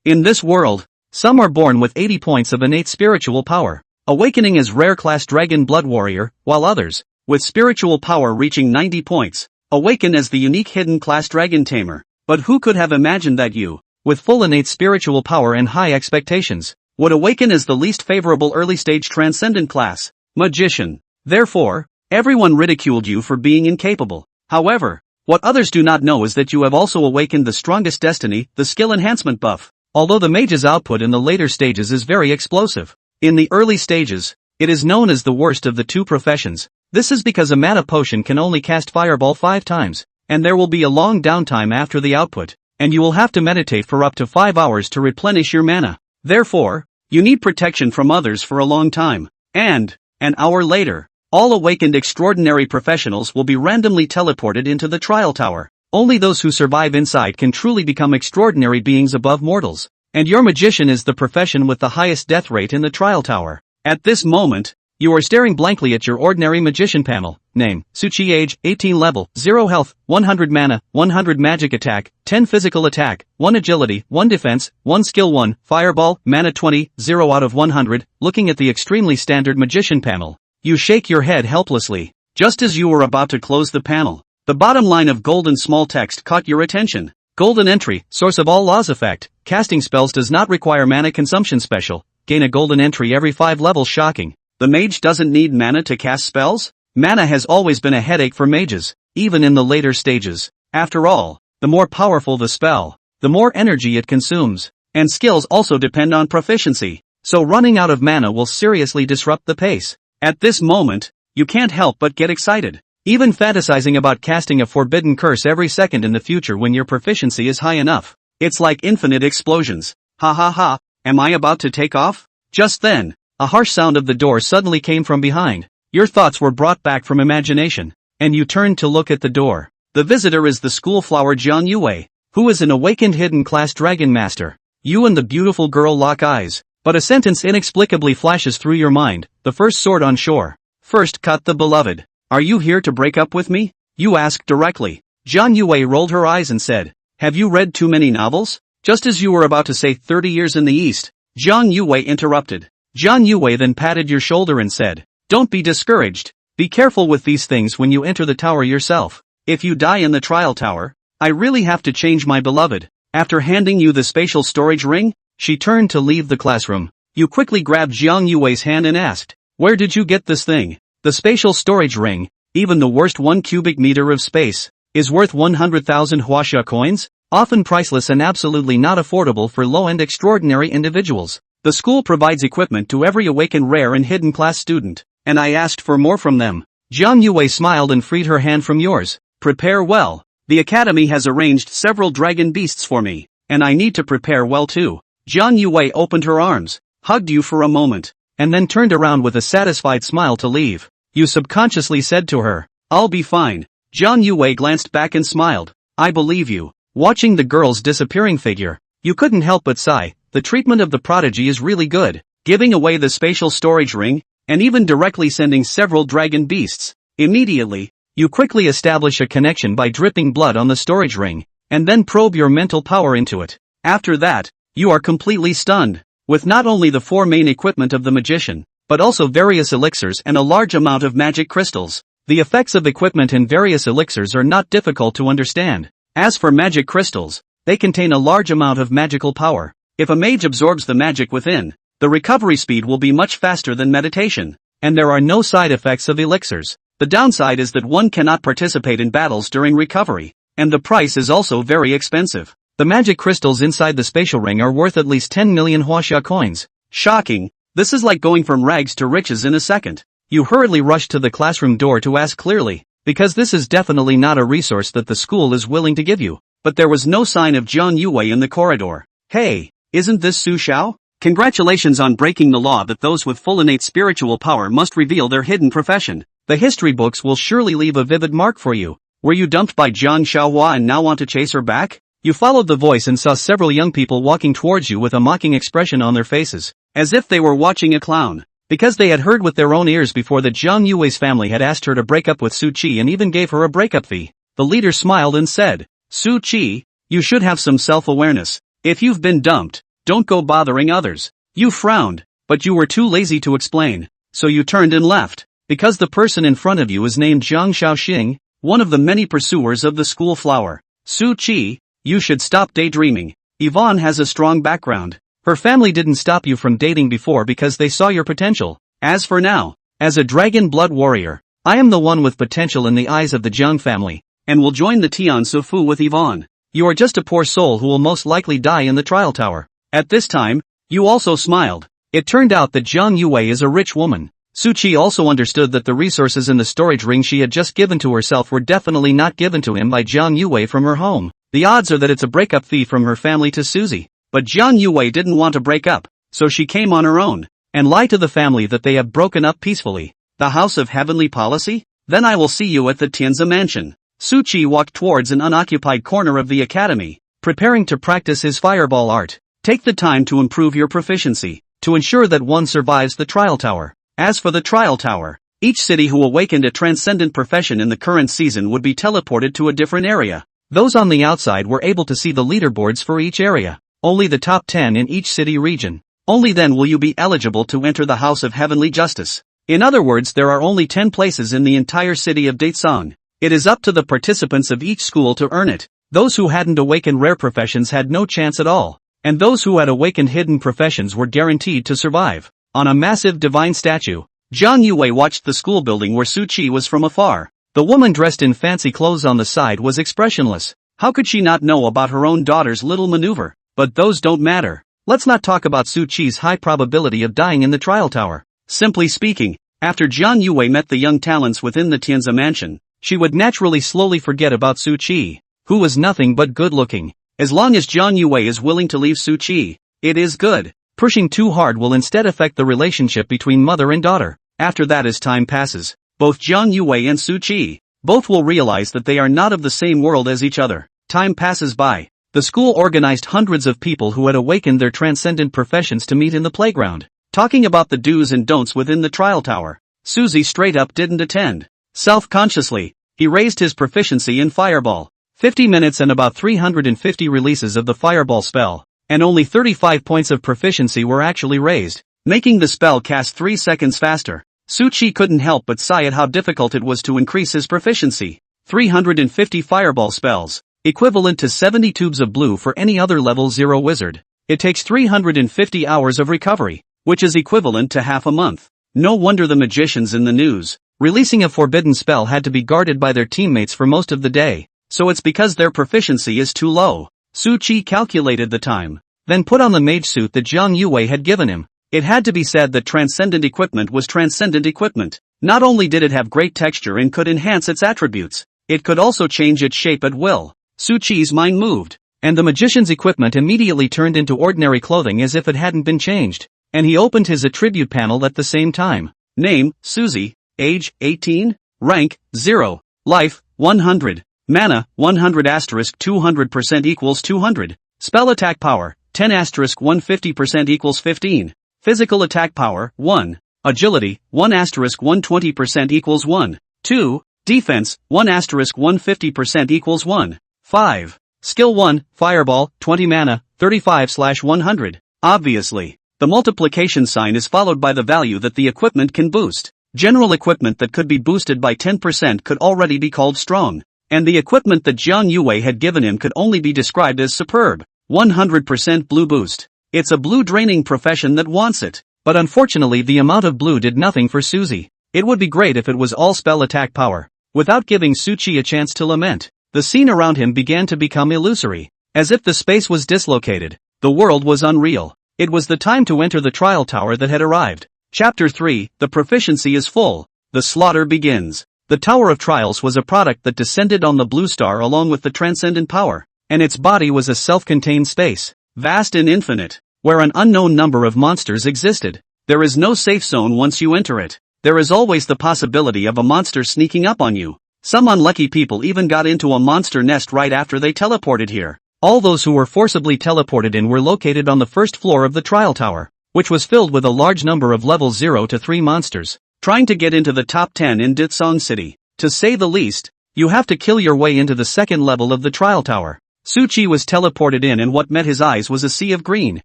In this world, some are born with 80 points of innate spiritual power, awakening as rare class dragon blood warrior, while others, with spiritual power reaching 90 points, awaken as the unique hidden class dragon tamer. But who could have imagined that you, with full innate spiritual power and high expectations, would awaken as the least favorable early stage transcendent class, magician. Therefore, everyone ridiculed you for being incapable. However, what others do not know is that you have also awakened the strongest destiny, the skill enhancement buff. Although the mage's output in the later stages is very explosive, in the early stages, it is known as the worst of the two professions. This is because a mana potion can only cast Fireball 5 times, and there will be a long downtime after the output, and you will have to meditate for up to 5 hours to replenish your mana. Therefore, you need protection from others for a long time. And, an hour later, all awakened extraordinary professionals will be randomly teleported into the trial tower. Only those who survive inside can truly become extraordinary beings above mortals. And your magician is the profession with the highest death rate in the trial tower. At this moment, you are staring blankly at your ordinary magician panel. Name, Suchi, age, 18, level, 0 health, 100 mana, 100 magic attack, 10 physical attack, 1 agility, 1 defense, 1 skill, 1 fireball, mana 20, 0 out of 100. Looking at the extremely standard magician panel, you shake your head helplessly. Just as you were about to close the panel, the bottom line of golden small text caught your attention. Golden entry, source of all laws effect, casting spells does not require mana consumption special, gain a golden entry every 5 levels. Shocking. The mage doesn't need mana to cast spells? Mana has always been a headache for mages, even in the later stages. After all, the more powerful the spell, the more energy it consumes, and skills also depend on proficiency, so running out of mana will seriously disrupt the pace. At this moment, you can't help but get excited, even fantasizing about casting a forbidden curse every second in the future when your proficiency is high enough. It's like infinite explosions. Ha ha ha, am I about to take off? Just then, a harsh sound of the door suddenly came from behind. Your thoughts were brought back from imagination, and you turned to look at the door. The visitor is the school flower Jiang Yuwei, who is an awakened hidden class dragon master. You and the beautiful girl lock eyes, but a sentence inexplicably flashes through your mind. The first sword on shore. First cut the beloved. Are you here to break up with me? You asked directly. Jiang Yuwei rolled her eyes and said, have you read too many novels? Just as you were about to say 30 years in the East, Jiang Yuwei interrupted. Jiang Yuwei then patted your shoulder and said, don't be discouraged. Be careful with these things when you enter the tower yourself. If you die in the trial tower, I really have to change my beloved. After handing you the spatial storage ring, she turned to leave the classroom. You quickly grabbed Jiang Yuwei's hand and asked, where did you get this thing? The spatial storage ring, even the worst 1 cubic meter of space, is worth 100,000 huaxia coins, often priceless and absolutely not affordable for low-end extraordinary individuals. The school provides equipment to every awakened rare and hidden class student, and I asked for more from them. Jiang Yuwei smiled and freed her hand from yours. Prepare well. The academy has arranged several dragon beasts for me, and I need to prepare well too. Jiang Yuwei opened her arms, hugged you for a moment, and then turned around with a satisfied smile to leave. You subconsciously said to her, I'll be fine. Jiang Yuwei glanced back and smiled. I believe you. Watching the girl's disappearing figure, you couldn't help but sigh. The treatment of the prodigy is really good, giving away the spatial storage ring, and even directly sending several dragon beasts. Immediately, you quickly establish a connection by dripping blood on the storage ring, and then probe your mental power into it. After that, you are completely stunned, with not only the 4 main equipment of the magician, but also various elixirs and a large amount of magic crystals. The effects of equipment and various elixirs are not difficult to understand. As for magic crystals, they contain a large amount of magical power. If a mage absorbs the magic within, the recovery speed will be much faster than meditation, and there are no side effects of elixirs. The downside is that one cannot participate in battles during recovery, and the price is also very expensive. The magic crystals inside the spatial ring are worth at least 10 million huaxia coins. Shocking. This is like going from rags to riches in a second. You hurriedly rushed to the classroom door to ask clearly, because this is definitely not a resource that the school is willing to give you. But there was no sign of Jiang Yuwei in the corridor. Hey, isn't this Su Xiao? Congratulations on breaking the law that those with full innate spiritual power must reveal their hidden profession. The history books will surely leave a vivid mark for you. Were you dumped by Jiang Xiaohua and now want to chase her back? You followed the voice and saw several young people walking towards you with a mocking expression on their faces, as if they were watching a clown. Because they had heard with their own ears before that Jiang Yuwei's family had asked her to break up with Su Qi and even gave her a breakup fee. The leader smiled and said, Su Qi, you should have some self-awareness. If you've been dumped, don't go bothering others. You frowned, but you were too lazy to explain, so you turned and left. Because the person in front of you is named Zhang Shaoxing, one of the many pursuers of the school flower. Su Qi, you should stop daydreaming. Yvonne has a strong background. Her family didn't stop you from dating before because they saw your potential. As for now, as a dragon blood warrior, I am the one with potential in the eyes of the Jiang family, and will join the Tian Sufu with Yvonne. You are just a poor soul who will most likely die in the trial tower. At this time, you also smiled. It turned out that Jiang Yuwei is a rich woman. Su Qi also understood that the resources in the storage ring she had just given to herself were definitely not given to him by Jiang Yuwei from her home. The odds are that it's a breakup fee from her family to Suzy. But Jiang Yuwei didn't want to break up, so she came on her own, and lied to the family that they have broken up peacefully. The House of Heavenly Policy? Then I will see you at the Tianzi mansion. Su Qi walked towards an unoccupied corner of the academy, preparing to practice his fireball art. Take the time to improve your proficiency, to ensure that one survives the trial tower. As for the trial tower, each city who awakened a transcendent profession in the current season would be teleported to a different area. Those on the outside were able to see the leaderboards for each area. Only the top 10 in each city region. Only then will you be eligible to enter the House of Heavenly Justice. In other words, there are only 10 places in the entire city of Datesong. It is up to the participants of each school to earn it. Those who hadn't awakened rare professions had no chance at all, and those who had awakened hidden professions were guaranteed to survive. On a massive divine statue, Jiang Yuwei watched the school building where Su Qi was from afar. The woman dressed in fancy clothes on the side was expressionless. How could she not know about her own daughter's little maneuver? But those don't matter. Let's not talk about Su Qi's high probability of dying in the trial tower. Simply speaking, after Jiang Yuwei met the young talents within the Tianzi mansion, she would naturally slowly forget about Su Qi, who was nothing but good looking. As long as Jiang Yuwei is willing to leave Su Qi, it is good. Pushing too hard will instead affect the relationship between mother and daughter. After that, as time passes, both Jiang Yuwei and Su Qi, both will realize that they are not of the same world as each other. Time passes by. The school organized hundreds of people who had awakened their transcendent professions to meet in the playground, talking about the do's and don'ts within the trial tower. Suzy straight up didn't attend. Self-consciously, he raised his proficiency in fireball. 50 minutes and about 350 releases of the fireball spell, and only 35 points of proficiency were actually raised, making the spell cast 3 seconds faster. Su Qi couldn't help but sigh at how difficult it was to increase his proficiency. 350 fireball spells, equivalent to 70 tubes of blue for any other level 0 wizard. It takes 350 hours of recovery, which is equivalent to half a month. No wonder the magicians in the news, releasing a forbidden spell had to be guarded by their teammates for most of the day, so it's because their proficiency is too low. Su Qi calculated the time, then put on the mage suit that Jiang Yuwei had given him. It had to be said that transcendent equipment was transcendent equipment. Not only did it have great texture and could enhance its attributes, it could also change its shape at will. Su Qi's mind moved, and the magician's equipment immediately turned into ordinary clothing as if it hadn't been changed, and he opened his attribute panel at the same time. Name, Suzy, age, 18, rank, 0, life, 100. Mana, 100 asterisk 200% equals 200. Spell attack power, 10 asterisk 150% equals 15. Physical attack power, 1. Agility, 1 asterisk 120% equals 1. 2. Defense, 1 asterisk 150% equals 1. 5. Skill 1, Fireball, 20 mana, 35/100. Obviously, the multiplication sign is followed by the value that the equipment can boost. General equipment that could be boosted by 10% could already be called strong. And the equipment that Jiang Yuwei had given him could only be described as superb. 100% blue boost. It's a blue draining profession that wants it. But unfortunately the amount of blue did nothing for Suzy. It would be great if it was all spell attack power. Without giving Su Qi a chance to lament, the scene around him began to become illusory. As if the space was dislocated. The world was unreal. It was the time to enter the trial tower that had arrived. Chapter 3, the proficiency is full. The slaughter begins. The Tower of Trials was a product that descended on the Blue Star along with the transcendent power, and its body was a self-contained space, vast and infinite, where an unknown number of monsters existed. There is no safe zone once you enter it. There is always the possibility of a monster sneaking up on you. Some unlucky people even got into a monster nest right after they teleported here. All those who were forcibly teleported in were located on the first floor of the trial tower, which was filled with a large number of level 0 to 3 monsters, trying to get into the top 10 in Ditsong City. To say the least, you have to kill your way into the second level of the trial tower. Su Qi was teleported in and what met his eyes was a sea of green.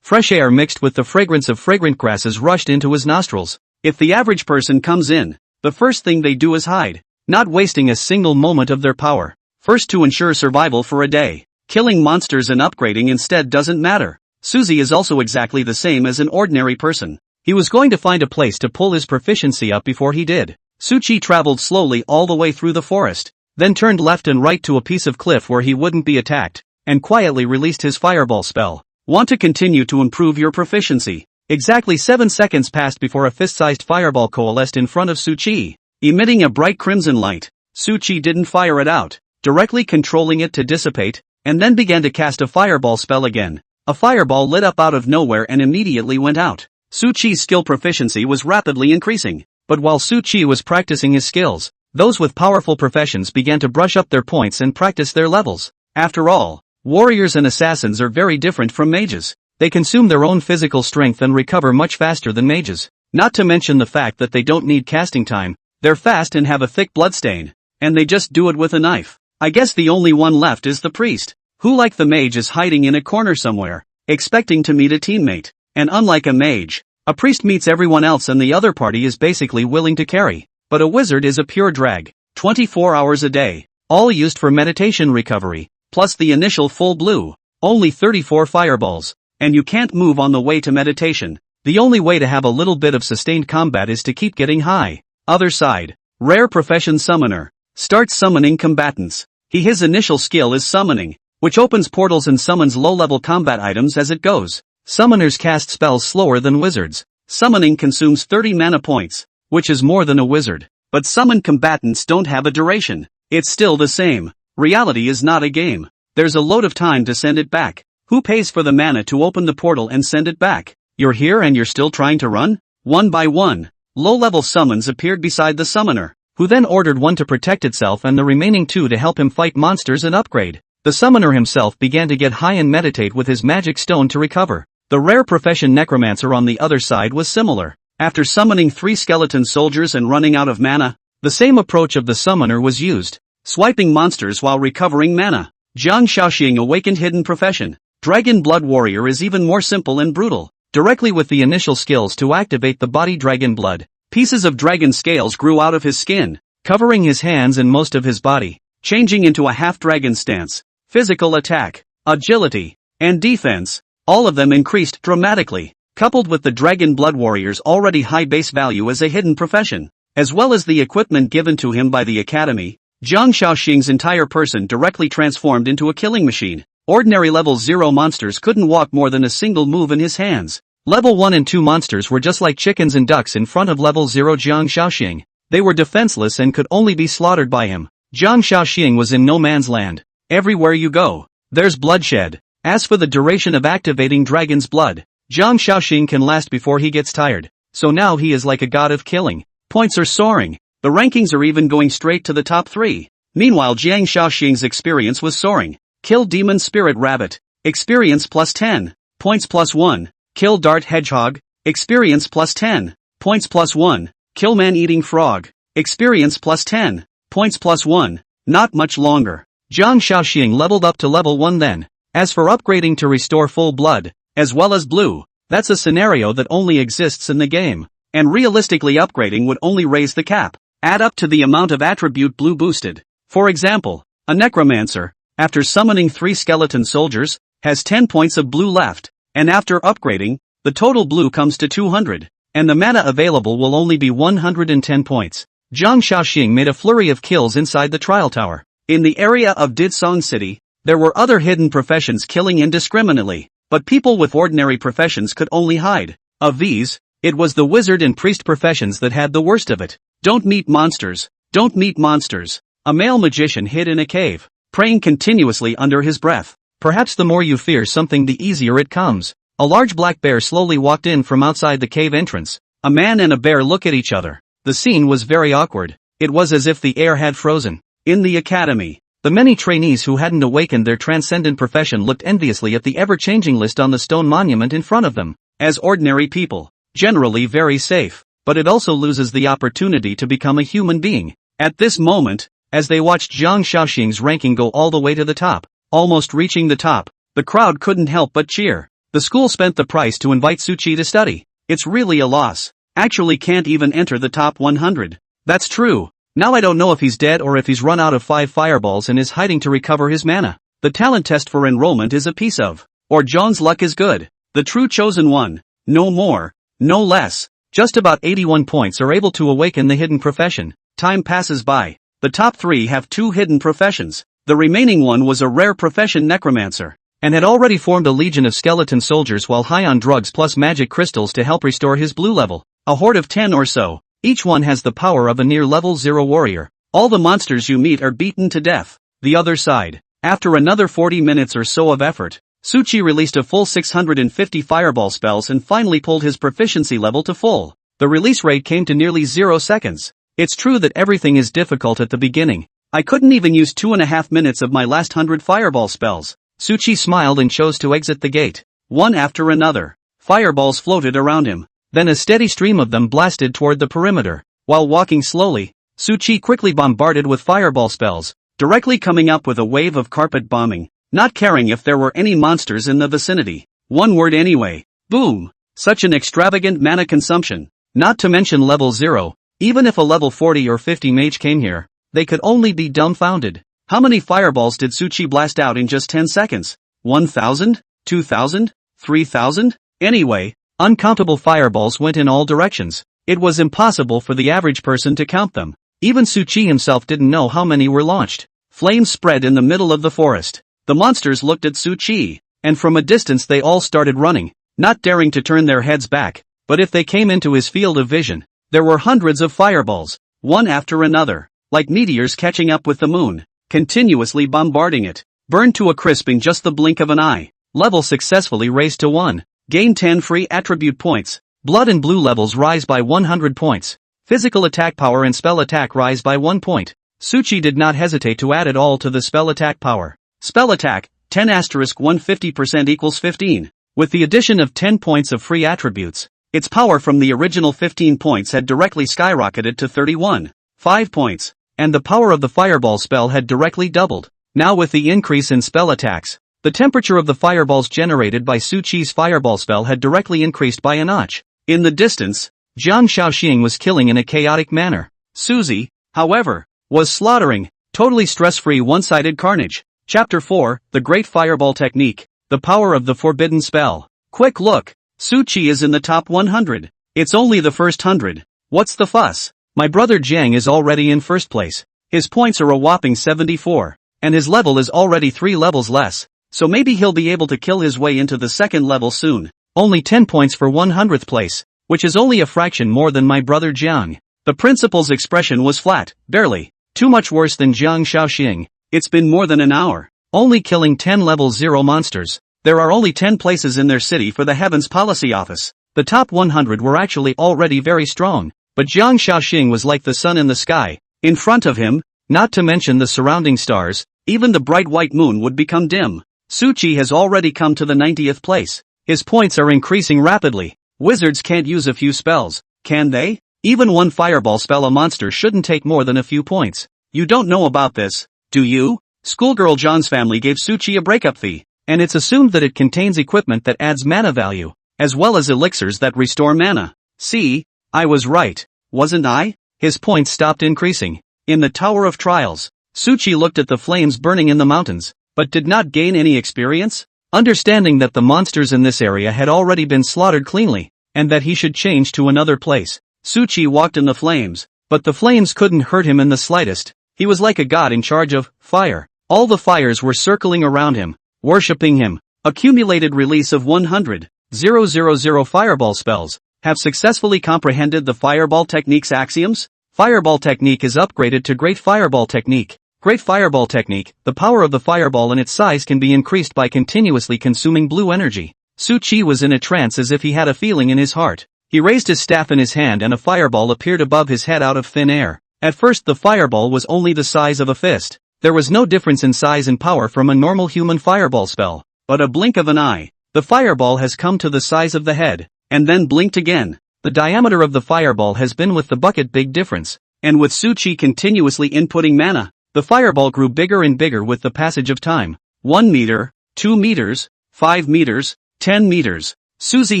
Fresh air mixed with the fragrance of fragrant grasses rushed into his nostrils. If the average person comes in, the first thing they do is hide, not wasting a single moment of their power. First, to ensure survival for a day, killing monsters and upgrading instead doesn't matter. Suzy is also exactly the same as an ordinary person. He was going to find a place to pull his proficiency up before he did. Suchi traveled slowly all the way through the forest, then turned left and right to a piece of cliff where he wouldn't be attacked, and quietly released his fireball spell. Want to continue to improve your proficiency? Exactly 7 seconds passed before a fist-sized fireball coalesced in front of Suchi, emitting a bright crimson light. Suchi didn't fire it out, directly controlling it to dissipate, and then began to cast a fireball spell again. A fireball lit up out of nowhere and immediately went out. Suchi's skill proficiency was rapidly increasing, but while Suchi was practicing his skills, those with powerful professions began to brush up their points and practice their levels. After all, warriors and assassins are very different from mages. They consume their own physical strength and recover much faster than mages. Not to mention the fact that they don't need casting time, they're fast and have a thick bloodstain, and they just do it with a knife. I guess the only one left is the priest, who like the mage is hiding in a corner somewhere, expecting to meet a teammate. And unlike a mage, a priest meets everyone else and the other party is basically willing to carry. But a wizard is a pure drag, 24 hours a day, all used for meditation recovery, plus the initial full blue, only 34 fireballs, and you can't move on the way to meditation. The only way to have a little bit of sustained combat is to keep getting high. Other side, rare profession summoner, starts summoning combatants. His initial skill is summoning, which opens portals and summons low-level combat items as it goes. Summoners cast spells slower than wizards. Summoning consumes 30 mana points, which is more than a wizard. But summoned combatants don't have a duration. It's still the same. Reality is not a game. There's a load of time to send it back. Who pays for the mana to open the portal and send it back? You're here and you're still trying to run? One by one, low-level summons appeared beside the summoner, who then ordered one to protect itself and the remaining 2 to help him fight monsters and upgrade. The summoner himself began to get high and meditate with his magic stone to recover. The rare profession necromancer on the other side was similar. After summoning 3 skeleton soldiers and running out of mana, the same approach of the summoner was used, swiping monsters while recovering mana. Jiang Yuwei awakened hidden profession. Dragon Blood Warrior is even more simple and brutal. Directly with the initial skills to activate the body dragon blood, pieces of dragon scales grew out of his skin, covering his hands and most of his body, changing into a half-dragon stance. Physical attack, agility, and defense, all of them increased dramatically, coupled with the Dragon Blood Warrior's already high base value as a hidden profession, as well as the equipment given to him by the academy. Jiang Yuwei's entire person directly transformed into a killing machine. Ordinary level 0 monsters couldn't walk more than a single move in his hands. Level 1 and 2 monsters were just like chickens and ducks in front of level 0 Jiang Yuwei. They were defenseless and could only be slaughtered by him. Jiang Yuwei was in no man's land. Everywhere you go, there's bloodshed. As for the duration of activating dragon's blood, Jiang Yuwei can last before he gets tired. So now he is like a god of killing. Points are soaring. The rankings are even going straight to the top 3. Meanwhile, Jiang Yuwei's experience was soaring. Kill Demon Spirit Rabbit. Experience plus 10. Points plus 1. Kill Dart Hedgehog. Experience plus 10. Points plus 1. Kill Man-Eating Frog. Experience plus 10. Points plus 1. Not much longer. Jiang Yuwei leveled up to level 1 then. As for upgrading to restore full blood, as well as blue, that's a scenario that only exists in the game. And realistically upgrading would only raise the cap. Add up to the amount of attribute blue boosted. For example, a necromancer, after summoning 3 skeleton soldiers, has 10 points of blue left, and after upgrading, the total blue comes to 200, and the mana available will only be 110 points. Jiang Yuwei made a flurry of kills inside the trial tower. In the area of Didsong City, there were other hidden professions killing indiscriminately, but people with ordinary professions could only hide. Of these, it was the wizard and priest professions that had the worst of it. Don't meet monsters. Don't meet monsters. A male magician hid in a cave, praying continuously under his breath. Perhaps the more you fear something the easier it comes. A large black bear slowly walked in from outside the cave entrance. A man and a bear look at each other. The scene was very awkward. It was as if the air had frozen. In the academy, the many trainees who hadn't awakened their transcendent profession looked enviously at the ever-changing list on the stone monument in front of them. As ordinary people, generally very safe, but it also loses the opportunity to become a human being. At this moment, as they watched Jiang Yuwei's ranking go all the way to the top, almost reaching the top, the crowd couldn't help but cheer. The school spent the price to invite Suchi to study. It's really a loss. Actually can't even enter the top 100. That's true. Now I don't know if he's dead or if he's run out of 5 fireballs and is hiding to recover his mana. The talent test for enrollment is a piece of. Or John's luck is good. The true chosen one. No more. No less. Just about 81 points are able to awaken the hidden profession. Time passes by. The top 3 have 2 hidden professions. The remaining one was a rare profession, necromancer, and had already formed a legion of skeleton soldiers while high on drugs plus magic crystals to help restore his blue level. A horde of 10 or so. Each one has the power of a near level 0 warrior. All the monsters you meet are beaten to death. The other side. After another 40 minutes or so of effort, Suchi released a full 650 fireball spells and finally pulled his proficiency level to full. The release rate came to nearly 0 seconds. It's true that everything is difficult at the beginning. I couldn't even use 2.5 minutes of my last 100 fireball spells. Suchi smiled and chose to exit the gate. One after another, fireballs floated around him. Then a steady stream of them blasted toward the perimeter. While walking slowly, Suchi quickly bombarded with fireball spells, directly coming up with a wave of carpet bombing, not caring if there were any monsters in the vicinity. One word anyway. Boom! Such an extravagant mana consumption. Not to mention level 0. Even if a level 40 or 50 mage came here, they could only be dumbfounded. How many fireballs did Suchi blast out in just 10 seconds? 1,000? 2,000? 3,000? Anyway, uncountable fireballs went in all directions. It was impossible for the average person to count them. Even Suchi himself didn't know how many were launched. Flames spread in the middle of the forest. The monsters looked at Suchi, and from a distance they all started running, not daring to turn their heads back. But if they came into his field of vision, there were hundreds of fireballs, one after another, like meteors catching up with the moon, continuously bombarding it. Burned to a crisp in just the blink of an eye. Level successfully raised to 1. Gain 10 free attribute points. Blood and blue levels rise by 100 points. Physical attack power and spell attack rise by 1 point. Suchi did not hesitate to add it all to the spell attack power. Spell attack, 10 * 150% equals 15. With the addition of 10 points of free attributes, its power from the original 15 points had directly skyrocketed to 31.5 points, and the power of the fireball spell had directly doubled. Now with the increase in spell attacks, the temperature of the fireballs generated by Suchi's fireball spell had directly increased by a notch. In the distance, Jiang Shaoxing was killing in a chaotic manner. Suzy, however, was slaughtering, totally stress-free one-sided carnage. Chapter 4, The Great Fireball Technique, The Power of the Forbidden Spell. Quick look, Suchi is in the top 100. It's only the first 100. What's the fuss? My brother Jiang is already in first place. His points are a whopping 74, and his level is already 3 levels less, so maybe he'll be able to kill his way into the second level soon. Only 10 points for 100th place, which is only a fraction more than my brother Jiang. The principal's expression was flat, barely. Too much worse than Jiang Shaoxing. It's been more than an hour, only killing 10 level 0 monsters. There are only 10 places in their city for the Heavens Policy Office. The top 100 were actually already very strong, but Jiang Shaoxing was like the sun in the sky. In front of him, not to mention the surrounding stars, even the bright white moon would become dim. Suchi has already come to the 90th place. His points are increasing rapidly. Wizards can't use a few spells, can they? Even one fireball spell a monster shouldn't take more than a few points. You don't know about this, do you? Schoolgirl John's family gave Suchi a breakup fee, and it's assumed that it contains equipment that adds mana value, as well as elixirs that restore mana. See, I was right, wasn't I? His points stopped increasing. In the Tower of Trials, Suchi looked at the flames burning in the mountains, but did not gain any experience. Understanding that the monsters in this area had already been slaughtered cleanly, and that he should change to another place, Suchi walked in the flames, but the flames couldn't hurt him in the slightest. He was like a god in charge of fire. All the fires were circling around him, worshipping him. Accumulated release of 100,000 fireball spells. Have successfully comprehended the fireball technique's axioms? Fireball technique is upgraded to Great Fireball Technique. Great Fireball Technique, the power of the fireball and its size can be increased by continuously consuming blue energy. Suchi was in a trance as if he had a feeling in his heart. He raised his staff in his hand and a fireball appeared above his head out of thin air. At first the fireball was only the size of a fist. There was no difference in size and power from a normal human fireball spell. But a blink of an eye, the fireball has come to the size of the head, and then blinked again. The diameter of the fireball has been with the bucket big difference, and with Suchi continuously inputting mana, the fireball grew bigger and bigger with the passage of time. 1 meter, 2 meters, 5 meters, 10 meters. Suzy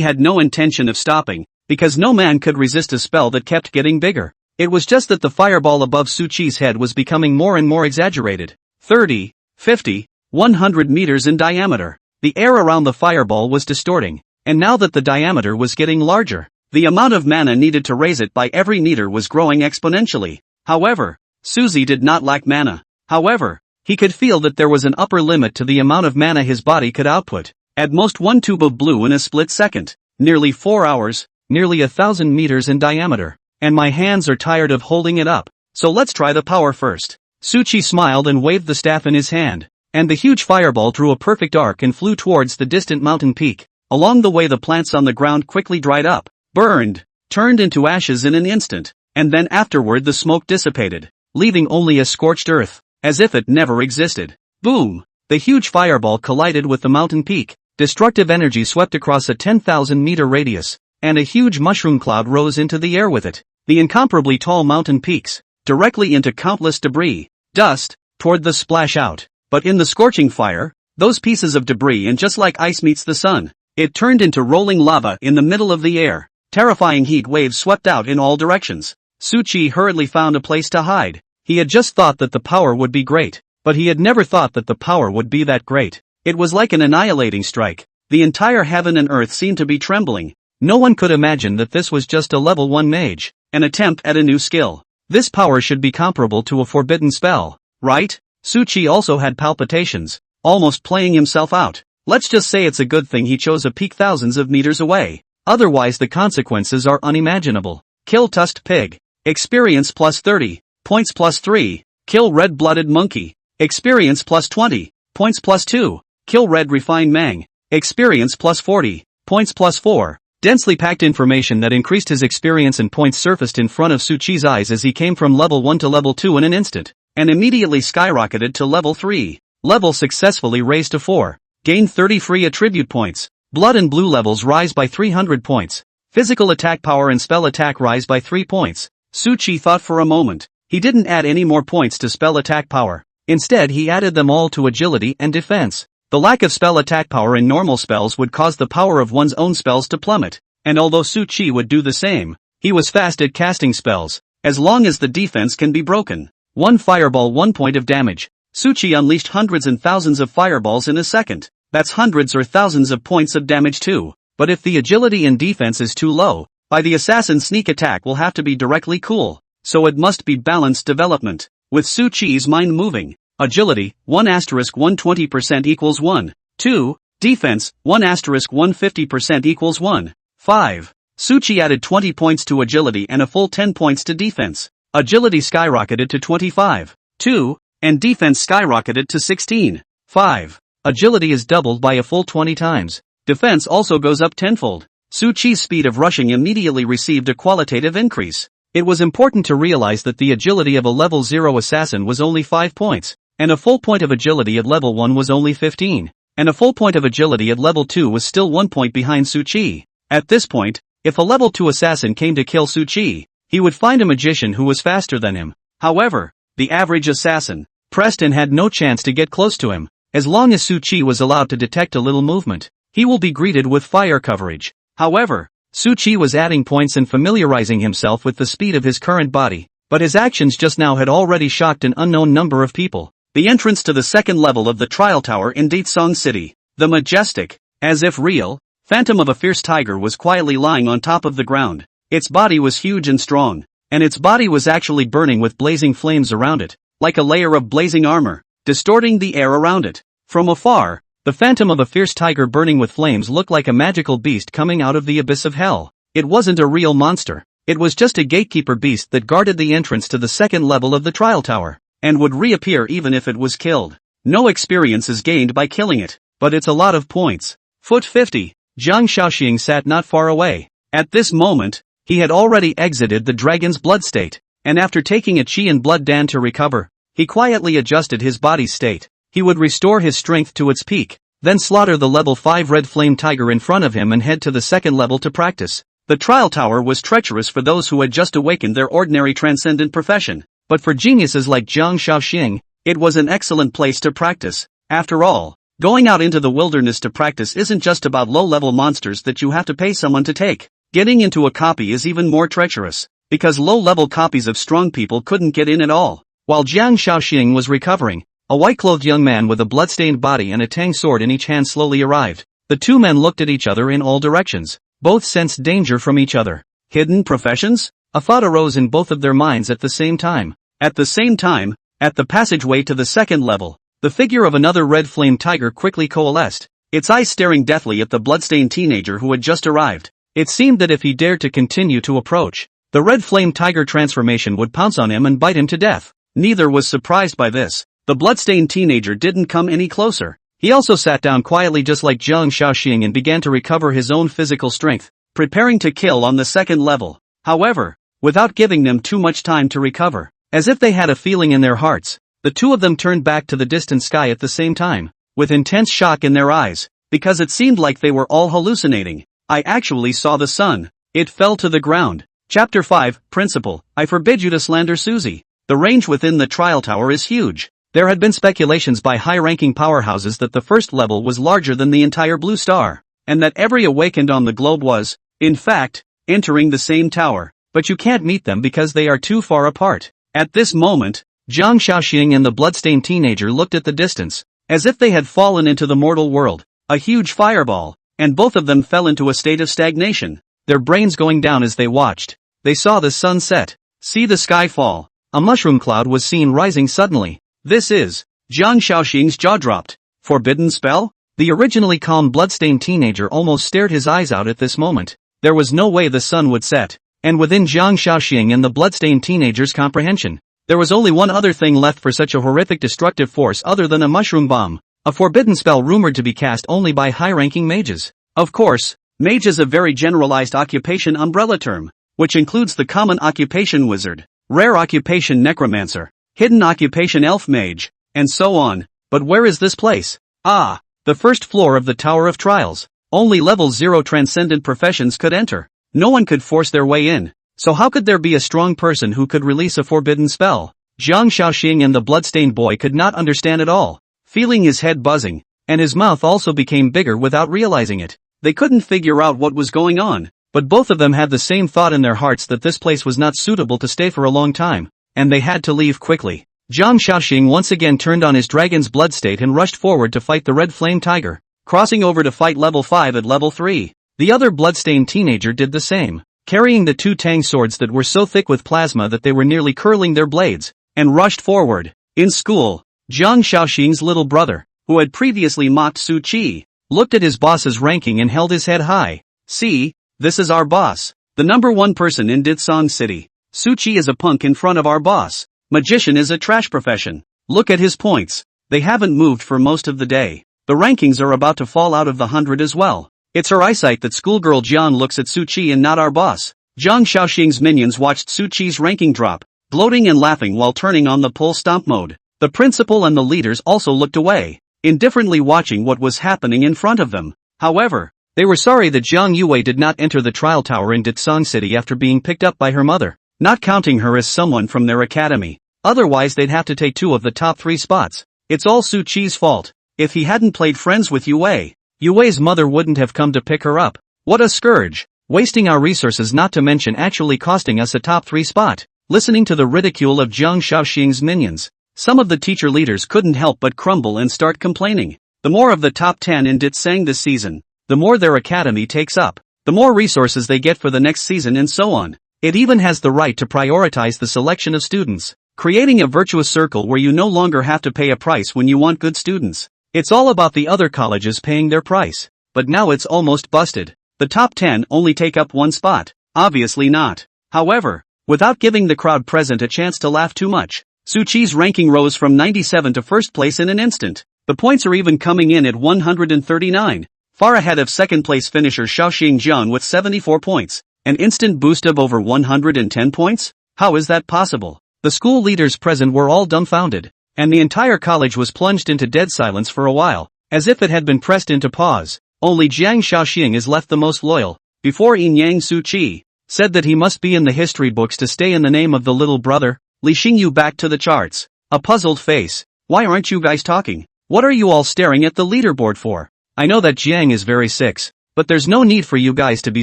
had no intention of stopping, because no man could resist a spell that kept getting bigger. It was just that the fireball above Suchi's head was becoming more and more exaggerated. 30, 50, 100 meters in diameter. The air around the fireball was distorting, and now that the diameter was getting larger, the amount of mana needed to raise it by every meter was growing exponentially. However, Suzy did not lack mana. However, he could feel that there was an upper limit to the amount of mana his body could output. At most one tube of blue in a split second. Nearly 4 hours, nearly 1,000 meters in diameter. And my hands are tired of holding it up. So let's try the power first. Suchi smiled and waved the staff in his hand. And the huge fireball drew a perfect arc and flew towards the distant mountain peak. Along the way the plants on the ground quickly dried up, burned, turned into ashes in an instant. And then afterward the smoke dissipated, leaving only a scorched earth, as if it never existed. Boom! The huge fireball collided with the mountain peak. Destructive energy swept across a 10,000-meter radius, and a huge mushroom cloud rose into the air with it. The incomparably tall mountain peaks, directly into countless debris, dust, toward the splash out. But in the scorching fire, those pieces of debris, and just like ice meets the sun, it turned into rolling lava in the middle of the air. Terrifying heat waves swept out in all directions. Suchi hurriedly found a place to hide. He had just thought that the power would be great, but he had never thought that the power would be that great. It was like an annihilating strike. The entire heaven and earth seemed to be trembling. No one could imagine that this was just a level 1 mage, an attempt at a new skill. This power should be comparable to a forbidden spell, right? Suchi also had palpitations, almost playing himself out. Let's just say it's a good thing he chose a peak thousands of meters away. Otherwise the consequences are unimaginable. Kill tusked pig. Experience plus 30, points plus 3. Kill red-blooded monkey. Experience plus 20, points plus 2. Kill red refined mang. Experience plus 40, points plus 4. Densely packed information that increased his experience and points surfaced in front of Suchi's eyes as he came from level 1 to level 2 in an instant, and immediately skyrocketed to level 3. Level successfully raised to 4. Gain 30 free attribute points. Blood and blue levels rise by 300 points. Physical attack power and spell attack rise by 3 points. Suchi thought for a moment. He didn't add any more points to spell attack power. Instead he added them all to agility and defense. The lack of spell attack power in normal spells would cause the power of one's own spells to plummet, and although Suchi would do the same, he was fast at casting spells, as long as the defense can be broken. 1 fireball 1 point of damage. Suchi unleashed hundreds and thousands of fireballs in a second. That's hundreds or thousands of points of damage too. But if the agility and defense is too low, the assassin's sneak attack will have to be directly cool, so it must be balanced development. With Suchi's mind moving, agility, 1 asterisk 120% equals 1. 2. Defense, 1 asterisk 150% equals 1. 5. Suchi added 20 points to agility and a full 10 points to defense. Agility skyrocketed to 25. 2. And defense skyrocketed to 16. 5. Agility is doubled by a full 20 times. Defense also goes up tenfold. Suchi's speed of rushing immediately received a qualitative increase. It was important to realize that the agility of a level 0 assassin was only 5 points, and a full point of agility at level 1 was only 15, and a full point of agility at level 2 was still 1 point behind Suchi. At this point, if a level 2 assassin came to kill Suchi, he would find a magician who was faster than him. However, the average assassin, Preston, had no chance to get close to him. As long as Suchi was allowed to detect a little movement, he will be greeted with fire coverage. However, Suchi was adding points and familiarizing himself with the speed of his current body, but his actions just now had already shocked an unknown number of people. The entrance to the second level of the trial tower in Datesong City, the majestic, as if real, phantom of a fierce tiger was quietly lying on top of the ground. Its body was huge and strong, and its body was actually burning with blazing flames around it, like a layer of blazing armor, distorting the air around it. From afar, the phantom of a fierce tiger burning with flames looked like a magical beast coming out of the abyss of hell. It wasn't a real monster. It was just a gatekeeper beast that guarded the entrance to the second level of the trial tower, and would reappear even if it was killed. No experience is gained by killing it, but it's a lot of points. Foot 50. Jiang Shaoxing sat not far away. At this moment, he had already exited the dragon's blood state, and after taking a qi and blood dan to recover, he quietly adjusted his body's state. He would restore his strength to its peak, then slaughter the level 5 red flame tiger in front of him and head to the second level to practice. The trial tower was treacherous for those who had just awakened their ordinary transcendent profession, but for geniuses like Jiang Shaoxing, it was an excellent place to practice. After all, Going out into the wilderness to practice isn't just about low-level monsters that you have to pay someone to take. Getting into a copy is even more treacherous, because low-level copies of strong people couldn't get in at all. While Jiang Shaoxing was recovering, a white-clothed young man with a blood-stained body and a tang sword in each hand slowly arrived. The two men looked at each other in all directions. Both sensed danger from each other. Hidden professions? A thought arose in both of their minds at the same time. At the same time, at the passageway to the second level, the figure of another red flame tiger quickly coalesced, its eyes staring deathly at the blood-stained teenager who had just arrived. It seemed that if he dared to continue to approach, the red flame tiger transformation would pounce on him and bite him to death. Neither was surprised by this. The blood-stained teenager didn't come any closer. He also sat down quietly just like Jiang Shaoxing and began to recover his own physical strength, preparing to kill on the second level. However, without giving them too much time to recover, as if they had a feeling in their hearts, the two of them turned back to the distant sky at the same time, with intense shock in their eyes, because it seemed like they were all hallucinating. I actually saw the sun. It fell to the ground. Chapter 5, Principal, I forbid you to slander Susie. The range within the trial tower is huge. There had been speculations by high-ranking powerhouses that the first level was larger than the entire Blue Star, and that every awakened on the globe was, in fact, entering the same tower. But you can't meet them because they are too far apart. At this moment, Jiang Shaoxing and the bloodstained teenager looked at the distance, as if they had fallen into the mortal world, a huge fireball, and both of them fell into a state of stagnation, their brains going down as they watched. They saw the sun set, see the sky fall. A mushroom cloud was seen rising suddenly. This is... Jiang Shaoxing's jaw dropped. Forbidden spell? The originally calm bloodstained teenager almost stared his eyes out at this moment. There was no way the sun would set. And within Jiang Shaoxing and the bloodstained teenager's comprehension, there was only one other thing left for such a horrific destructive force other than a mushroom bomb. A forbidden spell rumored to be cast only by high-ranking mages. Of course, mage is a very generalized occupation umbrella term, which includes the common occupation wizard, rare occupation necromancer, hidden occupation elf mage, and so on. But where is this place? Ah, the first floor of the Tower of Trials. Only level 0 transcendent professions could enter. No one could force their way in. So how could there be a strong person who could release a forbidden spell? Jiang Shaoxing and the bloodstained boy could not understand at all, feeling his head buzzing, and his mouth also became bigger without realizing it. They couldn't figure out what was going on, but both of them had the same thought in their hearts that this place was not suitable to stay for a long time, and they had to leave quickly. Jiang Shaoxing once again turned on his dragon's blood state and rushed forward to fight the red flame tiger, crossing over to fight level 5 at level 3. The other bloodstained teenager did the same, carrying the two tang swords that were so thick with plasma that they were nearly curling their blades, and rushed forward. In school, Jiang Shaoxing's little brother, who had previously mocked Su Qi, looked at his boss's ranking and held his head high. See, this is our boss, the number one person in Ditsong City. Su Qi is a punk in front of our boss. Magician is a trash profession. Look at his points. They haven't moved for most of the day. The rankings are about to fall out of the 100 as well. It's her eyesight that schoolgirl Jian looks at Su Qi and not our boss. Jiang Shaoxing's minions watched Su Qi's ranking drop, gloating and laughing while turning on the pull stomp mode. The principal and the leaders also looked away, indifferently watching what was happening in front of them. However, they were sorry that Jiang Yuwei did not enter the trial tower in Ditsong City after being picked up by her mother, not counting her as someone from their academy. Otherwise they'd have to take 2 of the top 3 spots. It's all Su Qi's fault. If he hadn't played friends with Yuwei, Yuwei's mother wouldn't have come to pick her up. What a scourge. Wasting our resources, not to mention actually costing us a top 3 spot. Listening to the ridicule of Jiang Shaoxing's minions, some of the teacher leaders couldn't help but crumble and start complaining. The more of the top 10 in Ditsang this season, the more their academy takes up, the more resources they get for the next season and so on. It even has the right to prioritize the selection of students, creating a virtuous circle where you no longer have to pay a price when you want good students. It's all about the other colleges paying their price. But now it's almost busted. The top 10 only take up 1 spot. Obviously not. However, without giving the crowd present a chance to laugh too much, Su Qi's ranking rose from 97 to first place in an instant. The points are even coming in at 139, far ahead of second place finisher Shaoxing Jian with 74 points, an instant boost of over 110 points? How is that possible? The school leaders present were all dumbfounded, and the entire college was plunged into dead silence for a while, as if it had been pressed into pause. Only Jiang Shaoxing is left the most loyal. Before Yin Yang Su Qi said that he must be in the history books to stay in the name of the little brother, Li Xingyu back to the charts. A puzzled face. Why aren't you guys talking? What are you all staring at the leaderboard for? I know that Jiang is very sick, but there's no need for you guys to be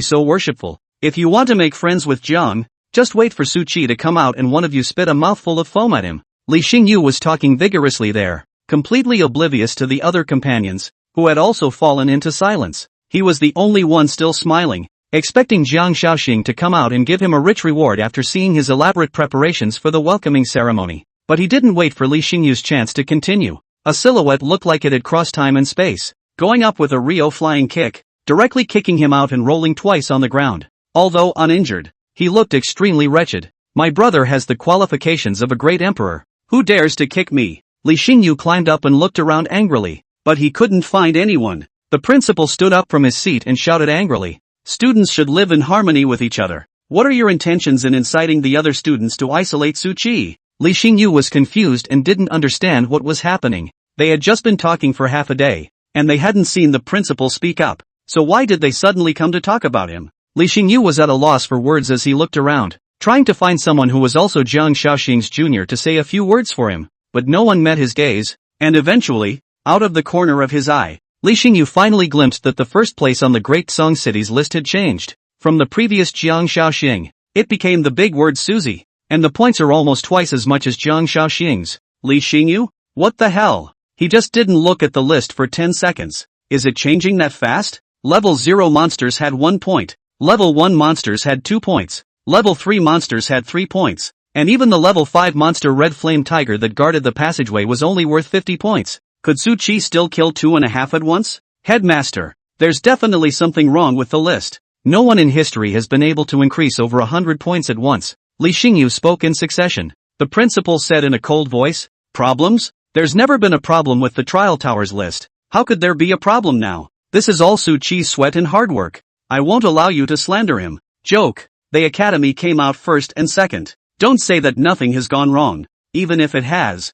so worshipful. If you want to make friends with Jiang, just wait for Su Qi to come out and one of you spit a mouthful of foam at him. Li Xingyu was talking vigorously there, completely oblivious to the other companions, who had also fallen into silence. He was the only one still smiling, expecting Jiang Shaoxing to come out and give him a rich reward after seeing his elaborate preparations for the welcoming ceremony. But he didn't wait for Li Xingyu's chance to continue. A silhouette looked like it had crossed time and space, going up with a Rio flying kick, directly kicking him out and rolling twice on the ground. Although uninjured, he looked extremely wretched. My brother has the qualifications of a great emperor. Who dares to kick me? Li Xingyu climbed up and looked around angrily, but he couldn't find anyone. The principal stood up from his seat and shouted angrily, "Students should live in harmony with each other. What are your intentions in inciting the other students to isolate Su Qi?" Li Xingyu was confused and didn't understand what was happening. They had just been talking for half a day, and they hadn't seen the principal speak up, so why did they suddenly come to talk about him? Li Xingyu was at a loss for words as he looked around, trying to find someone who was also Jiang Shaoxing's junior to say a few words for him, but no one met his gaze, and eventually, out of the corner of his eye, Li Xingyu finally glimpsed that the first place on the Great Song Cities list had changed. From the previous Jiang Shaoxing, it became the big word Suzy, and the points are almost twice as much as Jiang Shaoxing's. Li Xingyu? What the hell? He just didn't look at the list for 10 seconds. Is it changing that fast? Level 0 monsters had 1 point, Level 1 monsters had 2 points, Level 3 monsters had 3 points, and even the Level 5 monster Red Flame Tiger that guarded the passageway was only worth 50 points. Could Su Qi still kill 2.5 at once? Headmaster, there's definitely something wrong with the list. No one in history has been able to increase over 100 points at once. Li Xingyu spoke in succession. The principal said in a cold voice, "Problems? There's never been a problem with the Trial Towers list. How could there be a problem now? This is all Su Qi's sweat and hard work. I won't allow you to slander him." Joke. The academy came out first and second. Don't say that nothing has gone wrong. Even if it has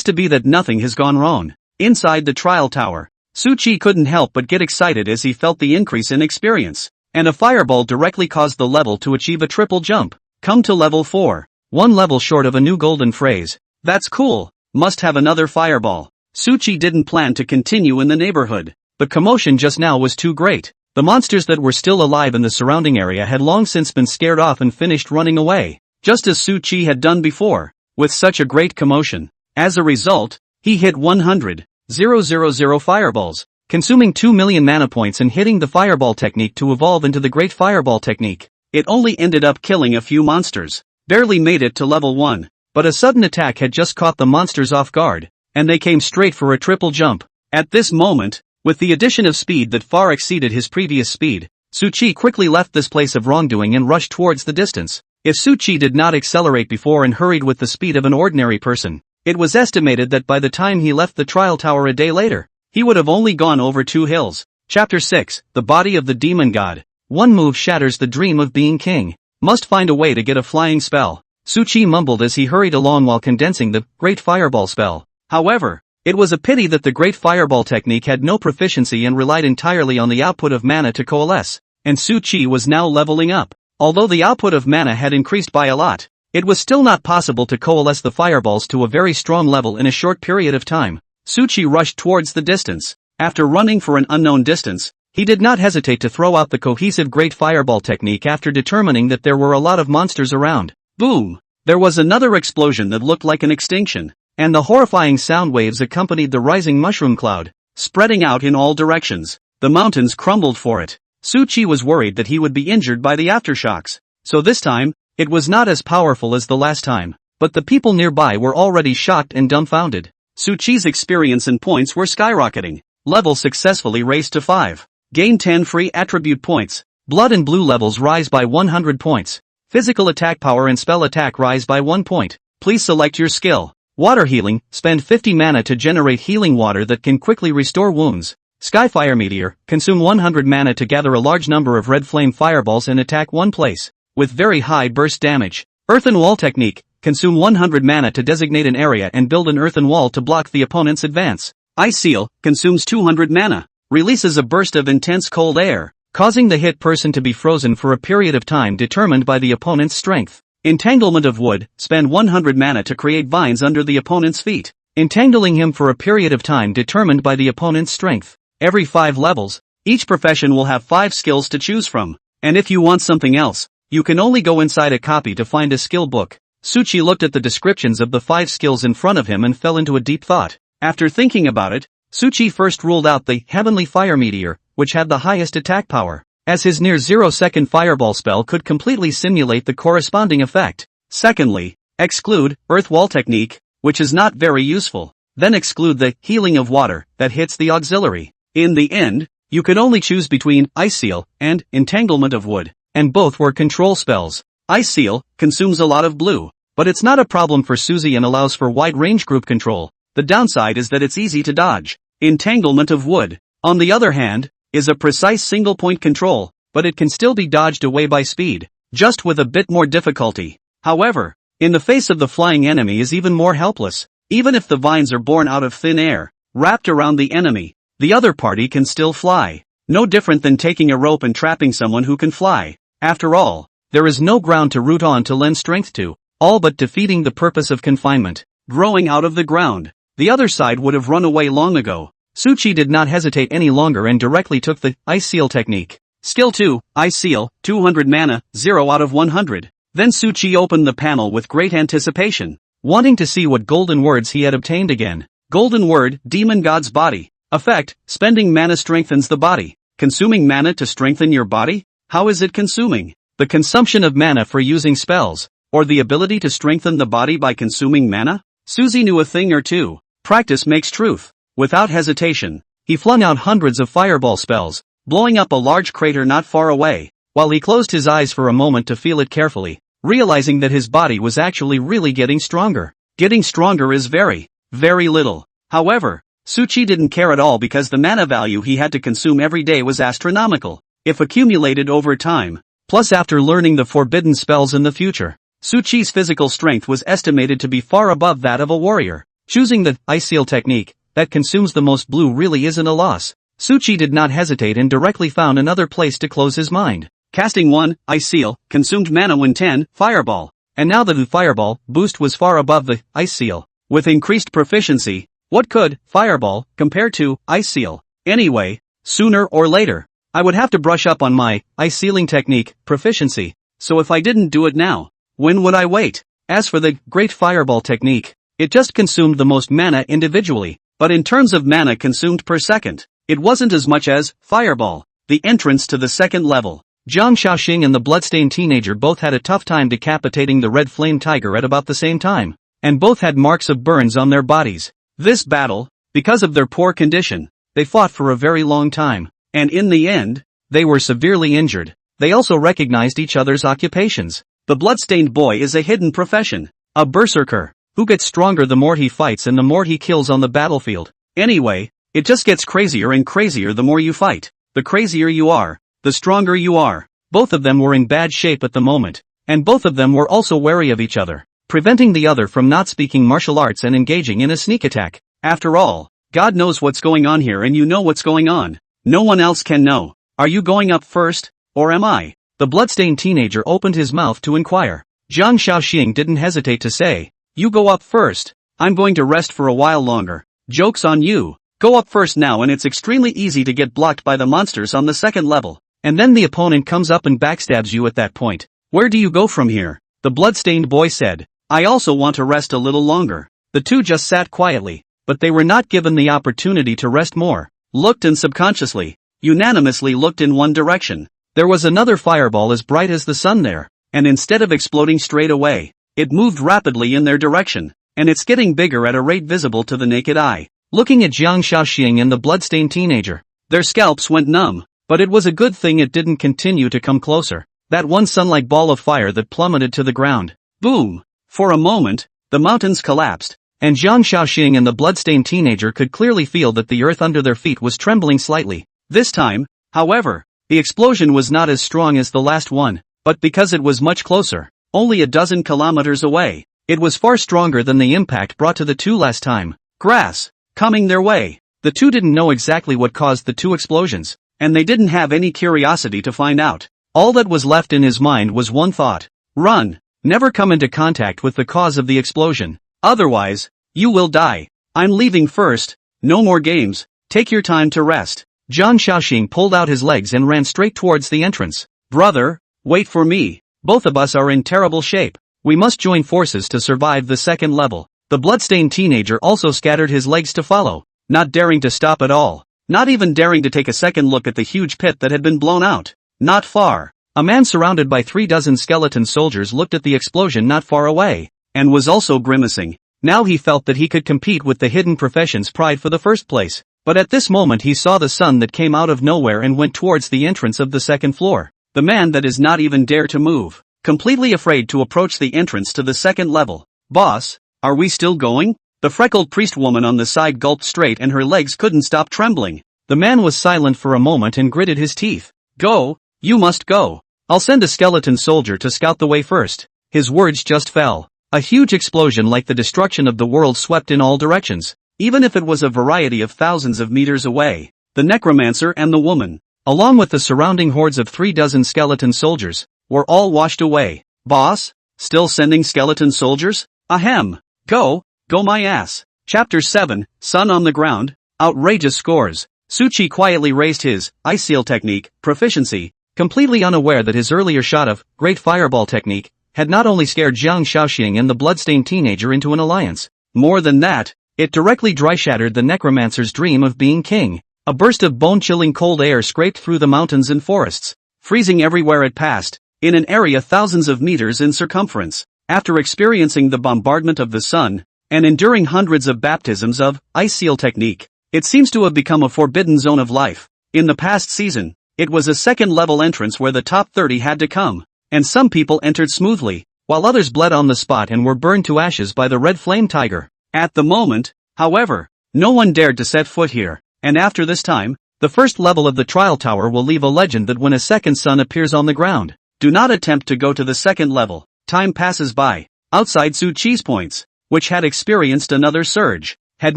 to be that nothing has gone wrong. Inside the trial tower, Su Qi couldn't help but get excited as he felt the increase in experience. And a fireball directly caused the level to achieve a triple jump. Come to level 4. One level short of a new golden phrase. That's cool. Must have another fireball. Su Qi didn't plan to continue in the neighborhood. The commotion just now was too great. The monsters that were still alive in the surrounding area had long since been scared off and finished running away, just as Su Qi had done before, with such a great commotion. As a result, he hit 100,000 fireballs, consuming 2 million mana points and hitting the fireball technique to evolve into the Great Fireball technique. It only ended up killing a few monsters, barely made it to level 1, but a sudden attack had just caught the monsters off guard, and they came straight for a triple jump. At this moment, with the addition of speed that far exceeded his previous speed, Su Qi quickly left this place of wrongdoing and rushed towards the distance. If Su Qi did not accelerate before and hurried with the speed of an ordinary person, it was estimated that by the time he left the trial tower a day later, he would have only gone over 2 hills. Chapter 6, The Body of the Demon God. One move shatters the dream of being king. Must find a way to get a flying spell. Su Qi mumbled as he hurried along while condensing the Great Fireball spell. However, it was a pity that the Great Fireball technique had no proficiency and relied entirely on the output of mana to coalesce, and Su Qi was now leveling up. Although the output of mana had increased by a lot, it was still not possible to coalesce the fireballs to a very strong level in a short period of time. Su Qi rushed towards the distance. After running for an unknown distance, he did not hesitate to throw out the cohesive Great Fireball technique after determining that there were a lot of monsters around. Boom! There was another explosion that looked like an extinction, and the horrifying sound waves accompanied the rising mushroom cloud, spreading out in all directions. The mountains crumbled for it. Su Qi was worried that he would be injured by the aftershocks. So this time, it was not as powerful as the last time, but the people nearby were already shocked and dumbfounded. Su Qi's experience and points were skyrocketing. Level successfully raised to 5. Gain 10 free attribute points. Blood and blue levels rise by 100 points. Physical attack power and spell attack rise by 1 point. Please select your skill. Water healing, spend 50 mana to generate healing water that can quickly restore wounds. Skyfire Meteor, consume 100 mana to gather a large number of red flame fireballs and attack one place, with very high burst damage. Earthen Wall Technique, consume 100 mana to designate an area and build an earthen wall to block the opponent's advance. Ice Seal, consumes 200 mana, releases a burst of intense cold air, causing the hit person to be frozen for a period of time determined by the opponent's strength. Entanglement of Wood, spend 100 mana to create vines under the opponent's feet. entangling him for a period of time determined by the opponent's strength. Every 5 levels, each profession will have 5 skills to choose from, and if you want something else, you can only go inside a copy to find a skill book. Suchi looked at the descriptions of the 5 skills in front of him and fell into a deep thought. After thinking about it, Suchi first ruled out the Heavenly Fire Meteor, which had the highest attack power, as his near 0-second fireball spell could completely simulate the corresponding effect. Secondly, exclude Earth Wall Technique, which is not very useful. Then exclude the Healing of Water that hits the auxiliary. In the end, you could only choose between Ice Seal and Entanglement of Wood, and both were control spells. Ice Seal consumes a lot of blue, but it's not a problem for Suzy and allows for wide-range group control. The downside is that it's easy to dodge. Entanglement of Wood, on the other hand, is a precise single-point control, but it can still be dodged away by speed, just with a bit more difficulty. However, in the face of the flying enemy is even more helpless. Even if the vines are born out of thin air, wrapped around the enemy, the other party can still fly. No different than taking a rope and trapping someone who can fly. After all, there is no ground to root on to lend strength to, all but defeating the purpose of confinement. Growing out of the ground, the other side would have run away long ago. Suchi did not hesitate any longer and directly took the Ice Seal technique. Skill 2, Ice Seal, 200 mana, 0 out of 100. Then Suchi opened the panel with great anticipation, wanting to see what golden words he had obtained again. Golden word, Demon God's Body. Effect, spending mana strengthens the body. Consuming mana to strengthen your body? How is it consuming? The consumption of mana for using spells, or the ability to strengthen the body by consuming mana? Suzy knew a thing or two. Practice makes truth. Without hesitation, he flung out hundreds of fireball spells, blowing up a large crater not far away, while he closed his eyes for a moment to feel it carefully, realizing that his body was actually really getting stronger. Getting stronger is very, very little. However, Suchi didn't care at all because the mana value he had to consume every day was astronomical, if accumulated over time. Plus, after learning the forbidden spells in the future, Suchi's physical strength was estimated to be far above that of a warrior. Choosing the Ice Seal technique that consumes the most blue really isn't a loss. Suchi did not hesitate and directly found another place to close his mind. Casting 1, Ice Seal, consumed mana when 10, Fireball. And now the Fireball boost was far above the Ice Seal. With increased proficiency, what could Fireball compare to Ice Seal? Anyway, sooner or later, I would have to brush up on my Ice Sealing technique proficiency. So if I didn't do it now, when would I wait? As for the Great Fireball technique, it just consumed the most mana individually, but in terms of mana consumed per second, it wasn't as much as Fireball. The entrance to the second level. Jiang Shaoxing and the bloodstained teenager both had a tough time decapitating the red flame tiger at about the same time, and both had marks of burns on their bodies. This battle, because of their poor condition, they fought for a very long time, and in the end, they were severely injured. They also recognized each other's occupations. The bloodstained boy is a hidden profession, a berserker, who gets stronger the more he fights and the more he kills on the battlefield. Anyway, it just gets crazier and crazier the more you fight. The crazier you are, the stronger you are. Both of them were in bad shape at the moment, and both of them were also wary of each other, preventing the other from not speaking martial arts and engaging in a sneak attack. After all, God knows what's going on here and you know what's going on. No one else can know. Are you going up first, or am I? The bloodstained teenager opened his mouth to inquire. Jiang Shaoxing didn't hesitate to say, "You go up first. I'm going to rest for a while longer." Joke's on you. Go up first now and it's extremely easy to get blocked by the monsters on the second level. And then the opponent comes up and backstabs you at that point. Where do you go from here? The bloodstained boy said. I also want to rest a little longer. The two just sat quietly, but they were not given the opportunity to rest more. Looked and subconsciously, unanimously looked in one direction. There was another fireball as bright as the sun there, and instead of exploding straight away, it moved rapidly in their direction, and it's getting bigger at a rate visible to the naked eye. Looking at Jiang Shaoxing and the bloodstained teenager, their scalps went numb, but it was a good thing it didn't continue to come closer. That one sun-like ball of fire that plummeted to the ground. Boom! For a moment, the mountains collapsed, and Jiang Shaoxing and the bloodstained teenager could clearly feel that the earth under their feet was trembling slightly. This time, however, the explosion was not as strong as the last one, but because it was much closer, only a dozen kilometers away, it was far stronger than the impact brought to the two last time. Grass, coming their way. The two didn't know exactly what caused the two explosions, and they didn't have any curiosity to find out. All that was left in his mind was one thought. Run! Never come into contact with the cause of the explosion. Otherwise, you will die. I'm leaving first. No more games. Take your time to rest. Jiang Shaoxing pulled out his legs and ran straight towards the entrance. Brother, wait for me. Both of us are in terrible shape. We must join forces to survive the second level. The bloodstained teenager also scattered his legs to follow, not daring to stop at all. Not even daring to take a second look at the huge pit that had been blown out. Not far. A man surrounded by 36 skeleton soldiers looked at the explosion not far away, and was also grimacing. Now he felt that he could compete with the hidden profession's pride for the first place. But at this moment he saw the sun that came out of nowhere and went towards the entrance of the second floor. The man that is not even dare to move, completely afraid to approach the entrance to the second level. Boss, are we still going? The freckled priest woman on the side gulped straight and her legs couldn't stop trembling. The man was silent for a moment and gritted his teeth. Go, you must go. I'll send a skeleton soldier to scout the way first. His words just fell. A huge explosion like the destruction of the world swept in all directions. Even if it was a variety of thousands of meters away, the necromancer and the woman, along with the surrounding hordes of 36 skeleton soldiers, were all washed away. Boss? Still sending skeleton soldiers? Ahem. Go my ass. Chapter 7, Sun on the Ground, Outrageous Scores. Suchi quietly raised his Ice Seal technique proficiency, completely unaware that his earlier shot of Great Fireball technique had not only scared Jiang Shaoxing and the bloodstained teenager into an alliance. More than that, it directly dry-shattered the necromancer's dream of being king. A burst of bone-chilling cold air scraped through the mountains and forests, freezing everywhere it passed, in an area thousands of meters in circumference. After experiencing the bombardment of the sun, and enduring hundreds of baptisms of Ice Seal technique, it seems to have become a forbidden zone of life. In the past season, it was a second-level entrance where the top 30 had to come, and some people entered smoothly, while others bled on the spot and were burned to ashes by the red flame tiger. At the moment, however, no one dared to set foot here, and after this time, the first level of the trial tower will leave a legend that when a second sun appears on the ground, do not attempt to go to the second level. Time passes by. Outside Su Chi's points, which had experienced another surge, had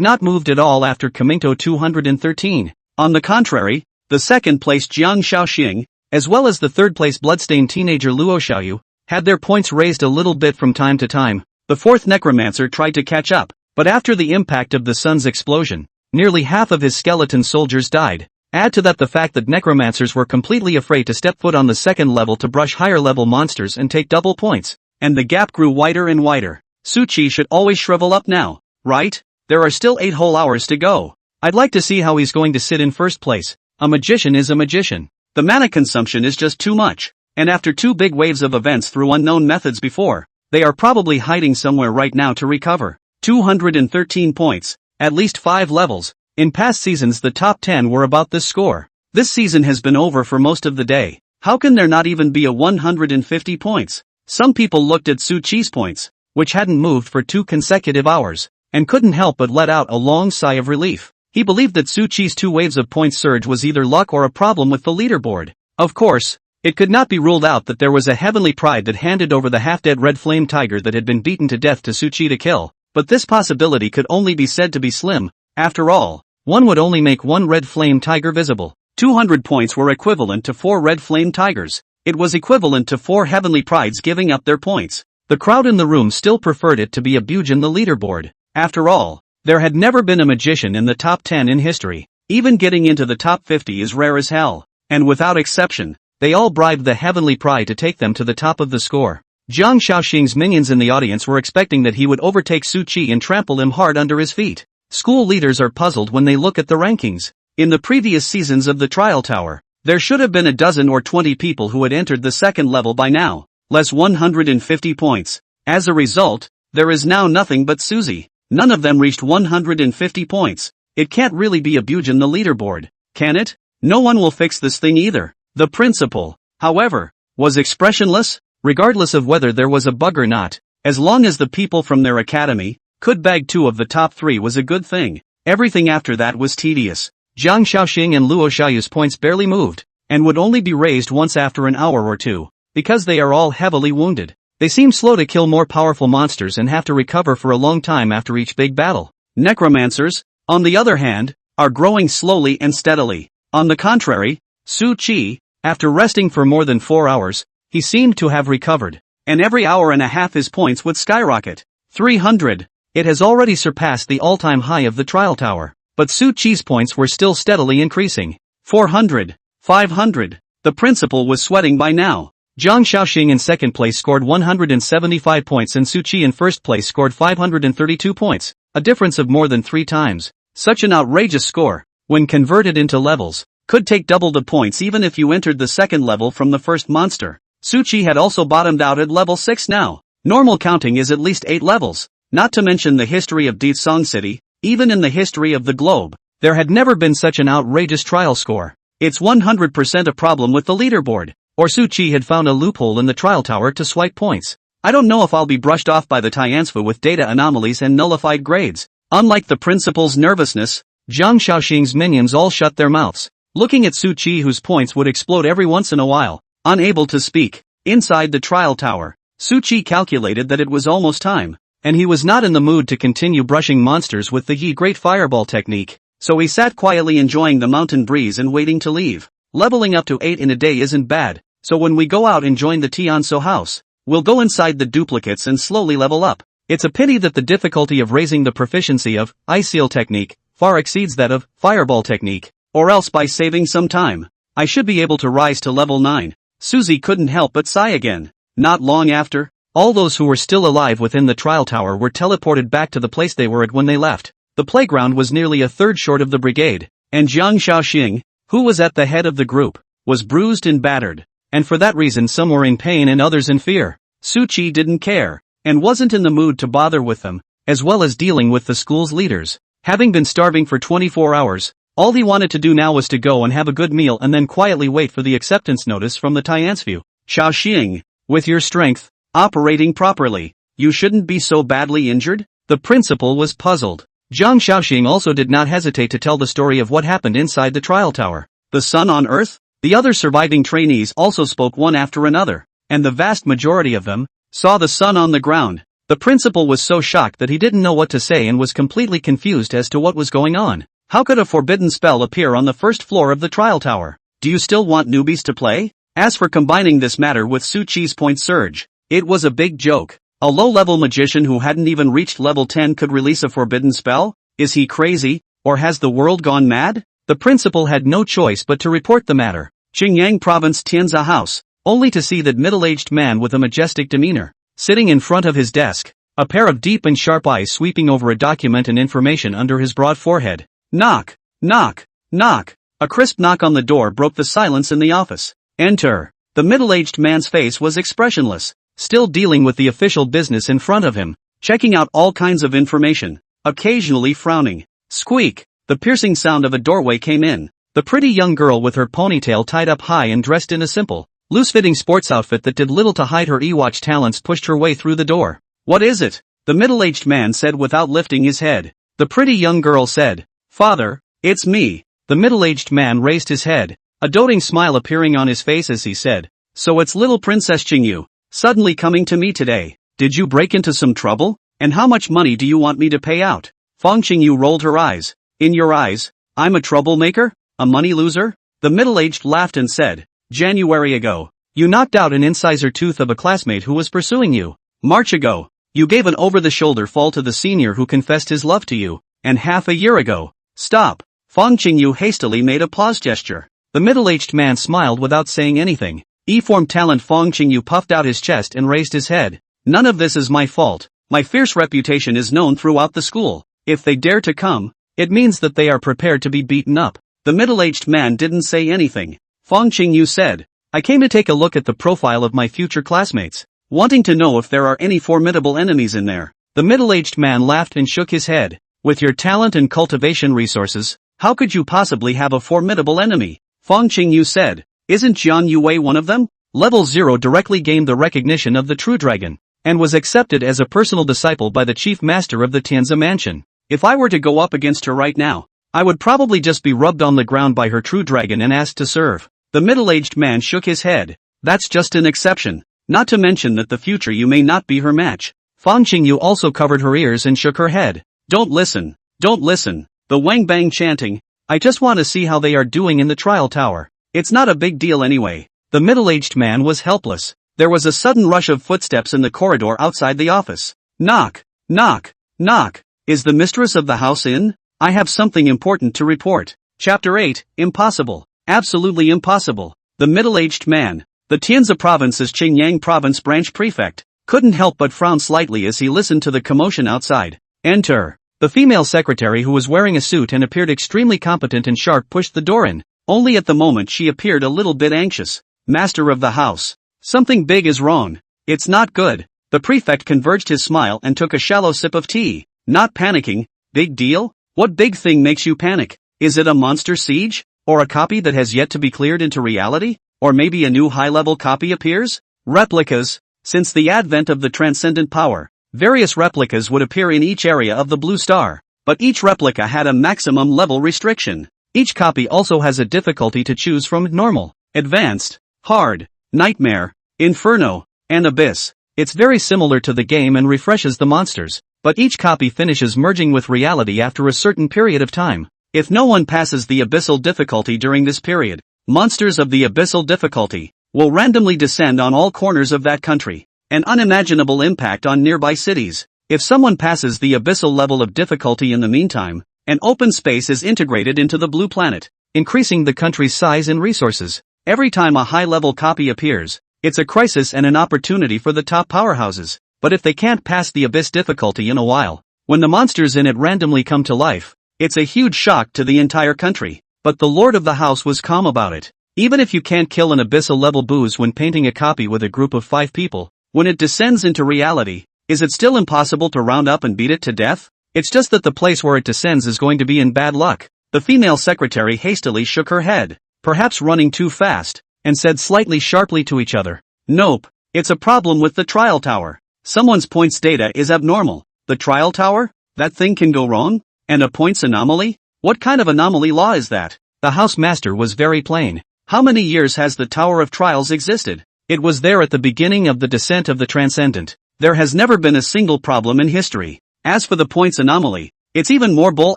not moved at all after Kaminto 213. On the contrary, the second-place Jiang Shaoxing, as well as the third-place bloodstained teenager Luo Xiaoyu, had their points raised a little bit from time to time. The fourth necromancer tried to catch up, but after the impact of the sun's explosion, nearly half of his skeleton soldiers died. Add to that the fact that necromancers were completely afraid to step foot on the second level to brush higher-level monsters and take double points, and the gap grew wider and wider. Su Chi should always shrivel up now, right? There are still 8 whole hours to go. I'd like to see how he's going to sit in first place. A magician is a magician. The mana consumption is just too much, and after 2 big waves of events through unknown methods before, they are probably hiding somewhere right now to recover. 213 points, at least 5 levels. In past seasons the top 10 were about this score. This season has been over for most of the day. How can there not even be a 150 points? Some people looked at Su Chi's points, which hadn't moved for 2 consecutive hours, and couldn't help but let out a long sigh of relief. He believed that Su Chi's 2 waves of points surge was either luck or a problem with the leaderboard. Of course, it could not be ruled out that there was a heavenly pride that handed over the half-dead red flame tiger that had been beaten to death to Su Chi to kill, but this possibility could only be said to be slim. After all, one would only make 1 red flame tiger visible. 200 points were equivalent to 4 red flame tigers. It was equivalent to 4 heavenly prides giving up their points. The crowd in the room still preferred it to be a Bujin the leaderboard. After all, there had never been a magician in the top 10 in history. Even getting into the top 50 is rare as hell, and without exception, they all bribed the heavenly pride to take them to the top of the score. Jiang Shaoxing's minions in the audience were expecting that he would overtake Su Chi and trample him hard under his feet. School leaders are puzzled when they look at the rankings. In the previous seasons of the trial tower, there should have been a dozen or 20 people who had entered the second level by now, less 150 points. As a result, there is now nothing but Suzy. None of them reached 150 points. It can't really be a Bujin the leaderboard, can it? No one will fix this thing either. The principal, however, was expressionless, regardless of whether there was a bug or not. As long as the people from their academy could bag 2 of the top 3 was a good thing. Everything after that was tedious. Jiang Shaoxing and Luo Xiaoyu's points barely moved, and would only be raised once after an hour or 2, because they are all heavily wounded. They seem slow to kill more powerful monsters and have to recover for a long time after each big battle. Necromancers, on the other hand, are growing slowly and steadily. On the contrary, Su Chi, after resting for more than 4 hours, he seemed to have recovered, and every hour and a half his points would skyrocket. 300. It has already surpassed the all-time high of the trial tower. But Su Chi's points were still steadily increasing. 400. 500. The principal was sweating by now. Zhang Xiaoxing in second place scored 175 points and Su Chi in first place scored 532 points, a difference of more than 3 times. Such an outrageous score, when converted into levels, could take double the points even if you entered the second level from the first monster. Su Chi had also bottomed out at level 6 now. Normal counting is at least 8 levels, not to mention the history of Deetsong City, even in the history of the globe, there had never been such an outrageous trial score. It's 100% a problem with the leaderboard. Or Su Chi had found a loophole in the trial tower to swipe points. I don't know if I'll be brushed off by the Tiansfu with data anomalies and nullified grades. Unlike the principal's nervousness, Zhang Xiaoxing's minions all shut their mouths, looking at Su Chi whose points would explode every once in a while. Unable to speak, inside the trial tower, Su Chi calculated that it was almost time, and he was not in the mood to continue brushing monsters with the Yi Great Fireball technique, so he sat quietly enjoying the mountain breeze and waiting to leave. Leveling up to 8 in a day isn't bad. So when we go out and join the Tianso house, we'll go inside the duplicates and slowly level up. It's a pity that the difficulty of raising the proficiency of Ice Seal technique far exceeds that of Fireball technique, or else by saving some time, I should be able to rise to level 9. Susie couldn't help but sigh again. Not long after, all those who were still alive within the trial tower were teleported back to the place they were at when they left. The playground was nearly a third short of the brigade, and Jiang Xiaoxing, who was at the head of the group, was bruised and battered. And for that reason some were in pain and others in fear. Su Chi didn't care, and wasn't in the mood to bother with them, as well as dealing with the school's leaders. Having been starving for 24 hours, all he wanted to do now was to go and have a good meal and then quietly wait for the acceptance notice from the Tiansfu. Xiaoxing, with your strength, operating properly, you shouldn't be so badly injured? The principal was puzzled. Zhang Xiaoxing also did not hesitate to tell the story of what happened inside the trial tower. The sun on Earth? The other surviving trainees also spoke one after another, and the vast majority of them saw the sun on the ground. The principal was so shocked that he didn't know what to say and was completely confused as to what was going on. How could a forbidden spell appear on the first floor of the trial tower? Do you still want newbies to play? As for combining this matter with Su Chi's point surge, it was a big joke. A low-level magician who hadn't even reached level 10 could release a forbidden spell? Is he crazy, or has the world gone mad? The principal had no choice but to report the matter. Qingyang Province Tianza House, only to see that middle-aged man with a majestic demeanor, sitting in front of his desk, a pair of deep and sharp eyes sweeping over a document and information under his broad forehead. Knock, knock, knock. A crisp knock on the door broke the silence in the office. Enter. The middle-aged man's face was expressionless, still dealing with the official business in front of him, checking out all kinds of information, occasionally frowning. Squeak. The piercing sound of a doorway came in. The pretty young girl with her ponytail tied up high and dressed in a simple, loose-fitting sports outfit that did little to hide her Ewatch talents pushed her way through the door. What is it? The middle-aged man said without lifting his head. The pretty young girl said, Father, it's me. The middle-aged man raised his head, a doting smile appearing on his face as he said, So it's little Princess Qingyu, suddenly coming to me today. Did you break into some trouble? And how much money do you want me to pay out? Fang Qingyu rolled her eyes. In your eyes, I'm a troublemaker? A money loser? The middle-aged laughed and said, January ago, you knocked out an incisor tooth of a classmate who was pursuing you. March ago, you gave an over-the-shoulder fall to the senior who confessed his love to you. And half a year ago. Stop. Fang Qingyu hastily made a pause gesture. The middle-aged man smiled without saying anything. E-form talent Fang Qingyu puffed out his chest and raised his head. None of this is my fault. My fierce reputation is known throughout the school. If they dare to come, it means that they are prepared to be beaten up. The middle-aged man didn't say anything. Fang Qingyu said, I came to take a look at the profile of my future classmates, wanting to know if there are any formidable enemies in there. The middle-aged man laughed and shook his head. With your talent and cultivation resources, how could you possibly have a formidable enemy? Fang Qingyu said, Isn't Jiang Yuwei one of them? Level 0 directly gained the recognition of the true dragon, and was accepted as a personal disciple by the chief master of the Tianza mansion. If I were to go up against her right now, I would probably just be rubbed on the ground by her true dragon and asked to serve. The middle-aged man shook his head. That's just an exception, not to mention that the future you may not be her match. Fang Qingyu also covered her ears and shook her head. Don't listen, don't listen. The Wang Bang chanting, I just want to see how they are doing in the trial tower. It's not a big deal anyway. The middle-aged man was helpless. There was a sudden rush of footsteps in the corridor outside the office. Knock, knock. Knock. Is the mistress of the house in? I have something important to report. Chapter 8, Impossible. Absolutely impossible. The middle-aged man, the Tianzi province's Qingyang province branch prefect, couldn't help but frown slightly as he listened to the commotion outside. Enter. The female secretary who was wearing a suit and appeared extremely competent and sharp pushed the door in. Only at the moment she appeared a little bit anxious. Master of the house. Something big is wrong. It's not good. The prefect converged his smile and took a shallow sip of tea. Not panicking. Big deal? What big thing makes you panic? Is it a monster siege? Or a copy that has yet to be cleared into reality? Or maybe a new high-level copy appears? Replicas. Since the advent of the transcendent power, various replicas would appear in each area of the blue star. But each replica had a maximum level restriction. Each copy also has a difficulty to choose from: normal, advanced, hard, nightmare, inferno, and abyss. It's very similar to the game and refreshes the monsters, but each copy finishes merging with reality after a certain period of time. If no one passes the abyssal difficulty during this period, monsters of the abyssal difficulty will randomly descend on all corners of that country, an unimaginable impact on nearby cities. If someone passes the abyssal level of difficulty in the meantime, an open space is integrated into the blue planet, increasing the country's size and resources. Every time a high-level copy appears, it's a crisis and an opportunity for the top powerhouses. But if they can't pass the abyss difficulty in a while, when the monsters in it randomly come to life, it's a huge shock to the entire country. But the lord of the house was calm about it. Even if you can't kill an abyssal-level booze when painting a copy with a group of 5 people, when it descends into reality, is it still impossible to round up and beat it to death? It's just that the place where it descends is going to be in bad luck. The female secretary hastily shook her head, perhaps running too fast, and said slightly sharply to each other, "Nope, it's a problem with the trial tower. Someone's points data is abnormal. The trial tower? That thing can go wrong? And a points anomaly? What kind of anomaly law is that?" The house master was very plain. How many years has the Tower of Trials existed? It was there at the beginning of the descent of the Transcendent. There has never been a single problem in history. As for the points anomaly, it's even more bull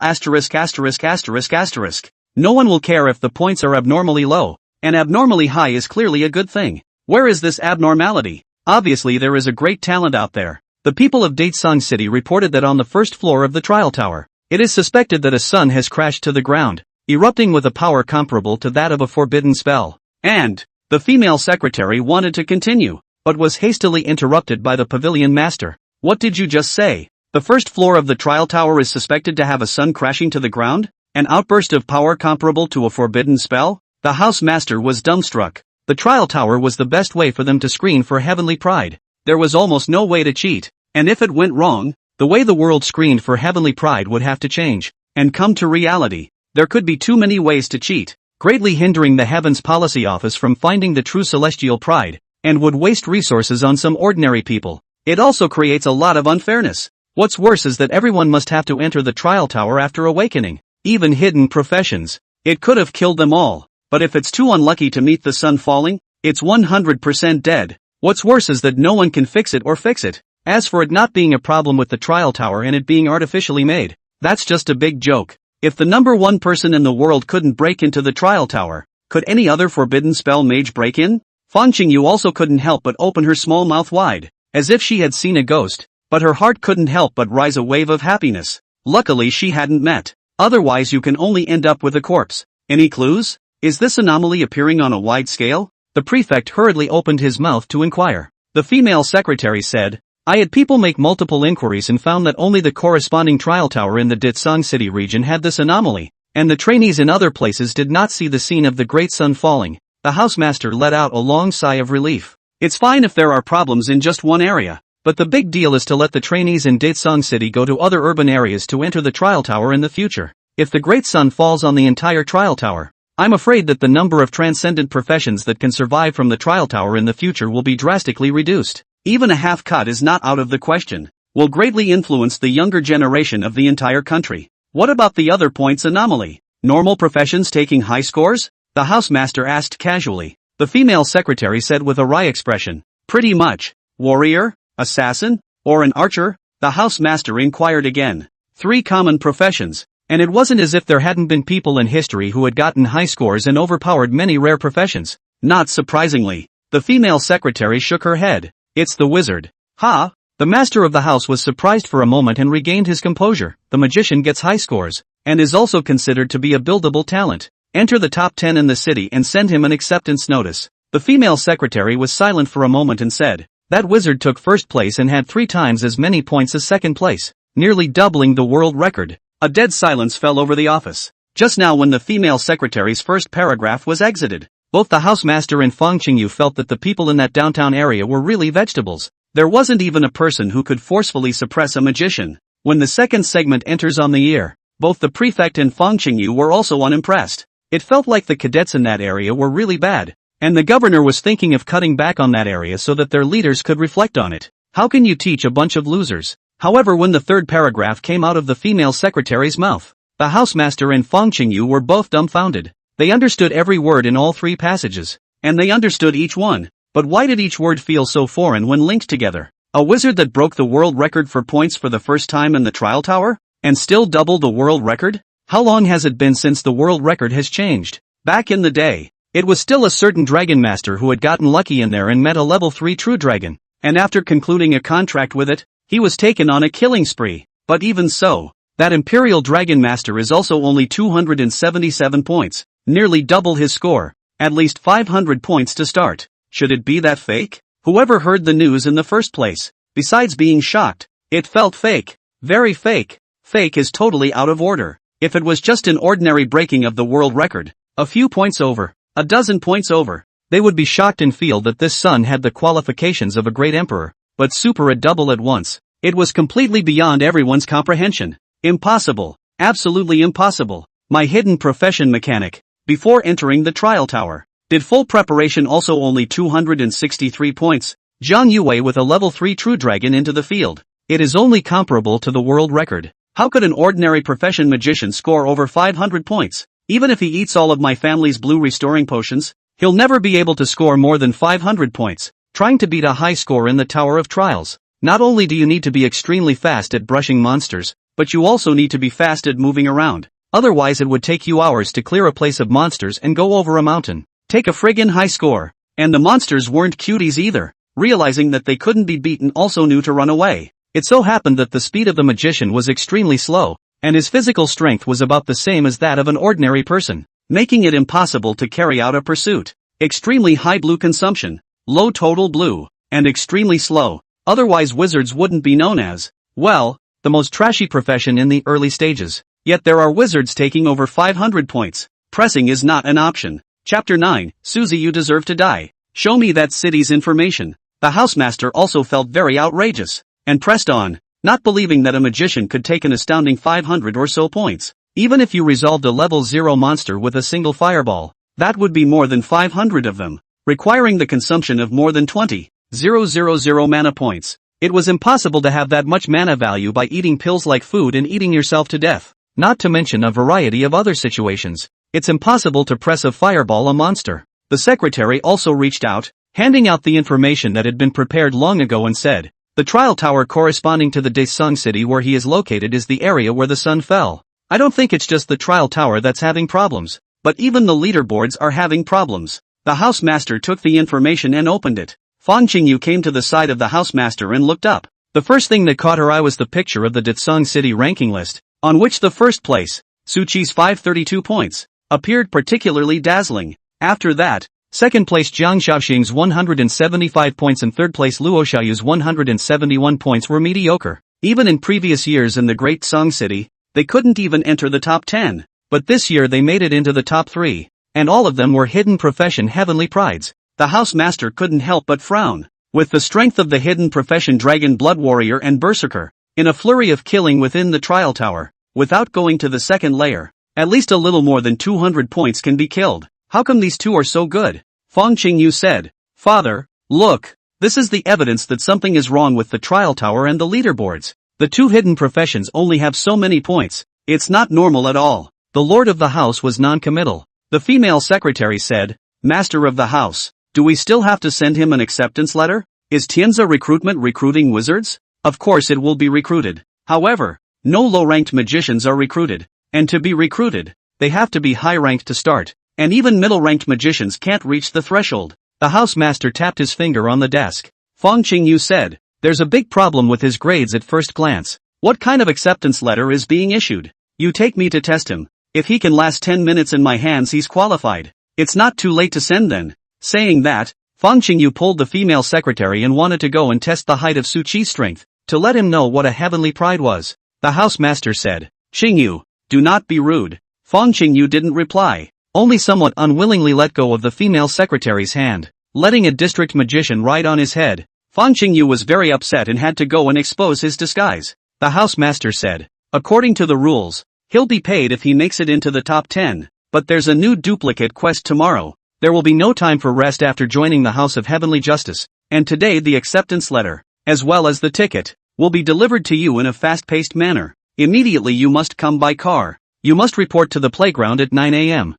asterisk asterisk asterisk asterisk. No one will care if the points are abnormally low, and abnormally high is clearly a good thing. Where is this abnormality? Obviously there is a great talent out there. The people of Datesong City reported that on the first floor of the trial tower, it is suspected that a sun has crashed to the ground, erupting with a power comparable to that of a forbidden spell. And the female secretary wanted to continue, but was hastily interrupted by the pavilion master. What did you just say? The first floor of the trial tower is suspected to have a sun crashing to the ground? An outburst of power comparable to a forbidden spell? The house master was dumbstruck. The trial tower was the best way for them to screen for heavenly pride. There was almost no way to cheat, and if it went wrong, the way the world screened for heavenly pride would have to change, and come to reality. There could be too many ways to cheat, greatly hindering the Heavens Policy Office from finding the true celestial pride, and would waste resources on some ordinary people. It also creates a lot of unfairness. What's worse is that everyone must have to enter the trial tower after awakening, even hidden professions. It could have killed them all, but if it's too unlucky to meet the sun falling, it's 100% dead. What's worse is that no one can fix it or fix it. As for it not being a problem with the trial tower and it being artificially made, that's just a big joke. If the number one person in the world couldn't break into the trial tower, could any other forbidden spell mage break in? Fan Qingyu also couldn't help but open her small mouth wide, as if she had seen a ghost, but her heart couldn't help but rise a wave of happiness. Luckily she hadn't met. Otherwise you can only end up with a corpse. Any clues? Is this anomaly appearing on a wide scale? The prefect hurriedly opened his mouth to inquire. The female secretary said, I had people make multiple inquiries and found that only the corresponding trial tower in the Ditsong City region had this anomaly, and the trainees in other places did not see the scene of the great sun falling. The housemaster let out a long sigh of relief. It's fine if there are problems in just one area, but the big deal is to let the trainees in Ditsong City go to other urban areas to enter the trial tower in the future. If the great sun falls on the entire trial tower, I'm afraid that the number of transcendent professions that can survive from the trial tower in the future will be drastically reduced. Even a half cut is not out of the question. Will greatly influence the younger generation of the entire country. What about the other points anomaly? Normal professions taking high scores? The housemaster asked casually. The female secretary said with a wry expression. Pretty much. Warrior, assassin, or an archer? The housemaster inquired again. 3 common professions. And it wasn't as if there hadn't been people in history who had gotten high scores and overpowered many rare professions. Not surprisingly. The female secretary shook her head. It's the wizard. Ha! The master of the house was surprised for a moment and regained his composure. The magician gets high scores, and is also considered to be a buildable talent. Enter the top 10 in the city and send him an acceptance notice. The female secretary was silent for a moment and said, that wizard took first place and had 3 times as many points as second place, nearly doubling the world record. A dead silence fell over the office. Just now when the female secretary's first paragraph was exited, both the housemaster and Fang Qingyu felt that the people in that downtown area were really vegetables. There wasn't even a person who could forcefully suppress a magician. When the second segment enters on the air, both the prefect and Fang Qingyu were also unimpressed. It felt like the cadets in that area were really bad, and the governor was thinking of cutting back on that area so that their leaders could reflect on it. How can you teach a bunch of losers? However, when the third paragraph came out of the female secretary's mouth, the housemaster and Fang Qingyu were both dumbfounded. They understood every word in all 3 passages, and they understood each one. But why did each word feel so foreign when linked together? A wizard that broke the world record for points for the first time in the trial tower? And still doubled the world record? How long has it been since the world record has changed? Back in the day, it was still a certain dragon master who had gotten lucky in there and met a level 3 true dragon. And after concluding a contract with it, he was taken on a killing spree. But even so, that imperial dragon master is also only 277 points, nearly double his score, at least 500 points to start. Should it be that fake? Whoever heard the news in the first place? Besides being shocked, it felt fake. Very fake. Fake is totally out of order. If it was just an ordinary breaking of the world record, a few points over, a dozen points over, they would be shocked and feel that this son had the qualifications of a great emperor, but super at double at once. It was completely beyond everyone's comprehension. Impossible. Absolutely impossible. My hidden profession mechanic. Before entering the trial tower. Did full preparation also only 263 points? Jiang Yuwei with a level 3 true dragon into the field. It is only comparable to the world record. How could an ordinary profession magician score over 500 points? Even if he eats all of my family's blue restoring potions, he'll never be able to score more than 500 points. Trying to beat a high score in the Tower of Trials. Not only do you need to be extremely fast at brushing monsters, but you also need to be fast at moving around. Otherwise it would take you hours to clear a place of monsters and go over a mountain. Take a friggin' high score. And the monsters weren't cuties either. Realizing that they couldn't be beaten also knew to run away. It so happened that the speed of the magician was extremely slow, and his physical strength was about the same as that of an ordinary person, making it impossible to carry out a pursuit. Extremely high blue consumption, low total blue, and extremely slow. Otherwise wizards wouldn't be known as, well, the most trashy profession in the early stages. Yet there are wizards taking over 500 points. Pressing is not an option. Chapter 9, Susie, you deserve to die. Show me that city's information. The housemaster also felt very outrageous, and pressed on, not believing that a magician could take an astounding 500 or so points. Even if you resolved a level 0 monster with a single fireball, that would be more than 500 of them, requiring the consumption of more than 20,000 mana points. It was impossible to have that much mana value by eating pills like food and eating yourself to death, not to mention a variety of other situations. It's impossible to press a fireball a monster. The secretary also reached out, handing out the information that had been prepared long ago and said, the trial tower corresponding to the Daesung city where he is located is the area where the sun fell. I don't think it's just the trial tower that's having problems, but even the leaderboards are having problems. The housemaster took the information and opened it. Fang Qingyu came to the side of the housemaster and looked up. The first thing that caught her eye was the picture of the Daesung city ranking list, on which the first place, Suchi's 532 points, appeared particularly dazzling. After that, second place Jiang Shaoxing's 175 points and third place Luo Xiaoyu's 171 points were mediocre. Even in previous years in the Great Song City, they couldn't even enter the top 10. But this year they made it into the top 3. And all of them were hidden profession heavenly prides. The housemaster couldn't help but frown. With the strength of the hidden profession dragon blood warrior and berserker, in a flurry of killing within the trial tower, without going to the second layer, at least a little more than 200 points can be killed. How come these two are so good? Fang Qingyu said, Father, look, this is the evidence that something is wrong with the trial tower and the leaderboards. The two hidden professions only have so many points. It's not normal at all. The lord of the house was non-committal. The female secretary said, Master of the house, do we still have to send him an acceptance letter? Is Tianza Recruitment recruiting wizards? Of course it will be recruited. However, no low-ranked magicians are recruited. And to be recruited, they have to be high-ranked to start, and even middle-ranked magicians can't reach the threshold. The housemaster tapped his finger on the desk. Fang Qingyu said, There's a big problem with his grades at first glance. What kind of acceptance letter is being issued? You take me to test him. If he can last 10 minutes in my hands, he's qualified. It's not too late to send then. Saying that, Fang Qingyu pulled the female secretary and wanted to go and test the height of Su Qi's strength, to let him know what a heavenly pride was. The housemaster said, "Qingyu, do not be rude." Fang Qingyu didn't reply, only somewhat unwillingly let go of the female secretary's hand, letting a district magician ride on his head. Fang Qingyu was very upset and had to go and expose his disguise. The housemaster said, "According to the rules, he'll be paid if he makes it into the top 10, but there's a new duplicate quest tomorrow. There will be no time for rest after joining the House of Heavenly Justice, and today the acceptance letter, as well as the ticket, will be delivered to you in a fast-paced manner. Immediately you must come by car. You must report to the playground at 9 a.m.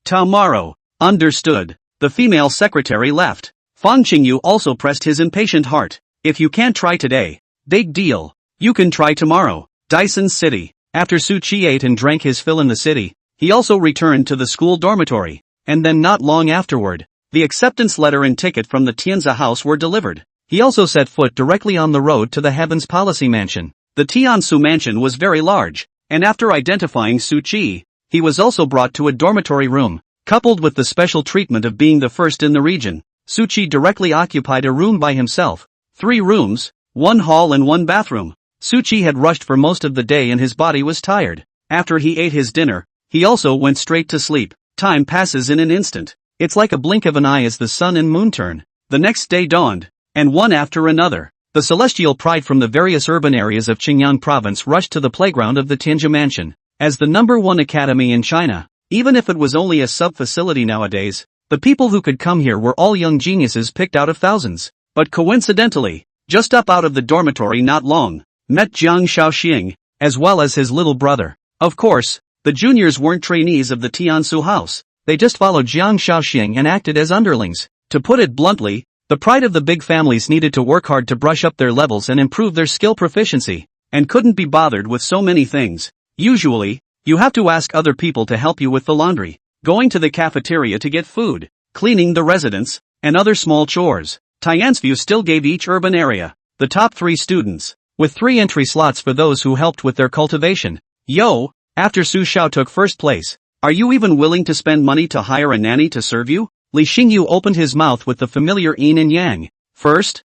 Tomorrow." Understood. The female secretary left. Fang Qingyu also pressed his impatient heart. "If you can't try today, big deal. You can try tomorrow." Dyson City. After Su Qi ate and drank his fill in the city, he also returned to the school dormitory, and then not long afterward, the acceptance letter and ticket from the Tianzi house were delivered. He also set foot directly on the road to the Heavens Policy Mansion. The Tianzi mansion was very large, and after identifying Su Qi, he was also brought to a dormitory room. Coupled with the special treatment of being the first in the region, Su Qi directly occupied a room by himself. 3 rooms, 1 hall and 1 bathroom. Su Qi had rushed for most of the day and his body was tired. After he ate his dinner, he also went straight to sleep. Time passes in an instant. It's like a blink of an eye as the sun and moon turn. The next day dawned, and one after another, the celestial pride from the various urban areas of Qingyang province rushed to the playground of the Tianzi mansion. As the #1 academy in China, even if it was only a sub-facility nowadays, the people who could come here were all young geniuses picked out of thousands. But coincidentally, just up out of the dormitory not long, met Jiang Shaoxing, as well as his little brother. Of course, the juniors weren't trainees of the Tianzi house, they just followed Jiang Shaoxing and acted as underlings. To put it bluntly, the pride of the big families needed to work hard to brush up their levels and improve their skill proficiency, and couldn't be bothered with so many things. Usually, you have to ask other people to help you with the laundry, going to the cafeteria to get food, cleaning the residence, and other small chores. Tianzi still gave each urban area the top 3 students, with 3 entry slots for those who helped with their cultivation. Yo, after Su Xiao took first place, are you even willing to spend money to hire a nanny to serve you? Li Xingyu opened his mouth with the familiar yin and yang.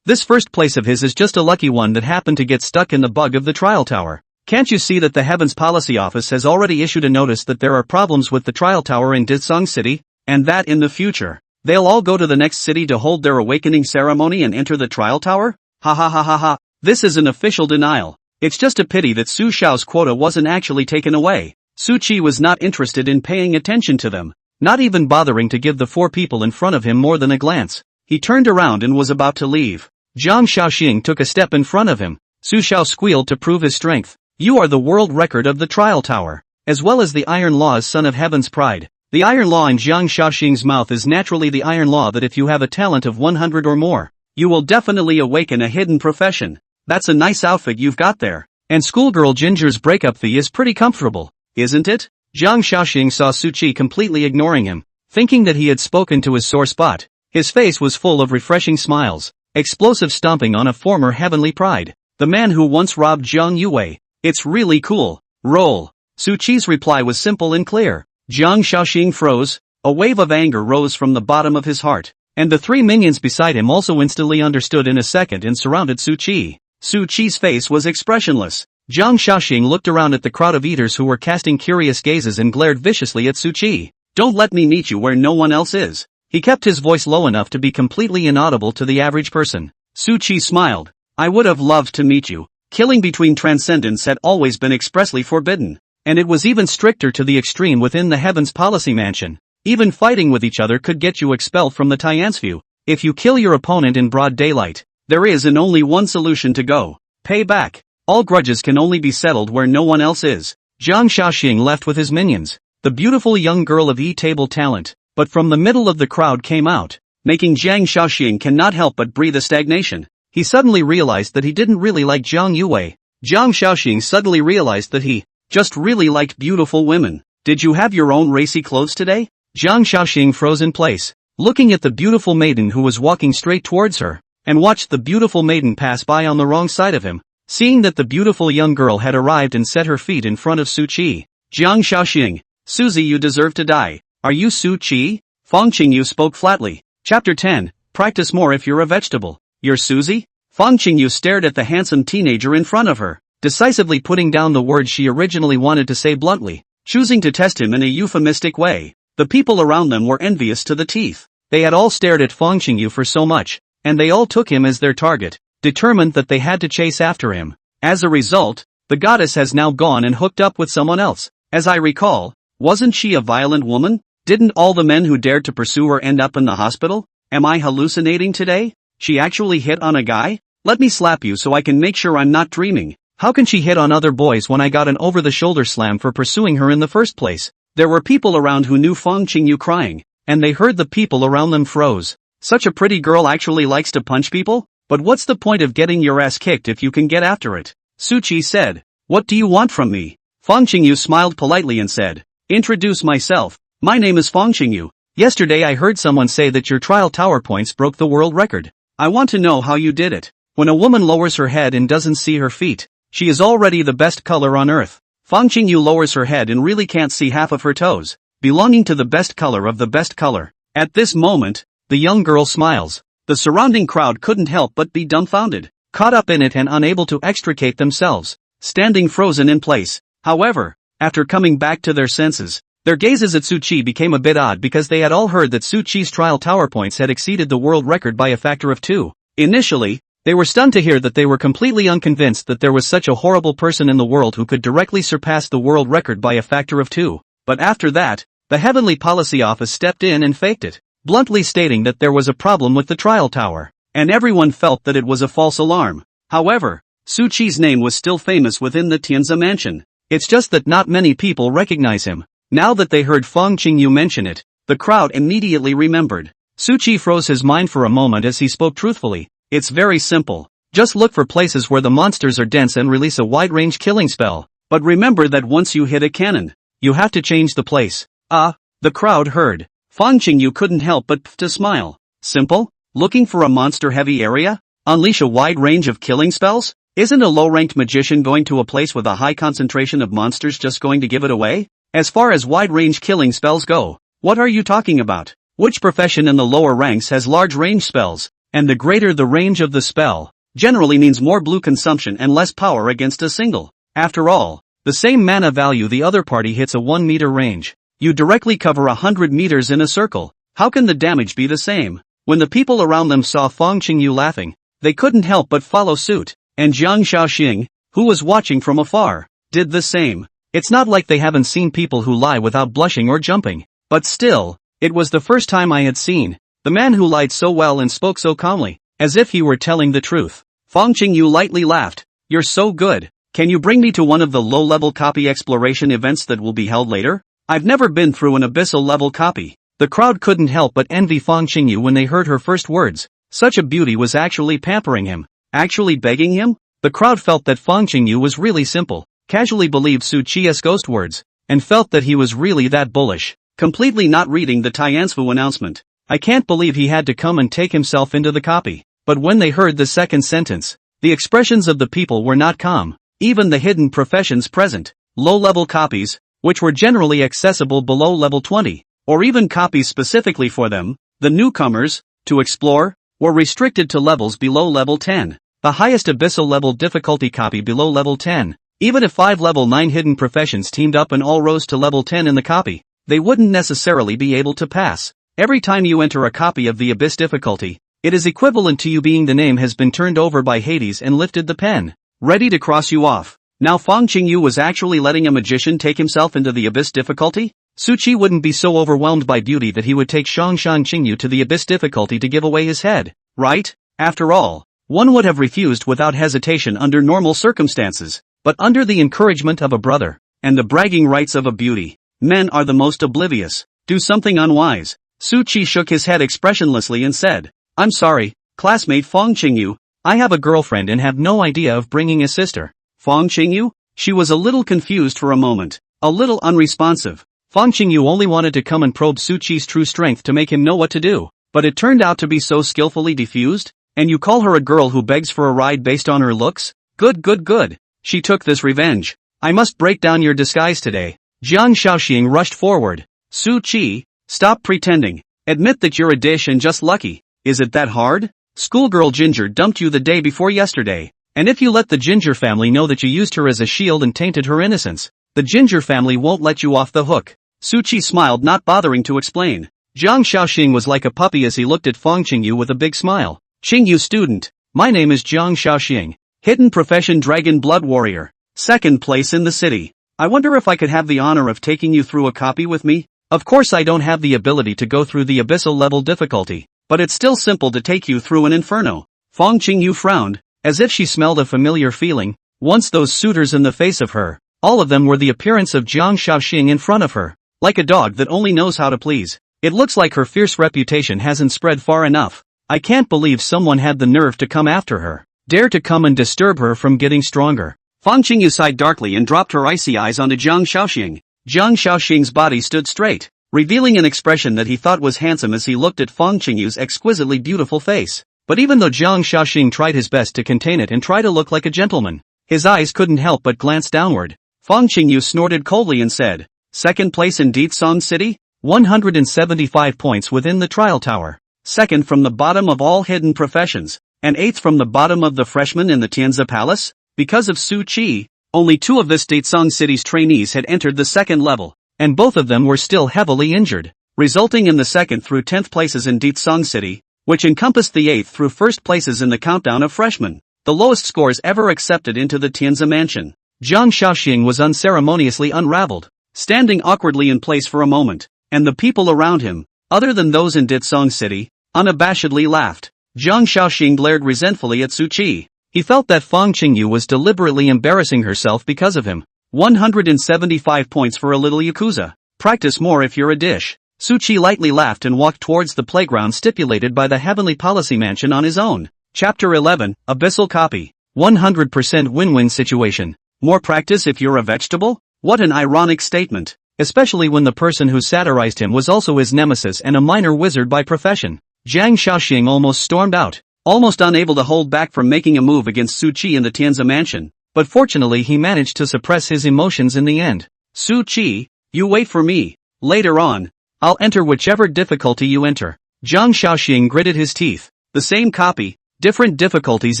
This first place of his is just a lucky one that happened to get stuck in the bug of the trial tower. Can't you see that the Heavens Policy Office has already issued a notice that there are problems with the trial tower in Ditsong City, and that in the future, they'll all go to the next city to hold their awakening ceremony and enter the trial tower? Ha ha ha ha ha. This is an official denial. It's just a pity that Su Xiao's quota wasn't actually taken away. Su Qi was not interested in paying attention to them, not even bothering to give the 4 people in front of him more than a glance. He turned around and was about to leave. Jiang Shaoxing took a step in front of him. Su Xiao squealed to prove his strength. "You are the world record of the trial tower, as well as the Iron Law's son of Heaven's pride." The Iron Law in Jiang Shaoxing's mouth is naturally the Iron Law that if you have a talent of 100 or more, you will definitely awaken a hidden profession. That's a nice outfit you've got there. And schoolgirl Ginger's breakup fee is pretty comfortable, isn't it? Jiang Shaoxing saw Su Qi completely ignoring him, thinking that he had spoken to his sore spot. His face was full of refreshing smiles, explosive stomping on a former heavenly pride, the man who once robbed Jiang Yuwei. "It's really cool. Roll." Su Qi's reply was simple and clear. Jiang Shaoxing froze. A wave of anger rose from the bottom of his heart, and the 3 minions beside him also instantly understood in a second and surrounded Su Qi. Su Qi's face was expressionless. Jiang Shaoxing looked around at the crowd of eaters who were casting curious gazes and glared viciously at Su Qi. "Don't let me meet you where no one else is." He kept his voice low enough to be completely inaudible to the average person. Su Qi smiled. "I would have loved to meet you. Killing between transcendents had always been expressly forbidden, and it was even stricter to the extreme within the Heavens Policy Mansion. Even fighting with each other could get you expelled from the Tianzi. If you kill your opponent in broad daylight, there is and only one solution to go: pay back. All grudges can only be settled where no one else is." Jiang Shaoxing left with his minions, the beautiful young girl of E-table talent, but from the middle of the crowd came out, making Jiang Shaoxing cannot help but breathe a stagnation. He suddenly realized that he didn't really like Jiang Yuwei. Jiang Shaoxing suddenly realized that he just really liked beautiful women. "Did you have your own racy clothes today?" Jiang Shaoxing froze in place, looking at the beautiful maiden who was walking straight towards her. and watched the beautiful maiden pass by on the wrong side of him. Seeing that the beautiful young girl had arrived and set her feet in front of Su Qi. Jiang Shaoxing. Suzy, you deserve to die. Are you Su Qi? Fang Qingyu spoke flatly. Chapter 10. Practice more if you're a vegetable. You're Suzy? Fang Qingyu stared at the handsome teenager in front of her, decisively putting down the words she originally wanted to say bluntly, choosing to test him in a euphemistic way. The people around them were envious to the teeth. They had all stared at Fang Qingyu for so much, and they all took him as their target, determined that they had to chase after him. As a result, the goddess has now gone and hooked up with someone else. As I recall, wasn't she a violent woman? Didn't all the men who dared to pursue her end up in the hospital? Am I hallucinating today? She actually hit on a guy? Let me slap you so I can make sure I'm not dreaming. How can she hit on other boys when I got an over-the-shoulder slam for pursuing her in the first place? There were people around who knew Fang Qingyu crying, and they heard the people around them froze. Such a pretty girl actually likes to punch people? But what's the point of getting your ass kicked if you can get after it? Su Qi said. What do you want from me? Fang Qingyu smiled politely and said, introduce myself. My name is Fang Qingyu. Yesterday I heard someone say that your trial tower points broke the world record. I want to know how you did it. When a woman lowers her head and doesn't see her feet, she is already the best color on earth. Fang Qingyu lowers her head and really can't see half of her toes, belonging to the best color of the best color. At this moment, the young girl smiles. The surrounding crowd couldn't help but be dumbfounded, caught up in it and unable to extricate themselves, standing frozen in place. However, after coming back to their senses, their gazes at Su Qi became a bit odd because they had all heard that Su Qi's trial tower points had exceeded the world record by a factor of 2. Initially, they were stunned to hear that they were completely unconvinced that there was such a horrible person in the world who could directly surpass the world record by a factor of 2. But after that, the Heavenly Policy Office stepped in and faked it, bluntly stating that there was a problem with the trial tower, and everyone felt that it was a false alarm. However, Su Qi's name was still famous within the Tianzi mansion. It's just that not many people recognize him. Now that they heard Fang Qingyu mention it, the crowd immediately remembered. Su Qi froze his mind for a moment as he spoke truthfully. It's very simple. Just look for places where the monsters are dense and release a wide-range killing spell. But remember that once you hit a cannon, you have to change the place. The crowd heard. Fang Qingyu couldn't help but to smile. Simple? Looking for a monster-heavy area? Unleash a wide range of killing spells? Isn't a low-ranked magician going to a place with a high concentration of monsters just going to give it away? As far as wide-range killing spells go, what are you talking about? Which profession in the lower ranks has large-range spells? And the greater the range of the spell, generally means more blue consumption and less power against a single. After all, the same mana value the other party hits a 1-meter range. You directly cover 100 meters in a circle. How can the damage be the same? When the people around them saw Fang Qingyu laughing, they couldn't help but follow suit, and Jiang Shaoxing, who was watching from afar, did the same. It's not like they haven't seen people who lie without blushing or jumping, but still, it was the first time I had seen the man who lied so well and spoke so calmly, as if he were telling the truth. Fang Qingyu lightly laughed. You're so good. Can you bring me to one of the low-level copy exploration events that will be held later? I've never been through an abyssal level copy. The crowd couldn't help but envy Fang Qingyu when they heard her first words. Such a beauty was actually pampering him, actually begging him. The crowd felt that Fang Qingyu was really simple, casually believed Su Qi's ghost words, and felt that he was really that bullish, completely not reading the Tianzi announcement. I can't believe he had to come and take himself into the copy. But when they heard the second sentence, the expressions of the people were not calm. Even the hidden professions present, low-level copies, which were generally accessible below level 20, or even copies specifically for them, the newcomers, to explore, were restricted to levels below level 10. The highest abyssal level difficulty copy below level 10. Even if 5 level 9 hidden professions teamed up and all rose to level 10 in the copy, they wouldn't necessarily be able to pass. Every time you enter a copy of the Abyss difficulty, it is equivalent to you being the name has been turned over by Hades and lifted the pen, ready to cross you off. Now Fang Qingyu was actually letting a magician take himself into the Abyss difficulty? Su Qi wouldn't be so overwhelmed by beauty that he would take Fang Qingyu to the Abyss difficulty to give away his head, right? After all, one would have refused without hesitation under normal circumstances, but under the encouragement of a brother, and the bragging rights of a beauty, men are the most oblivious. Do something unwise. Su Qi shook his head expressionlessly and said, I'm sorry, classmate Fang Qingyu, I have a girlfriend and have no idea of bringing a sister. Fang Qingyu? She was a little confused for a moment, a little unresponsive. Fang Qingyu only wanted to come and probe Su Qi's true strength to make him know what to do, but it turned out to be so skillfully diffused. And you call her a girl who begs for a ride based on her looks? Good good good. She took this revenge. I must break down your disguise today. Jiang Shaoxing rushed forward. Su Qi, stop pretending. Admit that you're a dish and just lucky. Is it that hard? Schoolgirl Ginger dumped you the day before yesterday. And if you let the Ginger family know that you used her as a shield and tainted her innocence, the Ginger family won't let you off the hook. Su Qi smiled, not bothering to explain. Jiang Shaoxing was like a puppy as he looked at Fang Qingyu with a big smile. Qingyu student, my name is Jiang Shaoxing. Hidden profession Dragon Blood Warrior. Second place in the city. I wonder if I could have the honor of taking you through a copy with me? Of course I don't have the ability to go through the abyssal level difficulty, but it's still simple to take you through an inferno. Fang Qingyu frowned, as if she smelled a familiar feeling. Once those suitors in the face of her, all of them were the appearance of Jiang Shaoxing in front of her, like a dog that only knows how to please. It looks like her fierce reputation hasn't spread far enough. I can't believe someone had the nerve to come after her, dare to come and disturb her from getting stronger. Fang Qingyu sighed darkly and dropped her icy eyes onto Jiang Shaoxing. Jiang Shaoxing's body stood straight, revealing an expression that he thought was handsome as he looked at Fang Qingyu's exquisitely beautiful face. But even though Jiang Shaoxing tried his best to contain it and try to look like a gentleman, his eyes couldn't help but glance downward. Fang Qingyu snorted coldly and said, second place in Ditsong City? 175 points within the trial tower. Second from the bottom of all hidden professions, and eighth from the bottom of the freshmen in the Tianzi Palace? Because of Su Qi, only 2 of this Ditsong City's trainees had entered the second level, and both of them were still heavily injured, resulting in the 2nd through 10th places in Ditsong City, which encompassed the 8th through 1st places in the countdown of freshmen, the lowest scores ever accepted into the Tianzi mansion. Jiang Shaoxing was unceremoniously unraveled, standing awkwardly in place for a moment, and the people around him, other than those in Ditsong City, unabashedly laughed. Jiang Shaoxing glared resentfully at Su Qi. He felt that Fang Qingyu was deliberately embarrassing herself because of him. 175 points for a little yakuza. Practice more if you're a dish. Su Qi lightly laughed and walked towards the playground stipulated by the Heavenly Policy Mansion on his own. Chapter 11, Abyssal Copy. 100% win-win situation. More practice if you're a vegetable? What an ironic statement. Especially when the person who satirized him was also his nemesis and a minor wizard by profession. Jiang Shaoxing almost stormed out, almost unable to hold back from making a move against Su Qi in the Tianzi mansion, but fortunately he managed to suppress his emotions in the end. Su Qi, you wait for me. Later on, I'll enter whichever difficulty you enter. Jiang Shaoxing gritted his teeth. The same copy, different difficulties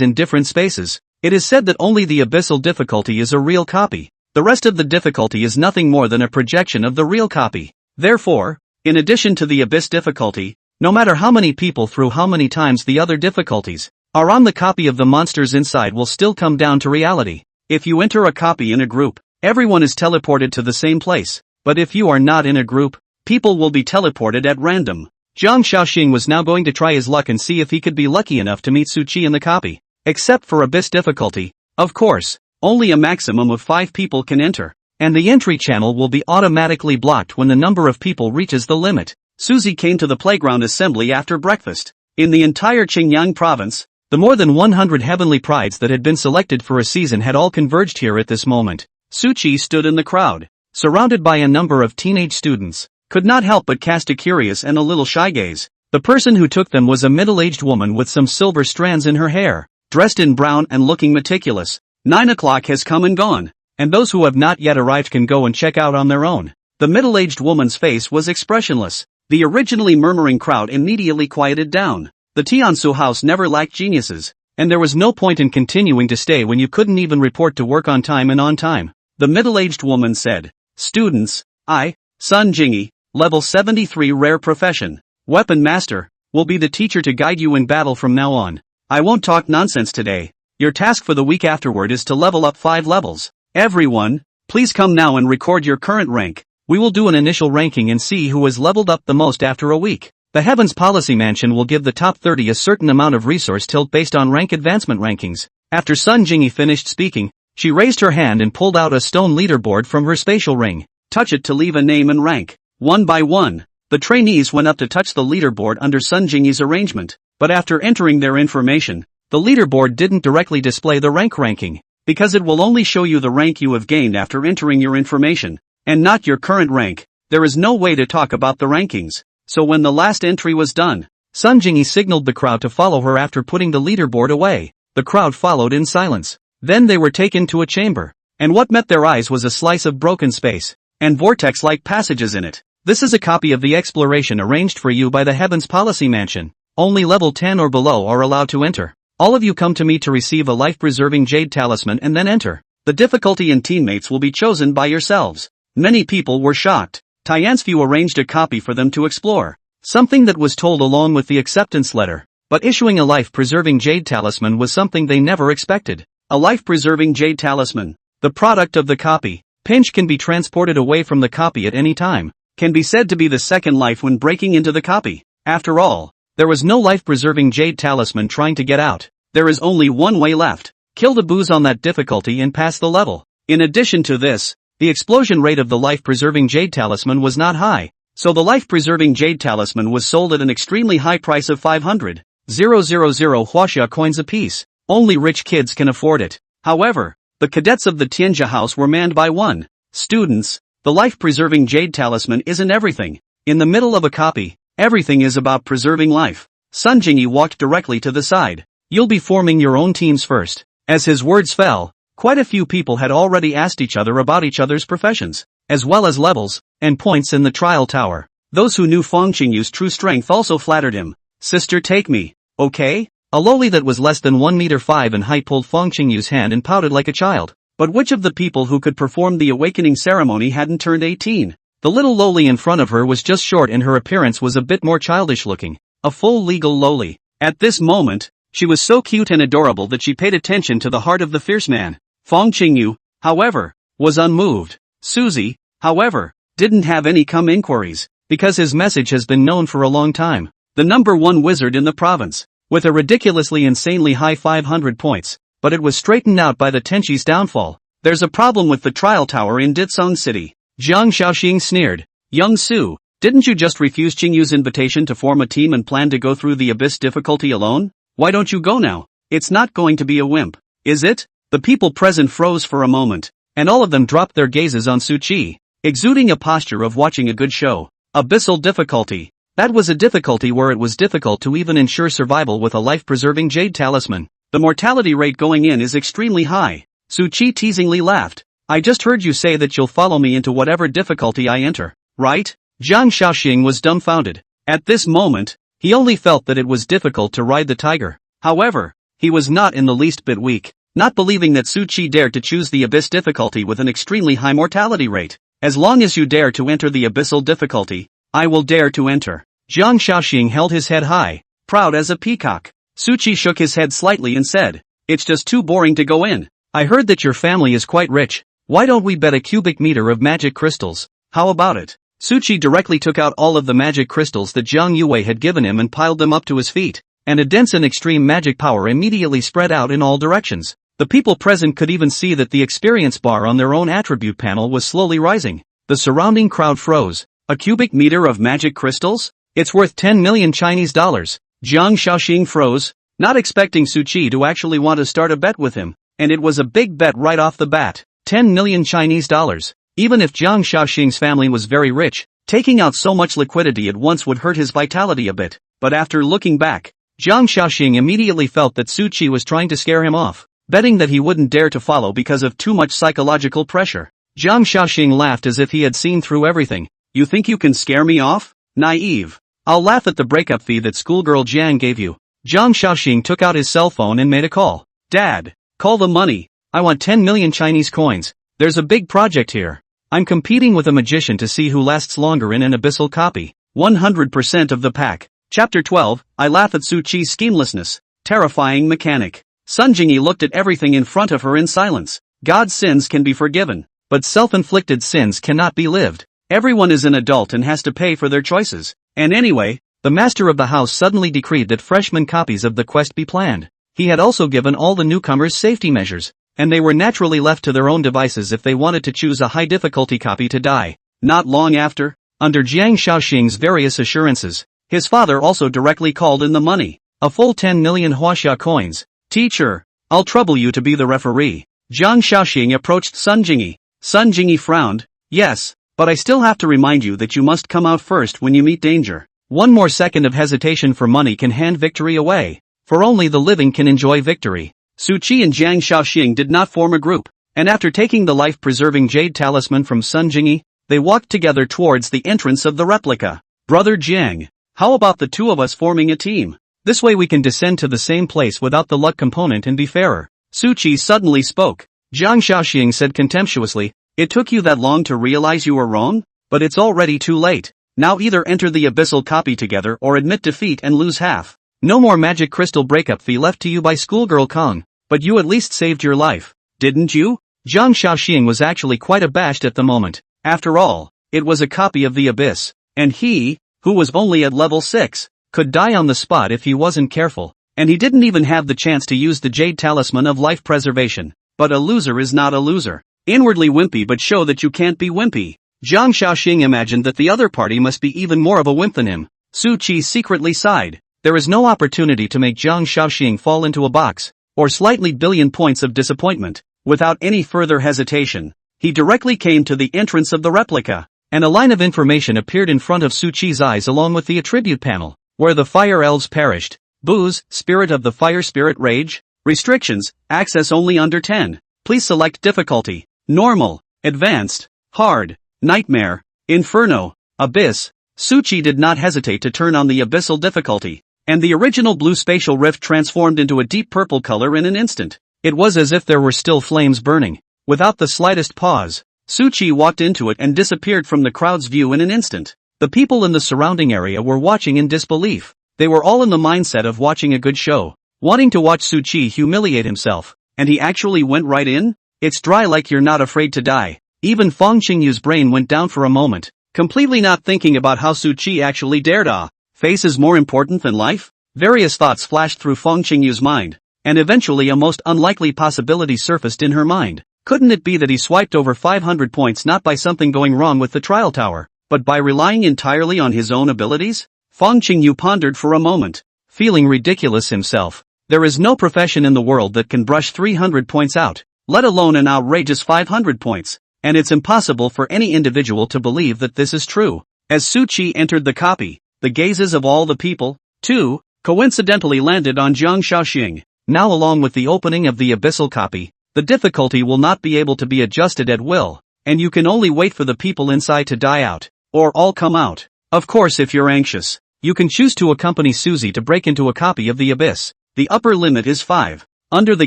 in different spaces. It is said that only the abyssal difficulty is a real copy. The rest of the difficulty is nothing more than a projection of the real copy. Therefore, in addition to the abyss difficulty, no matter how many people through how many times the other difficulties are on, the copy of the monsters inside will still come down to reality. If you enter a copy in a group, everyone is teleported to the same place. But if you are not in a group, people will be teleported at random. Jiang Shaoxing was now going to try his luck and see if he could be lucky enough to meet Su Qi in the copy. Except for abyss difficulty, of course, only a maximum of 5 people can enter, and the entry channel will be automatically blocked when the number of people reaches the limit. Suzy came to the playground assembly after breakfast. In the entire Qingyang province, the more than 100 heavenly prides that had been selected for a season had all converged here at this moment. Su Qi stood in the crowd, surrounded by a number of teenage students, could not help but cast a curious and a little shy gaze. The person who took them was a middle-aged woman with some silver strands in her hair, dressed in brown and looking meticulous. 9 o'clock has come and gone, and those who have not yet arrived can go and check out on their own. The middle-aged woman's face was expressionless. The originally murmuring crowd immediately quieted down. The Tiansu house never lacked geniuses, and there was no point in continuing to stay when you couldn't even report to work on time and on time. The middle-aged woman said, "Students, I, Sun Jingyi, level 73 rare profession, weapon master, will be the teacher to guide you in battle from now on. I won't talk nonsense today. Your task for the week afterward is to level up 5 levels. Everyone, please come now and record your current rank. We will do an initial ranking and see who has leveled up the most after a week. The Heavens Policy Mansion will give the top 30 a certain amount of resource tilt based on rank advancement rankings." After Sun Jingyi finished speaking, she raised her hand and pulled out a stone leaderboard from her spatial ring. Touch it to leave a name and rank. One by one, the trainees went up to touch the leaderboard under Sun Jingyi's arrangement, but after entering their information, the leaderboard didn't directly display the rank ranking, because it will only show you the rank you have gained after entering your information, and not your current rank. There is no way to talk about the rankings. So when the last entry was done, Sun Jingyi signaled the crowd to follow her after putting the leaderboard away. The crowd followed in silence. Then they were taken to a chamber. And what met their eyes was a slice of broken space, and vortex-like passages in it. This is a copy of the exploration arranged for you by the Heavens Policy Mansion. Only level 10 or below are allowed to enter. All of you come to me to receive a life-preserving jade talisman and then enter. The difficulty and teammates will be chosen by yourselves. Many people were shocked. Tianzfu arranged a copy for them to explore. Something that was told along with the acceptance letter. But issuing a life-preserving jade talisman was something they never expected. A life-preserving jade talisman. The product of the copy. Pinch can be transported away from the copy at any time. Can be said to be the second life when breaking into the copy. After all, there was no life-preserving jade talisman trying to get out. There is only one way left. Kill the booze on that difficulty and pass the level. In addition to this, the explosion rate of the life-preserving jade talisman was not high. So the life-preserving jade talisman was sold at an extremely high price of 500,000 huaxia coins apiece. Only rich kids can afford it. However, the cadets of the Tianjia house were manned by one. Students, the life-preserving jade talisman isn't everything. In the middle of a copy, everything is about preserving life. Sun Jingyi walked directly to the side. You'll be forming your own teams first. As his words fell, quite a few people had already asked each other about each other's professions, as well as levels and points in the trial tower. Those who knew Feng Qingyu's true strength also flattered him. Sister, take me, okay? A loli that was less than 1 meter 5 in height pulled Feng Qingyu's hand and pouted like a child. But which of the people who could perform the awakening ceremony hadn't turned 18? The little loli in front of her was just short and her appearance was a bit more childish looking. A full legal loli. At this moment, she was so cute and adorable that she paid attention to the heart of the fierce man. Feng Qingyu, however, was unmoved. Suzy, however, didn't have any inquiries, because his message has been known for a long time. The number 1 wizard in the province, with a ridiculously insanely high 500 points, but it was straightened out by the Tenchi's downfall. There's a problem with the trial tower in Ditsong City. Jiang Shaoxing sneered. Young Su, didn't you just refuse Qingyu's invitation to form a team and plan to go through the abyss difficulty alone? Why don't you go now? It's not going to be a wimp, is it? The people present froze for a moment, and all of them dropped their gazes on Su Qi, exuding a posture of watching a good show. Abyssal difficulty. That was a difficulty where it was difficult to even ensure survival with a life-preserving jade talisman. The mortality rate going in is extremely high. Su Qi teasingly laughed. I just heard you say that you'll follow me into whatever difficulty I enter, right? Jiang Shaoxing was dumbfounded. At this moment, he only felt that it was difficult to ride the tiger. However, he was not in the least bit weak, not believing that Su Qi dared to choose the abyss difficulty with an extremely high mortality rate. As long as you dare to enter the abyssal difficulty, I will dare to enter. Jiang Shaoxing held his head high, proud as a peacock. Su Qi shook his head slightly and said, it's just too boring to go in. I heard that your family is quite rich. Why don't we bet a cubic meter of magic crystals? How about it? Su Qi directly took out all of the magic crystals that Jiang Yuwei had given him and piled them up to his feet, and a dense and extreme magic power immediately spread out in all directions. The people present could even see that the experience bar on their own attribute panel was slowly rising. The surrounding crowd froze. A cubic meter of magic crystals? It's worth 10 million Chinese dollars. Jiang Shaoxing froze, not expecting Su Qi to actually want to start a bet with him, and it was a big bet right off the bat. 10 million Chinese dollars. Even if Jiang Shaoxing's family was very rich, taking out so much liquidity at once would hurt his vitality a bit. But after looking back, Jiang Shaoxing immediately felt that Su Qi was trying to scare him off, betting that he wouldn't dare to follow because of too much psychological pressure. Jiang Shaoxing laughed as if he had seen through everything. You think you can scare me off? Naive. I'll laugh at the breakup fee that schoolgirl Jiang gave you. Jiang Shaoxing took out his cell phone and made a call. Dad, call the money. I want 10 million Chinese coins. There's a big project here. I'm competing with a magician to see who lasts longer in an abyssal copy. 100% of the pack. Chapter 12, I laugh at Su Qi's schemelessness. Terrifying mechanic. Sun Jingyi looked at everything in front of her in silence. God's sins can be forgiven, but self-inflicted sins cannot be lived. Everyone is an adult and has to pay for their choices. And anyway, the master of the house suddenly decreed that freshman copies of the quest be planned. He had also given all the newcomers safety measures, and they were naturally left to their own devices if they wanted to choose a high difficulty copy to die. Not long after, under Jiang Shaoxing's various assurances, his father also directly called in the money, a full 10 million huaxia coins. Teacher, I'll trouble you to be the referee. Jiang Shaoxing approached Sun Jingyi. Sun Jingyi frowned. Yes, but I still have to remind you that you must come out first when you meet danger. One more second of hesitation for money can hand victory away. For only the living can enjoy victory. Su Qi and Jiang Shaoxing did not form a group, and after taking the life-preserving jade talisman from Sun Jingyi, they walked together towards the entrance of the replica. Brother Jiang, how about the two of us forming a team? This way we can descend to the same place without the luck component and be fairer. Su Qi suddenly spoke. Jiang Shaoxing said contemptuously, "It took you that long to realize you were wrong? But it's already too late. Now either enter the abyssal copy together or admit defeat and lose half. No more magic crystal breakup fee left to you by schoolgirl Kong, but you at least saved your life, didn't you?" Jiang Shaoxing was actually quite abashed at the moment. After all, it was a copy of the abyss, and he, who was only at level 6, could die on the spot if he wasn't careful, and he didn't even have the chance to use the jade talisman of life preservation. But a loser is not a loser. Inwardly wimpy but show that you can't be wimpy. Jiang Shaoxing imagined that the other party must be even more of a wimp than him. Su Qi secretly sighed. There is no opportunity to make Jiang Shaoxing fall into a box, or slightly billion points of disappointment. Without any further hesitation, he directly came to the entrance of the replica, and a line of information appeared in front of Su Qi's eyes along with the attribute panel, where the fire elves perished. Booze, spirit of the fire spirit rage. Restrictions, access only under 10. Please select difficulty, normal, advanced, hard, nightmare, inferno, abyss. Su Qi did not hesitate to turn on the abyssal difficulty, and the original blue spatial rift transformed into a deep purple color in an instant. It was as if there were still flames burning. Without the slightest pause, Su Qi walked into it and disappeared from the crowd's view in an instant. The people in the surrounding area were watching in disbelief. They were all in the mindset of watching a good show, wanting to watch Su Qi humiliate himself, and he actually went right in? It's dry like you're not afraid to die. Even Feng Qingyu's brain went down for a moment, completely not thinking about how Su Qi actually dared. Face is more important than life? Various thoughts flashed through Feng Qingyu's mind, and eventually a most unlikely possibility surfaced in her mind. Couldn't it be that he swiped over 500 points not by something going wrong with the trial tower, but by relying entirely on his own abilities? Feng Qingyu pondered for a moment, feeling ridiculous himself. There is no profession in the world that can brush 300 points out, let alone an outrageous 500 points, and it's impossible for any individual to believe that this is true. As Su Qi entered the copy, the gazes of all the people, too, coincidentally landed on Jiang Shaoxing. Now along with the opening of the abyssal copy, the difficulty will not be able to be adjusted at will, and you can only wait for the people inside to die out, or all come out. Of course, if you're anxious, you can choose to accompany Susie to break into a copy of the abyss. The upper limit is 5. Under the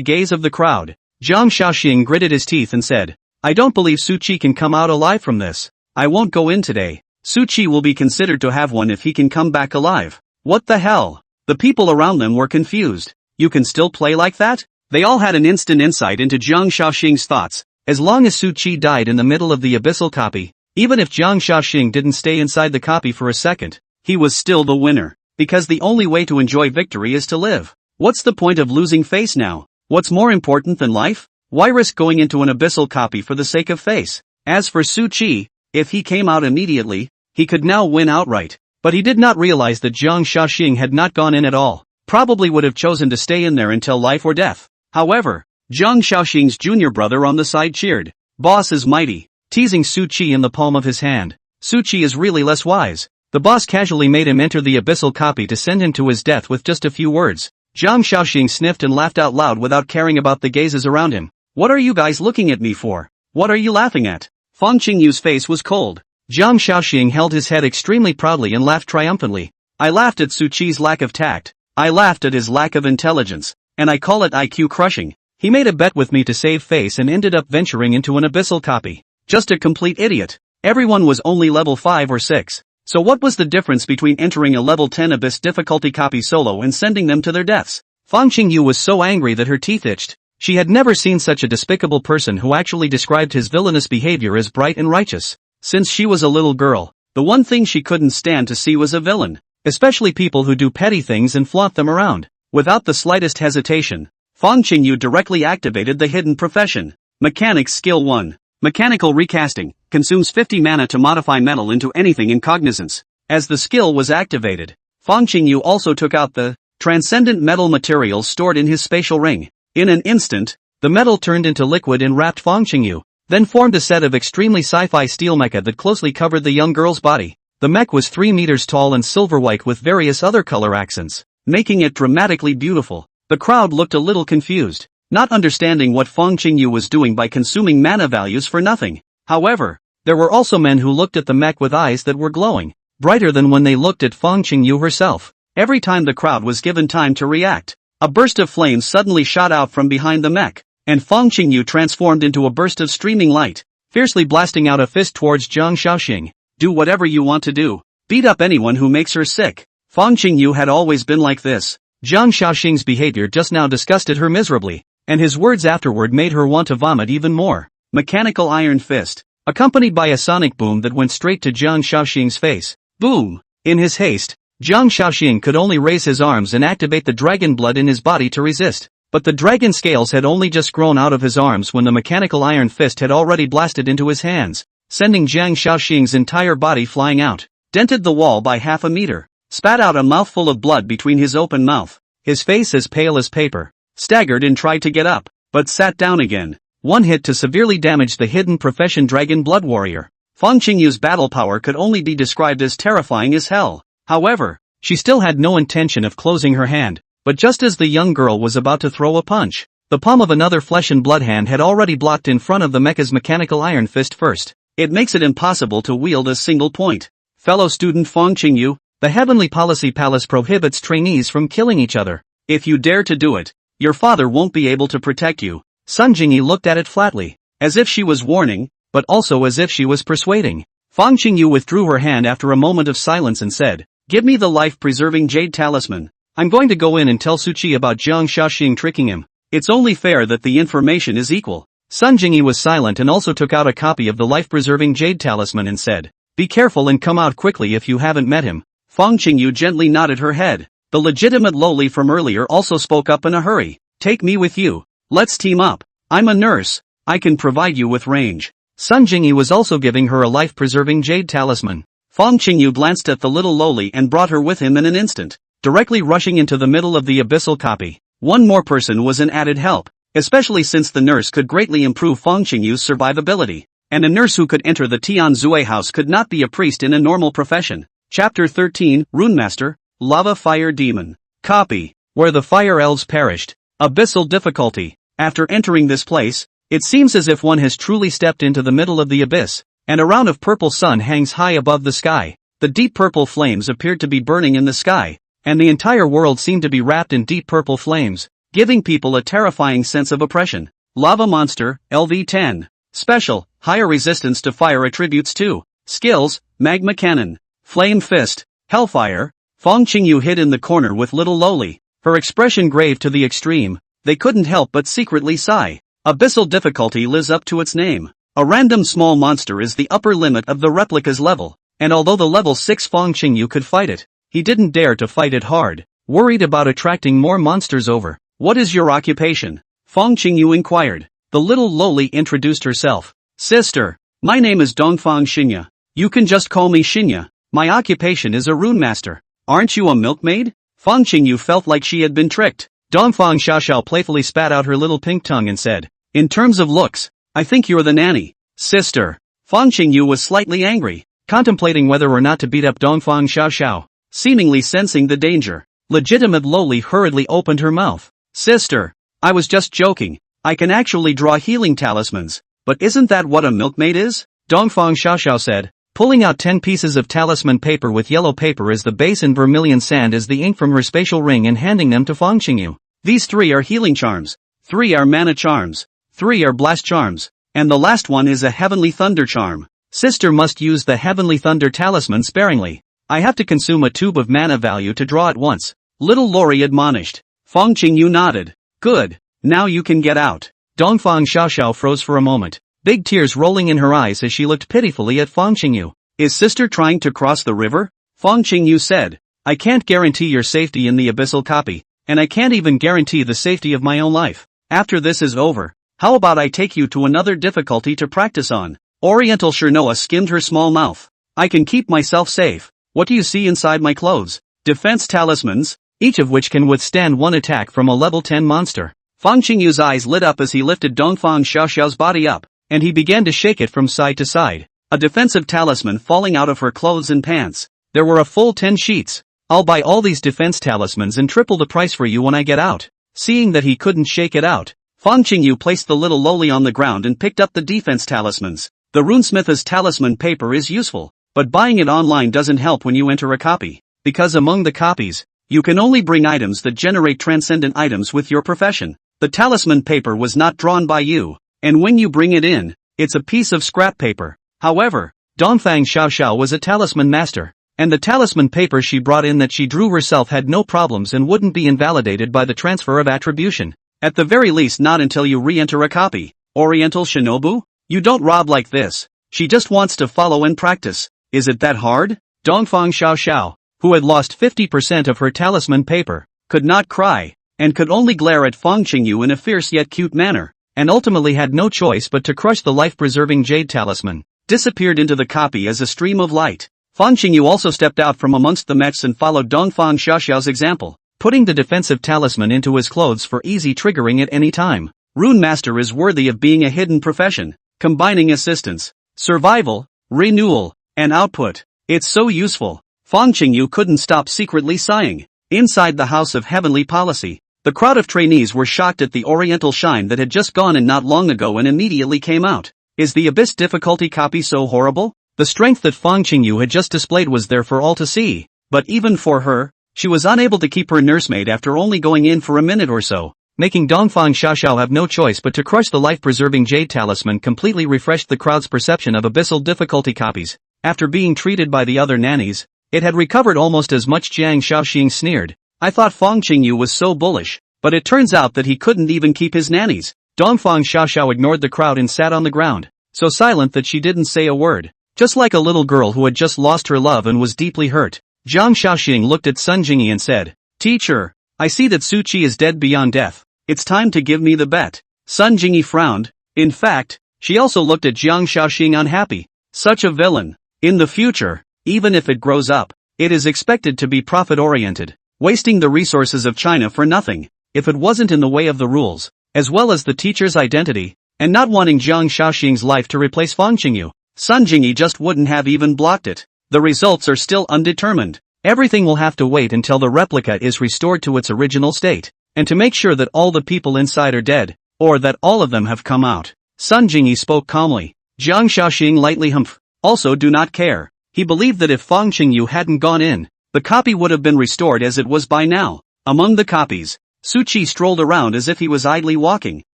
gaze of the crowd, Jiang Shaoxing gritted his teeth and said, "I don't believe Su Qi can come out alive from this. I won't go in today. Su Qi will be considered to have won if he can come back alive." What the hell? The people around them were confused. You can still play like that? They all had an instant insight into Jiang Shaoxing's thoughts. As long as Su Qi died in the middle of the abyssal copy, even if Jiang Shaoxing didn't stay inside the copy for a second, he was still the winner. Because the only way to enjoy victory is to live. What's the point of losing face now? What's more important than life? Why risk going into an abyssal copy for the sake of face? As for Su Qi, if he came out immediately, he could now win outright. But he did not realize that Jiang Shaoxing had not gone in at all. Probably would have chosen to stay in there until life or death. However, Jiang Shaoxing's junior brother on the side cheered. "Boss is mighty," teasing Su Qi in the palm of his hand. Su Qi is really less wise. The boss casually made him enter the abyssal copy to send him to his death with just a few words. Jiang Shaoxing sniffed and laughed out loud without caring about the gazes around him. "What are you guys looking at me for? What are you laughing at?" Feng Qingyu's face was cold. Jiang Shaoxing held his head extremely proudly and laughed triumphantly. "I laughed at Su Qi's lack of tact. I laughed at his lack of intelligence, and I call it IQ crushing. He made a bet with me to save face and ended up venturing into an abyssal copy. Just a complete idiot. Everyone was only level 5 or 6. So what was the difference between entering a level 10 abyss difficulty copy solo and sending them to their deaths?" Feng Qingyu was so angry that her teeth itched. She had never seen such a despicable person who actually described his villainous behavior as bright and righteous. Since she was a little girl, the one thing she couldn't stand to see was a villain, especially people who do petty things and flaunt them around. Without the slightest hesitation, Feng Qingyu directly activated the hidden profession. Mechanics Skill 1. Mechanical Recasting, consumes 50 mana to modify metal into anything in cognizance. As the skill was activated, Feng Qingyu also took out the transcendent metal materials stored in his spatial ring. In an instant, the metal turned into liquid and wrapped Feng Qingyu, then formed a set of extremely sci-fi steel mecha that closely covered the young girl's body. The mech was 3 meters tall and silver white with various other color accents, making it dramatically beautiful. The crowd looked a little confused, not understanding what Feng Qingyu was doing by consuming mana values for nothing. However, there were also men who looked at the mech with eyes that were glowing, brighter than when they looked at Feng Qingyu herself. Every time the crowd was given time to react, a burst of flames suddenly shot out from behind the mech, and Feng Qingyu transformed into a burst of streaming light, fiercely blasting out a fist towards Jiang Shaoxing. Do whatever you want to do. Beat up anyone who makes her sick. Feng Qingyu had always been like this. Jiang Shaoxing's behavior just now disgusted her miserably, and his words afterward made her want to vomit even more. Mechanical iron fist, accompanied by a sonic boom that went straight to Jiang Shaoxing's face. Boom! In his haste, Jiang Shaoxing could only raise his arms and activate the dragon blood in his body to resist. But the dragon scales had only just grown out of his arms when the mechanical iron fist had already blasted into his hands, sending Jiang Shaoxing's entire body flying out, dented the wall by half a meter, spat out a mouthful of blood between his open mouth, his face as pale as paper, staggered and tried to get up, but sat down again. One hit to severely damage the hidden profession dragon blood warrior. Feng Qingyu's battle power could only be described as terrifying as hell. However, she still had no intention of closing her hand, but just as the young girl was about to throw a punch, the palm of another flesh and blood hand had already blocked in front of the mecha's mechanical iron fist first. It makes it impossible to wield a single point. Fellow student Feng Qingyu, the Heavenly Policy Palace prohibits trainees from killing each other. If you dare to do it, your father won't be able to protect you. Sun Jingyi looked at it flatly, as if she was warning, but also as if she was persuading. Feng Qingyu withdrew her hand after a moment of silence and said, "Give me the life-preserving jade talisman. I'm going to go in and tell Suchi about Jiang Shaoxing tricking him. It's only fair that the information is equal." Sun Jingyi was silent and also took out a copy of the life-preserving jade talisman and said, "Be careful and come out quickly if you haven't met him." Feng Qingyu gently nodded her head. The legitimate loli from earlier also spoke up in a hurry. "Take me with you. Let's team up. I'm a nurse. I can provide you with range." Sun Jingyi was also giving her a life-preserving jade talisman. Feng Qingyu glanced at the little loli and brought her with him in an instant, directly rushing into the middle of the abyssal copy. One more person was an added help, especially since the nurse could greatly improve Feng Qingyu's survivability, and a nurse who could enter the Tianzui house could not be a priest in a normal profession. Chapter 13, Runemaster, Lava Fire Demon. Copy. Where the Fire Elves Perished. Abyssal difficulty. After entering this place, it seems as if one has truly stepped into the middle of the abyss, and a round of purple sun hangs high above the sky. The deep purple flames appeared to be burning in the sky, and the entire world seemed to be wrapped in deep purple flames, giving people a terrifying sense of oppression. Lava Monster, LV10. Special, higher resistance to fire attributes 2. Skills, Magma Cannon. Flame Fist. Hellfire. Feng Qingyu hid in the corner with little loli, her expression grave to the extreme. They couldn't help but secretly sigh. Abyssal difficulty lives up to its name. A random small monster is the upper limit of the replica's level, and although the level 6 Feng Qingyu could fight it, he didn't dare to fight it hard, worried about attracting more monsters over. "What is your occupation?" Feng Qingyu inquired. The little loli introduced herself. "Sister, my name is Dongfang Shinya. You can just call me Shinya. My occupation is a rune master." "Aren't you a milkmaid?" Feng Qingyu felt like she had been tricked. Dongfang Xiaoxiao playfully spat out her little pink tongue and said, "In terms of looks, I think you're the nanny." "Sister." Feng Qingyu was slightly angry, contemplating whether or not to beat up Dongfang Xiaoxiao, seemingly sensing the danger. Legitimate loli hurriedly opened her mouth. "Sister, I was just joking. I can actually draw healing talismans, but isn't that what a milkmaid is?" Dongfang Xiaoxiao said, pulling out 10 pieces of talisman paper with yellow paper as the base and vermilion sand as the ink from her spatial ring and handing them to Feng Qingyu. "These 3 are healing charms, 3 are mana charms, 3 are blast charms, and the last one is a heavenly thunder charm. Sister must use the heavenly thunder talisman sparingly. I have to consume a tube of mana value to draw it once," little Lori admonished. Feng Qingyu nodded. "Good, now you can get out." Dongfang Xiaoxiao froze for a moment, big tears rolling in her eyes as she looked pitifully at Feng Qingyu. "Is sister trying to cross the river?" Feng Qingyu said. "I can't guarantee your safety in the abyssal copy, and I can't even guarantee the safety of my own life. After this is over, how about I take you to another difficulty to practice on?" Oriental Shirnoa skimmed her small mouth. "I can keep myself safe. What do you see inside my clothes?" "Defense talismans, each of which can withstand 1 attack from a level 10 monster." Feng Qingyu's eyes lit up as he lifted Dongfang Xiaoxiao's body up, and he began to shake it from side to side. A defensive talisman falling out of her clothes and pants. There were a full 10 sheets. I'll buy all these defense talismans and triple the price for you when I get out. Seeing that he couldn't shake it out, Fang Qingyu placed the little loli on the ground and picked up the defense talismans. The runesmith's talisman paper is useful, but buying it online doesn't help when you enter a copy, because among the copies, you can only bring items that generate transcendent items with your profession. The talisman paper was not drawn by you, and when you bring it in, it's a piece of scrap paper. However, Dongfang Xiaoxiao was a talisman master, and the talisman paper she brought in that she drew herself had no problems and wouldn't be invalidated by the transfer of attribution. At the very least not until you re-enter a copy. Oriental Shinobu? You don't rob like this. She just wants to follow and practice. Is it that hard? Dongfang Xiaoxiao, who had lost 50% of her talisman paper, could not cry, and could only glare at Fang Qingyu in a fierce yet cute manner, and ultimately had no choice but to crush the life-preserving jade talisman. Disappeared into the copy as a stream of light. Fang Qingyu also stepped out from amongst the mechs and followed Dongfang Xiaoxiao's example, putting the defensive talisman into his clothes for easy triggering at any time. Rune Master is worthy of being a hidden profession, combining assistance, survival, renewal, and output. It's so useful. Fang Qingyu couldn't stop secretly sighing. Inside the House of Heavenly Policy, the crowd of trainees were shocked at the Oriental Shine that had just gone in not long ago and immediately came out. Is the Abyss difficulty copy so horrible? The strength that Fang Qingyu had just displayed was there for all to see, but even for her, she was unable to keep her nursemaid after only going in for a minute or so, making Dongfang Xiaoxiao have no choice but to crush the life-preserving jade talisman. Completely refreshed the crowd's perception of abyssal difficulty copies. After being treated by the other nannies, it had recovered almost as much. Jiang Shaoxing sneered. I thought Fang Qingyu was so bullish, but it turns out that he couldn't even keep his nannies. Dongfang Xiaoxiao ignored the crowd and sat on the ground, so silent that she didn't say a word, just like a little girl who had just lost her love and was deeply hurt. Jiang Shaoxing looked at Sun Jingyi and said, Teacher, I see that Su Qi is dead beyond death. It's time to give me the bet. Sun Jingyi frowned. In fact, she also looked at Jiang Shaoxing unhappy. Such a villain. In the future, even if it grows up, it is expected to be profit-oriented, wasting the resources of China for nothing, if it wasn't in the way of the rules, as well as the teacher's identity, and not wanting Jiang Shaoxing's life to replace Fang Qingyu. Sun Jingyi just wouldn't have even blocked it. The results are still undetermined. Everything will have to wait until the replica is restored to its original state, and to make sure that all the people inside are dead, or that all of them have come out. Sun Jingyi spoke calmly. Jiang Shaoxing lightly humphed. Also do not care. He believed that if Fang Qingyu hadn't gone in, the copy would have been restored as it was by now. Among the copies, Su Qi strolled around as if he was idly walking.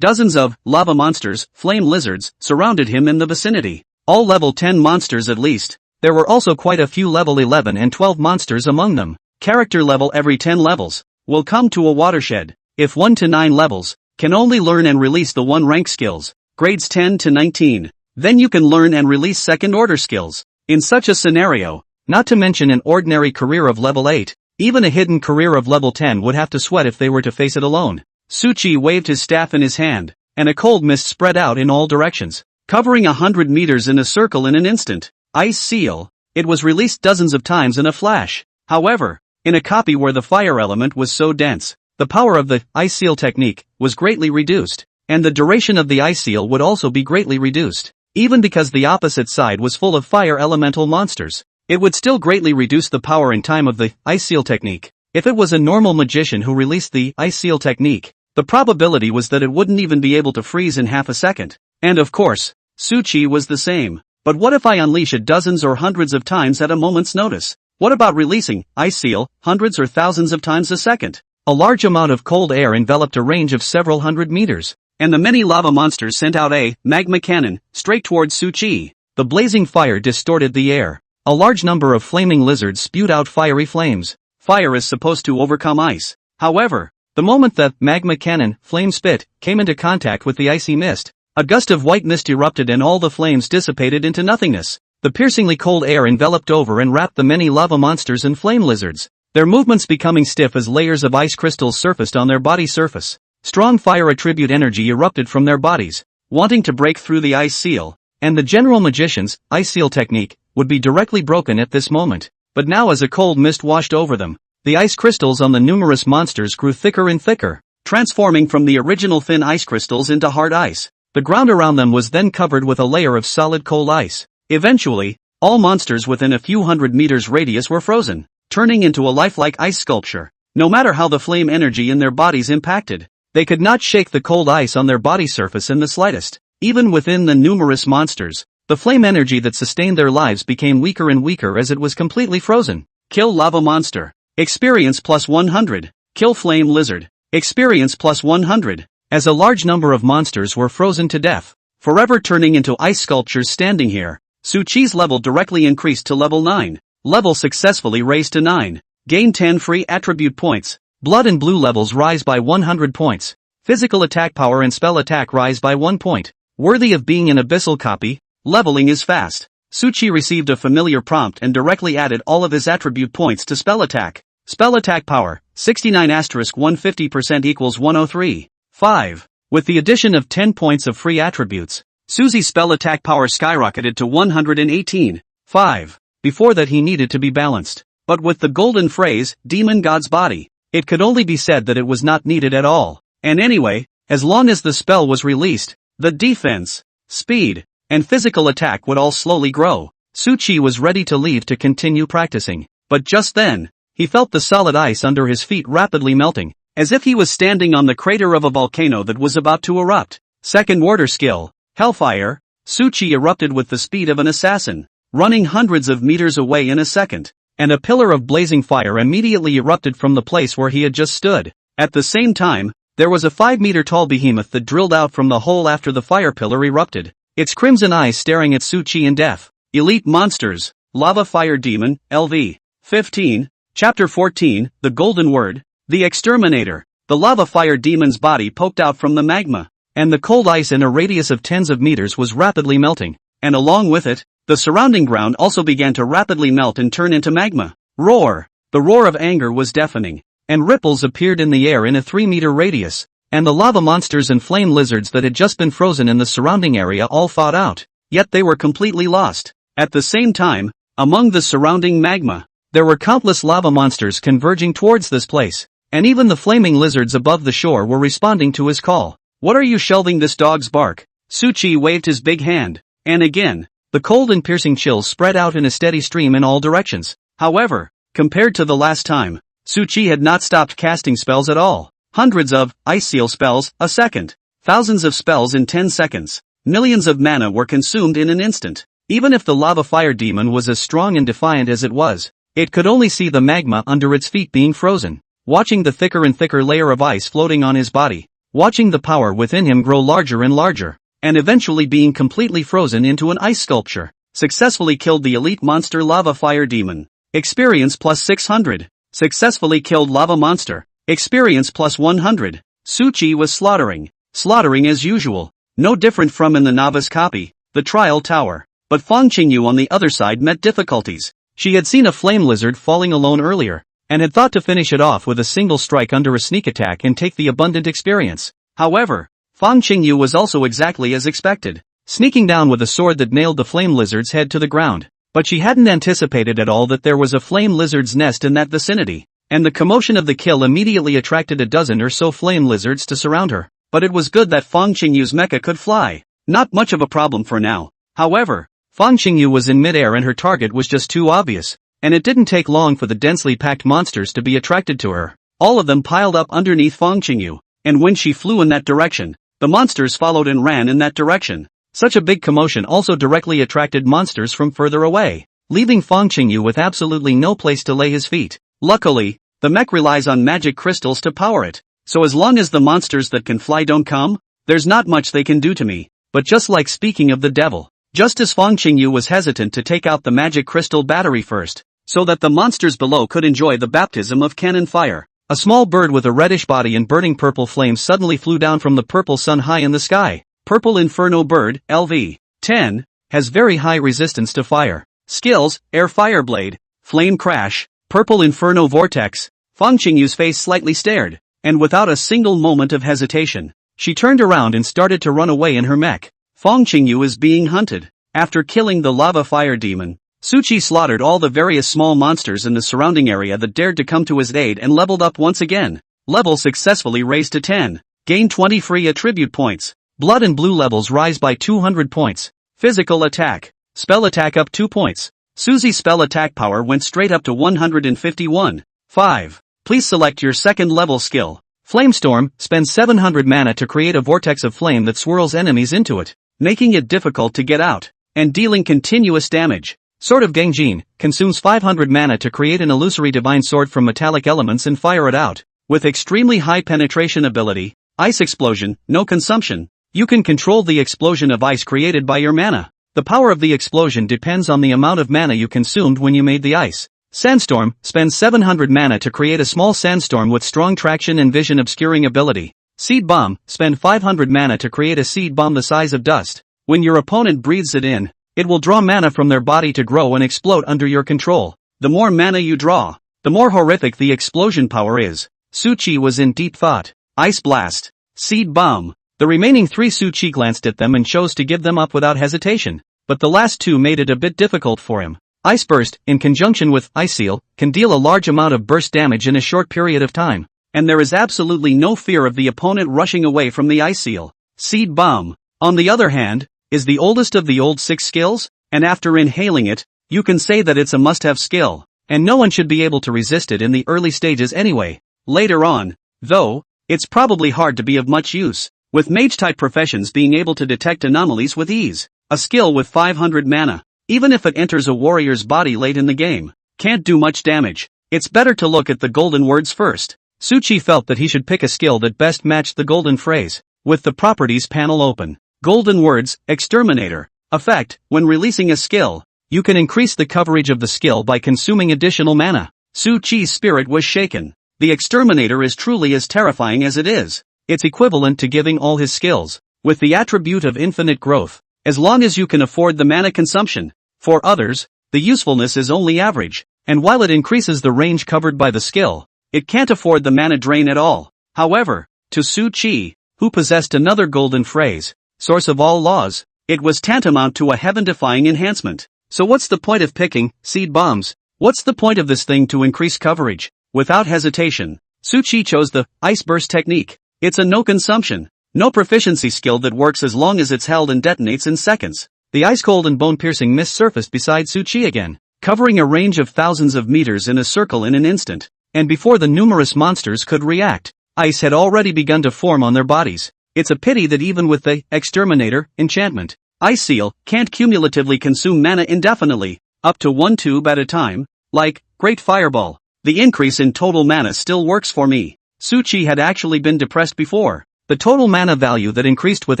Dozens of lava monsters, flame lizards, surrounded him in the vicinity. All level 10 monsters at least. There were also quite a few level 11 and 12 monsters among them. Character level every 10 levels will come to a watershed. If 1 to 9 levels, can only learn and release the 1 rank skills. Grades 10 to 19. Then you can learn and release second order skills. In such a scenario, not to mention an ordinary career of level 8, even a hidden career of level 10 would have to sweat if they were to face it alone. Su Qi waved his staff in his hand, and a cold mist spread out in all directions, covering 100 meters in a circle in an instant. Ice Seal. It was released dozens of times in a flash. However, in a copy where the fire element was so dense, the power of the Ice Seal technique was greatly reduced, and the duration of the Ice Seal would also be greatly reduced. Even because the opposite side was full of fire elemental monsters, it would still greatly reduce the power and time of the Ice Seal technique. If it was a normal magician who released the Ice Seal technique, the probability was that it wouldn't even be able to freeze in half a second. And of course, Su Qi was the same. But what if I unleash it dozens or hundreds of times at a moment's notice? What about releasing Ice Seal hundreds or thousands of times a second? A large amount of cold air enveloped a range of several hundred meters, and the many lava monsters sent out a magma cannon straight towards Su Qi. The blazing fire distorted the air. A large number of flaming lizards spewed out fiery flames. Fire is supposed to overcome ice. However, the moment the magma cannon flame spit came into contact with the icy mist, a gust of white mist erupted and all the flames dissipated into nothingness. The piercingly cold air enveloped over and wrapped the many lava monsters and flame lizards, their movements becoming stiff as layers of ice crystals surfaced on their body surface. Strong fire attribute energy erupted from their bodies, wanting to break through the Ice Seal, and the general magician's Ice Seal technique would be directly broken at this moment. But now as a cold mist washed over them, the ice crystals on the numerous monsters grew thicker and thicker, transforming from the original thin ice crystals into hard ice. The ground around them was then covered with a layer of solid cold ice. Eventually, all monsters within a few hundred meters radius were frozen, turning into a lifelike ice sculpture. No matter how the flame energy in their bodies impacted, they could not shake the cold ice on their body surface in the slightest. Even within the numerous monsters, the flame energy that sustained their lives became weaker and weaker as it was completely frozen. Kill lava monster. Experience plus 100. Kill flame lizard. Experience plus 100. As a large number of monsters were frozen to death, forever turning into ice sculptures standing here, Su Chi's level directly increased to level 9. Level successfully raised to 9. Gain 10 free attribute points. Blood and blue levels rise by 100 points. Physical attack power and spell attack rise by 1 point. Worthy of being an abyssal copy, leveling is fast. Su Chi received a familiar prompt and directly added all of his attribute points to spell attack. Spell attack power, 69 * 150% equals 103. 5. With the addition of 10 points of free attributes, Suzi's spell attack power skyrocketed to 118. 5. Before that he needed to be balanced. But with the golden phrase, Demon God's Body, it could only be said that it was not needed at all. And anyway, as long as the spell was released, the defense, speed, and physical attack would all slowly grow. Su Chi was ready to leave to continue practicing. But just then, he felt the solid ice under his feet rapidly melting, as if he was standing on the crater of a volcano that was about to erupt. Second order skill, Hellfire. Su Chi erupted with the speed of an assassin, running hundreds of meters away in a second, and a pillar of blazing fire immediately erupted from the place where he had just stood. At the same time, there was a 5-meter-tall behemoth that drilled out from the hole after the fire pillar erupted, its crimson eyes staring at Su Chi in death. Elite Monsters, Lava Fire Demon, LV. 15, Chapter 14, The Golden Word, The Exterminator. The lava fire demon's body poked out from the magma, and the cold ice in a radius of tens of meters was rapidly melting, and along with it, the surrounding ground also began to rapidly melt and turn into magma. Roar! The roar of anger was deafening, and ripples appeared in the air in a 3-meter radius, and the lava monsters and flame lizards that had just been frozen in the surrounding area all fought out, yet they were completely lost. At the same time, among the surrounding magma, there were countless lava monsters converging towards this place, and even the flaming lizards above the shore were responding to his call. What are you shelving this dog's bark? Su Chi waved his big hand, and again, the cold and piercing chills spread out in a steady stream in all directions. However, compared to the last time, Su Chi had not stopped casting spells at all. Hundreds of ice seal spells a second, thousands of spells in 10 seconds, millions of mana were consumed in an instant. Even if the lava fire demon was as strong and defiant as it was, it could only see the magma under its feet being frozen, watching the thicker and thicker layer of ice floating on his body, watching the power within him grow larger and larger, and eventually being completely frozen into an ice sculpture. Successfully killed the elite monster lava fire demon. Experience plus 600. Successfully killed lava monster. Experience plus 100. Su Chi was slaughtering as usual, no different from in the novice copy, the trial tower. But Fang Qingyu on the other side met difficulties. She had seen a flame lizard falling alone earlier, and had thought to finish it off with a single strike under a sneak attack and take the abundant experience. However, Fang Qingyu was also exactly as expected, sneaking down with a sword that nailed the flame lizard's head to the ground. But she hadn't anticipated at all that there was a flame lizard's nest in that vicinity, and the commotion of the kill immediately attracted a dozen or so flame lizards to surround her. But it was good that Fang Qingyu's mecha could fly. Not much of a problem for now. However, Fang Qingyu was in midair and her target was just too obvious, and it didn't take long for the densely packed monsters to be attracted to her. All of them piled up underneath Fang Qingyu, and when she flew in that direction, the monsters followed and ran in that direction. Such a big commotion also directly attracted monsters from further away, leaving Fang Qingyu with absolutely no place to lay his feet. Luckily, the mech relies on magic crystals to power it, so as long as the monsters that can fly don't come, there's not much they can do to me. But just like speaking of the devil, just as Fang Qingyu was hesitant to take out the magic crystal battery first, so that the monsters below could enjoy the baptism of cannon fire, a small bird with a reddish body and burning purple flames suddenly flew down from the purple sun high in the sky. Purple Inferno Bird, LV. 10, has very high resistance to fire. Skills, Air Fireblade, Flame Crash, Purple Inferno Vortex. Fang Qingyu's face slightly stared, and without a single moment of hesitation, she turned around and started to run away in her mech. Fang Qingyu is being hunted. After killing the lava fire demon, Su Chi slaughtered all the various small monsters in the surrounding area that dared to come to his aid and leveled up once again. Level successfully raised to 10. Gain 20 free attribute points. Blood and blue levels rise by 200 points. Physical attack. spell attack up 2 points. Susie's spell attack power went straight up to 151. 5. Please select your second level skill. Flamestorm, spend 700 mana to create a vortex of flame that swirls enemies into it, making it difficult to get out, and dealing continuous damage. Sword of Gangjin, consumes 500 mana to create an illusory divine sword from metallic elements and fire it out. With extremely high penetration ability, Ice Explosion, no consumption. You can control the explosion of ice created by your mana. The power of the explosion depends on the amount of mana you consumed when you made the ice. Sandstorm, spend 700 mana to create a small sandstorm with strong traction and vision obscuring ability. Seed Bomb, spend 500 mana to create a seed bomb the size of dust. When your opponent breathes it in, it will draw mana from their body to grow and explode under your control. The more mana you draw, the more horrific the explosion power is. Su Qi was in deep thought. Ice Blast. Seed Bomb. The remaining 3 Su Qi glanced at them and chose to give them up without hesitation. But the last 2 made it a bit difficult for him. Ice Burst, in conjunction with Ice Seal, can deal a large amount of burst damage in a short period of time. And there is absolutely no fear of the opponent rushing away from the Ice Seal. Seed Bomb, on the other hand, is the oldest of the old 6 skills, and after inhaling it, you can say that it's a must-have skill, and no one should be able to resist it in the early stages anyway. Later on, though, it's probably hard to be of much use, with mage-type professions being able to detect anomalies with ease. A skill with 500 mana, even if it enters a warrior's body late in the game, can't do much damage. It's better to look at the golden words first. Su Qi felt that he should pick a skill that best matched the golden phrase. With the properties panel open. Golden words, Exterminator. Effect, when releasing a skill, you can increase the coverage of the skill by consuming additional mana. Su Qi's spirit was shaken. The Exterminator is truly as terrifying as it is. It's equivalent to giving all his skills, with the attribute of infinite growth, as long as you can afford the mana consumption. For others, the usefulness is only average, and while it increases the range covered by the skill, it can't afford the mana drain at all. However, to Su Qi, who possessed another golden phrase, source of all laws, it was tantamount to a heaven-defying enhancement. So what's the point of picking seed bombs? What's the point of this thing to increase coverage? Without hesitation, Su Qi chose the Ice Burst technique. It's a no-consumption, no proficiency skill that works as long as it's held and detonates in seconds. The ice-cold and bone-piercing mist surfaced beside Su Qi again, covering a range of thousands of meters in a circle in an instant. And before the numerous monsters could react, ice had already begun to form on their bodies. It's a pity that even with the Exterminator enchantment, Ice Seal can't cumulatively consume mana indefinitely, up to 1 tube at a time, like Great Fireball. The increase in total mana still works for me. Su Qi had actually been depressed before. The total mana value that increased with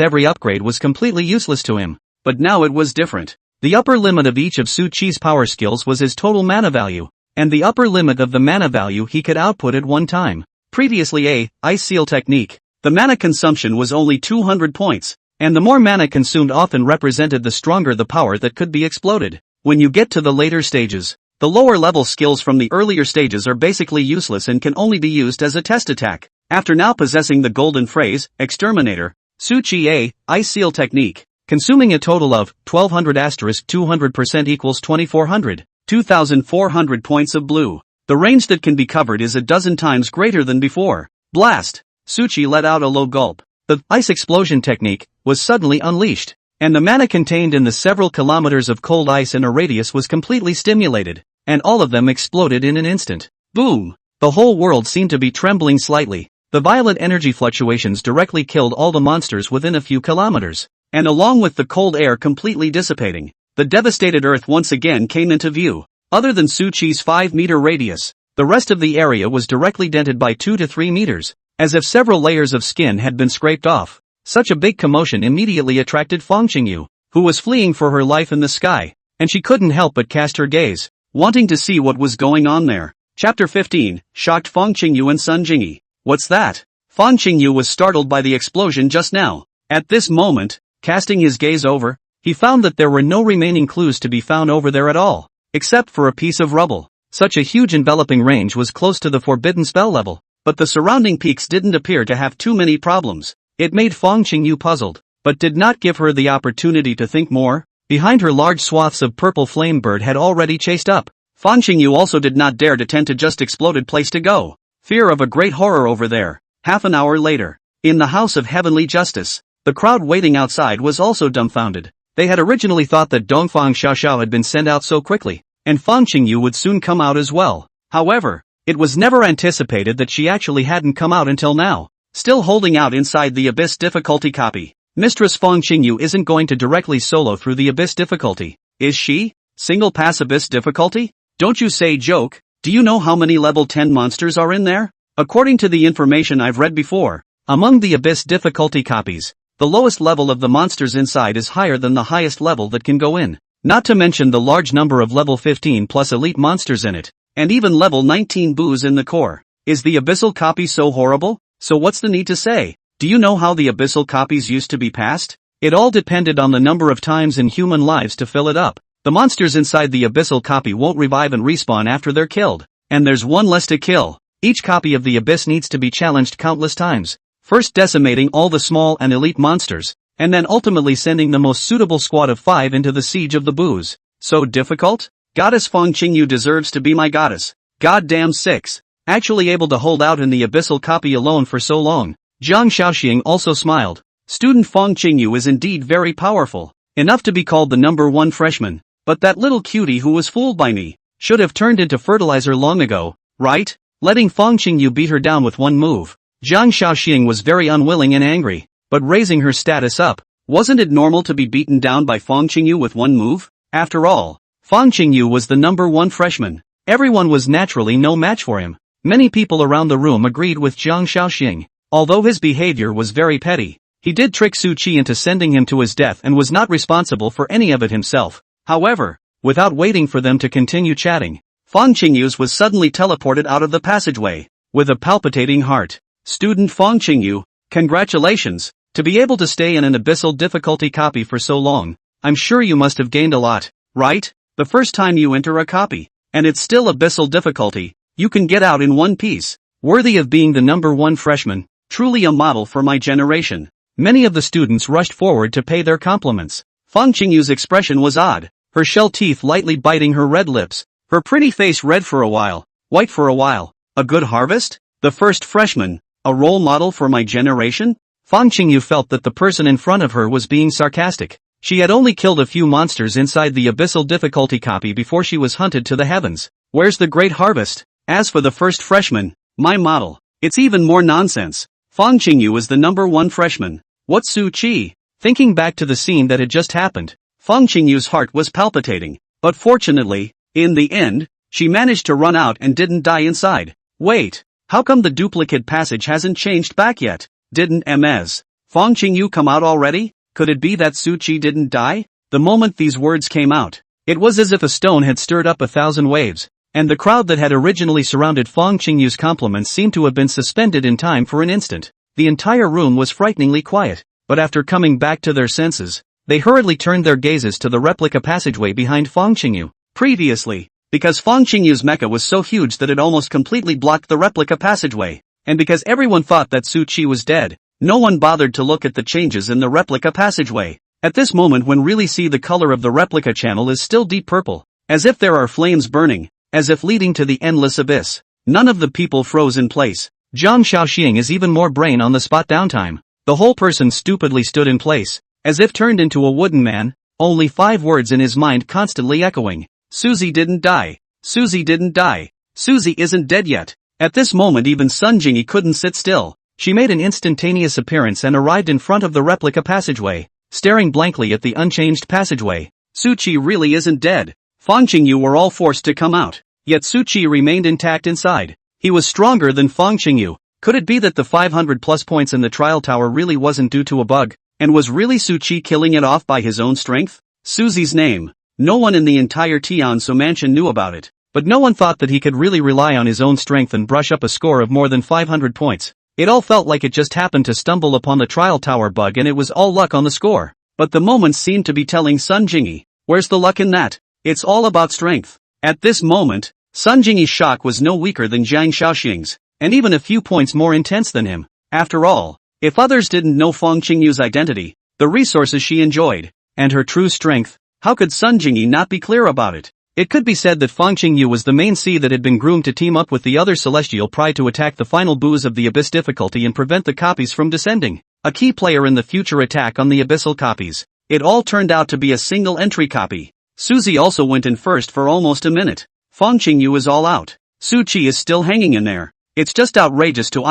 every upgrade was completely useless to him. But now it was different. The upper limit of each of Su Qi's power skills was his total mana value, and the upper limit of the mana value he could output at one time. Previously a Ice Seal technique, the mana consumption was only 200 points, and the more mana consumed often represented the stronger the power that could be exploded. When you get to the later stages, the lower level skills from the earlier stages are basically useless and can only be used as a test attack. After now possessing the golden phrase, Exterminator, Su Qi a Ice Seal technique, consuming a total of 1200 * 200% equals 2400, 2400 points of blue. The range that can be covered is a dozen times greater than before. Blast! Su Qi let out a low gulp. The Ice Explosion technique was suddenly unleashed, and the mana contained in the several kilometers of cold ice in a radius was completely stimulated, and all of them exploded in an instant. Boom! The whole world seemed to be trembling slightly. The violent energy fluctuations directly killed all the monsters within a few kilometers. And along with the cold air completely dissipating, the devastated earth once again came into view. Other than Su Qi's 5-meter radius, the rest of the area was directly dented by 2 to 3 meters, as if several layers of skin had been scraped off. Such a big commotion immediately attracted Fang Qingyu, who was fleeing for her life in the sky, and she couldn't help but cast her gaze, wanting to see what was going on there. Chapter 15, shocked Fang Qingyu and Sun Jingyi. What's that? Fang Qingyu was startled by the explosion just now. At this moment, casting his gaze over, he found that there were no remaining clues to be found over there at all, except for a piece of rubble. Such a huge enveloping range was close to the forbidden spell level, but the surrounding peaks didn't appear to have too many problems. It made Fang Qingyu puzzled, but did not give her the opportunity to think more. Behind her large swaths of purple flame bird had already chased up. Fang Qingyu also did not dare to tend to just exploded place to go. Fear of a great horror over there. Half an hour later, in the House of Heavenly Justice, the crowd waiting outside was also dumbfounded. They had originally thought that Dongfang Xiaoxiao had been sent out so quickly, and Fang Qingyu would soon come out as well. However, it was never anticipated that she actually hadn't come out until now, still holding out inside the Abyss difficulty copy. Mistress Fang Qingyu isn't going to directly solo through the Abyss difficulty, is she? Single pass Abyss difficulty? Don't you say joke. Do you know how many level 10 monsters are in there? According to the information I've read before, among the Abyss difficulty copies, the lowest level of the monsters inside is higher than the highest level that can go in. Not to mention the large number of level 15 plus elite monsters in it, and even level 19 boos in the core. Is the abyssal copy so horrible? So what's the need to say? Do you know how the abyssal copies used to be passed? It all depended on the number of times in human lives to fill it up. The monsters inside the abyssal copy won't revive and respawn after they're killed. And there's one less to kill. Each copy of the abyss needs to be challenged countless times. First decimating all the small and elite monsters, and then ultimately sending the most suitable squad of 5 into the siege of the boos. So difficult? Goddess Fang Qingyu deserves to be my goddess. Goddamn 6. Actually able to hold out in the abyssal copy alone for so long. Jiang Shaoxing also smiled. Student Fang Qingyu is indeed very powerful, enough to be called the number 1 freshman. But that little cutie who was fooled by me should have turned into fertilizer long ago, right? Letting Fang Qingyu beat her down with one move. Jiang Shaoxing was very unwilling and angry, but raising her status up. Wasn't it normal to be beaten down by Fang Qingyu with one move? After all, Fang Qingyu was the number 1 freshman. Everyone was naturally no match for him. Many people around the room agreed with Jiang Shaoxing. Although his behavior was very petty, he did trick Su Qi into sending him to his death and was not responsible for any of it himself. However, without waiting for them to continue chatting, Fang Qingyu's was suddenly teleported out of the passageway, with a palpitating heart. Student Fang Qingyu, congratulations! To be able to stay in an abyssal difficulty copy for so long, I'm sure you must have gained a lot, right? The first time you enter a copy, and it's still abyssal difficulty, you can get out in one piece. Worthy of being the number 1 freshman, truly a model for my generation. Many of the students rushed forward to pay their compliments. Fang Qingyu's expression was odd, her shell teeth lightly biting her red lips, her pretty face red for a while, white for a while. A good harvest? The first freshman, a role model for my generation? Fang Qingyu felt that the person in front of her was being sarcastic. She had only killed a few monsters inside the abyssal difficulty copy before she was hunted to the heavens. Where's the great harvest? As for the first freshman, my model, it's even more nonsense. Fang Qingyu is the number 1 freshman. What's Su Qi? Thinking back to the scene that had just happened, Fang Qingyu's heart was palpitating. But fortunately, in the end, she managed to run out and didn't die inside. Wait, how come the duplicate passage hasn't changed back yet? Didn't Ms. Fang Qingyu come out already? Could it be that Su Qi didn't die? The moment these words came out, it was as if a stone had stirred up 1,000 waves, and the crowd that had originally surrounded Fang Qingyu's compliments seemed to have been suspended in time for an instant. The entire room was frighteningly quiet, but after coming back to their senses, they hurriedly turned their gazes to the replica passageway behind Fang Qingyu. Previously, because Fang Qingyu's mecha was so huge that it almost completely blocked the replica passageway, and because everyone thought that Su Qi was dead, no one bothered to look at the changes in the replica passageway. At this moment when really see the color of the replica channel is still deep purple, as if there are flames burning, as if leading to the endless abyss. None of the people froze in place. Jiang Shaoxing is even more brain on the spot downtime. The whole person stupidly stood in place, as if turned into a wooden man, only 5 words in his mind constantly echoing. Suzy didn't die. Suzy didn't die. Suzy isn't dead yet. At this moment even Sun Jingyi couldn't sit still. She made an instantaneous appearance and arrived in front of the replica passageway, staring blankly at the unchanged passageway. Su Qi really isn't dead. Fang Qingyu were all forced to come out, yet Su Qi remained intact inside. He was stronger than Fang Qingyu. Could it be that the 500 plus points in the trial tower really wasn't due to a bug, and was really Su Qi killing it off by his own strength? Suzy's name. No one in the entire Tianzhou mansion knew about it, but no one thought that he could really rely on his own strength and brush up a score of more than 500 points. It all felt like it just happened to stumble upon the trial tower bug and it was all luck on the score. But the moments seemed to be telling Sun Jingyi, where's the luck in that? It's all about strength. At this moment, Sun Jingyi's shock was no weaker than Jiang Shaoxing's, and even a few points more intense than him. After all, if others didn't know Fang Qingyu's identity, the resources she enjoyed, and her true strength, how could Sun Jingyi not be clear about it? It could be said that Fang Qingyu was the main seed that had been groomed to team up with the other Celestial Pride to attack the final boos of the Abyss difficulty and prevent the copies from descending. A key player in the future attack on the Abyssal copies. It all turned out to be a single entry copy. Suzy also went in first for almost a minute. Fang Qingyu is all out. Su Qi is still hanging in there. It's just outrageous to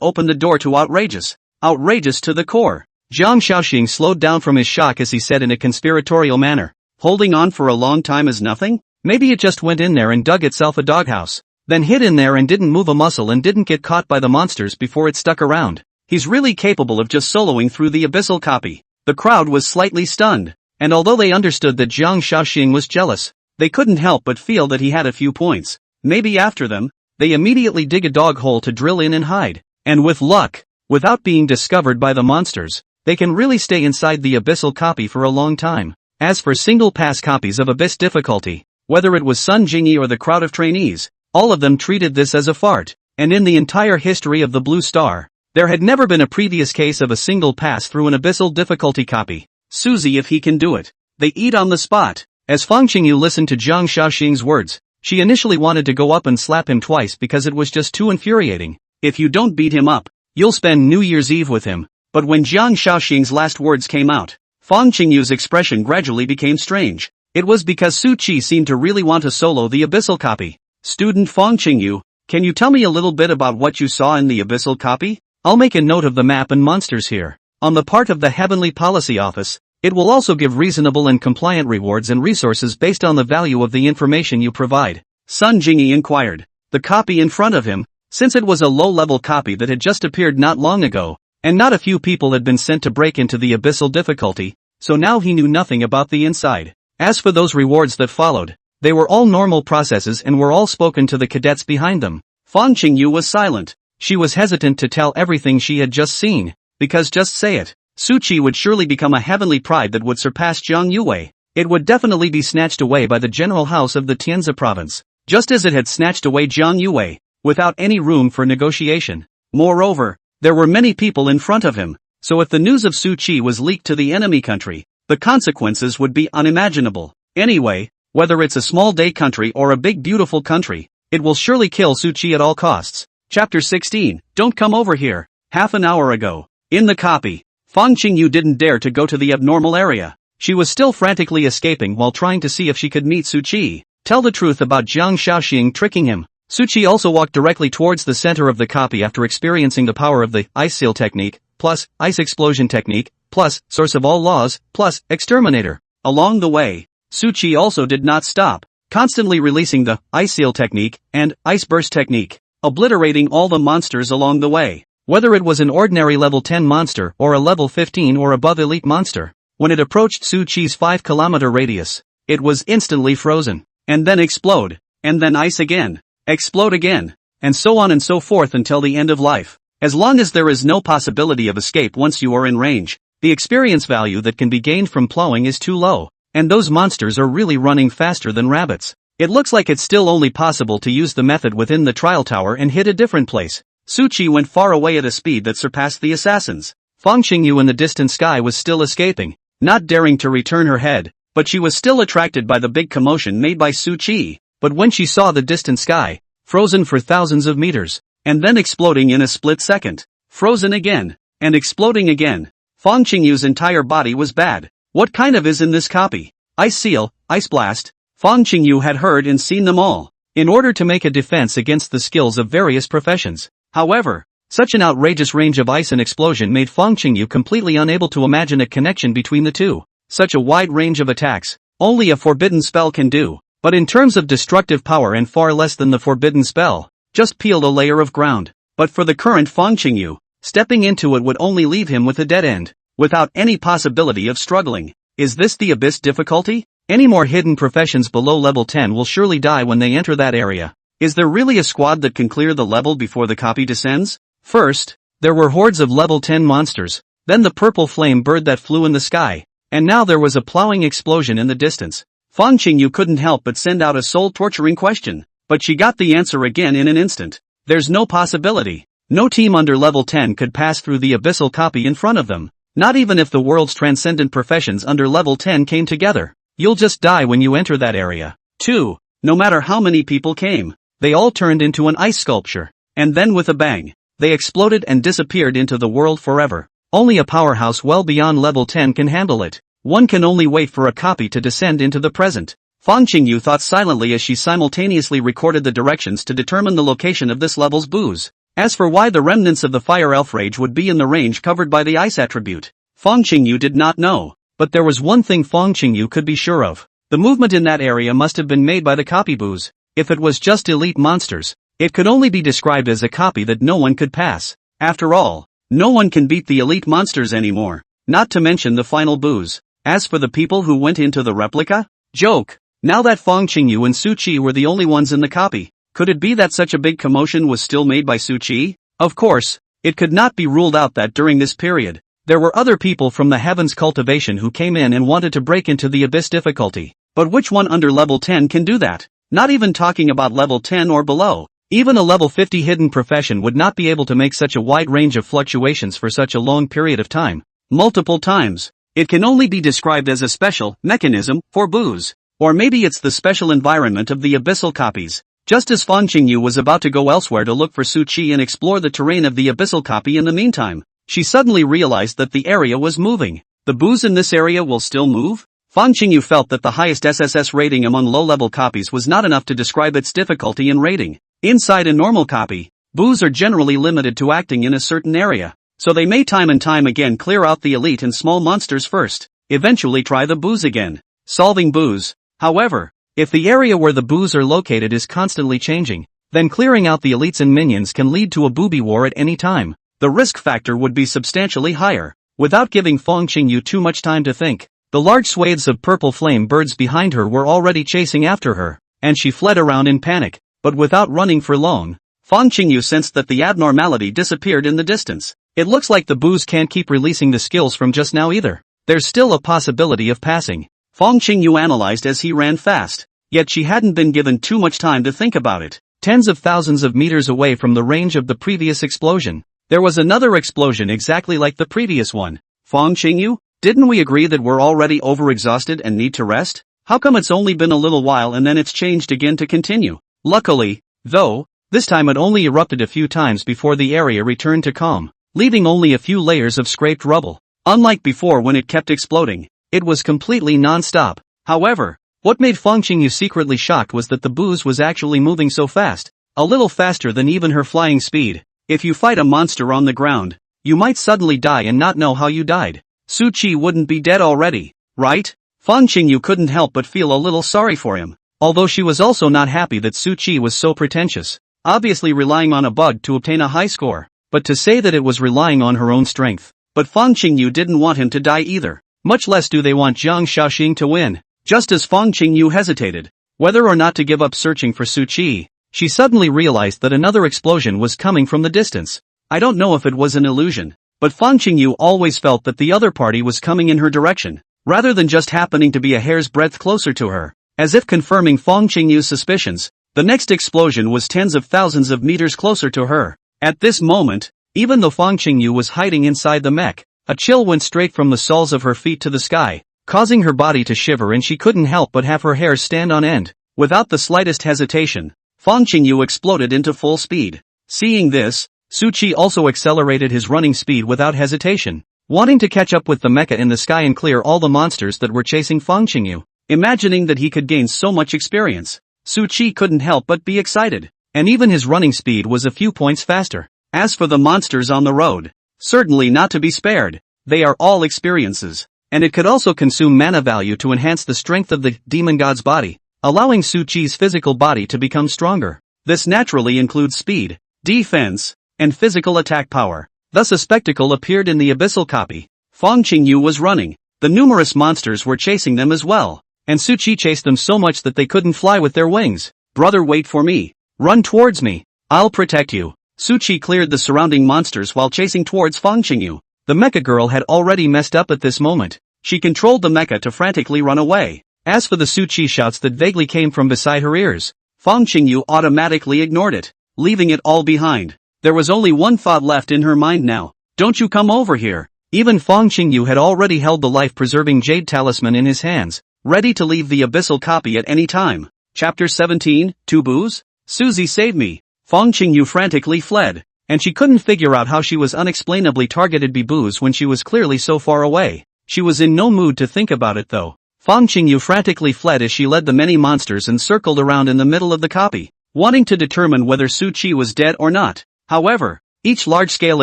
open the door to outrageous. Outrageous to the core. Jiang Shaoxing slowed down from his shock as he said in a conspiratorial manner. Holding on for a long time is nothing? Maybe it just went in there and dug itself a doghouse. Then hid in there and didn't move a muscle and didn't get caught by the monsters before it stuck around. He's really capable of just soloing through the abyssal copy. The crowd was slightly stunned. And although they understood that Jiang Shaoxing was jealous, they couldn't help but feel that he had a few points. Maybe after them, they immediately dig a dog hole to drill in and hide. And with luck, without being discovered by the monsters, they can really stay inside the abyssal copy for a long time. As for single pass copies of Abyss difficulty, whether it was Sun Jingyi or the crowd of trainees, all of them treated this as a fart. And in the entire history of the Blue Star, there had never been a previous case of a single pass through an abyssal difficulty copy. Suzy if he can do it. They eat on the spot. As Fang Qingyu listened to Jiang Shaoxing's words, she initially wanted to go up and slap him twice because it was just too infuriating. If you don't beat him up, you'll spend New Year's Eve with him. But when Jiang Shaoxing's last words came out, Fang Qingyu's expression gradually became strange. It was because Su Qi seemed to really want to solo the abyssal copy. Student Fang Qingyu, can you tell me a little bit about what you saw in the abyssal copy? I'll make a note of the map and monsters here. On the part of the Heavenly Policy Office, it will also give reasonable and compliant rewards and resources based on the value of the information you provide. Sun Jingyi inquired. The copy in front of him, since it was a low-level copy that had just appeared not long ago, and not a few people had been sent to break into the abyssal difficulty, so now he knew nothing about the inside. As for those rewards that followed, they were all normal processes and were all spoken to the cadets behind them. Fang Qingyu was silent. She was hesitant to tell everything she had just seen, because just say it, Su Qi would surely become a heavenly pride that would surpass Jiang Yuwei. It would definitely be snatched away by the general house of the Tianzi province, just as it had snatched away Jiang Yuwei, without any room for negotiation. Moreover, there were many people in front of him, so if the news of Su Qi was leaked to the enemy country, the consequences would be unimaginable. Anyway, whether it's a small day country or a big beautiful country, it will surely kill Su Qi at all costs. Chapter 16, Don't Come Over Here. Half an hour ago, in the copy, Fang Qingyu didn't dare to go to the abnormal area. She was still frantically escaping while trying to see if she could meet Su Qi, tell the truth about Jiang Shaoxing tricking him. Su Qi also walked directly towards the center of the copy after experiencing the power of the Ice Seal technique, plus Ice Explosion technique, plus Source of All Laws, plus Exterminator. Along the way, Su Qi also did not stop, constantly releasing the Ice Seal technique and Ice Burst technique, obliterating all the monsters along the way. Whether it was an ordinary level 10 monster or a level 15 or above elite monster, when it approached Su Qi's 5-kilometer radius, it was instantly frozen, and then explode, and then ice again, explode again, and so on and so forth until the end of life. As long as there is no possibility of escape once you are in range, the experience value that can be gained from plowing is too low, and those monsters are really running faster than rabbits. It looks like it's still only possible to use the method within the trial tower and hit a different place. Su Qi went far away at a speed that surpassed the assassins. Fang Qingyu in the distant sky was still escaping, not daring to return her head, but she was still attracted by the big commotion made by Su Qi. But when she saw the distant sky, frozen for thousands of meters, and then exploding in a split second, frozen again, and exploding again, Fang Qingyu's entire body was bad. What kind of is in this copy? Ice Seal, Ice Blast. Fang Qingyu had heard and seen them all, in order to make a defense against the skills of various professions. However, such an outrageous range of ice and explosion made Fang Qingyu completely unable to imagine a connection between the two. Such a wide range of attacks, only a forbidden spell can do. But in terms of destructive power and far less than the forbidden spell, just peeled a layer of ground. But for the current Fang Qingyu, stepping into it would only leave him with a dead end, without any possibility of struggling. Is this the Abyss difficulty? Any more hidden professions below level 10 will surely die when they enter that area. Is there really a squad that can clear the level before the copy descends? First, there were hordes of level 10 monsters, then the purple flame bird that flew in the sky, and now there was a plowing explosion in the distance. Fang Qingyu couldn't help but send out a soul-torturing question, but she got the answer again in an instant. There's no possibility. No team under level 10 could pass through the abyssal copy in front of them, not even if the world's transcendent professions under level 10 came together. You'll just die when you enter that area. 2. No matter how many people came, they all turned into an ice sculpture, and then with a bang, they exploded and disappeared into the world forever. Only a powerhouse well beyond level 10 can handle it. One can only wait for a copy to descend into the present. Fang Qingyu thought silently as she simultaneously recorded the directions to determine the location of this level's booze. As for why the remnants of the fire elf rage would be in the range covered by the ice attribute, Fang Qingyu did not know. But there was one thing Fang Qingyu could be sure of. The movement in that area must have been made by the copy booze. If it was just elite monsters, it could only be described as a copy that no one could pass. After all, no one can beat the elite monsters anymore, not to mention the final booze. As for the people who went into the replica? Joke. Now that Fang Qingyu and Su Qi were the only ones in the copy, could it be that such a big commotion was still made by Su Qi? Of course, it could not be ruled out that during this period, there were other people from the Heavens cultivation who came in and wanted to break into the Abyss difficulty. But which one under level 10 can do that? Not even talking about level 10 or below. Even a level 50 hidden profession would not be able to make such a wide range of fluctuations for such a long period of time. Multiple times. It can only be described as a special mechanism for booze. Or maybe it's the special environment of the abyssal copies. Just as Fang Qingyu was about to go elsewhere to look for Su Qi and explore the terrain of the abyssal copy in the meantime, she suddenly realized that the area was moving. The booze in this area will still move? Fang Qingyu felt that the highest SSS rating among low-level copies was not enough to describe its difficulty in rating. Inside a normal copy, booze are generally limited to acting in a certain area, so they may time and time again clear out the elite and small monsters first, eventually try the booze again. Solving booze. However, if the area where the booze are located is constantly changing, then clearing out the elites and minions can lead to a booby war at any time. The risk factor would be substantially higher. Without giving Fang Qingyu too much time to think, the large swathes of purple flame birds behind her were already chasing after her, and she fled around in panic. But without running for long, Fang Qingyu sensed that the abnormality disappeared in the distance. It looks like the booze can't keep releasing the skills from just now either. There's still a possibility of passing. Fang Qingyu analyzed as he ran fast. Yet she hadn't been given too much time to think about it. Tens of thousands of meters away from the range of the previous explosion, there was another explosion exactly like the previous one. Fang Qingyu, didn't we agree that we're already overexhausted and need to rest? How come it's only been a little while and then it's changed again to continue? Luckily, though, this time it only erupted a few times before the area returned to calm, leaving only a few layers of scraped rubble. Unlike before when it kept exploding, it was completely non-stop. However, what made Fang Qingyu secretly shocked was that the booze was actually moving so fast, a little faster than even her flying speed. If you fight a monster on the ground, you might suddenly die and not know how you died. Su Qi wouldn't be dead already, right? Fang Qingyu couldn't help but feel a little sorry for him. Although she was also not happy that Su Qi was so pretentious, obviously relying on a bug to obtain a high score, but to say that it was relying on her own strength. But Fang Qingyu didn't want him to die either, much less do they want Jiang Shaoxing to win. Just as Fang Qingyu hesitated whether or not to give up searching for Su Qi, she suddenly realized that another explosion was coming from the distance. I don't know if it was an illusion, but Fang Qingyu always felt that the other party was coming in her direction, rather than just happening to be a hair's breadth closer to her. As if confirming Fang Qingyu's suspicions, the next explosion was tens of thousands of meters closer to her. At this moment, even though Fang Qingyu was hiding inside the mech, a chill went straight from the soles of her feet to the sky, causing her body to shiver and she couldn't help but have her hair stand on end. Without the slightest hesitation, Fang Qingyu exploded into full speed. Seeing this, Su Qi also accelerated his running speed without hesitation, wanting to catch up with the mecha in the sky and clear all the monsters that were chasing Fang Qingyu. Imagining that he could gain so much experience, Su Qi couldn't help but be excited, and even his running speed was a few points faster. As for the monsters on the road, certainly not to be spared, they are all experiences, and it could also consume mana value to enhance the strength of the demon god's body, allowing Su Qi's physical body to become stronger. This naturally includes speed, defense, and physical attack power. Thus a spectacle appeared in the abyssal copy. Fang Qingyu was running, the numerous monsters were chasing them as well. And Su Qi chased them so much that they couldn't fly with their wings. Brother, wait for me. Run towards me. I'll protect you. Su Qi cleared the surrounding monsters while chasing towards Fang Qingyu. The mecha girl had already messed up at this moment. She controlled the mecha to frantically run away. As for the Su Qi shouts that vaguely came from beside her ears, Fang Qingyu automatically ignored it, leaving it all behind. There was only one thought left in her mind now. Don't you come over here. Even Fang Qingyu had already held the life-preserving jade talisman in his hands, ready to leave the abyssal copy at any time. Chapter 17, Two Boos? Suzy, save me. Fang Qingyu frantically fled, and she couldn't figure out how she was unexplainably targeted by boos when she was clearly so far away. She was in no mood to think about it though. Fang Qingyu frantically fled as she led the many monsters and circled around in the middle of the copy, wanting to determine whether Su Qi was dead or not. However, each large-scale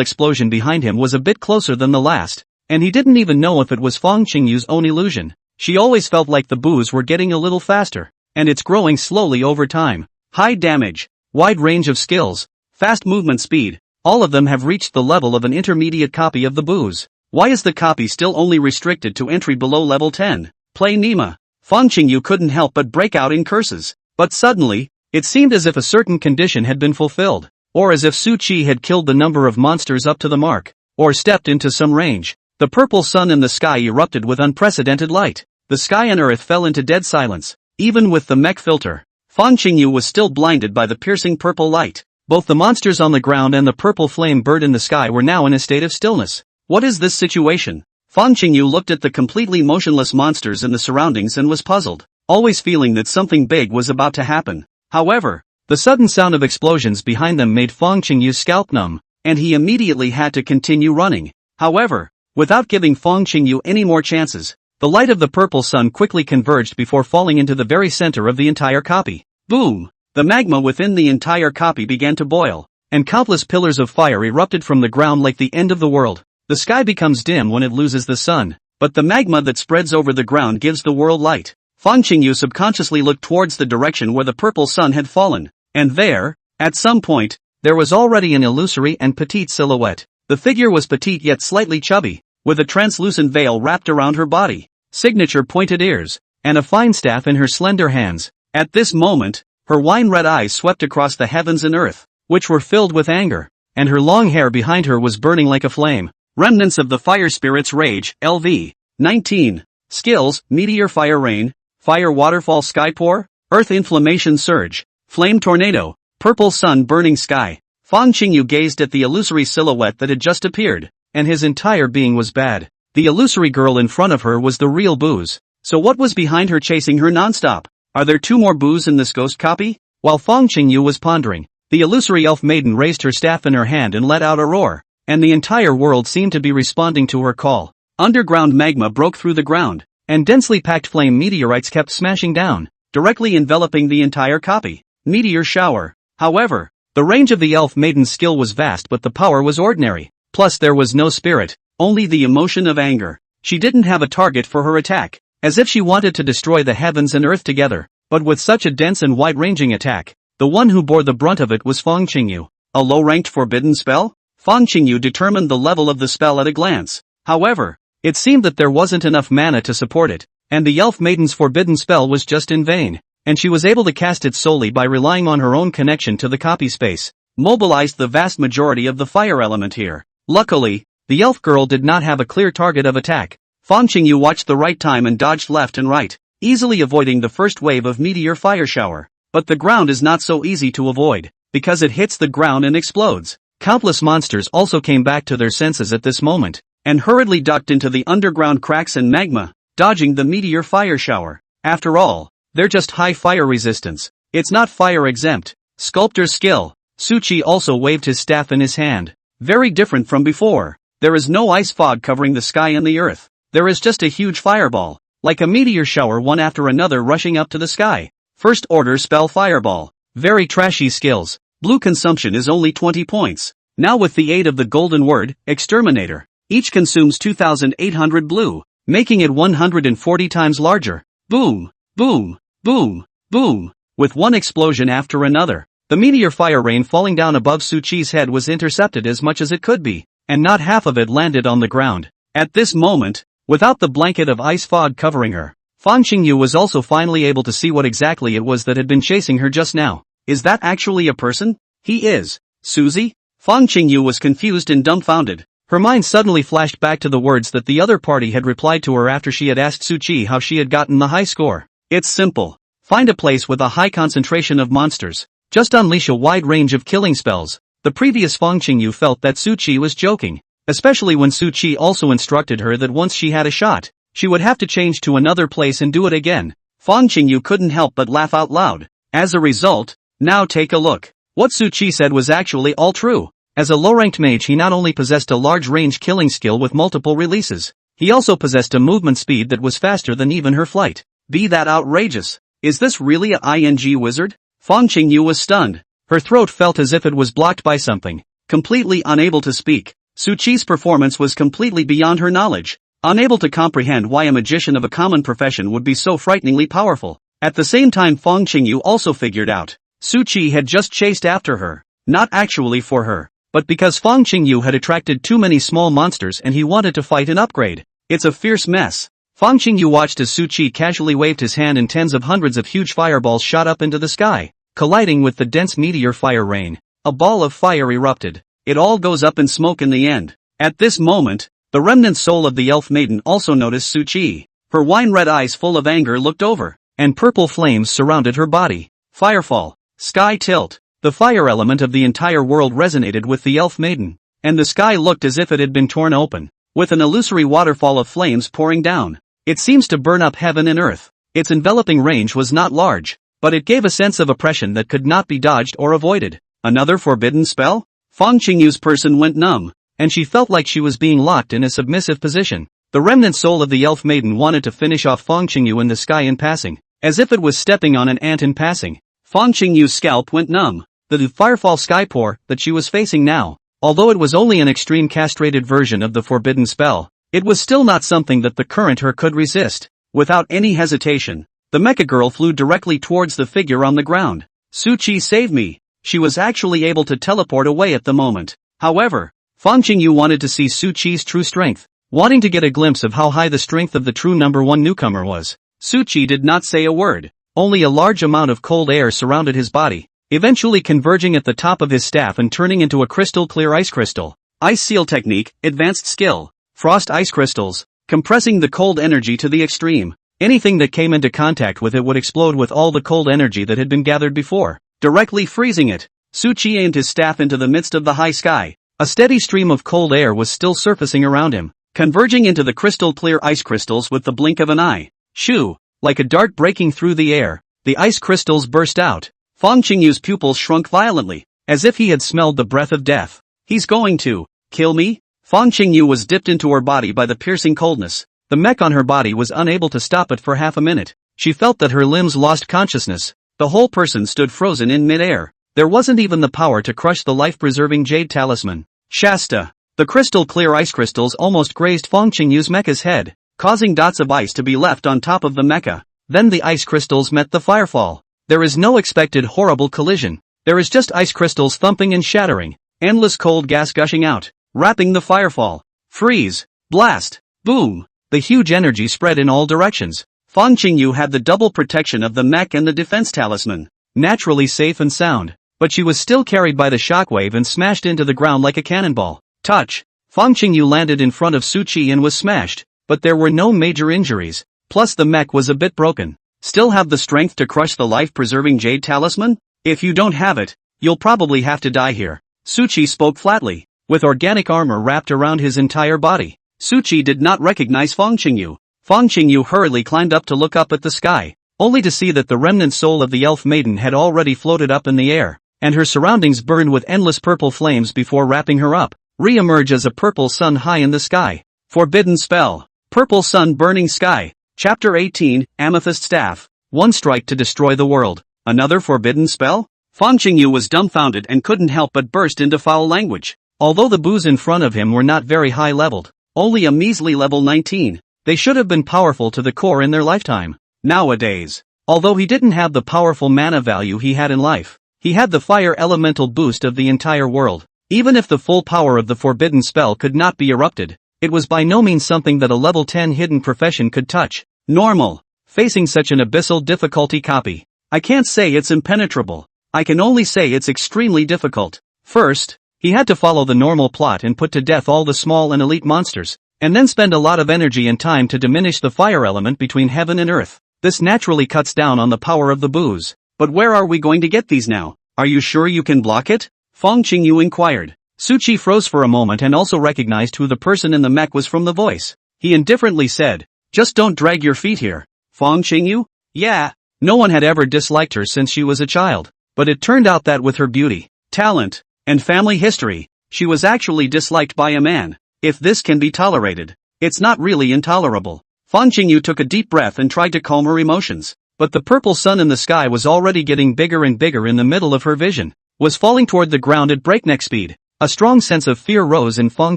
explosion behind him was a bit closer than the last, and he didn't even know if it was Fang Qingyu's own illusion. She always felt like the boos were getting a little faster, and it's growing slowly over time. High damage, wide range of skills, fast movement speed, all of them have reached the level of an intermediate copy of the boos. Why is the copy still only restricted to entry below level 10? Play Nima. Fang Qingyu couldn't help but break out in curses. But suddenly, it seemed as if a certain condition had been fulfilled, or as if Su Qi had killed the number of monsters up to the mark, or stepped into some range. The purple sun in the sky erupted with unprecedented light. The sky and earth fell into dead silence. Even with the mech filter, Fang Qingyu was still blinded by the piercing purple light. Both the monsters on the ground and the purple flame bird in the sky were now in a state of stillness. What is this situation? Fang Qingyu looked at the completely motionless monsters in the surroundings and was puzzled, always feeling that something big was about to happen. However, the sudden sound of explosions behind them made Fang Qingyu's scalp numb, and he immediately had to continue running. However, without giving Fang Qingyu any more chances, the light of the purple sun quickly converged before falling into the very center of the entire copy. Boom! The magma within the entire copy began to boil, and countless pillars of fire erupted from the ground like the end of the world. The sky becomes dim when it loses the sun, but the magma that spreads over the ground gives the world light. Fang Qingyu subconsciously looked towards the direction where the purple sun had fallen, and there, at some point, there was already an illusory and petite silhouette. The figure was petite yet slightly chubby, with a translucent veil wrapped around her body, signature pointed ears, and a fine staff in her slender hands. At this moment, her wine-red eyes swept across the heavens and earth, which were filled with anger, and her long hair behind her was burning like a flame. Remnants of the Fire Spirit's Rage, LV. 19. Skills, Meteor Fire Rain, Fire Waterfall Sky Pour, Earth Inflammation Surge, Flame Tornado, Purple Sun Burning Sky. Fang Qingyu gazed at the illusory silhouette that had just appeared, and his entire being was bad. The illusory girl in front of her was the real boos. So what was behind her chasing her nonstop? Are there two more boos in this ghost copy? While Fang Qingyu was pondering, the illusory elf maiden raised her staff in her hand and let out a roar, and the entire world seemed to be responding to her call. Underground magma broke through the ground, and densely packed flame meteorites kept smashing down, directly enveloping the entire copy. Meteor shower. However, the range of the elf maiden's skill was vast but the power was ordinary. Plus there was no spirit, only the emotion of anger. She didn't have a target for her attack, as if she wanted to destroy the heavens and earth together. But with such a dense and wide-ranging attack, the one who bore the brunt of it was Fang Qingyu. A low-ranked forbidden spell? Fang Qingyu determined the level of the spell at a glance. However, it seemed that there wasn't enough mana to support it, and the elf maiden's forbidden spell was just in vain, and she was able to cast it solely by relying on her own connection to the copy space, mobilized the vast majority of the fire element here. Luckily, the elf girl did not have a clear target of attack. Fang Qingyu watched the right time and dodged left and right, easily avoiding the first wave of meteor fire shower. But the ground is not so easy to avoid, because it hits the ground and explodes. Countless monsters also came back to their senses at this moment, and hurriedly ducked into the underground cracks and magma, dodging the meteor fire shower. After all, they're just high fire resistance. It's not fire exempt. Sculptor's skill. Su Qi also waved his staff in his hand. Very different from before. There is no ice fog covering the sky and the earth. There is just a huge fireball, like a meteor shower one after another rushing up to the sky. First order spell fireball. Very trashy skills. Blue consumption is only 20 points. Now with the aid of the golden word, exterminator, each consumes 2,800 blue, making it 140 times larger. Boom, boom, boom, boom. With one explosion after another, the meteor fire rain falling down above Su Qi's head was intercepted as much as it could be, and not half of it landed on the ground. At this moment, without the blanket of ice fog covering her, Fang Qingyu was also finally able to see what exactly it was that had been chasing her just now. Is that actually a person? He is. Suzy? Fang Qingyu was confused and dumbfounded. Her mind suddenly flashed back to the words that the other party had replied to her after she had asked Su Qi how she had gotten the high score. It's simple. Find a place with a high concentration of monsters. Just unleash a wide range of killing spells. The previous Fang Qingyu felt that Su Qi was joking, especially when Su Qi also instructed her that once she had a shot, she would have to change to another place and do it again. Fang Qingyu couldn't help but laugh out loud. As a result, now take a look. What Su Qi said was actually all true. As a low-ranked mage he not only possessed a large-range killing skill with multiple releases, He also possessed a movement speed that was faster than even her flight. Be that outrageous. Is this really a ING wizard? Fang Qingyu was stunned. Her throat felt as if it was blocked by something. Completely unable to speak, Su Qi's performance was completely beyond her knowledge. Unable to comprehend why a magician of a common profession would be so frighteningly powerful. At the same time, Fang Qingyu also figured out. Su Qi had just chased after her. Not actually for her, but because Fang Qingyu had attracted too many small monsters and he wanted to fight an upgrade. It's a fierce mess. Fang Qingyu watched as Su Qi casually waved his hand and tens of hundreds of huge fireballs shot up into the sky, colliding with the dense meteor fire rain. A ball of fire erupted. It all goes up in smoke in the end. At this moment, the remnant soul of the elf maiden also noticed Su Qi. Her wine-red eyes full of anger looked over, and purple flames surrounded her body. Firefall. Sky tilt. The fire element of the entire world resonated with the elf maiden, and the sky looked as if it had been torn open, with an illusory waterfall of flames pouring down. It seems to burn up heaven and earth. Its enveloping range was not large, but it gave a sense of oppression that could not be dodged or avoided. Another forbidden spell? Fang Qingyu's person went numb, and she felt like she was being locked in a submissive position. The remnant soul of the elf maiden wanted to finish off Fang Qingyu in the sky in passing, as if it was stepping on an ant in passing. Fang Qingyu's scalp went numb. The firefall skypour that she was facing now, although it was only an extreme castrated version of the forbidden spell, it was still not something that the current her could resist. Without any hesitation, the mecha girl flew directly towards the figure on the ground. Su Qi, save me. She was actually able to teleport away at the moment. However, Fang Qingyu wanted to see Su Qi's true strength, wanting to get a glimpse of how high the strength of the true number one newcomer was. Su Qi did not say a word. Only a large amount of cold air surrounded his body, eventually converging at the top of his staff and turning into a crystal-clear ice crystal. Ice seal technique, advanced skill. Frost ice crystals, compressing the cold energy to the extreme. Anything that came into contact with it would explode with all the cold energy that had been gathered before, directly freezing it. Su Qi aimed his staff into the midst of the high sky. A steady stream of cold air was still surfacing around him, converging into the crystal-clear ice crystals with the blink of an eye. Shoo! Like a dart breaking through the air, the ice crystals burst out. Fang Qingyu's pupils shrunk violently, as if he had smelled the breath of death. He's going to kill me? Fang Qingyu was dipped into her body by the piercing coldness. The mech on her body was unable to stop it for half a minute. She felt that her limbs lost consciousness. The whole person stood frozen in mid-air. There wasn't even the power to crush the life-preserving jade talisman. Shasta! The crystal-clear ice crystals almost grazed Fang Qingyu's mecha's head, causing dots of ice to be left on top of the mecha. Then the ice crystals met the firefall. There is no expected horrible collision. There is just ice crystals thumping and shattering, endless cold gas gushing out, wrapping the firefall. Freeze! Blast! Boom! The huge energy spread in all directions. Fang Qingyu had the double protection of the mech and the defense talisman, naturally safe and sound, but she was still carried by the shockwave and smashed into the ground like a cannonball. Touch! Fang Qingyu landed in front of Su Qi and was smashed, but there were no major injuries, plus the mech was a bit broken. Still have the strength to crush the life-preserving jade talisman? If you don't have it, you'll probably have to die here. Su Qi spoke flatly, with organic armor wrapped around his entire body. Su Qi did not recognize Fang Qingyu. Fang Qingyu hurriedly climbed up to look up at the sky, only to see that the remnant soul of the elf maiden had already floated up in the air, and her surroundings burned with endless purple flames before wrapping her up. Re-emerge as a purple sun high in the sky. Forbidden spell. Purple sun burning sky. Chapter 18, Amethyst Staff. One strike to destroy the world. Another forbidden spell? Fang Qingyu was dumbfounded and couldn't help but burst into foul language. Although the boos in front of him were not very high leveled, only a measly level 19, they should have been powerful to the core in their lifetime. Nowadays, although he didn't have the powerful mana value he had in life, he had the fire elemental boost of the entire world. Even if the full power of the forbidden spell could not be erupted, it was by no means something that a level 10 hidden profession could touch. Normal. Facing such an abyssal difficulty copy. I can't say it's impenetrable. I can only say it's extremely difficult. First, he had to follow the normal plot and put to death all the small and elite monsters, and then spend a lot of energy and time to diminish the fire element between heaven and earth. This naturally cuts down on the power of the boos. But where are we going to get these now? Are you sure you can block it? Fang Qingyu inquired. Su Qi froze for a moment and also recognized who the person in the mech was from the voice. He indifferently said, "Just don't drag your feet here." Fang Qingyu? Yeah. No one had ever disliked her since she was a child, but it turned out that with her beauty, talent, and family history, she was actually disliked by a man. If this can be tolerated, It's not really intolerable. Fang Qingyu took a deep breath and tried to calm her emotions. But the purple sun in the sky was already getting bigger and bigger in the middle of her vision, was falling toward the ground at breakneck speed. A strong sense of fear rose in Fang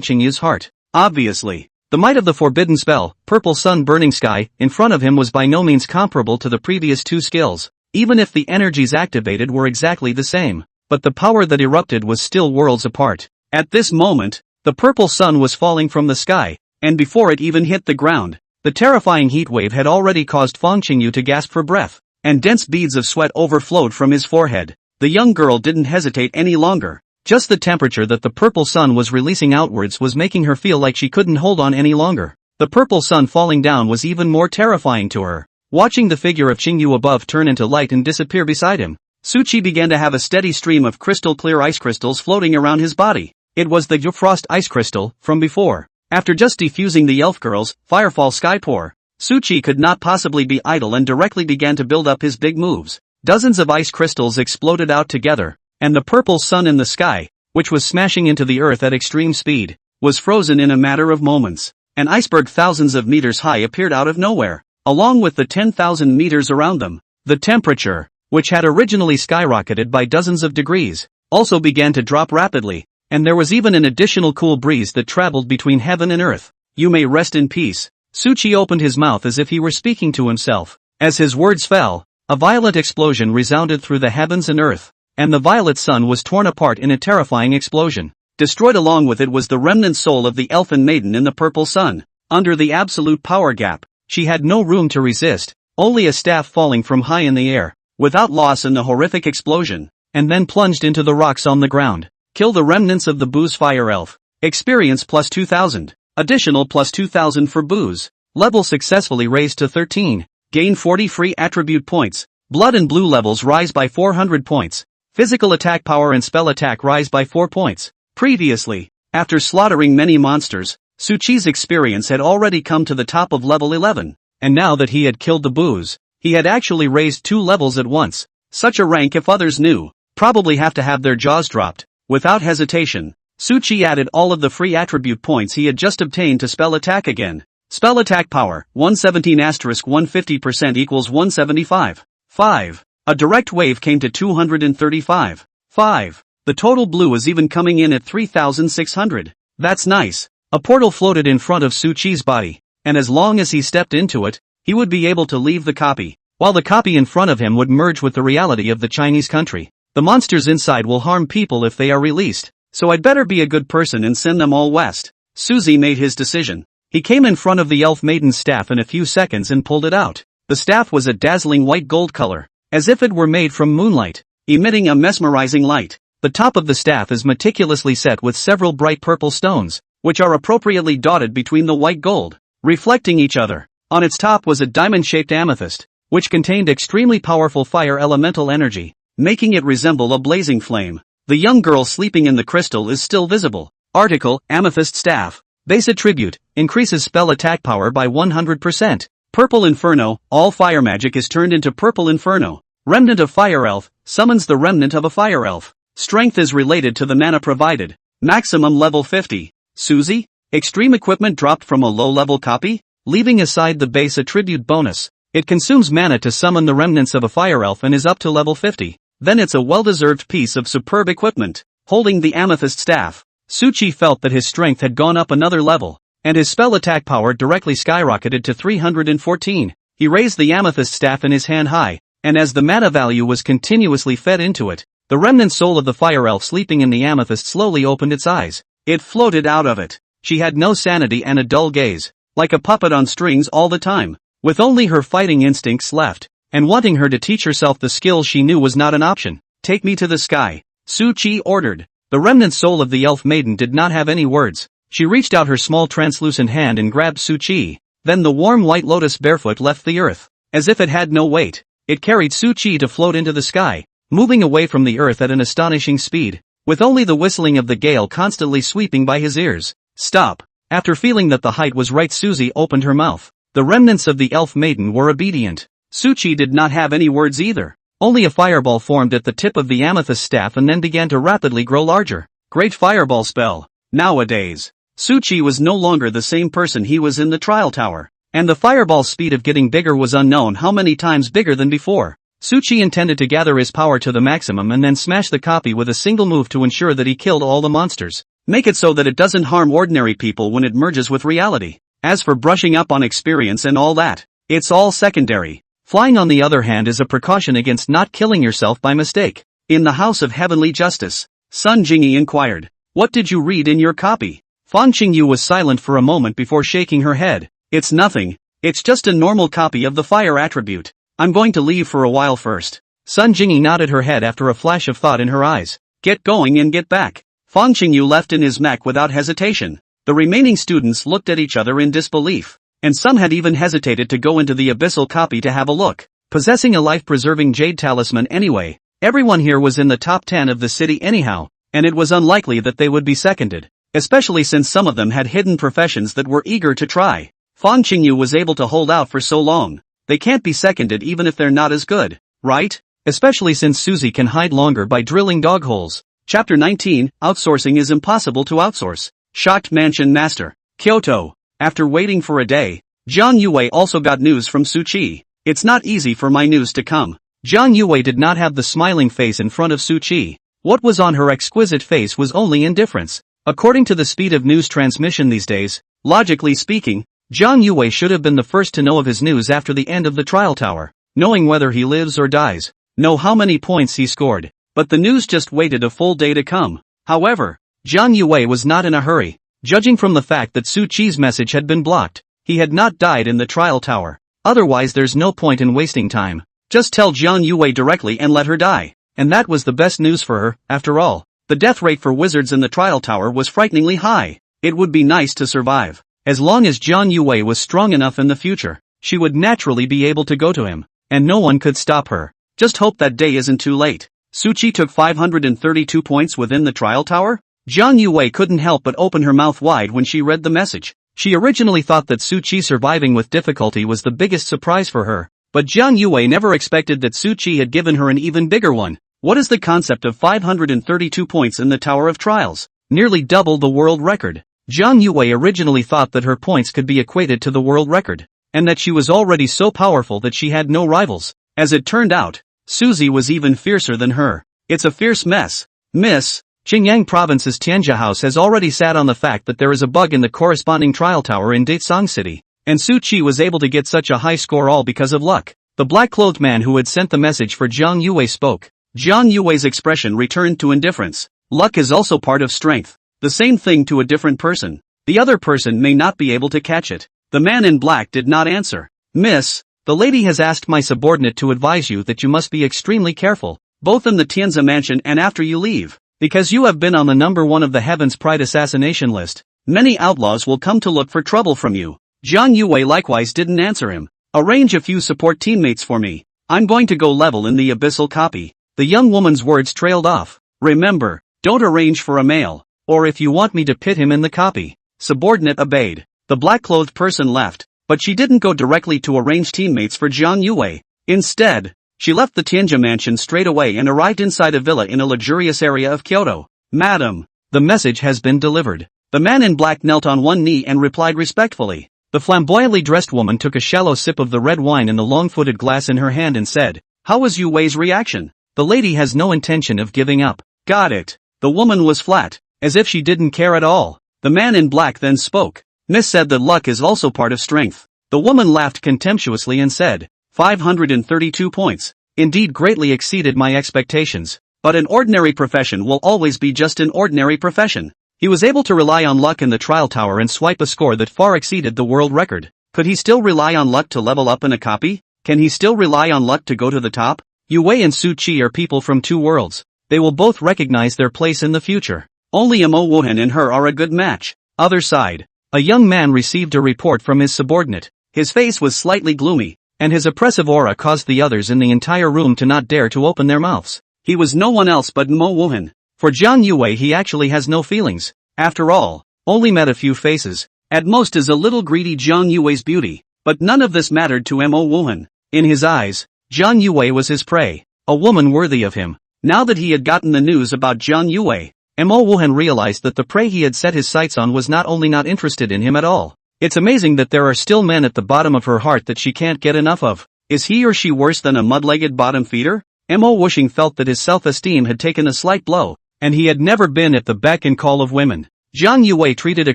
Qingyu's heart. Obviously, the might of the forbidden spell, purple sun burning sky, in front of him was by no means comparable to the previous two skills, even if the energies activated were exactly the same. But the power that erupted was still worlds apart. At this moment, the purple sun was falling from the sky, and before it even hit the ground, the terrifying heat wave had already caused Fang Qingyu to gasp for breath, and dense beads of sweat overflowed from his forehead. The young girl didn't hesitate any longer. Just the temperature that the purple sun was releasing outwards was making her feel like she couldn't hold on any longer. The purple sun falling down was even more terrifying to her. Watching the figure of Qingyu above turn into light and disappear beside him, Su Qi began to have a steady stream of crystal-clear ice crystals floating around his body. It was the Frost ice crystal from before. After just defusing the elf girl's firefall skypour, Su Qi could not possibly be idle and directly began to build up his big moves. Dozens of ice crystals exploded out together, and the purple sun in the sky, which was smashing into the earth at extreme speed, was frozen in a matter of moments. An iceberg thousands of meters high appeared out of nowhere, along with the 10,000 meters around them. The temperature, which had originally skyrocketed by dozens of degrees, also began to drop rapidly, and there was even an additional cool breeze that traveled between heaven and earth. You may rest in peace. Su Qi opened his mouth as if he were speaking to himself. As his words fell, a violent explosion resounded through the heavens and earth, and the violet sun was torn apart in a terrifying explosion. Destroyed along with it was the remnant soul of the elfin maiden in the purple sun. Under the absolute power gap, she had no room to resist, only a staff falling from high in the air, without loss in the horrific explosion, and then plunged into the rocks on the ground. Kill the remnants of the Boo's fire elf. Experience plus 2000. Additional plus 2000 for Boo's. Level successfully raised to 13. Gain 40 free attribute points. Blood and blue levels rise by 400 points. Physical attack power and spell attack rise by 4 points. Previously, after slaughtering many monsters, Su Qi's experience had already come to the top of level 11, and now that he had killed the Boos, he had actually raised 2 levels at once. Such a rank, if others knew, probably have to have their jaws dropped. Without hesitation, Su Qi added all of the free attribute points he had just obtained to spell attack again. Spell attack power, 117*150% equals 175. 5. A direct wave came to 235. 5. The total blue is even coming in at 3,600. That's nice. A portal floated in front of Su Qi's body, and as long as he stepped into it, he would be able to leave the copy, while the copy in front of him would merge with the reality of the Chinese country. The monsters inside will harm people if they are released, so I'd better be a good person and send them all west. Suzy made his decision. He came in front of the elf maiden's staff in a few seconds and pulled it out. The staff was a dazzling white gold color, as if it were made from moonlight, emitting a mesmerizing light. The top of the staff is meticulously set with several bright purple stones, which are appropriately dotted between the white gold, reflecting each other. On its top was a diamond-shaped amethyst, which contained extremely powerful fire elemental energy, making it resemble a blazing flame. The young girl sleeping in the crystal is still visible. Article, Amethyst Staff. Base attribute, increases spell attack power by 100%. Purple Inferno, all fire magic is turned into Purple Inferno. Remnant of Fire Elf, summons the remnant of a Fire Elf. Strength is related to the mana provided. Maximum level 50. Suzy? Extreme equipment dropped from a low-level copy? Leaving aside the base attribute bonus, it consumes mana to summon the remnants of a Fire Elf and is up to level 50. Then it's a well-deserved piece of superb equipment. Holding the amethyst staff, Su Qi felt that his strength had gone up another level, and his spell attack power directly skyrocketed to 314. He raised the amethyst staff in his hand high, and as the mana value was continuously fed into it, the remnant soul of the fire elf sleeping in the amethyst slowly opened its eyes. It floated out of it. She had no sanity and a dull gaze, like a puppet on strings all the time, with only her fighting instincts left, and wanting her to teach herself the skills she knew was not an option. Take me to the sky, Su Qi ordered. The remnant soul of the elf maiden did not have any words. She reached out her small translucent hand and grabbed Su Qi. Then the warm white lotus barefoot left the earth. As if it had no weight, it carried Su Qi to float into the sky, moving away from the earth at an astonishing speed, with only the whistling of the gale constantly sweeping by his ears. Stop. After feeling that the height was right, Suzy opened her mouth. The remnants of the elf maiden were obedient. Su Qi did not have any words either. Only a fireball formed at the tip of the amethyst staff and then began to rapidly grow larger. Great fireball spell. Nowadays, Suchi was no longer the same person he was in the trial tower. And the fireball's speed of getting bigger was unknown how many times bigger than before. Suchi intended to gather his power to the maximum and then smash the copy with a single move to ensure that he killed all the monsters. Make it so that it doesn't harm ordinary people when it merges with reality. As for brushing up on experience and all that, it's all secondary. Flying on the other hand is a precaution against not killing yourself by mistake. In the House of Heavenly Justice, Sun Jingyi inquired, "What did you read in your copy?" Fan Qingyu was silent for a moment before shaking her head. "It's nothing. It's just a normal copy of the fire attribute. I'm going to leave for a while first." Sun Jingyi nodded her head after a flash of thought in her eyes. "Get going and get back." Fan Qingyu left in his mech without hesitation. The remaining students looked at each other in disbelief, and some had even hesitated to go into the abyssal copy to have a look. Possessing a life-preserving jade talisman anyway, everyone here was in the top 10 of the city anyhow, and it was unlikely that they would be seconded, especially since some of them had hidden professions that were eager to try. Fan Qingyu was able to hold out for so long. They can't be seconded even if they're not as good, right? Especially since Suzy can hide longer by drilling dog holes. Chapter 19, Outsourcing is impossible to outsource. Shocked Mansion Master. Kyoto. After waiting for a day, Jiang Yuwei also got news from Suchi. "It's not easy for my news to come." Jiang Yuwei did not have the smiling face in front of Suchi. What was on her exquisite face was only indifference. According to the speed of news transmission these days, logically speaking, Jiang Yuwei should have been the first to know of his news after the end of the trial tower, knowing whether he lives or dies, know how many points he scored. But the news just waited a full day to come. However, Jiang Yuwei was not in a hurry. Judging from the fact that Suchi's message had been blocked, he had not died in the trial tower. Otherwise there's no point in wasting time. Just tell Jiang Yuwei directly and let her die. And that was the best news for her, after all. The death rate for wizards in the trial tower was frighteningly high. It would be nice to survive. As long as Jiang Yuwei was strong enough in the future, she would naturally be able to go to him, and no one could stop her. Just hope that day isn't too late. Suchi took 532 points within the trial tower? Jiang Yuwei couldn't help but open her mouth wide when she read the message. She originally thought that Suchi surviving with difficulty was the biggest surprise for her, but Jiang Yuwei never expected that Suchi had given her an even bigger one. What is the concept of 532 points in the Tower of Trials? Nearly double the world record. Jiang Yuwei originally thought that her points could be equated to the world record, and that she was already so powerful that she had no rivals. As it turned out, Suzy was even fiercer than her. It's a fierce mess. Miss, Qingyang Province's Tianjia House has already sat on the fact that there is a bug in the corresponding trial tower in Datesong City, and Su Qi was able to get such a high score all because of luck. The black-clothed man who had sent the message for Jiang Yuwei spoke. Jiang Yuwei's expression returned to indifference. Luck is also part of strength. The same thing to a different person. The other person may not be able to catch it. The man in black did not answer. Miss, the lady has asked my subordinate to advise you that you must be extremely careful, both in the Tianzi mansion and after you leave. Because you have been on the number 1 of the Heaven's Pride assassination list, many outlaws will come to look for trouble from you. Jiang Yuwei likewise didn't answer him. Arrange a few support teammates for me. I'm going to go level in the abyssal copy. The young woman's words trailed off. Remember, don't arrange for a male, or if you want me to pit him in the copy. Subordinate obeyed. The black-clothed person left, but she didn't go directly to arrange teammates for Jiang Yuwei. Instead, she left the Tianjia mansion straight away and arrived inside a villa in a luxurious area of Kyoto. Madam, the message has been delivered. The man in black knelt on one knee and replied respectfully. The flamboyantly dressed woman took a shallow sip of the red wine in the long-footed glass in her hand and said, "How was Yu Wei's reaction?" The lady has no intention of giving up. Got it. The woman was flat, as if she didn't care at all. The man in black then spoke. Miss said that luck is also part of strength. The woman laughed contemptuously and said, 532 points. Indeed greatly exceeded my expectations. But an ordinary profession will always be just an ordinary profession. He was able to rely on luck in the trial tower and swipe a score that far exceeded the world record. Could he still rely on luck to level up in a copy? Can he still rely on luck to go to the top? Yu Wei and Su Qi are people from two worlds. They will both recognize their place in the future. Only Mo Wuhan and her are a good match. Other side. A young man received a report from his subordinate. His face was slightly gloomy, and his oppressive aura caused the others in the entire room to not dare to open their mouths. He was no one else but Mo Wuhan. For Jiang Yuwei he actually has no feelings. After all, only met a few faces. At most is a little greedy Jiang Yuwei's beauty. But none of this mattered to Mo Wuhan. In his eyes, Jiang Yuwei was his prey. A woman worthy of him. Now that he had gotten the news about Jiang Yuwei, Mo Wuhan realized that the prey he had set his sights on was not only not interested in him at all. It's amazing that there are still men at the bottom of her heart that she can't get enough of. Is he or she worse than a mud-legged bottom feeder? Mo Wuxing felt that his self-esteem had taken a slight blow, and he had never been at the beck and call of women. Jiang Yuwei treated a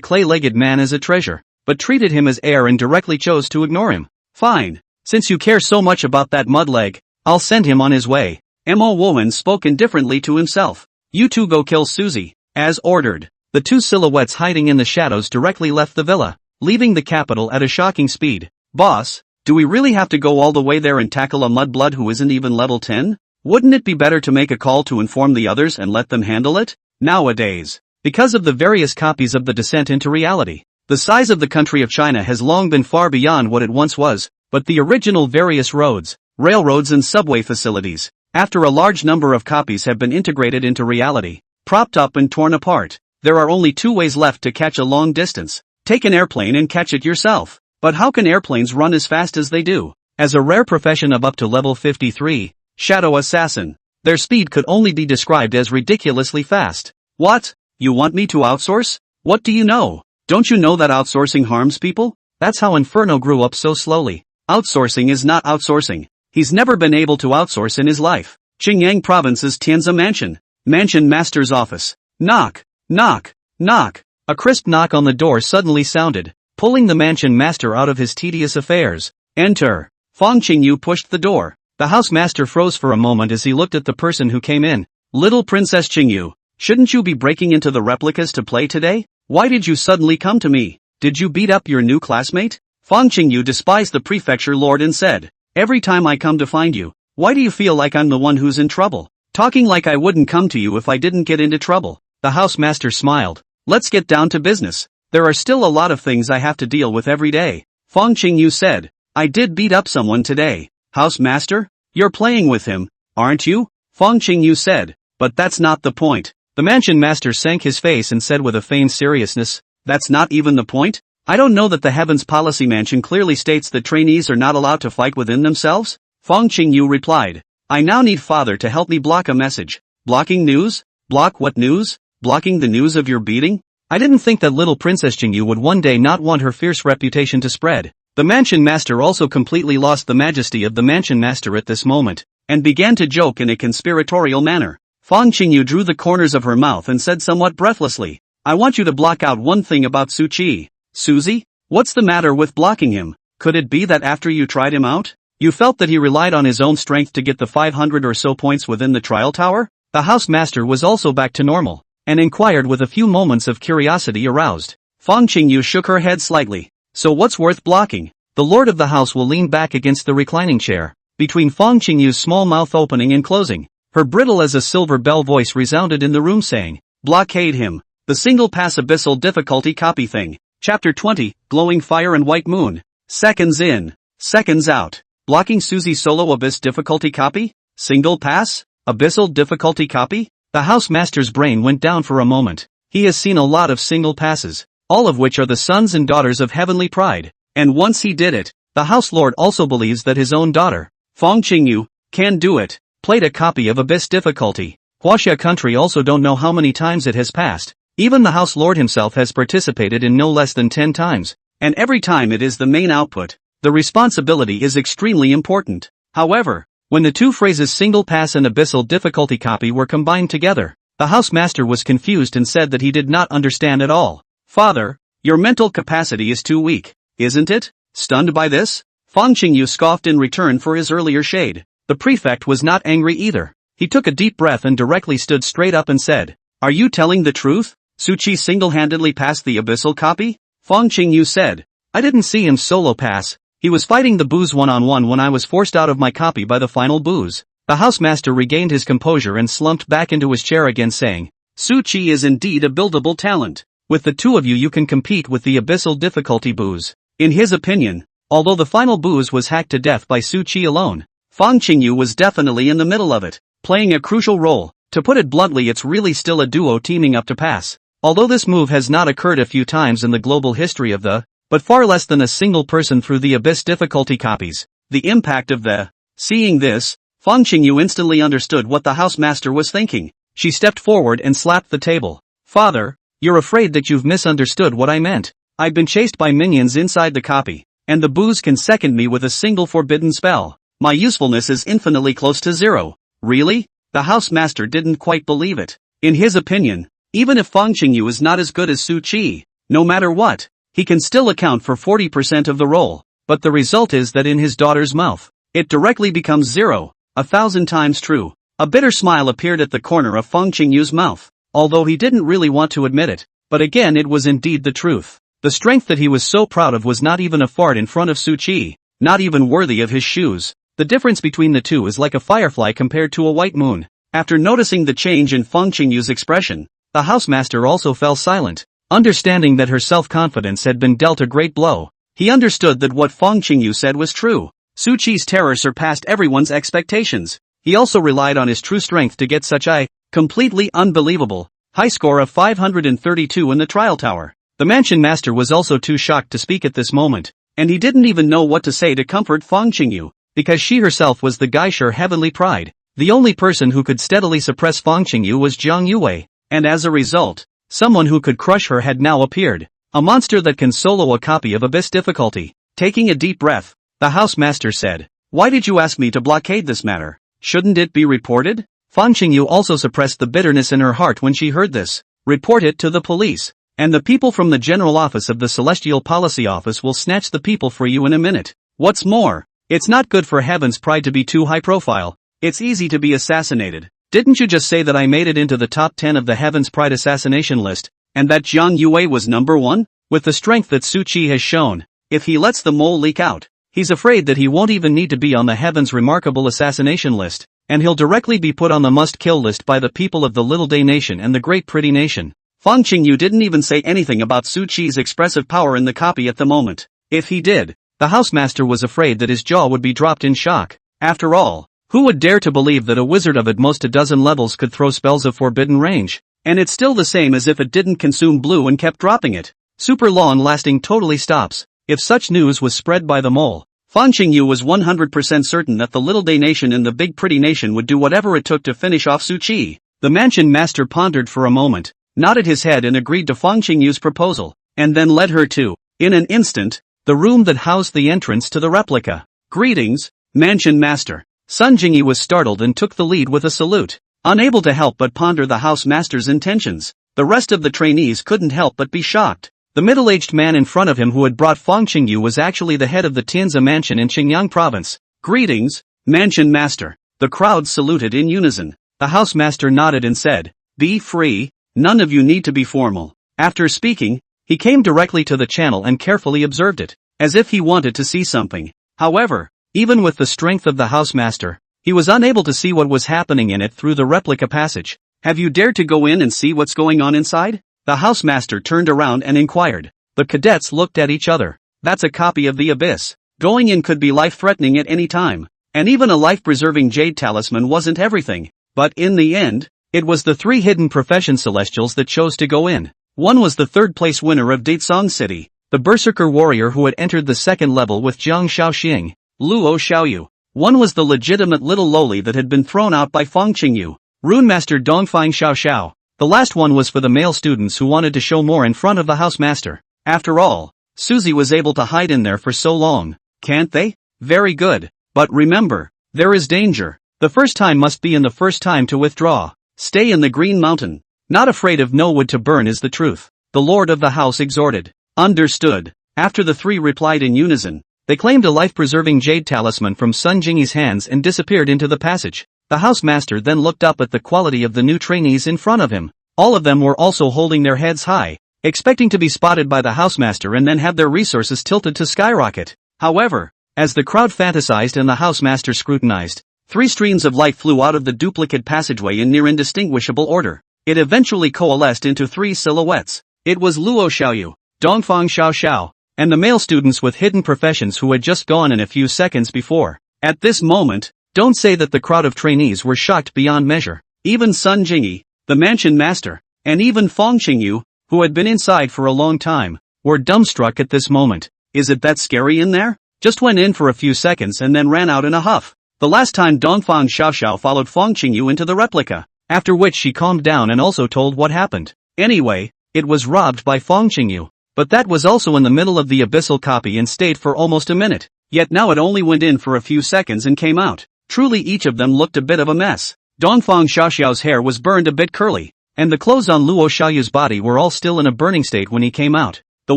clay-legged man as a treasure, but treated him as air and directly chose to ignore him. Fine. Since you care so much about that mud-leg, I'll send him on his way. Mo Wuhan spoke indifferently to himself. You two go kill Susie, as ordered. The two silhouettes hiding in the shadows directly left the villa, leaving the capital at a shocking speed. Boss, do we really have to go all the way there and tackle a mudblood who isn't even level 10? Wouldn't it be better to make a call to inform the others and let them handle it? Nowadays, because of the various copies of the descent into reality, the size of the country of China has long been far beyond what it once was, but the original various roads, railroads and subway facilities, after a large number of copies have been integrated into reality, propped up and torn apart, there are only two ways left to catch a long distance. Take an airplane and catch it yourself. But how can airplanes run as fast as they do? As a rare profession of up to level 53, Shadow Assassin, their speed could only be described as ridiculously fast. What? You want me to outsource? What do you know? Don't you know that outsourcing harms people? That's how Inferno grew up so slowly. Outsourcing is not outsourcing. He's never been able to outsource in his life. Qingyang Province's Tianzi Mansion. Mansion Master's office. Knock. Knock. Knock. A crisp knock on the door suddenly sounded, pulling the mansion master out of his tedious affairs. Enter. Fang Qingyu pushed the door. The house master froze for a moment as he looked at the person who came in. Little Princess Qingyu, shouldn't you be breaking into the replicas to play today? Why did you suddenly come to me? Did you beat up your new classmate? Fang Qingyu despised the prefecture lord and said, every time I come to find you, why do you feel like I'm the one who's in trouble? Talking like I wouldn't come to you if I didn't get into trouble. The house master smiled. Let's get down to business. There are still a lot of things I have to deal with every day. Fang Qingyu said, I did beat up someone today. House master? You're playing with him, aren't you? Fang Qingyu said, but that's not the point. The mansion master sank his face and said with a feigned seriousness, that's not even the point? I don't know that the Heavens Policy Mansion clearly states that trainees are not allowed to fight within themselves? Fang Qingyu replied, I now need father to help me block a message. Blocking news? Block what news? Blocking the news of your beating? I didn't think that little Princess Qingyu would one day not want her fierce reputation to spread. The mansion master also completely lost the majesty of the mansion master at this moment, and began to joke in a conspiratorial manner. Fang Qingyu drew the corners of her mouth and said somewhat breathlessly, I want you to block out one thing about Su Qi. Susie? What's the matter with blocking him? Could it be that after you tried him out, you felt that he relied on his own strength to get the 500 or so points within the trial tower? The house master was also back to normal, and inquired with a few moments of curiosity aroused. Fang Qingyu shook her head slightly. So what's worth blocking? The lord of the house will lean back against the reclining chair, between Fang Qingyu's small mouth opening and closing. Her brittle as a silver bell voice resounded in the room saying, blockade him. The single pass abyssal difficulty copy thing. Chapter 20, Glowing Fire and White Moon. Seconds in, seconds out. Blocking Susie solo abyss difficulty copy? Single pass? Abyssal difficulty copy? The house master's brain went down for a moment. He has seen a lot of single passes, all of which are the sons and daughters of heavenly pride. And once he did it, the house lord also believes that his own daughter, Fang Qingyu, can do it. Played a copy of abyss difficulty. Huaxia country also don't know how many times it has passed. Even the house lord himself has participated in no less than 10 times. And every time it is the main output. The responsibility is extremely important. However, when the two phrases single pass and abyssal difficulty copy were combined together, the house master was confused and said that he did not understand at all. Father, your mental capacity is too weak, isn't it? Stunned by this, Fang Qingyu scoffed in return for his earlier shade. The prefect was not angry either. He took a deep breath and directly stood straight up and said, are you telling the truth? Su Qi single-handedly passed the abyssal copy? Fang Qingyu said, I didn't see him solo pass. He was fighting the booze one-on-one when I was forced out of my copy by the final booze. The house master regained his composure and slumped back into his chair again saying, Su Qi is indeed a buildable talent. With the two of you can compete with the abyssal difficulty booze. In his opinion, although the final booze was hacked to death by Su Qi alone, Fang Qingyu was definitely in the middle of it, playing a crucial role. To put it bluntly, it's really still a duo teaming up to pass. Although this move has not occurred a few times in the global history of the, but far less than a single person through the abyss difficulty copies. The impact of the. Seeing this, Fang Qingyu instantly understood what the house master was thinking. She stepped forward and slapped the table. Father, you're afraid that you've misunderstood what I meant. I've been chased by minions inside the copy, and the booze can second me with a single forbidden spell. My usefulness is infinitely close to zero. Really? The housemaster didn't quite believe it. In his opinion, even if Fang Qingyu is not as good as Su Qi, no matter what, he can still account for 40% of the role. But the result is that in his daughter's mouth, it directly becomes 0, 1,000 times true. A bitter smile appeared at the corner of Fang Qingyu's mouth, although he didn't really want to admit it. But again, it was indeed the truth. The strength that he was so proud of was not even a fart in front of Su Qi, not even worthy of his shoes. The difference between the two is like a firefly compared to a white moon. After noticing the change in Fang Qingyu's expression, the housemaster also fell silent. Understanding that her self-confidence had been dealt a great blow, he understood that what Fang Qingyu said was true. Su Qi's terror surpassed everyone's expectations. He also relied on his true strength to get such a completely unbelievable high score of 532 in the trial tower. The mansion master was also too shocked to speak at this moment, and he didn't even know what to say to comfort Fang Qingyu, because she herself was the geisha heavenly pride. The only person who could steadily suppress Fang Qingyu was Jiang Yuwei, and as a result, someone who could crush her had now appeared. A monster that can solo a copy of Abyss difficulty. Taking a deep breath, the housemaster said, "Why did you ask me to blockade this matter? Shouldn't it be reported?" Fang Qingyu also suppressed the bitterness in her heart when she heard this. "Report it to the police, and the people from the General Office of the Celestial Policy Office will snatch the people for you in a minute. What's more, it's not good for Heaven's pride to be too high profile. It's easy to be assassinated. Didn't you just say that I made it into the top 10 of the Heaven's Pride assassination list, and that Jiang Yuwei was number 1? With the strength that Su Qi has shown, if he lets the mole leak out, he's afraid that he won't even need to be on the Heaven's Remarkable assassination list, and he'll directly be put on the must-kill list by the people of the Little Day Nation and the Great Pretty Nation." Fang Qingyu didn't even say anything about Su Qi's expressive power in the copy at the moment. If he did, the housemaster was afraid that his jaw would be dropped in shock. After all, who would dare to believe that a wizard of at most a dozen levels could throw spells of forbidden range? And it's still the same as if it didn't consume blue and kept dropping it. Super long-lasting totally stops. If such news was spread by the mole, Fang Qingyu was 100% certain that the Little Day Nation and the Big Pretty Nation would do whatever it took to finish off Su Qi. The mansion master pondered for a moment, nodded his head and agreed to Fang Qingyu's proposal, and then led her to, in an instant, the room that housed the entrance to the replica. "Greetings, mansion master." Sun Jingyi was startled and took the lead with a salute, unable to help but ponder the house master's intentions. The rest of the trainees couldn't help but be shocked. The middle-aged man in front of him who had brought Fang Qingyu was actually the head of the Tianzi mansion in Qingyang province. "Greetings, mansion master." The crowd saluted in unison. The house master nodded and said, "Be free, none of you need to be formal." After speaking, he came directly to the channel and carefully observed it, as if he wanted to see something. However, even with the strength of the housemaster, he was unable to see what was happening in it through the replica passage. "Have you dared to go in and see what's going on inside?" The housemaster turned around and inquired. The cadets looked at each other. That's a copy of the Abyss. Going in could be life-threatening at any time, and even a life-preserving jade talisman wasn't everything. But in the end, it was the 3 hidden profession celestials that chose to go in. One was the 3rd-place winner of Datesong City, the berserker warrior who had entered the 2nd level with Jiang Shaoxing, Luo Xiaoyu. One was the legitimate little lowly that had been thrown out by Fang Qingyu, Runemaster Dongfang Xiaoxiao. The last one was for the male students who wanted to show more in front of the housemaster. After all, Suzy was able to hide in there for so long, can't they? Very good. But remember, there is danger. The first time must be in the first time to withdraw. Stay in the Green Mountain. Not afraid of no wood to burn is the truth, the lord of the house exhorted. Understood. After the 3 replied in unison, they claimed a life-preserving jade talisman from Sun Jingyi's hands and disappeared into the passage. The housemaster then looked up at the quality of the new trainees in front of him. All of them were also holding their heads high, expecting to be spotted by the housemaster and then have their resources tilted to skyrocket. However, as the crowd fantasized and the housemaster scrutinized, 3 streams of light flew out of the duplicate passageway in near indistinguishable order. It eventually coalesced into 3 silhouettes. It was Luo Xiaoyu, Dongfang Xiaoxiao, and the male students with hidden professions who had just gone in a few seconds before. At this moment, don't say that the crowd of trainees were shocked beyond measure. Even Sun Jingyi, the mansion master, and even Fang Qingyu, who had been inside for a long time, were dumbstruck at this moment. Is it that scary in there? Just went in for a few seconds and then ran out in a huff. The last time Dongfang Xiaoxiao followed Fang Qingyu into the replica, after which she calmed down and also told what happened. Anyway, it was robbed by Fang Qingyu. But that was also in the middle of the abyssal copy and stayed for almost a minute. Yet now it only went in for a few seconds and came out. Truly each of them looked a bit of a mess. Dongfang Xiaoxiao's hair was burned a bit curly, and the clothes on Luo Xiaoyu's body were all still in a burning state when he came out. The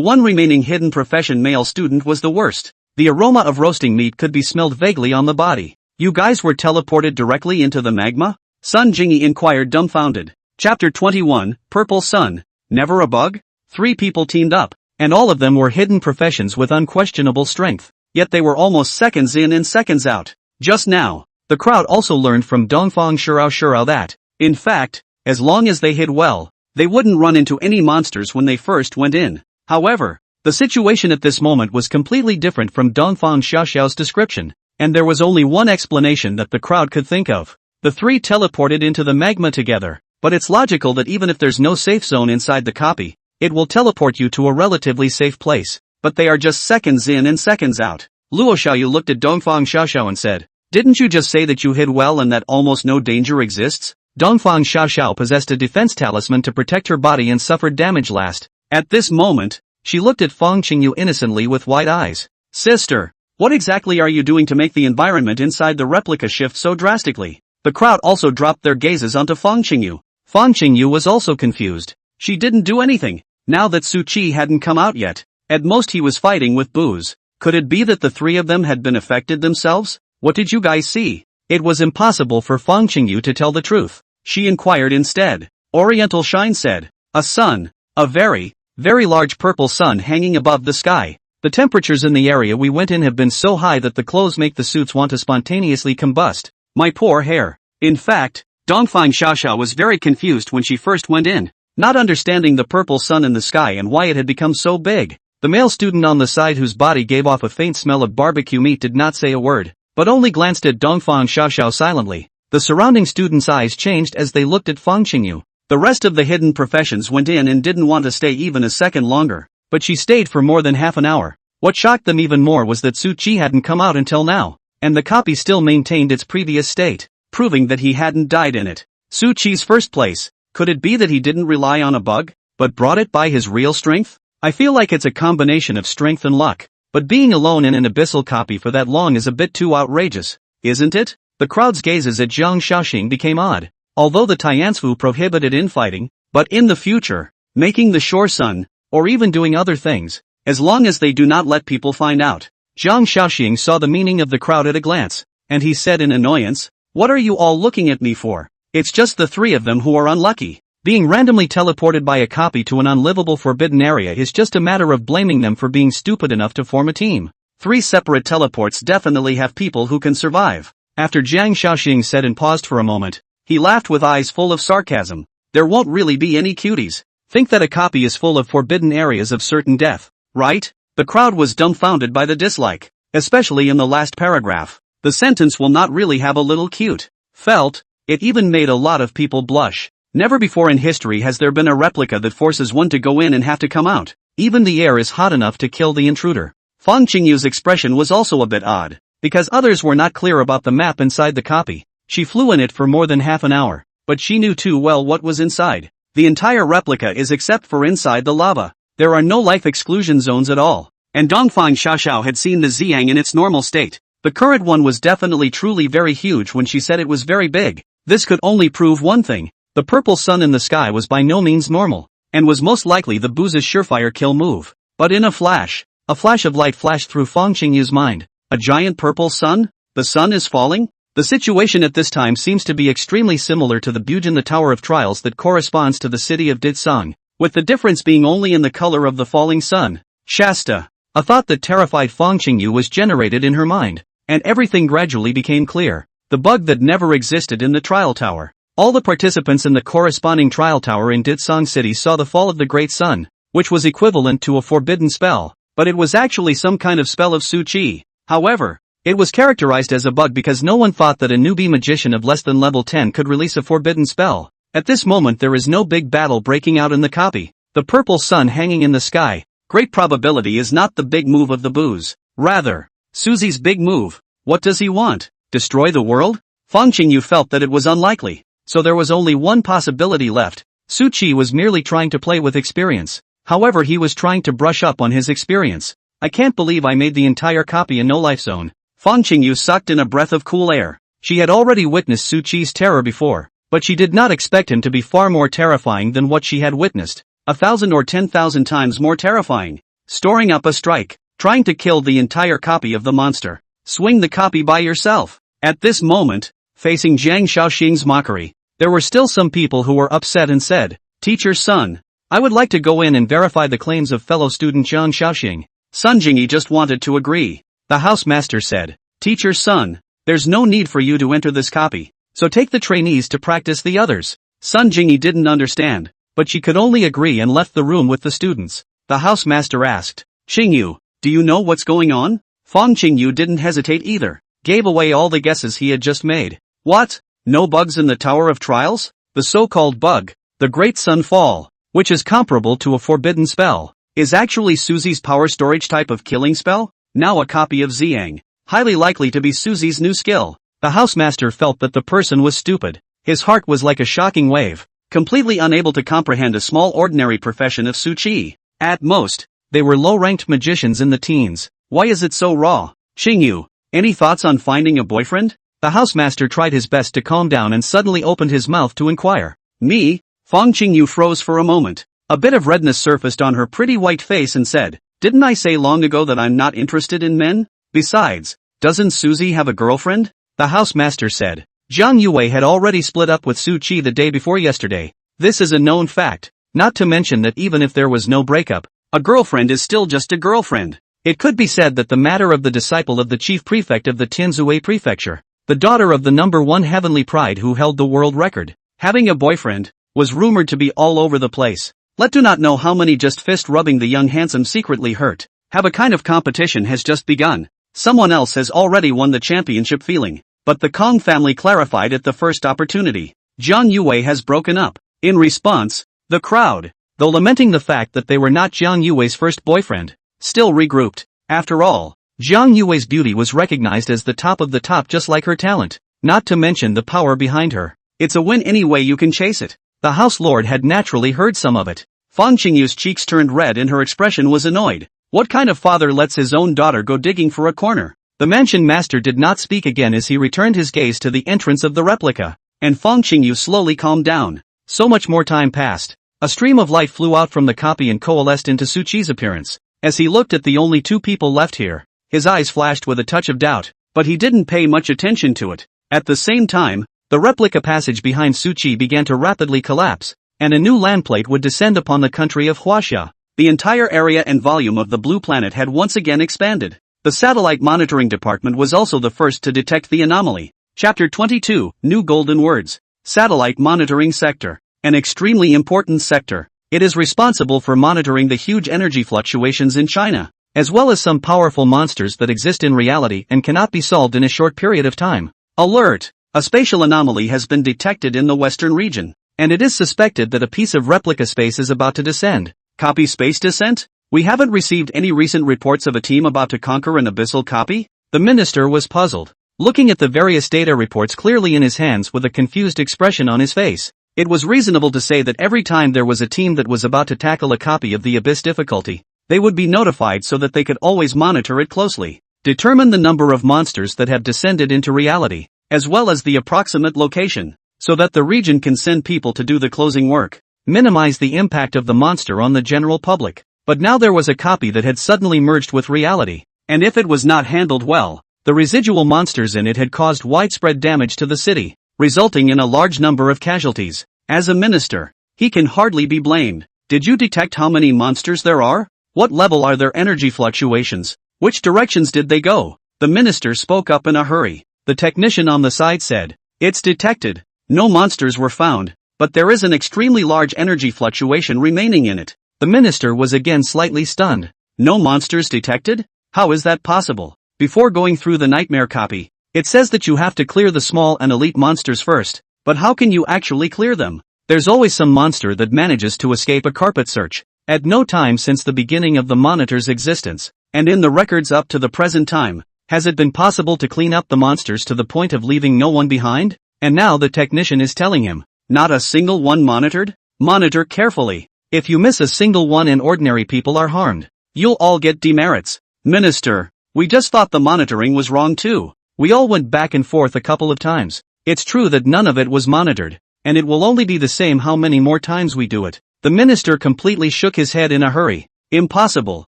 one remaining hidden profession male student was the worst. The aroma of roasting meat could be smelled vaguely on the body. You guys were teleported directly into the magma? Sun Jingyi inquired dumbfounded. Chapter 21, Purple Sun. Never a bug? 3 people teamed up, and all of them were hidden professions with unquestionable strength. Yet they were almost seconds in and seconds out. Just now, the crowd also learned from Dongfang Shirao that, in fact, as long as they hid well, they wouldn't run into any monsters when they first went in. However, the situation at this moment was completely different from Dongfang Xiaoxiao's description, and there was only one explanation that the crowd could think of. The 3 teleported into the magma together, but it's logical that even if there's no safe zone inside the copy, it will teleport you to a relatively safe place, but they are just seconds in and seconds out. Luo Xiaoyu looked at Dongfang Xiaoxiao and said, "Didn't you just say that you hid well and that almost no danger exists?" Dongfang Xiaoxiao possessed a defense talisman to protect her body and suffered damage last. At this moment, she looked at Fang Qingyu innocently with wide eyes. "Sister, what exactly are you doing to make the environment inside the replica shift so drastically?" The crowd also dropped their gazes onto Fang Qingyu. Fang Qingyu was also confused. She didn't do anything, now that Su Qi hadn't come out yet. At most he was fighting with booze. Could it be that the 3 of them had been affected themselves? What did you guys see? It was impossible for Fang Qingyu to tell the truth. She inquired instead. Oriental Shine said, "A sun. A very, very large purple sun hanging above the sky. The temperatures in the area we went in have been so high that the clothes make the suits want to spontaneously combust. My poor hair." In fact, Dongfang Xiaoxiao was very confused when she first went in, not understanding the purple sun in the sky and why it had become so big. The male student on the side whose body gave off a faint smell of barbecue meat did not say a word, but only glanced at Dongfang Xiaoxiao silently. The surrounding students' eyes changed as they looked at Fang Qingyu. The rest of the hidden professions went in and didn't want to stay even a second longer, but she stayed for more than half an hour. What shocked them even more was that Su Qi hadn't come out until now, and the copy still maintained its previous state, proving that he hadn't died in it. Su Qi's first place, could it be that he didn't rely on a bug, but brought it by his real strength? I feel like it's a combination of strength and luck, but being alone in an abyssal copy for that long is a bit too outrageous, isn't it? The crowd's gazes at Zhang Shaoxing became odd. Although the Tianshu prohibited infighting, but in the future, making the Shore Sun, or even doing other things, as long as they do not let people find out. Zhang Shaoxing saw the meaning of the crowd at a glance, and he said in annoyance, "What are you all looking at me for? It's just the 3 of them who are unlucky. Being randomly teleported by a copy to an unlivable forbidden area is just a matter of blaming them for being stupid enough to form a team. 3 separate teleports definitely have people who can survive." After Jiang Shaoxing said and paused for a moment, he laughed with eyes full of sarcasm. "There won't really be any cuties. Think that a copy is full of forbidden areas of certain death, right?" The crowd was dumbfounded by the dislike, especially in the last paragraph. The sentence "will not really have a little cute" felt, it even made a lot of people blush. Never before in history has there been a replica that forces one to go in and have to come out. Even the air is hot enough to kill the intruder. Fang Qingyu's expression was also a bit odd, because others were not clear about the map inside the copy. She flew in it for more than half an hour, but she knew too well what was inside. The entire replica is except for inside the lava. There are no life exclusion zones at all. And Dongfang Xiaoxiao had seen the Xiang in its normal state. The current one was definitely truly very huge when she said it was very big. This could only prove one thing. The purple sun in the sky was by no means normal, and was most likely the booze's surefire kill move. But in a flash of light flashed through Fang Qingyu's mind. A giant purple sun? The sun is falling? The situation at this time seems to be extremely similar to the Bujin the Tower of Trials that corresponds to the city of Ditsang, with the difference being only in the color of the falling sun. Shasta. A thought that terrified Fang Qingyu was generated in her mind, and everything gradually became clear. The bug that never existed in the trial tower. All the participants in the corresponding trial tower in Ditsang City saw the fall of the Great Sun, which was equivalent to a forbidden spell, but it was actually some kind of spell of Su Qi. However, it was characterized as a bug because no one thought that a newbie magician of less than level 10 could release a forbidden spell. At this moment there is no big battle breaking out in the copy. The purple sun hanging in the sky, great probability is not the big move of the booze. Rather, Susie's big move. What does he want? Destroy the world? Fang Qingyu felt that it was unlikely. so there was only one possibility left. Su Qi was merely trying to play with experience. However, he was trying to brush up on his experience. I can't believe I made the entire copy in no-life zone. Fang Qingyu sucked in a breath of cool air. She had already witnessed Su Qi's terror before, but she did not expect him to be far more terrifying than what she had witnessed. 1,000 or 10,000 times more terrifying. Storing up a strike. Trying to kill the entire copy of the monster. Swing the copy by yourself. At this moment, facing Jiang Shaoxing's mockery, there were still some people who were upset and said, "Teacher's son, I would like to go in and verify the claims of fellow student Jiang Shaoxing." Sun Jingyi just wanted to agree. The housemaster said, "Teacher's son, there's no need for you to enter this copy, so take the trainees to practice the others." Sun Jingyi didn't understand, but she could only agree and left the room with the students. The housemaster asked, "Qingyu, do you know what's going on?" Fang Qingyu didn't hesitate either, gave away all the guesses he had just made. "What? No bugs in the Tower of Trials?" The so-called bug, the Great Sun Fall, which is comparable to a forbidden spell, is actually Susie's power storage type of killing spell? Now a copy of Xiang, highly likely to be Susie's new skill. The housemaster felt that the person was stupid. His heart was like a shocking wave, completely unable to comprehend a small ordinary profession of Su Qi. At most, they were low-ranked magicians in the teens. Why is it so raw? Qingyu, any thoughts on finding a boyfriend? The housemaster tried his best to calm down and suddenly opened his mouth to inquire. Me? Fang Qingyu froze for a moment. A bit of redness surfaced on her pretty white face and said, "Didn't I say long ago that I'm not interested in men? Besides, doesn't Susie have a girlfriend?" The housemaster said. Jiang Yuwei had already split up with Su Qi the day before yesterday. This is a known fact, not to mention that even if there was no breakup, a girlfriend is still just a girlfriend. It could be said that the matter of the disciple of the chief prefect of the Tianzui prefecture, the daughter of the #1 heavenly pride who held the world record, having a boyfriend, was rumored to be all over the place. Let do not know how many just fist rubbing the young handsome secretly hurt. Have a kind of competition has just begun. Someone else has already won the championship feeling. But the Kong family clarified at the first opportunity. Jiang Yuwei has broken up. In response, the crowd, though lamenting the fact that they were not Jiang Yuwei's first boyfriend, still regrouped. After all, Jiang Yuwei's beauty was recognized as the top of the top just like her talent, not to mention the power behind her. It's a win any way you can chase it. The House Lord had naturally heard some of it. Fang Qingyu's cheeks turned red and her expression was annoyed. What kind of father lets his own daughter go digging for a corner? The mansion master did not speak again as he returned his gaze to the entrance of the replica, and Fang Qingyu slowly calmed down. So much more time passed. A stream of light flew out from the copy and coalesced into Su Qi's appearance. As he looked at the only two people left here, his eyes flashed with a touch of doubt, but he didn't pay much attention to it. At the same time, the replica passage behind Su Qi began to rapidly collapse, and a new land plate would descend upon the country of Huaxia. The entire area and volume of the blue planet had once again expanded. The satellite monitoring department was also the first to detect the anomaly. Chapter 22, New Golden Words. Satellite Monitoring Sector. An extremely important sector. It is responsible for monitoring the huge energy fluctuations in China, as well as some powerful monsters that exist in reality and cannot be solved in a short period of time. Alert! A spatial anomaly has been detected in the western region, and it is suspected that a piece of replica space is about to descend. Copy space descent? We haven't received any recent reports of a team about to conquer an abyssal copy? The minister was puzzled, looking at the various data reports clearly in his hands with a confused expression on his face. It was reasonable to say that every time there was a team that was about to tackle a copy of the abyss difficulty, they would be notified so that they could always monitor it closely, determine the number of monsters that have descended into reality, as well as the approximate location, so that the region can send people to do the closing work, minimize the impact of the monster on the general public. But now there was a copy that had suddenly merged with reality, and if it was not handled well, the residual monsters in it had caused widespread damage to the city, resulting in a large number of casualties. As a minister, he can hardly be blamed. Did you detect how many monsters there are? What level are their energy fluctuations? Which directions did they go? The minister spoke up in a hurry. The technician on the side said, "It's detected. No monsters were found, but there is an extremely large energy fluctuation remaining in it." The minister was again slightly stunned. No monsters detected? How is that possible? Before going through the nightmare copy, it says that you have to clear the small and elite monsters first, but how can you actually clear them? There's always some monster that manages to escape a carpet search. At no time since the beginning of the monitor's existence, and in the records up to the present time, has it been possible to clean up the monsters to the point of leaving no one behind? And now the technician is telling him, not a single one monitored? Monitor carefully. If you miss a single one and ordinary people are harmed, you'll all get demerits. Minister, we just thought the monitoring was wrong too. We all went back and forth a couple of times. It's true that none of it was monitored, and it will only be the same how many more times we do it. The minister completely shook his head in a hurry. Impossible.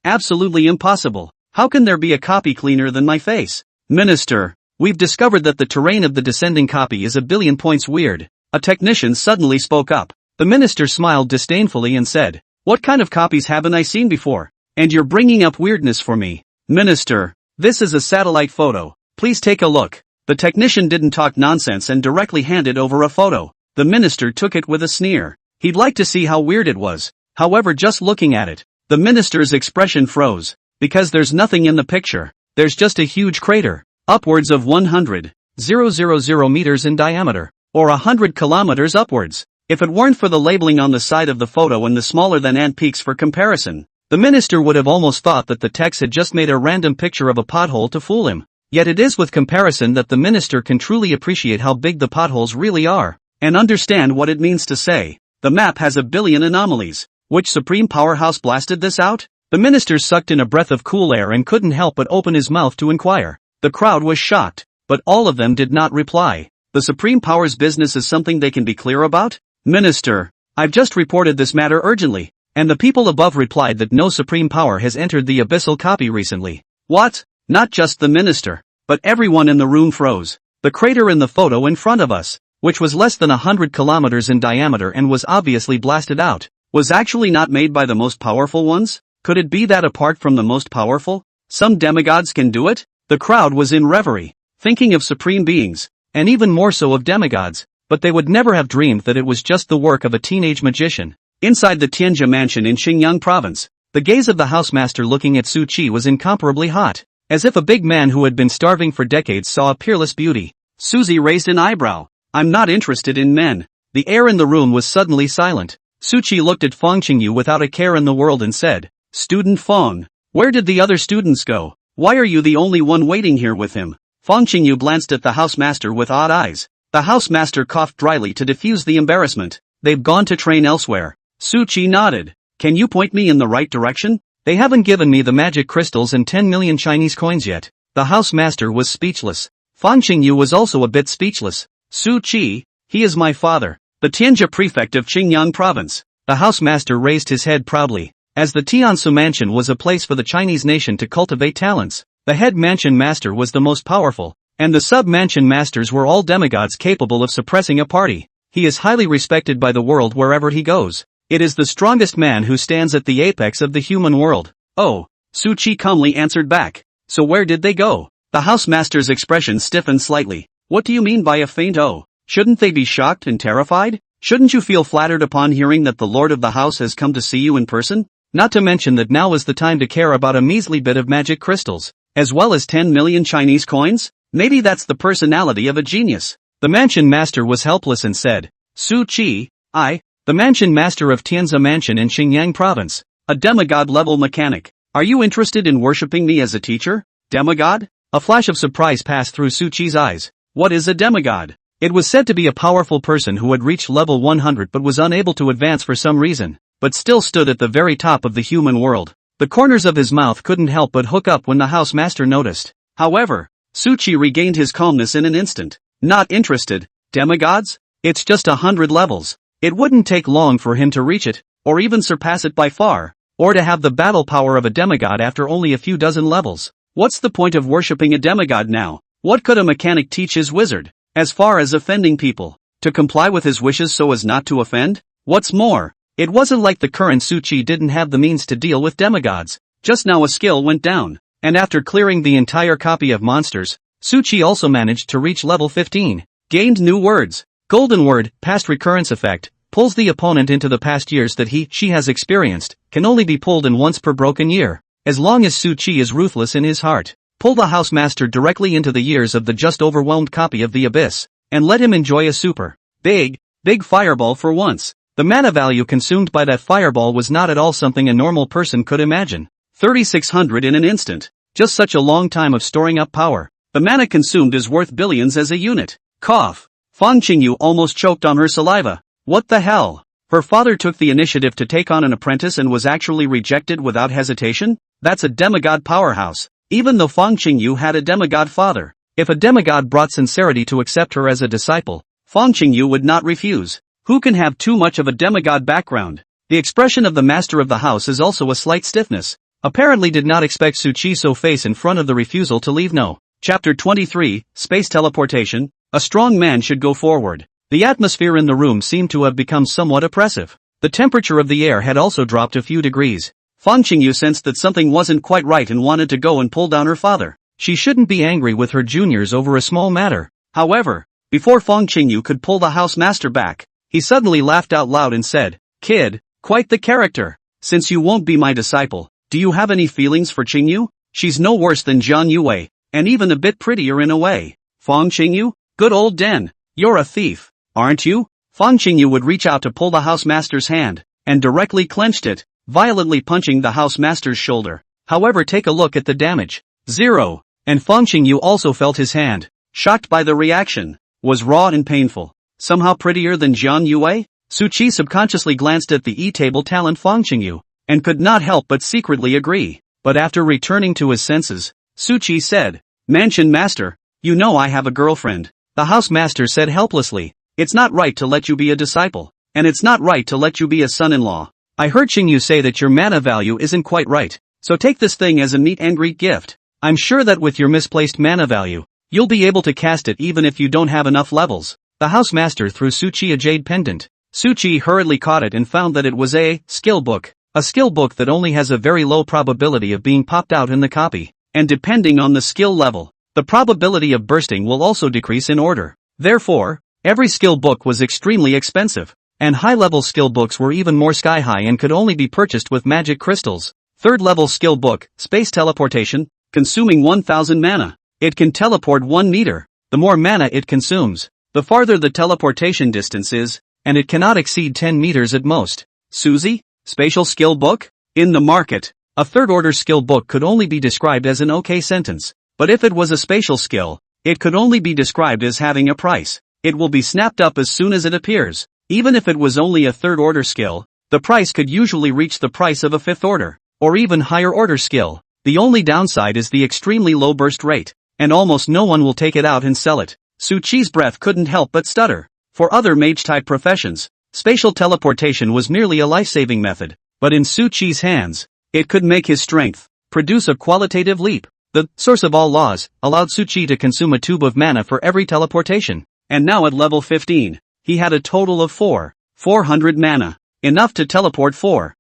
Absolutely impossible. How can there be a copy cleaner than my face? Minister, we've discovered that the terrain of the descending copy is a billion points weird. A technician suddenly spoke up. The minister smiled disdainfully and said, what kind of copies haven't I seen before? And you're bringing up weirdness for me. Minister, this is a satellite photo. Please take a look. The technician didn't talk nonsense and directly handed over a photo. The minister took it with a sneer. He'd like to see how weird it was. However, just looking at it, the minister's expression froze. Because there's nothing in the picture. There's just a huge crater, upwards of 100,000 meters in diameter, or 100 kilometers upwards. If it weren't for the labeling on the side of the photo and the smaller than ant peaks for comparison, the minister would have almost thought that the text had just made a random picture of a pothole to fool him. Yet it is with comparison that the minister can truly appreciate how big the potholes really are, and understand what it means to say, the map has a billion anomalies. Which supreme powerhouse blasted this out? The minister sucked in a breath of cool air and couldn't help but open his mouth to inquire. The crowd was shocked, but all of them did not reply. The supreme power's business is something they can be clear about? Minister, I've just reported this matter urgently, and the people above replied that no supreme power has entered the abyssal copy recently. What? Not just the minister, but everyone in the room froze. The crater in the photo in front of us, which was less than 100 kilometers in diameter and was obviously blasted out, was actually not made by the most powerful ones? Could it be that apart from the most powerful, some demigods can do it? The crowd was in reverie, thinking of supreme beings, and even more so of demigods, but they would never have dreamed that it was just the work of a teenage magician. Inside the Tianjia mansion in Xinjiang province, the gaze of the housemaster looking at Su Qi was incomparably hot, as if a big man who had been starving for decades saw a peerless beauty. Suzy raised an eyebrow. I'm not interested in men. The air in the room was suddenly silent. Su Qi looked at Feng Qingyu without a care in the world and said, Student Feng, where did the other students go? Why are you the only one waiting here with him? Feng Qingyu glanced at the housemaster with odd eyes. The housemaster coughed dryly to diffuse the embarrassment. They've gone to train elsewhere. Su Qi nodded. Can you point me in the right direction? They haven't given me the magic crystals and 10 million Chinese coins yet. The housemaster was speechless. Feng Qingyu was also a bit speechless. Su Qi, he is my father, the Tianjia prefect of Xinjiang province. The housemaster raised his head proudly. As the Tiansu mansion was a place for the Chinese nation to cultivate talents, the head mansion master was the most powerful, and the sub-mansion masters were all demigods capable of suppressing a party. He is highly respected by the world wherever he goes. It is the strongest man who stands at the apex of the human world. Oh, Su Qi calmly answered back. So where did they go? The housemaster's expression stiffened slightly. What do you mean by a faint oh? Shouldn't they be shocked and terrified? Shouldn't you feel flattered upon hearing that the lord of the house has come to see you in person? Not to mention that now is the time to care about a measly bit of magic crystals, as well as 10 million Chinese coins? Maybe that's the personality of a genius. The mansion master was helpless and said, Su Qi, the mansion master of Tianjia mansion in Xinjiang province, a demigod-level mechanic. Are you interested in worshipping me as a teacher? Demigod? A flash of surprise passed through Su Qi's eyes. What is a demigod? It was said to be a powerful person who had reached level 100 but was unable to advance for some reason, but still stood at the very top of the human world. The corners of his mouth couldn't help but hook up when the housemaster noticed. However, Su Qi regained his calmness in an instant. Not interested. Demigods? It's just 100 levels. It wouldn't take long for him to reach it, or even surpass it by far, or to have the battle power of a demigod after only a few dozen levels. What's the point of worshipping a demigod now? What could a mechanic teach his wizard? As far as offending people, to comply with his wishes so as not to offend? What's more, it wasn't like the current Su Qi didn't have the means to deal with demigods. Just now a skill went down, and after clearing the entire copy of monsters, Su Qi also managed to reach level 15. Gained new words. Golden word, past recurrence effect, pulls the opponent into the past years that she has experienced, can only be pulled in once per broken year. As long as Su Qi is ruthless in his heart, pull the housemaster directly into the years of the just overwhelmed copy of the abyss, and let him enjoy a super big fireball for once. The mana value consumed by that fireball was not at all something a normal person could imagine. 3,600 in an instant. Just such a long time of storing up power. The mana consumed is worth billions as a unit. Cough. Fang Qingyu almost choked on her saliva. What the hell? Her father took the initiative to take on an apprentice and was actually rejected without hesitation? That's a demigod powerhouse. Even though Fang Qingyu had a demigod father, if a demigod brought sincerity to accept her as a disciple, Fang Qingyu would not refuse. Who can have too much of a demigod background? The expression of the master of the house is also a slight stiffness. Apparently did not expect Su Chi's face in front of the refusal to leave. No. Chapter 23, Space Teleportation. A strong man should go forward. The atmosphere in the room seemed to have become somewhat oppressive. The temperature of the air had also dropped a few degrees. Fang Qingyu sensed that something wasn't quite right and wanted to go and pull down her father. She shouldn't be angry with her juniors over a small matter. However, before Fang Qingyu could pull the housemaster back, he suddenly laughed out loud and said, "Kid, quite the character. Since you won't be my disciple, do you have any feelings for Qingyu? She's no worse than Jiang Yuwei, and even a bit prettier in a way." "Fang Qingyu? Good old Den. You're a thief, aren't you?" Fang Qingyu would reach out to pull the housemaster's hand, and directly clenched it, violently punching the housemaster's shoulder. However, take a look at the damage. 0. And Fang Qingyu also felt his hand, shocked by the reaction, was raw and painful. Somehow prettier than Jiang Yuwei? Su Chi subconsciously glanced at the E-table talent Fang Qingyu, and could not help but secretly agree. But after returning to his senses, Su Chi said, "Mansion master, you know I have a girlfriend." The housemaster said helplessly, "It's not right to let you be a disciple, and it's not right to let you be a son-in-law. I heard Qingyu say that your mana value isn't quite right, so take this thing as a meet and greet gift. I'm sure that with your misplaced mana value, you'll be able to cast it even if you don't have enough levels." The housemaster threw Su Chi a jade pendant. Su Chi hurriedly caught it and found that it was a skill book that only has a very low probability of being popped out in the copy, and depending on the skill level, the probability of bursting will also decrease in order. Therefore, every skill book was extremely expensive, and high-level skill books were even more sky-high and could only be purchased with magic crystals. Third-level skill book, Space Teleportation, consuming 1000 mana. It can teleport 1 meter. The more mana it consumes, the farther the teleportation distance is, and it cannot exceed 10 meters at most. Suzy? Spatial skill book? In the market, a third-order skill book could only be described as an okay sentence. But if it was a spatial skill, it could only be described as having a price. It will be snapped up as soon as it appears. Even if it was only a third-order skill, the price could usually reach the price of a fifth-order, or even higher-order skill. The only downside is the extremely low burst rate, and almost no one will take it out and sell it. Su Chi's breath couldn't help but stutter. For other mage-type professions, spatial teleportation was merely a life-saving method, but in Su Chi's hands, it could make his strength produce a qualitative leap. The source of all laws allowed Su Chi to consume a tube of mana for every teleportation, and now at level 15, he had a total of 400 mana, enough to teleport 4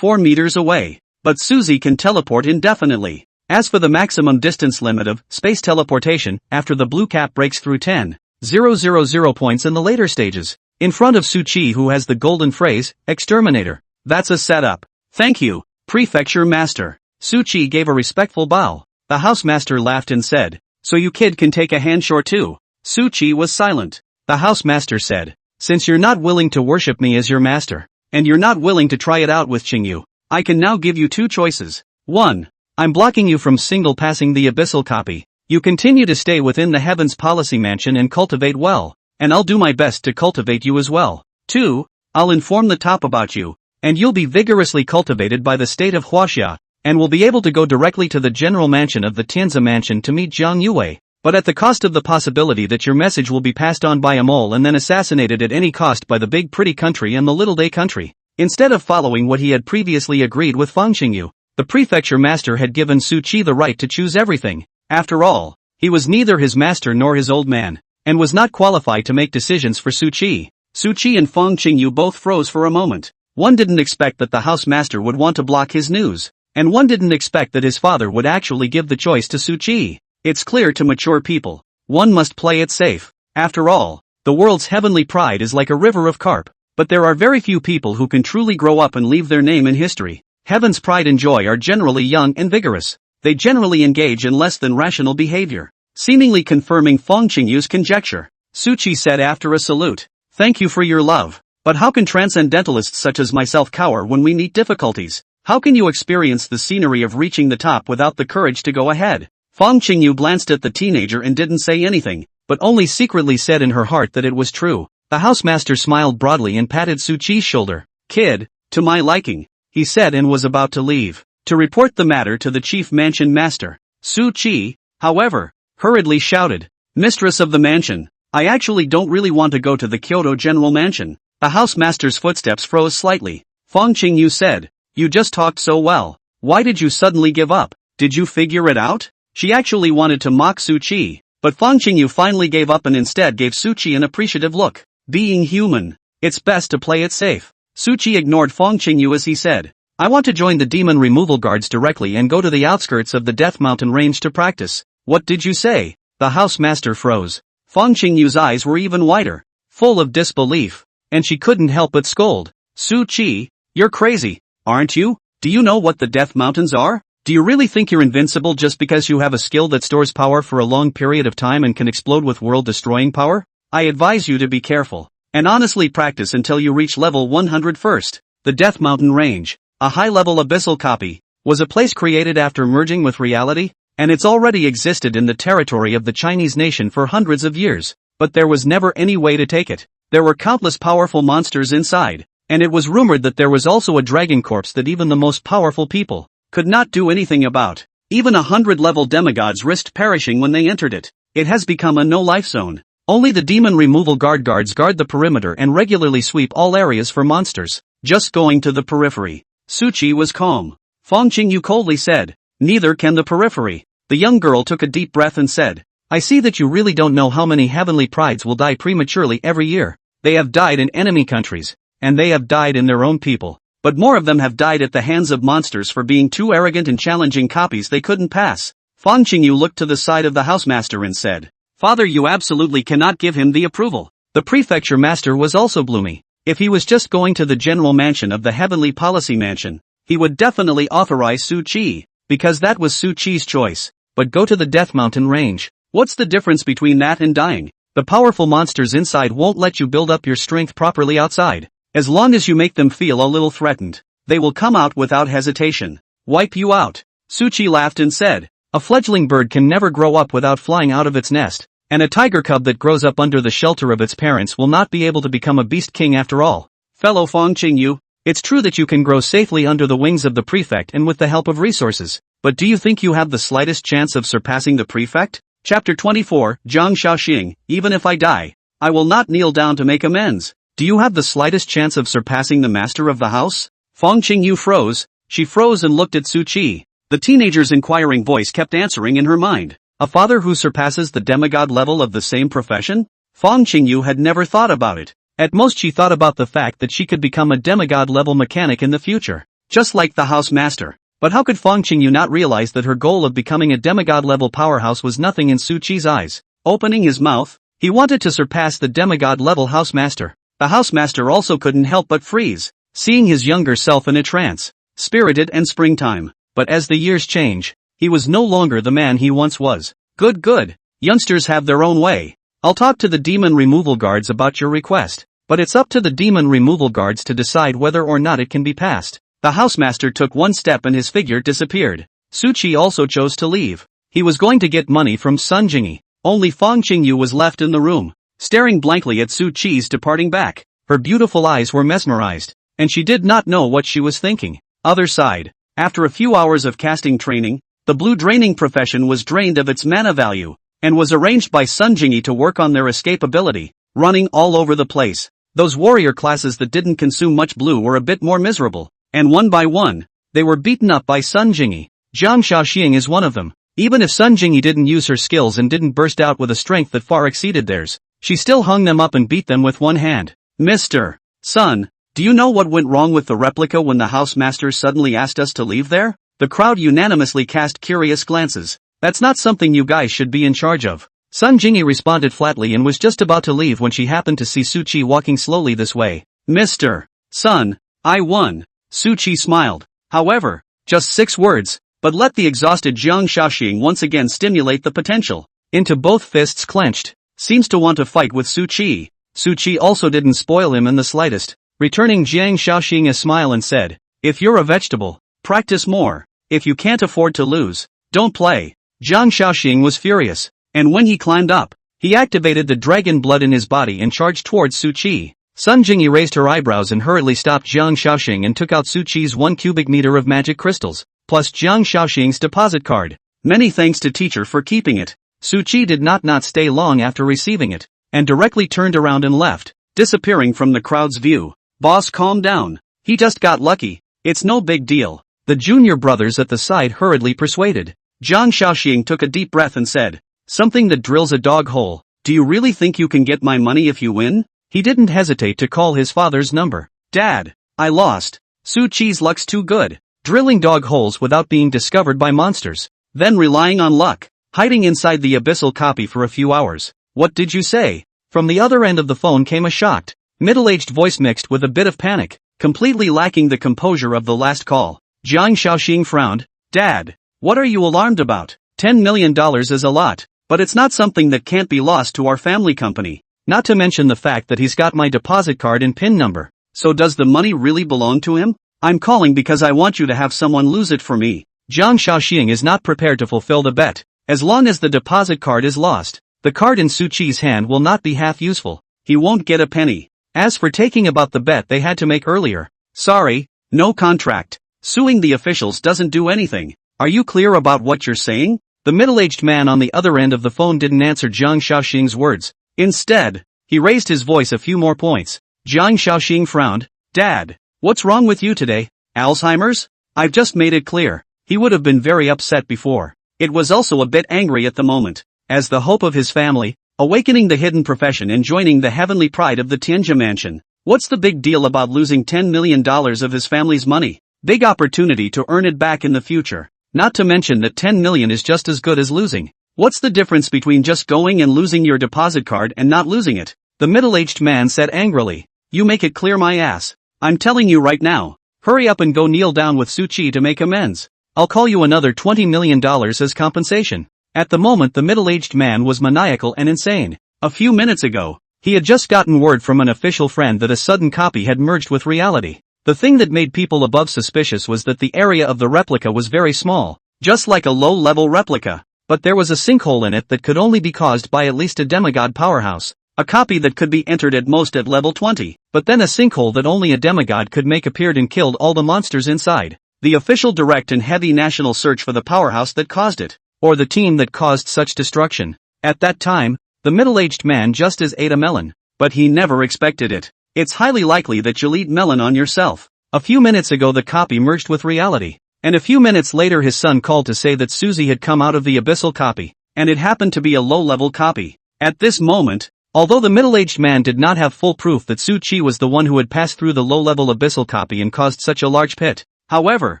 meters away. But Suzy can teleport indefinitely. As for the maximum distance limit of space teleportation, after the blue cap breaks through 10,000 points in the later stages, in front of Su Chi, who has the golden phrase, Exterminator. That's a setup. "Thank you, Prefecture Master." Su Chi gave a respectful bow. The housemaster laughed and said, "So you kid can take a hand short too?" Su Chi was silent. The housemaster said, "Since you're not willing to worship me as your master, and you're not willing to try it out with Qingyu, I can now give you 2 choices. 1. I'm blocking you from single-passing the abyssal copy. You continue to stay within the Heavens Policy Mansion and cultivate well, and I'll do my best to cultivate you as well. 2. I'll inform the top about you, and you'll be vigorously cultivated by the state of Huaxia, and will be able to go directly to the general mansion of the Tianzi Mansion to meet Jiang Yuwei, but at the cost of the possibility that your message will be passed on by a mole and then assassinated at any cost by the big pretty country and the little day country." Instead of following what he had previously agreed with Fang Qingyu, the prefecture master had given Su Chi the right to choose everything. After all, he was neither his master nor his old man, and was not qualified to make decisions for Su Chi. Su Chi and Fang Qingyu both froze for a moment. One didn't expect that the housemaster would want to block his news, and one didn't expect that his father would actually give the choice to Su Chi. It's clear to mature people, one must play it safe. After all, the world's heavenly pride is like a river of carp. But there are very few people who can truly grow up and leave their name in history. Heaven's pride and joy are generally young and vigorous. They generally engage in less than rational behavior. Seemingly confirming Fang Qingyu's conjecture, Su Chi said after a salute, "Thank you for your love. But how can transcendentalists such as myself cower when we meet difficulties? How can you experience the scenery of reaching the top without the courage to go ahead?" Fang Qingyu glanced at the teenager and didn't say anything. but only secretly said in her heart that it was true. The housemaster smiled broadly and patted Su Chi's shoulder. "Kid, to my liking," he said, and was about to leave, to report the matter to the chief mansion master. Su Chi, however, hurriedly shouted, "Mistress of the mansion, I actually don't really want to go to the Kyoto General Mansion." The housemaster's footsteps froze slightly. Feng Qingyu said, "You just talked so well. Why did you suddenly give up? Did you figure it out?" She actually wanted to mock Su Chi, but Feng Qingyu finally gave up and instead gave Su Chi an appreciative look. "Being human, it's best to play it safe." Su Chi ignored Feng Qingyu as he said, "I want to join the demon removal guards directly and go to the outskirts of the Death Mountain range to practice." "What did you say?" The housemaster froze. Feng Qingyu's eyes were even wider, full of disbelief, and she couldn't help but scold. "Su Chi, you're crazy, aren't you? Do you know what the Death Mountains are? Do you really think you're invincible just because you have a skill that stores power for a long period of time and can explode with world-destroying power? I advise you to be careful, and honestly practice until you reach level 100 first. The Death Mountain Range, a high-level abyssal copy, was a place created after merging with reality, and it's already existed in the territory of the Chinese nation for hundreds of years, but there was never any way to take it. There were countless powerful monsters inside, and it was rumored that there was also a dragon corpse that even the most powerful people could not do anything about. Even 100-level demigods risked perishing when they entered it. It has become a no-life zone. Only the demon removal guards guard the perimeter and regularly sweep all areas for monsters. Just going to the periphery. Su Chi was calm. Feng Qingyu coldly said, "Neither can the periphery." The young girl took a deep breath and said, "I see that you really don't know how many heavenly prides will die prematurely every year. They have died in enemy countries, and they have died in their own people. But more of them have died at the hands of monsters for being too arrogant and challenging copies they couldn't pass." Feng Qingyu looked to the side of the housemaster and said, "Father, you absolutely cannot give him the approval." The prefecture master was also gloomy. If he was just going to the general mansion of the Heavenly Policy Mansion, he would definitely authorize Su Chi, because that was Su Chi's choice. But go to the Death Mountain Range. What's the difference between that and dying? The powerful monsters inside won't let you build up your strength properly outside. As long as you make them feel a little threatened, they will come out without hesitation. Wipe you out. Su Chi laughed and said, "A fledgling bird can never grow up without flying out of its nest, and a tiger cub that grows up under the shelter of its parents will not be able to become a beast king after all." Fellow Feng Qingyu, it's true that you can grow safely under the wings of the prefect and with the help of resources, but do you think you have the slightest chance of surpassing the prefect? Chapter 24, Zhang Shaoxing, "Even if I die, I will not kneel down to make amends." Do you have the slightest chance of surpassing the master of the house? Feng Qingyu froze. She froze and looked at Su Chi. The teenager's inquiring voice kept answering in her mind. A father who surpasses the demigod level of the same profession? Feng Qingyu had never thought about it. At most she thought about the fact that she could become a demigod-level mechanic in the future, just like the house master. But how could Feng Qingyu not realize that her goal of becoming a demigod-level powerhouse was nothing in Su Chi's eyes? Opening his mouth, he wanted to surpass the demigod-level house master. The housemaster also couldn't help but freeze, seeing his younger self in a trance, spirited and springtime. But as the years change, he was no longer the man he once was. Good. Youngsters have their own way. I'll talk to the demon removal guards about your request, but it's up to the demon removal guards to decide whether or not it can be passed." The housemaster took one step and his figure disappeared. Su Chi also chose to leave. He was going to get money from Sun Jingyi. Only Feng Qingyu was left in the room, staring blankly at Su Chi's departing back. Her beautiful eyes were mesmerized, and she did not know what she was thinking. Other side, after a few hours of casting training, the blue draining profession was drained of its mana value, and was arranged by Sun Jingyi to work on their escape ability, running all over the place. Those warrior classes that didn't consume much blue were a bit more miserable, and one by one, they were beaten up by Sun Jingyi. Zhang Shaoxing is one of them. Even if Sun Jingyi didn't use her skills and didn't burst out with a strength that far exceeded theirs, she still hung them up and beat them with one hand. "Mr. Sun, do you know what went wrong with the replica when the housemaster suddenly asked us to leave there?" The crowd unanimously cast curious glances. "That's not something you guys should be in charge of." Sun Jingyi responded flatly and was just about to leave when she happened to see Su Chi walking slowly this way. "Mr. Sun, I won." Su Chi smiled. However, just 6 words, but let the exhausted Jiang Shaoxing once again stimulate the potential. Into both fists clenched. Seems to want to fight with Su Chi. Su Chi also didn't spoil him in the slightest, returning Jiang Shaoxing a smile and said, "If you're a vegetable, practice more. If you can't afford to lose, don't play." Jiang Shaoxing was furious, and when he climbed up, He activated the dragon blood in his body and charged towards Su Qi. Sun Jingyi raised her eyebrows and hurriedly stopped Jiang Shaoxing and took out Su Qi's 1 cubic meter of magic crystals, plus Jiang Shaoxing's deposit card. Many thanks to teacher for keeping it. Su Qi did not stay long after receiving it, and directly turned around and left, disappearing from the crowd's view. Boss, calm down. He just got lucky. It's no big deal. The junior brothers at the side hurriedly persuaded. Jiang Shaoxing took a deep breath and said, something that drills a dog hole. Do you really think you can get my money if you win? He didn't hesitate to call his father's number. Dad, I lost. Su Qi's luck's too good. Drilling dog holes without being discovered by monsters. Then relying on luck. Hiding inside the abyssal copy for a few hours. What did you say? From the other end of the phone came a shocked, middle-aged voice mixed with a bit of panic, completely lacking the composure of the last call. Jiang Shaoxing frowned. Dad, what are you alarmed about? $10 million is a lot, but it's not something that can't be lost to our family company. Not to mention the fact that he's got my deposit card and PIN number. So does the money really belong to him? I'm calling because I want you to have someone lose it for me. Jiang Shaoxing is not prepared to fulfill the bet. As long as the deposit card is lost, the card in Su Qi's hand will not be half useful. He won't get a penny. As for taking about the bet they had to make earlier. Sorry, no contract. Suing the officials doesn't do anything. Are you clear about what you're saying? The middle-aged man on the other end of the phone didn't answer Jiang Shaoxing's words. Instead, he raised his voice a few more points. Jiang Shaoxing frowned. Dad, what's wrong with you today? Alzheimer's? I've just made it clear. He would have been very upset before. It was also a bit angry at the moment. As the hope of his family, awakening the hidden profession and joining the heavenly pride of the Tianjia mansion. What's the big deal about losing $10 million of his family's money? Big opportunity to earn it back in the future. Not to mention that 10 million is just as good as losing. What's the difference between just going and losing your deposit card and not losing it? The middle-aged man said angrily. You make it clear, my ass. I'm telling you right now. Hurry up and go kneel down with Su Qi to make amends. I'll call you another $20 million as compensation. At the moment the middle-aged man was maniacal and insane. A few minutes ago, he had just gotten word from an official friend that a sudden copy had merged with reality. The thing that made people above suspicious was that the area of the replica was very small, just like a low-level replica, but there was a sinkhole in it that could only be caused by at least a demigod powerhouse. A copy that could be entered at most at level 20, but then a sinkhole that only a demigod could make appeared and killed all the monsters inside. The official direct and heavy national search for the powerhouse that caused it, or the team that caused such destruction. At that time, the middle-aged man just as ate a melon, but he never expected it. It's highly likely that you'll eat melon on yourself. A few minutes ago the copy merged with reality, and a few minutes later his son called to say that Susie had come out of the abyssal copy, and it happened to be a low-level copy. At this moment, although the middle-aged man did not have full proof that Su Qi was the one who had passed through the low-level abyssal copy and caused such a large pit, however,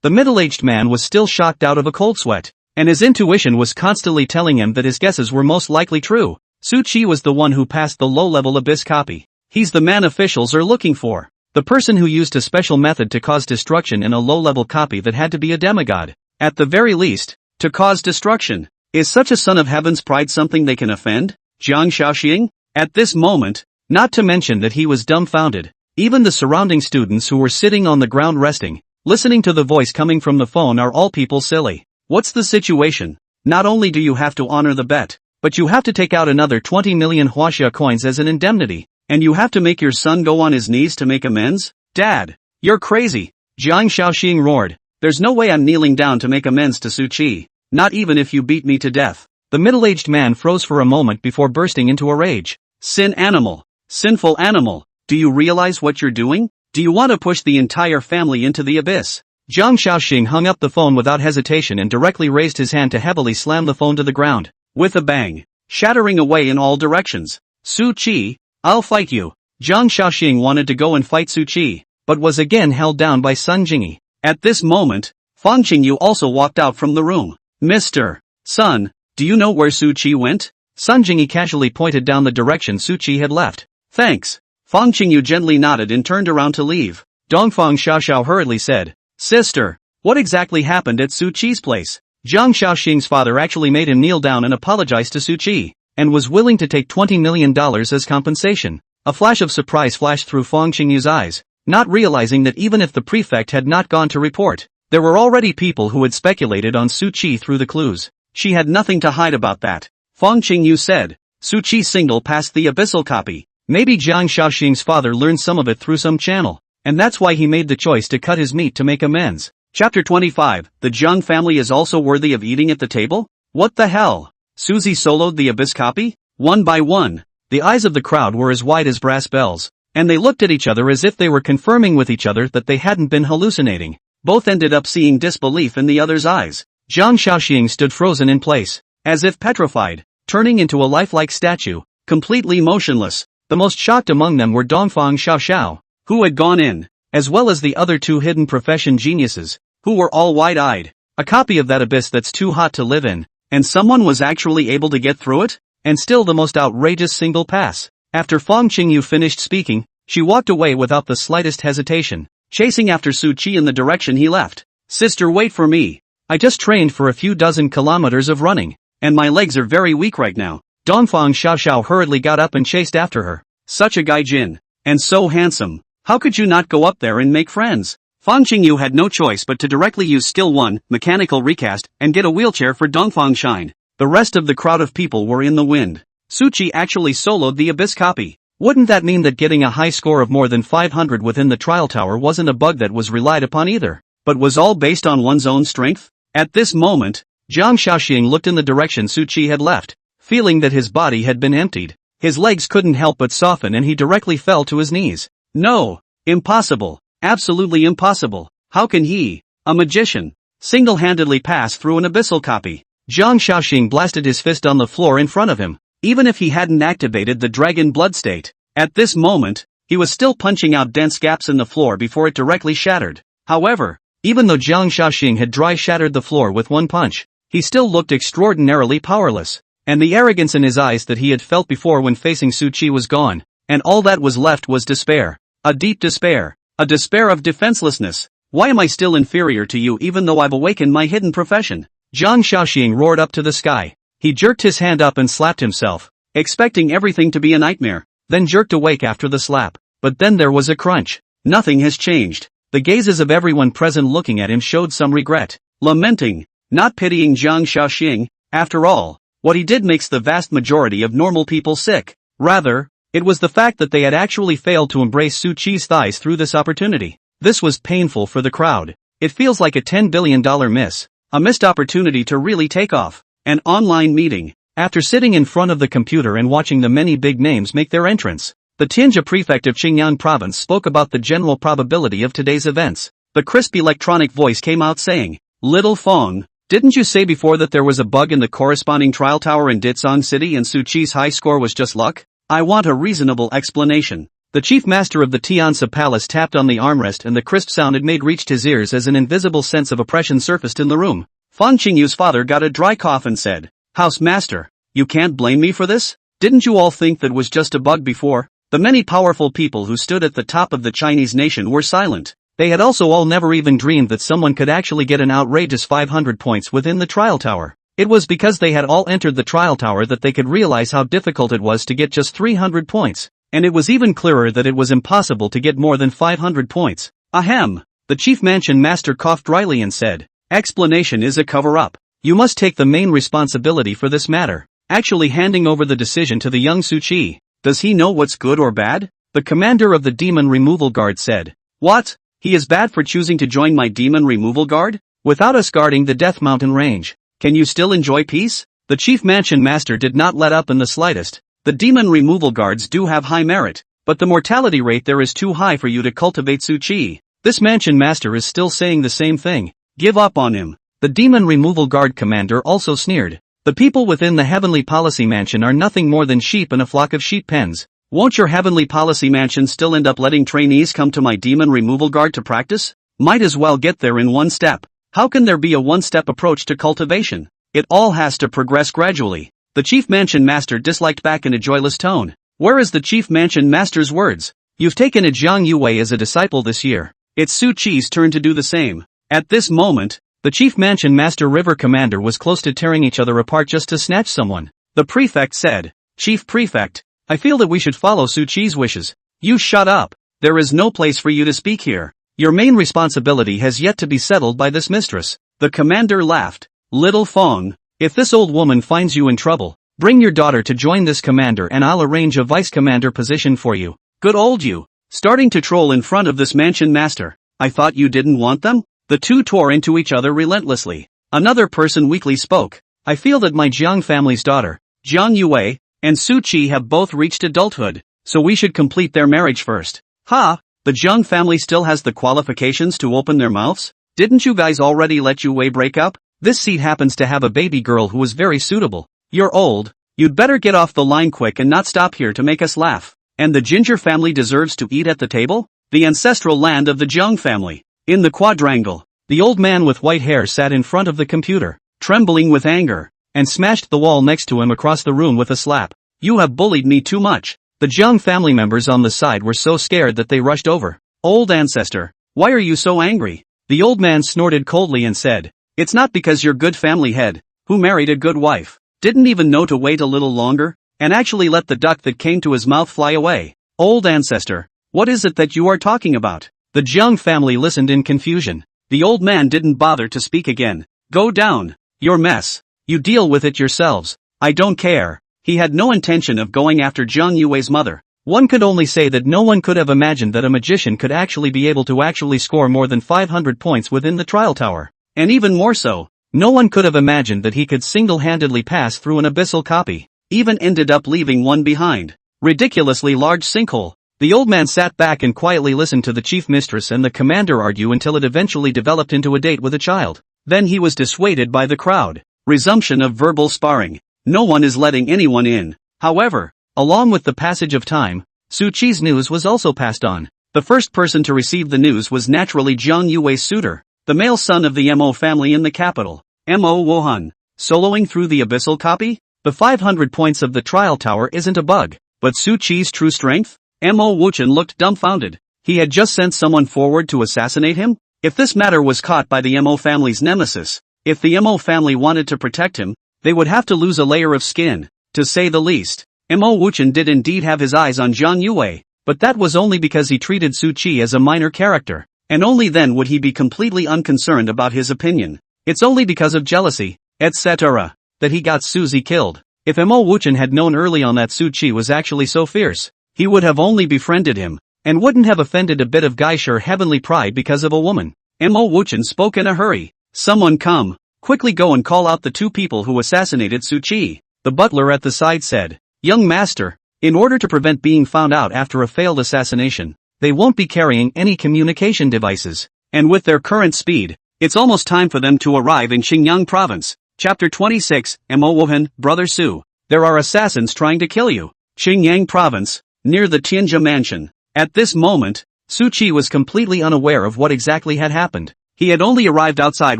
the middle-aged man was still shocked out of a cold sweat, and his intuition was constantly telling him that his guesses were most likely true. Su Qi was the one who passed the low-level abyss copy. He's the man officials are looking for. The person who used a special method to cause destruction in a low-level copy that had to be a demigod. At the very least, to cause destruction. Is such a son of heaven's pride something they can offend? Jiang Shaoxing? At this moment, not to mention that he was dumbfounded. Even the surrounding students who were sitting on the ground resting, listening to the voice coming from the phone are all people silly. What's the situation? Not only do you have to honor the bet, but you have to take out another 20 million huaxia coins as an indemnity. And you have to make your son go on his knees to make amends? Dad, you're crazy. Jiang Shaoxing roared. There's no way I'm kneeling down to make amends to Su Qi. Not even if you beat me to death. The middle-aged man froze for a moment before bursting into a rage. Sinful animal. Do you realize what you're doing? Do you want to push the entire family into the abyss? Jiang Shaoxing hung up the phone without hesitation and directly raised his hand to heavily slam the phone to the ground. With a bang. Shattering away in all directions. Su Qi, I'll fight you. Jiang Shaoxing wanted to go and fight Su Qi, but was again held down by Sun Jingyi. At this moment, Fang Qingyu also walked out from the room. Mr. Sun, do you know where Su Qi went? Sun Jingyi casually pointed down the direction Su Qi had left. Thanks. Fang Qingyu gently nodded and turned around to leave. Dongfang Xiaoxiao hurriedly said, Sister, what exactly happened at Su Qi's place? Jiang Shaoxing's father actually made him kneel down and apologize to Su Qi, and was willing to take $20 million as compensation. A flash of surprise flashed through Fang Qingyu's eyes, not realizing that even if the prefect had not gone to report, there were already people who had speculated on Su Qi through the clues. She had nothing to hide about that. Fang Qingyu said, Su Qi signal past the abyssal copy. Maybe Jiang Shaoxing's father learned some of it through some channel, and that's why he made the choice to cut his meat to make amends. Chapter 25, the Jiang family is also worthy of eating at the table? What the hell? Suzy soloed the abyss copy? One by one. The eyes of the crowd were as wide as brass bells, and they looked at each other as if they were confirming with each other that they hadn't been hallucinating. Both ended up seeing disbelief in the other's eyes. Jiang Shaoxing stood frozen in place, as if petrified, turning into a lifelike statue, completely motionless. The most shocked among them were Dongfang Xiaoxiao, who had gone in, as well as the other two hidden profession geniuses, who were all wide-eyed. A copy of that abyss that's too hot to live in, and someone was actually able to get through it? And still the most outrageous single pass. After Fang Qingyu finished speaking, she walked away without the slightest hesitation, chasing after Su Qi in the direction he left. Sister, wait for me. I just trained for a few dozen kilometers of running, and my legs are very weak right now. Dongfang Xiaoxiao hurriedly got up and chased after her. Such a gaijin, and so handsome. How could you not go up there and make friends? Fang Qingyu had no choice but to directly use skill 1, mechanical recast, and get a wheelchair for Dongfang Shine. The rest of the crowd of people were in the wind. Su Qi actually soloed the abyss copy. Wouldn't that mean that getting a high score of more than 500 within the trial tower wasn't a bug that was relied upon either, but was all based on one's own strength? At this moment, Jiang Shaoxing looked in the direction Su Qi had left, feeling that his body had been emptied. His legs couldn't help but soften and he directly fell to his knees. No! Impossible! Absolutely impossible! How can he, a magician, single-handedly pass through an abyssal copy? Jiang Shaoxing blasted his fist on the floor in front of him, even if he hadn't activated the dragon blood state. At this moment, he was still punching out dense gaps in the floor before it directly shattered. However, even though Jiang Shaoxing had dry shattered the floor with one punch, he still looked extraordinarily powerless, and the arrogance in his eyes that he had felt before when facing Su Qi was gone, and all that was left was despair. A deep despair. A despair of defenselessness. Why am I still inferior to you even though I've awakened my hidden profession? Jiang Shaoxing roared up to the sky. He jerked his hand up and slapped himself, expecting everything to be a nightmare, then jerked awake after the slap. But then there was a crunch. Nothing has changed. The gazes of everyone present looking at him showed some regret, lamenting, not pitying Jiang Shaoxing. After all, what he did makes the vast majority of normal people sick. Rather, it was the fact that they had actually failed to embrace Su Qi's thighs through this opportunity. This was painful for the crowd. It feels like a $10 billion miss. A missed opportunity to really take off. An online meeting. After sitting in front of the computer and watching the many big names make their entrance, the Tianjia prefect of Qingyang province spoke about the general probability of today's events. The crisp electronic voice came out saying, "Little Fong, didn't you say before that there was a bug in the corresponding trial tower in Ditsong City and Su Qi's high score was just luck? I want a reasonable explanation." The chief master of the Tiansa palace tapped on the armrest and the crisp sound it made reached his ears as an invisible sense of oppression surfaced in the room. Fang Qingyu's father got a dry cough and said, "House master, you can't blame me for this? Didn't you all think that was just a bug before?" The many powerful people who stood at the top of the Chinese nation were silent. They had also all never even dreamed that someone could actually get an outrageous 500 points within the trial tower. It was because they had all entered the trial tower that they could realize how difficult it was to get just 300 points. And it was even clearer that it was impossible to get more than 500 points. Ahem. The chief mansion master coughed dryly and said, "Explanation is a cover-up. You must take the main responsibility for this matter." Actually handing over the decision to the young Su Qi. "Does he know what's good or bad?" The commander of the demon removal guard said. "What? He is bad for choosing to join my demon removal guard? Without us guarding the Death Mountain range, can you still enjoy peace?" The chief mansion master did not let up in the slightest. The demon removal guards do have high merit, but the mortality rate there is too high for you to cultivate Su Qi. This mansion master is still saying the same thing. Give up on him. The demon removal guard commander also sneered. The people within the heavenly policy mansion are nothing more than sheep in a flock of sheep pens. Won't your heavenly policy mansion still end up letting trainees come to my demon removal guard to practice? Might as well get there in one step. How can there be a one-step approach to cultivation? It all has to progress gradually. The chief mansion master disliked back in a joyless tone. Where is the chief mansion master's words? You've taken a Jiang Yuwei as a disciple this year. It's Su Qi's turn to do the same. At this moment, the chief mansion master river commander was close to tearing each other apart just to snatch someone. The prefect said, "Chief prefect, I feel that we should follow Su Qi's wishes." "You shut up. There is no place for you to speak here. Your main responsibility has yet to be settled by this mistress." The commander laughed. "Little Fong, if this old woman finds you in trouble, Bring your daughter to join this commander and I'll arrange a vice commander position for you. Good old you. Starting to troll in front of this mansion master. I thought you didn't want them? The two tore into each other relentlessly. Another person weakly spoke. I feel that my Jiang family's daughter, Jiang Yuwei, and Su Qi have both reached adulthood, so we should complete their marriage first. Ha! The Jiang family still has the qualifications to open their mouths? Didn't you guys already let Yuwei break up? This seat happens to have a baby girl who is very suitable. You're old. You'd better get off the line quick and not stop here to make us laugh. And the Ginger family deserves to eat at the table? The ancestral land of the Jiang family. In the quadrangle, the old man with white hair sat in front of the computer, trembling with anger, and smashed the wall next to him across the room with a slap. You have bullied me too much. The Jiang family members on the side were so scared that they rushed over. Old ancestor, why are you so angry? The old man snorted coldly and said, it's not because you're good family head, who married a good wife, didn't even know to wait a little longer, and actually let the duck that came to his mouth fly away. Old ancestor, what is it that you are talking about? The Jiang family listened in confusion. The old man didn't bother to speak again. Go down. Your mess. You deal with it yourselves. I don't care. He had no intention of going after Jiang Yuwei's mother. One could only say that no one could have imagined that a magician could actually be able to actually score more than 500 points within the trial tower. And even more so, no one could have imagined that he could single-handedly pass through an abyssal copy. Even ended up leaving one behind. Ridiculously large sinkhole. The old man sat back and quietly listened to the chief mistress and the commander argue until it eventually developed into a date with a child. Then he was dissuaded by the crowd. Resumption of verbal sparring. No one is letting anyone in. However, along with the passage of time, Su Qi's news was also passed on. The first person to receive the news was naturally Jiang Yuwei's suitor, the male son of the Mo family in the capital, Mo Wuhan. Soloing through the abyssal copy? The 500 points of the trial tower isn't a bug, but Su Qi's true strength? Mo Wuchen looked dumbfounded. He had just sent someone forward to assassinate him? If this matter was caught by the Mo family's nemesis, if the Mo family wanted to protect him, they would have to lose a layer of skin, to say the least. Mo Wuchen did indeed have his eyes on Jiang Yuwei, but that was only because he treated Su Qi as a minor character, and only then would he be completely unconcerned about his opinion. It's only because of jealousy, etc., that he got Suzy killed. If Mo Wuchen had known early on that Su Qi was actually so fierce, he would have only befriended him, and wouldn't have offended a bit of Geisher heavenly pride because of a woman. Mo Wuchen spoke in a hurry. Someone come. Quickly go and call out the two people who assassinated Su Qi. The butler at the side said, young master, in order to prevent being found out after a failed assassination, they won't be carrying any communication devices. And with their current speed, it's almost time for them to arrive in Xinjiang province. Chapter 26, Mo Wuhan, Brother Su. There are assassins trying to kill you. Xinjiang province, near the Tianjia mansion. At this moment, Su Qi was completely unaware of what exactly had happened. He had only arrived outside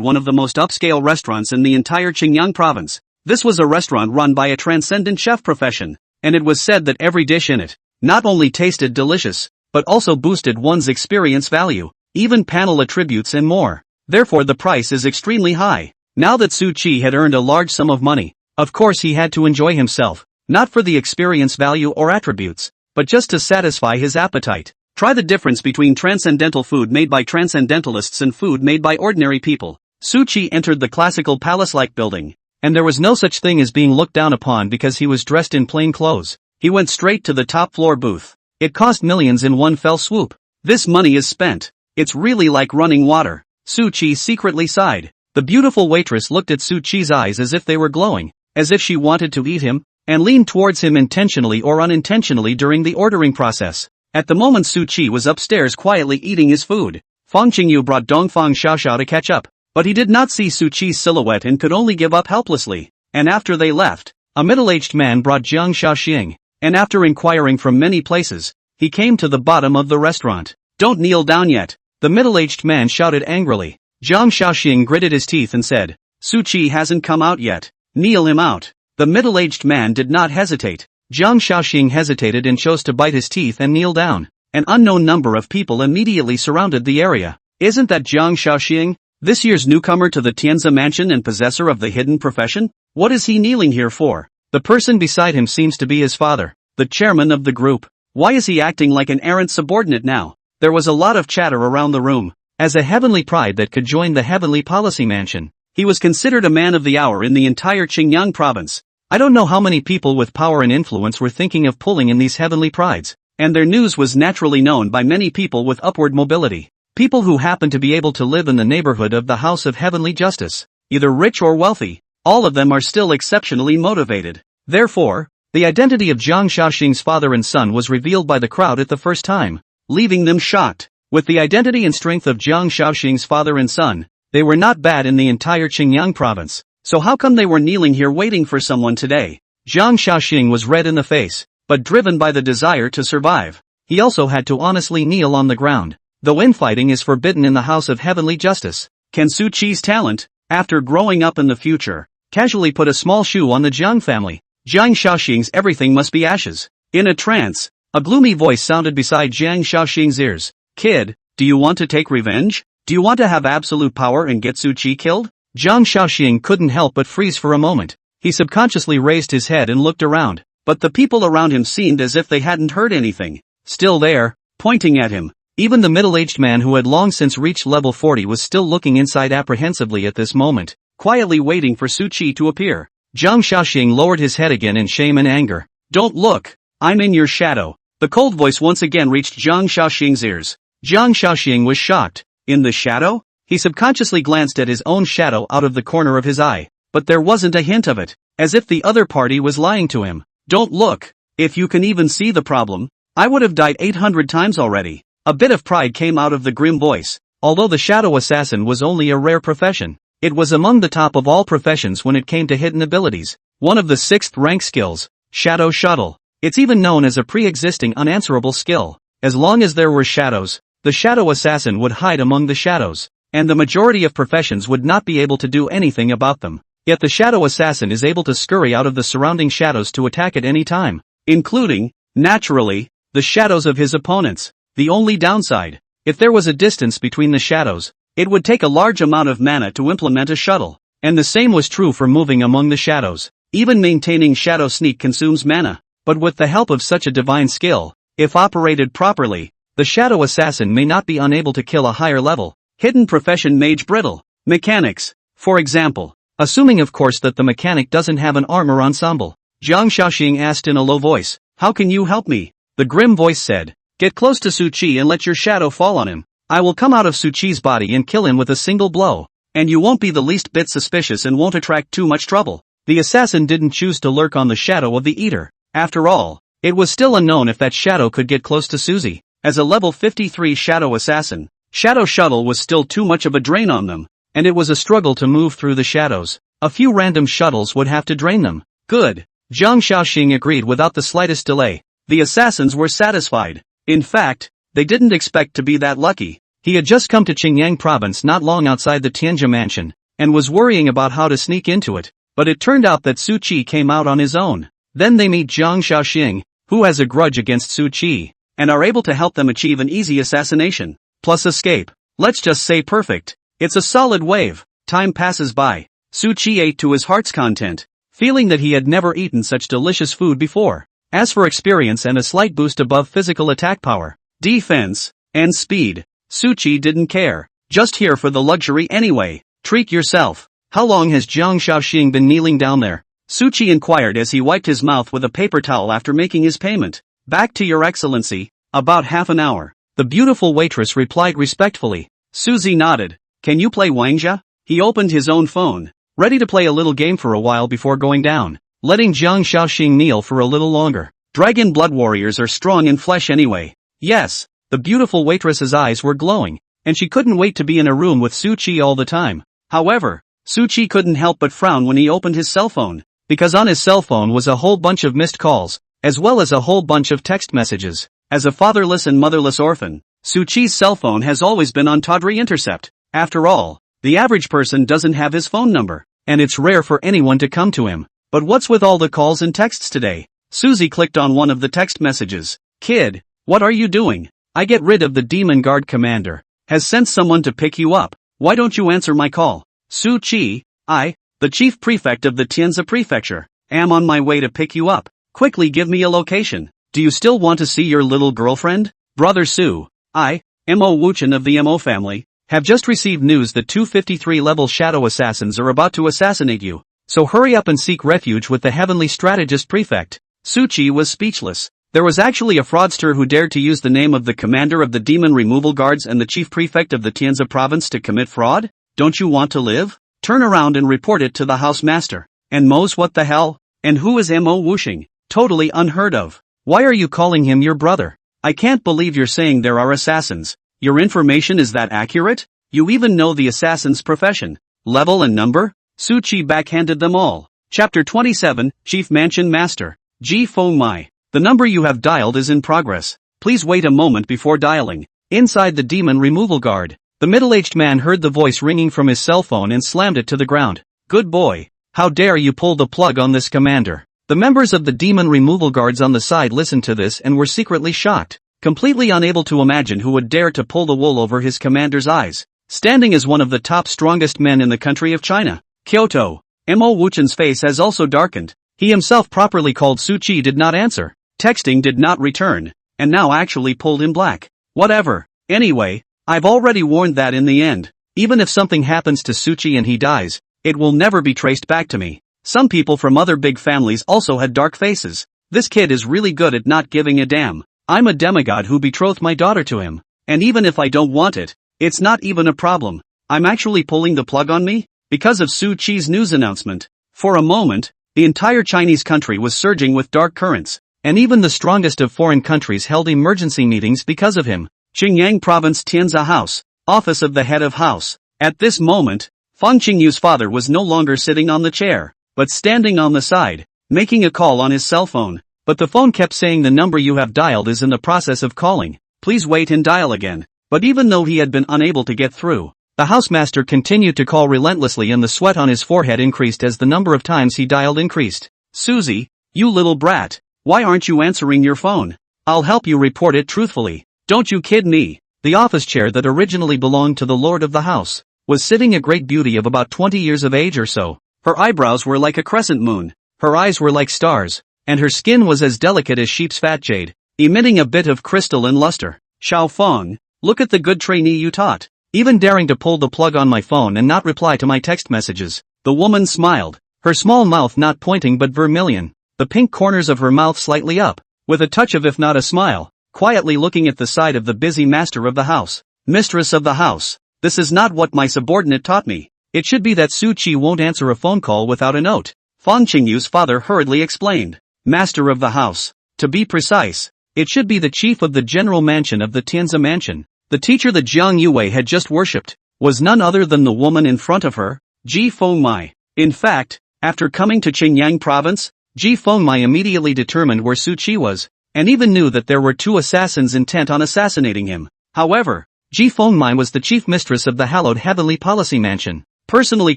one of the most upscale restaurants in the entire Xinjiang province. This was a restaurant run by a transcendent chef profession, and it was said that every dish in it not only tasted delicious, but also boosted one's experience value, even panel attributes and more. Therefore the price is extremely high. Now that Su Qi had earned a large sum of money, of course he had to enjoy himself, not for the experience value or attributes, but just to satisfy his appetite. Try the difference between transcendental food made by transcendentalists and food made by ordinary people. Su Qi entered the classical palace-like building, and there was no such thing as being looked down upon because he was dressed in plain clothes. He went straight to the top floor booth. It cost millions in one fell swoop. This money is spent. It's really like running water. Su Qi secretly sighed. The beautiful waitress looked at Su Qi's eyes as if they were glowing, as if she wanted to eat him, and leaned towards him intentionally or unintentionally during the ordering process. At the moment Su Qi was upstairs quietly eating his food. Fang Qingyu brought Dongfang Xiaoxiao to catch up, but he did not see Su Qi's silhouette and could only give up helplessly. And after they left, a middle-aged man brought Jiang Xiaoxing, and after inquiring from many places, he came to the bottom of the restaurant. Don't kneel down yet, the middle-aged man shouted angrily. Jiang Xiaoxing gritted his teeth and said, Su Qi hasn't come out yet. Kneel him out. The middle-aged man did not hesitate. Jiang Xiaoxing hesitated and chose to bite his teeth and kneel down. An unknown number of people immediately surrounded the area. Isn't that Jiang Xiaoxing, this year's newcomer to the Tianjia mansion and possessor of the hidden profession? What is he kneeling here for? The person beside him seems to be his father, the chairman of the group. Why is he acting like an errant subordinate now? There was a lot of chatter around the room. As a heavenly pride that could join the heavenly policy mansion, he was considered a man of the hour in the entire Xinjiang province. I don't know how many people with power and influence were thinking of pulling in these heavenly prides, and their news was naturally known by many people with upward mobility. People who happen to be able to live in the neighborhood of the House of Heavenly Justice, either rich or wealthy, all of them are still exceptionally motivated. Therefore, the identity of Jiang Shaoxing's father and son was revealed by the crowd at the first time, leaving them shocked. With the identity and strength of Jiang Shaoxing's father and son, they were not bad in the entire Qingyang province, so how come they were kneeling here waiting for someone today? Jiang Shaoxing was red in the face, but driven by the desire to survive. He also had to honestly kneel on the ground. Though infighting is forbidden in the House of Heavenly Justice, can Su Qi's talent, after growing up in the future, casually put a small shoe on the Jiang family? Jiang Shaoxing's everything must be ashes. In a trance, a gloomy voice sounded beside Jiang Shaoxing's ears. Kid, do you want to take revenge? Do you want to have absolute power and get Su Qi killed? Jiang Shaoxing couldn't help but freeze for a moment. He subconsciously raised his head and looked around, but the people around him seemed as if they hadn't heard anything. Still there, pointing at him. Even the middle-aged man who had long since reached level 40 was still looking inside apprehensively at this moment, quietly waiting for Su Qi to appear. Jiang Shaoxing lowered his head again in shame and anger. Don't look, I'm in your shadow. The cold voice once again reached Jiang Shaoxing's ears. Jiang Shaoxing was shocked. In the shadow? He subconsciously glanced at his own shadow out of the corner of his eye, but there wasn't a hint of it, as if the other party was lying to him. Don't look. If you can even see the problem, I would have died 800 times already. A bit of pride came out of the grim voice. Although the shadow assassin was only a rare profession, it was among the top of all professions when it came to hidden abilities. One of the 6th rank skills, Shadow Shuttle. It's even known as a pre-existing unanswerable skill. As long as there were shadows, the shadow assassin would hide among the shadows, and the majority of professions would not be able to do anything about them. Yet the shadow assassin is able to scurry out of the surrounding shadows to attack at any time, including, naturally, the shadows of his opponents. The only downside, if there was a distance between the shadows, it would take a large amount of mana to implement a shuttle, and the same was true for moving among the shadows. Even maintaining shadow sneak consumes mana, but with the help of such a divine skill, if operated properly, the shadow assassin may not be unable to kill a higher level, hidden profession mage brittle. Mechanics, for example, assuming of course that the mechanic doesn't have an armor ensemble. Jiang Shaoxing asked in a low voice, how can you help me? The grim voice said, get close to Su Qi and let your shadow fall on him. I will come out of Su Qi's body and kill him with a single blow, and you won't be the least bit suspicious and won't attract too much trouble. The assassin didn't choose to lurk on the shadow of the eater. After all, it was still unknown if that shadow could get close to Suzy. As a level 53 shadow assassin, Shadow Shuttle was still too much of a drain on them, and it was a struggle to move through the shadows. A few random shuttles would have to drain them. Good. Jiang Shaoxing agreed without the slightest delay. The assassins were satisfied. In fact, they didn't expect to be that lucky. He had just come to Qingyang province not long outside the Tianjia mansion, and was worrying about how to sneak into it, but it turned out that Su Qi came out on his own. Then they meet Jiang Shaoxing, who has a grudge against Su Qi, and are able to help them achieve an easy assassination, plus escape. Let's just say perfect. It's a solid wave. Time passes by. Su Qi ate to his heart's content, feeling that he had never eaten such delicious food before. As for experience and a slight boost above physical attack power, defense, and speed, Su Qi didn't care. Just here for the luxury anyway. Treat yourself. How long has Jiang Shaoxing been kneeling down there? Su Qi inquired as he wiped his mouth with a paper towel after making his payment. Back to your excellency, about half an hour. The beautiful waitress replied respectfully. Suzy nodded. Can you play Wangjia? He opened his own phone, ready to play a little game for a while before going down, letting Jiang Shaoxing kneel for a little longer. Dragon blood warriors are strong in flesh anyway. Yes, the beautiful waitress's eyes were glowing, and she couldn't wait to be in a room with Su Qi all the time. However, Su Qi couldn't help but frown when he opened his cell phone, because on his cell phone was a whole bunch of missed calls, as well as a whole bunch of text messages. As a fatherless and motherless orphan, Su Qi's cell phone has always been on tawdry intercept. After all, the average person doesn't have his phone number, and it's rare for anyone to come to him. But what's with all the calls and texts today? Suzy clicked on one of the text messages. Kid, what are you doing? I get rid of the demon guard commander. Has sent someone to pick you up. Why don't you answer my call? Su Qi, I, the chief prefect of the Tianjia prefecture, am on my way to pick you up. Quickly give me a location. Do you still want to see your little girlfriend? Brother Su, I, Mo Wuchen of the Mo family, have just received news that 253 level shadow assassins are about to assassinate you. So hurry up and seek refuge with the heavenly strategist prefect. Su Qi was speechless. There was actually a fraudster who dared to use the name of the commander of the demon removal guards and the chief prefect of the Tianzi province to commit fraud? Don't you want to live? Turn around and report it to the house master. And Mo's what the hell? And who is Mo Wuxing? Totally unheard of. Why are you calling him your brother? I can't believe you're saying there are assassins. Your information is that accurate? You even know the assassin's profession, level and number? Su Qi backhanded them all. Chapter 27, Chief Mansion Master. Ji Feng Mai. The number you have dialed is in progress. Please wait a moment before dialing. Inside the demon removal guard, the middle-aged man heard the voice ringing from his cell phone and slammed it to the ground. Good boy. How dare you pull the plug on this commander? The members of the demon removal guards on the side listened to this and were secretly shocked, completely unable to imagine who would dare to pull the wool over his commander's eyes. Standing as one of the top strongest men in the country of China, Kyoto, Mo Wuchen's face has also darkened. He himself properly called Su Qi did not answer, texting did not return, and now actually pulled him black. Whatever. Anyway, I've already warned that in the end, even if something happens to Su Qi and he dies, it will never be traced back to me. Some people from other big families also had dark faces. This kid is really good at not giving a damn. I'm a demigod who betrothed my daughter to him, and even if I don't want it, it's not even a problem. I'm actually pulling the plug on me? Because of Su Qi's news announcement. For a moment, the entire Chinese country was surging with dark currents, and even the strongest of foreign countries held emergency meetings because of him. Xinjiang Province Tianzi House, office of the head of house. At this moment, Fang Qingyu's father was no longer sitting on the chair, but standing on the side, making a call on his cell phone. But the phone kept saying the number you have dialed is in the process of calling. Please wait and dial again. But even though he had been unable to get through, the housemaster continued to call relentlessly and the sweat on his forehead increased as the number of times he dialed increased. Susie, you little brat, why aren't you answering your phone? I'll help you report it truthfully. Don't you kid me. The office chair that originally belonged to the lord of the house was sitting a great beauty of about 20 years of age or so. Her eyebrows were like a crescent moon, her eyes were like stars, and her skin was as delicate as sheep's fat jade, emitting a bit of crystal and luster. Xiao Feng, look at the good trainee you taught. Even daring to pull the plug on my phone and not reply to my text messages. The woman smiled, her small mouth not pointing but vermilion, the pink corners of her mouth slightly up, with a touch of if not a smile, quietly looking at the side of the busy master of the house. Mistress of the house, this is not what my subordinate taught me. It should be that Su Qi won't answer a phone call without a note. Fang Qingyu's father hurriedly explained. Master of the house. To be precise, it should be the chief of the general mansion of the Tianzi mansion. The teacher that Jiang Yuwei had just worshipped was none other than the woman in front of her, Ji Feng Mai. In fact, after coming to Xinjiang province, Ji Feng Mai immediately determined where Su Qi was, and even knew that there were 2 assassins intent on assassinating him. However, Ji Feng Mai was the chief mistress of the hallowed heavenly policy mansion. Personally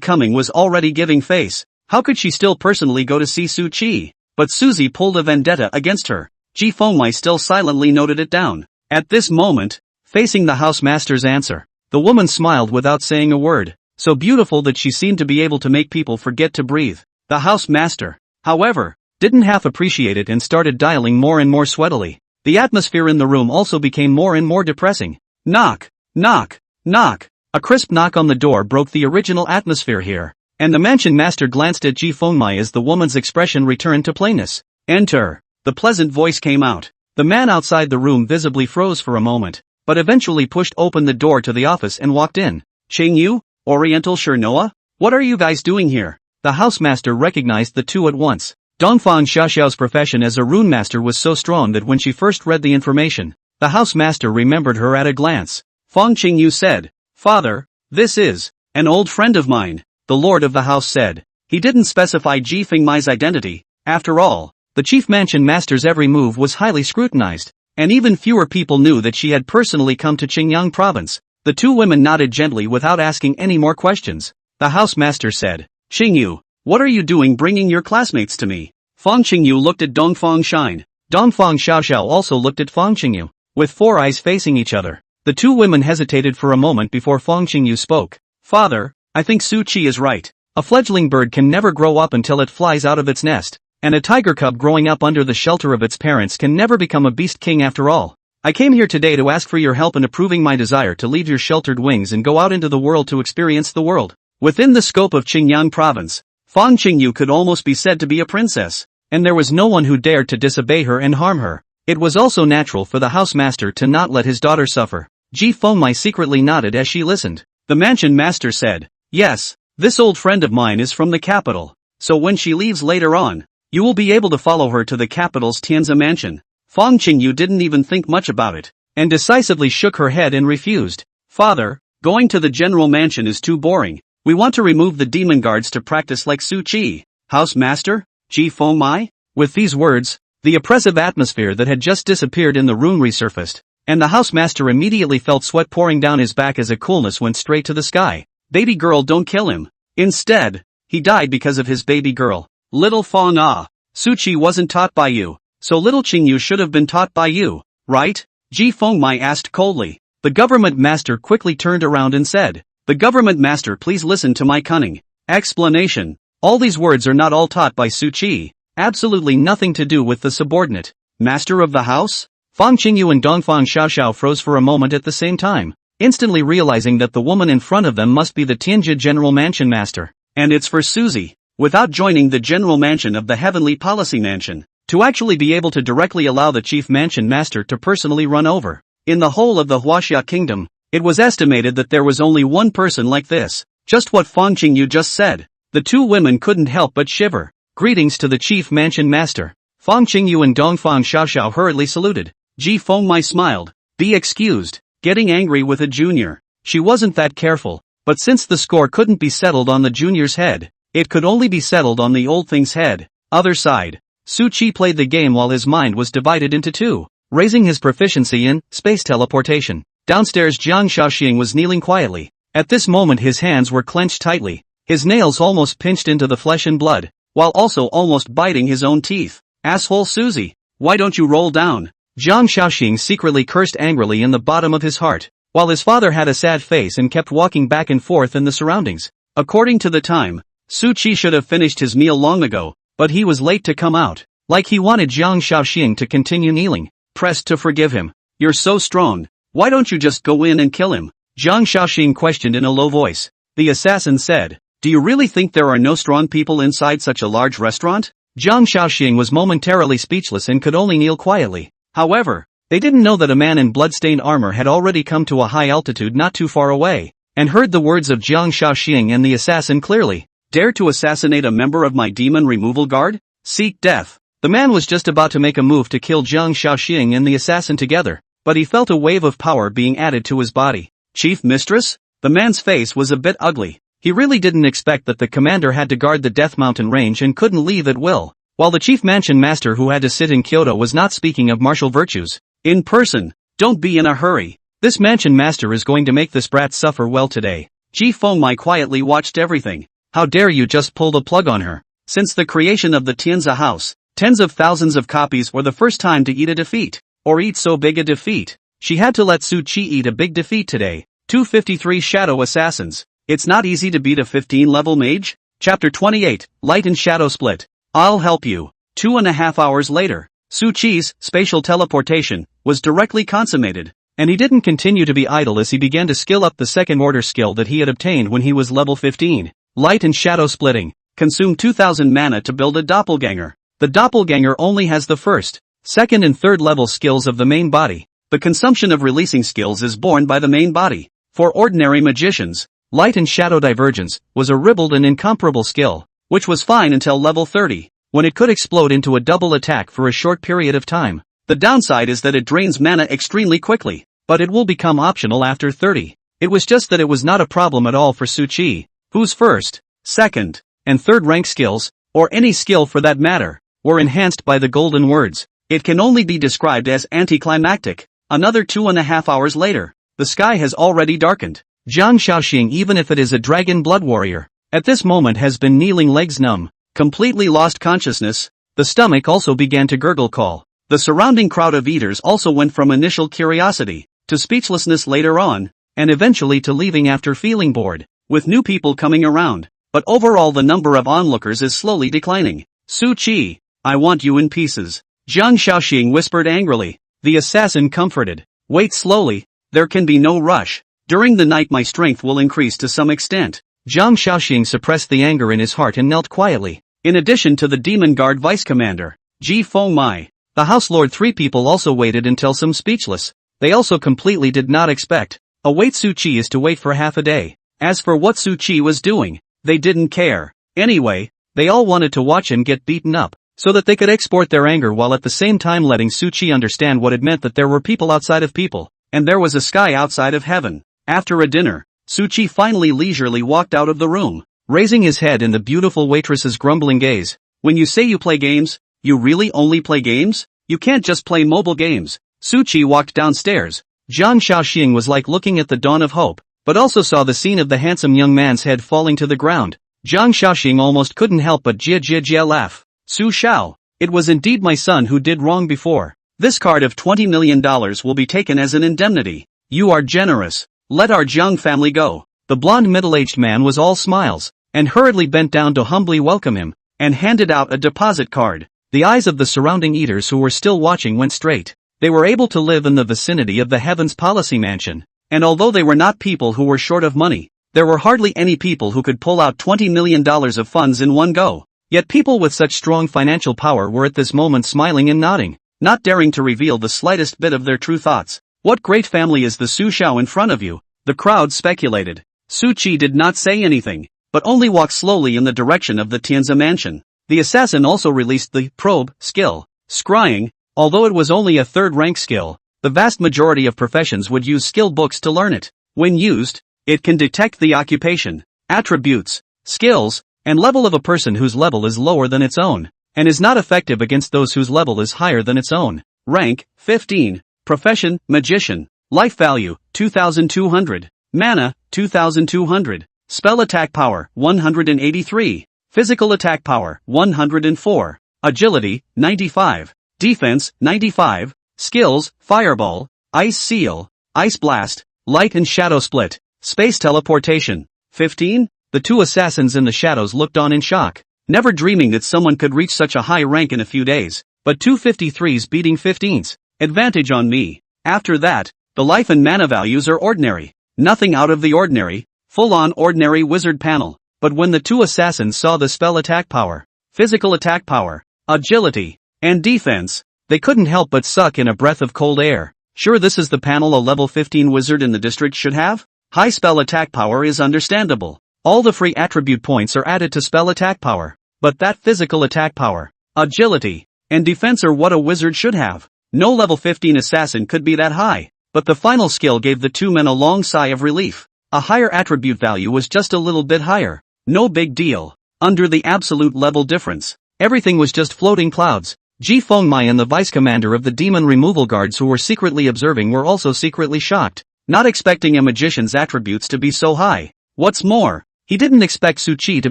coming was already giving face. How could she still personally go to see Su Qi? But Susie pulled a vendetta against her. Ji Feng Mai still silently noted it down. At this moment, facing the housemaster's answer, the woman smiled without saying a word, so beautiful that she seemed to be able to make people forget to breathe. The housemaster, however, didn't half appreciate it and started dialing more and more sweatily. The atmosphere in the room also became more and more depressing. Knock, knock, knock. A crisp knock on the door broke the original atmosphere here, and the mansion master glanced at Ji Feng Mai as the woman's expression returned to plainness. Enter. The pleasant voice came out. The man outside the room visibly froze for a moment, but eventually pushed open the door to the office and walked in. Qingyu, Oriental Shernoa? What are you guys doing here? The housemaster recognized the two at once. Dongfang Xiaoxiao's profession as a rune master was so strong that when she first read the information, the housemaster remembered her at a glance. Fang Qingyu said, Father, this is an old friend of mine, the lord of the house said. He didn't specify Ji Feng Mai's identity. After all, the chief mansion master's every move was highly scrutinized, and even fewer people knew that she had personally come to Xinjiang province. The two women nodded gently without asking any more questions. The housemaster said, Qingyu, what are you doing bringing your classmates to me? Fang Qingyu looked at Dongfang Shine. Dongfang Xiaoxiao also looked at Fang Qingyu, with 4 eyes facing each other. The two women hesitated for a moment before Fang Qingyu spoke. Father, I think Su Qi is right. A fledgling bird can never grow up until it flies out of its nest, and a tiger cub growing up under the shelter of its parents can never become a beast king after all. I came here today to ask for your help in approving my desire to leave your sheltered wings and go out into the world to experience the world. Within the scope of Xinjiang province, Fang Qingyu could almost be said to be a princess, and there was no one who dared to disobey her and harm her. It was also natural for the housemaster to not let his daughter suffer. Ji Fengmai secretly nodded as she listened. The mansion master said, "Yes, this old friend of mine is from the capital, so when she leaves later on, you will be able to follow her to the capital's Tianzi mansion." Fang Qingyu didn't even think much about it, and decisively shook her head and refused. "Father, going to the general mansion is too boring. We want to remove the demon guards to practice like Su Qi." "Housemaster? Ji Fengmai?" With these words, the oppressive atmosphere that had just disappeared in the room resurfaced, and the housemaster immediately felt sweat pouring down his back as a coolness went straight to the sky. "Baby girl, don't kill him. Instead, he died because of his baby girl. Little Fang Ah, Su Qi wasn't taught by you, so little Qingyu should have been taught by you, right?" Ji Fengmai asked coldly. The government master quickly turned around and said, "The government master, please listen to my cunning explanation. All these words are not all taught by Su Qi, absolutely nothing to do with the subordinate master of the house." Fang Qingyu and Dongfang Xiaoxiao froze for a moment at the same time, instantly realizing that the woman in front of them must be the Tianji General Mansion Master. And it's for Suzy, without joining the General Mansion of the Heavenly Policy Mansion, to actually be able to directly allow the Chief Mansion Master to personally run over. In the whole of the Huaxia Kingdom, it was estimated that there was only one person like this. Just what Fang Qingyu just said. The two women couldn't help but shiver. "Greetings to the Chief Mansion Master." Fang Qingyu and Dongfang Xiaoxiao hurriedly saluted. Ji Fengmai smiled. "Be excused, getting angry with a junior." She wasn't that careful, but since the score couldn't be settled on the junior's head, it could only be settled on the old thing's head. Other side. Su Qi played the game while his mind was divided into two, raising his proficiency in space teleportation. Downstairs, Jiang Shaoxing was kneeling quietly. At this moment his hands were clenched tightly, his nails almost pinched into the flesh and blood, while also almost biting his own teeth. "Asshole Suzy, why don't you roll down?" Jiang Shaoxing secretly cursed angrily in the bottom of his heart, while his father had a sad face and kept walking back and forth in the surroundings. According to the time, Su Qi should have finished his meal long ago, but he was late to come out, like he wanted Jiang Shaoxing to continue kneeling, pressed to forgive him. "You're so strong, why don't you just go in and kill him?" Jiang Shaoxing questioned in a low voice. The assassin said, "Do you really think there are no strong people inside such a large restaurant?" Jiang Shaoxing was momentarily speechless and could only kneel quietly. However, they didn't know that a man in bloodstained armor had already come to a high altitude not too far away, and heard the words of Jiang Shaoxing and the assassin clearly. "Dare to assassinate a member of my demon removal guard? Seek death." The man was just about to make a move to kill Jiang Shaoxing and the assassin together, but he felt a wave of power being added to his body. "Chief Mistress?" The man's face was a bit ugly. He really didn't expect that the commander had to guard the Death Mountain range and couldn't leave at will, while the Chief Mansion Master who had to sit in Kyoto was not speaking of martial virtues. "In person, don't be in a hurry. This Mansion Master is going to make this brat suffer well today." Ji Fengmai quietly watched everything. "How dare you just pull the plug on her?" Since the creation of the Tianzi house, tens of thousands of copies were the first time to eat a defeat, or eat so big a defeat. She had to let Su Qi eat a big defeat today. 253 Shadow Assassins. It's not easy to beat a 15-level mage. Chapter 28, Light and Shadow Split. "I'll help you." 2.5 hours later, Su Qi's spatial teleportation was directly consummated, and he didn't continue to be idle as he began to skill up the second-order skill that he had obtained when he was level 15. Light and Shadow Splitting. Consume 2000 mana to build a doppelganger. The doppelganger only has the first, second and third level skills of the main body. The consumption of releasing skills is borne by the main body. For ordinary magicians, Light and Shadow Divergence was a ribald and incomparable skill, which was fine until level 30, when it could explode into a double attack for a short period of time. The downside is that it drains mana extremely quickly, but it will become optional after 30. It was just that it was not a problem at all for Su Qi, whose first, second, and third rank skills, or any skill for that matter, were enhanced by the golden words. It can only be described as anticlimactic. Another 2.5 hours later, the sky has already darkened. Jiang Shaoxing, even if it is a dragon blood warrior, at this moment has been kneeling, legs numb, completely lost consciousness. The stomach also began to gurgle call. The surrounding crowd of eaters also went from initial curiosity to speechlessness later on, and eventually to leaving after feeling bored, with new people coming around. But overall the number of onlookers is slowly declining. "Su Qi, I want you in pieces," Jiang Shaoxing whispered angrily. The assassin comforted. "Wait slowly, there can be no rush. During the night my strength will increase to some extent. Jiang Shaoxing suppressed the anger in his heart and knelt quietly. In addition to the Demon Guard Vice Commander, Ji Fengmai, the House Lord, 3 people also waited until some speechless. They also completely did not expect. Await Su Qi is to wait for half a day. As for what Su Qi was doing, they didn't care. Anyway, they all wanted to watch him get beaten up, so that they could export their anger while at the same time letting Su Qi understand what it meant that there were people outside of people, and there was a sky outside of heaven. After a dinner, Su Qi finally leisurely walked out of the room, raising his head in the beautiful waitress's grumbling gaze. When you say you play games, you really only play games? You can't just play mobile games. Su Qi walked downstairs. Jiang Shaoxing was like looking at the dawn of hope, but also saw the scene of the handsome young man's head falling to the ground. Jiang Shaoxing almost couldn't help but jia laugh. Su Shao, it was indeed my son who did wrong before. This card of $20 million will be taken as an indemnity. You are generous. Let our Jiang family go. The blonde middle-aged man was all smiles, and hurriedly bent down to humbly welcome him, and handed out a deposit card. The eyes of the surrounding eaters who were still watching went straight. They were able to live in the vicinity of the Heavens Policy Mansion, and although they were not people who were short of money, there were hardly any people who could pull out $20 million of funds in one go. Yet people with such strong financial power were at this moment smiling and nodding, not daring to reveal the slightest bit of their true thoughts. What great family is the Su Shao in front of you? The crowd speculated. Su Qi did not say anything, but only walked slowly in the direction of the Tianzi mansion. The assassin also released the probe skill, scrying. Although it was only a third-rank skill, the vast majority of professions would use skill books to learn it. When used, it can detect the occupation, attributes, skills, and level of a person whose level is lower than its own, and is not effective against those whose level is higher than its own. Rank, 15. Profession, magician. Life value, 2,200. Mana, 2,200. Spell attack power, 183. Physical attack power, 104. Agility, 95. Defense, 95. Skills, Fireball, Ice Seal, Ice Blast, Light and Shadow Split. Space Teleportation, 15. The 2 assassins in the shadows looked on in shock, never dreaming that someone could reach such a high rank in a few days. But 2 53s beating 15s. Advantage on me. After that, the life and mana values are ordinary. Nothing out of the ordinary, full-on ordinary wizard panel. But when the 2 assassins saw the spell attack power, physical attack power, agility, and defense, they couldn't help but suck in a breath of cold air. Sure, this is the panel a level 15 wizard in the district should have? High spell attack power is understandable. All the free attribute points are added to spell attack power. But that physical attack power, agility, and defense are what a wizard should have. No level 15 assassin could be that high. But the final skill gave the 2 men a long sigh of relief. A higher attribute value was just a little bit higher. No big deal. Under the absolute level difference, everything was just floating clouds. Ji Fengmai and the vice commander of the demon removal guards who were secretly observing were also secretly shocked, not expecting a magician's attributes to be so high. What's more, he didn't expect Su Qi to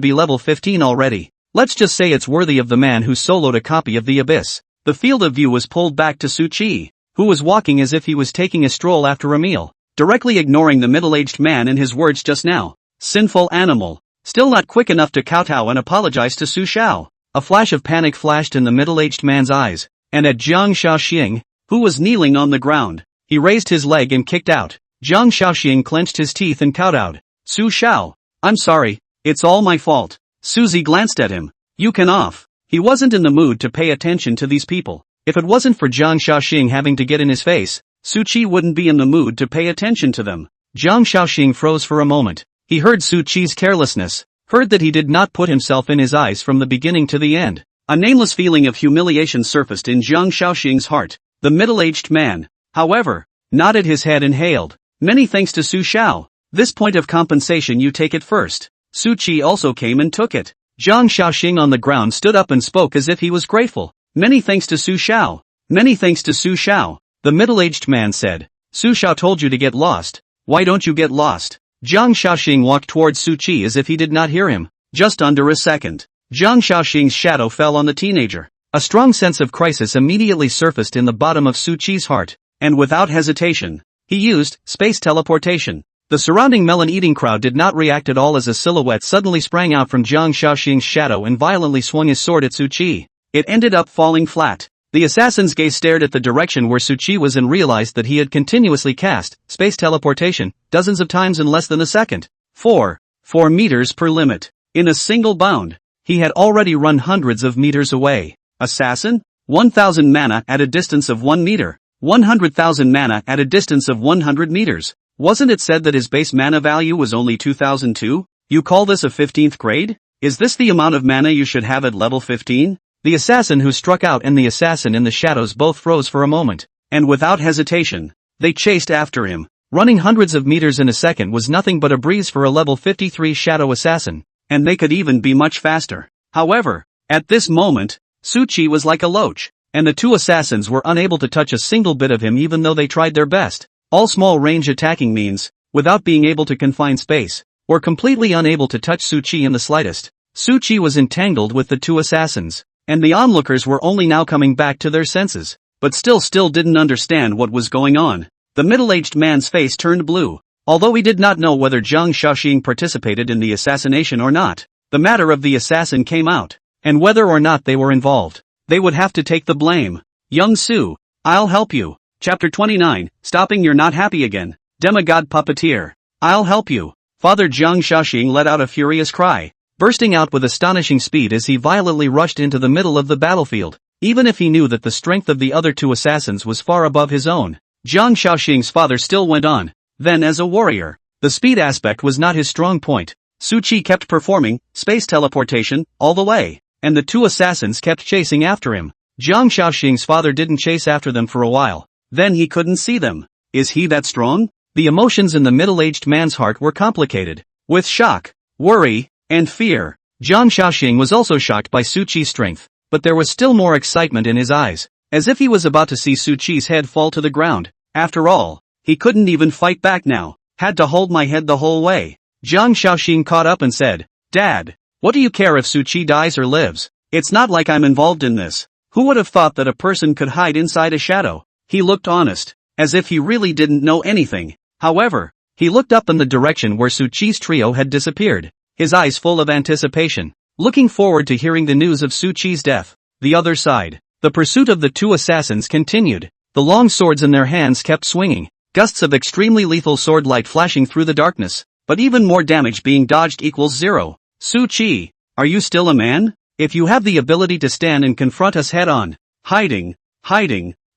be level 15 already. Let's just say it's worthy of the man who soloed a copy of the Abyss. The field of view was pulled back to Su Qi, who was walking as if he was taking a stroll after a meal, directly ignoring the middle-aged man and his words just now. Sinful animal. Still not quick enough to kowtow and apologize to Su Shao. A flash of panic flashed in the middle-aged man's eyes, and at Jiang Shaoxing, who was kneeling on the ground, he raised his leg and kicked out. Jiang Shaoxing clenched his teeth and kowtowed. Su Shao, I'm sorry, it's all my fault. Suzy glanced at him. You can off. He wasn't in the mood to pay attention to these people. If it wasn't for Jiang Shaoxing having to get in his face, Su Qi wouldn't be in the mood to pay attention to them. Jiang Shaoxing froze for a moment. He heard Su Qi's carelessness, heard that he did not put himself in his eyes from the beginning to the end. A nameless feeling of humiliation surfaced in Jiang Shaoxing's heart. The middle-aged man, however, nodded his head and hailed. Many thanks to Su Shao. This point of compensation you take it first. Su Qi also came and took it. Jiang Shaoxing on the ground stood up and spoke as if he was grateful. Many thanks to Su Shao. Many thanks to Su Shao. The middle-aged man said. Su Shao told you to get lost. Why don't you get lost? Jiang Shaoxing walked towards Su Qi as if he did not hear him. Just under a second, Jiang Shaoxing's shadow fell on the teenager. A strong sense of crisis immediately surfaced in the bottom of Su Qi's heart, and without hesitation, he used space teleportation. The surrounding melon-eating crowd did not react at all as a silhouette suddenly sprang out from Jiang Shaoxing's shadow and violently swung his sword at Su Qi. It ended up falling flat. The assassin's gaze stared at the direction where Su Qi was and realized that he had continuously cast space teleportation dozens of times in less than a second. 4. 4 meters per limit. In a single bound, he had already run hundreds of meters away. Assassin? 1,000 mana at a distance of 1 meter. 100,000 mana at a distance of 100 meters. Wasn't it said that his base mana value was only 2002? You call this a 15th grade? Is this the amount of mana you should have at level 15? The assassin who struck out and the assassin in the shadows both froze for a moment, and without hesitation, they chased after him. Running hundreds of meters in a second was nothing but a breeze for a level 53 shadow assassin, and they could even be much faster. However, at this moment, Suchi was like a loach, and the two assassins were unable to touch a single bit of him even though they tried their best. All small-range attacking means, without being able to confine space, were completely unable to touch Suchi in the slightest. Suchi was entangled with the two assassins, and the onlookers were only now coming back to their senses, but still didn't understand what was going on. The middle-aged man's face turned blue. Although he did not know whether Jiang Yuwei participated in the assassination or not, the matter of the assassin came out, and whether or not they were involved, they would have to take the blame. Young Su, I'll help you. Chapter 29, Stopping You're Not Happy Again. Demigod Puppeteer. I'll help you. Father Jiang Yuwei let out a furious cry, bursting out with astonishing speed as he violently rushed into the middle of the battlefield. Even if he knew that the strength of the other two assassins was far above his own, Jiang Yuwei's father still went on. Then as a warrior, the speed aspect was not his strong point. Suchi kept performing space teleportation all the way, and the two assassins kept chasing after him. Jiang Yuwei's father didn't chase after them for a while. Then he couldn't see them. Is he that strong? The emotions in the middle-aged man's heart were complicated, with shock, worry, and fear. Jiang Yuwei was also shocked by Suchi's strength, but there was still more excitement in his eyes, as if he was about to see Suchi's head fall to the ground. After all, he couldn't even fight back now. Had to hold my head the whole way. Jiang Yuwei caught up and said, "Dad, what do you care if Suchi dies or lives? It's not like I'm involved in this. Who would have thought that a person could hide inside a shadow?" He looked honest, as if he really didn't know anything. However, he looked up in the direction where Suchi's trio had disappeared, his eyes full of anticipation, looking forward to hearing the news of Suchi's death. The other side, the pursuit of the two assassins continued. The long swords in their hands kept swinging, gusts of extremely lethal sword light flashing through the darkness, but even more damage being dodged equals 0. Suchi, are you still a man? If you have the ability to stand and confront us head-on, hiding,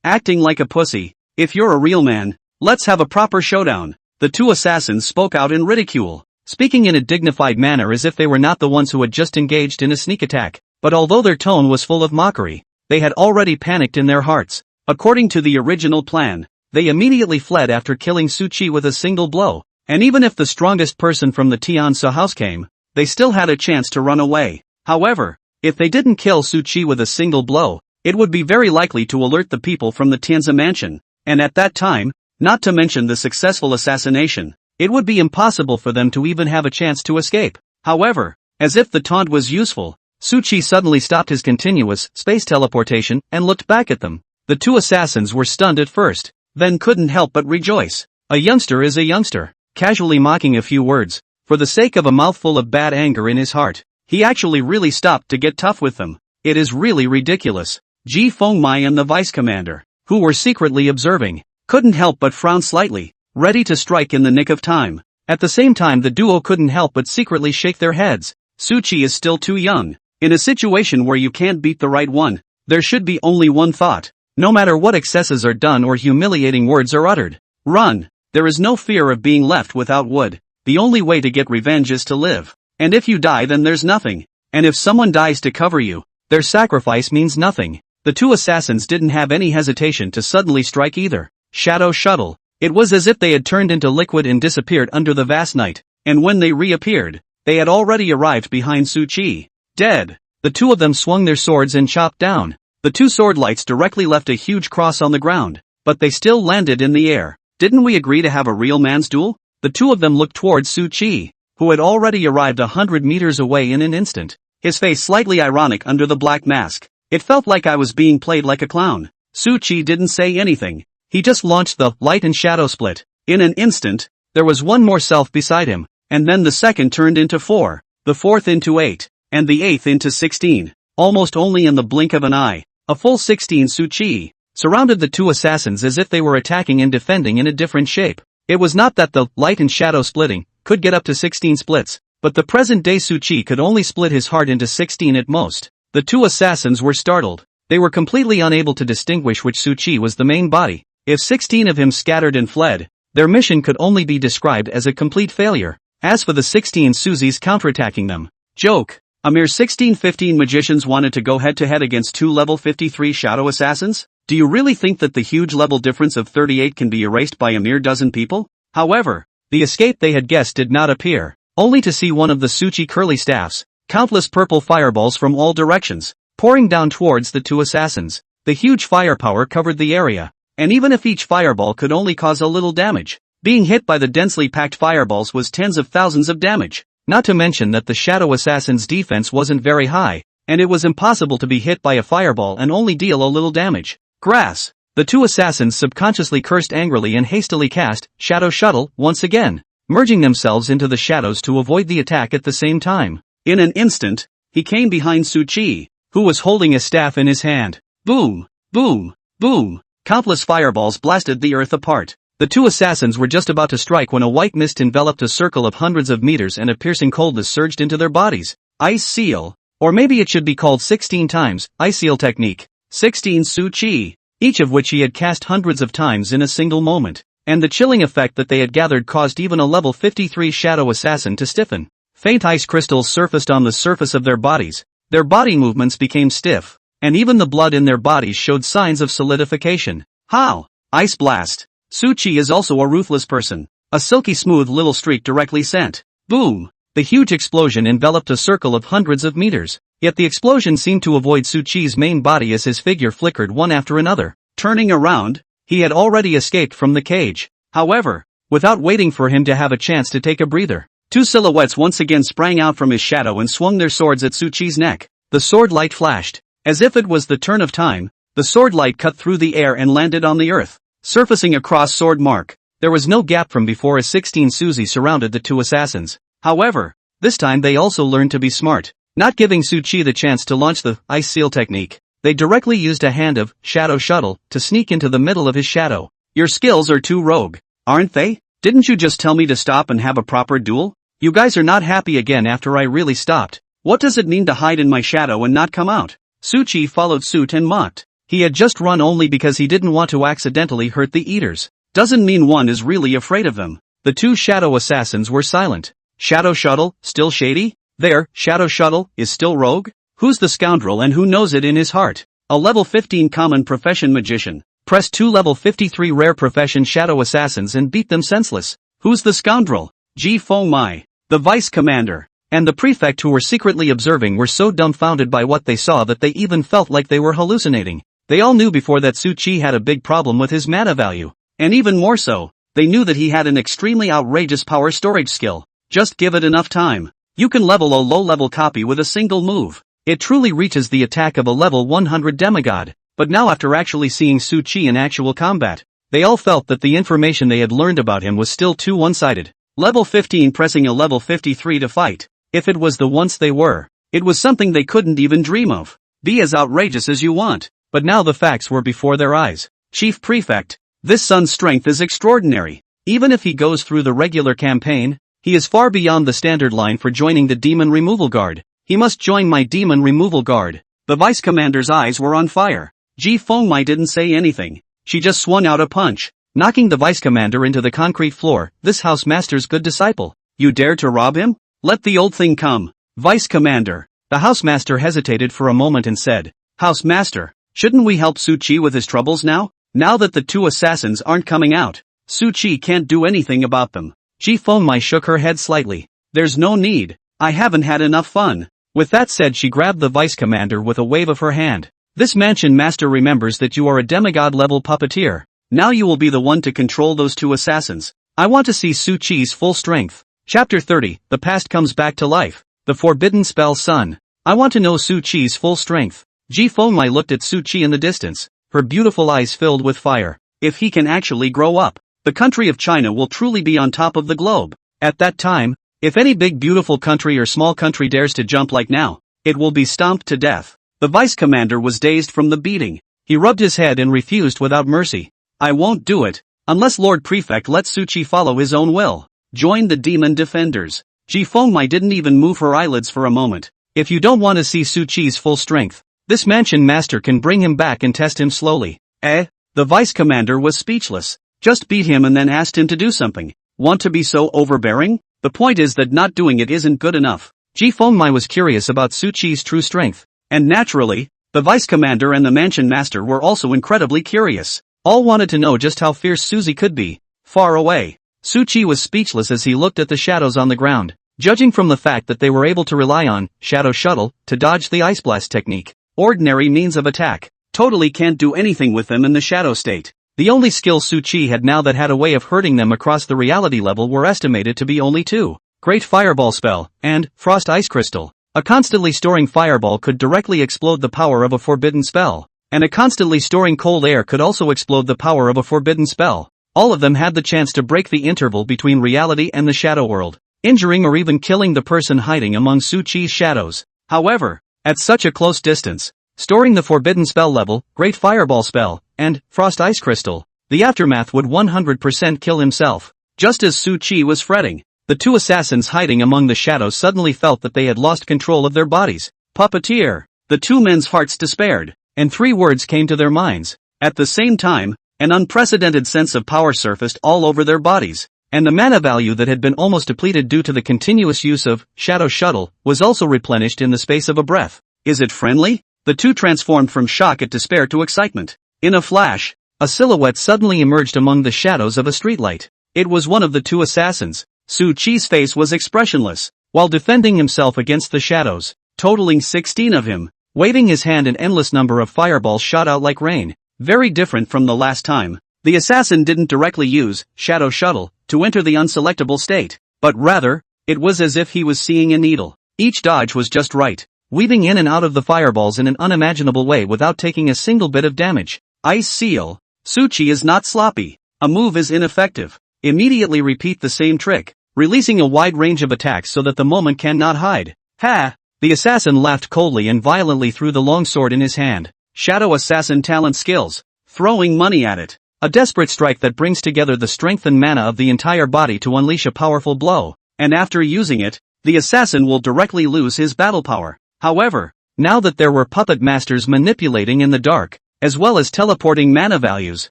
acting like a pussy, if you're a real man, let's have a proper showdown. The two assassins spoke out in ridicule, speaking in a dignified manner as if they were not the ones who had just engaged in a sneak attack, but although their tone was full of mockery, they had already panicked in their hearts. According to the original plan, they immediately fled after killing Suchi with a single blow, and even if the strongest person from the Tiansa house came, they still had a chance to run away. However, if they didn't kill Suchi with a single blow, it would be very likely to alert the people from the Tiansa mansion, and at that time, not to mention the successful assassination, it would be impossible for them to even have a chance to escape. However, as if the taunt was useful, Suchi suddenly stopped his continuous space teleportation and looked back at them. The two assassins were stunned at first, then couldn't help but rejoice. A youngster is a youngster, casually mocking a few words, for the sake of a mouthful of bad anger in his heart. He actually really stopped to get tough with them. It is really ridiculous. Ji Fengmai and the vice commander, who were secretly observing, couldn't help but frown slightly, ready to strike in the nick of time. At the same time the duo couldn't help but secretly shake their heads. Suchi is still too young. In a situation where you can't beat the right one, there should be only one thought. No matter what excesses are done or humiliating words are uttered, run. There is no fear of being left without wood. The only way to get revenge is to live. And if you die then there's nothing. And if someone dies to cover you, their sacrifice means nothing. The two assassins didn't have any hesitation to suddenly strike either. Shadow shuttle. It was as if they had turned into liquid and disappeared under the vast night, and when they reappeared, they had already arrived behind Suchi. Dead. The two of them swung their swords and chopped down. The two sword lights directly left a huge cross on the ground, but they still landed in the air. Didn't we agree to have a real man's duel? The two of them looked towards Suchi, who had already arrived 100 meters away in an instant, his face slightly ironic under the black mask. It felt like I was being played like a clown. Suchi didn't say anything. He just launched the light and shadow split. In an instant, there was one more self beside him, and then the second turned into 4, the fourth into 8, and the eighth into 16, almost only in the blink of an eye. A full 16 Suchi surrounded the two assassins as if they were attacking and defending in a different shape. It was not that the light and shadow splitting could get up to 16 splits, but the present-day Su Chi could only split his heart into 16 at most. The two assassins were startled. They were completely unable to distinguish which Su Chi was the main body. If 16 of him scattered and fled, their mission could only be described as a complete failure. As for the 16 Suzis counterattacking them, joke. A mere 16-15 magicians wanted to go head-to-head against two level 53 shadow assassins? Do you really think that the huge level difference of 38 can be erased by a mere dozen people? However, the escape they had guessed did not appear, only to see one of the Su Chi curly staffs, countless purple fireballs from all directions, pouring down towards the two assassins. The huge firepower covered the area, and even if each fireball could only cause a little damage, being hit by the densely packed fireballs was tens of thousands of damage. Not to mention that the shadow assassin's defense wasn't very high, and it was impossible to be hit by a fireball and only deal a little damage. Grass. The two assassins subconsciously cursed angrily and hastily cast Shadow Shuttle once again, merging themselves into the shadows to avoid the attack at the same time. In an instant, he came behind Su Chi, who was holding a staff in his hand. Boom, boom, boom. Countless fireballs blasted the earth apart. The two assassins were just about to strike when a white mist enveloped a circle of hundreds of meters and a piercing coldness surged into their bodies. Ice Seal. Or maybe it should be called 16 times, Ice Seal technique. 16 Su Chi. Each of which he had cast hundreds of times in a single moment. And the chilling effect that they had gathered caused even a level 53 shadow assassin to stiffen. Faint ice crystals surfaced on the surface of their bodies. Their body movements became stiff. And even the blood in their bodies showed signs of solidification. How? Ice Blast. Su Chi is also a ruthless person. A silky smooth little streak directly sent. Boom! The huge explosion enveloped a circle of hundreds of meters. Yet the explosion seemed to avoid Su Chi's main body as his figure flickered one after another. Turning around, he had already escaped from the cage. However, without waiting for him to have a chance to take a breather, two silhouettes once again sprang out from his shadow and swung their swords at Su Chi's neck. The sword light flashed. As if it was the turn of time, the sword light cut through the air and landed on the earth, surfacing across sword mark. There was no gap from before as 16 Suzy surrounded the two assassins. However, this time they also learned to be smart. Not giving Su Chi the chance to launch the Ice Seal technique, they directly used a hand of Shadow Shuttle to sneak into the middle of his shadow. Your skills are too rogue, aren't they? Didn't you just tell me to stop and have a proper duel? You guys are not happy again after I really stopped. What does it mean to hide in my shadow and not come out? Su Chi followed suit and mocked. He had just run only because he didn't want to accidentally hurt the eaters. Doesn't mean one is really afraid of them. The two shadow assassins were silent. Shadow Shuttle, still shady? There, Shadow Shuttle, is still rogue? Who's the scoundrel and who knows it in his heart? A level 15 common profession magician. Press two level 53 rare profession shadow assassins and beat them senseless. Who's the scoundrel? Ji Feng Mai, the vice commander, and the prefect who were secretly observing were so dumbfounded by what they saw that they even felt like they were hallucinating. They all knew before that Su Chi had a big problem with his mana value. And even more so, they knew that he had an extremely outrageous power storage skill. Just give it enough time. You can level a low-level copy with a single move. It truly reaches the attack of a level 100 demigod. But now after actually seeing Su Chi in actual combat, they all felt that the information they had learned about him was still too one-sided. Level 15 pressing a level 53 to fight. If it was the once they were, it was something they couldn't even dream of. Be as outrageous as you want. But now the facts were before their eyes. Chief Prefect, this son's strength is extraordinary. Even if he goes through the regular campaign, he is far beyond the standard line for joining the Demon Removal Guard. He must join my Demon Removal Guard. The Vice Commander's eyes were on fire. Ji Feng Mai didn't say anything. She just swung out a punch, knocking the Vice Commander into the concrete floor. This House Master's good disciple. You dare to rob him? Let the old thing come. Vice Commander. The House Master hesitated for a moment and said, House Master, shouldn't we help Su Chi with his troubles now? Now that the two assassins aren't coming out, Su Chi can't do anything about them. Ji Feng Mai shook her head slightly. There's no need. I haven't had enough fun. With that said, she grabbed the Vice Commander with a wave of her hand. This Mansion Master remembers that you are a demigod-level puppeteer. Now you will be the one to control those two assassins. I want to see Su Chi's full strength. Chapter 30, The Past Comes Back to Life. The Forbidden Spell Sun. I want to know Su Chi's full strength. Ji Feng Mai looked at Su Chi in the distance, her beautiful eyes filled with fire. If he can actually grow up, the country of China will truly be on top of the globe. At that time, if any big beautiful country or small country dares to jump like now, it will be stomped to death. The Vice Commander was dazed from the beating. He rubbed his head and refused without mercy. I won't do it, unless Lord Prefect lets Su Chi follow his own will. Join the Demon Defenders. Ji Fengmai didn't even move her eyelids for a moment. If you don't want to see Su Qi's full strength, this mansion master can bring him back and test him slowly. The vice commander was speechless. Just beat him and then asked him to do something. Want to be so overbearing? The point is that not doing it isn't good enough. Ji Fengmai was curious about Su Qi's true strength. And naturally, the vice commander and the mansion master were also incredibly curious. All wanted to know just how fierce Suzy could be. Far away, Su Qi was speechless as he looked at the shadows on the ground. Judging from the fact that they were able to rely on shadow shuttle to dodge the ice blast technique, ordinary means of attack, totally can't do anything with them in the shadow state. The only skill Su Qi had now that had a way of hurting them across the reality level were estimated to be only two: Great Fireball Spell and Frost Ice Crystal. A constantly storing fireball could directly explode the power of a forbidden spell, and a constantly storing cold air could also explode the power of a forbidden spell. All of them had the chance to break the interval between reality and the shadow world, injuring or even killing the person hiding among Su Qi's shadows. However, at such a close distance, storing the forbidden spell level, Great Fireball Spell, and Frost Ice Crystal, the aftermath would 100% kill himself. Just as Su Qi was fretting, the two assassins hiding among the shadows suddenly felt that they had lost control of their bodies. Puppeteer! The two men's hearts despaired, and three words came to their minds. At the same time, an unprecedented sense of power surfaced all over their bodies, and the mana value that had been almost depleted due to the continuous use of Shadow Shuttle was also replenished in the space of a breath. Is it friendly? The two transformed from shock at despair to excitement. In a flash, a silhouette suddenly emerged among the shadows of a streetlight. It was one of the two assassins. Su Qi's face was expressionless, while defending himself against the shadows, totaling 16 of him. Waving his hand, an endless number of fireballs shot out like rain. Very different from the last time. The assassin didn't directly use Shadow Shuttle to enter the unselectable state, but rather, it was as if he was seeing a needle. Each dodge was just right, weaving in and out of the fireballs in an unimaginable way without taking a single bit of damage. Ice Seal. Su Qi is not sloppy. A move is ineffective. Immediately repeat the same trick, releasing a wide range of attacks so that the moment cannot hide. Ha! The assassin laughed coldly and violently threw the longsword in his hand. Shadow Assassin talent skills. Throwing money at it. A desperate strike that brings together the strength and mana of the entire body to unleash a powerful blow, and after using it, the assassin will directly lose his battle power. However, now that there were puppet masters manipulating in the dark, as well as teleporting mana values,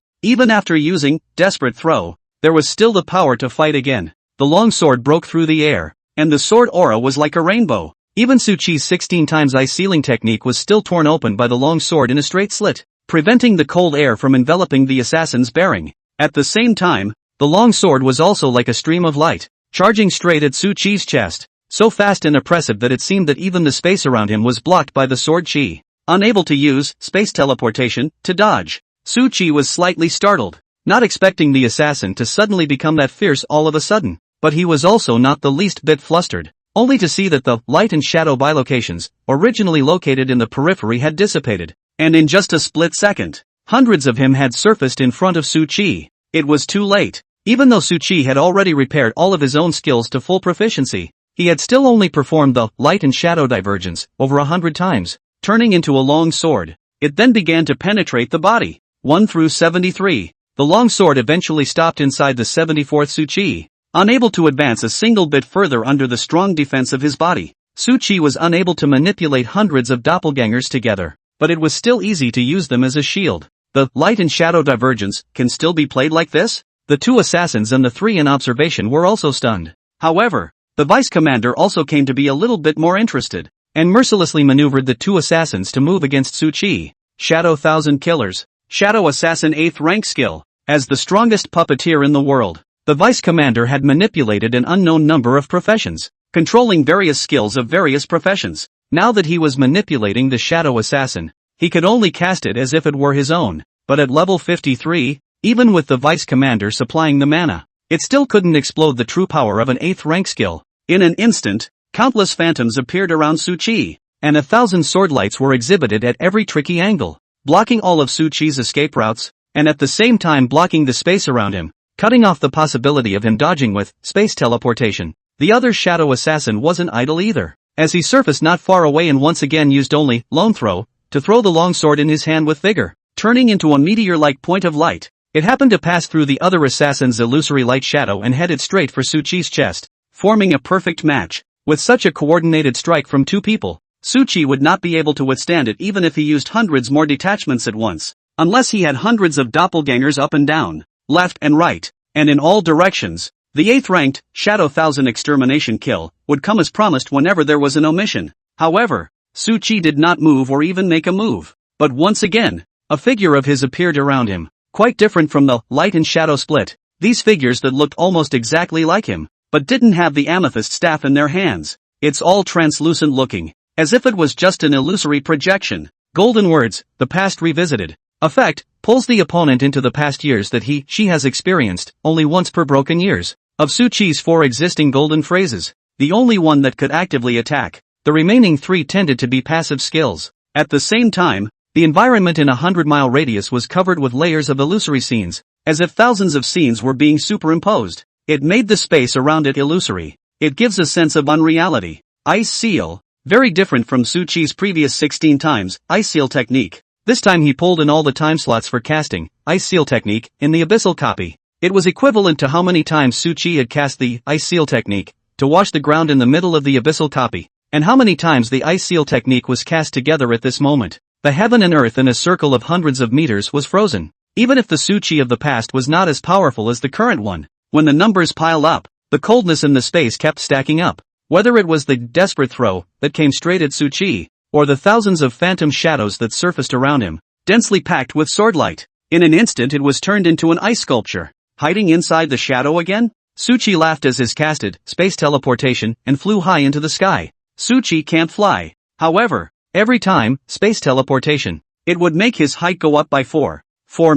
even after using Desperate Throw, there was still the power to fight again. The longsword broke through the air, and the sword aura was like a rainbow. Even Su Qi's 16 times ice sealing technique was still torn open by the longsword in a straight slit, preventing the cold air from enveloping the assassin's bearing. At the same time, the longsword was also like a stream of light, charging straight at Su Qi's chest, so fast and oppressive that it seemed that even the space around him was blocked by the sword chi. Unable to use space teleportation to dodge, Su Qi was slightly startled, not expecting the assassin to suddenly become that fierce all of a sudden, but he was also not the least bit flustered, only to see that the light and shadow bilocations, originally located in the periphery, had dissipated, and in just a split second, hundreds of him had surfaced in front of Su Qi. It was too late. Even though Su Qi had already repaired all of his own skills to full proficiency, he had still only performed the light and shadow divergence over 100 times, turning into a long sword. It then began to penetrate the body. 1 through 73. The long sword eventually stopped inside the 74th Su Qi. Unable to advance a single bit further under the strong defense of his body, Su Qi was unable to manipulate hundreds of doppelgangers together, but it was still easy to use them as a shield. The light and shadow divergence can still be played like this? The two assassins and the three in observation were also stunned. However, the vice commander also came to be a little bit more interested, and mercilessly maneuvered the two assassins to move against Su Qi. Shadow Thousand Killers. Shadow Assassin 8th rank skill. As the strongest puppeteer in the world, the vice commander had manipulated an unknown number of professions, controlling various skills of various professions. Now that he was manipulating the Shadow Assassin, he could only cast it as if it were his own, but at level 53, even with the vice commander supplying the mana, it still couldn't explode the true power of an 8th rank skill. In an instant, countless phantoms appeared around Su Qi, and 1,000 sword lights were exhibited at every tricky angle, blocking all of Su Qi's escape routes, and at the same time blocking the space around him, cutting off the possibility of him dodging with space teleportation. The other Shadow Assassin wasn't idle either, as he surfaced not far away and once again used only Lone Throw to throw the longsword in his hand with vigor, turning into a meteor-like point of light. It happened to pass through the other assassin's illusory light shadow and headed straight for Su Qi's chest. forming a perfect match. With such a coordinated strike from two people, Su Qi would not be able to withstand it even if he used hundreds more detachments at once. Unless he had hundreds of doppelgangers up and down, left and right, and in all directions. The 8th ranked, Shadow 1000 extermination kill, would come as promised whenever there was an omission. However, Su Qi did not move or even make a move. But once again, a figure of his appeared around him, quite different from the light and shadow split. These figures that looked almost exactly like him, but didn't have the amethyst staff in their hands. It's all translucent looking, as if it was just an illusory projection. Golden words, the past revisited. Effect, pulls the opponent into the past years that she has experienced, only once per broken years. Of Su Qi's 4 existing golden phrases, the only one that could actively attack. The remaining 3 tended to be passive skills. At the same time, the environment in a 100-mile radius was covered with layers of illusory scenes, as if thousands of scenes were being superimposed. It made the space around it illusory. It gives a sense of unreality. Ice Seal, very different from Su Qi's previous 16 times, Ice Seal technique. This time he pulled in all the time slots for casting, Ice Seal technique, in the abyssal copy. It was equivalent to how many times Su Qi had cast the Ice Seal technique, to wash the ground in the middle of the abyssal copy, and how many times the Ice Seal technique was cast together at this moment. The heaven and earth in a circle of hundreds of meters was frozen. Even if the Su Qi of the past was not as powerful as the current one, when the numbers piled up, the coldness in the space kept stacking up. Whether it was the desperate throw that came straight at Su Qi, or the thousands of phantom shadows that surfaced around him, densely packed with swordlight. In an instant it was turned into an ice sculpture. Hiding inside the shadow again? Su Qi laughed as his casted space teleportation and flew high into the sky. Su Qi can't fly. However, every time, space teleportation, it would make his height go up by 4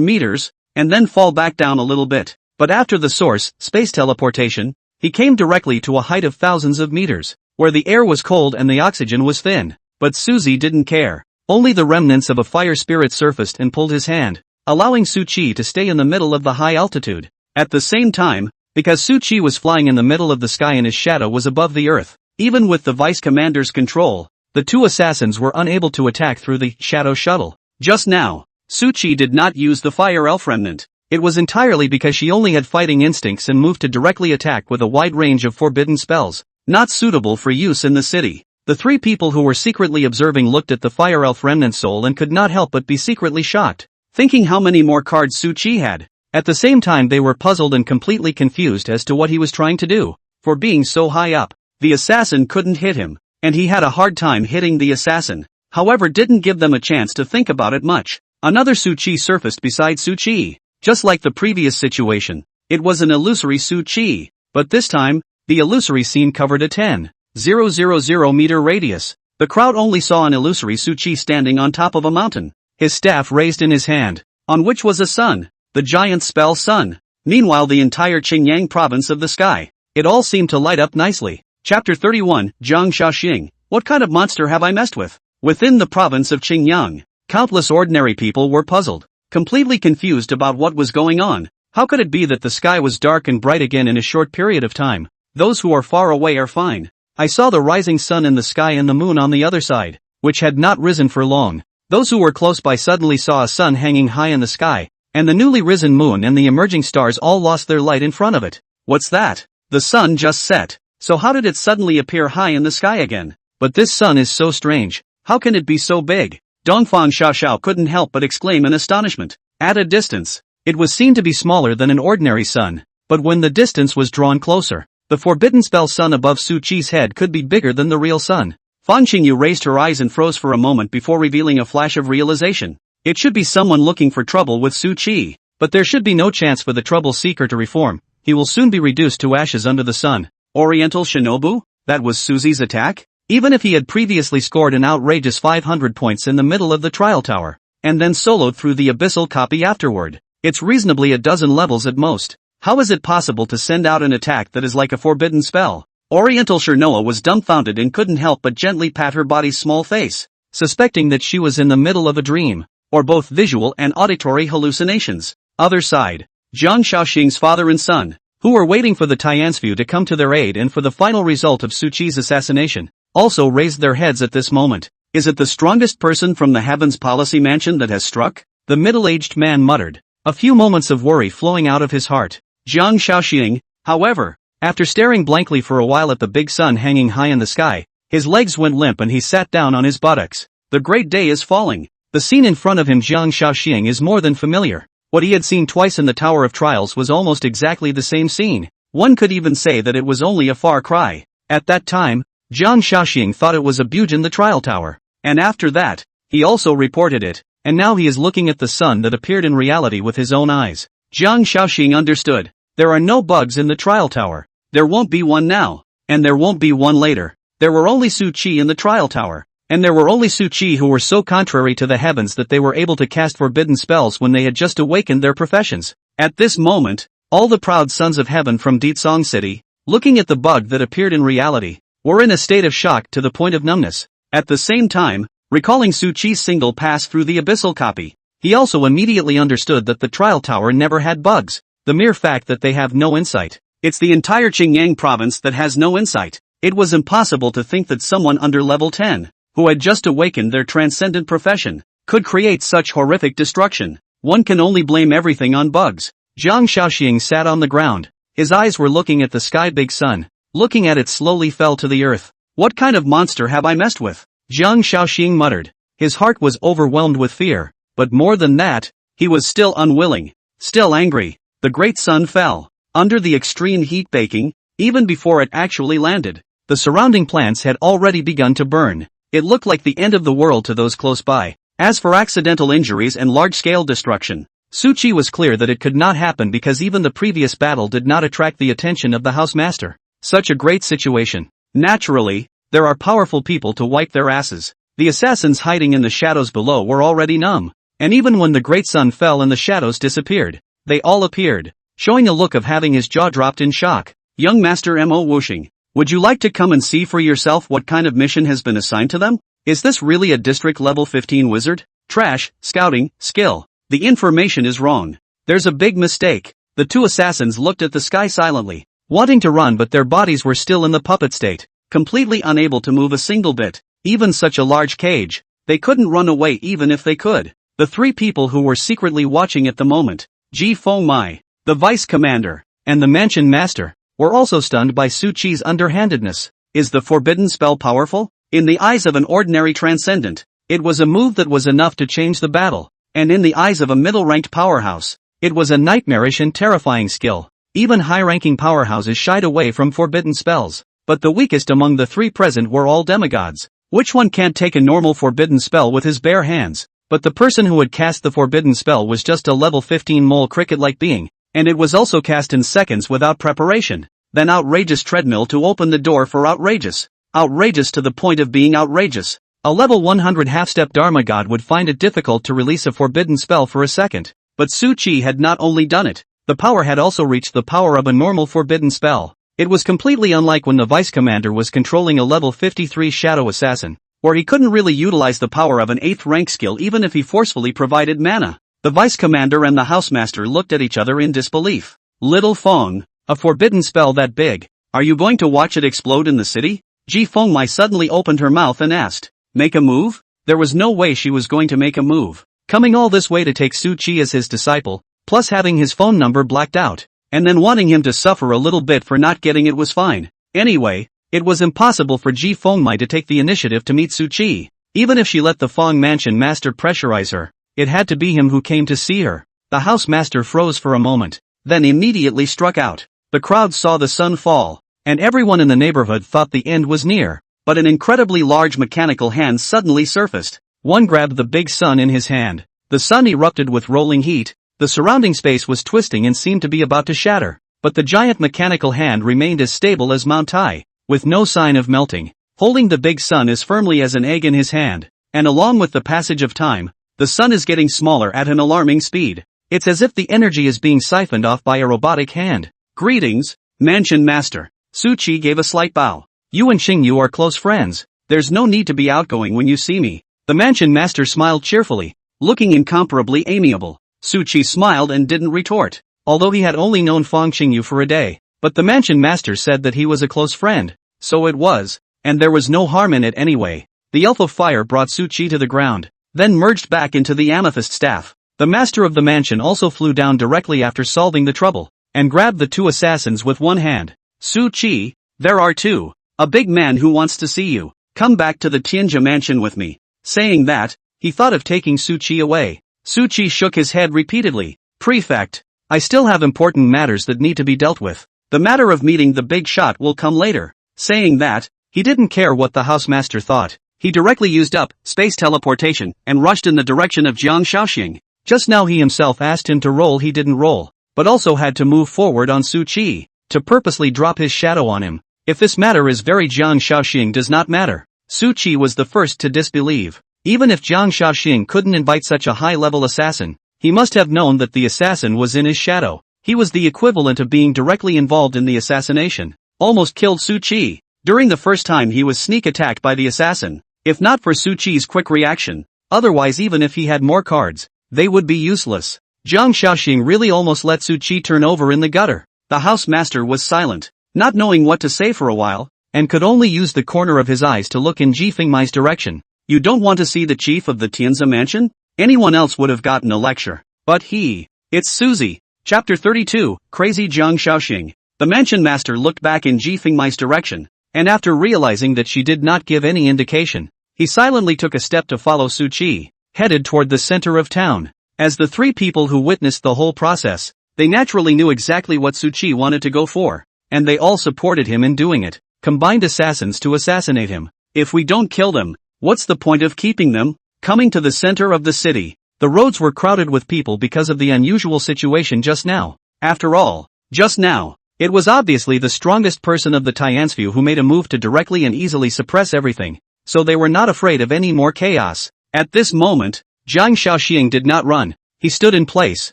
meters, and then fall back down a little bit. But after the source, space teleportation, he came directly to a height of thousands of meters, where the air was cold and the oxygen was thin. But Suzy didn't care. Only the remnants of a fire spirit surfaced and pulled his hand, allowing Su Qi to stay in the middle of the high altitude. At the same time, because Su Qi was flying in the middle of the sky and his shadow was above the earth, even with the vice commander's control, the 2 assassins were unable to attack through the shadow shuttle. Just now, Su Qi did not use the fire elf remnant. It was entirely because she only had fighting instincts and moved to directly attack with a wide range of forbidden spells, not suitable for use in the city. The 3 people who were secretly observing looked at the fire elf remnant soul and could not help but be secretly shocked, thinking how many more cards Su Qi had. At the same time they were puzzled and completely confused as to what he was trying to do. For being so high up, the assassin couldn't hit him, and he had a hard time hitting the assassin. However, didn't give them a chance to think about it much. Another Su Qi surfaced beside Su Qi. Just like the previous situation, it was an illusory Su Qi, but this time, the illusory scene covered a 10,000 meter radius. The crowd only saw an illusory Su Qi standing on top of a mountain, his staff raised in his hand, on which was a sun, the giant spell sun. Meanwhile the entire Qingyang province of the sky, it all seemed to light up nicely. Chapter 31, Zhang Shaoxing, what kind of monster have I messed with? Within the province of Qingyang, countless ordinary people were puzzled, completely confused about what was going on. How could it be that the sky was dark and bright again in a short period of time? Those who are far away are fine. I saw the rising sun in the sky and the moon on the other side, which had not risen for long. Those who were close by suddenly saw a sun hanging high in the sky, and the newly risen moon and the emerging stars all lost their light in front of it. What's that? The sun just set. So how did it suddenly appear high in the sky again? But this sun is so strange. How can it be so big? Dongfang Xiaoxiao couldn't help but exclaim in astonishment. At a distance, it was seen to be smaller than an ordinary sun, but when the distance was drawn closer, the forbidden spell sun above Su Qi's head could be bigger than the real sun. Fan Qingyu raised her eyes and froze for a moment before revealing a flash of realization. It should be someone looking for trouble with Su Qi, but there should be no chance for the trouble seeker to reform. He will soon be reduced to ashes under the sun. Oriental Shinobu? That was Suzy's attack? Even if he had previously scored an outrageous 500 points in the middle of the trial tower, and then soloed through the abyssal copy afterward, it's reasonably a dozen levels at most. How is it possible to send out an attack that is like a forbidden spell? Oriental Shinoa was dumbfounded and couldn't help but gently pat her body's small face, suspecting that she was in the middle of a dream, or both visual and auditory hallucinations. Other side, Zhang Shaoxing's father and son, who were waiting for the Tiansfu to come to their aid and for the final result of Su Qi's assassination, also raised their heads at this moment. Is it the strongest person from the Heavens Policy Mansion that has struck? The middle-aged man muttered, a few moments of worry flowing out of his heart. Jiang Shaoxing, however, After staring blankly for a while at the big sun hanging high in the sky, his legs went limp and he sat down on his buttocks. The great day is falling. The scene in front of him, Jiang Shaoxing, is more than familiar. What he had seen twice in the Tower of Trials was almost exactly the same scene. One could even say that it was only a far cry. At that time, Jiang Shaoxing thought it was a Bujin in the trial tower. And after that, he also reported it, and now he is looking at the sun that appeared in reality with his own eyes. Jiang Shaoxing understood. There are no bugs in the trial tower. There won't be one now, and there won't be one later. There were only Su Qi in the trial tower, and there were only Su Qi who were so contrary to the heavens that they were able to cast forbidden spells when they had just awakened their professions. At this moment, all the proud sons of heaven from Ditsong City, looking at the bug that appeared in reality, were in a state of shock to the point of numbness. At the same time, recalling Su Qi's single pass through the abyssal copy, he also immediately understood that the trial tower never had bugs. The mere fact that they have no insight. It's the entire Qingyang province that has no insight. It was impossible to think that someone under level 10, who had just awakened their transcendent profession, could create such horrific destruction. One can only blame everything on bugs. Jiang Shaoxing sat on the ground. His eyes were looking at the sky big sun. Looking at it slowly fell to the earth. What kind of monster have I messed with? Jiang Shaoxing muttered. His heart was overwhelmed with fear, but more than that, he was still unwilling, still angry. The great sun fell. Under the extreme heat baking, even before it actually landed, the surrounding plants had already begun to burn. It looked like the end of the world to those close by. As for accidental injuries and large-scale destruction, Su Qi was clear that it could not happen because even the previous battle did not attract the attention of the housemaster. Such a great situation. Naturally, there are powerful people to wipe their asses. The assassins hiding in the shadows below were already numb. And even when the great sun fell and the shadows disappeared, they all appeared, showing a look of having his jaw dropped in shock. Young Master Mo Wuxing, would you like to come and see for yourself what kind of mission has been assigned to them? Is this really a district level 15 wizard? Trash, scouting, skill. The information is wrong. There's a big mistake. The two assassins looked at the sky silently, wanting to run but their bodies were still in the puppet state, completely unable to move a single bit. Even such a large cage, they couldn't run away even if they could. The three people who were secretly watching at the moment, Ji Fengmai, the vice commander, and the mansion master, were also stunned by Su Qi's underhandedness. Is the forbidden spell powerful? In the eyes of an ordinary transcendent, it was a move that was enough to change the battle, and in the eyes of a middle-ranked powerhouse, it was a nightmarish and terrifying skill. Even high-ranking powerhouses shied away from forbidden spells, but the weakest among the three present were all demigods. Which one can't take a normal forbidden spell with his bare hands? But the person who had cast the forbidden spell was just a level 15 mole cricket-like being, and it was also cast in seconds without preparation. Then outrageous treadmill to open the door for outrageous. Outrageous to the point of being outrageous. A level 100 half-step Dharma god would find it difficult to release a forbidden spell for a second. But Su Qi had not only done it, the power had also reached the power of a normal forbidden spell. It was completely unlike when the vice commander was controlling a level 53 shadow assassin, where he couldn't really utilize the power of an 8th rank skill even if he forcefully provided mana. The vice commander and the housemaster looked at each other in disbelief. Little Feng, a forbidden spell that big, are you going to watch it explode in the city? Ji Fengmai suddenly opened her mouth and asked, make a move? There was no way she was going to make a move. Coming all this way to take Su Qi as his disciple, plus having his phone number blacked out, and then wanting him to suffer a little bit for not getting it was fine. Anyway, it was impossible for Ji Fengmai to take the initiative to meet Su Qi. Even if she let the Feng mansion master pressurize her, it had to be him who came to see her. The house master froze for a moment, then immediately struck out. The crowd saw the sun fall, and everyone in the neighborhood thought the end was near, but an incredibly large mechanical hand suddenly surfaced. One grabbed the big sun in his hand. The sun erupted with rolling heat, the surrounding space was twisting and seemed to be about to shatter, but the giant mechanical hand remained as stable as Mount Tai, with no sign of melting, holding the big sun as firmly as an egg in his hand, and along with the passage of time, the sun is getting smaller at an alarming speed. It's as if the energy is being siphoned off by a robotic hand. Greetings, Mansion Master. Su Qi gave a slight bow. You and Xingyu are close friends. There's no need to be outgoing when you see me. The Mansion Master smiled cheerfully, looking incomparably amiable. Su Qi smiled and didn't retort, although he had only known Feng Xingyu for a day. But the Mansion Master said that he was a close friend. So it was, and there was no harm in it anyway. The Elf of Fire brought Su Qi to the ground, then merged back into the amethyst staff. The master of the mansion also flew down directly after solving the trouble, and grabbed the two assassins with one hand. Su Qi, there are two. A big man who wants to see you. Come back to the Tianjia mansion with me. Saying that, he thought of taking Su Qi away. Su Qi shook his head repeatedly. Prefect, I still have important matters that need to be dealt with. The matter of meeting the big shot will come later. Saying that, he didn't care what the housemaster thought. He directly used up space teleportation and rushed in the direction of Jiang Shaoxing. Just now he himself asked him to roll, he didn't roll, but also had to move forward on Su Qi, to purposely drop his shadow on him. If this matter is very Jiang Shaoxing does not matter. Su Qi was the first to disbelieve. Even if Jiang Shaoxing couldn't invite such a high-level assassin, he must have known that the assassin was in his shadow. He was the equivalent of being directly involved in the assassination. Almost killed Su Qi. During the first time he was sneak attacked by the assassin. If not for Su Qi's quick reaction, otherwise even if he had more cards, they would be useless. Jiang Shaoxing really almost let Su Qi turn over in the gutter. The housemaster was silent, not knowing what to say for a while, and could only use the corner of his eyes to look in Ji Fengmai's direction. You don't want to see the chief of the Tianjia mansion? Anyone else would have gotten a lecture. But he. It's Suzy. Chapter 32, Crazy Jiang Shaoxing. The mansion master looked back in Ji Fengmai's direction, and after realizing that she did not give any indication, he silently took a step to follow Su Qi, headed toward the center of town. As the three people who witnessed the whole process, they naturally knew exactly what Su Qi wanted to go for, and they all supported him in doing it. Combined assassins to assassinate him. If we don't kill them, what's the point of keeping them? Coming to the center of the city, the roads were crowded with people because of the unusual situation just now. After all, just now, it was obviously the strongest person of the Tianshu who made a move to directly and easily suppress everything, so they were not afraid of any more chaos. At this moment, Jiang Shaoxing did not run. He stood in place,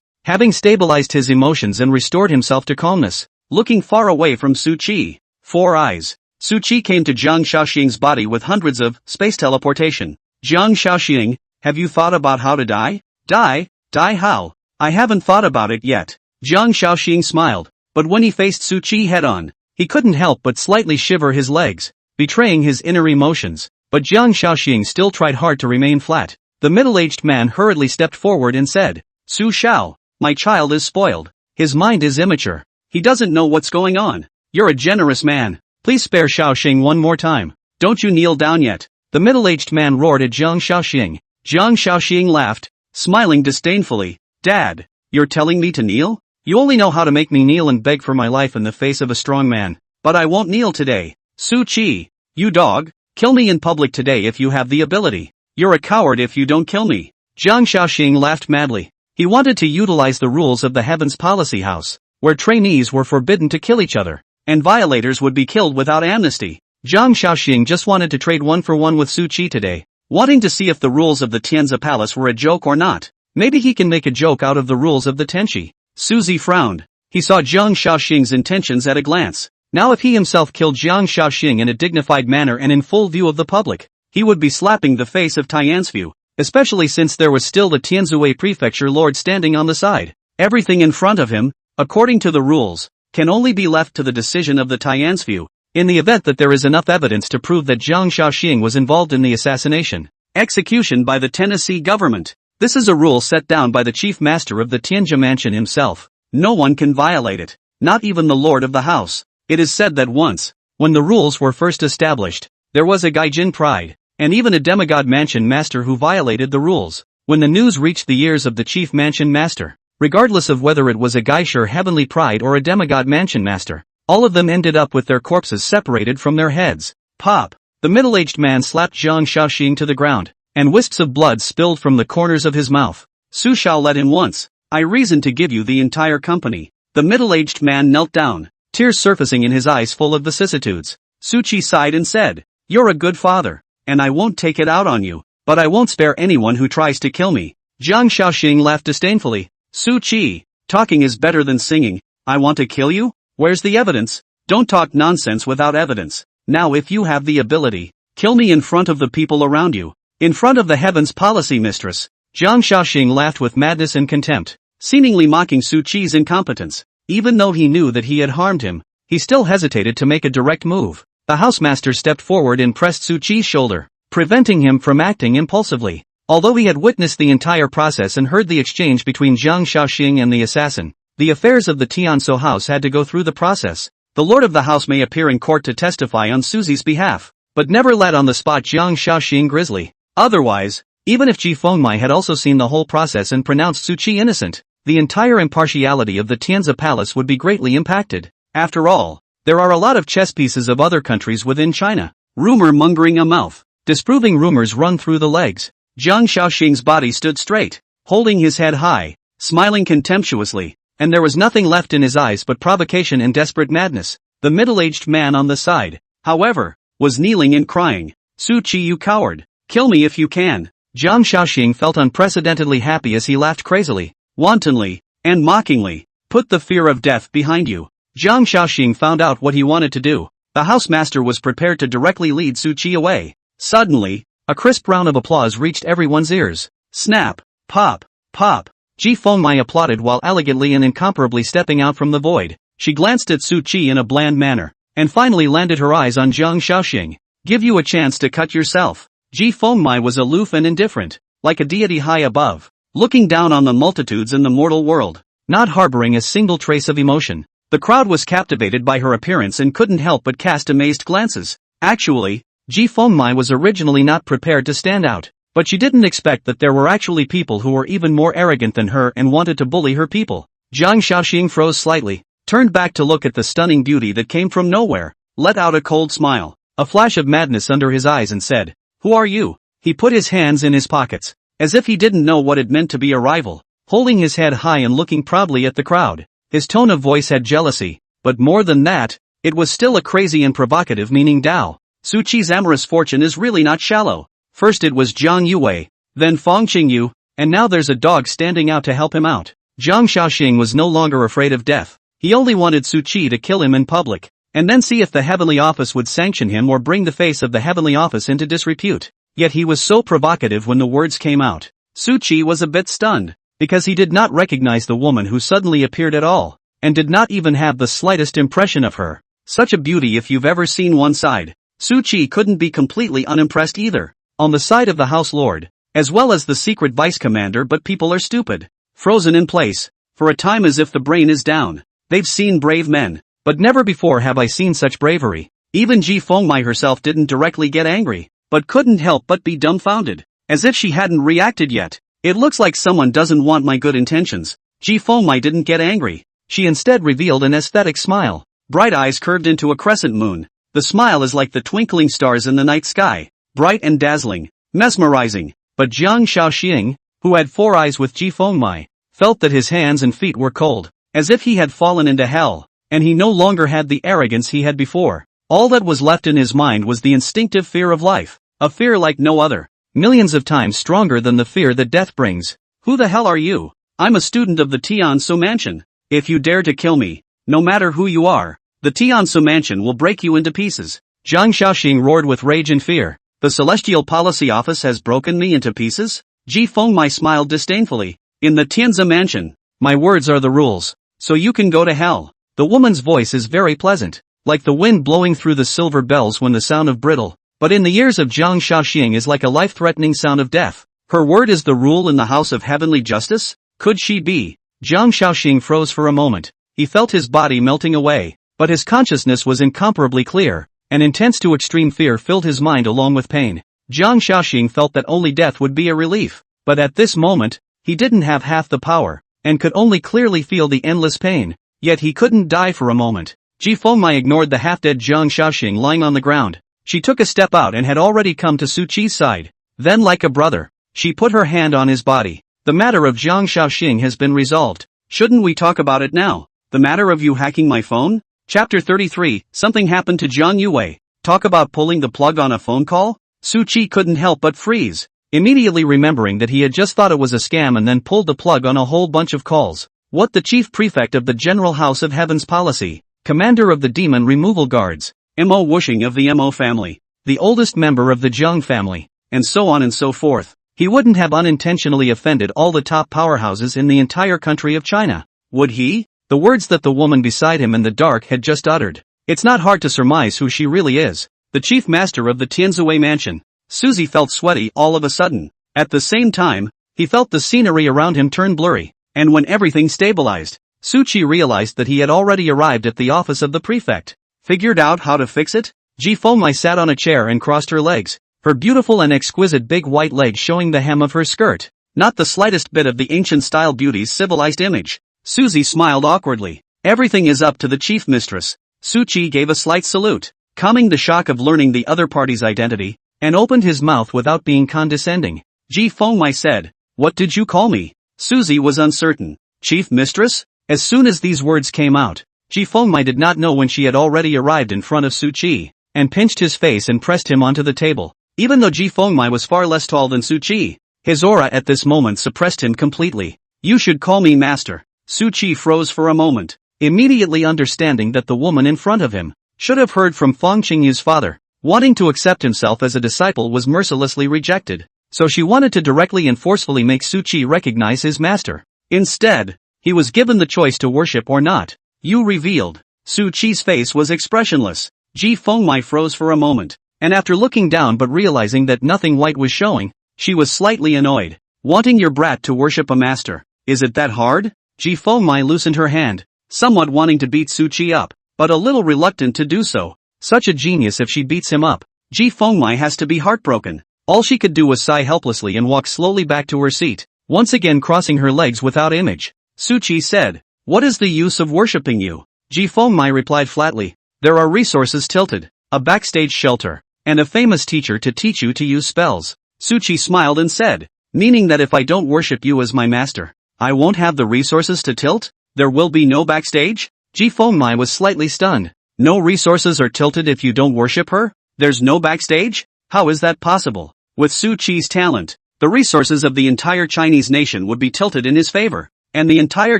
having stabilized his emotions and restored himself to calmness, looking far away from Su Qi. 4 eyes. Su Qi came to Jiang Shaoxing's body with hundreds of space teleportation. Jiang Shaoxing, have you thought about how to die? Die? Die how? I haven't thought about it yet. Jiang Shaoxing smiled, but when he faced Su Qi head-on, he couldn't help but slightly shiver his legs, betraying his inner emotions. But Jiang Shaoxing still tried hard to remain flat. The middle-aged man hurriedly stepped forward and said, Su Shao, my child is spoiled. His mind is immature. He doesn't know what's going on. You're a generous man. Please spare Shaoxing one more time. Don't you kneel down yet. The middle-aged man roared at Jiang Shaoxing. Jiang Shaoxing laughed, smiling disdainfully. Dad, you're telling me to kneel? You only know how to make me kneel and beg for my life in the face of a strong man. But I won't kneel today. Su Qi, you dog, kill me in public today if you have the ability. You're a coward if you don't kill me. Jiang Shaoxing laughed madly. He wanted to utilize the rules of the Heavens Policy House, where trainees were forbidden to kill each other, and violators would be killed without amnesty. Jiang Shaoxing just wanted to trade 1-for-1 with Su Qi today, wanting to see if the rules of the Tianjia Palace were a joke or not. Maybe he can make a joke out of the rules of the Tenchi. Suzy frowned. He saw Jiang Shaoxing's intentions at a glance. Now if he himself killed Jiang Shaoxing in a dignified manner and in full view of the public, he would be slapping the face of Tianshu, especially since there was still the Tianzui prefecture lord standing on the side. Everything in front of him, according to the rules, can only be left to the decision of the Tianshu, in the event that there is enough evidence to prove that Jiang Shaoxing was involved in the assassination. Execution by the Tennessee government. This is a rule set down by the chief master of the Tianjia mansion himself. No one can violate it, not even the lord of the house. It is said that once, when the rules were first established, there was a Gaijin pride, and even a demigod mansion master who violated the rules. When the news reached the ears of the chief mansion master, regardless of whether it was a Gaishur heavenly pride or a demigod mansion master, all of them ended up with their corpses separated from their heads. Pop! The middle-aged man slapped Jiang Shaoxing to the ground, and wisps of blood spilled from the corners of his mouth. Su Shao let in once. I reason to give you the entire company. The middle-aged man knelt down, tears surfacing in his eyes full of vicissitudes. Su Qi sighed and said, You're a good father, and I won't take it out on you, but I won't spare anyone who tries to kill me. Jiang Shaoxing laughed disdainfully. Su Qi, talking is better than singing. I want to kill you? Where's the evidence? Don't talk nonsense without evidence. Now if you have the ability, kill me in front of the people around you. In front of the Heavens Policy Mistress. Jiang Shaoxing laughed with madness and contempt, seemingly mocking Su Qi's incompetence. Even though he knew that he had harmed him, he still hesitated to make a direct move. The housemaster stepped forward and pressed Su Qi's shoulder, preventing him from acting impulsively. Although he had witnessed the entire process and heard the exchange between Jiang Shaoxing and the assassin, the affairs of the Tianzhou house had to go through the process. The lord of the house may appear in court to testify on Susie's behalf, but never let on the spot Jiang Shaoxing grizzly. Otherwise, even if Ji Fengmai had also seen the whole process and pronounced Su Qi innocent, the entire impartiality of the Tianzi palace would be greatly impacted. After all, there are a lot of chess pieces of other countries within China. Rumor mongering a mouth. Disproving rumors run through the legs. Jiang Shaoxing's body stood straight, holding his head high, smiling contemptuously, and there was nothing left in his eyes but provocation and desperate madness. The middle-aged man on the side, however, was kneeling and crying, "Su Qi, you coward! Kill me if you can!" Jiang Shaoxing felt unprecedentedly happy as he laughed crazily, wantonly, and mockingly. "Put the fear of death behind you." Jiang Shaoxing found out what he wanted to do. The housemaster was prepared to directly lead Su Qi away. Suddenly, a crisp round of applause reached everyone's ears. Snap! Pop! Pop! Ji Fengmai applauded while elegantly and incomparably stepping out from the void. She glanced at Su Qi in a bland manner, and finally landed her eyes on Jiang Shaoxing. "Give you a chance to cut yourself." Ji Fengmai was aloof and indifferent, like a deity high above, looking down on the multitudes in the mortal world, not harboring a single trace of emotion. The crowd was captivated by her appearance and couldn't help but cast amazed glances. Actually, Ji Fengmai was originally not prepared to stand out, but she didn't expect that there were actually people who were even more arrogant than her and wanted to bully her people. Jiang Shaoxing froze slightly, turned back to look at the stunning beauty that came from nowhere, let out a cold smile, a flash of madness under his eyes and said, "Who are you?" He put his hands in his pockets, as if he didn't know what it meant to be a rival, holding his head high and looking proudly at the crowd. His tone of voice had jealousy, but more than that, it was still a crazy and provocative meaning. Dao. Su Qi's amorous fortune is really not shallow. First it was Jiang Yuwei, then Feng Qingyu, and now there's a dog standing out to help him out. Jiang Shaoxing was no longer afraid of death. He only wanted Su Qi to kill him in public, and then see if the heavenly office would sanction him or bring the face of the heavenly office into disrepute. Yet he was so provocative when the words came out. Su Qi was a bit stunned, because he did not recognize the woman who suddenly appeared at all, and did not even have the slightest impression of her. Such a beauty if you've ever seen one side. Su Qi couldn't be completely unimpressed either. On the side of the House Lord, as well as the secret vice commander, but people are stupid. Frozen in place, for a time as if the brain is down. They've seen brave men, but never before have I seen such bravery. Even Ji Fengmai herself didn't directly get angry, but couldn't help but be dumbfounded, as if she hadn't reacted yet. "It looks like someone doesn't want my good intentions." Ji Fengmai didn't get angry. She instead revealed an aesthetic smile. Bright eyes curved into a crescent moon. The smile is like the twinkling stars in the night sky, bright and dazzling, mesmerizing. But Jiang Shaoxing, who had 4 eyes with Ji Fengmai, felt that his hands and feet were cold, as if he had fallen into hell, and he no longer had the arrogance he had before. All that was left in his mind was the instinctive fear of life, a fear like no other. Millions of times stronger than the fear that death brings. "Who the hell are you?" "I'm a student of the Tianzi mansion. If you dare to kill me, no matter who you are, the Tianzi mansion will break you into pieces." Jiang Shaoxing roared with rage and fear. "The Celestial Policy Office has broken me into pieces?" Ji Fengmai smiled disdainfully. "In the Tianzi mansion, my words are the rules, so you can go to hell." The woman's voice is very pleasant, like the wind blowing through the silver bells when the sound of brittle, but in the ears of Jiang Shaoxing is like a life-threatening sound of death. Her word is the rule in the house of heavenly justice? Could she be? Jiang Shaoxing froze for a moment. He felt his body melting away, but his consciousness was incomparably clear, and intense to extreme fear filled his mind along with pain. Jiang Shaoxing felt that only death would be a relief, but at this moment, he didn't have half the power, and could only clearly feel the endless pain. Yet he couldn't die for a moment. Ji Fengmai ignored the half-dead Jiang Shaoxing lying on the ground. She took a step out and had already come to Su Qi's side. Then like a brother, she put her hand on his body. "The matter of Jiang Shaoxing has been resolved. Shouldn't we talk about it now? The matter of you hacking my phone?" Chapter 33, Something happened to Jiang Yuwei. Talk about pulling the plug on a phone call? Su Qi couldn't help but freeze, immediately remembering that he had just thought it was a scam and then pulled the plug on a whole bunch of calls. What the chief prefect of the General House of Heaven's Policy, commander of the Demon Removal Guards, Mo Wushing of the Mo family, the oldest member of the Jiang family, and so on and so forth. He wouldn't have unintentionally offended all the top powerhouses in the entire country of China, would he? The words that the woman beside him in the dark had just uttered. It's not hard to surmise who she really is. The chief master of the Tianzi mansion. Susie felt sweaty all of a sudden. At the same time, he felt the scenery around him turn blurry, and when everything stabilized, Su Qi realized that he had already arrived at the office of the prefect. Figured out how to fix it? Ji Fengmai sat on a chair and crossed her legs, her beautiful and exquisite big white legs showing the hem of her skirt. Not the slightest bit of the ancient-style beauty's civilized image. Suzy smiled awkwardly. Everything is up to the chief mistress. Su Qi gave a slight salute, calming the shock of learning the other party's identity, and opened his mouth without being condescending. Ji Fengmai said, "What did you call me?" Suzy was uncertain. Chief mistress? As soon as these words came out, Ji Fengmai did not know when she had already arrived in front of Su Qi, and pinched his face and pressed him onto the table. Even though Ji Fengmai was far less tall than Su Qi, his aura at this moment suppressed him completely. "You should call me master." Su Qi froze for a moment, immediately understanding that the woman in front of him should have heard from Feng Qingyu's father. Wanting to accept himself as a disciple was mercilessly rejected, so she wanted to directly and forcefully make Su Qi recognize his master. Instead, he was given the choice to worship or not. "You revealed." Su Qi's face was expressionless. Ji Fengmai froze for a moment, and after looking down but realizing that nothing white was showing, she was slightly annoyed. "Wanting your brat to worship a master, is it that hard?" Ji Fengmai loosened her hand, somewhat wanting to beat Su Qi up, but a little reluctant to do so. Such a genius if she beats him up. Ji Fengmai has to be heartbroken. All she could do was sigh helplessly and walk slowly back to her seat, once again crossing her legs without image. Su Qi said, "What is the use of worshipping you?" Ji Fengmai replied flatly, "There are resources tilted, a backstage shelter, and a famous teacher to teach you to use spells." Su Qi smiled and said, "Meaning that if I don't worship you as my master, I won't have the resources to tilt? There will be no backstage?" Ji Fengmai was slightly stunned. "No resources are tilted if you don't worship her? There's no backstage? How is that possible? With Su Qi's talent, the resources of the entire Chinese nation would be tilted in his favor, and the entire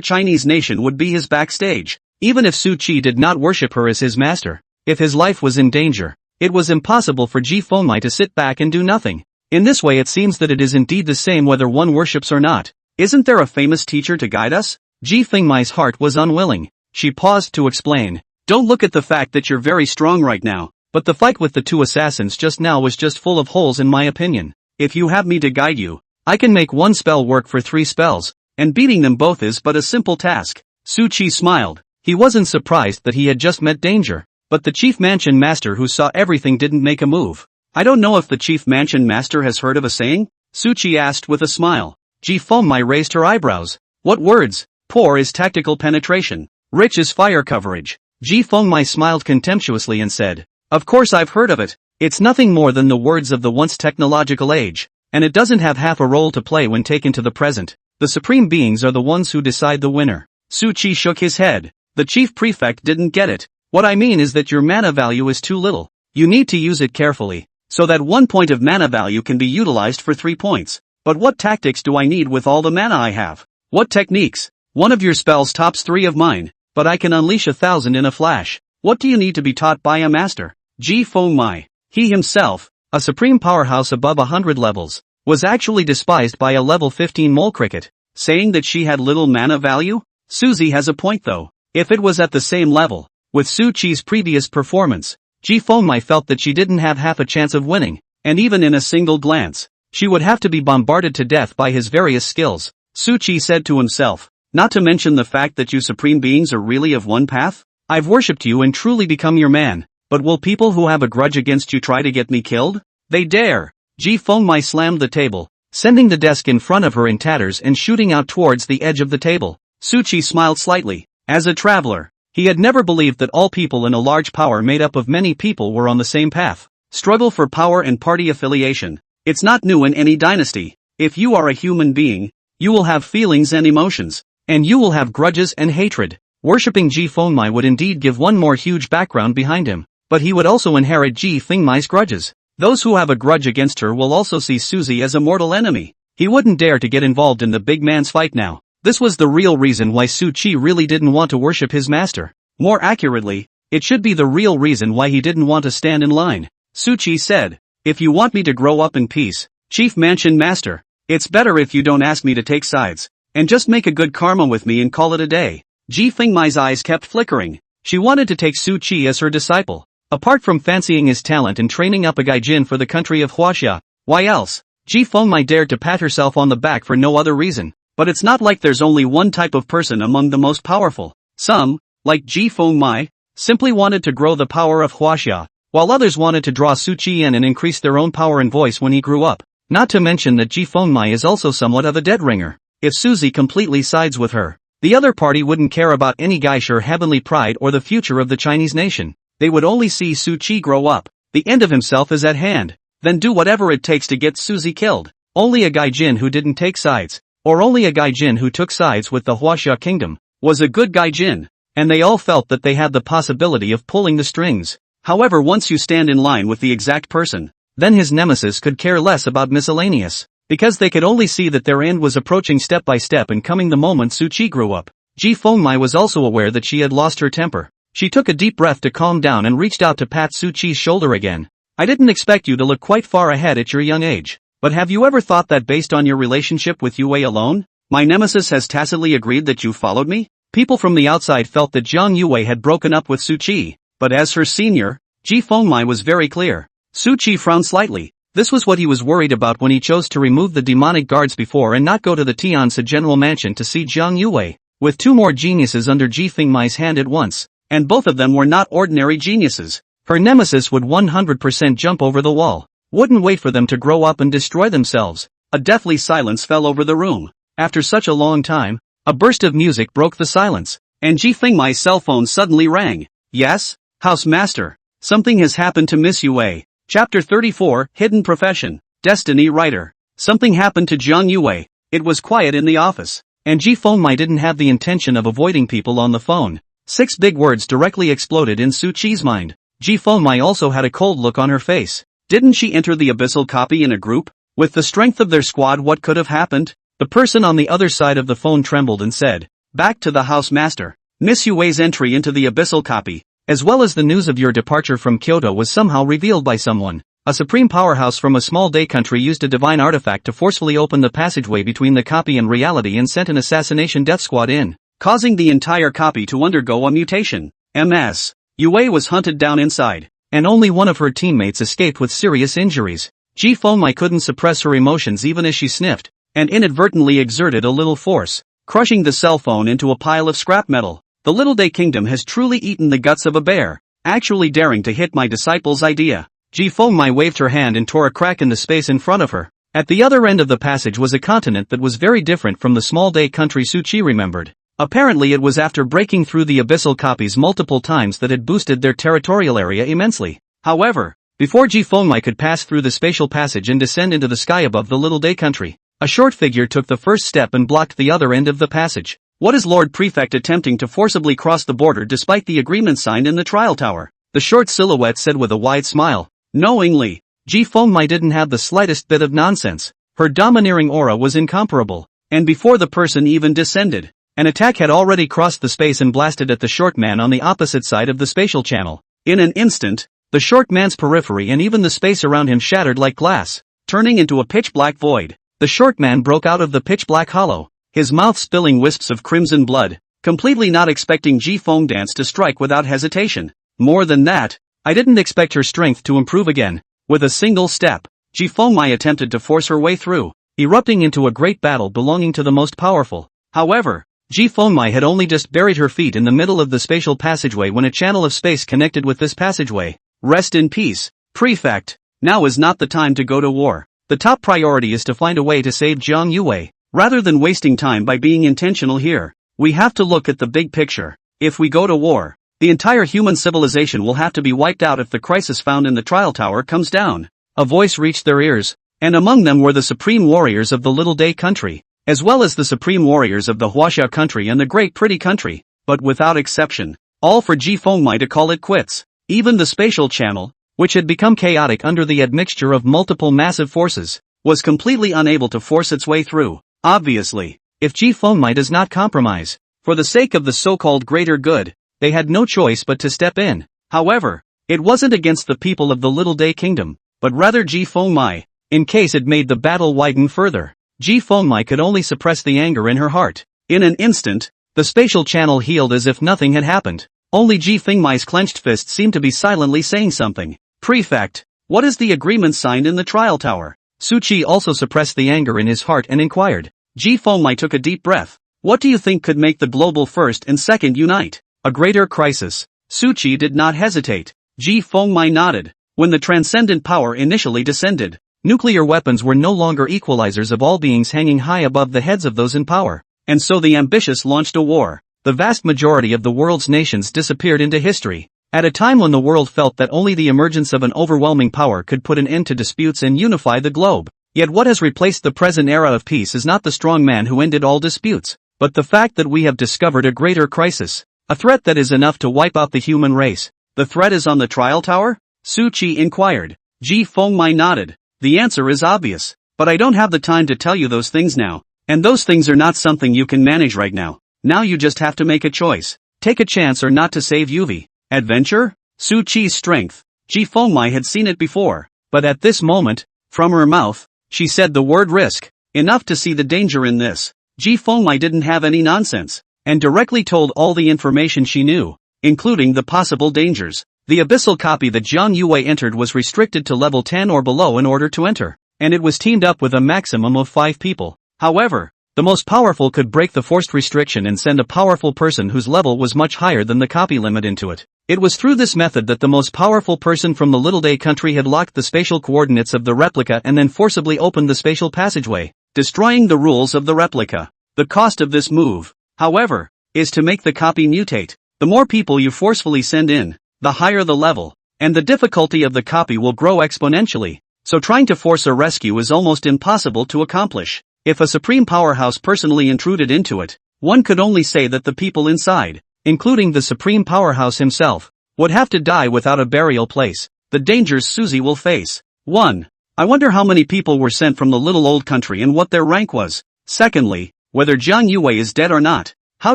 Chinese nation would be his backstage. Even if Su Qi did not worship her as his master, if his life was in danger, it was impossible for Ji Fengmai to sit back and do nothing. In this way it seems that it is indeed the same whether one worships or not. Isn't there a famous teacher to guide us?" Ji Fengmai's heart was unwilling. She paused to explain, "Don't look at the fact that you're very strong right now, but the fight with the two assassins just now was just full of holes in my opinion. If you have me to guide you, I can make one spell work for 3 spells, and beating them both is but a simple task." Su Qi smiled. He wasn't surprised that he had just met danger, but the chief mansion master who saw everything didn't make a move. "I don't know if the chief mansion master has heard of a saying?" Su Qi asked with a smile. Ji Fengmai raised her eyebrows. "What words?" "Poor is tactical penetration. Rich is fire coverage." Ji Fengmai smiled contemptuously and said, "Of course I've heard of it. It's nothing more than the words of the once technological age, and it doesn't have half a role to play when taken to the present. The supreme beings are the ones who decide the winner." Su Qi shook his head. "The chief prefect didn't get it. What I mean is that your mana value is too little. You need to use it carefully, so that 1 point of mana value can be utilized for 3 points. But what tactics do I need with all the mana I have? What techniques? One of your spells tops 3 of mine, but I can unleash 1,000 in a flash. What do you need to be taught by a master?" Ji Fengmai, he himself, a supreme powerhouse above 100 levels, was actually despised by a level 15 mole cricket, saying that she had little mana value? Suzy has a point though. If it was at the same level, with Su Qi's previous performance, Ji Fengmai felt that she didn't have half a chance of winning, and even in a single glance, she would have to be bombarded to death by his various skills. Su Qi said to himself, "Not to mention the fact that you supreme beings are really of one path? I've worshipped you and truly become your man, but will people who have a grudge against you try to get me killed? They dare!" Ji Fengmai slammed the table, sending the desk in front of her in tatters and shooting out towards the edge of the table. Su Qi smiled slightly. As a traveler, he had never believed that all people in a large power made up of many people were on the same path. Struggle for power and party affiliation. It's not new in any dynasty. If you are a human being, you will have feelings and emotions, and you will have grudges and hatred. Worshipping Ji Fengmai would indeed give one more huge background behind him, but he would also inherit Ji Fengmai's grudges. Those who have a grudge against her will also see Suzy as a mortal enemy. He wouldn't dare to get involved in the big man's fight now. This was the real reason why Su Qi really didn't want to worship his master. More accurately, it should be the real reason why he didn't want to stand in line. Su Qi said, "If you want me to grow up in peace, Chief Mansion Master, it's better if you don't ask me to take sides, and just make a good karma with me and call it a day." Ji Fengmai's eyes kept flickering. She wanted to take Su Qi as her disciple. Apart from fancying his talent and training up a gaijin for the country of Huaxia, why else? Ji Fengmai dared to pat herself on the back for no other reason. But it's not like there's only one type of person among the most powerful. Some, like Ji Fengmai, simply wanted to grow the power of Huaxia, while others wanted to draw Su Qi in and increase their own power and voice when he grew up. Not to mention that Ji Fengmai is also somewhat of a dead ringer. If Suzy completely sides with her, the other party wouldn't care about any geisha heavenly pride or the future of the Chinese nation. They would only see Su Qi grow up. The end of himself is at hand. Then do whatever it takes to get Suzy killed. Only a gaijin who didn't take sides, or only a gaijin who took sides with the Huaxia kingdom, was a good gaijin, and they all felt that they had the possibility of pulling the strings. However, once you stand in line with the exact person, then his nemesis could care less about miscellaneous, because they could only see that their end was approaching step by step and coming the moment Su Qi grew up. Ji Fengmai was also aware that she had lost her temper. She took a deep breath to calm down and reached out to pat Su Qi's shoulder again. I didn't expect you to look quite far ahead at your young age. But have you ever thought that based on your relationship with Yuwei alone, my nemesis has tacitly agreed that you followed me? People from the outside felt that Jiang Yuwei had broken up with Su Qi, but as her senior, Ji Fengmai was very clear. Su Qi frowned slightly. This was what he was worried about when he chose to remove the demonic guards before and not go to the Tianzi General Mansion to see Jiang Yuwei, with two more geniuses under Ji Fengmai's hand at once, and both of them were not ordinary geniuses. Her nemesis would 100% jump over the wall. Wouldn't wait for them to grow up and destroy themselves. A deathly silence fell over the room. After such a long time, a burst of music broke the silence, and Ji Fengmai's cell phone suddenly rang. Yes? House Master. Something has happened to Miss Yuwei. Chapter 34, Hidden Profession. Destiny Writer. Something happened to Jiang Yuwei. It was quiet in the office, and Ji Fengmai didn't have the intention of avoiding people on the phone. 6 big words directly exploded in Su Qi's mind. Ji Fengmai also had a cold look on her face. Didn't she enter the abyssal copy in a group? With the strength of their squad, what could have happened? The person on the other side of the phone trembled and said, "Back to the House Master. Miss Yuwei's entry into the abyssal copy, as well as the news of your departure from Kyoto, was somehow revealed by someone. A supreme powerhouse from a small day country used a divine artifact to forcefully open the passageway between the copy and reality and sent an assassination death squad in, causing the entire copy to undergo a mutation. Ms. Yuwei was hunted down inside, and only one of her teammates escaped with serious injuries." Ji Fengmai couldn't suppress her emotions even as she sniffed, and inadvertently exerted a little force, crushing the cell phone into a pile of scrap metal. The Little Day Kingdom has truly eaten the guts of a bear, actually daring to hit my disciple's idea. Ji Fengmai waved her hand and tore a crack in the space in front of her. At the other end of the passage was a continent that was very different from the small day country Su Qi remembered. Apparently it was after breaking through the abyssal copies multiple times that had boosted their territorial area immensely. However, before Ji Fengmai could pass through the spatial passage and descend into the sky above the Little Day country, a short figure took the first step and blocked the other end of the passage. What is Lord Prefect attempting to forcibly cross the border despite the agreement signed in the trial tower? The short silhouette said with a wide smile. Knowingly, Ji Fengmai didn't have the slightest bit of nonsense. Her domineering aura was incomparable, and before the person even descended, an attack had already crossed the space and blasted at the short man on the opposite side of the spatial channel. In an instant, the short man's periphery and even the space around him shattered like glass, turning into a pitch-black void. The short man broke out of the pitch-black hollow, his mouth spilling wisps of crimson blood, completely not expecting Ji Fengmai to strike without hesitation. More than that, I didn't expect her strength to improve again. With a single step, Ji Fengmai attempted to force her way through, erupting into a great battle belonging to the most powerful. However, Ji Fengmai had only just buried her feet in the middle of the spatial passageway when a channel of space connected with this passageway. Rest in peace, Prefect. Now is not the time to go to war. The top priority is to find a way to save Jiang Yuwei. Rather than wasting time by being intentional here, we have to look at the big picture. If we go to war, the entire human civilization will have to be wiped out if the crisis found in the trial tower comes down. A voice reached their ears, and among them were the supreme warriors of the Little Day country, as well as the supreme warriors of the Huaxia country and the Great Pretty country, but without exception, all for Ji Fengmai to call it quits. Even the spatial channel, which had become chaotic under the admixture of multiple massive forces, was completely unable to force its way through. Obviously, if Ji Fengmai does not compromise, for the sake of the so-called greater good, they had no choice but to step in. However, it wasn't against the people of the Little Day Kingdom, but rather Ji Fengmai, in case it made the battle widen further. Ji Fengmai could only suppress the anger in her heart. In an instant, the spatial channel healed as if nothing had happened. Only Ji Fengmai's clenched fist seemed to be silently saying something. Prefect, what is the agreement signed in the trial tower? Su Qi also suppressed the anger in his heart and inquired. Ji Fengmai took a deep breath. What do you think could make the global first and second unite? A greater crisis. Su Qi did not hesitate. Ji Fengmai nodded. When the transcendent power initially descended, nuclear weapons were no longer equalizers of all beings hanging high above the heads of those in power. And so the ambitious launched a war. The vast majority of the world's nations disappeared into history. At a time when the world felt that only the emergence of an overwhelming power could put an end to disputes and unify the globe. Yet what has replaced the present era of peace is not the strong man who ended all disputes, but the fact that we have discovered a greater crisis. A threat that is enough to wipe out the human race. The threat is on the trial tower? Su Qi inquired. Ji Fengmai nodded. The answer is obvious, but I don't have the time to tell you those things now. And those things are not something you can manage right now. Now you just have to make a choice. Take a chance or not to save Yuwei. Adventure? Su Qi's strength. Ji Fengmai had seen it before, but at this moment, from her mouth, she said the word risk. Enough to see the danger in this. Ji Fengmai didn't have any nonsense, and directly told all the information she knew, including the possible dangers. The abyssal copy that Jiang Yuwei entered was restricted to level 10 or below in order to enter, and it was teamed up with a maximum of 5 people. However, the most powerful could break the forced restriction and send a powerful person whose level was much higher than the copy limit into it. It was through this method that the most powerful person from the Little Day country had locked the spatial coordinates of the replica and then forcibly opened the spatial passageway, destroying the rules of the replica. The cost of this move, however, is to make the copy mutate. The more people you forcefully send in, the higher the level, and the difficulty of the copy will grow exponentially, so trying to force a rescue is almost impossible to accomplish. If a supreme powerhouse personally intruded into it, one could only say that the people inside, including the supreme powerhouse himself, would have to die without a burial place. The dangers Suzy will face. 1. I wonder how many people were sent from the little old country and what their rank was. Secondly, whether Jiang Yuwei is dead or not, how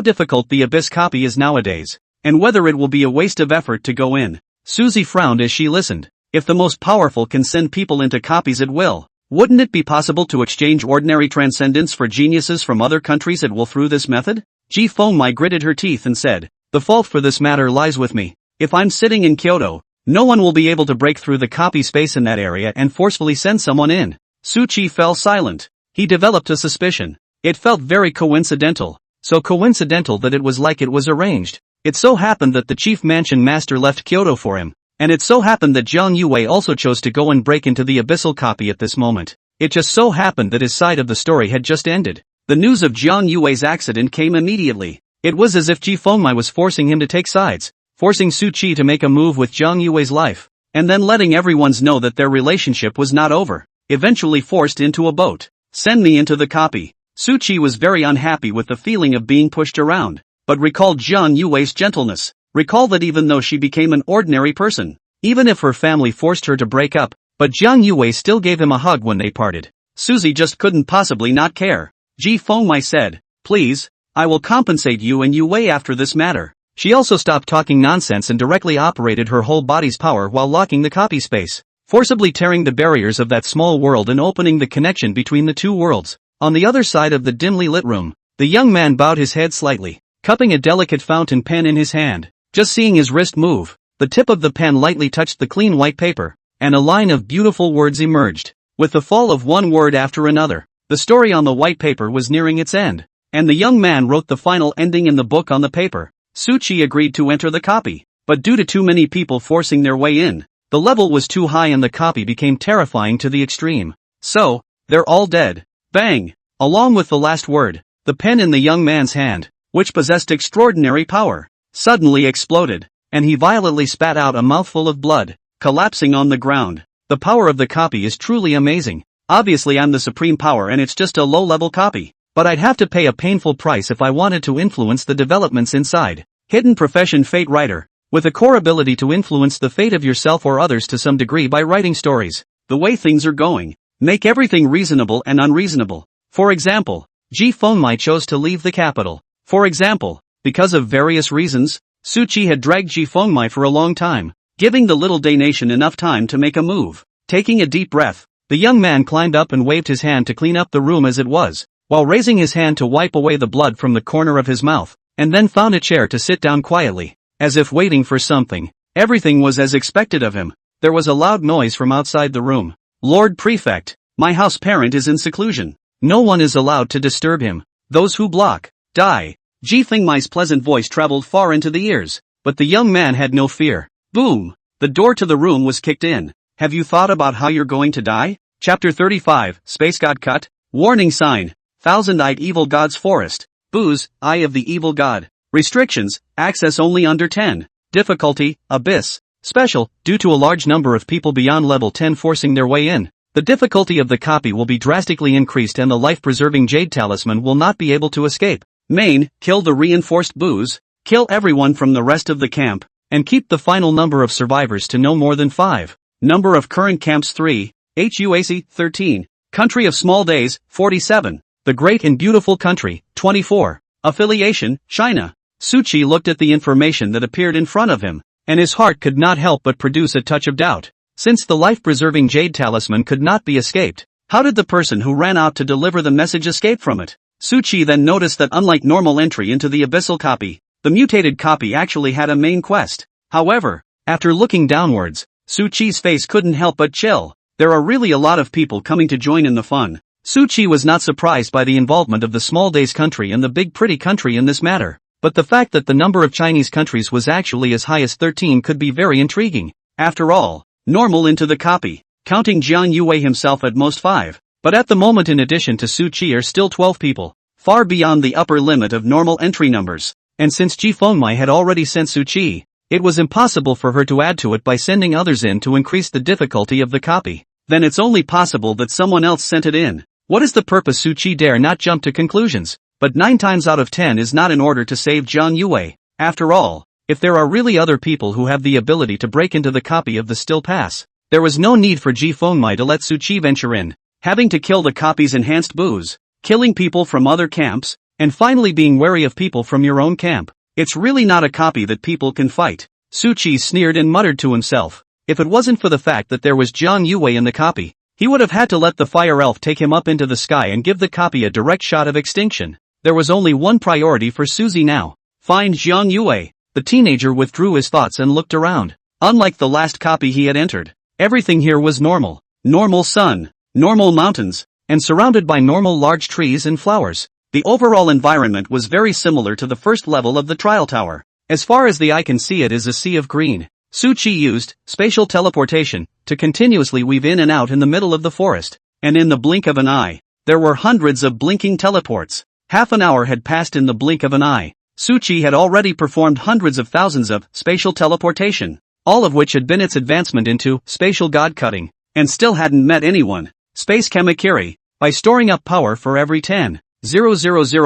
difficult the abyss copy is nowadays, and whether it will be a waste of effort to go in. Suzy frowned as she listened. If the most powerful can send people into copies at will, wouldn't it be possible to exchange ordinary transcendence for geniuses from other countries at will through this method? Ji Fengmai gritted her teeth and said, the fault for this matter lies with me. If I'm sitting in Kyoto, no one will be able to break through the copy space in that area and forcefully send someone in. Su Qi fell silent. He developed a suspicion. It felt very coincidental. So coincidental that it was like it was arranged. It so happened that the chief mansion master left Kyoto for him. And it so happened that Jiang Yuwei also chose to go and break into the abyssal copy at this moment. It just so happened that his side of the story had just ended. The news of Jiang Yuwei's accident came immediately. It was as if Ji Fengmai was forcing him to take sides, forcing Su Qi to make a move with Jiang Yuwei's life, and then letting everyone know that their relationship was not over. Eventually forced into a boat. Send me into the copy. Su Qi was very unhappy with the feeling of being pushed around, but recalled Jiang Yuwei's gentleness. Recall that even though she became an ordinary person, even if her family forced her to break up, but Jiang Yuwei still gave him a hug when they parted. Suzy just couldn't possibly not care. Ji Fengmai said, please, I will compensate you and Yuwei after this matter. She also stopped talking nonsense and directly operated her whole body's power while locking the copy space, forcibly tearing the barriers of that small world and opening the connection between the two worlds. On the other side of the dimly lit room, the young man bowed his head slightly, cupping a delicate fountain pen in his hand. Just seeing his wrist move, the tip of the pen lightly touched the clean white paper, and a line of beautiful words emerged. With the fall of one word after another, the story on the white paper was nearing its end, and the young man wrote the final ending in the book on the paper. Su Qi agreed to enter the copy, but due to too many people forcing their way in, the level was too high and the copy became terrifying to the extreme. So, they're all dead. Bang! Along with the last word, the pen in the young man's hand, which possessed extraordinary power, suddenly exploded, and he violently spat out a mouthful of blood, collapsing on the ground. The power of the copy is truly amazing. Obviously I'm the supreme power and it's just a low-level copy, but I'd have to pay a painful price if I wanted to influence the developments inside. Hidden profession fate writer, with a core ability to influence the fate of yourself or others to some degree by writing stories. The way things are going, make everything reasonable and unreasonable. For example, Ji Fengmai chose to leave the capital. For example, because of various reasons, Su Qi had dragged Ji Fengmai for a long time, giving the Little Day nation enough time to make a move. Taking a deep breath, the young man climbed up and waved his hand to clean up the room as it was, while raising his hand to wipe away the blood from the corner of his mouth, and then found a chair to sit down quietly, as if waiting for something. Everything was as expected of him. There was a loud noise from outside the room. Lord Prefect, my house parent is in seclusion. No one is allowed to disturb him. Those who block, die. Ji Fengmai's pleasant voice traveled far into the ears, but the young man had no fear. Boom! The door to the room was kicked in. Have you thought about how you're going to die? Chapter 35, Space God Cut. Warning sign. Thousand-eyed evil god's forest. Booze, eye of the evil god. Restrictions, access only under 10. Difficulty, abyss. Special, due to a large number of people beyond level 10 forcing their way in. The difficulty of the copy will be drastically increased and the life-preserving jade talisman will not be able to escape. Main, kill the reinforced booze, kill everyone from the rest of the camp, and keep the final number of survivors to no more than 5. Number of current camps 3, HUAC 13. Country of small days, 47. The great and beautiful country, 24. Affiliation, China. Suchi looked at the information that appeared in front of him, and his heart could not help but produce a touch of doubt. Since the life-preserving jade talisman could not be escaped, how did the person who ran out to deliver the message escape from it? Suchi then noticed that unlike normal entry into the abyssal copy, the mutated copy actually had a main quest. However, after looking downwards, Suchi's face couldn't help but chill. There are really a lot of people coming to join in the fun. Suchi was not surprised by the involvement of the small days country and the big pretty country in this matter, but the fact that the number of Chinese countries was actually as high as 13 could be very intriguing. After all, normal into the copy, counting Jiang Yuwei himself at most 5. But at the moment in addition to Suchi are still 12 people, far beyond the upper limit of normal entry numbers, and since Ji Fengmai had already sent Suchi, it was impossible for her to add to it by sending others in to increase the difficulty of the copy. Then it's only possible that someone else sent it in. What is the purpose? Suchi dare not jump to conclusions, but 9 times out of 10 is not in order to save Jiang Yuwei. After all, if there are really other people who have the ability to break into the copy of the still pass, there was no need for Ji Fengmai to let Suchi venture in. Having to kill the copy's enhanced booze, killing people from other camps, and finally being wary of people from your own camp. It's really not a copy that people can fight. Suchi sneered and muttered to himself. If it wasn't for the fact that there was Jiang Yuwei in the copy, he would have had to let the fire elf take him up into the sky and give the copy a direct shot of extinction. There was only one priority for Suzy now. Find Jiang Yuwei. The teenager withdrew his thoughts and looked around. Unlike the last copy he had entered, everything here was normal. Normal sun, normal mountains, and surrounded by normal large trees and flowers. The overall environment was very similar to the first level of the trial tower. As far as the eye can see, it is a sea of green. Suchi used spatial teleportation to continuously weave in and out in the middle of the forest, and in the blink of an eye, there were hundreds of blinking teleports. Half an hour had passed in the blink of an eye. Suchi had already performed hundreds of thousands of spatial teleportation, all of which had been its advancement into spatial god cutting, and still hadn't met anyone. Space Kamakiri, by storing up power for every 10,000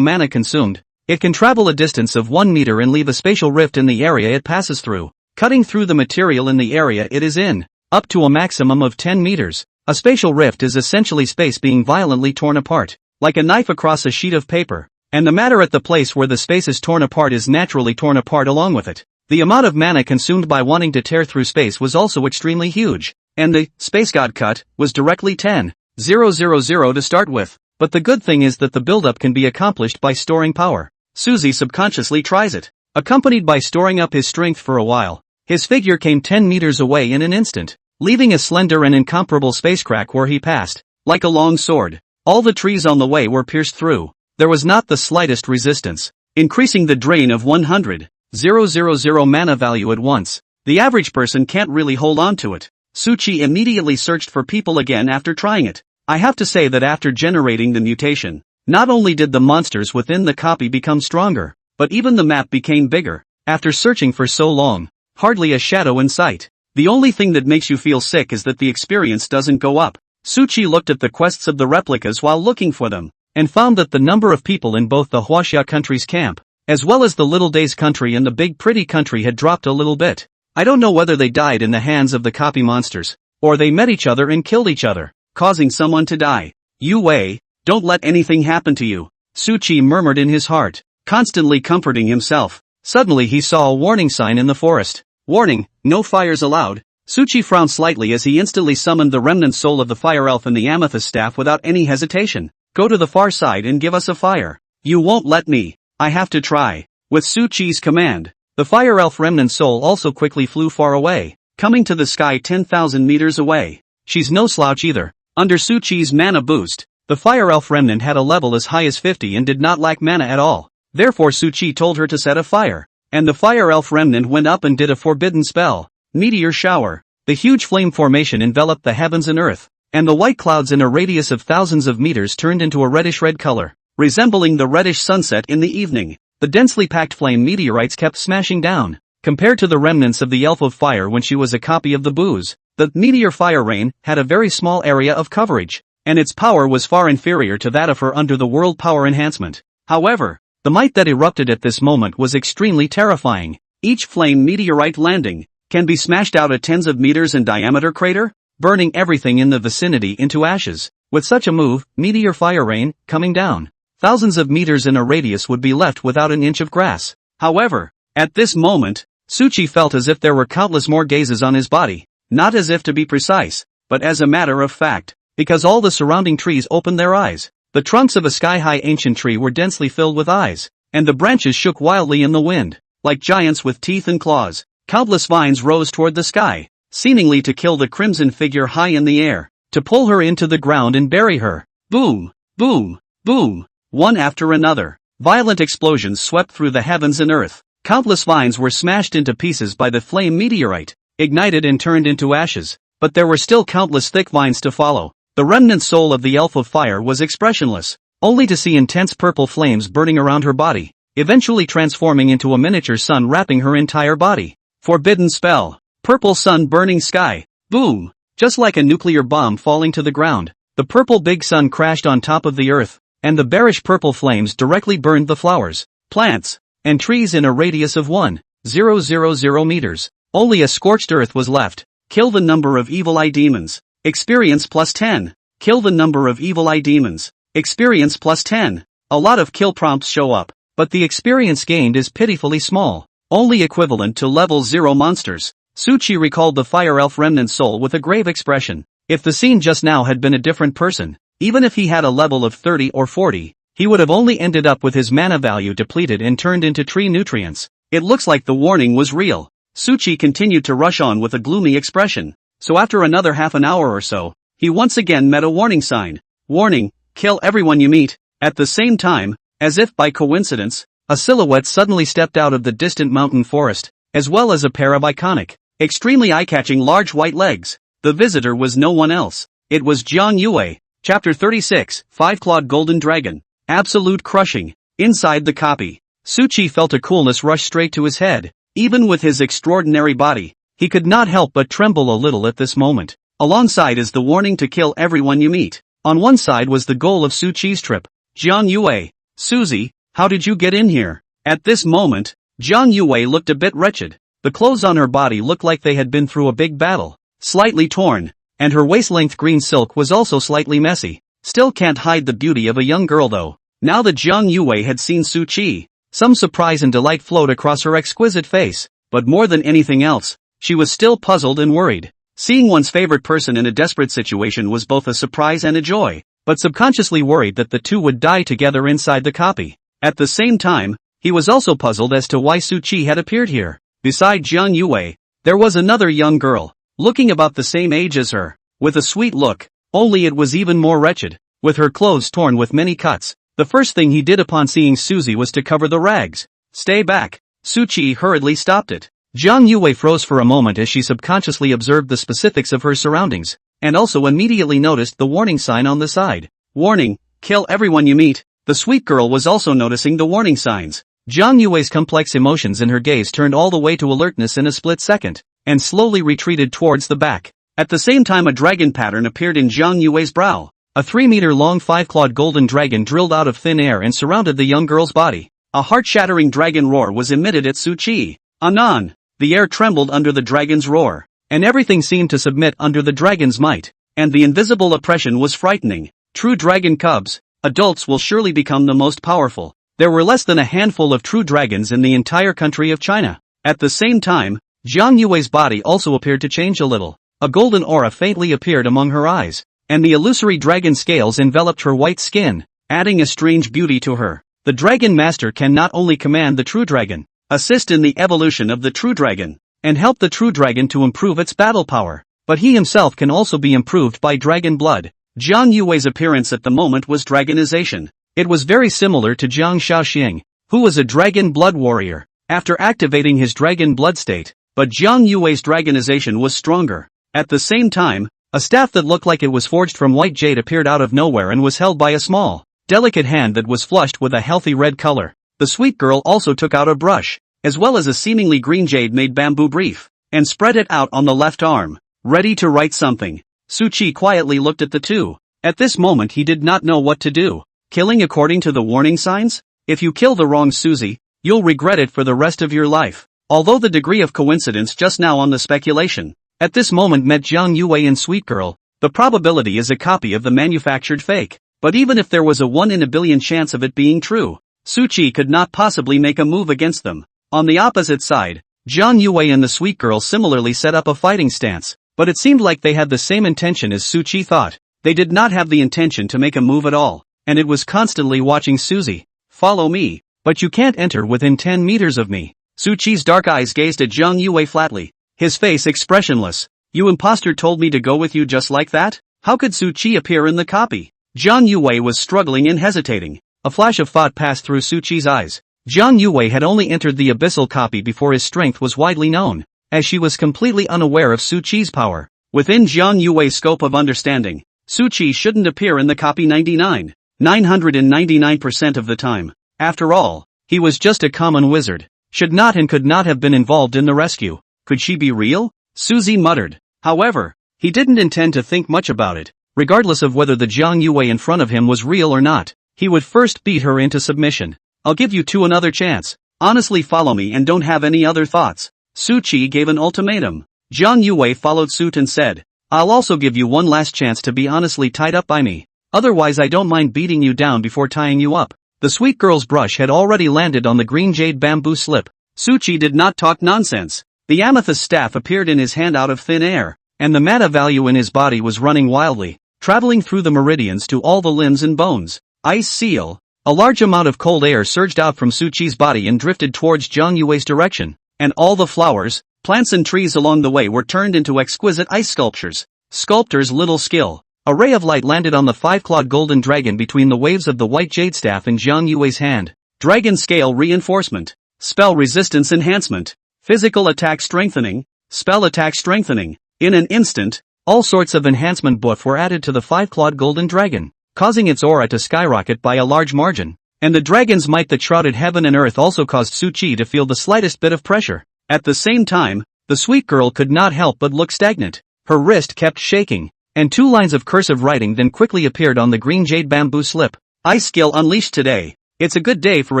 mana consumed, it can travel a distance of 1 meter and leave a spatial rift in the area it passes through, cutting through the material in the area it is in, up to a maximum of 10 meters. A spatial rift is essentially space being violently torn apart, like a knife across a sheet of paper, and the matter at the place where the space is torn apart is naturally torn apart along with it. The amount of mana consumed by wanting to tear through space was also extremely huge, and the space god cut was directly 10,000 to start with. But the good thing is that the buildup can be accomplished by storing power. Suzy subconsciously tries it. Accompanied by storing up his strength for a while, his figure came 10 meters away in an instant, leaving a slender and incomparable space crack where he passed, like a long sword. All the trees on the way were pierced through. There was not the slightest resistance, increasing the drain of 100,000 mana value at once. The average person can't really hold on to it. Suchi immediately searched for people again after trying it. I have to say that after generating the mutation, not only did the monsters within the copy become stronger, but even the map became bigger. After searching for so long, hardly a shadow in sight. The only thing that makes you feel sick is that the experience doesn't go up. Suchi looked at the quests of the replicas while looking for them, and found that the number of people in both the Huaxia country's camp, as well as the Little Days country and the Big Pretty country had dropped a little bit. I don't know whether they died in the hands of the copy monsters, or they met each other and killed each other, causing someone to die. Yu Wei, don't let anything happen to you, Suchi murmured in his heart, constantly comforting himself. Suddenly he saw a warning sign in the forest. Warning, no fires allowed. Suchi frowned slightly as he instantly summoned the remnant soul of the fire elf and the amethyst staff without any hesitation. Go to the far side and give us a fire. You won't let me. I have to try. With Suchi's command, the fire elf remnant soul also quickly flew far away, coming to the sky 10,000 meters away. She's no slouch either. Under Suchi's mana boost, The fire elf remnant had a level as high as 50 and did not lack mana at all. Therefore Suchi told her to set a fire. And the fire elf remnant went up and did a forbidden spell. Meteor shower. The huge flame formation enveloped the heavens and earth, and the white clouds in a radius of thousands of meters turned into a reddish-red color, resembling the reddish sunset in the evening. The densely packed flame meteorites kept smashing down. Compared to the remnants of the elf of fire when she was a copy of the booze, the meteor fire rain had a very small area of coverage, and its power was far inferior to that of her under the world power enhancement. However, the might that erupted at this moment was extremely terrifying. Each flame meteorite landing can be smashed out a tens of meters in diameter crater, burning everything in the vicinity into ashes. With such a move, meteor fire rain, coming down thousands of meters in a radius would be left without an inch of grass. However, at this moment, Suchi felt as if there were countless more gazes on his body, not as if to be precise, but as a matter of fact, because all the surrounding trees opened their eyes. The trunks of a sky-high ancient tree were densely filled with eyes, and the branches shook wildly in the wind, like giants with teeth and claws. Countless vines rose toward the sky, seemingly to kill the crimson figure high in the air, to pull her into the ground and bury her. Boom, boom, boom, one after another. Violent explosions swept through the heavens and earth. Countless vines were smashed into pieces by the flame meteorite, ignited and turned into ashes, but there were still countless thick vines to follow. The remnant soul of the elf of fire was expressionless, only to see intense purple flames burning around her body, eventually transforming into a miniature sun wrapping her entire body. Forbidden spell. Purple sun burning sky. Boom. Just like a nuclear bomb falling to the ground, the purple big sun crashed on top of the earth, and the bearish purple flames directly burned the flowers, plants, and trees in a radius of 1,000 meters. Only a scorched earth was left. Kill the number of evil eye demons. Experience plus 10. Kill the number of evil eye demons. Experience plus 10. A lot of kill prompts show up, but the experience gained is pitifully small, only equivalent to level 0 monsters. Suchi recalled the fire elf remnant soul with a grave expression. If the scene just now had been a different person, even if he had a level of 30 or 40, he would have only ended up with his mana value depleted and turned into tree nutrients. It looks like the warning was real. Suchi continued to rush on with a gloomy expression. So after another half an hour or so, he once again met a warning sign. Warning, kill everyone you meet. At the same time, as if by coincidence, a silhouette suddenly stepped out of the distant mountain forest, as well as a pair of iconic, extremely eye-catching large white legs. The visitor was no one else. It was Jiang Yuwei. Chapter 36, Five-Clawed Golden Dragon. Absolute crushing. Inside the copy, Suchi felt a coolness rush straight to his head. Even with his extraordinary body, he could not help but tremble a little at this moment. Alongside is the warning to kill everyone you meet. On one side was the goal of Suchi's trip. Jiang Yuwei. Suzy, how did you get in here? At this moment, Jiang Yuwei looked a bit wretched. The clothes on her body looked like they had been through a big battle, slightly torn, and her waist-length green silk was also slightly messy. Still can't hide the beauty of a young girl though. Now that Jiang Yuwei had seen Suchi, some surprise and delight flowed across her exquisite face, but more than anything else, she was still puzzled and worried. Seeing one's favorite person in a desperate situation was both a surprise and a joy, but subconsciously worried that the two would die together inside the copy. At the same time, he was also puzzled as to why Suchi had appeared here. Beside Jiang Yuwei, there was another young girl, looking about the same age as her, with a sweet look, only it was even more wretched, with her clothes torn with many cuts. The first thing he did upon seeing Suzy was to cover the rags. Stay back. Suchi hurriedly stopped it. Jiang Yuwei froze for a moment as she subconsciously observed the specifics of her surroundings, and also immediately noticed the warning sign on the side. Warning, kill everyone you meet. The sweet girl was also noticing the warning signs. Jiang Yuwei's complex emotions in her gaze turned all the way to alertness in a split second, and slowly retreated towards the back. At the same time a dragon pattern appeared in Jiang Yuwei's brow. A 3-meter-long five-clawed golden dragon drilled out of thin air and surrounded the young girl's body. A heart-shattering dragon roar was emitted at Suchi. Anon. The air trembled under the dragon's roar, and everything seemed to submit under the dragon's might, and the invisible oppression was frightening. True dragon cubs, adults will surely become the most powerful. There were less than a handful of true dragons in the entire country of China. At the same time, Jiang Yuwei's body also appeared to change a little. A golden aura faintly appeared among her eyes, and the illusory dragon scales enveloped her white skin, adding a strange beauty to her. The dragon master can not only command the true dragon, assist in the evolution of the true dragon, and help the true dragon to improve its battle power, but he himself can also be improved by dragon blood. Jiang Yuwei's appearance at the moment was dragonization. It was very similar to Jiang Shaoxing, who was a dragon blood warrior, after activating his dragon blood state, but Jiang Yuwei's dragonization was stronger. At the same time, a staff that looked like it was forged from white jade appeared out of nowhere and was held by a small, delicate hand that was flushed with a healthy red color. The sweet girl also took out a brush, as well as a seemingly green jade-made bamboo brief, and spread it out on the left arm, ready to write something. Su Qi quietly looked at the two. At this moment he did not know what to do. Killing according to the warning signs? If you kill the wrong Suzy, you'll regret it for the rest of your life. Although the degree of coincidence just now on the speculation, at this moment met Jiang Yuwei and Sweet Girl, the probability is a copy of the manufactured fake. But even if there was a 1 in a billion chance of it being true, Su Qi could not possibly make a move against them. On the opposite side, Jiang Yuwei and the Sweet Girl similarly set up a fighting stance, but it seemed like they had the same intention as Su Qi thought. They did not have the intention to make a move at all, and it was constantly watching Suzy. Follow me, but you can't enter within 10 meters of me. Su Qi's dark eyes gazed at Jiang Yuwei flatly, his face expressionless. You imposter told me to go with you just like that? How could Su Qi appear in the copy? Jiang Yuwei was struggling and hesitating. A flash of thought passed through Su Qi's eyes. Jiang Yuwei had only entered the abyssal copy before his strength was widely known, as she was completely unaware of Su Qi's power. Within Jiang Yuwei's scope of understanding, Su Qi shouldn't appear in the copy 999% of the time. After all, he was just a common wizard. Should not and could not have been involved in the rescue. Could she be real? Suzy muttered. However, he didn't intend to think much about it. Regardless of whether the Jiang Yuwei in front of him was real or not, he would first beat her into submission. I'll give you two another chance. Honestly follow me and don't have any other thoughts. Su Qi gave an ultimatum. Jiang Yuwei followed suit and said, I'll also give you one last chance to be honestly tied up by me. Otherwise I don't mind beating you down before tying you up. The sweet girl's brush had already landed on the green jade bamboo slip. Su Qi did not talk nonsense. The amethyst staff appeared in his hand out of thin air, and the mana value in his body was running wildly, traveling through the meridians to all the limbs and bones. Ice seal. A large amount of cold air surged out from Su Qi's body and drifted towards Jiang Yuwei's direction, and all the flowers, plants and trees along the way were turned into exquisite ice sculptures. Sculptor's little skill. A ray of light landed on the five-clawed golden dragon between the waves of the white jade staff in Jiang Yuwei's hand. Dragon scale reinforcement. Spell resistance enhancement. Physical attack strengthening. Spell attack strengthening. In an instant, all sorts of enhancement buff were added to the five-clawed golden dragon, causing its aura to skyrocket by a large margin. And the dragon's might that shrouded heaven and earth also caused Su Qi to feel the slightest bit of pressure. At the same time, the sweet girl could not help but look stagnant. Her wrist kept shaking, and two lines of cursive writing then quickly appeared on the green jade bamboo slip. Ice skill unleashed today. It's a good day for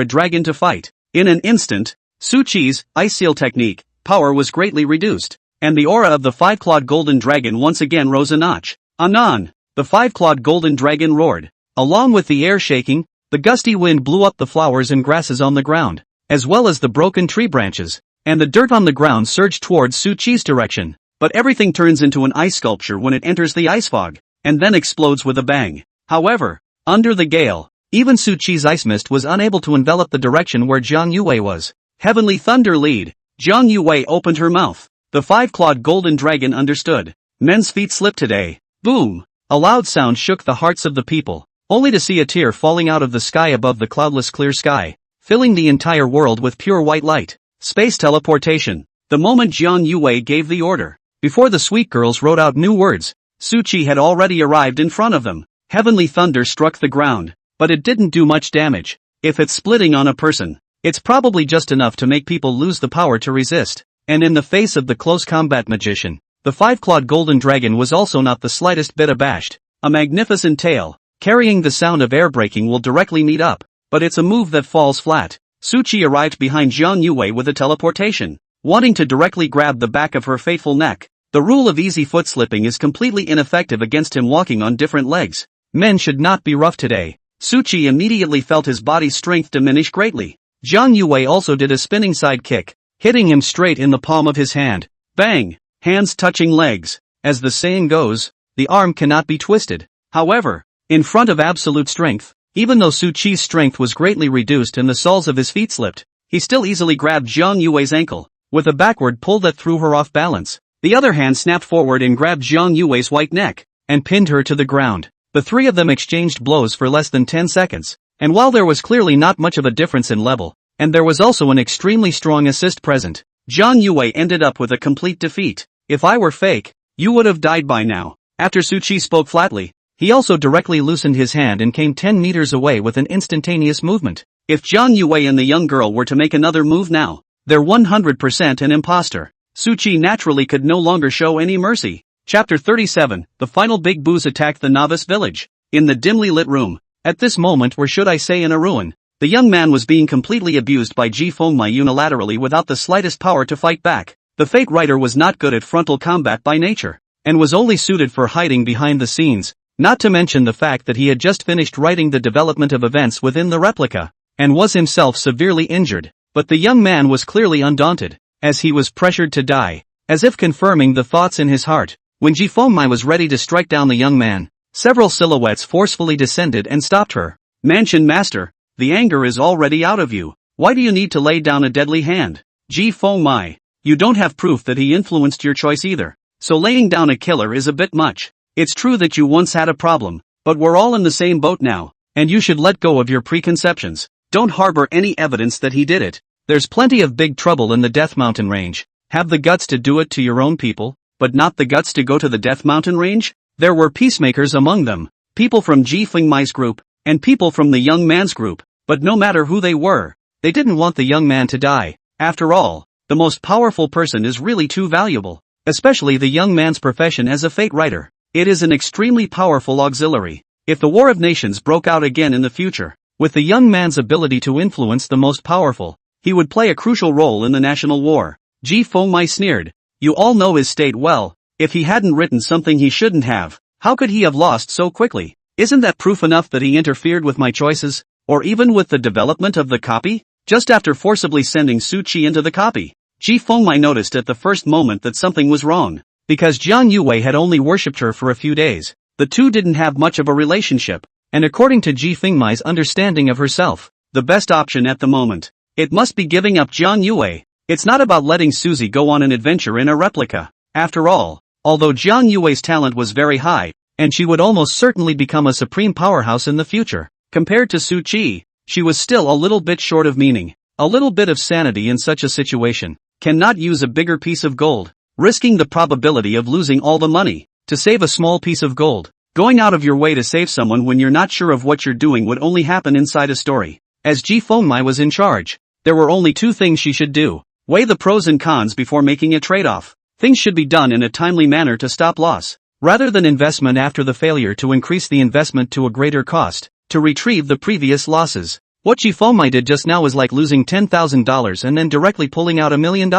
a dragon to fight. In an instant, Su Qi's ice seal technique power was greatly reduced, and the aura of the five-clawed golden dragon once again rose a notch. Anon, the five-clawed golden dragon roared. Along with the air shaking, the gusty wind blew up the flowers and grasses on the ground, as well as the broken tree branches, and the dirt on the ground surged towards Su Qi's direction. But everything turns into an ice sculpture when it enters the ice fog, and then explodes with a bang. However, under the gale, even Su Qi's ice mist was unable to envelop the direction where Jiang Yuwei was. Heavenly thunder lead. Jiang Yuwei opened her mouth. The five-clawed golden dragon understood. Men's feet slipped today. Boom! A loud sound shook the hearts of the people, only to see a tear falling out of the sky above the cloudless clear sky, filling the entire world with pure white light. Space teleportation. The moment Jiang Yuwei gave the order, before the sweet girls wrote out new words, Su Qi had already arrived in front of them. Heavenly thunder struck the ground, but it didn't do much damage. If it's splitting on a person, it's probably just enough to make people lose the power to resist. And in the face of the close combat magician, the five-clawed golden dragon was also not the slightest bit abashed. A magnificent tail, carrying the sound of air breaking will directly meet up, but it's a move that falls flat. Su Qi arrived behind Jiang Yuwei with a teleportation, wanting to directly grab the back of her fateful neck. The rule of easy foot slipping is completely ineffective against him walking on different legs. Men should not be rough today. Su Qi immediately felt his body's strength diminish greatly. Jiang Yuwei also did a spinning side kick, hitting him straight in the palm of his hand. Bang! Hands touching legs. As the saying goes, the arm cannot be twisted. However, in front of absolute strength, even though Su Qi's strength was greatly reduced and the soles of his feet slipped, he still easily grabbed Jiang Yuwei's ankle, with a backward pull that threw her off balance. The other hand snapped forward and grabbed Jiang Yuwei's white neck, and pinned her to the ground. The three of them exchanged blows for less than 10 seconds, and while there was clearly not much of a difference in level, and there was also an extremely strong assist present, Jiang Yuwei ended up with a complete defeat. If I were fake, you would have died by now. After Su Qi spoke flatly, he also directly loosened his hand and came 10 meters away with an instantaneous movement. If Jiang Yuwei and the young girl were to make another move now, they're 100% an imposter. Su Qi naturally could no longer show any mercy. Chapter 37, The Final Big Boos Attack the Novice Village. In the dimly lit room, at this moment, or should I say in a ruin, the young man was being completely abused by Ji Fengmai unilaterally without the slightest power to fight back. The fake writer was not good at frontal combat by nature, and was only suited for hiding behind the scenes, not to mention the fact that he had just finished writing the development of events within the replica, and was himself severely injured. But the young man was clearly undaunted, as he was pressured to die, as if confirming the thoughts in his heart. When Ji Fengmai was ready to strike down the young man, several silhouettes forcefully descended and stopped her. Mansion Master, the anger is already out of you. Why do you need to lay down a deadly hand? Ji Fengmai, you don't have proof that he influenced your choice either, so laying down a killer is a bit much. It's true that you once had a problem, but we're all in the same boat now, and you should let go of your preconceptions. Don't harbor any evidence that he did it. There's plenty of big trouble in the Death Mountain Range. Have the guts to do it to your own people, but not the guts to go to the Death Mountain Range? There were peacemakers among them, people from Ji Fengmai's group, and people from the young man's group, but no matter who they were, they didn't want the young man to die. After all, the most powerful person is really too valuable, especially the young man's profession as a fate writer. It is an extremely powerful auxiliary. If the War of Nations broke out again in the future, with the young man's ability to influence the most powerful, he would play a crucial role in the national war. Ji Fengmai sneered. You all know his state well. If he hadn't written something he shouldn't have, how could he have lost so quickly? Isn't that proof enough that he interfered with my choices, or even with the development of the copy? Just after forcibly sending Su Qi into the copy, Ji Fengmai noticed at the first moment that something was wrong. Because Jiang Yuwei had only worshipped her for a few days, the two didn't have much of a relationship, and according to Ji Fengmai's understanding of herself, the best option at the moment, it must be giving up Jiang Yuwei. It's not about letting Suzy go on an adventure in a replica. After all, although Jiang Yuwei's talent was very high, and she would almost certainly become a supreme powerhouse in the future, compared to Su Qi, she was still a little bit short of meaning. A little bit of sanity in such a situation. Cannot use a bigger piece of gold, risking the probability of losing all the money, to save a small piece of gold. Going out of your way to save someone when you're not sure of what you're doing would only happen inside a story. As Ji Fengmai was in charge, there were only two things she should do. Weigh the pros and cons before making a trade-off. Things should be done in a timely manner to stop loss, rather than investment after the failure to increase the investment to a greater cost, to retrieve the previous losses. What Ji Fengmai did just now was like losing $10,000 and then directly pulling out $1 million,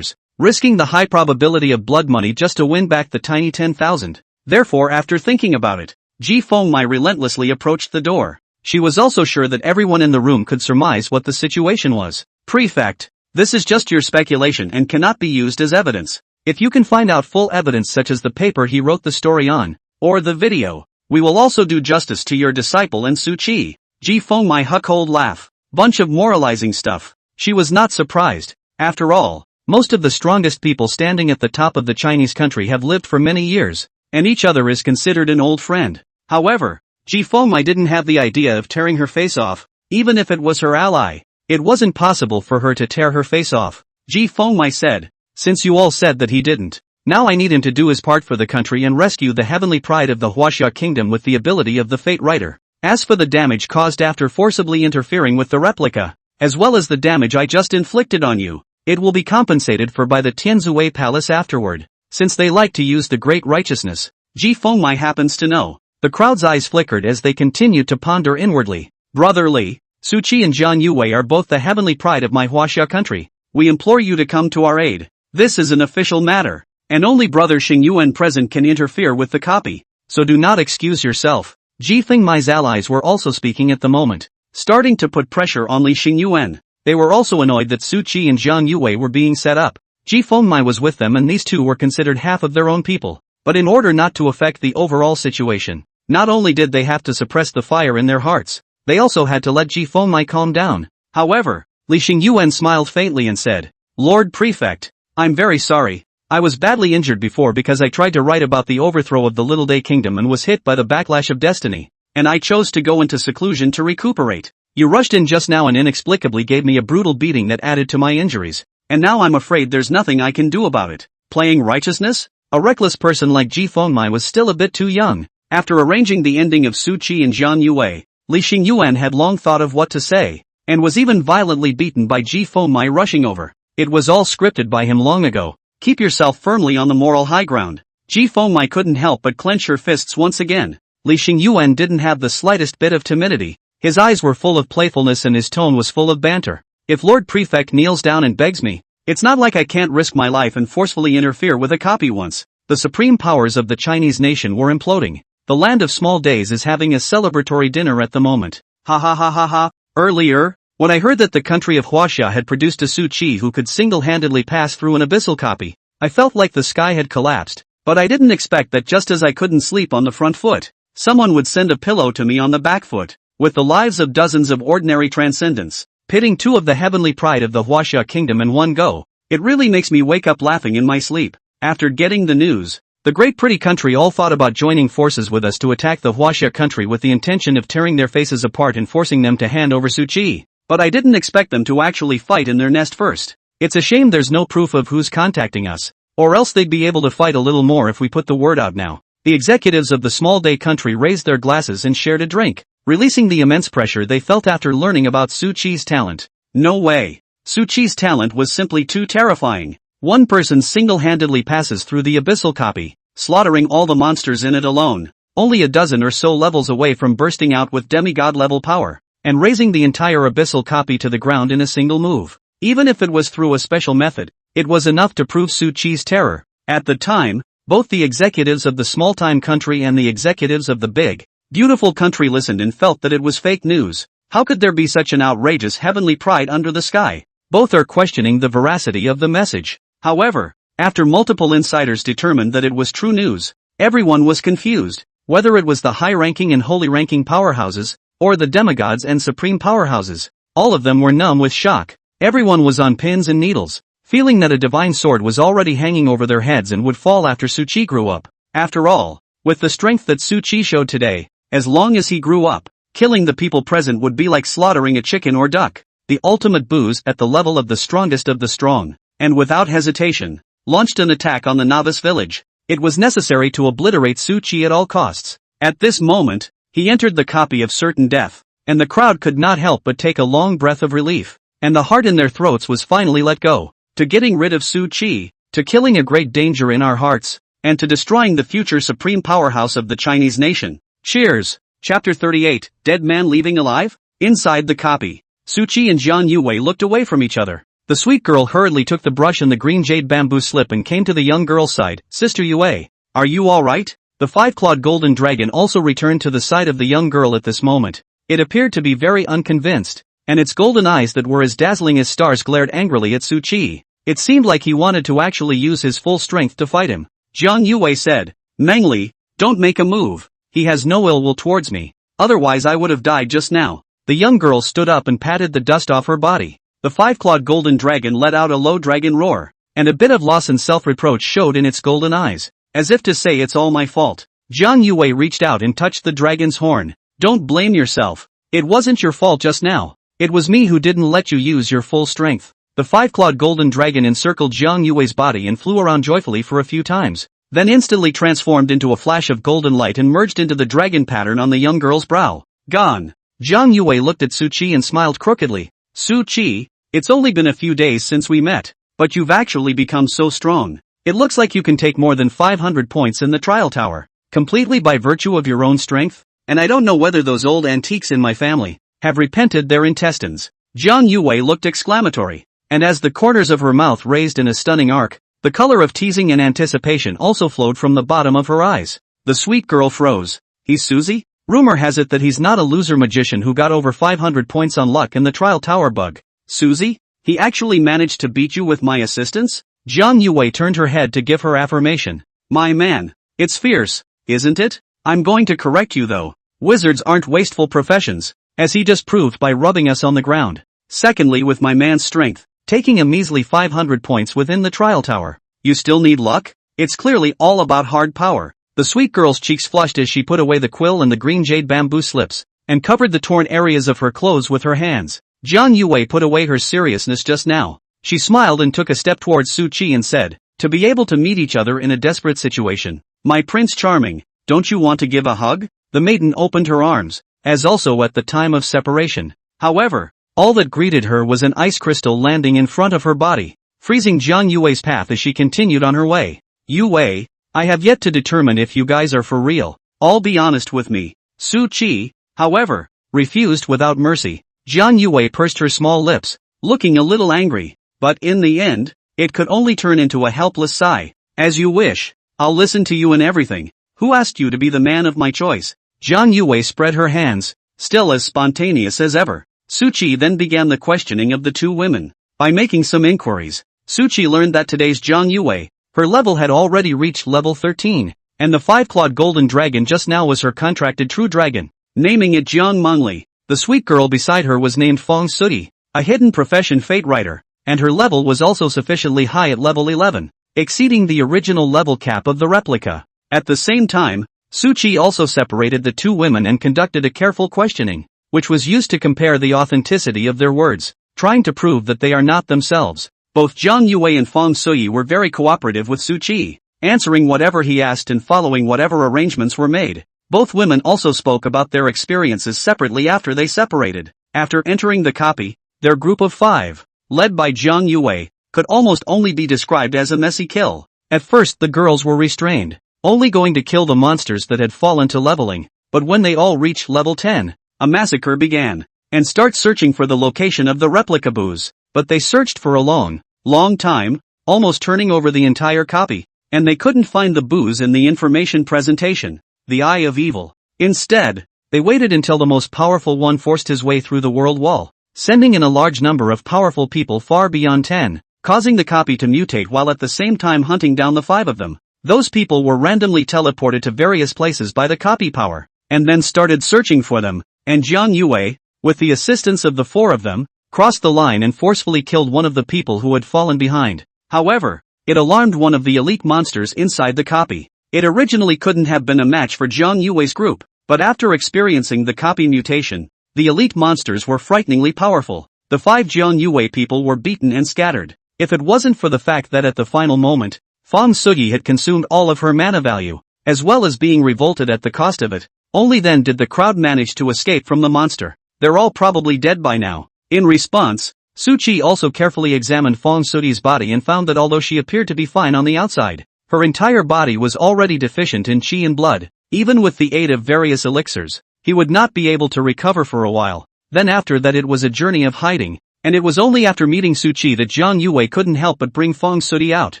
risking the high probability of blood money just to win back the tiny 10,000. Therefore, after thinking about it, Ji Fengmai relentlessly approached the door. She was also sure that everyone in the room could surmise what the situation was. Prefect, this is just your speculation and cannot be used as evidence. If you can find out full evidence such as the paper he wrote the story on, or the video, we will also do justice to your disciple and Su Qi. Ji Fengmai huckled laugh. Bunch of moralizing stuff. She was not surprised. After all, most of the strongest people standing at the top of the Chinese country have lived for many years, and each other is considered an old friend. However, Ji Fengmai didn't have the idea of tearing her face off, even if it was her ally. It wasn't possible for her to tear her face off. Ji Fengmai said, since you all said that he didn't, now I need him to do his part for the country and rescue the heavenly pride of the Huaxia kingdom with the ability of the fate writer. As for the damage caused after forcibly interfering with the replica, as well as the damage I just inflicted on you, it will be compensated for by the Tianzuwei palace afterward, since they like to use the great righteousness. Ji Fengmai happens to know. The crowd's eyes flickered as they continued to ponder inwardly. Brotherly, Su Qi and Jiang Yuwei are both the heavenly pride of my Huaxia country. We implore you to come to our aid. This is an official matter, and only Brother Xing Yuan present can interfere with the copy, so do not excuse yourself. Ji Fengmai's allies were also speaking at the moment, starting to put pressure on Li Xingyuan. They were also annoyed that Su Qi and Jiang Yuwei were being set up. Ji Fengmai was with them and these two were considered half of their own people. But in order not to affect the overall situation, not only did they have to suppress the fire in their hearts, they also had to let Ji Fengmai calm down. However, Li Xingyuan smiled faintly and said, Lord Prefect, I'm very sorry, I was badly injured before because I tried to write about the overthrow of the Little Day Kingdom and was hit by the backlash of destiny. And I chose to go into seclusion to recuperate. You rushed in just now and inexplicably gave me a brutal beating that added to my injuries. And now I'm afraid there's nothing I can do about it. Playing righteousness? A reckless person like Ji Fengmai was still a bit too young. After arranging the ending of Su Qi and Jiang Yuwei, Li Xingyuan had long thought of what to say, and was even violently beaten by Ji Fengmai rushing over. It was all scripted by him long ago. Keep yourself firmly on the moral high ground. Ji Fengmai couldn't help but clench her fists once again. Li Xingyuan didn't have the slightest bit of timidity. His eyes were full of playfulness and his tone was full of banter. If Lord Prefect kneels down and begs me, it's not like I can't risk my life and forcefully interfere with a copy once. The supreme powers of the Chinese nation were imploding. The land of small days is having a celebratory dinner at the moment. Ha ha ha ha ha. Earlier, when I heard that the country of Huaxia had produced a Su Qi who could single-handedly pass through an abyssal copy, I felt like the sky had collapsed. But I didn't expect that just as I couldn't sleep on the front foot, someone would send a pillow to me on the back foot. With the lives of dozens of ordinary transcendents, pitting two of the heavenly pride of the Huaxia kingdom in one go, it really makes me wake up laughing in my sleep. After getting the news, the great pretty country all thought about joining forces with us to attack the Huaxia country with the intention of tearing their faces apart and forcing them to hand over Su Qi. But I didn't expect them to actually fight in their nest first. It's a shame there's no proof of who's contacting us, or else they'd be able to fight a little more if we put the word out now. The executives of the small day country raised their glasses and shared a drink, releasing the immense pressure they felt after learning about Su Qi's talent. No way. Su Qi's talent was simply too terrifying. One person single-handedly passes through the abyssal copy, slaughtering all the monsters in it alone, only a dozen or so levels away from bursting out with demigod-level power, and raising the entire abyssal copy to the ground in a single move. Even if it was through a special method, it was enough to prove Su Qi's terror. At the time, both the executives of the small-time country and the executives of the big, beautiful country listened and felt that it was fake news. How could there be such an outrageous heavenly pride under the sky? Both are questioning the veracity of the message. However, after multiple insiders determined that it was true news, everyone was confused. Whether it was the high-ranking and holy-ranking powerhouses, or the demigods and supreme powerhouses, all of them were numb with shock. Everyone was on pins and needles, feeling that a divine sword was already hanging over their heads and would fall after Su Qi grew up. After all, with the strength that Su Qi showed today, as long as he grew up, killing the people present would be like slaughtering a chicken or duck. The ultimate booze at the level of the strongest of the strong, and without hesitation, launched an attack on the novice village. It was necessary to obliterate Su Qi at all costs. At this moment, he entered the copy of certain death, and the crowd could not help but take a long breath of relief, and the heart in their throats was finally let go. To getting rid of Su Qi, to killing a great danger in our hearts, and to destroying the future supreme powerhouse of the Chinese nation. Cheers! Chapter 38, Dead Man Leaving Alive? Inside the copy, Su Qi and Jiang Yuwei looked away from each other. The sweet girl hurriedly took the brush and the green jade bamboo slip and came to the young girl's side. Sister Yuwei, are you alright? The five-clawed golden dragon also returned to the side of the young girl at this moment. It appeared to be very unconvinced, and its golden eyes that were as dazzling as stars glared angrily at Su Qi. It seemed like he wanted to actually use his full strength to fight him. Jiang Yuwei said, Mengli, don't make a move. He has no ill will towards me. Otherwise I would have died just now. The young girl stood up and patted the dust off her body. The five-clawed golden dragon let out a low dragon roar, and a bit of loss and self-reproach showed in its golden eyes, as if to say it's all my fault. Jiang Yuwei reached out and touched the dragon's horn. Don't blame yourself. It wasn't your fault just now. It was me who didn't let you use your full strength. The five-clawed golden dragon encircled Jiang Yuwei's body and flew around joyfully for a few times, then instantly transformed into a flash of golden light and merged into the dragon pattern on the young girl's brow. Gone. Jiang Yuwei looked at Su Qi and smiled crookedly. Su Qi, it's only been a few days since we met, but you've actually become so strong. It looks like you can take more than 500 points in the trial tower, completely by virtue of your own strength, and I don't know whether those old antiques in my family have repented their intestines. Jiang Yuwei looked exclamatory, and as the corners of her mouth raised in a stunning arc, the color of teasing and anticipation also flowed from the bottom of her eyes. The sweet girl froze. He's Susie? Rumor has it that he's not a loser magician who got over 500 points on luck in the trial tower bug. Susie? He actually managed to beat you with my assistance? Jiang Yuwei turned her head to give her affirmation. My man, it's fierce, isn't it? I'm going to correct you though. Wizards aren't wasteful professions, as he just proved by rubbing us on the ground. Secondly, with my man's strength, taking a measly 500 points within the trial tower. You still need luck? It's clearly all about hard power. The sweet girl's cheeks flushed as she put away the quill and the green jade bamboo slips, and covered the torn areas of her clothes with her hands. Jiang Yuwei put away her seriousness just now. She smiled and took a step towards Su Qi and said, to be able to meet each other in a desperate situation. My Prince Charming, don't you want to give a hug? The maiden opened her arms, as also at the time of separation. However, all that greeted her was an ice crystal landing in front of her body, freezing Jiang Yuwei's path as she continued on her way. Yuwei, I have yet to determine if you guys are for real. I'll be honest with me. Su Qi, however, refused without mercy. Jiang Yuwei pursed her small lips, looking a little angry, but in the end, it could only turn into a helpless sigh. As you wish, I'll listen to you in everything. Who asked you to be the man of my choice? Jiang Yuwei spread her hands, still as spontaneous as ever. Su Qi then began the questioning of the two women. By making some inquiries, Su Qi learned that today's Jiang Yuwei, her level had already reached level 13, and the five-clawed golden dragon just now was her contracted true dragon. Naming it Jiang Mengli, the sweet girl beside her was named Feng Sudi, a hidden profession fate writer, and her level was also sufficiently high at level 11, exceeding the original level cap of the replica. At the same time, Su Qi also separated the two women and conducted a careful questioning, which was used to compare the authenticity of their words, trying to prove that they are not themselves. Both Jiang Yuwei and Feng Sui were very cooperative with Su Qi, answering whatever he asked and following whatever arrangements were made. Both women also spoke about their experiences separately after they separated. After entering the copy, their group of 5, led by Jiang Yuwei, could almost only be described as a messy kill. At first the girls were restrained, only going to kill the monsters that had fallen to leveling, but when they all reached level 10, a massacre began, and start searching for the location of the replica booze. But they searched for a long time, almost turning over the entire copy, and they couldn't find the booze in the information presentation, the Eye of Evil. Instead, they waited until the most powerful one forced his way through the world wall, sending in a large number of powerful people far beyond 10, causing the copy to mutate while at the same time hunting down the 5 of them. Those people were randomly teleported to various places by the copy power, and then started searching for them, and Jiang Yuwei, with the assistance of the 4 of them, crossed the line and forcefully killed one of the people who had fallen behind. However, it alarmed one of the elite monsters inside the copy. It originally couldn't have been a match for Jiang Yuwei's group, but after experiencing the copy mutation, the elite monsters were frighteningly powerful. The 5 Jiang Yuwei people were beaten and scattered. If it wasn't for the fact that at the final moment, Feng Sui had consumed all of her mana value, as well as being revolted at the cost of it, only then did the crowd manage to escape from the monster. They're all probably dead by now. In response, Su Qi also carefully examined Feng Sui's body and found that although she appeared to be fine on the outside, her entire body was already deficient in qi and blood. Even with the aid of various elixirs, he would not be able to recover for a while. Then after that it was a journey of hiding, and it was only after meeting Su Qi that Jiang Yuwei couldn't help but bring Feng Sui out.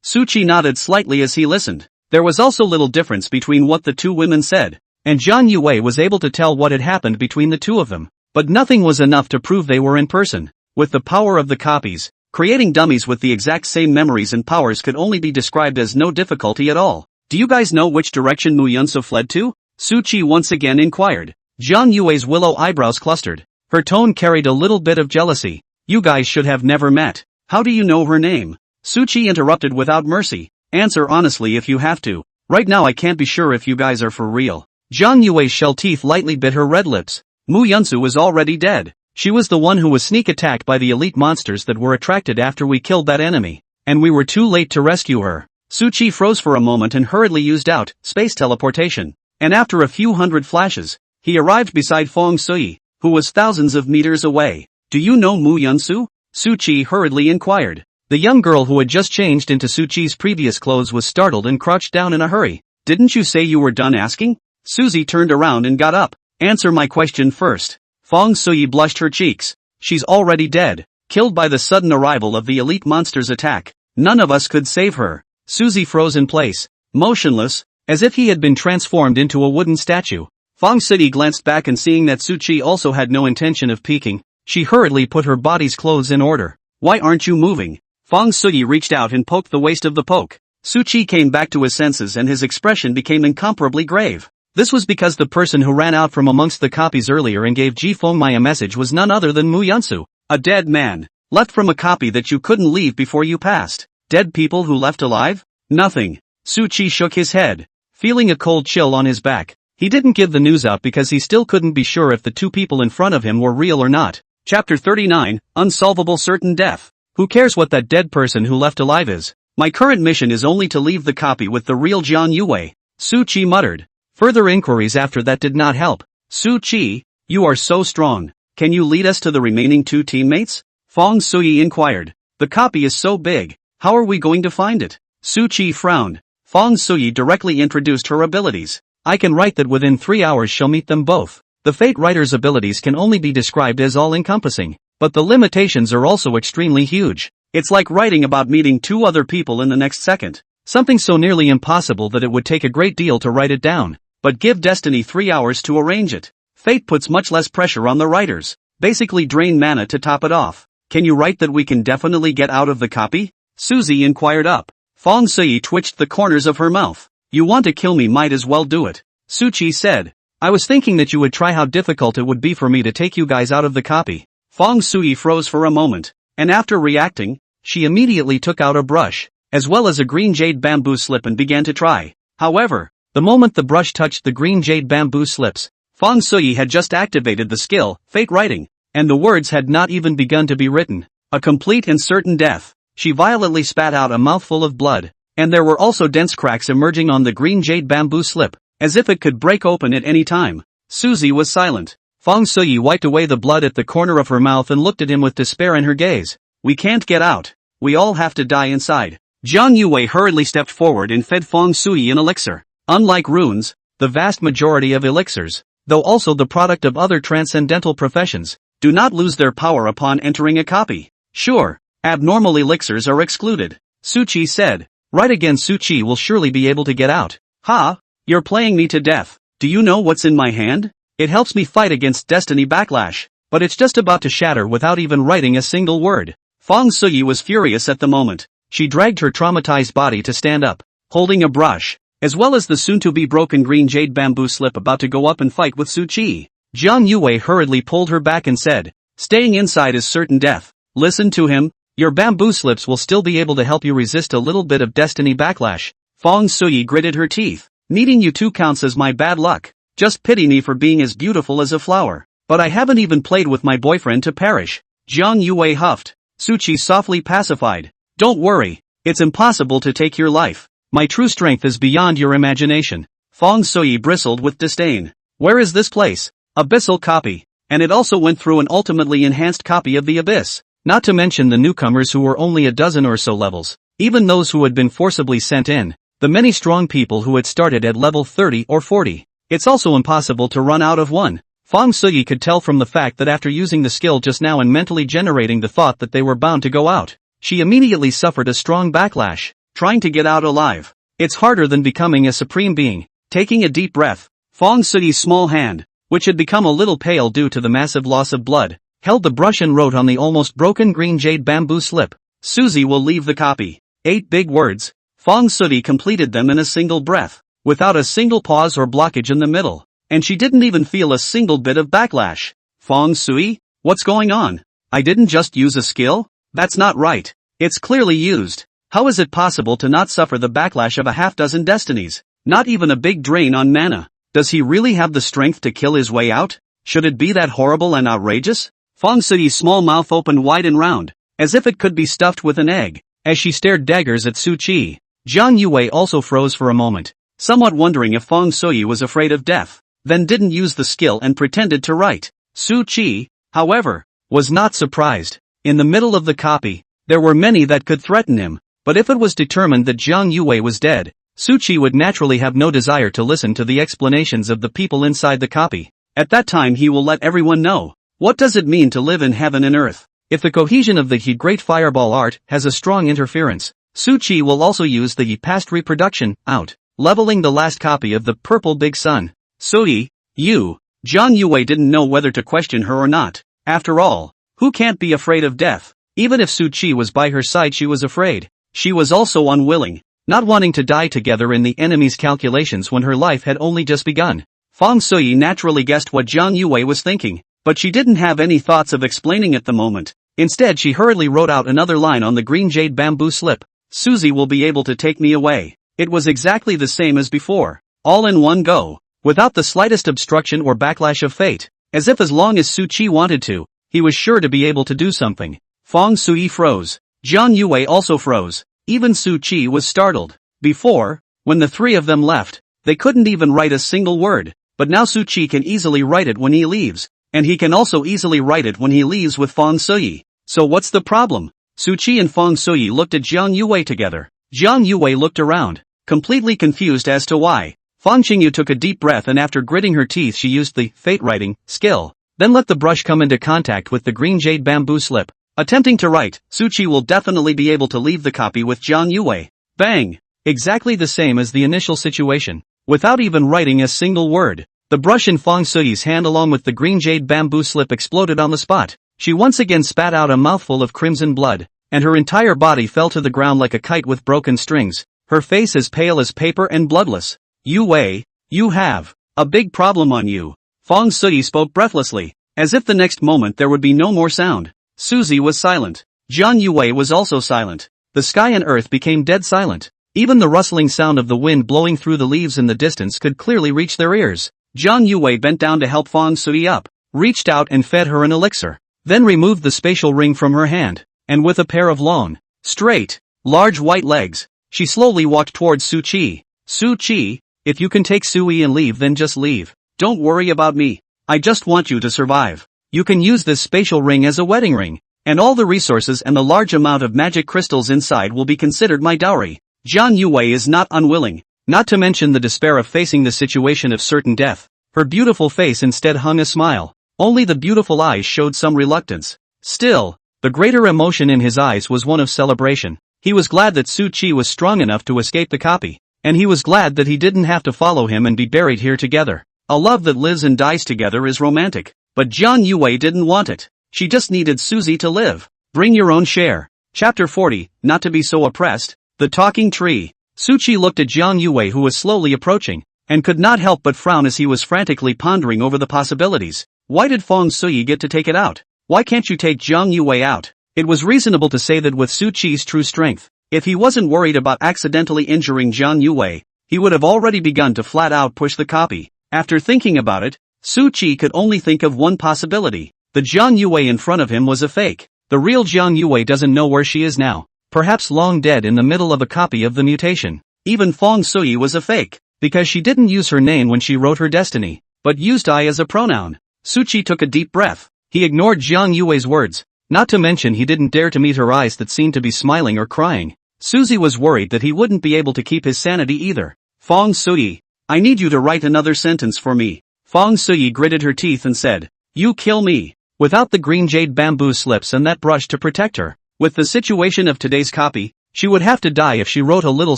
Su Qi nodded slightly as he listened. There was also little difference between what the two women said, and Jiang Yuwei was able to tell what had happened between the two of them. But nothing was enough to prove they were in person. With the power of the copies, creating dummies with the exact same memories and powers could only be described as no difficulty at all. Do you guys know which direction Mu Yunsu fled to? Su Qi once again inquired. Jiang Yuwei's willow eyebrows clustered. Her tone carried a little bit of jealousy. You guys should have never met. How do you know her name? Su Qi interrupted without mercy. Answer honestly if you have to. Right now I can't be sure if you guys are for real. Jiang Yuwei's shell teeth lightly bit her red lips. Mu Yunsu was already dead. She was the one who was sneak attacked by the elite monsters that were attracted after we killed that enemy, and we were too late to rescue her. Su Qi froze for a moment and hurriedly used out space teleportation, and after a few hundred flashes, he arrived beside Feng Sui, who was thousands of meters away. Do you know Mu Yunsu? Su Qi hurriedly inquired. The young girl who had just changed into Su Qi's previous clothes was startled and crouched down in a hurry. Didn't you say you were done asking? Susie turned around and got up. Answer my question first. Feng Sui blushed her cheeks. She's already dead, killed by the sudden arrival of the elite monster's attack. None of us could save her. Susie froze in place, motionless, as if he had been transformed into a wooden statue. Feng Sui glanced back and seeing that Su Qi also had no intention of peeking, she hurriedly put her body's clothes in order. Why aren't you moving? Feng Sui reached out and poked the waist of the poke. Su Qi came back to his senses and his expression became incomparably grave. This was because the person who ran out from amongst the copies earlier and gave Ji Fengmai a message was none other than Mu Yunsu, a dead man, left from a copy that you couldn't leave before you passed. Dead people who left alive? Nothing. Su Chi shook his head, feeling a cold chill on his back. He didn't give the news up because he still couldn't be sure if the two people in front of him were real or not. Chapter 39, Unsolvable Certain Death. Who cares what that dead person who left alive is? My current mission is only to leave the copy with the real Jiang Yuwei, Su Chi muttered. Further inquiries after that did not help. Su Chi, you are so strong. Can you lead us to the remaining two teammates? Fong Sui inquired. The copy is so big, how are we going to find it? Su Chi frowned. Fong Sui directly introduced her abilities. I can write that within 3 hours she'll meet them both. The Fate Writer's abilities can only be described as all-encompassing, but the limitations are also extremely huge. It's like writing about meeting two other people in the next second. Something so nearly impossible that it would take a great deal to write it down. But give Destiny 3 hours to arrange it. Fate puts much less pressure on the writers. Basically drain mana to top it off. Can you write that we can definitely get out of the copy? Suzy inquired up. Fong Sui twitched the corners of her mouth. You want to kill me, might as well do it. Su Chi said. I was thinking that you would try how difficult it would be for me to take you guys out of the copy. Fong Sui froze for a moment, and after reacting, she immediately took out a brush, as well as a green jade bamboo slip and began to try. However, the moment the brush touched the green jade bamboo slips, Fong Sui had just activated the skill, Fate Writing, and the words had not even begun to be written. A complete and certain death. She violently spat out a mouthful of blood, and there were also dense cracks emerging on the green jade bamboo slip, as if it could break open at any time. Suzy was silent. Fong Sui wiped away the blood at the corner of her mouth and looked at him with despair in her gaze. We can't get out. We all have to die inside. Jiang Yuwei hurriedly stepped forward and fed Fong Sui an elixir. Unlike runes, the vast majority of elixirs, though also the product of other transcendental professions, do not lose their power upon entering a copy. Sure, abnormal elixirs are excluded. Su Chi said. Right again, Su Chi will surely be able to get out. Ha! You're playing me to death. Do you know what's in my hand? It helps me fight against Destiny Backlash, but it's just about to shatter without even writing a single word. Fong Sui was furious at the moment. She dragged her traumatized body to stand up, holding a brush, as well as the soon-to-be broken green jade bamboo slip about to go up and fight with Su Chi. Jiang Yuwei hurriedly pulled her back and said, staying inside is certain death. Listen to him. Your bamboo slips will still be able to help you resist a little bit of Destiny Backlash. Fong Sui gritted her teeth. Needing you two counts as my bad luck. Just pity me for being as beautiful as a flower. But I haven't even played with my boyfriend to perish. Jiang Yuwei huffed. Su Chi softly pacified. Don't worry. It's impossible to take your life. My true strength is beyond your imagination. Fong Sui bristled with disdain. Where is this place? Abyssal copy. And it also went through an ultimately enhanced copy of the Abyss. Not to mention the newcomers who were only a dozen or so levels. Even those who had been forcibly sent in. The many strong people who had started at level 30 or 40. It's also impossible to run out of one. Fong Sui could tell from the fact that after using the skill just now and mentally generating the thought that they were bound to go out, she immediately suffered a strong backlash, trying to get out alive. It's harder than becoming a supreme being. Taking a deep breath, Fong Sui's small hand, which had become a little pale due to the massive loss of blood, held the brush and wrote on the almost broken green jade bamboo slip. Suzy will leave the copy. 8 big words. Fong Sui completed them in a single breath, without a single pause or blockage in the middle, and she didn't even feel a single bit of backlash. Fong Sui? What's going on? I didn't just use a skill? That's not right. It's clearly used. How is it possible to not suffer the backlash of a half-dozen destinies? Not even a big drain on mana. Does he really have the strength to kill his way out? Should it be that horrible and outrageous? Fong Sui's small mouth opened wide and round, as if it could be stuffed with an egg, as she stared daggers at Su Chi. Jiang Yuwei also froze for a moment, somewhat wondering if Fong Sui was afraid of death, then didn't use the skill and pretended to write. Su Chi, however, was not surprised. In the middle of the copy, there were many that could threaten him, but if it was determined that Jiang Yuwei was dead, Su Chi would naturally have no desire to listen to the explanations of the people inside the copy. At that time he will let everyone know. What does it mean to live in heaven and earth? If the cohesion of the Great Fireball art has a strong interference, Su Chi will also use the past reproduction out, leveling the last copy of the Purple Big Sun. Sui, you. Jiang Yuwei didn't know whether to question her or not. After all, who can't be afraid of death? Even if Su Chi was by her side she was afraid. She was also unwilling, not wanting to die together in the enemy's calculations when her life had only just begun. Fong Sui naturally guessed what Jiang Yuwei was thinking, but she didn't have any thoughts of explaining at the moment. Instead she hurriedly wrote out another line on the green jade bamboo slip. Suzy will be able to take me away. It was exactly the same as before. All in one go. Without the slightest obstruction or backlash of fate. As if as long as Su Qi wanted to, he was sure to be able to do something. Feng Sui froze. Jiang Yuwei also froze. Even Su Qi was startled. Before, when the three of them left, they couldn't even write a single word, but now Su Qi can easily write it when he leaves, and he can also easily write it when he leaves with Feng Sui. So what's the problem? Su Qi and Feng Sui looked at Jiang Yuwei together. Jiang Yuwei looked around, completely confused as to why. Feng Qingyu took a deep breath and after gritting her teeth she used the fate writing skill, then let the brush come into contact with the green jade bamboo slip. Attempting to write, Su Qi will definitely be able to leave the copy with Jiang Yuwei. Bang! Exactly the same as the initial situation. Without even writing a single word, the brush in Feng Sui's hand along with the green jade bamboo slip exploded on the spot. She once again spat out a mouthful of crimson blood, and her entire body fell to the ground like a kite with broken strings, her face as pale as paper and bloodless. Yuwei, you have a big problem on you. Feng Sui spoke breathlessly, as if the next moment there would be no more sound. Suzy was silent. Jiang Yuwei was also silent. The sky and earth became dead silent. Even the rustling sound of the wind blowing through the leaves in the distance could clearly reach their ears. Jiang Yuwei bent down to help Feng Sui up, reached out and fed her an elixir, then removed the spatial ring from her hand, and with a pair of long, straight, large white legs, she slowly walked towards Su Qi. Su Qi, if you can take Sui and leave then just leave. Don't worry about me. I just want you to survive. You can use this spatial ring as a wedding ring, and all the resources and the large amount of magic crystals inside will be considered my dowry. Jiang Yuwei is not unwilling, not to mention the despair of facing the situation of certain death. Her beautiful face instead hung a smile. Only the beautiful eyes showed some reluctance. Still, the greater emotion in his eyes was one of celebration. He was glad that Su Qi was strong enough to escape the copy, and he was glad that he didn't have to follow him and be buried here together. A love that lives and dies together is romantic, but Jiang Yuwei didn't want it. She just needed Suzy to live. Bring your own share. Chapter 40, Not to be so oppressed. The Talking Tree. Su Qi looked at Jiang Yuwei who was slowly approaching, and could not help but frown as he was frantically pondering over the possibilities. Why did Feng Sui get to take it out? Why can't you take Jiang Yuwei out? It was reasonable to say that with Su Qi's true strength, if he wasn't worried about accidentally injuring Jiang Yuwei, he would have already begun to flat out push the copy. After thinking about it, Su Qi could only think of one possibility. The Jiang Yuwei in front of him was a fake. The real Jiang Yuwei doesn't know where she is now. Perhaps long dead in the middle of a copy of the mutation. Even Feng Sui was a fake, because she didn't use her name when she wrote her destiny, but used I as a pronoun. Su Qi took a deep breath. He ignored Jiang Yuwei's words. Not to mention he didn't dare to meet her eyes that seemed to be smiling or crying. Suzy was worried that he wouldn't be able to keep his sanity either. Feng Sui, I need you to write another sentence for me. Feng Sui gritted her teeth and said, you kill me. Without the green jade bamboo slips and that brush to protect her, with the situation of today's copy, she would have to die if she wrote a little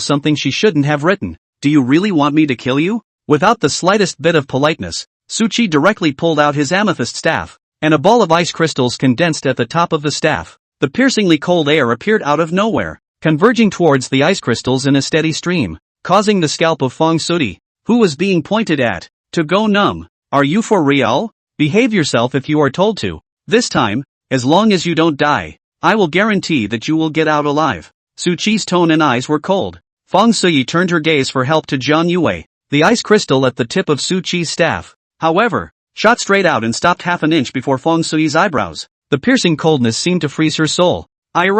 something she shouldn't have written. Do you really want me to kill you? Without the slightest bit of politeness, Su Qi directly pulled out his amethyst staff, and a ball of ice crystals condensed at the top of the staff. The piercingly cold air appeared out of nowhere, converging towards the ice crystals in a steady stream, causing the scalp of Feng Sui, who was being pointed at, to go numb. Are you for real? Behave yourself if you are told to. This time, as long as you don't die, I will guarantee that you will get out alive. Su Qi's tone and eyes were cold. Feng Sui turned her gaze for help to Jiang Yuwei. The ice crystal at the tip of Su Qi's staff, however, shot straight out and stopped half an inch before Feng Sui's eyebrows. The piercing coldness seemed to freeze her soul. I'll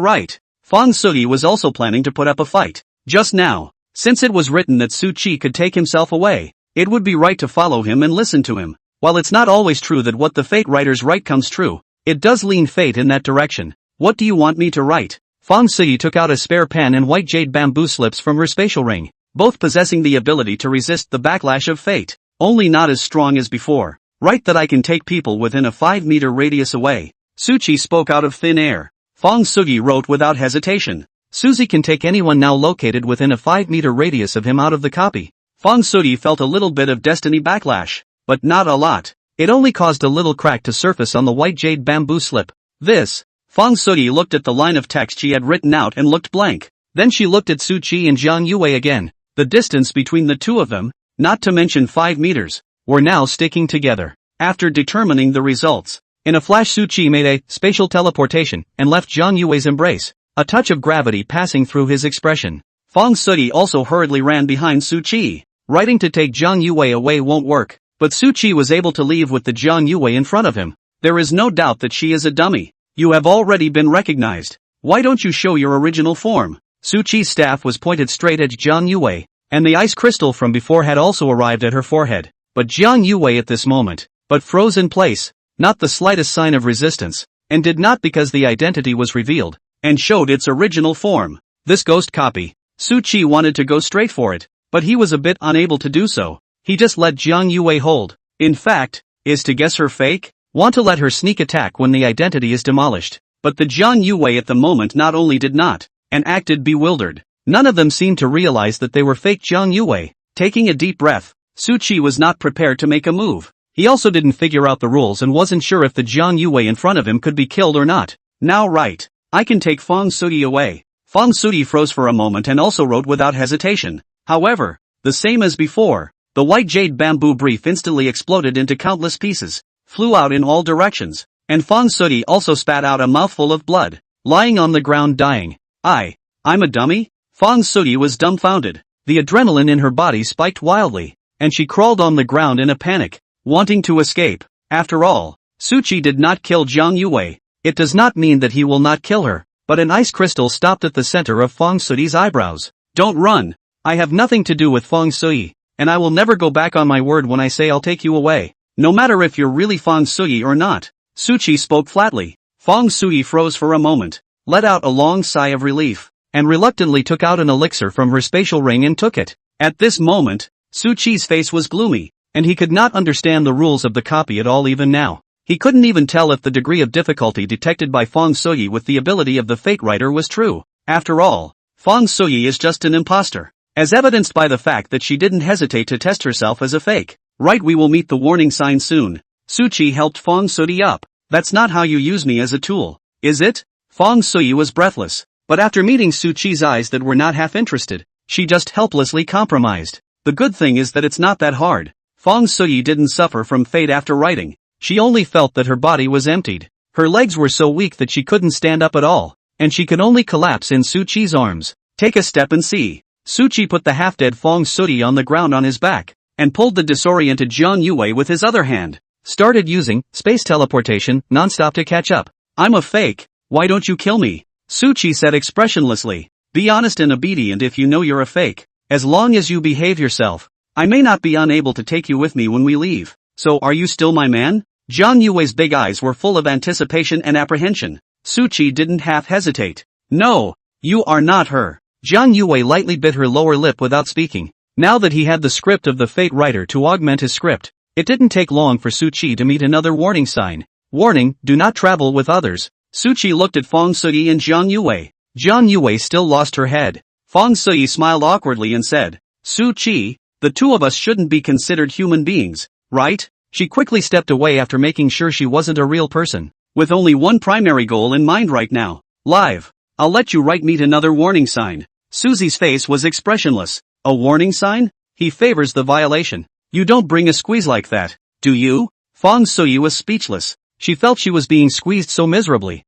write. Feng Sui was also planning to put up a fight. Just now, since it was written that Su Qi could take himself away, it would be right to follow him and listen to him. While it's not always true that what the fate writers write comes true, it does lean fate in that direction. What do you want me to write? Feng Sui took out a spare pen and white jade bamboo slips from her spatial ring, both possessing the ability to resist the backlash of fate, only not as strong as before. Write that I can take people within a 5-meter radius away. Su Qi spoke out of thin air. Feng Sui wrote without hesitation. Suzy can take anyone now located within a 5-meter radius of him out of the copy. Feng Sui felt a little bit of destiny backlash, but not a lot. It only caused a little crack to surface on the white jade bamboo slip. This. Feng Sui looked at the line of text she had written out and looked blank. Then she looked at Su Qi and Jiang Yuwei again. The distance between the two of them, not to mention 5 meters, were now sticking together. After determining the results, in a flash Su Qi made a spatial teleportation and left Jiang Yuwei's embrace. a touch of gravity passing through his expression. Fong Sudi also hurriedly ran behind Su Qi. Writing to take Jiang Yuwei away won't work, but Su Qi was able to leave with the Jiang Yuwei in front of him. There is no doubt that she is a dummy. You have already been recognized. Why don't you show your original form? Su Qi's staff was pointed straight at Jiang Yuwei, and the ice crystal from before had also arrived at her forehead. But Jiang Yuwei at this moment, froze in place, not the slightest sign of resistance, and did not because the identity was revealed, and showed its original form. This ghost copy. Su Qi wanted to go straight for it, but he was a bit unable to do so. He just let Jiang Yuwei hold. In fact, is to guess her fake? Want to let her sneak attack when the identity is demolished. But the Jiang Yuwei at the moment not only did not, and acted bewildered. None of them seemed to realize that they were fake Jiang Yuwei. Taking a deep breath, Su Qi was not prepared to make a move. He also didn't figure out the rules and wasn't sure if the Jiang Yuwei in front of him could be killed or not. Now right. I can take Fong Sudi away. Fong Sudi froze for a moment and also wrote without hesitation. However, the same as before, the white jade bamboo brief instantly exploded into countless pieces, flew out in all directions, and Fong Sudi also spat out a mouthful of blood, lying on the ground dying. I'm a dummy? Fong Sudi was dumbfounded. The adrenaline in her body spiked wildly, and she crawled on the ground in a panic, wanting to escape. After all, Su Qi did not kill Jiang Yuwei. It does not mean that he will not kill her, but an ice crystal stopped at the center of Fong Sudi's eyebrows. Don't run. I have nothing to do with Fong Sudi, and I will never go back on my word when I say I'll take you away, no matter if you're really Fong Sudi or not. Su Qi spoke flatly. Fong Sudi froze for a moment, let out a long sigh of relief, and reluctantly took out an elixir from her spatial ring and took it. At this moment, Su Qi's face was gloomy, and he could not understand the rules of the copy at all even now. He couldn't even tell if the degree of difficulty detected by Fong Sudi with the ability of the fake writer was true. After all, Fong Sudi is just an imposter, as evidenced by the fact that she didn't hesitate to test herself as a fake. Right, we will meet the warning sign soon. Su Qi helped Fong Sudi up. That's not how you use me as a tool, is it? Fong Sudi was breathless, but after meeting Su Qi's eyes that were not half interested, she just helplessly compromised. The good thing is that it's not that hard. Fong Sudi didn't suffer from fate after writing. She only felt that her body was emptied. Her legs were so weak that she couldn't stand up at all, and she could only collapse in Su Qi's arms. Take a step and see. Su Qi put the half-dead Fong Sudi on the ground on his back, and pulled the disoriented Jiang Yuwei with his other hand. Started using space teleportation non-stop to catch up. I'm a fake. Why don't you kill me? Su Qi said expressionlessly. Be honest and obedient if you know you're a fake. As long as you behave yourself, I may not be unable to take you with me when we leave. So are you still my man? Jiang Yuwei's big eyes were full of anticipation and apprehension. Su Qi didn't half hesitate. No, you are not her. Jiang Yuwei lightly bit her lower lip without speaking. Now that he had the script of the fate writer to augment his script, it didn't take long for Su Qi to meet another warning sign. Warning, do not travel with others. Su Qi looked at Fong Sudi and Jiang Yuwei. Jiang Yuwei still lost her head. Fong Sudi smiled awkwardly and said, Su Qi, the two of us shouldn't be considered human beings, right? She quickly stepped away after making sure she wasn't a real person. With only one primary goal in mind right now. Live. I'll let you meet another warning sign. Susie's face was expressionless. A warning sign? He favors the violation. You don't bring a squeeze like that, do you? Fong Sudi was speechless. She felt she was being squeezed so miserably,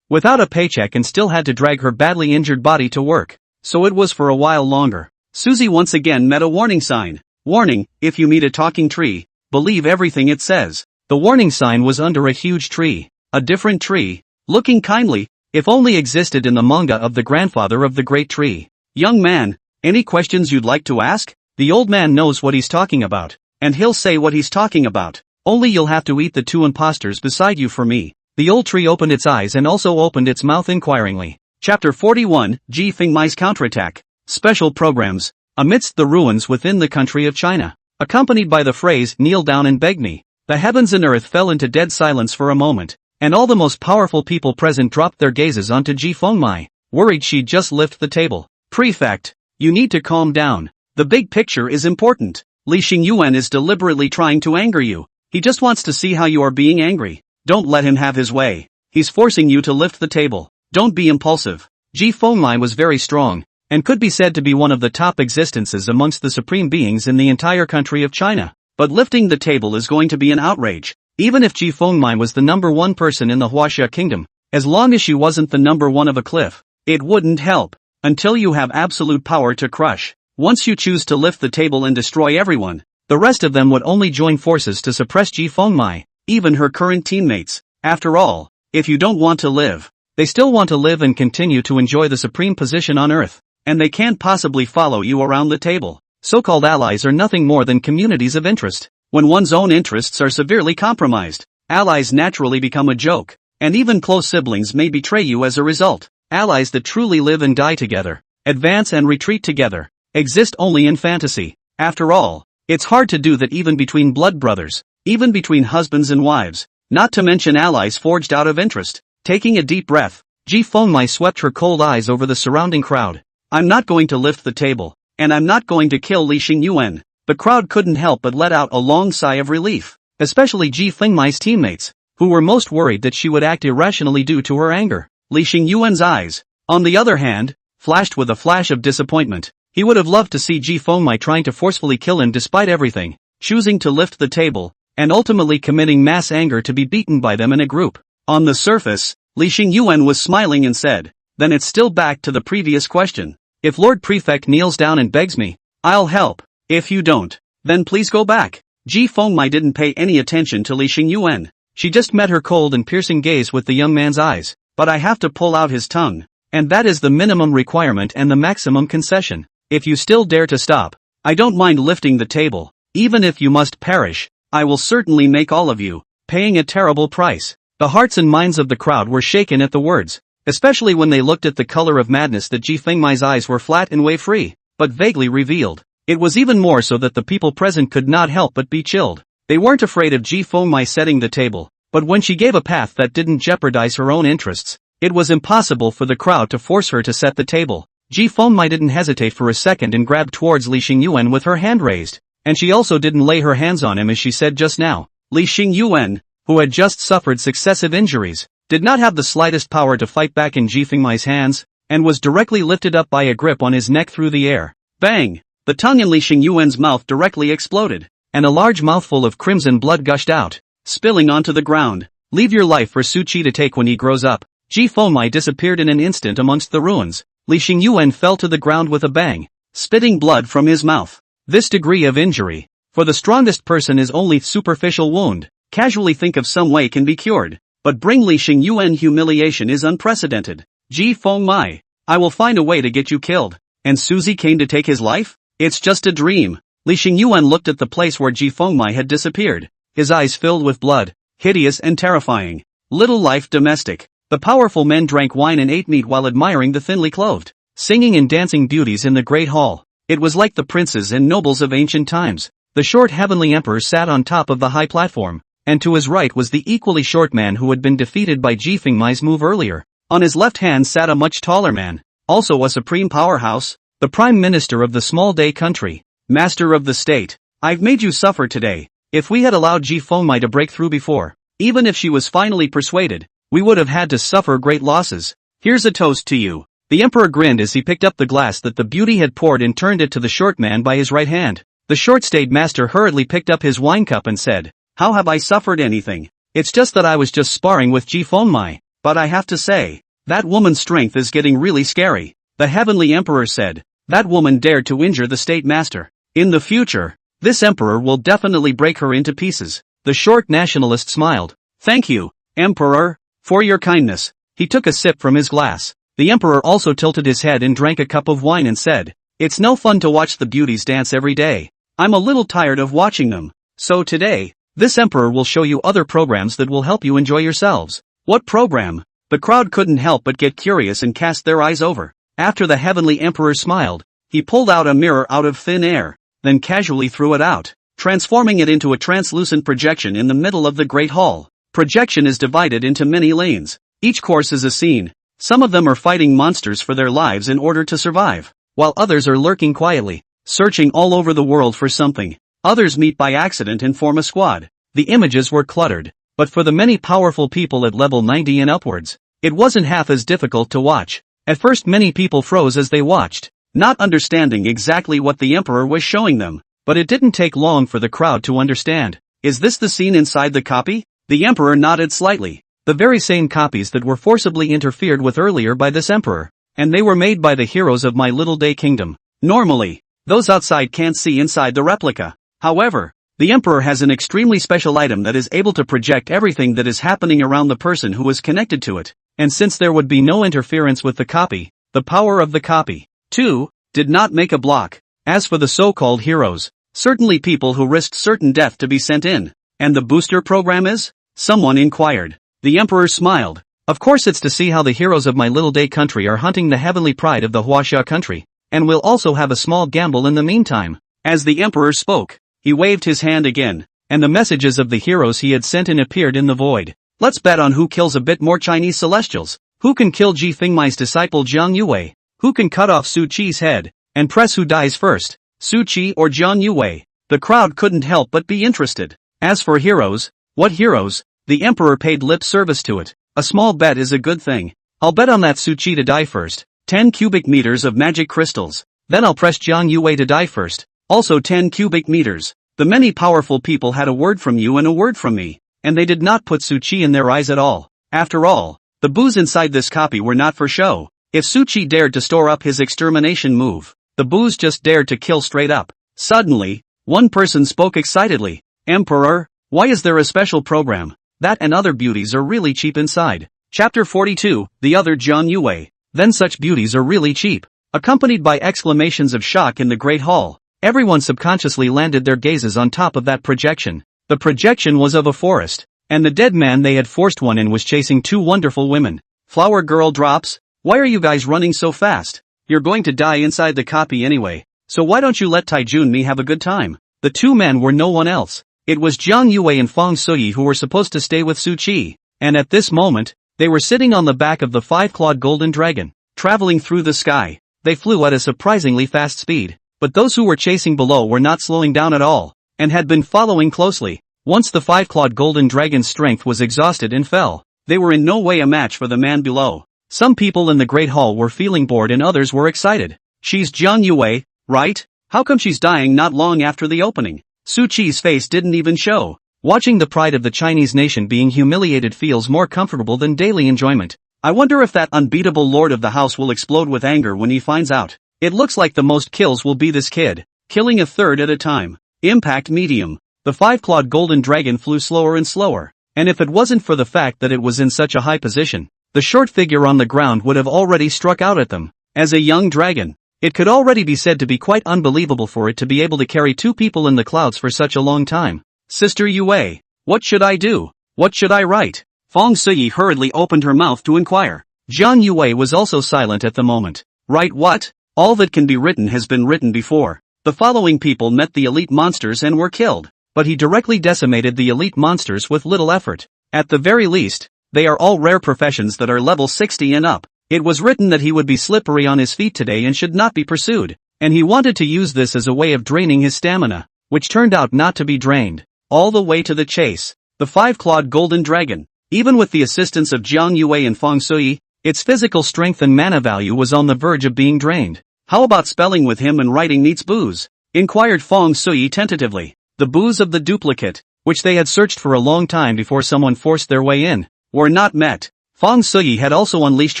without a paycheck and still had to drag her badly injured body to work. So it was for a while longer. Susie once again met a warning sign. Warning, if you meet a talking tree, believe everything it says. The warning sign was under a huge tree. A different tree, looking kindly, if only existed in the manga of the grandfather of the great tree. Young man, any questions you'd like to ask? The old man knows what he's talking about, and he'll say what he's talking about. Only you'll have to eat the two imposters beside you for me. The old tree opened its eyes and also opened its mouth inquiringly. Chapter 41, Ji Fengmai's Counterattack. Special Programs. Amidst the ruins within the country of China, accompanied by the phrase, kneel down and beg me, the heavens and earth fell into dead silence for a moment, and all the most powerful people present dropped their gazes onto Ji Fengmai, worried she'd just lift the table. Prefect, you need to calm down. The big picture is important. Li Xingyuan is deliberately trying to anger you. He just wants to see how you are being angry. Don't let him have his way. He's forcing you to lift the table. Don't be impulsive. Ji Fengmai was very strong, and could be said to be one of the top existences amongst the supreme beings in the entire country of China. But lifting the table is going to be an outrage. Even if Ji Fengmai was the number one person in the Huaxia kingdom, As long as she wasn't the number one of a cliff, it wouldn't help. Until you have absolute power to crush. Once you choose to lift the table and destroy everyone, the rest of them would only join forces to suppress Ji Fengmai, even her current teammates. After all, if you don't want to live, they still want to live and continue to enjoy the supreme position on Earth, and they can't possibly follow you around the table. So-called allies are nothing more than communities of interest. When one's own interests are severely compromised, allies naturally become a joke, and even close siblings may betray you as a result. Allies that truly live and die together, advance and retreat together, exist only in fantasy. After all, it's hard to do that even between blood brothers, even between husbands and wives, not to mention allies forged out of interest. Taking a deep breath, Ji Fengmai swept her cold eyes over the surrounding crowd. I'm not going to lift the table, and I'm not going to kill Li Xingyuan. The crowd couldn't help but let out a long sigh of relief, especially Ji Fengmai's teammates, who were most worried that she would act irrationally due to her anger. Li Xingyuan's eyes, on the other hand, flashed with a flash of disappointment. He would have loved to see Ji Fengmai trying to forcefully kill him despite everything, choosing to lift the table, and ultimately committing mass anger to be beaten by them in a group. On the surface, Li Xingyuan was smiling and said, then it's still back to the previous question. If Lord Prefect kneels down and begs me, I'll help. If you don't, then please go back. Ji Fengmai didn't pay any attention to Li Xingyuan. She just met her cold and piercing gaze with the young man's eyes. But I have to pull out his tongue. And that is the minimum requirement and the maximum concession. If you still dare to stop, I don't mind lifting the table. Even if you must perish, I will certainly make all of you, paying a terrible price. The hearts and minds of the crowd were shaken at the words, especially when they looked at the color of madness that Ji Fengmai's eyes were flat and wave-free, but vaguely revealed. It was even more so that the people present could not help but be chilled. They weren't afraid of Ji Fengmai setting the table. But when she gave a path that didn't jeopardize her own interests, it was impossible for the crowd to force her to set the table. Ji Fengmai didn't hesitate for a second and grabbed towards Li Xingyuan with her hand raised, and she also didn't lay her hands on him as she said just now. Li Xingyuan, who had just suffered successive injuries, did not have the slightest power to fight back in Ji Fengmai's hands, and was directly lifted up by a grip on his neck through the air. Bang! The tongue in Li Xingyuan's mouth directly exploded, and a large mouthful of crimson blood gushed out, spilling onto the ground. Leave your life for Su Qi to take when he grows up. Ji Fengmai disappeared in an instant amongst the ruins. Li Xingyuan fell to the ground with a bang, spitting blood from his mouth. This degree of injury, for the strongest person, is only superficial wound. Casually think of some way can be cured, but bring Li Xingyuan humiliation is unprecedented. Ji Fengmai, I will find a way to get you killed. And Suzy came to take his life? It's just a dream. Li Xingyuan looked at the place where Ji Fengmai had disappeared. His eyes filled with blood, hideous and terrifying. Little life domestic. The powerful men drank wine and ate meat while admiring the thinly clothed, singing and dancing beauties in the great hall. It was like the princes and nobles of ancient times. The short heavenly emperor sat on top of the high platform, and to his right was the equally short man who had been defeated by Ji Fengmai's move earlier. On his left hand sat a much taller man, also a supreme powerhouse, the prime minister of the small day country, master of the state. I've made you suffer today. If we had allowed Ji Fengmai to break through before, even if she was finally persuaded, we would have had to suffer great losses. Here's a toast to you. The emperor grinned as he picked up the glass that the beauty had poured and turned it to the short man by his right hand. The short-stayed master hurriedly picked up his wine cup and said, How have I suffered anything? It's just that I was just sparring with Ji Fengmai, but I have to say, that woman's strength is getting really scary. The heavenly emperor said, that woman dared to injure the state master. In the future, this emperor will definitely break her into pieces. The short nationalist smiled. Thank you, emperor, for your kindness. He took a sip from his glass. The emperor also tilted his head and drank a cup of wine and said, It's no fun to watch the beauties dance every day. I'm a little tired of watching them. So today, this emperor will show you other programs that will help you enjoy yourselves. What program? The crowd couldn't help but get curious and cast their eyes over. After the heavenly emperor smiled, he pulled out a mirror out of thin air, then casually threw it out, transforming it into a translucent projection in the middle of the great hall. Projection is divided into many lanes. Each course is a scene. Some of them are fighting monsters for their lives in order to survive, while others are lurking quietly, searching all over the world for something. Others meet by accident and form a squad. The images were cluttered, but for the many powerful people at level 90 and upwards, it wasn't half as difficult to watch. At first many people froze as they watched, not understanding exactly what the emperor was showing them, but it didn't take long for the crowd to understand. Is this the scene inside the copy? The emperor nodded slightly. the very same copies that were forcibly interfered with earlier by this emperor. And they were made by the heroes of my little day kingdom. Normally, those outside can't see inside the replica. However, the emperor has an extremely special item that is able to project everything that is happening around the person who is connected to it. And since there would be no interference with the copy, the power of the copy, too, did not make a block. As for the so-called heroes, certainly people who risked certain death to be sent in. And the booster program is? Someone inquired. The emperor smiled. Of course it's to see how the heroes of my little day country are hunting the heavenly pride of the Huaxia country. And we'll also have a small gamble in the meantime. As the emperor spoke, he waved his hand again, and the messages of the heroes he had sent in appeared in the void. Let's bet on who kills a bit more Chinese celestials. Who can kill Ji Fengmai's disciple Jiang Yuwei? Who can cut off Su Qi's head, and press who dies first, Su Qi or Jiang Yuwei? The crowd couldn't help but be interested. As for heroes, what heroes? The emperor paid lip service to it. A small bet is a good thing. I'll bet on that Su Qi to die first. 10 cubic meters of magic crystals. Then I'll press Jiang Yuwei to die first. Also 10 cubic meters. The many powerful people had a word from you and a word from me, and they did not put Su Qi in their eyes at all. After all, the boos inside this copy were not for show. If Su Qi dared to store up his extermination move, the boos just dared to kill straight up. Suddenly, one person spoke excitedly. Emperor, why is there a special program? That and other beauties are really cheap inside. Chapter 42, the other Jiang Yuwei. Then such beauties are really cheap. Accompanied by exclamations of shock in the great hall, everyone subconsciously landed their gazes on top of that projection. The projection was of a forest, and the dead man they had forced one in was chasing two wonderful women. Flower girl drops, why are you guys running so fast? You're going to die inside the copy anyway, so why don't you let Taijun me have a good time? The two men were no one else. It was Jiang Yuwei and Feng Suyi who were supposed to stay with Su Qi, and at this moment, they were sitting on the back of the five-clawed golden dragon, traveling through the sky. They flew at a surprisingly fast speed, but those who were chasing below were not slowing down at all, and had been following closely. Once the five-clawed golden dragon's strength was exhausted and fell, they were in no way a match for the man below. Some people in the great hall were feeling bored and others were excited. She's Jiang Yuwei, right? How come she's dying not long after the opening? Su Qi's face didn't even show. Watching the pride of the Chinese nation being humiliated feels more comfortable than daily enjoyment. I wonder if that unbeatable lord of the house will explode with anger when he finds out. It looks like the most kills will be this kid, killing a third at a time. Impact medium. The five-clawed golden dragon flew slower and slower, and if it wasn't for the fact that it was in such a high position, the short figure on the ground would have already struck out at them. As a young dragon, it could already be said to be quite unbelievable for it to be able to carry two people in the clouds for such a long time. Sister Yuwei, what should I do? What should I write? Feng Suyi hurriedly opened her mouth to inquire. Jiang Yuwei was also silent at the moment. Write what? All that can be written has been written before. The following people met the elite monsters and were killed, but he directly decimated the elite monsters with little effort. At the very least, they are all rare professions that are level 60 and up. It was written that he would be slippery on his feet today and should not be pursued, and he wanted to use this as a way of draining his stamina, which turned out not to be drained. All the way to the chase. The five-clawed golden dragon. Even with the assistance of Jiang Yuwei and Feng Suyi, its physical strength and mana value was on the verge of being drained. How about spelling with him and writing needs booze? Inquired Feng Suyi tentatively. The booze of the duplicate, which they had searched for a long time before someone forced their way in, were not met. Feng Suyi had also unleashed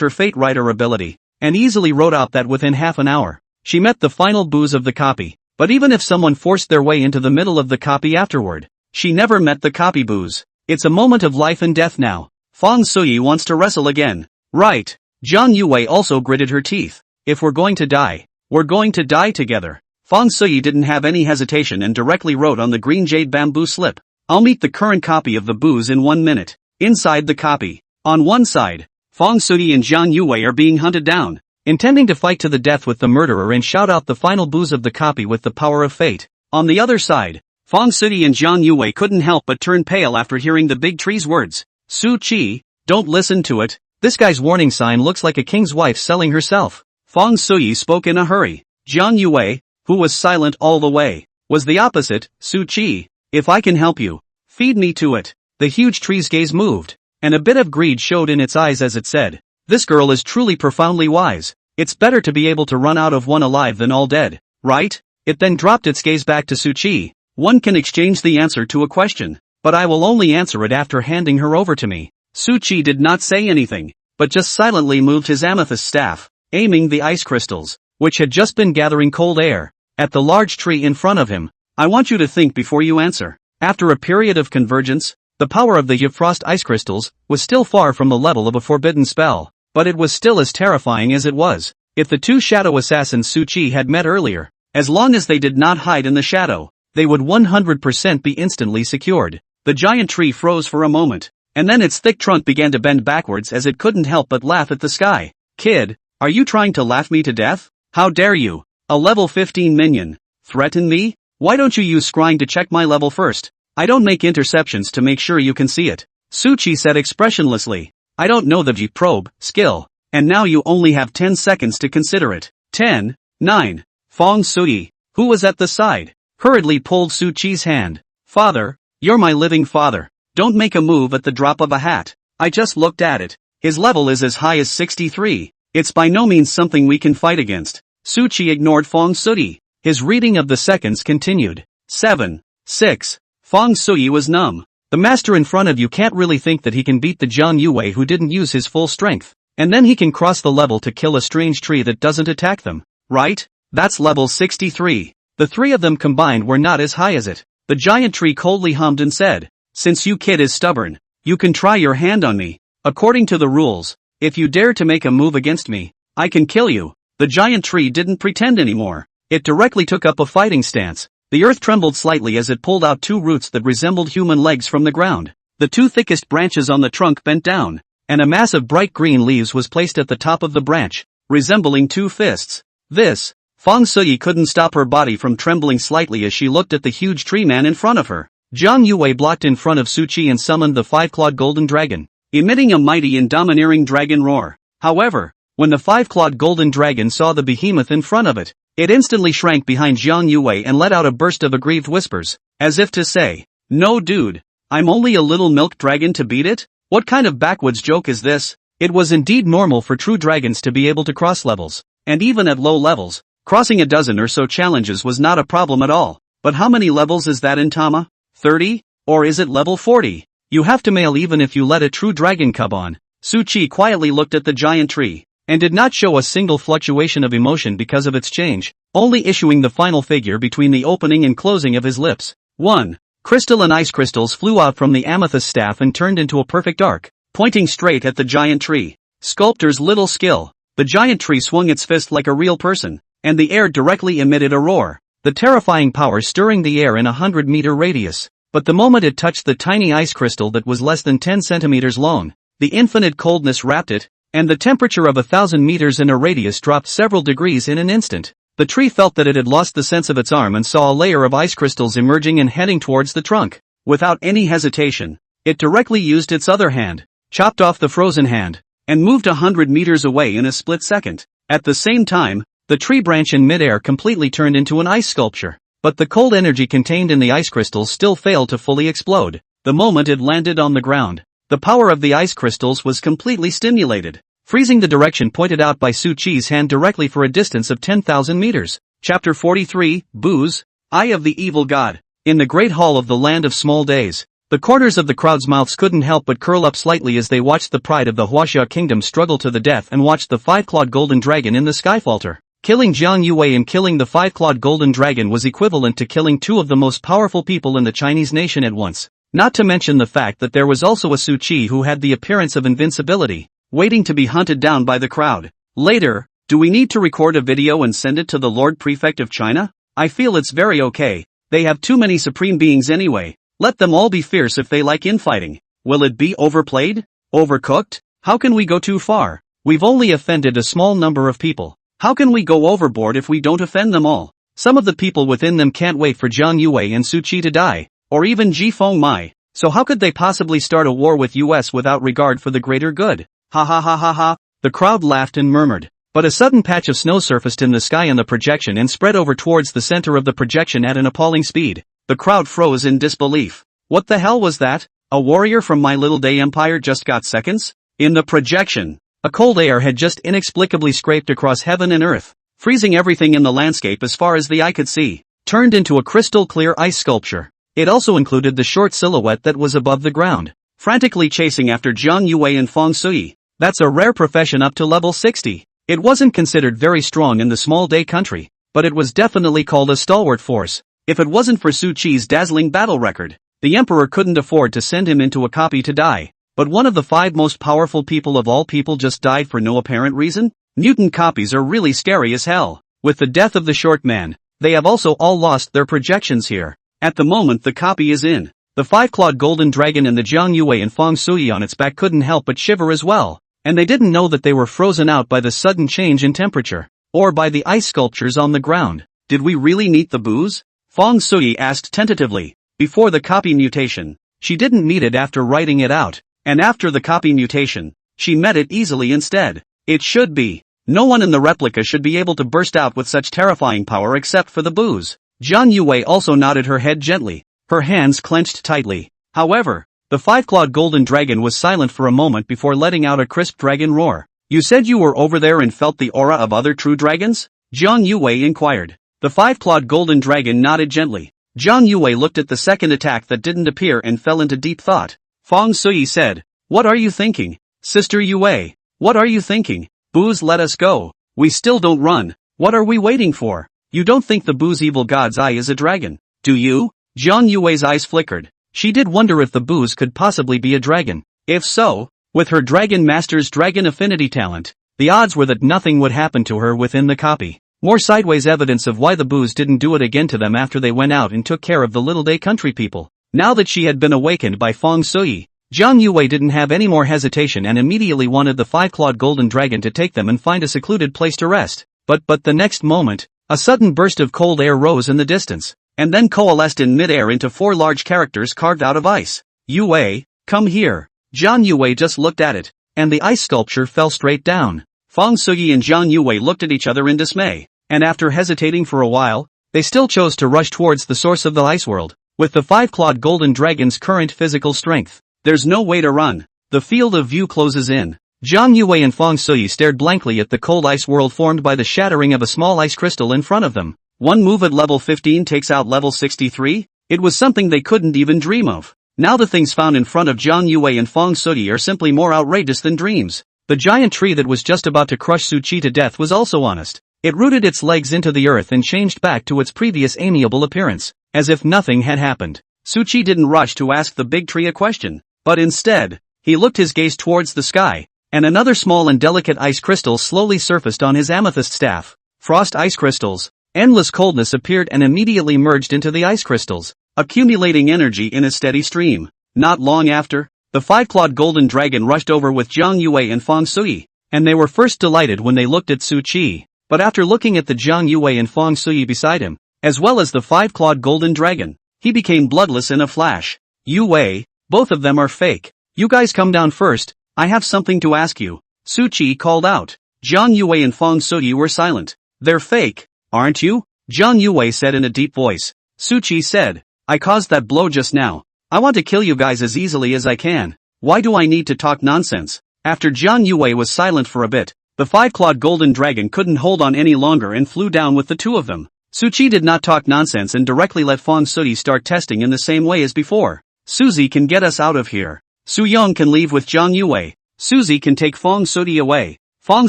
her fate writer ability, and easily wrote out that within half an hour, she met the final booze of the copy. But even if someone forced their way into the middle of the copy afterward, she never met the copy booze. It's a moment of life and death now. Feng Suyi wants to wrestle again. Right. Jiang Yuwei also gritted her teeth. If we're going to die, we're going to die together. Feng Suyi didn't have any hesitation and directly wrote on the green jade bamboo slip. I'll meet the current copy of the booze in 1 minute. Inside the copy. On one side, Feng Suyi and Jiang Yuwei are being hunted down, intending to fight to the death with the murderer and shout out the final booze of the copy with the power of fate. On the other side, Feng Suyi and Jiang Yuwei couldn't help but turn pale after hearing the big tree's words. Su Qi, don't listen to it. This guy's warning sign looks like a king's wife selling herself. Feng Suyi spoke in a hurry. Jiang Yuwei, who was silent all the way, was the opposite. Su Qi, if I can help you, feed me to it. The huge tree's gaze moved, and a bit of greed showed in its eyes as it said, this girl is truly profoundly wise. It's better to be able to run out of one alive than all dead, right? It then dropped its gaze back to Su Qi. One can exchange the answer to a question, but I will only answer it after handing her over to me. Su Qi did not say anything, but just silently moved his amethyst staff, aiming the ice crystals, which had just been gathering cold air, at the large tree in front of him. I want you to think before you answer. After a period of convergence, the power of the Yifrost ice crystals was still far from the level of a forbidden spell, but it was still as terrifying as it was if the two shadow assassins Su Qi had met earlier. As long as they did not hide in the shadow, they would 100% be instantly secured. The giant tree froze for a moment, and then its thick trunk began to bend backwards as it couldn't help but laugh at the sky. Kid, are you trying to laugh me to death? How dare you? A level 15 minion. Threaten me? Why don't you use scrying to check my level first? I don't make interceptions to make sure you can see it. Su Qi said expressionlessly. I don't know the G probe skill, and now you only have 10 seconds to consider it. 10, 9. Fong Sui, who was at the side, hurriedly pulled Su Qi's hand. Father, you're my living father. Don't make a move at the drop of a hat. I just looked at it. His level is as high as 63. It's by no means something we can fight against. Su Qi ignored Fong Sui. His reading of the seconds continued. 7, 6. Fong Sui was numb. The master in front of you can't really think that he can beat the Jiang Yuwei who didn't use his full strength. And then he can cross the level to kill a strange tree that doesn't attack them. Right? That's level 63. The three of them combined were not as high as it. The giant tree coldly hummed and said, since you kid is stubborn, you can try your hand on me. According to the rules, if you dare to make a move against me, I can kill you. The giant tree didn't pretend anymore. It directly took up a fighting stance. The earth trembled slightly as it pulled out two roots that resembled human legs from the ground. The two thickest branches on the trunk bent down, and a mass of bright green leaves was placed at the top of the branch, resembling two fists. This, Fong Sui couldn't stop her body from trembling slightly as she looked at the huge tree man in front of her. Jiang Yuwei blocked in front of Su Qi and summoned the five-clawed golden dragon, emitting a mighty and domineering dragon roar. However, when the five-clawed golden dragon saw the behemoth in front of it, it instantly shrank behind Jiang Yuwei and let out a burst of aggrieved whispers, as if to say, no dude, I'm only a little milk dragon to beat it? What kind of backwoods joke is this? It was indeed normal for true dragons to be able to cross levels, and even at low levels, crossing a dozen or so challenges was not a problem at all. But how many levels is that in Tama? 30? Or is it level 40? You have to mail even if you let a true dragon cub on. Su Qi quietly looked at the giant tree, and did not show a single fluctuation of emotion because of its change, only issuing the final figure between the opening and closing of his lips. 1. Crystal and ice crystals flew out from the amethyst staff and turned into a perfect arc, pointing straight at the giant tree. Sculptor's little skill. The giant tree swung its fist like a real person, and the air directly emitted a roar, the terrifying power stirring the air in a 100-meter radius. But the moment it touched the tiny ice crystal that was less than 10 centimeters long, the infinite coldness wrapped it, and the temperature of 1,000 meters in a radius dropped several degrees in an instant. The tree felt that it had lost the sense of its arm and saw a layer of ice crystals emerging and heading towards the trunk. Without any hesitation, it directly used its other hand, chopped off the frozen hand, and moved 100 meters away in a split second. At the same time, the tree branch in midair completely turned into an ice sculpture. But the cold energy contained in the ice crystals still failed to fully explode. The moment it landed on the ground, the power of the ice crystals was completely stimulated, freezing the direction pointed out by Su Qi's hand directly for a distance of 10,000 meters. Chapter 43, Booze, Eye of the Evil God. In the great hall of the Land of Small Days, the corners of the crowd's mouths couldn't help but curl up slightly as they watched the pride of the Huaxia kingdom struggle to the death and watched the five-clawed golden dragon in the sky falter. Killing Jiang Yuwei and killing the five-clawed golden dragon was equivalent to killing two of the most powerful people in the Chinese nation at once. Not to mention the fact that there was also a Su Qi who had the appearance of invincibility, waiting to be hunted down by the crowd. Later, do we need to record a video and send it to the Lord Prefect of China? I feel it's very okay. They have too many supreme beings anyway. Let them all be fierce if they like infighting. Will it be overplayed? Overcooked? How can we go too far? We've only offended a small number of people. How can we go overboard if we don't offend them all? Some of the people within them can't wait for Jiang Yuwei and Su Qi to die, or even Ji Feng Mai, so how could they possibly start a war with US without regard for the greater good? Ha ha ha ha ha. The crowd laughed and murmured, but a sudden patch of snow surfaced in the sky in the projection and spread over towards the center of the projection at an appalling speed. The crowd froze in disbelief. What the hell was that? A warrior from My Little Day Empire just got seconds? In the projection, a cold air had just inexplicably scraped across heaven and earth, freezing everything in the landscape as far as the eye could see, turned into a crystal clear ice sculpture. It also included the short silhouette that was above the ground. frantically chasing after Jiang Yuwei and Feng Sui. That's a rare profession up to level 60. It wasn't considered very strong in the small day country, but it was definitely called a stalwart force. If it wasn't for Su Qi's dazzling battle record, the emperor couldn't afford to send him into a copy to die. But one of the 5 most powerful people of all people just died for no apparent reason? Mutant copies are really scary as hell. With the death of the short man, they have also all lost their projections here. At the moment the copy is in, the 5-clawed golden dragon and the Jiang Yuwei and Feng Sui on its back couldn't help but shiver as well. And they didn't know that they were frozen out by the sudden change in temperature, or by the ice sculptures on the ground. Did we really need the booze? Feng Sui asked tentatively. Before the copy mutation, she didn't need it after writing it out, and after the copy mutation, she met it easily instead. It should be. No one in the replica should be able to burst out with such terrifying power except for the booze. Jiang Yuwei also nodded her head gently, her hands clenched tightly. However, the 5-clawed golden dragon was silent for a moment before letting out a crisp dragon roar. You said you were over there and felt the aura of other true dragons? Jiang Yuwei inquired. The 5-clawed golden dragon nodded gently. Jiang Yuwei looked at the second attack that didn't appear and fell into deep thought. Feng Sui said, "What are you thinking? Sister Yuwei, what are you thinking? Booze, let us go. We still don't run. What are we waiting for? You don't think the booze evil god's eye is a dragon, do you?" Jiang Yuwei's eyes flickered. She did wonder if the booze could possibly be a dragon. If so, with her Dragon Master's dragon affinity talent, the odds were that nothing would happen to her within the copy. More sideways evidence of why the booze didn't do it again to them after they went out and took care of the little day country people. Now that she had been awakened by Feng Sui, Jiang Yuwei didn't have any more hesitation and immediately wanted the 5-clawed golden dragon to take them and find a secluded place to rest. But the next moment, a sudden burst of cold air rose in the distance, and then coalesced in mid-air into 4 large characters carved out of ice. "Yuwei, come here." Jiang Yuwei just looked at it, and the ice sculpture fell straight down. Feng Sui and Jiang Yuwei looked at each other in dismay, and after hesitating for a while, they still chose to rush towards the source of the ice world. With the 5-clawed golden dragon's current physical strength, there's no way to run. The field of view closes in. Jiang Yuwei and Feng Sui stared blankly at the cold ice world formed by the shattering of a small ice crystal in front of them. One move at level 15 takes out level 63? It was something they couldn't even dream of. Now the things found in front of Jiang Yuwei and Feng Sui are simply more outrageous than dreams. The giant tree that was just about to crush Su Qi to death was also honest. It rooted its legs into the earth and changed back to its previous amiable appearance, as if nothing had happened. Su Qi didn't rush to ask the big tree a question, but instead, he looked his gaze towards the sky, and another small and delicate ice crystal slowly surfaced on his amethyst staff. Frost ice crystals. Endless coldness appeared and immediately merged into the ice crystals, accumulating energy in a steady stream. Not long after, the 5-clawed golden dragon rushed over with Jiang Yuwei and Feng Sui, and they were first delighted when they looked at Su Qi. But after looking at the Jiang Yuwei and Feng Sui beside him, as well as the 5-clawed golden dragon, he became bloodless in a flash. "Yuwei, both of them are fake. You guys come down first, I have something to ask you," Su Qi called out. Jiang Yuwei and Feng Sui were silent. "They're fake, aren't you?" Jiang Yuwei said in a deep voice. Su Qi said, "I caused that blow just now. I want to kill you guys as easily as I can. Why do I need to talk nonsense?" After Jiang Yuwei was silent for a bit, the 5-clawed golden dragon couldn't hold on any longer and flew down with the two of them. Su Qi did not talk nonsense and directly let Feng Sui start testing in the same way as before. "Suzy can get us out of here. Su Yong can leave with Jiang Yuwei. Suzy can take Feng Sui away." Feng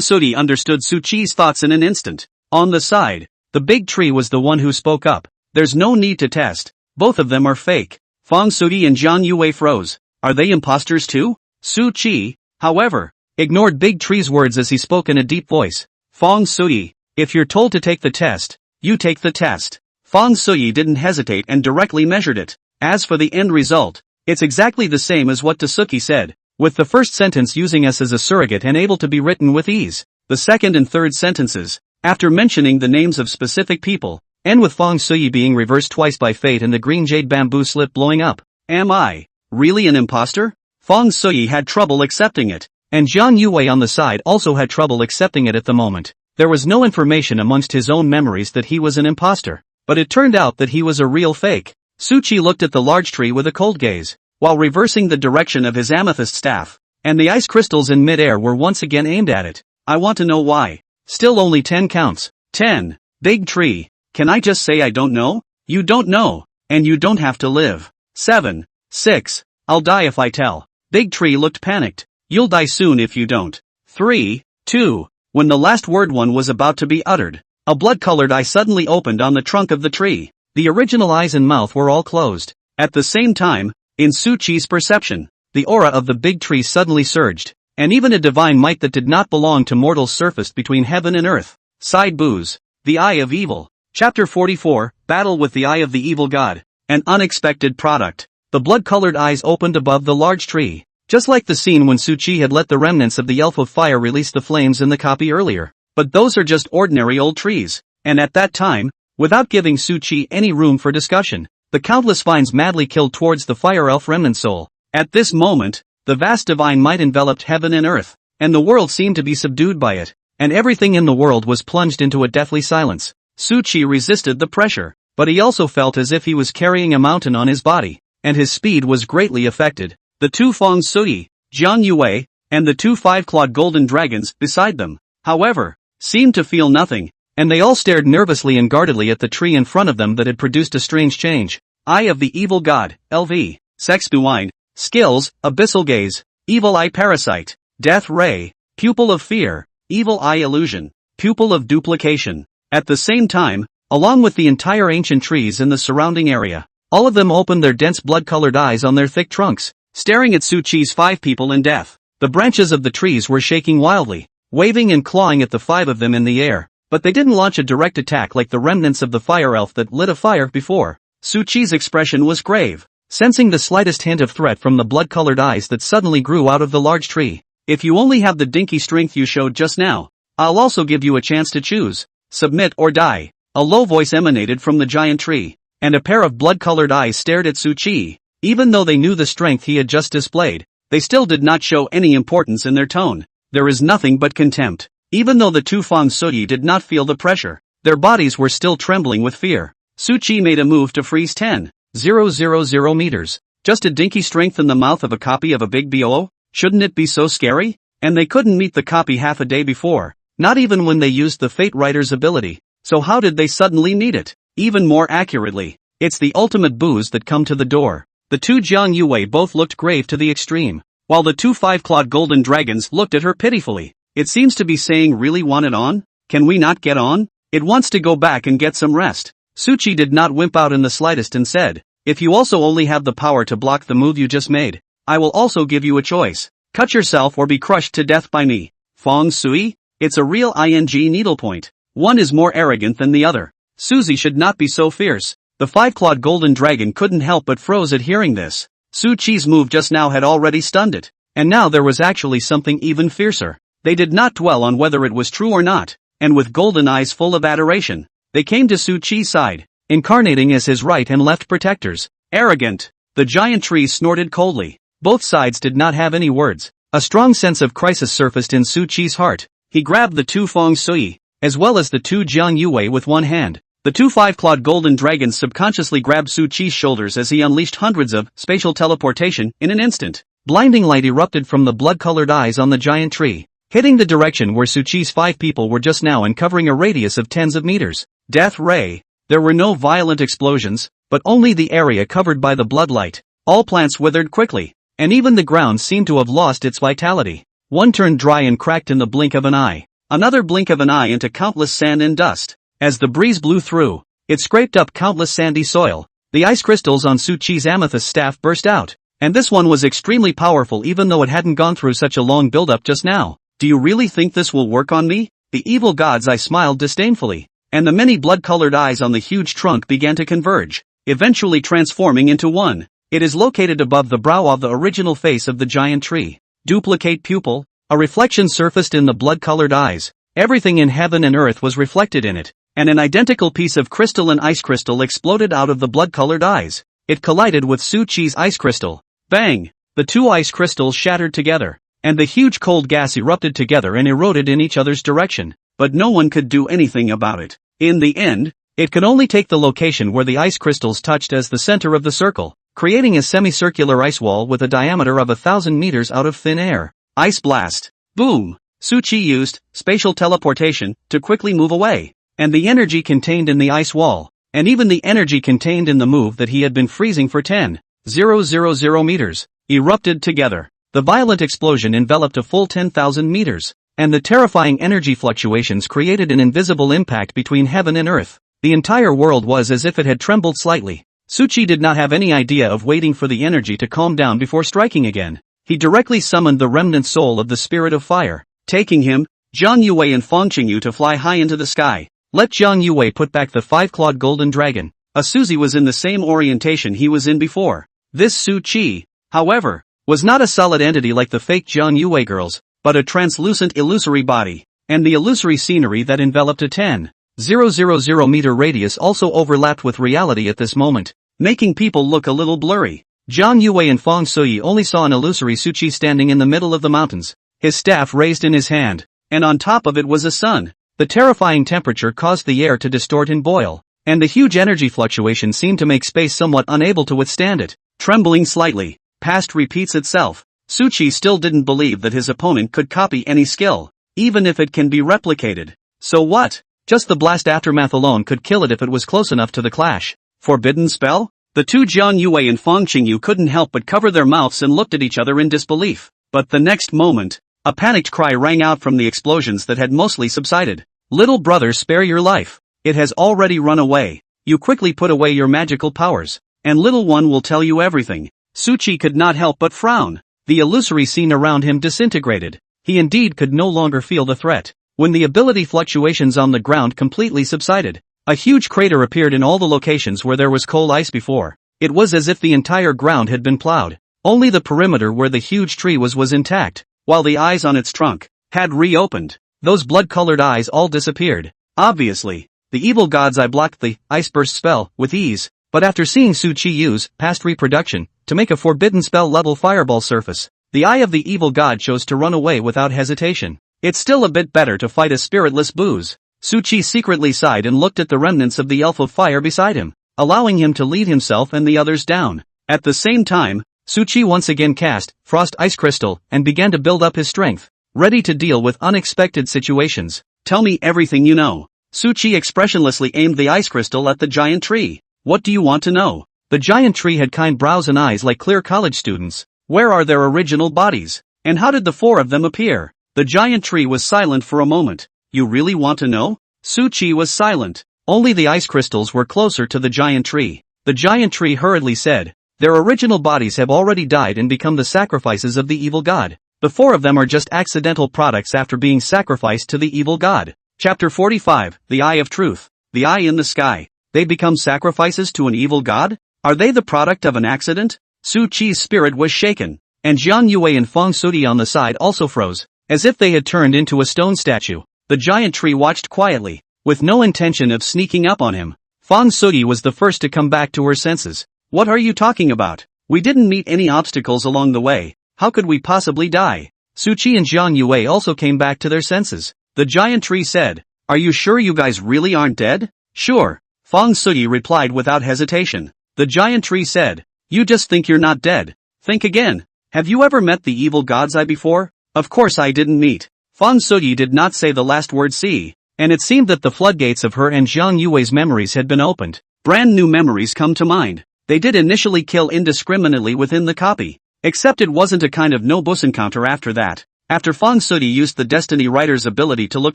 Sui understood Su Qi's thoughts in an instant. On the side, the big tree was the one who spoke up. "There's no need to test. Both of them are fake." Feng Sui and Jiang Yuwei froze. "Are they imposters too?" Su Qi, however, ignored Big Tree's words as he spoke in a deep voice. "Feng Sui, if you're told to take the test, you take the test." Feng Sui didn't hesitate and directly measured it. As for the end result, it's exactly the same as what Tasuki said, with the first sentence using us as a surrogate and able to be written with ease. The second and third sentences, after mentioning the names of specific people, end with Feng Sui being reversed twice by fate and the green jade bamboo slip blowing up. Am I really an imposter? Feng Sui had trouble accepting it, and Jiang Yuwei on the side also had trouble accepting it at the moment. There was no information amongst his own memories that he was an imposter, but it turned out that he was a real fake. Su Qi looked at the large tree with a cold gaze, while reversing the direction of his amethyst staff, and the ice crystals in mid-air were once again aimed at it. "I want to know why." Still only 10 counts. 10. Big tree. Can I just say I don't know? You don't know, and you don't have to live. 7. 6. I'll die if I tell. Big Tree looked panicked. You'll die soon if you don't. 3, 2. When the last word one was about to be uttered, a blood-colored eye suddenly opened on the trunk of the tree. The original eyes and mouth were all closed. At the same time, in Su Chi's perception, the aura of the big tree suddenly surged, and even a divine might that did not belong to mortals surfaced between heaven and earth. Side booze. The Eye of Evil. Chapter 44, Battle with the Eye of the Evil God. An unexpected product. The blood-colored eyes opened above the large tree, just like the scene when Su Chi had let the remnants of the Elf of Fire release the flames in the copy earlier. But those are just ordinary old trees, and at that time, without giving Su Chi any room for discussion, the countless vines madly killed towards the fire elf remnant soul. At this moment, the vast divine might enveloped heaven and earth, and the world seemed to be subdued by it, and everything in the world was plunged into a deathly silence. Su Chi resisted the pressure, but he also felt as if he was carrying a mountain on his body, and his speed was greatly affected. The two Feng Sui, Jiang Yuwei, and the two five-clawed golden dragons beside them, however, seemed to feel nothing, and they all stared nervously and guardedly at the tree in front of them that had produced a strange change. Eye of the Evil God, LV, Sex Buine, Skills, Abyssal Gaze, Evil Eye Parasite, Death Ray, Pupil of Fear, Evil Eye Illusion, Pupil of Duplication. At the same time, along with the entire ancient trees in the surrounding area, all of them opened their dense blood-colored eyes on their thick trunks, staring at Su Chi's five people in death. The branches of the trees were shaking wildly, waving and clawing at the five of them in the air, but they didn't launch a direct attack like the remnants of the fire elf that lit a fire before. Su Chi's expression was grave, sensing the slightest hint of threat from the blood-colored eyes that suddenly grew out of the large tree. If you only have the dinky strength you showed just now, I'll also give you a chance to choose. Submit or die. A low voice emanated from the giant tree, and a pair of blood-colored eyes stared at Su Chi. Even though they knew the strength he had just displayed, they still did not show any importance in their tone. There is nothing but contempt. Even though the two Feng Sui did not feel the pressure, their bodies were still trembling with fear. Su Chi made a move to freeze 10,000 meters. Just a dinky strength in the mouth of a copy of a big BO? Shouldn't it be so scary? And they couldn't meet the copy half a day before, not even when they used the Fate Writer's ability. So how did they suddenly need it? Even more accurately, it's the ultimate booze that come to the door. The two Jiang Yuwei both looked grave to the extreme, while the two five-clawed golden dragons looked at her pitifully. It seems to be saying, really want it on? Can we not get on? It wants to go back and get some rest. Su Chi did not wimp out in the slightest and said, if you also only have the power to block the move you just made, I will also give you a choice. Cut yourself or be crushed to death by me. Feng Sui? It's a real ing needlepoint. One is more arrogant than the other. Suzy should not be so fierce. The five-clawed golden dragon couldn't help but froze at hearing this. Su Chi's move just now had already stunned it, and now there was actually something even fiercer. They did not dwell on whether it was true or not, and with golden eyes full of adoration, they came to Su Chi's side, incarnating as his right and left protectors. Arrogant. The giant trees snorted coldly. Both sides did not have any words. A strong sense of crisis surfaced in Su Chi's heart. He grabbed the two Feng Sui, as well as the two Jiang Yuwei with one hand. The two five-clawed golden dragons subconsciously grabbed Su Chi's shoulders as he unleashed hundreds of spatial teleportation in an instant. Blinding light erupted from the blood-colored eyes on the giant tree, hitting the direction where Su Chi's five people were just now and covering a radius of tens of meters. Death Ray. There were no violent explosions, but only the area covered by the bloodlight. All plants withered quickly, and even the ground seemed to have lost its vitality. One turned dry and cracked in the blink of an eye. Another blink of an eye into countless sand and dust. As the breeze blew through, it scraped up countless sandy soil. The ice crystals on Su Chi's amethyst staff burst out, and this one was extremely powerful even though it hadn't gone through such a long build-up just now. Do you really think this will work on me? The evil god's eye smiled disdainfully, and the many blood-colored eyes on the huge trunk began to converge, eventually transforming into one. It is located above the brow of the original face of the giant tree. Duplicate pupil. A reflection surfaced in the blood-colored eyes. Everything in heaven and earth was reflected in it, and an identical piece of crystalline ice crystal exploded out of the blood-colored eyes. It collided with Su Chi's ice crystal. Bang! The two ice crystals shattered together, and the huge cold gas erupted together and eroded in each other's direction, but no one could do anything about it. In the end, it could only take the location where the ice crystals touched as the center of the circle, creating a semicircular ice wall with a diameter of 1,000 meters out of thin air. Ice blast. Boom! Su Chi used spatial teleportation to quickly move away, and the energy contained in the ice wall, and even the energy contained in the move that he had been freezing for 10,000 meters, erupted together. The violent explosion enveloped a full 10,000 meters, and the terrifying energy fluctuations created an invisible impact between heaven and earth. The entire world was as if it had trembled slightly. Suchi did not have any idea of waiting for the energy to calm down before striking again. He directly summoned the remnant soul of the spirit of fire, taking him, Jiang Yuwei and Fang Qingyu to fly high into the sky. Let Jiang Yuwei put back the 5-clawed golden dragon. Suzy was in the same orientation he was in before. This Su Chi, however, was not a solid entity like the fake Jiang Yuwei girls, but a translucent illusory body, and the illusory scenery that enveloped a 10,000 meter radius also overlapped with reality at this moment, making people look a little blurry. Jiang Yuwei and Fang Suyi only saw an illusory Su Chi standing in the middle of the mountains, his staff raised in his hand, and on top of it was a sun. The terrifying temperature caused the air to distort and boil, and the huge energy fluctuation seemed to make space somewhat unable to withstand it. Trembling slightly, past repeats itself. Su Chi still didn't believe that his opponent could copy any skill, even if it can be replicated. So what? Just the blast aftermath alone could kill it if it was close enough to the clash. Forbidden spell? The two Jiang Yuwei and Fang Qingyu couldn't help but cover their mouths and looked at each other in disbelief. But the next moment, a panicked cry rang out from the explosions that had mostly subsided. Little brother, spare your life. It has already run away. You quickly put away your magical powers, and little one will tell you everything. Su Chi could not help but frown. The illusory scene around him disintegrated. He indeed could no longer feel the threat. When the ability fluctuations on the ground completely subsided, a huge crater appeared in all the locations where there was coal ice before. It was as if the entire ground had been plowed. Only the perimeter where the huge tree was intact, while the eyes on its trunk had reopened. Those blood-colored eyes all disappeared. Obviously, the evil god's eye blocked the ice burst spell with ease, but after seeing Su Chi use past reproduction to make a forbidden spell level fireball surface, the eye of the evil god chose to run away without hesitation. It's still a bit better to fight a spiritless booze. Su Chi secretly sighed and looked at the remnants of the elf of fire beside him, allowing him to lead himself and the others down. At the same time, Su Chi once again cast Frost Ice Crystal and began to build up his strength, ready to deal with unexpected situations. Tell me everything you know. Su Chi expressionlessly aimed the ice crystal at the giant tree. What do you want to know? The giant tree had kind brows and eyes like clear college students. Where are their original bodies? And how did the four of them appear? The giant tree was silent for a moment. You really want to know? Su Chi was silent. Only the ice crystals were closer to the giant tree. The giant tree hurriedly said, their original bodies have already died and become the sacrifices of the evil god. The four of them are just accidental products after being sacrificed to the evil god. Chapter 45, The Eye of Truth. The eye in the sky. They become sacrifices to an evil god? Are they the product of an accident? Su Chi's spirit was shaken, and Jiang Yuwei and Fang Sudi on the side also froze, as if they had turned into a stone statue. The giant tree watched quietly, with no intention of sneaking up on him. Fang Sudi was the first to come back to her senses. What are you talking about? We didn't meet any obstacles along the way. How could we possibly die? Su Chi and Jiang Yuwei also came back to their senses. The giant tree said, are you sure you guys really aren't dead? Sure. Fang Sudi replied without hesitation. The giant tree said, you just think you're not dead. Think again. Have you ever met the evil god's eye before? Of course I didn't meet. Fang Sudi did not say the last word see, and it seemed that the floodgates of her and Jiang Yuwei's memories had been opened. Brand new memories come to mind. They did initially kill indiscriminately within the copy, except it wasn't a kind of no-boss encounter after that. After Fang Sudi used the Destiny Writer's ability to look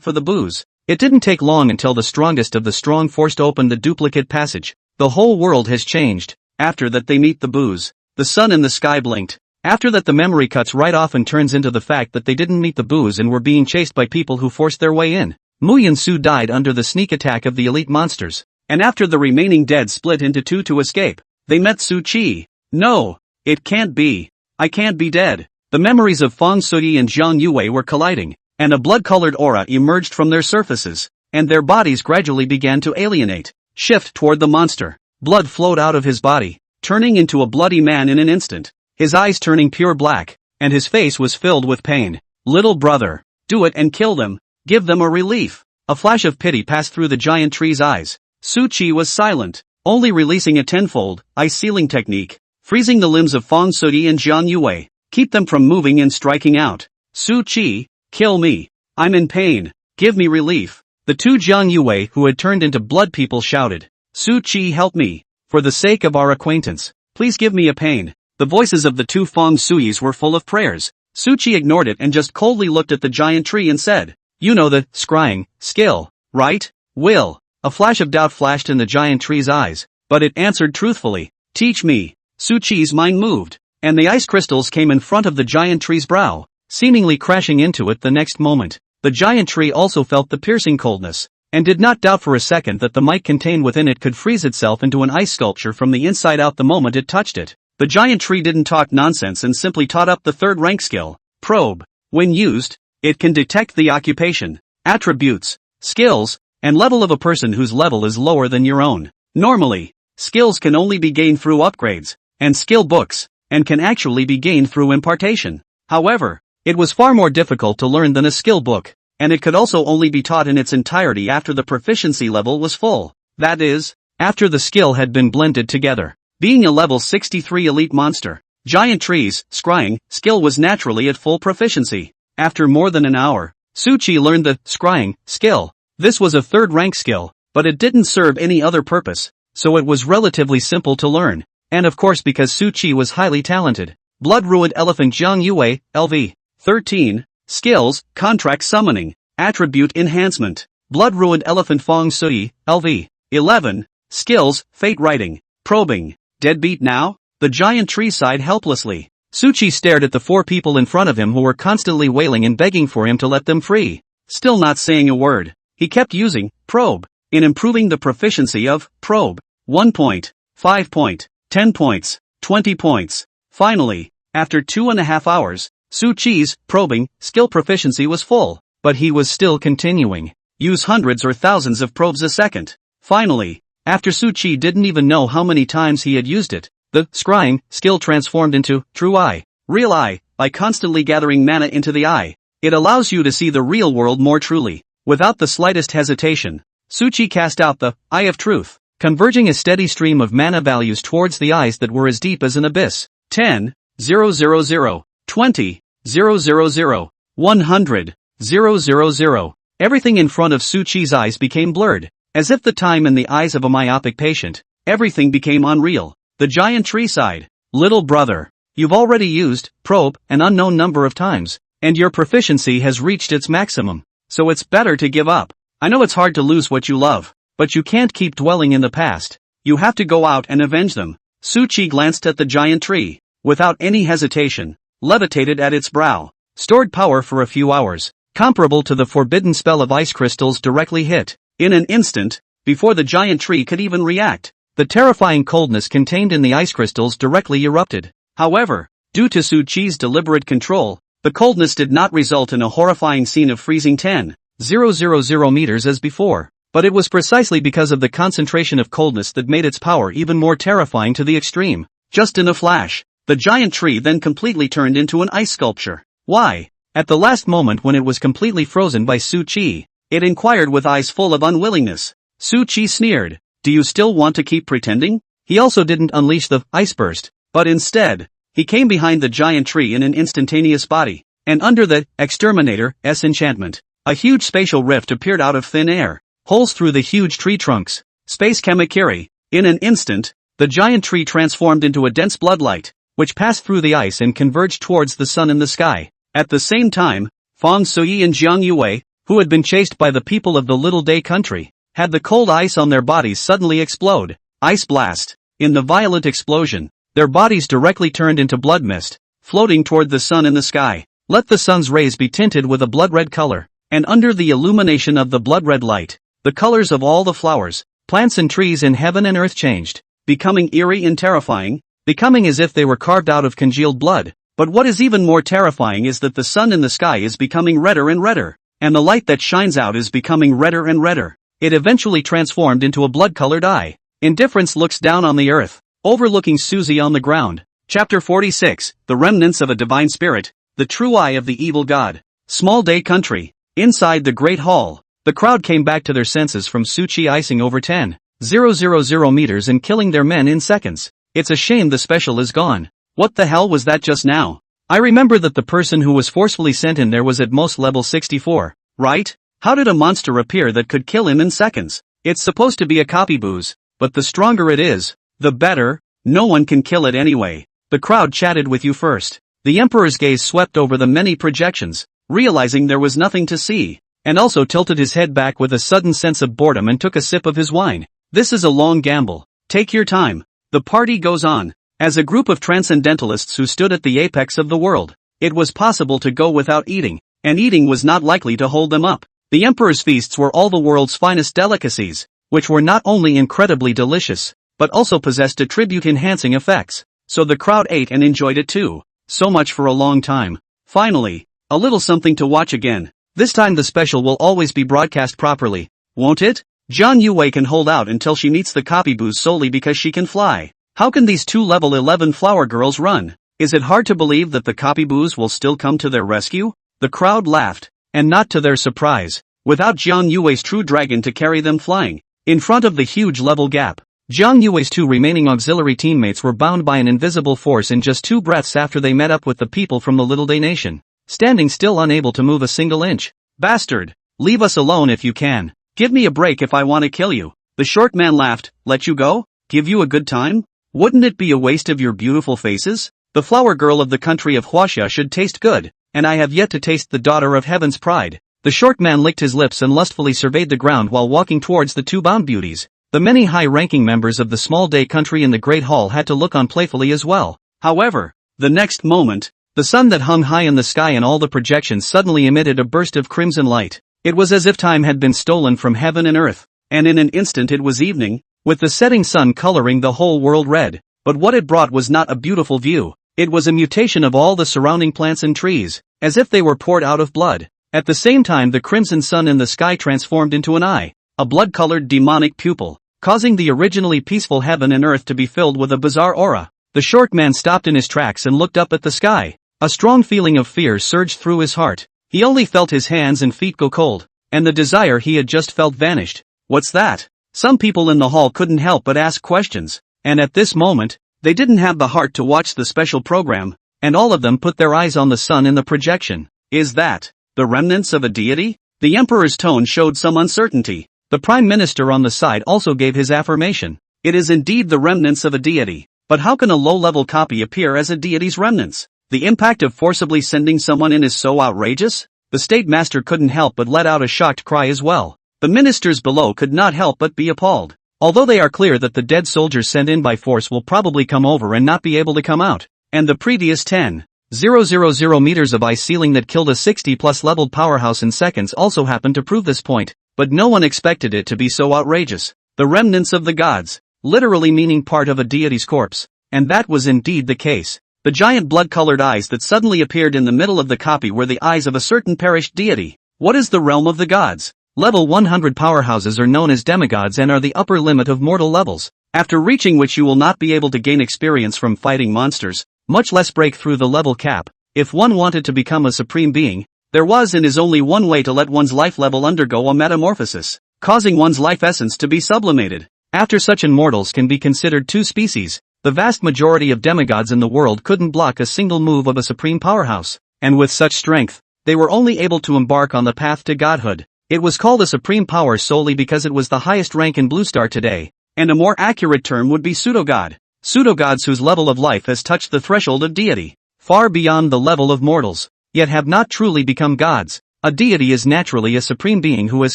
for the booze, it didn't take long until the strongest of the strong forced open the duplicate passage. The whole world has changed. After that they meet the booze. The sun in the sky blinked. After that the memory cuts right off and turns into the fact that they didn't meet the booze and were being chased by people who forced their way in. Muyan Su died under the sneak attack of the elite monsters, and after the remaining dead split into two to escape, they met Su Chi. No, it can't be. I can't be dead. The memories of Fang Sudi and Jiang Yuwei were colliding, and a blood-colored aura emerged from their surfaces, and their bodies gradually began to alienate, shift toward the monster. Blood flowed out of his body, turning into a bloody man in an instant, his eyes turning pure black, and his face was filled with pain. Little brother, do it and kill them, give them a relief. A flash of pity passed through the giant tree's eyes. Su Chi was silent, only releasing a tenfold ice sealing technique, freezing the limbs of Fang Sudi and Jiang Yuwei, keep them from moving and striking out. Su Chi, kill me. I'm in pain. Give me relief. The two Jiang Yuwei who had turned into blood people shouted. Su Chi, help me. For the sake of our acquaintance, please give me a pain. The voices of the two Feng Suyis were full of prayers. Suchi ignored it and just coldly looked at the giant tree and said, "You know the scrying skill, right? Will." A flash of doubt flashed in the giant tree's eyes, but it answered truthfully, "Teach me." Suchi's mind moved, and the ice crystals came in front of the giant tree's brow, seemingly crashing into it the next moment. The giant tree also felt the piercing coldness, and did not doubt for a second that the might contained within it could freeze itself into an ice sculpture from the inside out the moment it touched it. The giant tree didn't talk nonsense and simply taught up the third rank skill, probe. When used, it can detect the occupation, attributes, skills, and level of a person whose level is lower than your own. Normally, skills can only be gained through upgrades and skill books, and can actually be gained through impartation. However, it was far more difficult to learn than a skill book, and it could also only be taught in its entirety after the proficiency level was full. That is, after the skill had been blended together. Being a level 63 elite monster, giant tree's scrying skill was naturally at full proficiency. After more than an hour, Suchi learned the scrying skill. This was a third rank skill, but it didn't serve any other purpose, so it was relatively simple to learn. And of course because Suchi was highly talented. Blood-ruined elephant Jiang Yuwei, LV. 13. Skills, contract summoning, attribute enhancement. Blood-ruined elephant Feng Sui, LV. 11. Skills, fate writing, probing. Deadbeat now? The giant tree sighed helplessly. Suchi stared at the four people in front of him who were constantly wailing and begging for him to let them free. Still not saying a word, he kept using probe in improving the proficiency of probe. 1 point, 5 point, 10 points, 20 points. Finally, after 2.5 hours, Suchi's probing skill proficiency was full, but he was still continuing. Use hundreds or thousands of probes a second. Finally, after Suchi didn't even know how many times he had used it, the scrying skill transformed into true eye, real eye. By constantly gathering mana into the eye, it allows you to see the real world more truly. Without the slightest hesitation, Suchi cast out the eye of truth, converging a steady stream of mana values towards the eyes that were as deep as an abyss. 10, 000, 20, 000, 100, 000. Everything in front of Suchi's eyes became blurred. As if the time in the eyes of a myopic patient, everything became unreal. The giant tree sighed. Little brother, you've already used probe an unknown number of times, and your proficiency has reached its maximum, so it's better to give up. I know it's hard to lose what you love, but you can't keep dwelling in the past. You have to go out and avenge them. Suchi glanced at the giant tree, without any hesitation, levitated at its brow, stored power for a few hours, comparable to the forbidden spell of ice crystals directly hit. In an instant, before the giant tree could even react, the terrifying coldness contained in the ice crystals directly erupted. However, due to Suchi's deliberate control, the coldness did not result in a horrifying scene of freezing 10,000 meters as before, but it was precisely because of the concentration of coldness that made its power even more terrifying to the extreme. Just in a flash, the giant tree then completely turned into an ice sculpture. Why? At the last moment when it was completely frozen by Suchi, it inquired with eyes full of unwillingness. Suchi sneered, "Do you still want to keep pretending?" He also didn't unleash the ice burst, but instead, he came behind the giant tree in an instantaneous body, and under the exterminator's enchantment, a huge spatial rift appeared out of thin air, holes through the huge tree trunks. Space Kamakiri. In an instant, the giant tree transformed into a dense bloodlight, which passed through the ice and converged towards the sun in the sky. At the same time, Feng Sui and Jiang Yuwei, who had been chased by the people of the Little Day country, had the cold ice on their bodies suddenly explode. Ice blast. In the violent explosion, their bodies directly turned into blood mist, floating toward the sun in the sky. Let the sun's rays be tinted with a blood-red color, and under the illumination of the blood-red light, the colors of all the flowers, plants and trees in heaven and earth changed, becoming eerie and terrifying, becoming as if they were carved out of congealed blood. But what is even more terrifying is that the sun in the sky is becoming redder and redder, and the light that shines out is becoming redder and redder. It eventually transformed into a blood-colored eye. Indifference looks down on the earth, overlooking Susie on the ground. Chapter 46, The Remnants of a Divine Spirit, The True Eye of the Evil God. Small Day Country. Inside the Great Hall, the crowd came back to their senses from Suchi icing over 10,000 meters and killing their men in seconds. It's a shame the special is gone. What the hell was that just now? I remember that the person who was forcefully sent in there was at most level 64, right? How did a monster appear that could kill him in seconds? It's supposed to be a copy booze, but the stronger it is, the better. No one can kill it anyway. The crowd chatted with you first. The emperor's gaze swept over the many projections, realizing there was nothing to see, and also tilted his head back with a sudden sense of boredom and took a sip of his wine. This is a long gamble. Take your time. The party goes on. As a group of transcendentalists who stood at the apex of the world, it was possible to go without eating, and eating was not likely to hold them up. The emperor's feasts were all the world's finest delicacies, which were not only incredibly delicious, but also possessed attribute-enhancing effects. So the crowd ate and enjoyed it too. So much for a long time. Finally, a little something to watch again. This time the special will always be broadcast properly, won't it? Jiang Yuwei can hold out until she meets the copyboos solely because she can fly. How can these two level 11 flower girls run? Is it hard to believe that the copyboos will still come to their rescue? The crowd laughed, and not to their surprise, without Jiang Yuwei's true dragon to carry them flying. In front of the huge level gap, Jiang Yuwei's two remaining auxiliary teammates were bound by an invisible force in just 2 breaths after they met up with the people from the Little Day Nation, standing still unable to move a single inch. Bastard! Leave us alone if you can. Give me a break if I want to kill you. The short man laughed. Let you go? Give you a good time? Wouldn't it be a waste of your beautiful faces? The flower girl of the country of Huaxia should taste good, and I have yet to taste the daughter of heaven's pride. The short man licked his lips and lustfully surveyed the ground while walking towards the two bound beauties. The many high-ranking members of the small day country in the Great Hall had to look on playfully as well. However, the next moment, the sun that hung high in the sky and all the projections suddenly emitted a burst of crimson light. It was as if time had been stolen from heaven and earth, and in an instant it was evening, with the setting sun coloring the whole world red. But what it brought was not a beautiful view, it was a mutation of all the surrounding plants and trees, as if they were poured out of blood. At the same time the crimson sun in the sky transformed into an eye, a blood-colored demonic pupil, causing the originally peaceful heaven and earth to be filled with a bizarre aura. The short man stopped in his tracks and looked up at the sky. A strong feeling of fear surged through his heart. He only felt his hands and feet go cold, and the desire he had just felt vanished. What's that? Some people in the hall couldn't help but ask questions, and at this moment, they didn't have the heart to watch the special program, and all of them put their eyes on the sun in the projection. Is that the remnants of a deity? The emperor's tone showed some uncertainty. The prime minister on the side also gave his affirmation. It is indeed the remnants of a deity, but how can a low-level copy appear as a deity's remnants? The impact of forcibly sending someone in is so outrageous? The state master couldn't help but let out a shocked cry as well. The ministers below could not help but be appalled. Although they are clear that the dead soldiers sent in by force will probably come over and not be able to come out, and the previous 10,000 meters of ice ceiling that killed a 60-plus leveled powerhouse in seconds also happened to prove this point. But no one expected it to be so outrageous. The remnants of the gods, literally meaning part of a deity's corpse, and that was indeed the case. The giant blood-colored eyes that suddenly appeared in the middle of the copy were the eyes of a certain perished deity. What is the realm of the gods? Level 100 powerhouses are known as demigods and are the upper limit of mortal levels, after reaching which you will not be able to gain experience from fighting monsters, much less break through the level cap. If one wanted to become a supreme being, there was and is only one way to let one's life level undergo a metamorphosis, causing one's life essence to be sublimated. After such immortals can be considered two species, the vast majority of demigods in the world couldn't block a single move of a supreme powerhouse, and with such strength, they were only able to embark on the path to godhood. It was called a supreme power solely because it was the highest rank in Blue Star today, and a more accurate term would be pseudogod. Pseudogods whose level of life has touched the threshold of deity, far beyond the level of mortals, yet have not truly become gods. A deity is naturally a supreme being who has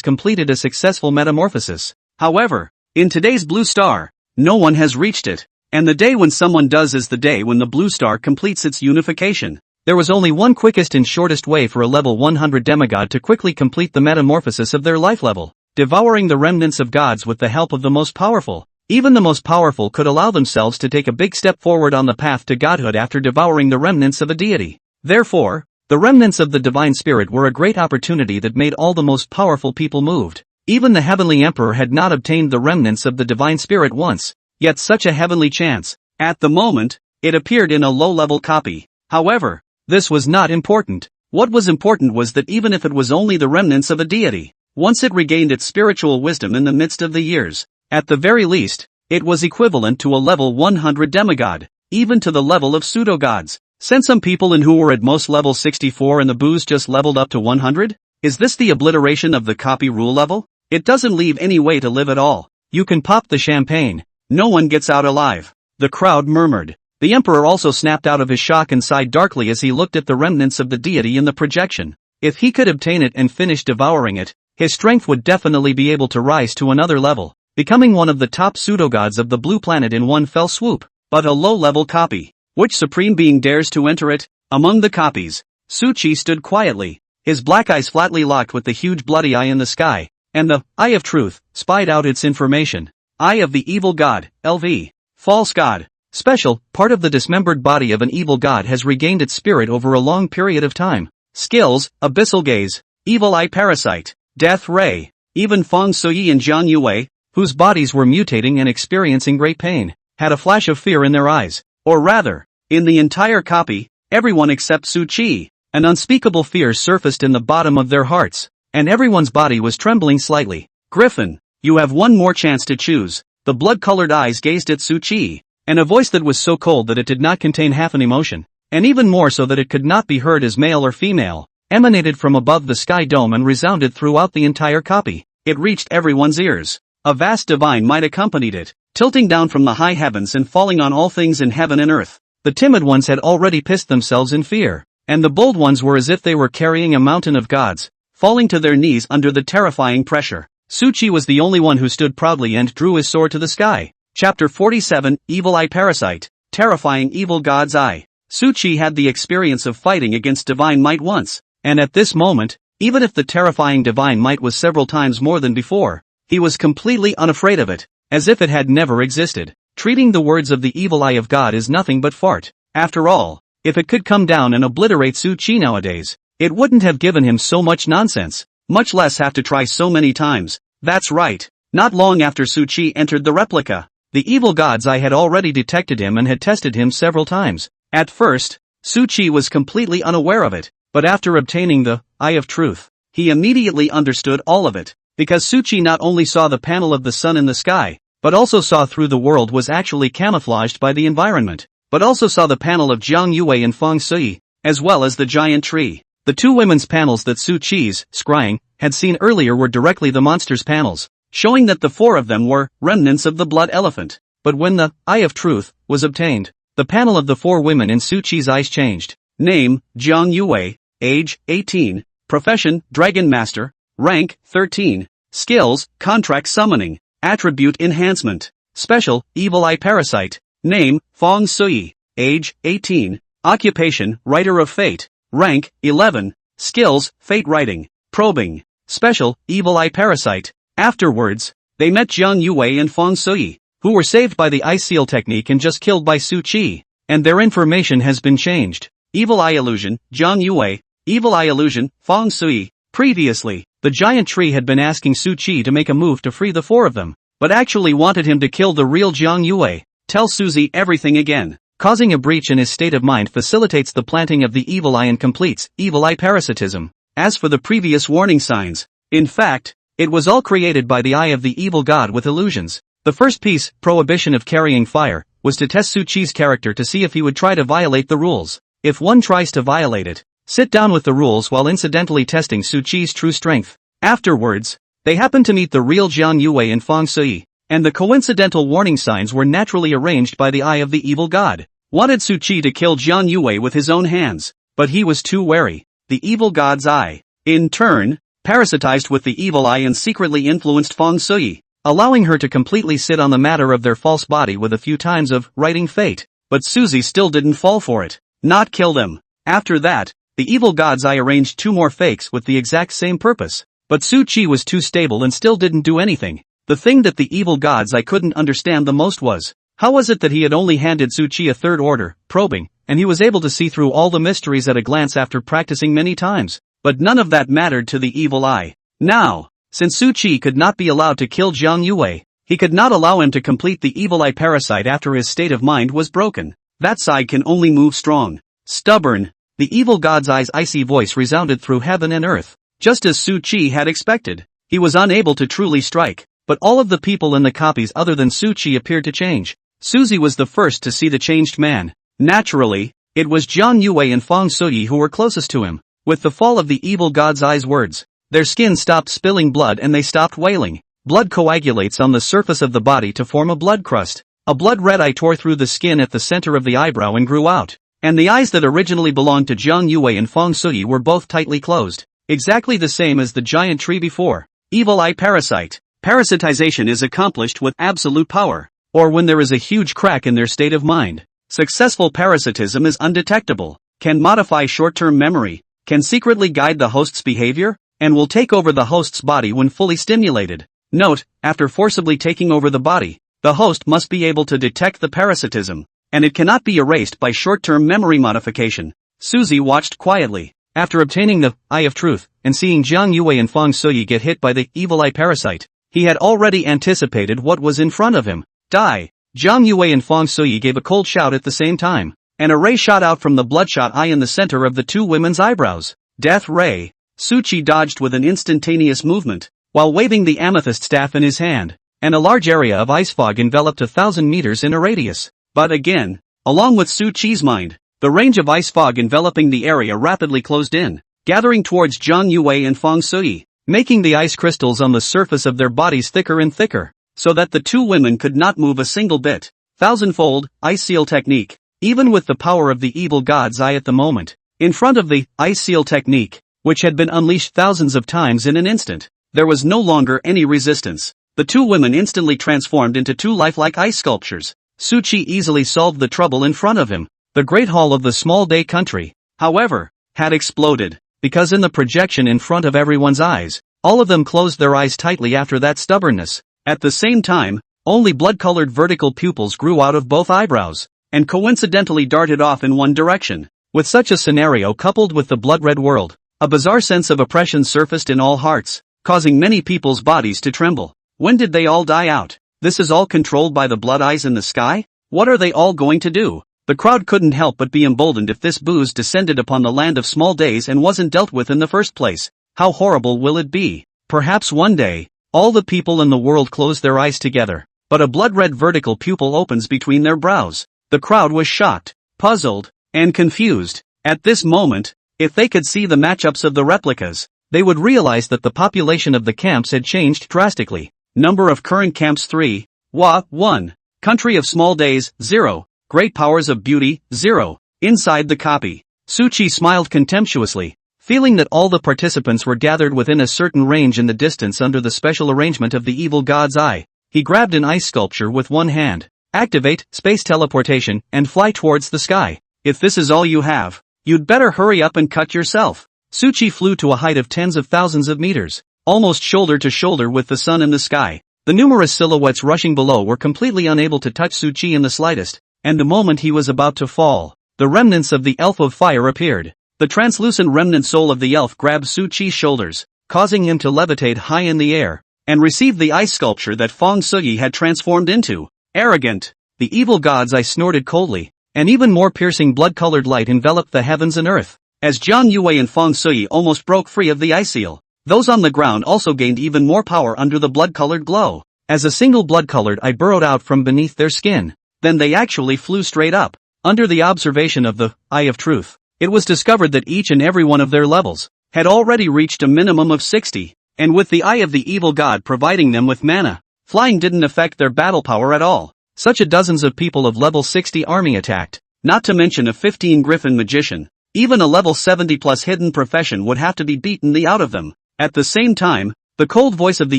completed a successful metamorphosis. However, in today's Blue Star, no one has reached it, and the day when someone does is the day when the Blue Star completes its unification. There was only one quickest and shortest way for a level 100 demigod to quickly complete the metamorphosis of their life level: devouring the remnants of gods with the help of the most powerful. Even the most powerful could allow themselves to take a big step forward on the path to godhood after devouring the remnants of a deity. Therefore, the remnants of the divine spirit were a great opportunity that made all the most powerful people moved. Even the heavenly emperor had not obtained the remnants of the divine spirit once, yet such a heavenly chance. At the moment, it appeared in a low-level copy. However, this was not important. What was important was that even if it was only the remnants of a deity, once it regained its spiritual wisdom in the midst of the years, at the very least, it was equivalent to a level 100 demigod, even to the level of pseudogods. Send some people in who were at most level 64 and the boos just leveled up to 100? Is this the obliteration of the copy rule level? It doesn't leave any way to live at all. You can pop the champagne. No one gets out alive. The crowd murmured. The emperor also snapped out of his shock and sighed darkly as he looked at the remnants of the deity in the projection. If he could obtain it and finish devouring it, his strength would definitely be able to rise to another level, becoming one of the top pseudogods of the blue planet in one fell swoop. But a low-level copy. Which supreme being dares to enter it? Among the copies, Su Qi stood quietly, his black eyes flatly locked with the huge bloody eye in the sky, and the Eye of Truth spied out its information. Eye of the Evil God, LV. False God. Special, part of the dismembered body of an evil god has regained its spirit over a long period of time. Skills, Abyssal Gaze, Evil Eye Parasite, Death Ray. Even Feng Suyi and Jiang Yuwei, whose bodies were mutating and experiencing great pain, had a flash of fear in their eyes. Or rather, in the entire copy, everyone except Su Qi. An unspeakable fear surfaced in the bottom of their hearts, and everyone's body was trembling slightly. Griffin, you have one more chance to choose. The blood-colored eyes gazed at Su Qi, and a voice that was so cold that it did not contain half an emotion, and even more so that it could not be heard as male or female, emanated from above the sky dome and resounded throughout the entire copy. It reached everyone's ears. A vast divine might accompanied it, tilting down from the high heavens and falling on all things in heaven and earth. The timid ones had already pissed themselves in fear, and the bold ones were as if they were carrying a mountain of gods, falling to their knees under the terrifying pressure. Su Qi was the only one who stood proudly and drew his sword to the sky. Chapter 47, Evil Eye Parasite, Terrifying Evil God's Eye. Su Qi had the experience of fighting against divine might once, and at this moment, even if the terrifying divine might was several times more than before, he was completely unafraid of it, as if it had never existed. Treating the words of the evil eye of God is nothing but fart. After all, if it could come down and obliterate Su Qi nowadays, it wouldn't have given him so much nonsense, much less have to try so many times. That's right. Not long after Su Qi entered the replica, the evil god's eye had already detected him and had tested him several times. At first, Su Qi was completely unaware of it, but after obtaining the Eye of Truth, he immediately understood all of it, because Su Qi not only saw the panel of the sun in the sky, but also saw through the world was actually camouflaged by the environment, but also saw the panel of Jiang Yuwei and Feng Suyi, as well as the giant tree. The two women's panels that Su Qi's scrying had seen earlier were directly the monster's panels, showing that the four of them were remnants of the blood elephant. But when the Eye of Truth was obtained, the panel of the four women in Su Qi's eyes changed. Name, Jiang Yuwei. Age, 18. Profession, Dragon Master. Rank, 13. Skills, Contract Summoning. Attribute Enhancement. Special, Evil Eye Parasite. Name, Feng Suyi. Age, 18. Occupation, Writer of Fate. Rank, 11. Skills, Fate Writing. Probing. Special, Evil Eye Parasite. Afterwards, they met Jiang Yuwei and Feng Suyi, who were saved by the Eye Seal technique and just killed by Su Qi, and their information has been changed. Evil Eye Illusion, Jiang Yuwei. Evil Eye Illusion, Feng Suyi. Previously, the giant tree had been asking Su Qi to make a move to free the four of them, but actually wanted him to kill the real Jiang Yuwei. Tell Suzy everything again. Causing a breach in his state of mind facilitates the planting of the evil eye and completes evil eye parasitism. As for the previous warning signs, in fact, it was all created by the eye of the evil god with illusions. The first piece, Prohibition of Carrying Fire, was to test Su Qi's character to see if he would try to violate the rules. If one tries to violate it, sit down with the rules while incidentally testing Su Qi's true strength. Afterwards, they happened to meet the real Jiang Yuwei and Feng Suyi, and the coincidental warning signs were naturally arranged by the eye of the evil god. Wanted Su Qi to kill Jiang Yuwei with his own hands, but he was too wary. The evil god's eye, in turn, parasitized with the evil eye and secretly influenced Feng Suyi, allowing her to completely sit on the matter of their false body with a few times of writing fate. But Suzy still didn't fall for it. Not kill them. After that, the evil god's eye arranged two more fakes with the exact same purpose. But Su Qi was too stable and still didn't do anything. The thing that the evil god's eye couldn't understand the most was, how was it that he had only handed Su Qi a third order, probing, and he was able to see through all the mysteries at a glance after practicing many times? But none of that mattered to the evil eye. Now, since Su Qi could not be allowed to kill Jiang Yuwei, he could not allow him to complete the evil eye parasite after his state of mind was broken. That side can only move strong. Stubborn. The evil god's eye's icy voice resounded through heaven and earth. Just as Su Qi had expected, he was unable to truly strike, but all of the people in the copies other than Su Qi appeared to change. Suzy was the first to see the changed man. Naturally, it was Jiang Yuwei and Feng Suyi who were closest to him. With the fall of the evil god's eye's words, their skin stopped spilling blood and they stopped wailing. Blood coagulates on the surface of the body to form a blood crust. A blood-red eye tore through the skin at the center of the eyebrow and grew out. And the eyes that originally belonged to Jiang Yuwei and Feng Suyi were both tightly closed. Exactly the same as the giant tree before. Evil eye parasite. Parasitization is accomplished with absolute power, or when there is a huge crack in their state of mind. Successful parasitism is undetectable, can modify short-term memory, can secretly guide the host's behavior, and will take over the host's body when fully stimulated. Note, after forcibly taking over the body, the host must be able to detect the parasitism, and it cannot be erased by short-term memory modification. Suzy watched quietly. After obtaining the Eye of Truth, and seeing Jiang Yuwei and Feng Suyi get hit by the evil eye parasite, he had already anticipated what was in front of him. Die! Jiang Yuwei and Feng Suyi gave a cold shout at the same time, and a ray shot out from the bloodshot eye in the center of the two women's eyebrows. Death ray! Su Qi dodged with an instantaneous movement, while waving the amethyst staff in his hand, and a large area of ice fog enveloped 1,000 meters in a radius. But again, along with Su Qi's mind, the range of ice fog enveloping the area rapidly closed in, gathering towards Jiang Yuwei and Feng Suyi, making the ice crystals on the surface of their bodies thicker and thicker, so that the two women could not move a single bit. Thousandfold, ice seal technique. Even with the power of the evil god's eye at the moment, in front of the ice seal technique, which had been unleashed thousands of times in an instant, there was no longer any resistance. The two women instantly transformed into two lifelike ice sculptures. Su Qi easily solved the trouble in front of him. The Great Hall of the Small Day Country, however, had exploded, because in the projection in front of everyone's eyes, all of them closed their eyes tightly after that stubbornness. At the same time, only blood-colored vertical pupils grew out of both eyebrows, and coincidentally darted off in one direction. With such a scenario coupled with the blood-red world, a bizarre sense of oppression surfaced in all hearts, causing many people's bodies to tremble. When did they all die out? This is all controlled by the blood eyes in the sky? What are they all going to do? The crowd couldn't help but be emboldened if this booze descended upon the land of small days and wasn't dealt with in the first place. How horrible will it be? Perhaps one day, all the people in the world close their eyes together, but a blood-red vertical pupil opens between their brows. The crowd was shocked, puzzled, and confused. At this moment, if they could see the matchups of the replicas, they would realize that the population of the camps had changed drastically. Number of current camps 3, 1. Country of small days, 0. Great powers of beauty, 0. Inside the copy. Su Qi smiled contemptuously, feeling that all the participants were gathered within a certain range in the distance under the special arrangement of the evil god's eye. He grabbed an ice sculpture with one hand, activate space teleportation, and fly towards the sky. If this is all you have, you'd better hurry up and cut yourself. Su Qi flew to a height of tens of thousands of meters, almost shoulder to shoulder with the sun in the sky. The numerous silhouettes rushing below were completely unable to touch Su Qi in the slightest, and the moment he was about to fall, the remnants of the elf of fire appeared. The translucent remnant soul of the elf grabbed Su Qi's shoulders, causing him to levitate high in the air, and receive the ice sculpture that Feng Suyi had transformed into. Arrogant! The evil god's eye snorted coldly, and even more piercing blood-colored light enveloped the heavens and earth. As Jiang Yuwei and Feng Suyi almost broke free of the ice seal, those on the ground also gained even more power under the blood-colored glow, as a single blood-colored eye burrowed out from beneath their skin. Then they actually flew straight up. Under the observation of the Eye of Truth, it was discovered that each and every one of their levels had already reached a minimum of 60, and with the Eye of the Evil God providing them with mana, flying didn't affect their battle power at all. Such a dozens of people of level 60 army attacked, not to mention a 15 griffin magician. Even a level 70 plus hidden profession would have to be beaten out of them. At the same time, the cold voice of the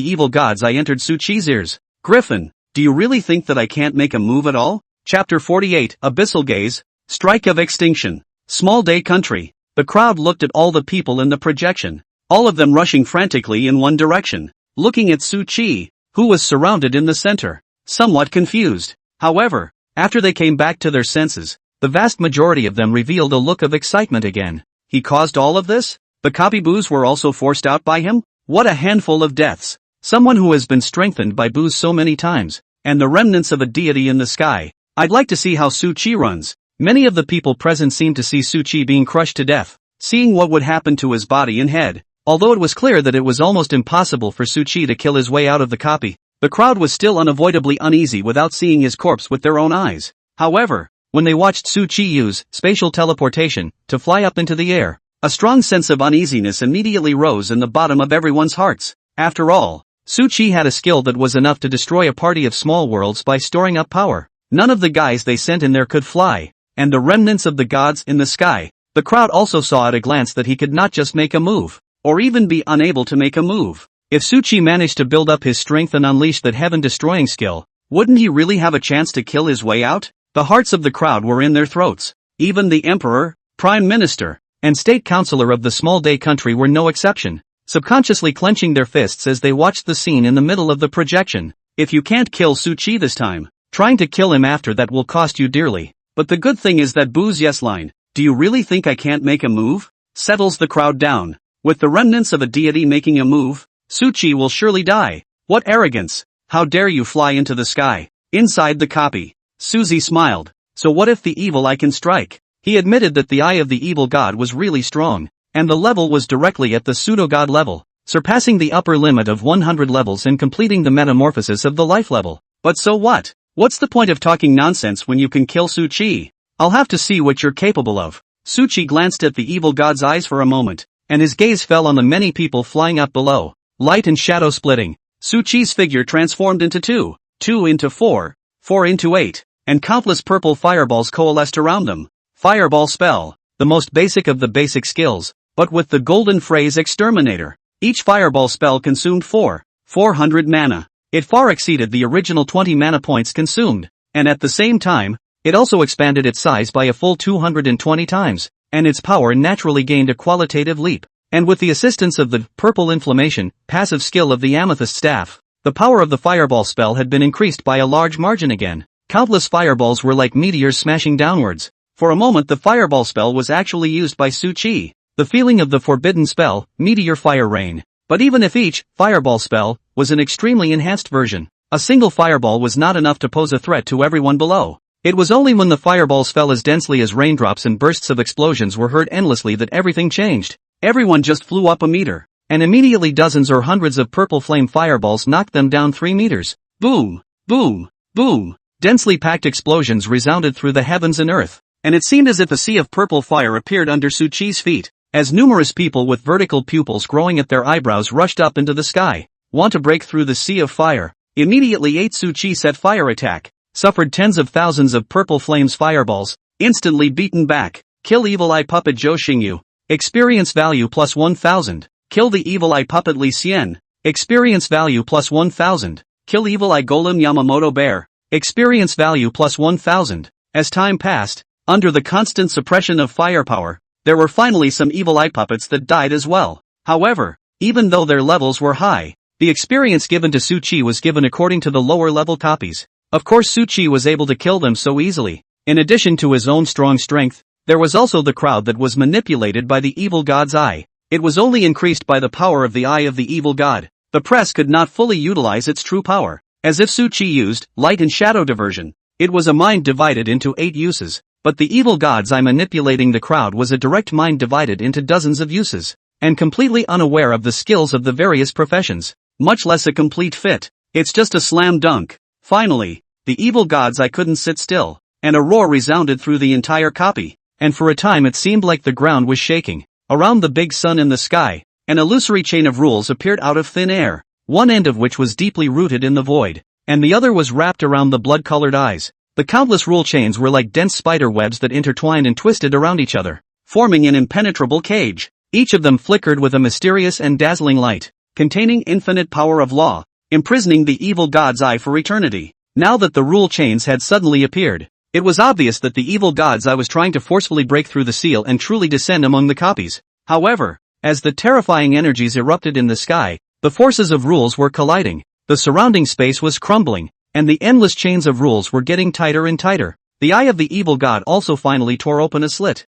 evil god's eye entered Su Qi's ears. Griffin, do you really think that I can't make a move at all? Chapter 48, Abyssal Gaze, Strike of Extinction. Small Day Country. The crowd looked at all the people in the projection, all of them rushing frantically in one direction, looking at Su Qi, who was surrounded in the center, somewhat confused. However, after they came back to their senses, the vast majority of them revealed a look of excitement again. He caused all of this? The copy boos were also forced out by him? What a handful of deaths. Someone who has been strengthened by boos so many times, and the remnants of a deity in the sky. I'd like to see how Su Qi runs. Many of the people present seemed to see Su Qi being crushed to death, seeing what would happen to his body and head. Although it was clear that it was almost impossible for Su Qi to kill his way out of the copy, the crowd was still unavoidably uneasy without seeing his corpse with their own eyes. However, when they watched Su Qi use spatial teleportation to fly up into the air, a strong sense of uneasiness immediately rose in the bottom of everyone's hearts. After all, Su Qi had a skill that was enough to destroy a party of small worlds by storing up power. None of the guys they sent in there could fly, and the remnants of the gods in the sky. The crowd also saw at a glance that he could not just make a move, or even be unable to make a move. If Suchi managed to build up his strength and unleash that heaven-destroying skill, wouldn't he really have a chance to kill his way out? The hearts of the crowd were in their throats. Even the emperor, prime minister, and state councillor of the small-day country were no exception, subconsciously clenching their fists as they watched the scene in the middle of the projection. If you can't kill Suchi this time, trying to kill him after that will cost you dearly. But the good thing is that Boo's yes line, "Do you really think I can't make a move?" settles the crowd down. With the remnants of a deity making a move, Suchi will surely die. What arrogance! How dare you fly into the sky? Inside the copy, Suzy smiled. So what if the evil eye can strike? He admitted that the eye of the evil god was really strong, and the level was directly at the pseudo-god level, surpassing the upper limit of 100 levels and completing the metamorphosis of the life level. But so what? What's the point of talking nonsense when you can kill Suchi? I'll have to see what you're capable of. Suchi glanced at the evil god's eyes for a moment, and his gaze fell on the many people flying up below. Light and shadow splitting. Suchi's figure transformed into 2, 2 into 4, 4 into 8, and countless purple fireballs coalesced around them. Fireball spell, the most basic of the basic skills, but with the golden phrase exterminator. Each fireball spell consumed 400 mana. It far exceeded the original 20 mana points consumed, and at the same time, it also expanded its size by a full 220 times, and its power naturally gained a qualitative leap. And with the assistance of the purple inflammation, passive skill of the amethyst staff, the power of the fireball spell had been increased by a large margin again. Countless fireballs were like meteors smashing downwards. For a moment the fireball spell was actually used by Suchi. The feeling of the forbidden spell, meteor fire rain. But even if each fireball spell was an extremely enhanced version, a single fireball was not enough to pose a threat to everyone below. It was only when the fireballs fell as densely as raindrops and bursts of explosions were heard endlessly that everything changed. Everyone just flew up a meter, and immediately dozens or hundreds of purple flame fireballs knocked them down 3 meters. Boom, boom, boom. Densely packed explosions resounded through the heavens and earth, and it seemed as if a sea of purple fire appeared under Suchi's feet, as numerous people with vertical pupils growing at their eyebrows rushed up into the sky. Want to break through the sea of fire? Immediately Suchi set fire attack, suffered tens of thousands of purple flames fireballs, instantly beaten back. Kill evil eye puppet Zhou Xingyu. Experience value plus 1000. Kill the evil eye puppet Li Xian. Experience value plus 1000. Kill evil eye golem Yamamoto bear. Experience value plus 1000. As time passed, under the constant suppression of firepower, there were finally some evil eye puppets that died as well. However, even though their levels were high, the experience given to Suchi was given according to the lower level copies. Of course Suchi was able to kill them so easily. In addition to his own strong strength, there was also the crowd that was manipulated by the evil god's eye. It was only increased by the power of the eye of the evil god. The press could not fully utilize its true power. As if Suchi used light and shadow diversion, it was a mind divided into 8 uses. But the evil god's eye manipulating the crowd was a direct mind divided into dozens of uses, and completely unaware of the skills of the various professions, much less a complete fit. It's just a slam dunk. Finally, the evil god's eye couldn't sit still, and a roar resounded through the entire copy, and for a time it seemed like the ground was shaking. Around the big sun in the sky, an illusory chain of rules appeared out of thin air, one end of which was deeply rooted in the void, and the other was wrapped around the blood-colored eyes. The countless rule chains were like dense spider webs that intertwined and twisted around each other, forming an impenetrable cage. Each of them flickered with a mysterious and dazzling light, containing infinite power of law, imprisoning the evil god's eye for eternity. Now that the rule chains had suddenly appeared, it was obvious that the evil god's eye was trying to forcefully break through the seal and truly descend among the copies. However, as the terrifying energies erupted in the sky, the forces of rules were colliding, the surrounding space was crumbling, and the endless chains of rules were getting tighter and tighter. The eye of the evil god also finally tore open a slit.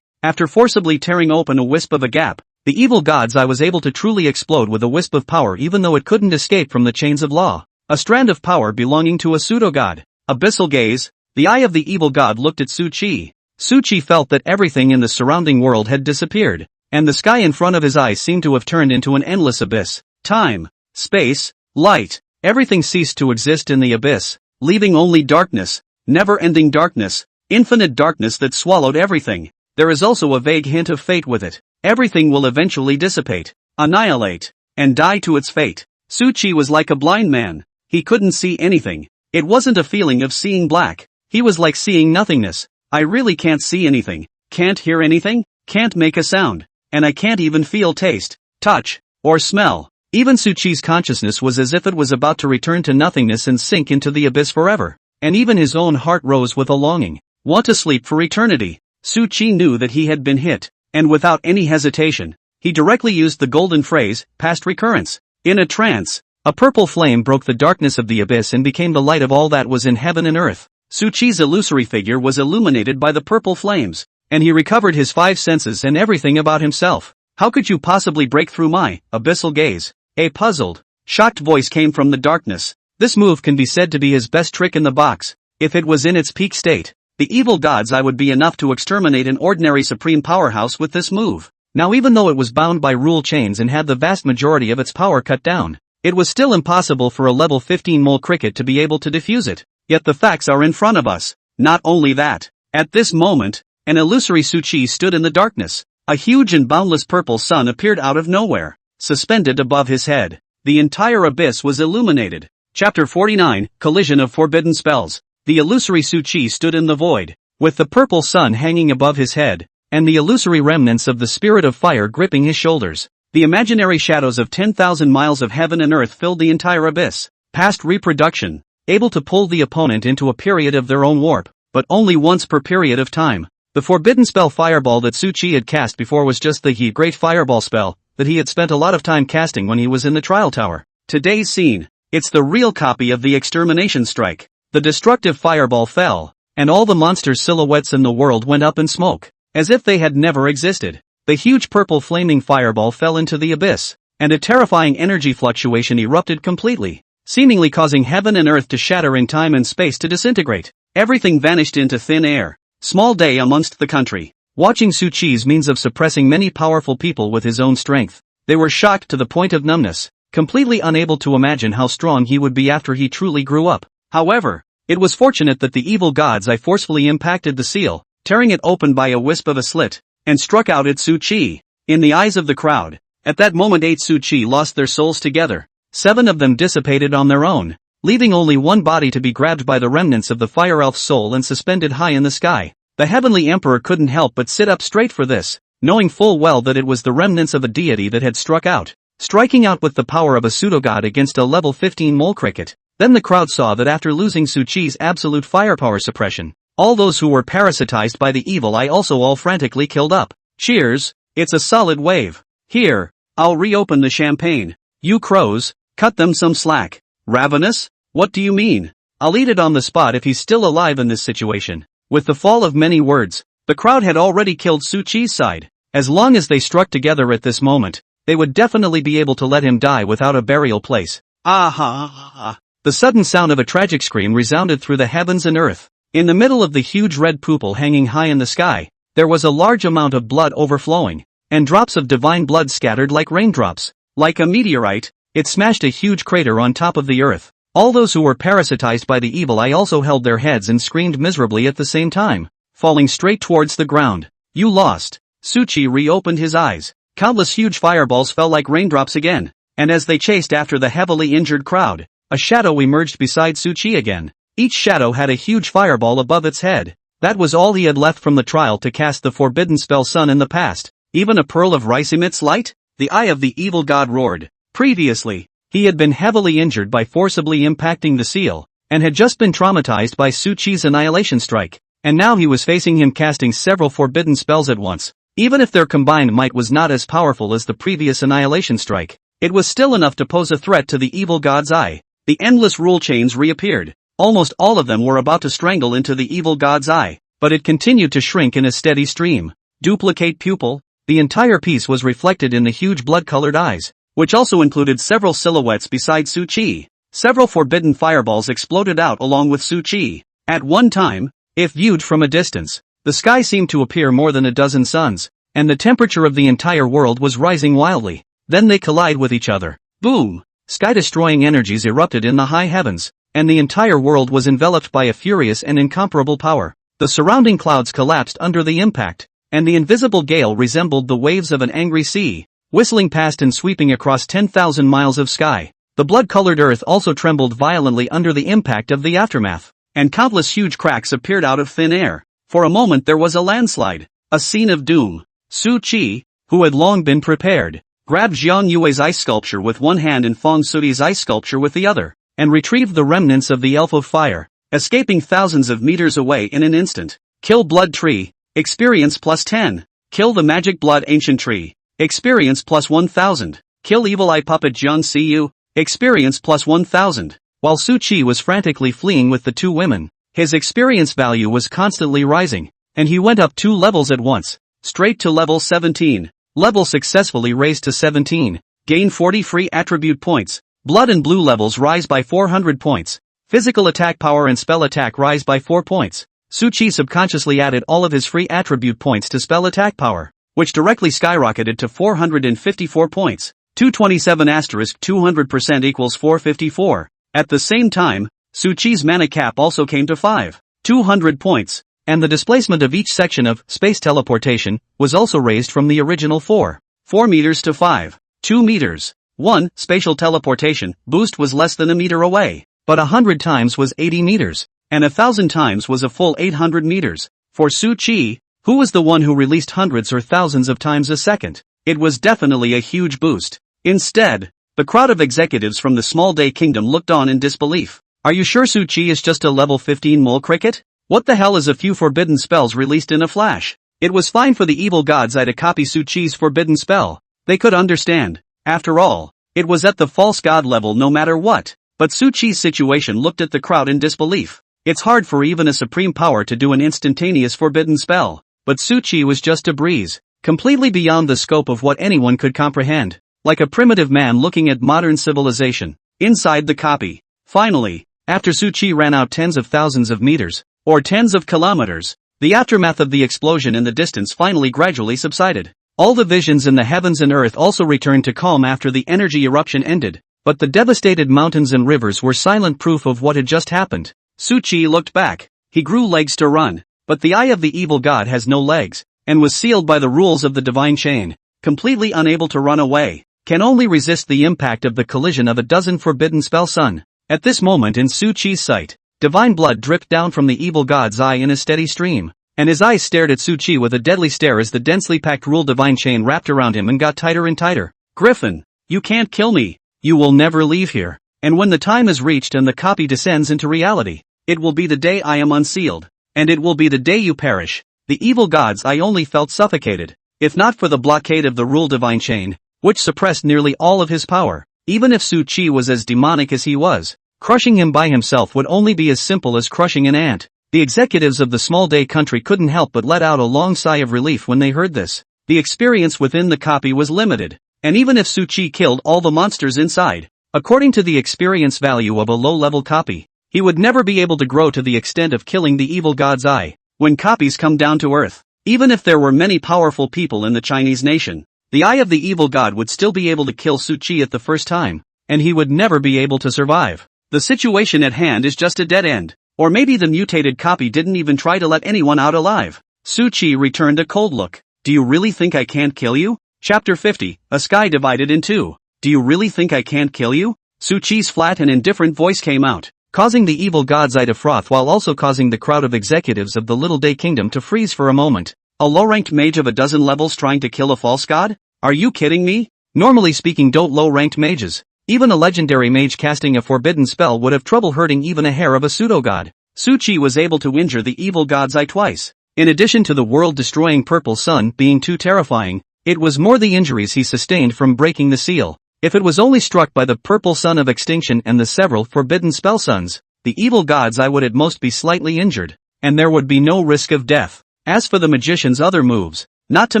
After forcibly tearing open a wisp of a gap, the evil god's eye was able to truly explode with a wisp of power even though it couldn't escape from the chains of law. A strand of power belonging to a pseudo-god. Abyssal gaze. The eye of the evil god looked at Suchi. Suchi felt that everything in the surrounding world had disappeared, and the sky in front of his eyes seemed to have turned into an endless abyss. Time, space, light. Everything ceased to exist in the abyss, leaving only darkness, never-ending darkness, infinite darkness that swallowed everything. There is also a vague hint of fate with it. Everything will eventually dissipate, annihilate, and die to its fate. Suchi was like a blind man. He couldn't see anything. It wasn't a feeling of seeing black. He was like seeing nothingness. I really can't see anything, can't hear anything, can't make a sound, and I can't even feel taste, touch, or smell. Even Suchi's consciousness was as if it was about to return to nothingness and sink into the abyss forever. And even his own heart rose with a longing. Want to sleep for eternity. Suchi knew that he had been hit, and without any hesitation, he directly used the golden phrase, past recurrence. In a trance, a purple flame broke the darkness of the abyss and became the light of all that was in heaven and earth. Suchi's illusory figure was illuminated by the purple flames, and he recovered his 5 senses and everything about himself. How could you possibly break through my abyssal gaze? A puzzled, shocked voice came from the darkness. This move can be said to be his best trick in the box. If it was in its peak state, the evil gods I would be enough to exterminate an ordinary supreme powerhouse with this move. Now even though it was bound by rule chains and had the vast majority of its power cut down, it was still impossible for a level 15 mole cricket to be able to defuse it. Yet the facts are in front of us. Not only that, at this moment, an illusory Suchi stood in the darkness. A huge and boundless purple sun appeared out of nowhere, suspended above his head. The entire abyss was illuminated. Chapter 49, Collision of Forbidden Spells. The illusory Suchi stood in the void, with the purple sun hanging above his head, and the illusory remnants of the spirit of fire gripping his shoulders. The imaginary shadows of 10,000 miles of heaven and earth filled the entire abyss. Past reproduction, able to pull the opponent into a period of their own warp, but only once per period of time. The forbidden spell Fireball that Suchi had cast before was just the great fireball spell that he had spent a lot of time casting when he was in the trial tower. Today's scene, it's the real copy of the extermination strike. The destructive fireball fell, and all the monsters' silhouettes in the world went up in smoke, as if they had never existed. The huge purple flaming fireball fell into the abyss, and a terrifying energy fluctuation erupted completely, seemingly causing heaven and earth to shatter in time and space to disintegrate. Everything vanished into thin air. Small day amongst the country. Watching Suchi's means of suppressing many powerful people with his own strength, they were shocked to the point of numbness, completely unable to imagine how strong he would be after he truly grew up. However, it was fortunate that the evil god's eye forcefully impacted the seal, tearing it open by a wisp of a slit, and struck out at Suchi. In the eyes of the crowd, at that moment 8 Suchi lost their souls together. 7 of them dissipated on their own, leaving only one body to be grabbed by the remnants of the fire elf's soul and suspended high in the sky. The heavenly emperor couldn't help but sit up straight for this, knowing full well that it was the remnants of a deity that had struck out, striking out with the power of a pseudogod against a level 15 mole cricket. Then the crowd saw that after losing Suchi's absolute firepower suppression, all those who were parasitized by the evil eye also all frantically killed up. Cheers, it's a solid wave. Here, I'll reopen the champagne. You crows, cut them some slack. Ravenous? What do you mean? I'll eat it on the spot if he's still alive in this situation. With the fall of many words, the crowd had already killed Suchi's side. As long as they struck together at this moment, they would definitely be able to let him die without a burial place. Ah. The sudden sound of a tragic scream resounded through the heavens and earth. In the middle of the huge red pupil hanging high in the sky, there was a large amount of blood overflowing, and drops of divine blood scattered like raindrops. Like a meteorite, it smashed a huge crater on top of the earth. All those who were parasitized by the evil eye also held their heads and screamed miserably at the same time, falling straight towards the ground. You lost. Suchi reopened his eyes. Countless huge fireballs fell like raindrops again, and as they chased after the heavily injured crowd, a shadow emerged beside Suchi again. Each shadow had a huge fireball above its head. That was all he had left from the trial to cast the forbidden spell Sun in the past. Even a pearl of rice emits light? The eye of the evil god roared. Previously, he had been heavily injured by forcibly impacting the seal, and had just been traumatized by Suchi's annihilation strike, and now he was facing him casting several forbidden spells at once. Even if their combined might was not as powerful as the previous annihilation strike, it was still enough to pose a threat to the evil god's eye. The endless rule chains reappeared. Almost all of them were about to strangle into the evil god's eye, but it continued to shrink in a steady stream. Duplicate pupil. The entire piece was reflected in the huge blood-colored eyes, which also included several silhouettes beside Suchi. Several forbidden fireballs exploded out along with Suchi. At one time, if viewed from a distance, the sky seemed to appear more than a dozen suns, and the temperature of the entire world was rising wildly. Then they collide with each other. Boom! Sky-destroying energies erupted in the high heavens, and the entire world was enveloped by a furious and incomparable power. The surrounding clouds collapsed under the impact, and the invisible gale resembled the waves of an angry sea, whistling past and sweeping across 10,000 miles of sky. The blood-colored earth also trembled violently under the impact of the aftermath, and countless huge cracks appeared out of thin air. For a moment there was a landslide, a scene of doom. Su Qi, who had long been prepared, grabbed Jiang Yuwei's ice sculpture with one hand and Feng Sudi's ice sculpture with the other, and retrieved the remnants of the elf of fire, escaping thousands of meters away in an instant. Kill Blood Tree, experience plus 10. Kill the Magic Blood Ancient Tree, experience plus 1000. Kill Evil Eye Puppet Jiang Siyu, experience plus 1000. While Su Qi was frantically fleeing with the two women, his experience value was constantly rising, and he went up 2 levels at once, straight to level 17. Level successfully raised to 17. Gain 40 free attribute points. Blood and blue levels rise by 400 points. Physical attack power and spell attack rise by 4 points. Su Qi subconsciously added all of his free attribute points to spell attack power, which directly skyrocketed to 454 points. 227 asterisk 200% equals 454. At the same time, Su Qi's mana cap also came to 200 points, and the displacement of each section of space teleportation was also raised from the original 4 meters to 2 meters. 1 spatial teleportation boost was less than a meter away, but 100 times was 80 meters, and 1,000 times was a full 800 meters. For Su Qi, who was the one who released hundreds or thousands of times a second, it was definitely a huge boost. Instead, the crowd of executives from the Small Day Kingdom looked on in disbelief. Are you sure Su Qi is just a level 15 mole cricket? What the hell is a few forbidden spells released in a flash? It was fine for the evil god's eye to copy Su Qi's forbidden spell. They could understand. After all, it was at the false god level no matter what. But Su Qi's situation looked at the crowd in disbelief. It's hard for even a supreme power to do an instantaneous forbidden spell. But Su Qi was just a breeze, completely beyond the scope of what anyone could comprehend. Like a primitive man looking at modern civilization. Inside the copy. Finally, after Su Qi ran out tens of thousands of meters, or tens of kilometers, the aftermath of the explosion in the distance finally gradually subsided. All the visions in the heavens and earth also returned to calm after the energy eruption ended, but the devastated mountains and rivers were silent proof of what had just happened. Su Qi looked back. He grew legs to run, but the eye of the evil god has no legs, and was sealed by the rules of the divine chain, completely unable to run away. Can only resist the impact of the collision of a dozen forbidden spell sun. At this moment in Su Qi's sight, divine blood dripped down from the evil god's eye in a steady stream, and his eyes stared at Su Qi with a deadly stare as the densely packed rule divine chain wrapped around him and got tighter and tighter. Griffin, you can't kill me. You will never leave here. And when the time is reached and the copy descends into reality, it will be the day I am unsealed, and it will be the day you perish. The evil god's eye only felt suffocated, if not for the blockade of the rule divine chain, which suppressed nearly all of his power. Even if Su Qi was as demonic as he was, crushing him by himself would only be as simple as crushing an ant. The executives of the Small Day country couldn't help but let out a long sigh of relief when they heard this. The experience within the copy was limited, and even if Su Qi killed all the monsters inside, according to the experience value of a low-level copy, he would never be able to grow to the extent of killing the evil god's eye. When copies come down to earth, even if there were many powerful people in the Chinese nation, the eye of the evil god would still be able to kill Su Qi at the first time, and he would never be able to survive. The situation at hand is just a dead end. Or maybe the mutated copy didn't even try to let anyone out alive. Su Qi returned a cold look. Do you really think I can't kill you? Chapter 50, A Sky Divided in Two. Do you really think I can't kill you? Su Qi's flat and indifferent voice came out, causing the evil god's eye to froth while also causing the crowd of executives of the Little Day Kingdom to freeze for a moment. A low-ranked mage of a dozen levels trying to kill a false god? Are you kidding me? Normally speaking, don't low-ranked mages. Even a legendary mage casting a forbidden spell would have trouble hurting even a hair of a pseudo-god. Su Qi was able to injure the evil god's eye twice. In addition to the world-destroying purple sun being too terrifying, it was more the injuries he sustained from breaking the seal. If it was only struck by the purple sun of extinction and the several forbidden spell suns, the evil god's eye would at most be slightly injured, and there would be no risk of death. As for the magician's other moves, not to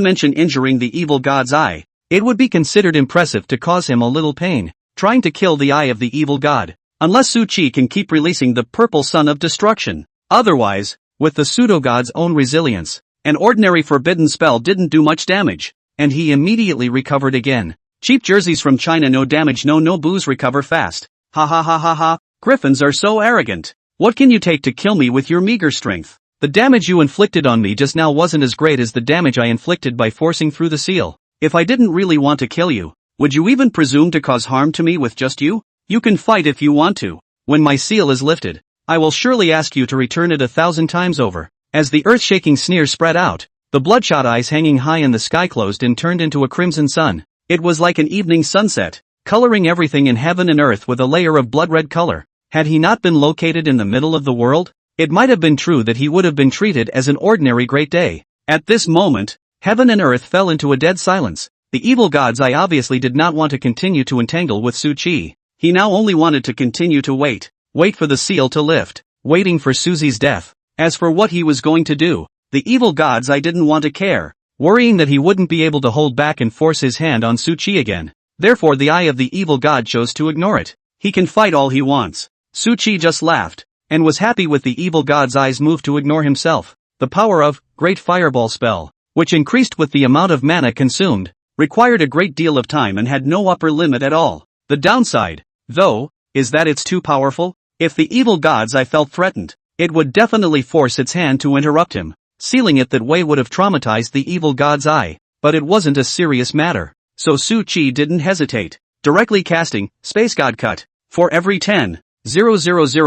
mention injuring the evil god's eye, it would be considered impressive to cause him a little pain, trying to kill the eye of the evil god, unless Su Qi can keep releasing the purple sun of destruction. Otherwise, with the pseudo-god's own resilience, an ordinary forbidden spell didn't do much damage, and he immediately recovered again. Cheap jerseys from China, no damage, no booze, recover fast. Ha ha ha ha ha, griffins are so arrogant. What can you take to kill me with your meager strength? The damage you inflicted on me just now wasn't as great as the damage I inflicted by forcing through the seal. If I didn't really want to kill you, would you even presume to cause harm to me with just you? You can fight if you want to. When my seal is lifted, I will surely ask you to return it 1,000 times over. As the earth-shaking sneer spread out, the bloodshot eyes hanging high in the sky closed and turned into a crimson sun. It was like an evening sunset, coloring everything in heaven and earth with a layer of blood-red color. Had he not been located in the middle of the world, it might have been true that he would have been treated as an ordinary great day. At this moment, heaven and earth fell into a dead silence. The evil god's eye obviously did not want to continue to entangle with Su Qi. He now only wanted to continue to wait for the seal to lift, waiting for Susie's death. As for what he was going to do, the evil god's eye didn't want to care, worrying that he wouldn't be able to hold back and force his hand on Su Qi again. Therefore the eye of the evil god chose to ignore it. He can fight all he wants. Su Qi just laughed, and was happy with the evil god's eye's move to ignore himself. The power of Great Fireball spell, which increased with the amount of mana consumed, required a great deal of time and had no upper limit at all. The downside, though, is that it's too powerful. If the evil god's eye felt threatened, it would definitely force its hand to interrupt him. Sealing it that way would have traumatized the evil god's eye, but it wasn't a serious matter. So Su Qi didn't hesitate, directly casting Space God Cut. For every 10,000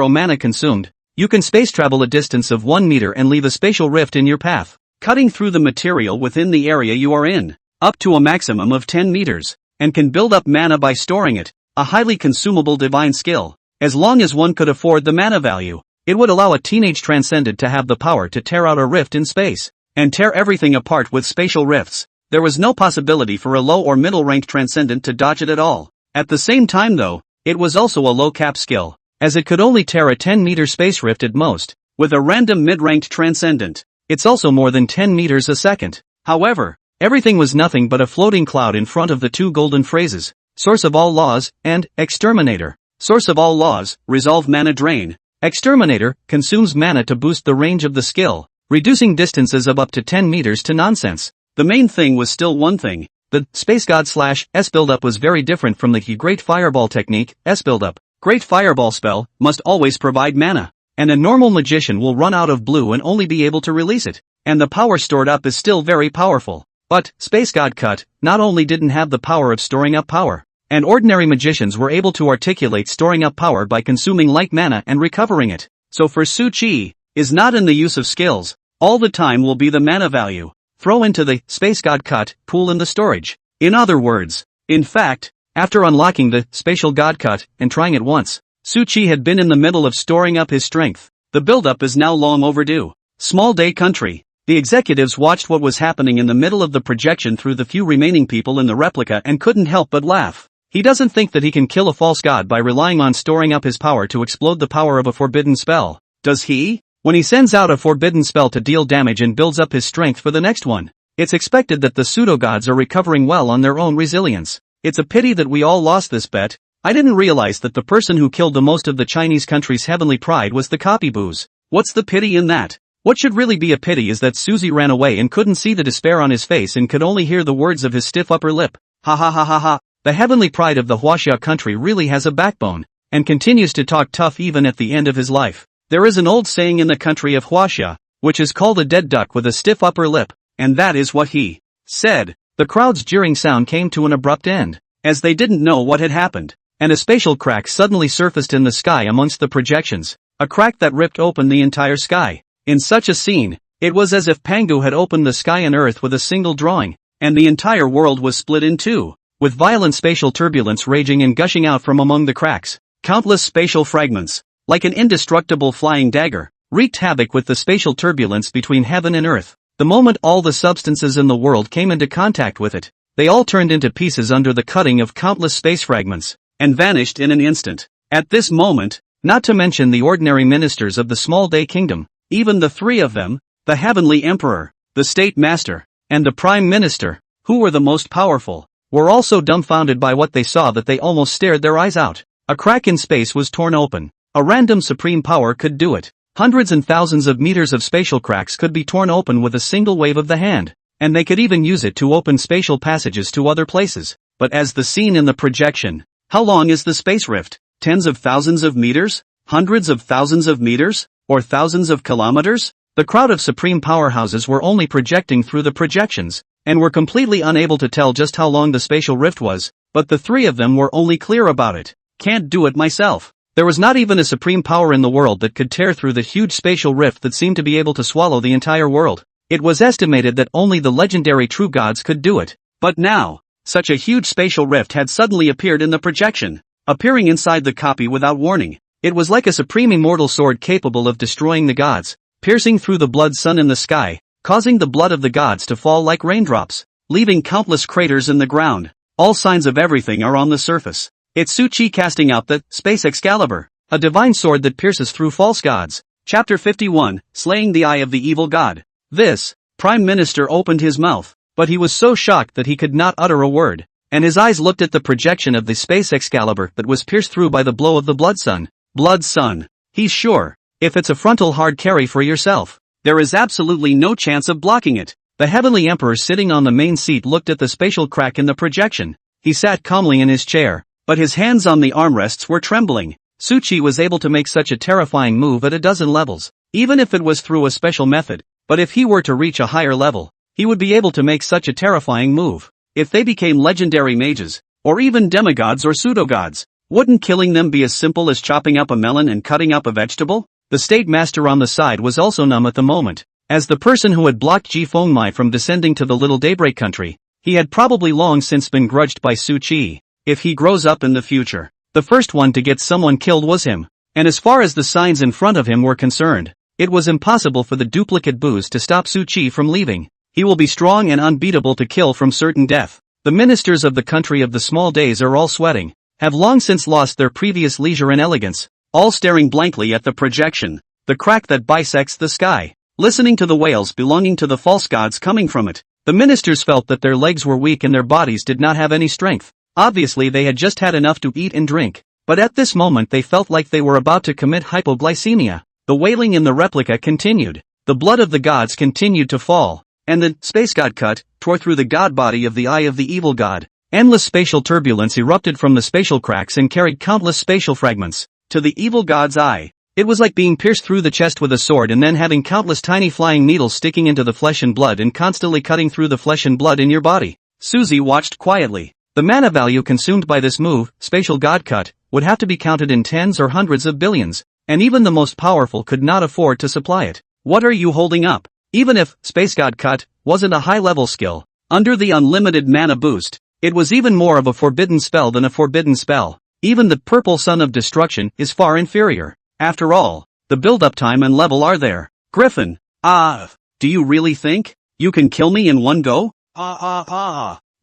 mana consumed, you can space travel a distance of 1 meter and leave a spatial rift in your path, cutting through the material within the area you are in, up to a maximum of 10 meters, and can build up mana by storing it, a highly consumable divine skill. As long as one could afford the mana value, it would allow a teenage transcendent to have the power to tear out a rift in space, and tear everything apart with spatial rifts. There was no possibility for a low or middle-ranked transcendent to dodge it at all. At the same time though, it was also a low-cap skill, as it could only tear a 10-meter space rift at most. With a random mid-ranked transcendent, it's also more than 10 meters a second. However, everything was nothing but a floating cloud in front of the two golden phrases, Source of all laws, and Exterminator. Source of all laws, resolve mana drain. Exterminator, consumes mana to boost the range of the skill, reducing distances of up to 10 meters to nonsense. The main thing was still one thing. The Space God /S buildup was very different from the Great Fireball technique, S buildup. Great Fireball spell must always provide mana, and a normal magician will run out of blue and only be able to release it, and the power stored up is still very powerful. But Space God Cut not only didn't have the power of storing up power, and ordinary magicians were able to articulate storing up power by consuming like mana and recovering it. So for Su Qi, is not in the use of skills, all the time will be the mana value. Throw into the Space God Cut pool in the storage. In other words, in fact, after unlocking the Spatial God Cut and trying it once, Su Qi had been in the middle of storing up his strength. The buildup is now long overdue. Small Day Country. The executives watched what was happening in the middle of the projection through the few remaining people in the replica and couldn't help but laugh. He doesn't think that he can kill a false god by relying on storing up his power to explode the power of a forbidden spell, does he? When he sends out a forbidden spell to deal damage and builds up his strength for the next one, it's expected that the pseudo-gods are recovering well on their own resilience. It's a pity that we all lost this bet. I didn't realize that the person who killed the most of the Chinese country's heavenly pride was the copyboos. What's the pity in that? What should really be a pity is that Susie ran away and couldn't see the despair on his face and could only hear the words of his stiff upper lip. Ha ha ha ha ha. The heavenly pride of the Huaxia country really has a backbone, and continues to talk tough even at the end of his life. There is an old saying in the country of Huaxia, which is called a dead duck with a stiff upper lip, and that is what he said. The crowd's jeering sound came to an abrupt end, as they didn't know what had happened, and a spatial crack suddenly surfaced in the sky amongst the projections, a crack that ripped open the entire sky. In such a scene, it was as if Pangu had opened the sky and earth with a single drawing, and the entire world was split in two, with violent spatial turbulence raging and gushing out from among the cracks. Countless spatial fragments, like an indestructible flying dagger, wreaked havoc with the spatial turbulence between heaven and earth. The moment all the substances in the world came into contact with it, they all turned into pieces under the cutting of countless space fragments, and vanished in an instant. At this moment, not to mention the ordinary ministers of the Small Day Kingdom, even the three of them, the Heavenly Emperor, the State Master, and the Prime Minister, who were the most powerful, were all so dumbfounded by what they saw that they almost stared their eyes out. A crack in space was torn open. A random supreme power could do it. Hundreds and thousands of meters of spatial cracks could be torn open with a single wave of the hand, and they could even use it to open spatial passages to other places. But as the scene in the projection, how long is the space rift? Tens of thousands of meters? Hundreds of thousands of meters? Or thousands of kilometers? The crowd of supreme powerhouses were only projecting through the projections, and were completely unable to tell just how long the spatial rift was, but the three of them were only clear about it. can't do it myself. There was not even a supreme power in the world that could tear through the huge spatial rift that seemed to be able to swallow the entire world. It was estimated that only the legendary true gods could do it. But now, such a huge spatial rift had suddenly appeared in the projection, appearing inside the copy without warning. It was like a supreme immortal sword capable of destroying the gods, piercing through the blood sun in the sky, causing the blood of the gods to fall like raindrops, leaving countless craters in the ground. All signs of everything are on the surface. It's Su Qi casting out the Space Excalibur, a divine sword that pierces through false gods. Chapter 51, Slaying the Eye of the Evil God. This, Prime Minister opened his mouth, but he was so shocked that he could not utter a word, and his eyes looked at the projection of the Space Excalibur that was pierced through by the blow of the Blood Sun. Blood Sun. He's sure. If it's a frontal hard carry for yourself, there is absolutely no chance of blocking it. The Heavenly Emperor sitting on the main seat looked at the spatial crack in the projection. He sat calmly in his chair, but his hands on the armrests were trembling. Su Qi was able to make such a terrifying move at a dozen levels, even if it was through a special method. But if he were to reach a higher level, he would be able to make such a terrifying move. If they became legendary mages, or even demigods or pseudo-gods, wouldn't killing them be as simple as chopping up a melon and cutting up a vegetable? The state master on the side was also numb at the moment. As the person who had blocked Ji Fengmai from descending to the Little Daybreak country, he had probably long since been grudged by Su Qi. If he grows up in the future, the first one to get someone killed was him. And as far as the signs in front of him were concerned, it was impossible for the duplicate booze to stop Su Qi from leaving. He will be strong and unbeatable to kill from certain death. The ministers of the country of the small days are all sweating, have long since lost their previous leisure and elegance, all staring blankly at the projection, the crack that bisects the sky, listening to the wails belonging to the false gods coming from it. The ministers felt that their legs were weak and their bodies did not have any strength. Obviously they had just had enough to eat and drink, but at this moment they felt like they were about to commit hypoglycemia. The wailing in the replica continued. The blood of the gods continued to fall, and the space god cut tore through the god body of the eye of the evil god. Endless spatial turbulence erupted from the spatial cracks and carried countless spatial fragments to the evil god's eye. It was like being pierced through the chest with a sword and then having countless tiny flying needles sticking into the flesh and blood and constantly cutting through the flesh and blood in your body. Susie watched quietly. The mana value consumed by this move, spatial god cut, would have to be counted in tens or hundreds of billions, and even the most powerful could not afford to supply it. What are you holding up? Even if space god cut wasn't a high-level skill, under the unlimited mana boost, it was even more of a forbidden spell than a forbidden spell. Even the purple sun of destruction is far inferior. After all, the build-up time and level are there. Griffin, do you really think you can kill me in one go?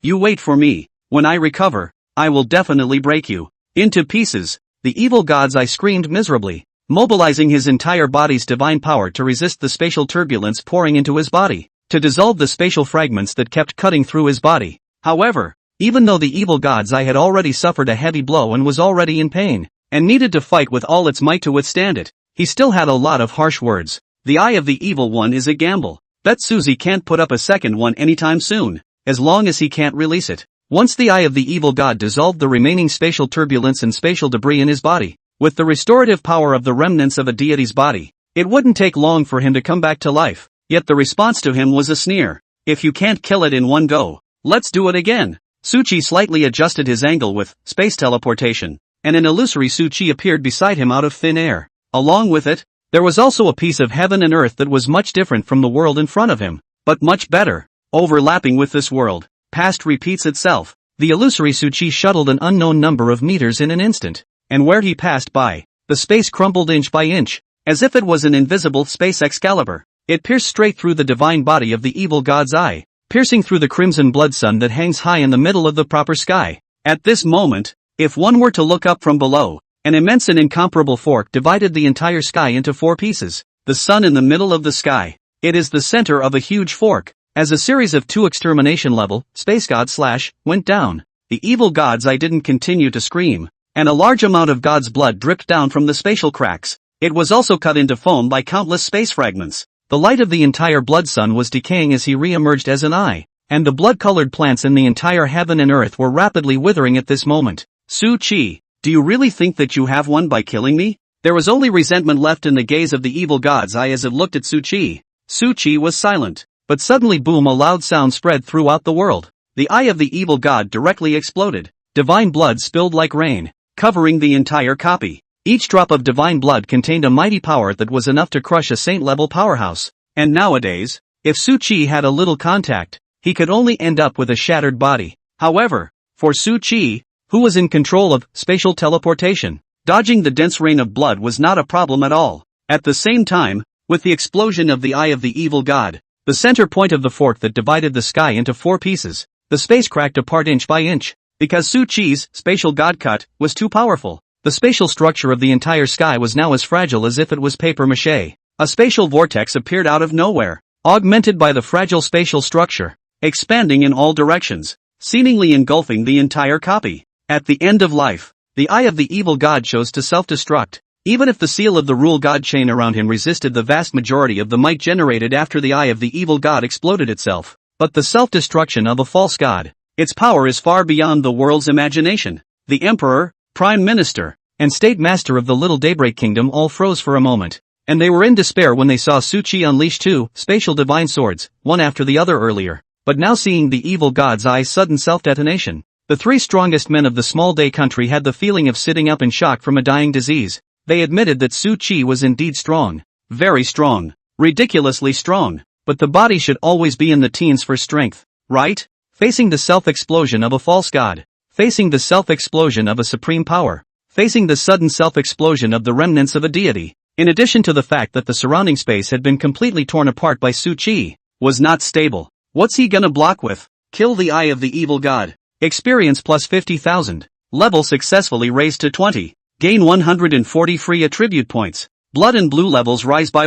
You wait for me. When I recover, I will definitely break you into pieces. The evil god's eye screamed miserably, mobilizing his entire body's divine power to resist the spatial turbulence pouring into his body, to dissolve the spatial fragments that kept cutting through his body. However, even though the evil god's eye had already suffered a heavy blow and was already in pain, and needed to fight with all its might to withstand it, he still had a lot of harsh words. The eye of the evil one is a gamble. Bet Susie can't put up a second one anytime soon, as long as he can't release it. Once the eye of the evil god dissolved the remaining spatial turbulence and spatial debris in his body, with the restorative power of the remnants of a deity's body, it wouldn't take long for him to come back to life. Yet the response to him was a sneer. If you can't kill it in one go, let's do it again. Su Qi slightly adjusted his angle with space teleportation, and an illusory Su Qi appeared beside him out of thin air. Along with it, there was also a piece of heaven and earth that was much different from the world in front of him, but much better. Overlapping with this world, past repeats itself. The illusory Su Qi shuttled an unknown number of meters in an instant, and where he passed by, the space crumbled inch by inch, as if it was an invisible space Excalibur. It pierced straight through the divine body of the evil god's eye, piercing through the crimson blood sun that hangs high in the middle of the proper sky. At this moment, if one were to look up from below, an immense and incomparable fork divided the entire sky into four pieces. The sun in the middle of the sky. It is the center of a huge fork. As a series of two extermination level, space god / went down, the evil god's eye didn't continue to scream, and a large amount of God's blood dripped down from the spatial cracks. It was also cut into foam by countless space fragments. The light of the entire blood sun was decaying as he re-emerged as an eye, and the blood-colored plants in the entire heaven and earth were rapidly withering at this moment. Su Qi, do you really think that you have won by killing me? There was only resentment left in the gaze of the evil god's eye as it looked at Su Qi. Su Qi was silent, but suddenly boom, a loud sound spread throughout the world. The eye of the evil god directly exploded. Divine blood spilled like rain. covering the entire copy. Each drop of divine blood contained a mighty power that was enough to crush a saint-level powerhouse. And nowadays, if Su Qi had a little contact, he could only end up with a shattered body. However, for Su Qi, who was in control of spatial teleportation, dodging the dense rain of blood was not a problem at all. At the same time, with the explosion of the eye of the evil god, the center point of the fork that divided the sky into 4 pieces, the space cracked apart inch by inch, because Su Qi's spatial god cut was too powerful. The spatial structure of the entire sky was now as fragile as if it was paper mache. A spatial vortex appeared out of nowhere, augmented by the fragile spatial structure, expanding in all directions, seemingly engulfing the entire copy. At the end of life, the eye of the evil god chose to self-destruct, even if the seal of the rule god chain around him resisted the vast majority of the might generated after the eye of the evil god exploded itself. But the self-destruction of a false god, its power is far beyond the world's imagination. The emperor, prime minister, and state master of the Little Daybreak Kingdom all froze for a moment, and they were in despair when they saw Su Qi unleash 2 spatial divine swords, one after the other earlier. But now seeing the evil god's eye's sudden self-detonation, the 3 strongest men of the small day country had the feeling of sitting up in shock from a dying disease. They admitted that Su Qi was indeed strong. Very strong. Ridiculously strong. But the body should always be in the teens for strength, right? Facing the self-explosion of a false god. Facing the self-explosion of a supreme power. Facing the sudden self-explosion of the remnants of a deity. In addition to the fact that the surrounding space had been completely torn apart by Su Qi, was not stable. What's he gonna block with? Kill the eye of the evil god. Experience plus 50,000. Level successfully raised to 20. Gain 140 free attribute points. Blood and blue levels rise by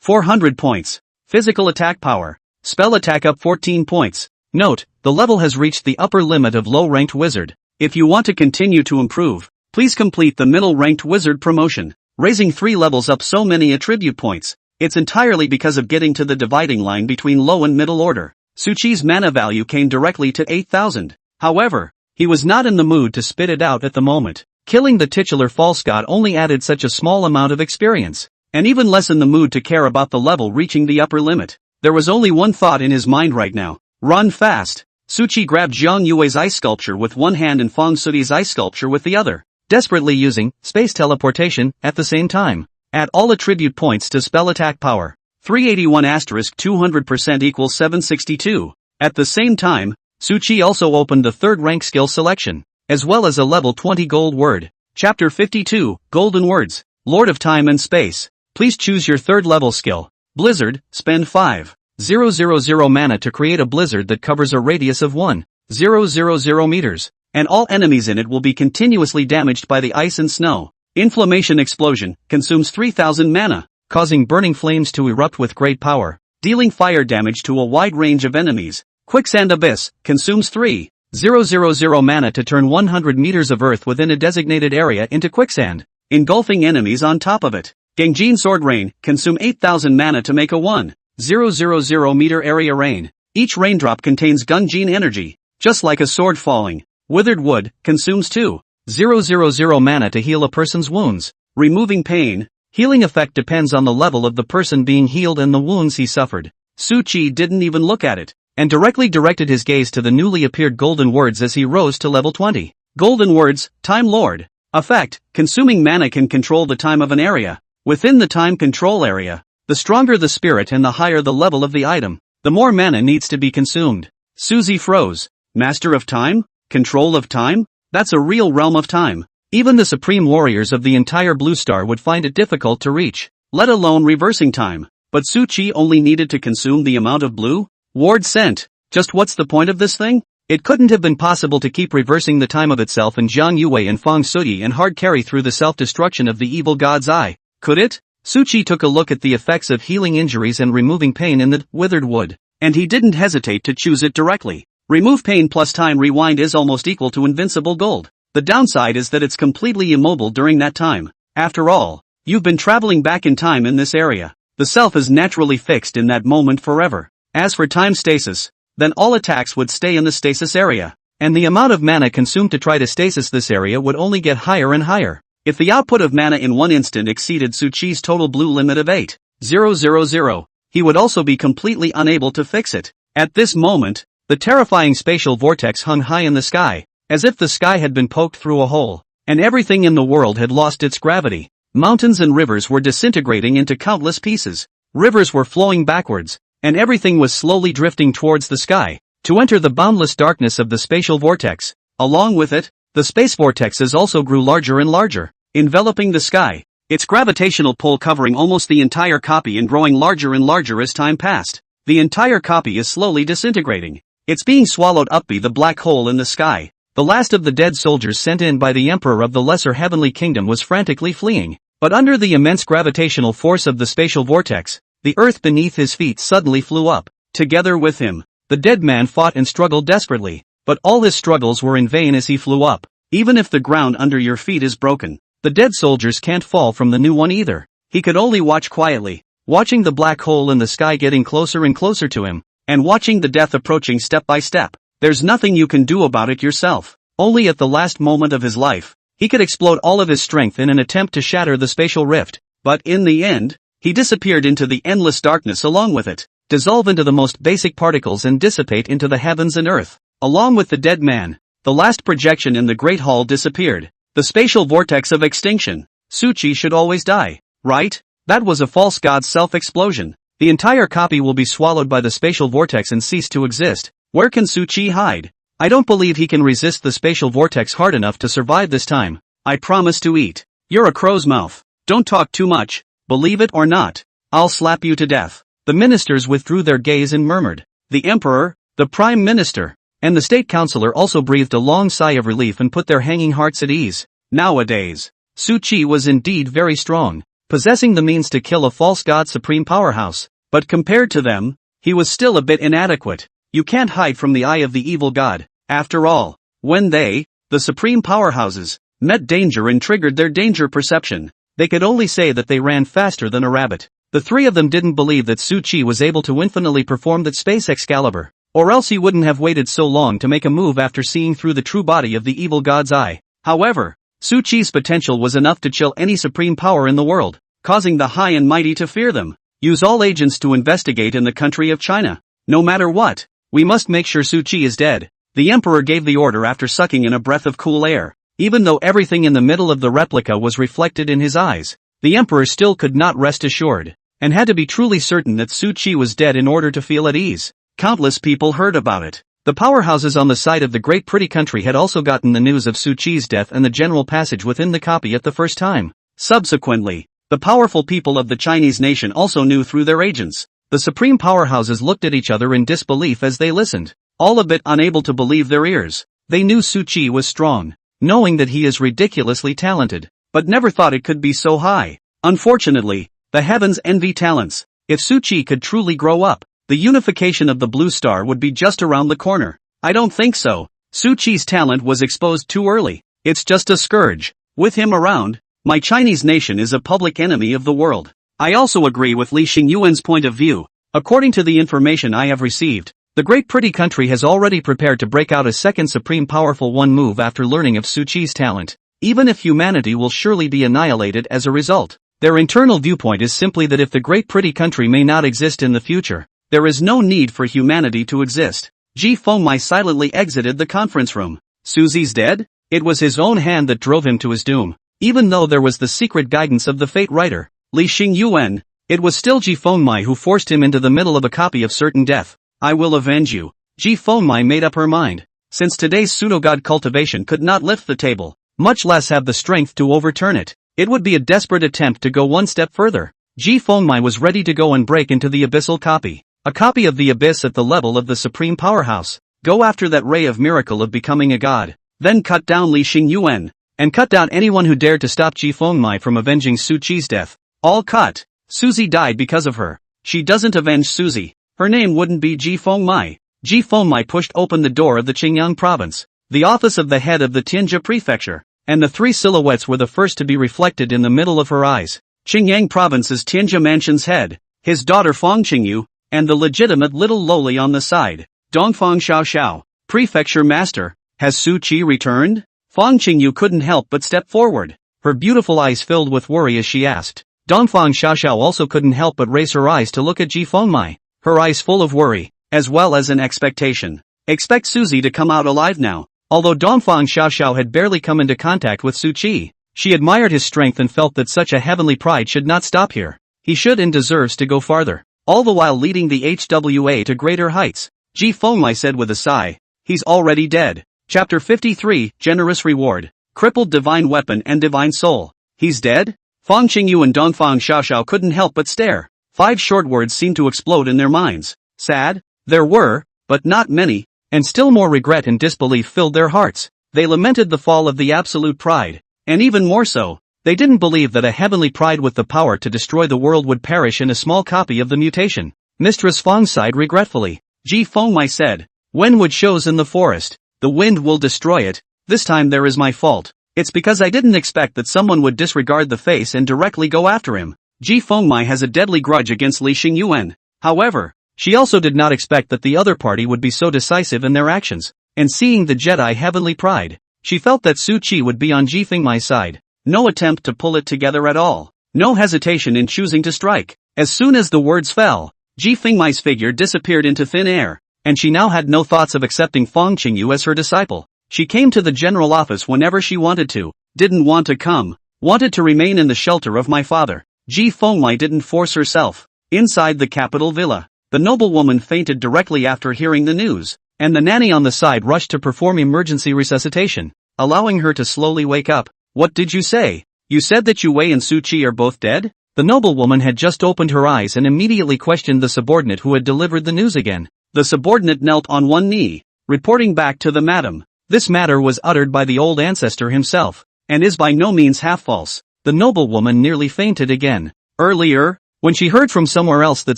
400 points. Physical attack power. Spell attack up 14 points. Note, the level has reached the upper limit of low-ranked wizard. If you want to continue to improve, please complete the middle-ranked wizard promotion. Raising 3 levels up so many attribute points. It's entirely because of getting to the dividing line between low and middle order. Su Qi's mana value came directly to 8,000. However, he was not in the mood to spit it out at the moment. Killing the titular false god only added such a small amount of experience, and even less in the mood to care about the level reaching the upper limit. There was only one thought in his mind right now. Run fast. Su Qi grabbed Jiang Yuwei's ice sculpture with one hand and Fang Suti's ice sculpture with the other, desperately using space teleportation at the same time. Add all attribute points to spell attack power. 381 asterisk 200% equals 762. At the same time, Su Qi also opened the 3rd rank skill selection, as well as a level 20 gold word. Chapter 52, Golden Words. Lord of Time and Space. Please choose your 3rd level skill. Blizzard, spend 5,000 mana to create a blizzard that covers a radius of 1,000 meters, and all enemies in it will be continuously damaged by the ice and snow. Inflammation Explosion, consumes 3,000 mana, causing burning flames to erupt with great power, dealing fire damage to a wide range of enemies. Quicksand Abyss, consumes 3,000 mana to turn 100 meters of earth within a designated area into quicksand, engulfing enemies on top of it. Gangjin Sword Rain, consume 8,000 mana to make a 1,000 meter area rain. Each raindrop contains Gunjin energy, just like a sword falling. Withered Wood, consumes 2,000 mana to heal a person's wounds, removing pain. Healing effect depends on the level of the person being healed and the wounds he suffered. Su Qi didn't even look at it, and directly directed his gaze to the newly appeared golden words as he rose to level 20. Golden Words, Time Lord. Effect, consuming mana can control the time of an area. Within the time control area, the stronger the spirit and the higher the level of the item, the more mana needs to be consumed. Suzy froze. Master of Time? Control of time? That's a real realm of time. Even the supreme warriors of the entire Blue Star would find it difficult to reach, let alone reversing time. But Su Qi only needed to consume the amount of blue ward sent. Just what's the point of this thing? It couldn't have been possible to keep reversing the time of itself and Jiang Yuwei and Fang Suti and hard carry through the self-destruction of the evil god's eye. Could it? Su Qi took a look at the effects of healing injuries and removing pain in the withered wood, and he didn't hesitate to choose it directly. Remove pain plus time rewind is almost equal to invincible gold. The downside is that it's completely immobile during that time. After all, you've been traveling back in time in this area. The self is naturally fixed in that moment forever. As for time stasis, then all attacks would stay in the stasis area, and the amount of mana consumed to try to stasis this area would only get higher and higher. If the output of mana in one instant exceeded Su Qi's total blue limit of 8,000, he would also be completely unable to fix it. At this moment, the terrifying spatial vortex hung high in the sky, as if the sky had been poked through a hole, and everything in the world had lost its gravity. Mountains and rivers were disintegrating into countless pieces. Rivers were flowing backwards, and everything was slowly drifting towards the sky, to enter the boundless darkness of the spatial vortex. Along with it, the space vortexes also grew larger and larger, enveloping the sky, its gravitational pull covering almost the entire copy and growing larger and larger as time passed. The entire copy is slowly disintegrating. It's being swallowed up by the black hole in the sky. The last of the dead soldiers sent in by the Emperor of the Lesser Heavenly Kingdom was frantically fleeing, but under the immense gravitational force of the spatial vortex, the earth beneath his feet suddenly flew up. Together with him, the dead man fought and struggled desperately, but all his struggles were in vain as he flew up. Even if the ground under your feet is broken, the dead soldiers can't fall from the new one either. He could only watch quietly, watching the black hole in the sky getting closer and closer to him, and watching the death approaching step by step. There's nothing you can do about it yourself. Only at the last moment of his life, he could explode all of his strength in an attempt to shatter the spatial rift, but in the end, he disappeared into the endless darkness along with it, dissolve into the most basic particles and dissipate into the heavens and earth. Along with the dead man, the last projection in the Great Hall disappeared. The spatial vortex of extinction. Suchi should always die, right? That was a false god's self-explosion. The entire copy will be swallowed by the spatial vortex and cease to exist. Where can Suchi hide? I don't believe he can resist the spatial vortex hard enough to survive this time. I promise to eat. You're a crow's mouth. Don't talk too much. Believe it or not, I'll slap you to death. The ministers withdrew their gaze and murmured. The emperor, the prime minister, and the state councillor also breathed a long sigh of relief and put their hanging hearts at ease. Nowadays, Suchi was indeed very strong, possessing the means to kill a false god supreme powerhouse, but compared to them, he was still a bit inadequate. You can't hide from the eye of the evil god. After all, when they, the supreme powerhouses, met danger and triggered their danger perception, they could only say that they ran faster than a rabbit. The three of them didn't believe that Suchi was able to infinitely perform that space Excalibur. Or else he wouldn't have waited so long to make a move after seeing through the true body of the evil god's eye. However, Suchi's potential was enough to chill any supreme power in the world, causing the high and mighty to fear them. Use all agents to investigate in the country of China. No matter what, we must make sure Suchi is dead. The emperor gave the order after sucking in a breath of cool air. Even though everything in the middle of the replica was reflected in his eyes, the emperor still could not rest assured, and had to be truly certain that Suchi was dead in order to feel at ease. Countless people heard about it. The powerhouses on the side of the great pretty country had also gotten the news of Suchi's death and the general passage within the copy at the first time. Subsequently, the powerful people of the Chinese nation also knew through their agents. The supreme powerhouses looked at each other in disbelief as they listened, all a bit unable to believe their ears. They knew Suchi was strong, knowing that he is ridiculously talented, but never thought it could be so high. Unfortunately, the heavens envy talents. If Suchi could truly grow up, the unification of the blue star would be just around the corner. I don't think so. Suchi's talent was exposed too early. It's just a scourge. With him around, my Chinese nation is a public enemy of the world. I also agree with Li Xingyuan's point of view. According to the information I have received, the great pretty country has already prepared to break out a second supreme powerful one move after learning of Suchi's talent. Even if humanity will surely be annihilated as a result. Their internal viewpoint is simply that if the great pretty country may not exist in the future, there is no need for humanity to exist. Ji Fengmai silently exited the conference room. Suzi's dead? It was his own hand that drove him to his doom. Even though there was the secret guidance of the fate writer, Li Xingyuan, it was still Ji Fengmai who forced him into the middle of a copy of certain death. I will avenge you. Ji Fengmai made up her mind. Since today's pseudo-god cultivation could not lift the table, much less have the strength to overturn it, it would be a desperate attempt to go one step further. Ji Fengmai was ready to go and break into the abyssal copy. A copy of the abyss at the level of the supreme powerhouse. Go after that ray of miracle of becoming a god. Then cut down Li Xingyuan. And cut down anyone who dared to stop Ji Fengmai from avenging Suchi's death. All cut. Suzy died because of her. She doesn't avenge Suzy. Her name wouldn't be Ji Fengmai. Ji Fengmai pushed open the door of the Qingyang province, the office of the head of the Tianjia prefecture, and the three silhouettes were the first to be reflected in the middle of her eyes. Qingyang province's Tianjia mansion's head, his daughter Fang Qingyu, and the legitimate little lowly on the side, Dongfang Xiaoxiao, prefecture master. Has Su Qi returned? Fang Qingyu couldn't help but step forward, her beautiful eyes filled with worry as she asked. Dongfang Xiaoxiao also couldn't help but raise her eyes to look at Ji Fengmai, her eyes full of worry, as well as an expectation. Expect Suzy to come out alive now. Although Dongfang Xiaoxiao had barely come into contact with Su Qi, she admired his strength and felt that such a heavenly pride should not stop here. He should and deserves to go farther, all the while leading the HWA to greater heights. Ji Fengmai said with a sigh. He's already dead. Chapter 53, Generous Reward. Crippled Divine Weapon and Divine Soul. He's dead? Fang Qingyu and Dongfang Xiaoxiao couldn't help but stare. 5 short words seemed to explode in their minds. Sad? There were, but not many, and still more regret and disbelief filled their hearts. They lamented the fall of the absolute pride. And even more so, they didn't believe that a heavenly pride with the power to destroy the world would perish in a small copy of the mutation. Mistress Fang sighed regretfully. Ji Fengmai said, "When wood shows in the forest, the wind will destroy it. This time there is my fault. It's because I didn't expect that someone would disregard the face and directly go after him." Ji Fengmai has a deadly grudge against Li Xingyuan. However, she also did not expect that the other party would be so decisive in their actions. And seeing the Jedi heavenly pride, she felt that Su Qi would be on Ji Fengmai's side. No attempt to pull it together at all. No hesitation in choosing to strike. As soon as the words fell, Ji Fengmai's figure disappeared into thin air, and she now had no thoughts of accepting Fang Qingyu as her disciple. She came to the general office whenever she wanted to, didn't want to come, wanted to remain in the shelter of my father. Ji Fengmai didn't force herself. Inside the capital villa, the noblewoman fainted directly after hearing the news, and the nanny on the side rushed to perform emergency resuscitation, allowing her to slowly wake up. What did you say? You said that Yuwei and Su Qi are both dead? The noblewoman had just opened her eyes and immediately questioned the subordinate who had delivered the news again. The subordinate knelt on one knee, reporting back to the madam. This matter was uttered by the old ancestor himself, and is by no means half false. The noblewoman nearly fainted again. Earlier, when she heard from somewhere else that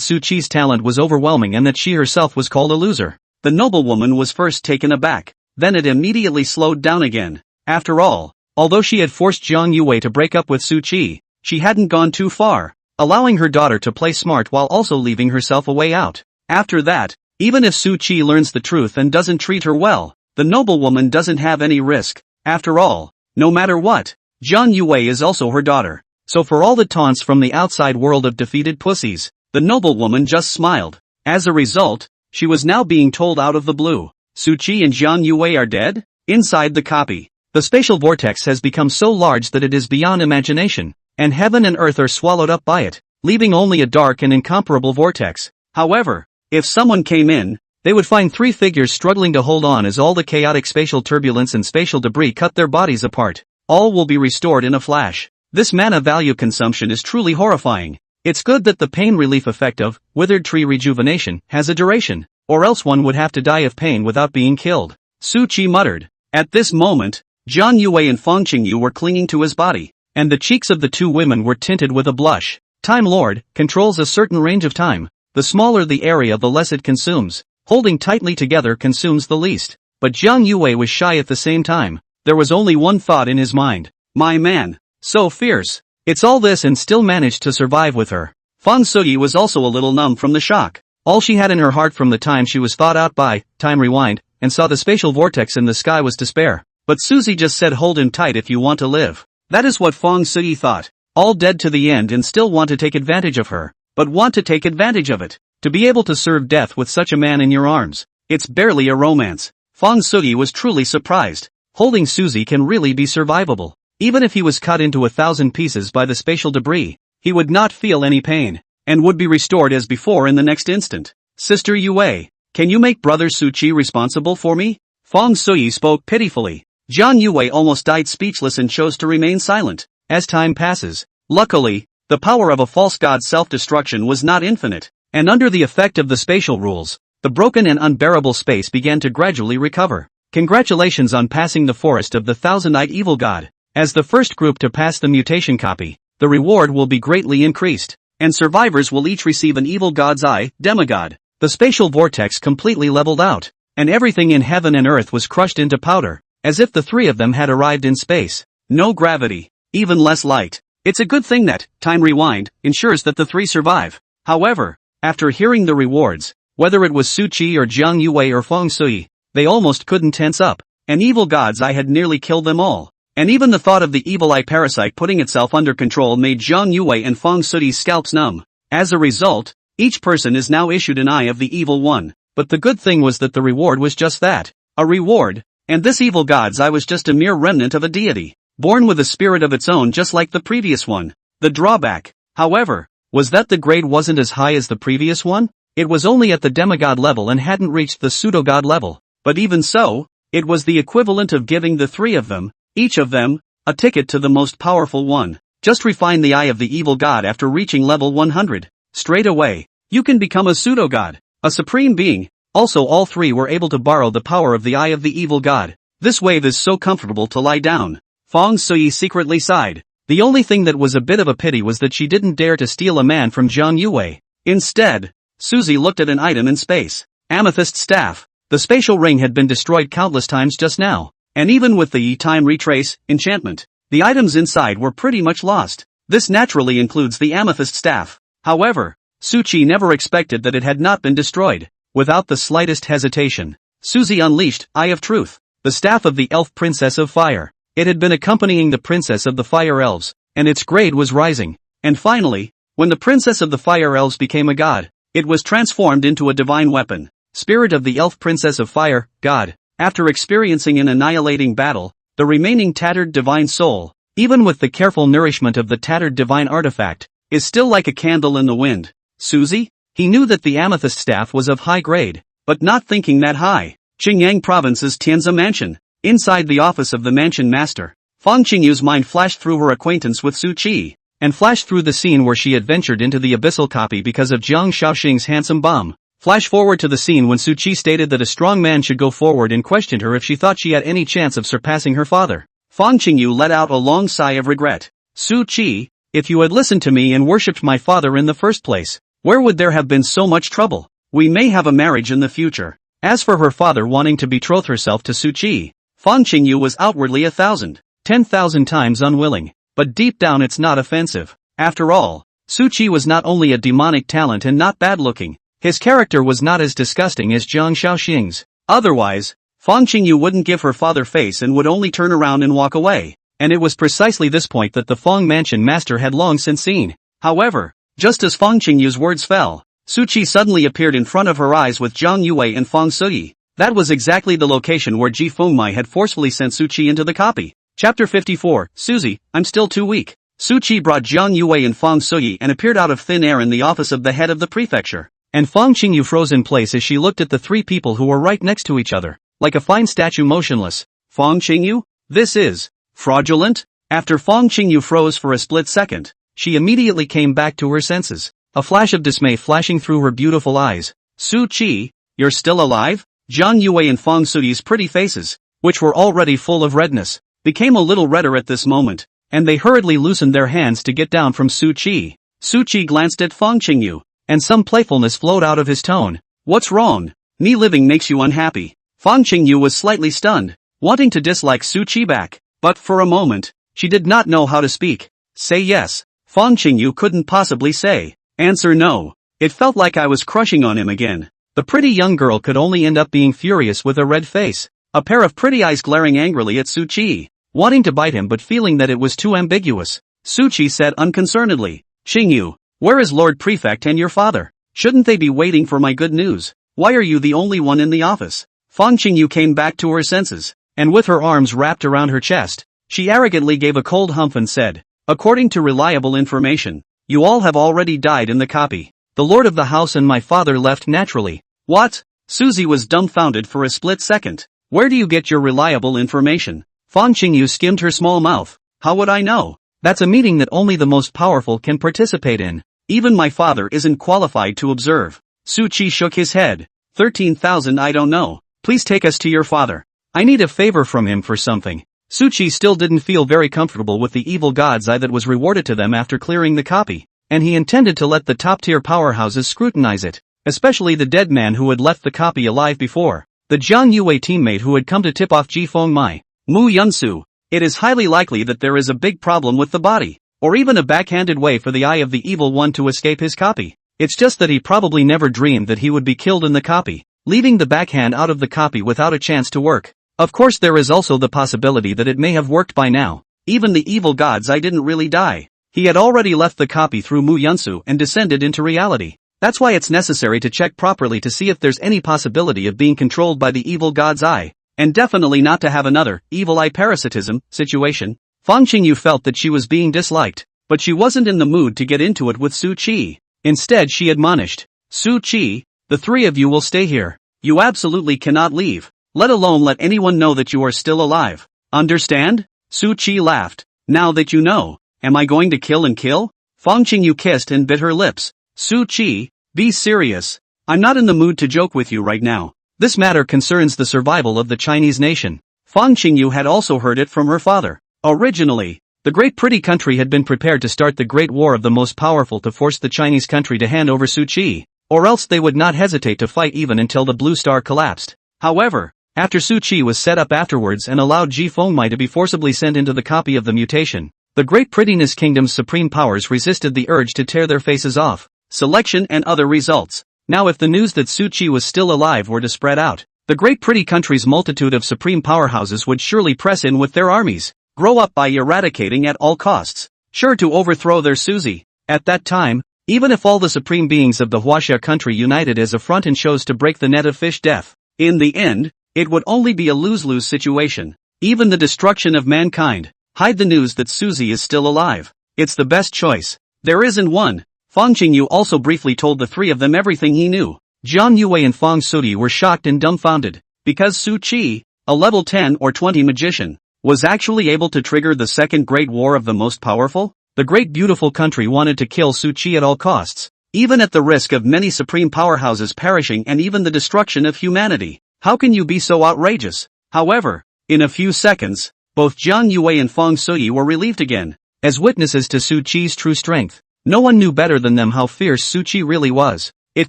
Su Qi's talent was overwhelming and that she herself was called a loser, the noblewoman was first taken aback, then it immediately slowed down again. After all, although she had forced Jiang Yuwei to break up with Su Qi, she hadn't gone too far, allowing her daughter to play smart while also leaving herself a way out. After that, even if Su Qi learns the truth and doesn't treat her well, the noblewoman doesn't have any risk. After all, no matter what, Jiang Yuwei is also her daughter. So for all the taunts from the outside world of defeated pussies, the noblewoman just smiled. As a result, she was now being told out of the blue, Su Qi and Jiang Yuwei are dead? Inside the copy, the spatial vortex has become so large that it is beyond imagination, and heaven and earth are swallowed up by it, leaving only a dark and incomparable vortex. However, if someone came in, they would find 3 figures struggling to hold on as all the chaotic spatial turbulence and spatial debris cut their bodies apart. All will be restored in a flash. This mana value consumption is truly horrifying. It's good that the pain relief effect of withered tree rejuvenation has a duration, or else one would have to die of pain without being killed. Su Qi muttered. At this moment, Jiang Yuwei and Fang Qingyu were clinging to his body, and the cheeks of the 2 women were tinted with a blush. Time Lord controls a certain range of time. The smaller the area, the less it consumes. Holding tightly together consumes the least. But Jiang Yuwei was shy at the same time. There was only one thought in his mind. My man. So fierce. It's all this and still managed to survive with her. Fang Suyi was also a little numb from the shock. All she had in her heart from the time she was thawed out by time rewind and saw the spatial vortex in the sky was despair. But Suzy just said hold him tight if you want to live. That is what Fang Suyi thought. All dead to the end and still want to take advantage of her. But want to take advantage of it. To be able to serve death with such a man in your arms. It's barely a romance. Fang Suyi was truly surprised. Holding Suzy can really be survivable. Even if he was cut into 1,000 pieces by the spatial debris, he would not feel any pain, and would be restored as before in the next instant. Sister Yuwei, can you make brother Su Qi responsible for me? Fang Suyi spoke pitifully. Jiang Yuwei almost died speechless and chose to remain silent. As time passes, luckily, the power of a false god's self-destruction was not infinite, and under the effect of the spatial rules, the broken and unbearable space began to gradually recover. Congratulations on passing the forest of the thousand-eyed evil god. As the first group to pass the mutation copy, the reward will be greatly increased, and survivors will each receive an evil god's eye, demigod. The spatial vortex completely leveled out, and everything in heaven and earth was crushed into powder, as if the 3 of them had arrived in space. No gravity, even less light. It's a good thing that time rewind ensures that the 3 survive. However, after hearing the rewards, whether it was Su Qi or Jiang Yuwei or Fang Suyi, they almost couldn't tense up. An evil god's eye had nearly killed them all. And even the thought of the evil eye parasite putting itself under control made Jiang Yuwei and Fang Suyi's scalps numb. As a result, each person is now issued an eye of the evil one. But the good thing was that the reward was just that, a reward. And this evil god's eye was just a mere remnant of a deity, born with a spirit of its own just like the previous one. The drawback, however, was that the grade wasn't as high as the previous one. It was only at the demigod level and hadn't reached the pseudo-god level. But even so, it was the equivalent of giving the three of them, each of them, a ticket to the most powerful one. Just refine the eye of the evil god after reaching level 100. Straight away, you can become a pseudo-god, a supreme being. Also, all three were able to borrow the power of the eye of the evil god. This wave is so comfortable to lie down. Feng Sui secretly sighed. The only thing that was a bit of a pity was that she didn't dare to steal a man from Jiang Yuwei. Instead, Suzy looked at an item in space. Amethyst staff. The spatial ring had been destroyed countless times just now. And even with the time retrace enchantment, the items inside were pretty much lost. This naturally includes the amethyst staff. However, Suchi never expected that it had not been destroyed. Without the slightest hesitation, Suzy unleashed Eye of Truth, the staff of the elf princess of fire. It had been accompanying the princess of the fire elves, and its grade was rising. And finally, when the princess of the fire elves became a god, it was transformed into a divine weapon. Spirit of the elf princess of fire, god. After experiencing an annihilating battle, the remaining tattered divine soul, even with the careful nourishment of the tattered divine artifact, is still like a candle in the wind. Suzy? He knew that the amethyst staff was of high grade, but not thinking that high. Qingyang Province's Tianza Mansion. Inside the office of the mansion master, Feng Qingyu's mind flashed through her acquaintance with Su Qi, and flashed through the scene where she had ventured into the abyssal copy because of Jiang Shaoxing's handsome bomb. Flash forward to the scene when Su Qi stated that a strong man should go forward and questioned her if she thought she had any chance of surpassing her father. Feng Qingyu let out a long sigh of regret. Su Qi, if you had listened to me and worshipped my father in the first place, where would there have been so much trouble? We may have a marriage in the future. As for her father wanting to betroth herself to Su Qi, Feng Qingyu was outwardly 10,000 times unwilling, but deep down it's not offensive. After all, Su Qi was not only a demonic talent and not bad-looking, his character was not as disgusting as Jiang Shaoxing's. Otherwise, Feng Qingyu wouldn't give her father face and would only turn around and walk away. And it was precisely this point that the Feng Mansion master had long since seen. However, just as Feng Qingyu's words fell, Su Qi suddenly appeared in front of her eyes with Jiang Yuwei and Feng Sui. That was exactly the location where Ji Fengmai had forcefully sent Su Qi into the copy. Chapter 54, Suzy, I'm still too weak. Su Qi brought Jiang Yuwei and Feng Sui and appeared out of thin air in the office of the head of the prefecture. And Feng Qingyu froze in place as she looked at the three people who were right next to each other, like a fine statue motionless. Feng Qingyu? This is fraudulent? After Feng Qingyu froze for a split second, she immediately came back to her senses, a flash of dismay flashing through her beautiful eyes. Su Qi, you're still alive? Jiang Yuwei and Feng Sui's pretty faces, which were already full of redness, became a little redder at this moment, and they hurriedly loosened their hands to get down from Su Qi. Su Qi glanced at Feng Qingyu, and some playfulness flowed out of his tone. What's wrong? Me living makes you unhappy. Feng Qingyu was slightly stunned, wanting to dislike Su Qi back, but for a moment, she did not know how to speak. Say yes. Feng Qingyu couldn't possibly say. Answer no. It felt like I was crushing on him again. The pretty young girl could only end up being furious with a red face, a pair of pretty eyes glaring angrily at Su Qi, wanting to bite him but feeling that it was too ambiguous. Su Qi said unconcernedly, Qingyu, where is Lord Prefect and your father? Shouldn't they be waiting for my good news? Why are you the only one in the office? Feng Qingyu came back to her senses, and with her arms wrapped around her chest, she arrogantly gave a cold humph and said, according to reliable information, you all have already died in the copy. The lord of the house and my father left naturally. What? Suzy was dumbfounded for a split second. Where do you get your reliable information? Feng Qingyu skimmed her small mouth. How would I know? That's a meeting that only the most powerful can participate in. Even my father isn't qualified to observe. Su Qi shook his head. 13,000 I don't know. Please take us to your father. I need a favor from him for something. Su Qi still didn't feel very comfortable with the evil god's eye that was rewarded to them after clearing the copy, and he intended to let the top-tier powerhouses scrutinize it, especially the dead man who had left the copy alive before, the Jiang Yuwei teammate who had come to tip off Ji Fengmai. Mu Yunsu, it is highly likely that there is a big problem with the body, or even a backhanded way for the eye of the evil one to escape his copy. It's just that he probably never dreamed that he would be killed in the copy, leaving the backhand out of the copy without a chance to work. Of course there is also the possibility that it may have worked by now. Even the evil god's eye didn't really die. He had already left the copy through Mu Yunsu and descended into reality. That's why it's necessary to check properly to see if there's any possibility of being controlled by the evil god's eye. and definitely not to have another evil eye parasitism situation. Fang Qingyu felt that she was being disliked, but she wasn't in the mood to get into it with Su Qi. Instead she admonished, Su Qi, the three of you will stay here. You absolutely cannot leave, let alone let anyone know that you are still alive. Understand? Su Qi laughed. Now that you know, am I going to kill and kill? Fang Qingyu kissed and bit her lips. Su Qi, be serious. I'm not in the mood to joke with you right now. This matter concerns the survival of the Chinese nation. Fang Qingyu had also heard it from her father. Originally, the great pretty country had been prepared to start the great war of the most powerful to force the Chinese country to hand over Su Qi, or else they would not hesitate to fight even until the Blue Star collapsed. However, after Su Qi was set up afterwards and allowed Ji Fengmai to be forcibly sent into the copy of the mutation, the Great Prettiness Kingdom's supreme powers resisted the urge to tear their faces off. Selection and other results. Now if the news that Su Qi was still alive were to spread out, the Great Pretty Country's multitude of supreme powerhouses would surely press in with their armies, grow up by eradicating at all costs, sure to overthrow their Suzy. At that time, even if all the supreme beings of the Huaxia country united as a front and chose to break the net of fish death, in the end, it would only be a lose-lose situation. Even the destruction of mankind. Hide the news that Suzy is still alive. It's the best choice. There isn't one. Fang Qingyu also briefly told the three of them everything he knew. Jiang Yuwei and Fang Sudi were shocked and dumbfounded, because Su Qi, a level 10 or 20 magician, was actually able to trigger the second great war of the most powerful. The great beautiful country wanted to kill Su Qi at all costs, even at the risk of many supreme powerhouses perishing and even the destruction of humanity. How can you be so outrageous? However, in a few seconds, both Jiang Yuwei and Fang Sudi were relieved again, as witnesses to Su Qi's true strength. No one knew better than them how fierce Su Qi really was. It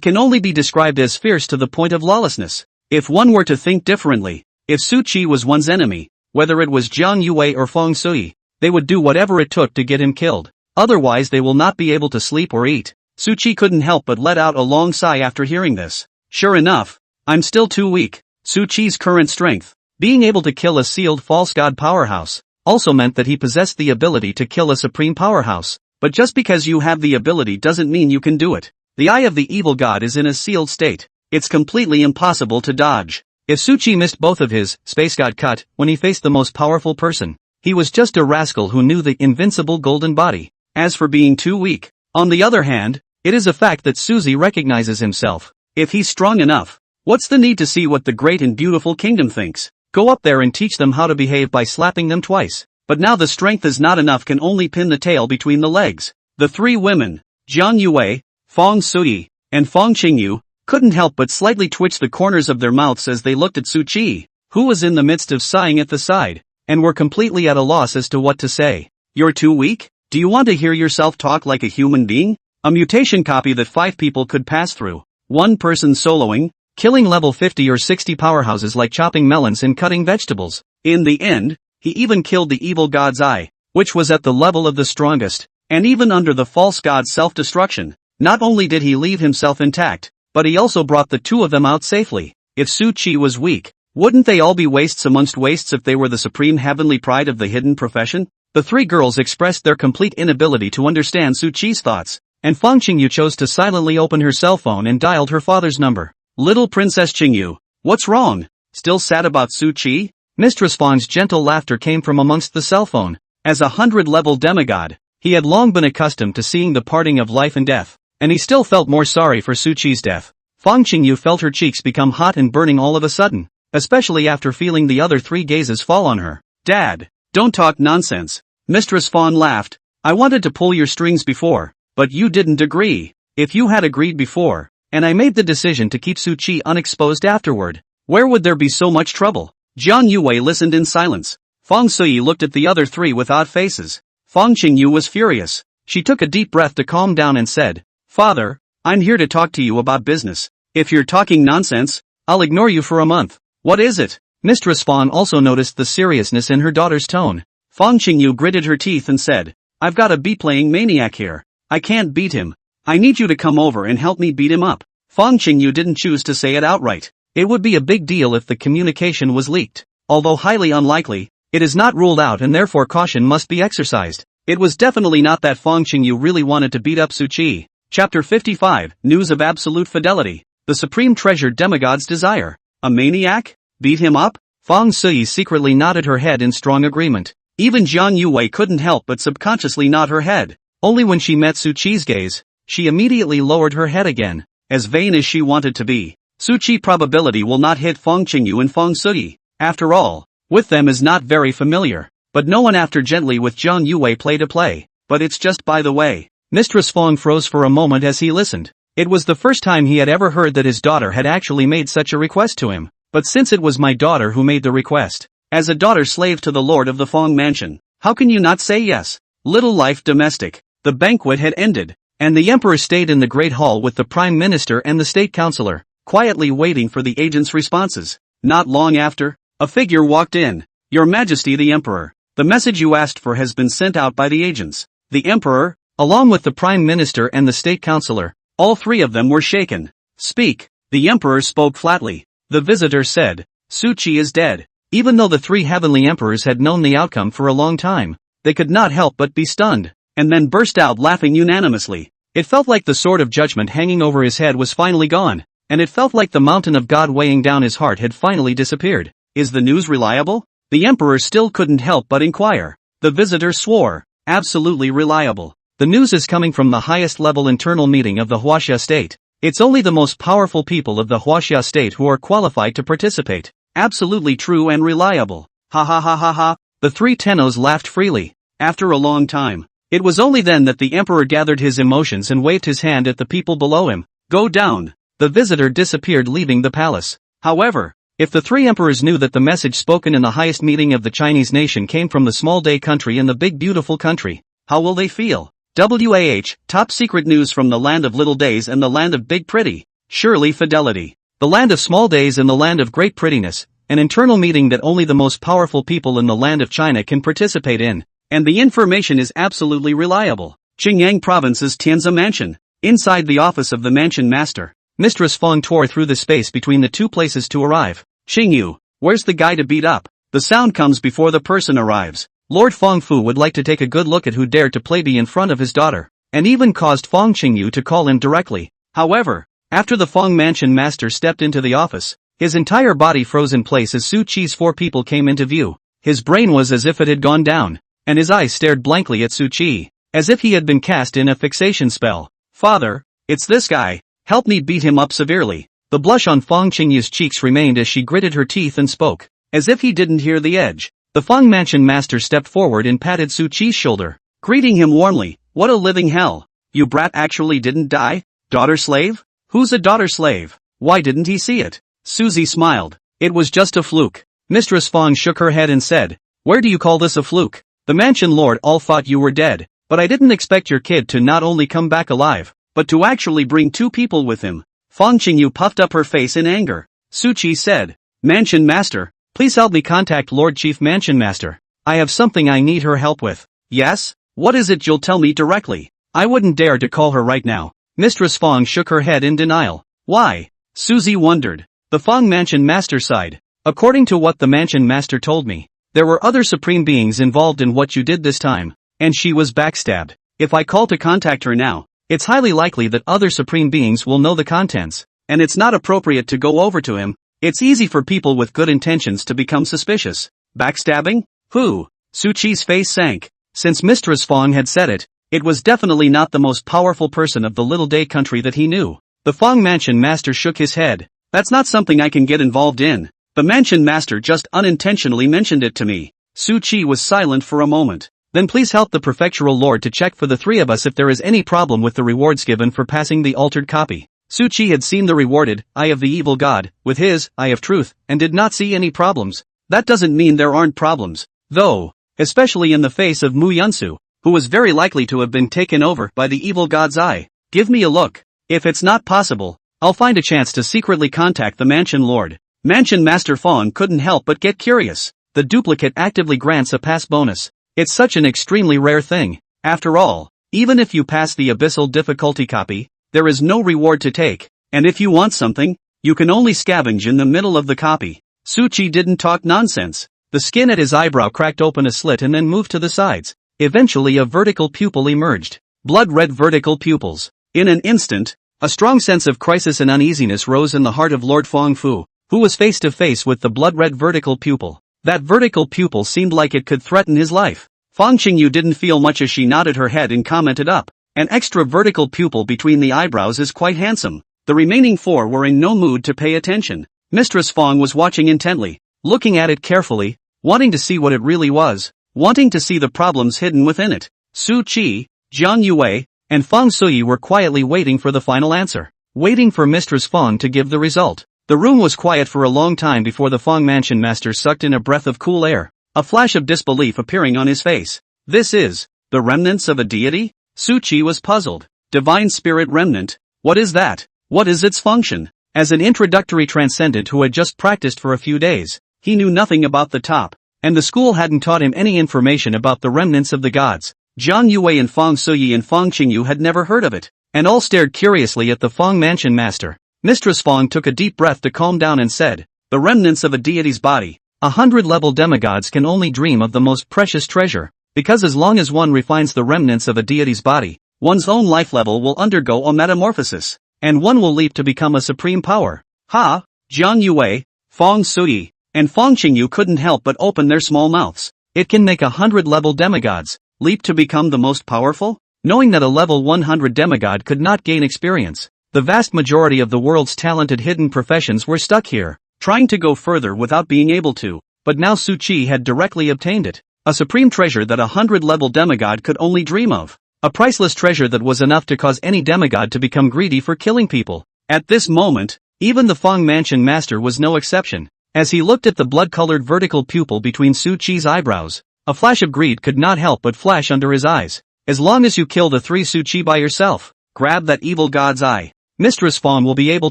can only be described as fierce to the point of lawlessness. If one were to think differently, if Su Qi was one's enemy, whether it was Jiang Yuwei or Fang Sudi, they would do whatever it took to get him killed. Otherwise they will not be able to sleep or eat. Su Qi couldn't help but let out a long sigh after hearing this. Sure enough, I'm still too weak. Su Qi's current strength, being able to kill a sealed false god powerhouse, also meant that he possessed the ability to kill a supreme powerhouse. But just because you have the ability doesn't mean you can do it. The eye of the evil god is in a sealed state. It's completely impossible to dodge. If Su Qi missed both of his space god cut when he faced the most powerful person, he was just a rascal who knew the invincible golden body. As for being too weak, on the other hand, it is a fact that Suzy recognizes himself. If he's strong enough, what's the need to see what the great and beautiful kingdom thinks? Go up there and teach them how to behave by slapping them twice. But now the strength is not enough, can only pin the tail between the legs. The three women, Jiang Yuwei, Fang Sudi, and Fang Qingyu, couldn't help but slightly twitch the corners of their mouths as they looked at Su Qi, who was in the midst of sighing at the side, and were completely at a loss as to what to say. You're too weak? Do you want to hear yourself talk like a human being? A mutation copy that 5 people could pass through. One person soloing, killing level 50 or 60 powerhouses like chopping melons and cutting vegetables. In the end, he even killed the evil god's eye, which was at the level of the strongest, and even under the false god's self-destruction. Not only did he leave himself intact, but he also brought the two of them out safely. If Su Qi was weak, wouldn't they all be wastes amongst wastes if they were the supreme heavenly pride of the hidden profession? The three girls expressed their complete inability to understand Su Qi's thoughts, and Fang Qingyu chose to silently open her cell phone and dialed her father's number. Little Princess Qingyu, what's wrong? Still sad about Su Qi? Mistress Fang's gentle laughter came from amongst the cell phone. As a 100-level demigod, he had long been accustomed to seeing the parting of life and death, and he still felt more sorry for Su Qi's death. Fang Qingyu felt her cheeks become hot and burning all of a sudden, especially after feeling the other three gazes fall on her. Dad, don't talk nonsense. Mistress Fawn laughed. I wanted to pull your strings before, but you didn't agree. If you had agreed before, and I made the decision to keep Su Qi unexposed afterward, where would there be so much trouble? Jiang Yuwei listened in silence. Fang Sui looked at the other three with odd faces. Fang Qingyu was furious. She took a deep breath to calm down and said, Father, I'm here to talk to you about business. If you're talking nonsense, I'll ignore you for a month. What is it? Mistress Fawn also noticed the seriousness in her daughter's tone. Fang Qingyu gritted her teeth and said, I've got a bee-playing maniac here. I can't beat him. I need you to come over and help me beat him up. Fang Qingyu didn't choose to say it outright. It would be a big deal if the communication was leaked. Although highly unlikely, it is not ruled out and therefore caution must be exercised. It was definitely not that Fang Qingyu really wanted to beat up Su Qi. Chapter 55, News of Absolute Fidelity. The Supreme Treasure Demigod's Desire. A maniac? Beat him up? Feng Sui secretly nodded her head in strong agreement. Even Jiang Yuwei couldn't help but subconsciously nod her head. Only when she met Su Qi's gaze, she immediately lowered her head again, as vain as she wanted to be. Su Qi probability will not hit Feng Qingyu and Feng Sui. After all, with them is not very familiar. But no one after gently with Jiang Yuwei play. But it's just by the way. Mistress Feng froze for a moment as he listened. It was the first time he had ever heard that his daughter had actually made such a request to him. But since it was my daughter who made the request, as a daughter slave to the lord of the Feng mansion, how can you not say yes? Little life domestic. The banquet had ended, and the emperor stayed in the great hall with the prime minister and the state councillor, quietly waiting for the agent's responses. Not long after, a figure walked in. Your Majesty the Emperor, the message you asked for has been sent out by the agents. The Emperor, along with the prime minister and the state councillor, all three of them were shaken. Speak. The Emperor spoke flatly. The visitor said, Su Qi is dead. Even though the three heavenly emperors had known the outcome for a long time, they could not help but be stunned, and then burst out laughing unanimously. It felt like the sword of judgment hanging over his head was finally gone, and it felt like the mountain of God weighing down his heart had finally disappeared. Is the news reliable? The emperor still couldn't help but inquire. The visitor swore, absolutely reliable. The news is coming from the highest level internal meeting of the Huaxia state. It's only the most powerful people of the Huaxia state who are qualified to participate. Absolutely true and reliable. Ha ha ha ha ha. The three tennos laughed freely. After a long time, it was only then that the emperor gathered his emotions and waved his hand at the people below him. Go down. The visitor disappeared, leaving the palace. However, if the three emperors knew that the message spoken in the highest meeting of the Chinese nation came from the small day country and the big beautiful country, how will they feel? WAH, top secret news from the land of little days and the land of big pretty. Surely fidelity. The land of small days and the land of great prettiness, an internal meeting that only the most powerful people in the land of China can participate in. And the information is absolutely reliable. Qingyang Province's Tianzi Mansion. Inside the office of the mansion master, Mistress Feng tore through the space between the two places to arrive. Qingyu, where's the guy to beat up? The sound comes before the person arrives. Lord Feng Fu would like to take a good look at who dared to play be in front of his daughter, and even caused Feng Qingyu to call him directly. However, after the Feng mansion master stepped into the office, his entire body froze in place as Su Qi's four people came into view. His brain was as if it had gone down, and his eyes stared blankly at Su Qi, as if he had been cast in a fixation spell. Father, it's this guy. Help me beat him up severely. The blush on Feng Qingyu's cheeks remained as she gritted her teeth and spoke, as if he didn't hear the edge. The Feng mansion master stepped forward and patted Su Qi's shoulder, greeting him warmly. What a living hell. You brat actually didn't die? Daughter slave? Who's a daughter slave? Why didn't he see it? Susie smiled. It was just a fluke. Mistress Feng shook her head and said, where do you call this a fluke? The mansion lord all thought you were dead, but I didn't expect your kid to not only come back alive, but to actually bring two people with him. Feng Qingyu puffed up her face in anger. Su Qi said, Mansion Master, please help me contact Lord Chief Mansion Master. I have something I need her help with. Yes? What is it you'll tell me directly? I wouldn't dare to call her right now. Mistress Feng shook her head in denial. Why? Susie wondered. The Feng Mansion Master sighed. According to what the Mansion Master told me, there were other supreme beings involved in what you did this time, and she was backstabbed. If I call to contact her now, it's highly likely that other supreme beings will know the contents, and it's not appropriate to go over to him. It's easy for people with good intentions to become suspicious. Backstabbing? Who? Su Qi's face sank. Since Mistress Feng had said it, it was definitely not the most powerful person of the little day country that he knew. The Feng Mansion Master shook his head. That's not something I can get involved in. The Mansion Master just unintentionally mentioned it to me. Su Qi was silent for a moment. Then please help the prefectural lord to check for the three of us if there is any problem with the rewards given for passing the altered copy. Su Qi had seen the rewarded eye of the evil god with his eye of truth and did not see any problems. That doesn't mean there aren't problems, though, especially in the face of Mu Yunsu, who was very likely to have been taken over by the evil god's eye. Give me a look. If it's not possible, I'll find a chance to secretly contact the mansion lord. Mansion Master Feng couldn't help but get curious. The duplicate actively grants a pass bonus. It's such an extremely rare thing. After all, even if you pass the abyssal difficulty copy, there is no reward to take, and if you want something, you can only scavenge in the middle of the copy. Su Qi didn't talk nonsense. The skin at his eyebrow cracked open a slit and then moved to the sides. Eventually a vertical pupil emerged. Blood-red vertical pupils. In an instant, a strong sense of crisis and uneasiness rose in the heart of Lord Feng Fu, who was face to face with the blood-red vertical pupil. That vertical pupil seemed like it could threaten his life. Fang Qingyu didn't feel much as she nodded her head and commented up. An extra vertical pupil between the eyebrows is quite handsome. The remaining four were in no mood to pay attention. Mistress Fang was watching intently, looking at it carefully, wanting to see what it really was, wanting to see the problems hidden within it. Su Qi, Jiang Yuwei, and Fang Suyi were quietly waiting for the final answer, waiting for Mistress Fang to give the result. The room was quiet for a long time before the Fang Mansion master sucked in a breath of cool air, a flash of disbelief appearing on his face. This is the remnants of a deity? Su Qi was puzzled. Divine spirit remnant? What is that? What is its function? As an introductory transcendent who had just practiced for a few days, he knew nothing about the top, and the school hadn't taught him any information about the remnants of the gods. Jiang Yuwei and Fang Suyi and Fang Qingyu had never heard of it, and all stared curiously at the Fang Mansion master. Mistress Fang took a deep breath to calm down and said, "The remnants of a deity's body. 100-level demigods can only dream of the most precious treasure, because as long as one refines the remnants of a deity's body, one's own life level will undergo a metamorphosis, and one will leap to become a supreme power." Ha! Jiang Yuwei, Fang Suyi, and Fang Qingyu couldn't help but open their small mouths. It can make 100-level demigods leap to become the most powerful? Knowing that a level 100 demigod could not gain experience, the vast majority of the world's talented hidden professions were stuck here, trying to go further without being able to, but now Su Qi had directly obtained it. A supreme treasure that a 100-level demigod could only dream of. A priceless treasure that was enough to cause any demigod to become greedy for killing people. At this moment, even the Fang Mansion master was no exception. As he looked at the blood-colored vertical pupil between Su Qi's eyebrows, a flash of greed could not help but flash under his eyes. As long as you kill the 3 Su Qi by yourself, grab that evil god's eye, Mistress Fang will be able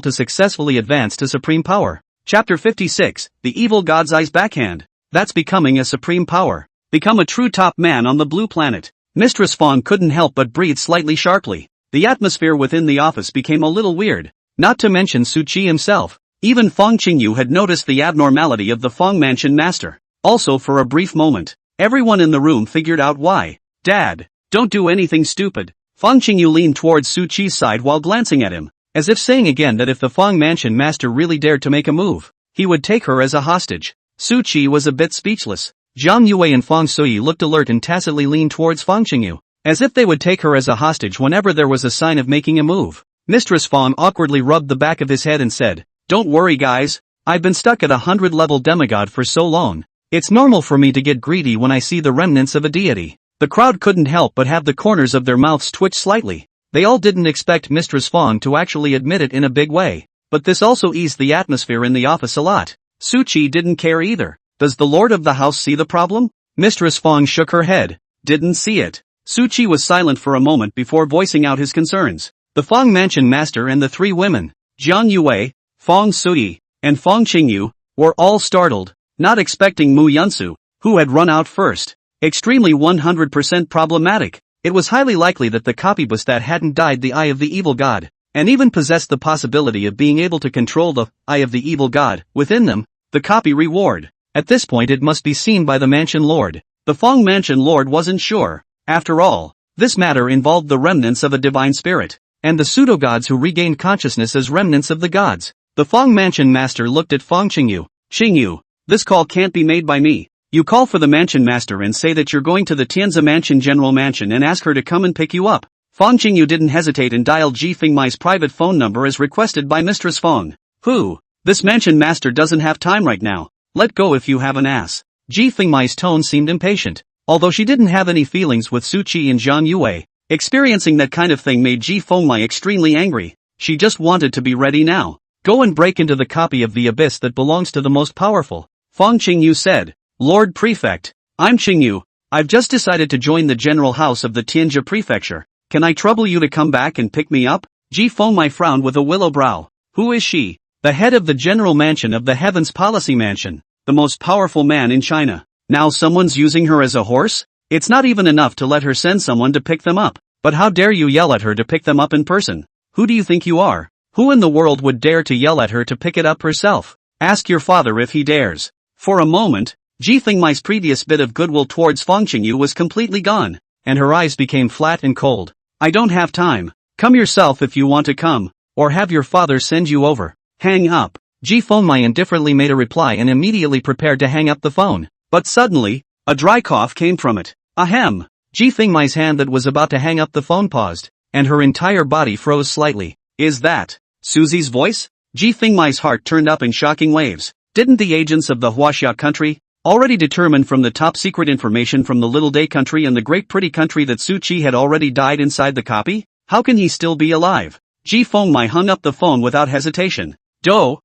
to successfully advance to supreme power. Chapter 56, The Evil God's Eye's Backhand. That's becoming a supreme power. Become a true top man on the blue planet. Mistress Fang couldn't help but breathe slightly sharply. The atmosphere within the office became a little weird, not to mention Su Qi himself. Even Fang Qingyu had noticed the abnormality of the Fang Mansion master. Also for a brief moment, everyone in the room figured out why. "Dad, don't do anything stupid." Fang Qingyu leaned towards Su Qi's side while glancing at him, as if saying again that if the Fang Mansion master really dared to make a move, he would take her as a hostage. Su Qi was a bit speechless. Jiang Yuwei and Fang Suyi looked alert and tacitly leaned towards Fang Qingyu, as if they would take her as a hostage whenever there was a sign of making a move. Mistress Fang awkwardly rubbed the back of his head and said, "Don't worry guys, I've been stuck at a 100-level demigod for so long. It's normal for me to get greedy when I see the remnants of a deity." The crowd couldn't help but have the corners of their mouths twitch slightly. They all didn't expect Mistress Fang to actually admit it in a big way, but this also eased the atmosphere in the office a lot. Su Qi didn't care either. "Does the lord of the house see the problem?" Mistress Fang shook her head. "Didn't see it." Su Qi was silent for a moment before voicing out his concerns. The Fang Mansion master and the 3 women, Jiang Yuwei, Fang Suyi, and Fang Qingyu, were all startled, not expecting Mu Yunsu, who had run out first. Extremely 100% problematic. It was highly likely that the copybus that hadn't died the eye of the evil god, and even possessed the possibility of being able to control the eye of the evil god within them, the copy reward. At this point it must be seen by the mansion lord. The Fang Mansion lord wasn't sure. After all, this matter involved the remnants of a divine spirit, and the pseudo-gods who regained consciousness as remnants of the gods. The Fang Mansion master looked at Fang Qingyu. "Qingyu, this call can't be made by me. You call for the mansion master and say that you're going to the Tianzi Mansion General Mansion and ask her to come and pick you up." Fang Qingyu didn't hesitate and dialed Ji Fengmai's private phone number as requested by Mistress Fang. "Who? This mansion master doesn't have time right now. Let go if you have an ass." Ji Fengmai's tone seemed impatient, although she didn't have any feelings with Su Qi and Jiang Yuwei. Experiencing that kind of thing made Ji Fengmai extremely angry. She just wanted to be ready now. "Go and break into the copy of the abyss that belongs to the most powerful." Fang Qingyu said. "Lord Prefect, I'm Qingyu. I've just decided to join the general house of the Tianjia Prefecture. Can I trouble you to come back and pick me up?" Ji Fengmai frowned with a willow brow. "Who is she?" "The head of the general mansion of the Heavens Policy Mansion. The most powerful man in China. Now someone's using her as a horse? It's not even enough to let her send someone to pick them up. But how dare you yell at her to pick them up in person? Who do you think you are? Who in the world would dare to yell at her to pick it up herself? Ask your father if he dares." For a moment, Ji Fengmai's previous bit of goodwill towards Fang Qingyu was completely gone, and her eyes became flat and cold. "I don't have time. Come yourself if you want to come, or have your father send you over." Hang up. Ji Fengmai indifferently made a reply and immediately prepared to hang up the phone. But suddenly, a dry cough came from it. Ahem. Ji Fengmai's hand that was about to hang up the phone paused, and her entire body froze slightly. Is that Susie's voice? Ji Fengmai's heart turned up in shocking waves. Didn't the agents of the Huaxia country already determine from the top secret information from the Little Day country and the Great Pretty country that Su Qi had already died inside the copy? How can he still be alive? Ji Fengmai hung up the phone without hesitation. Do.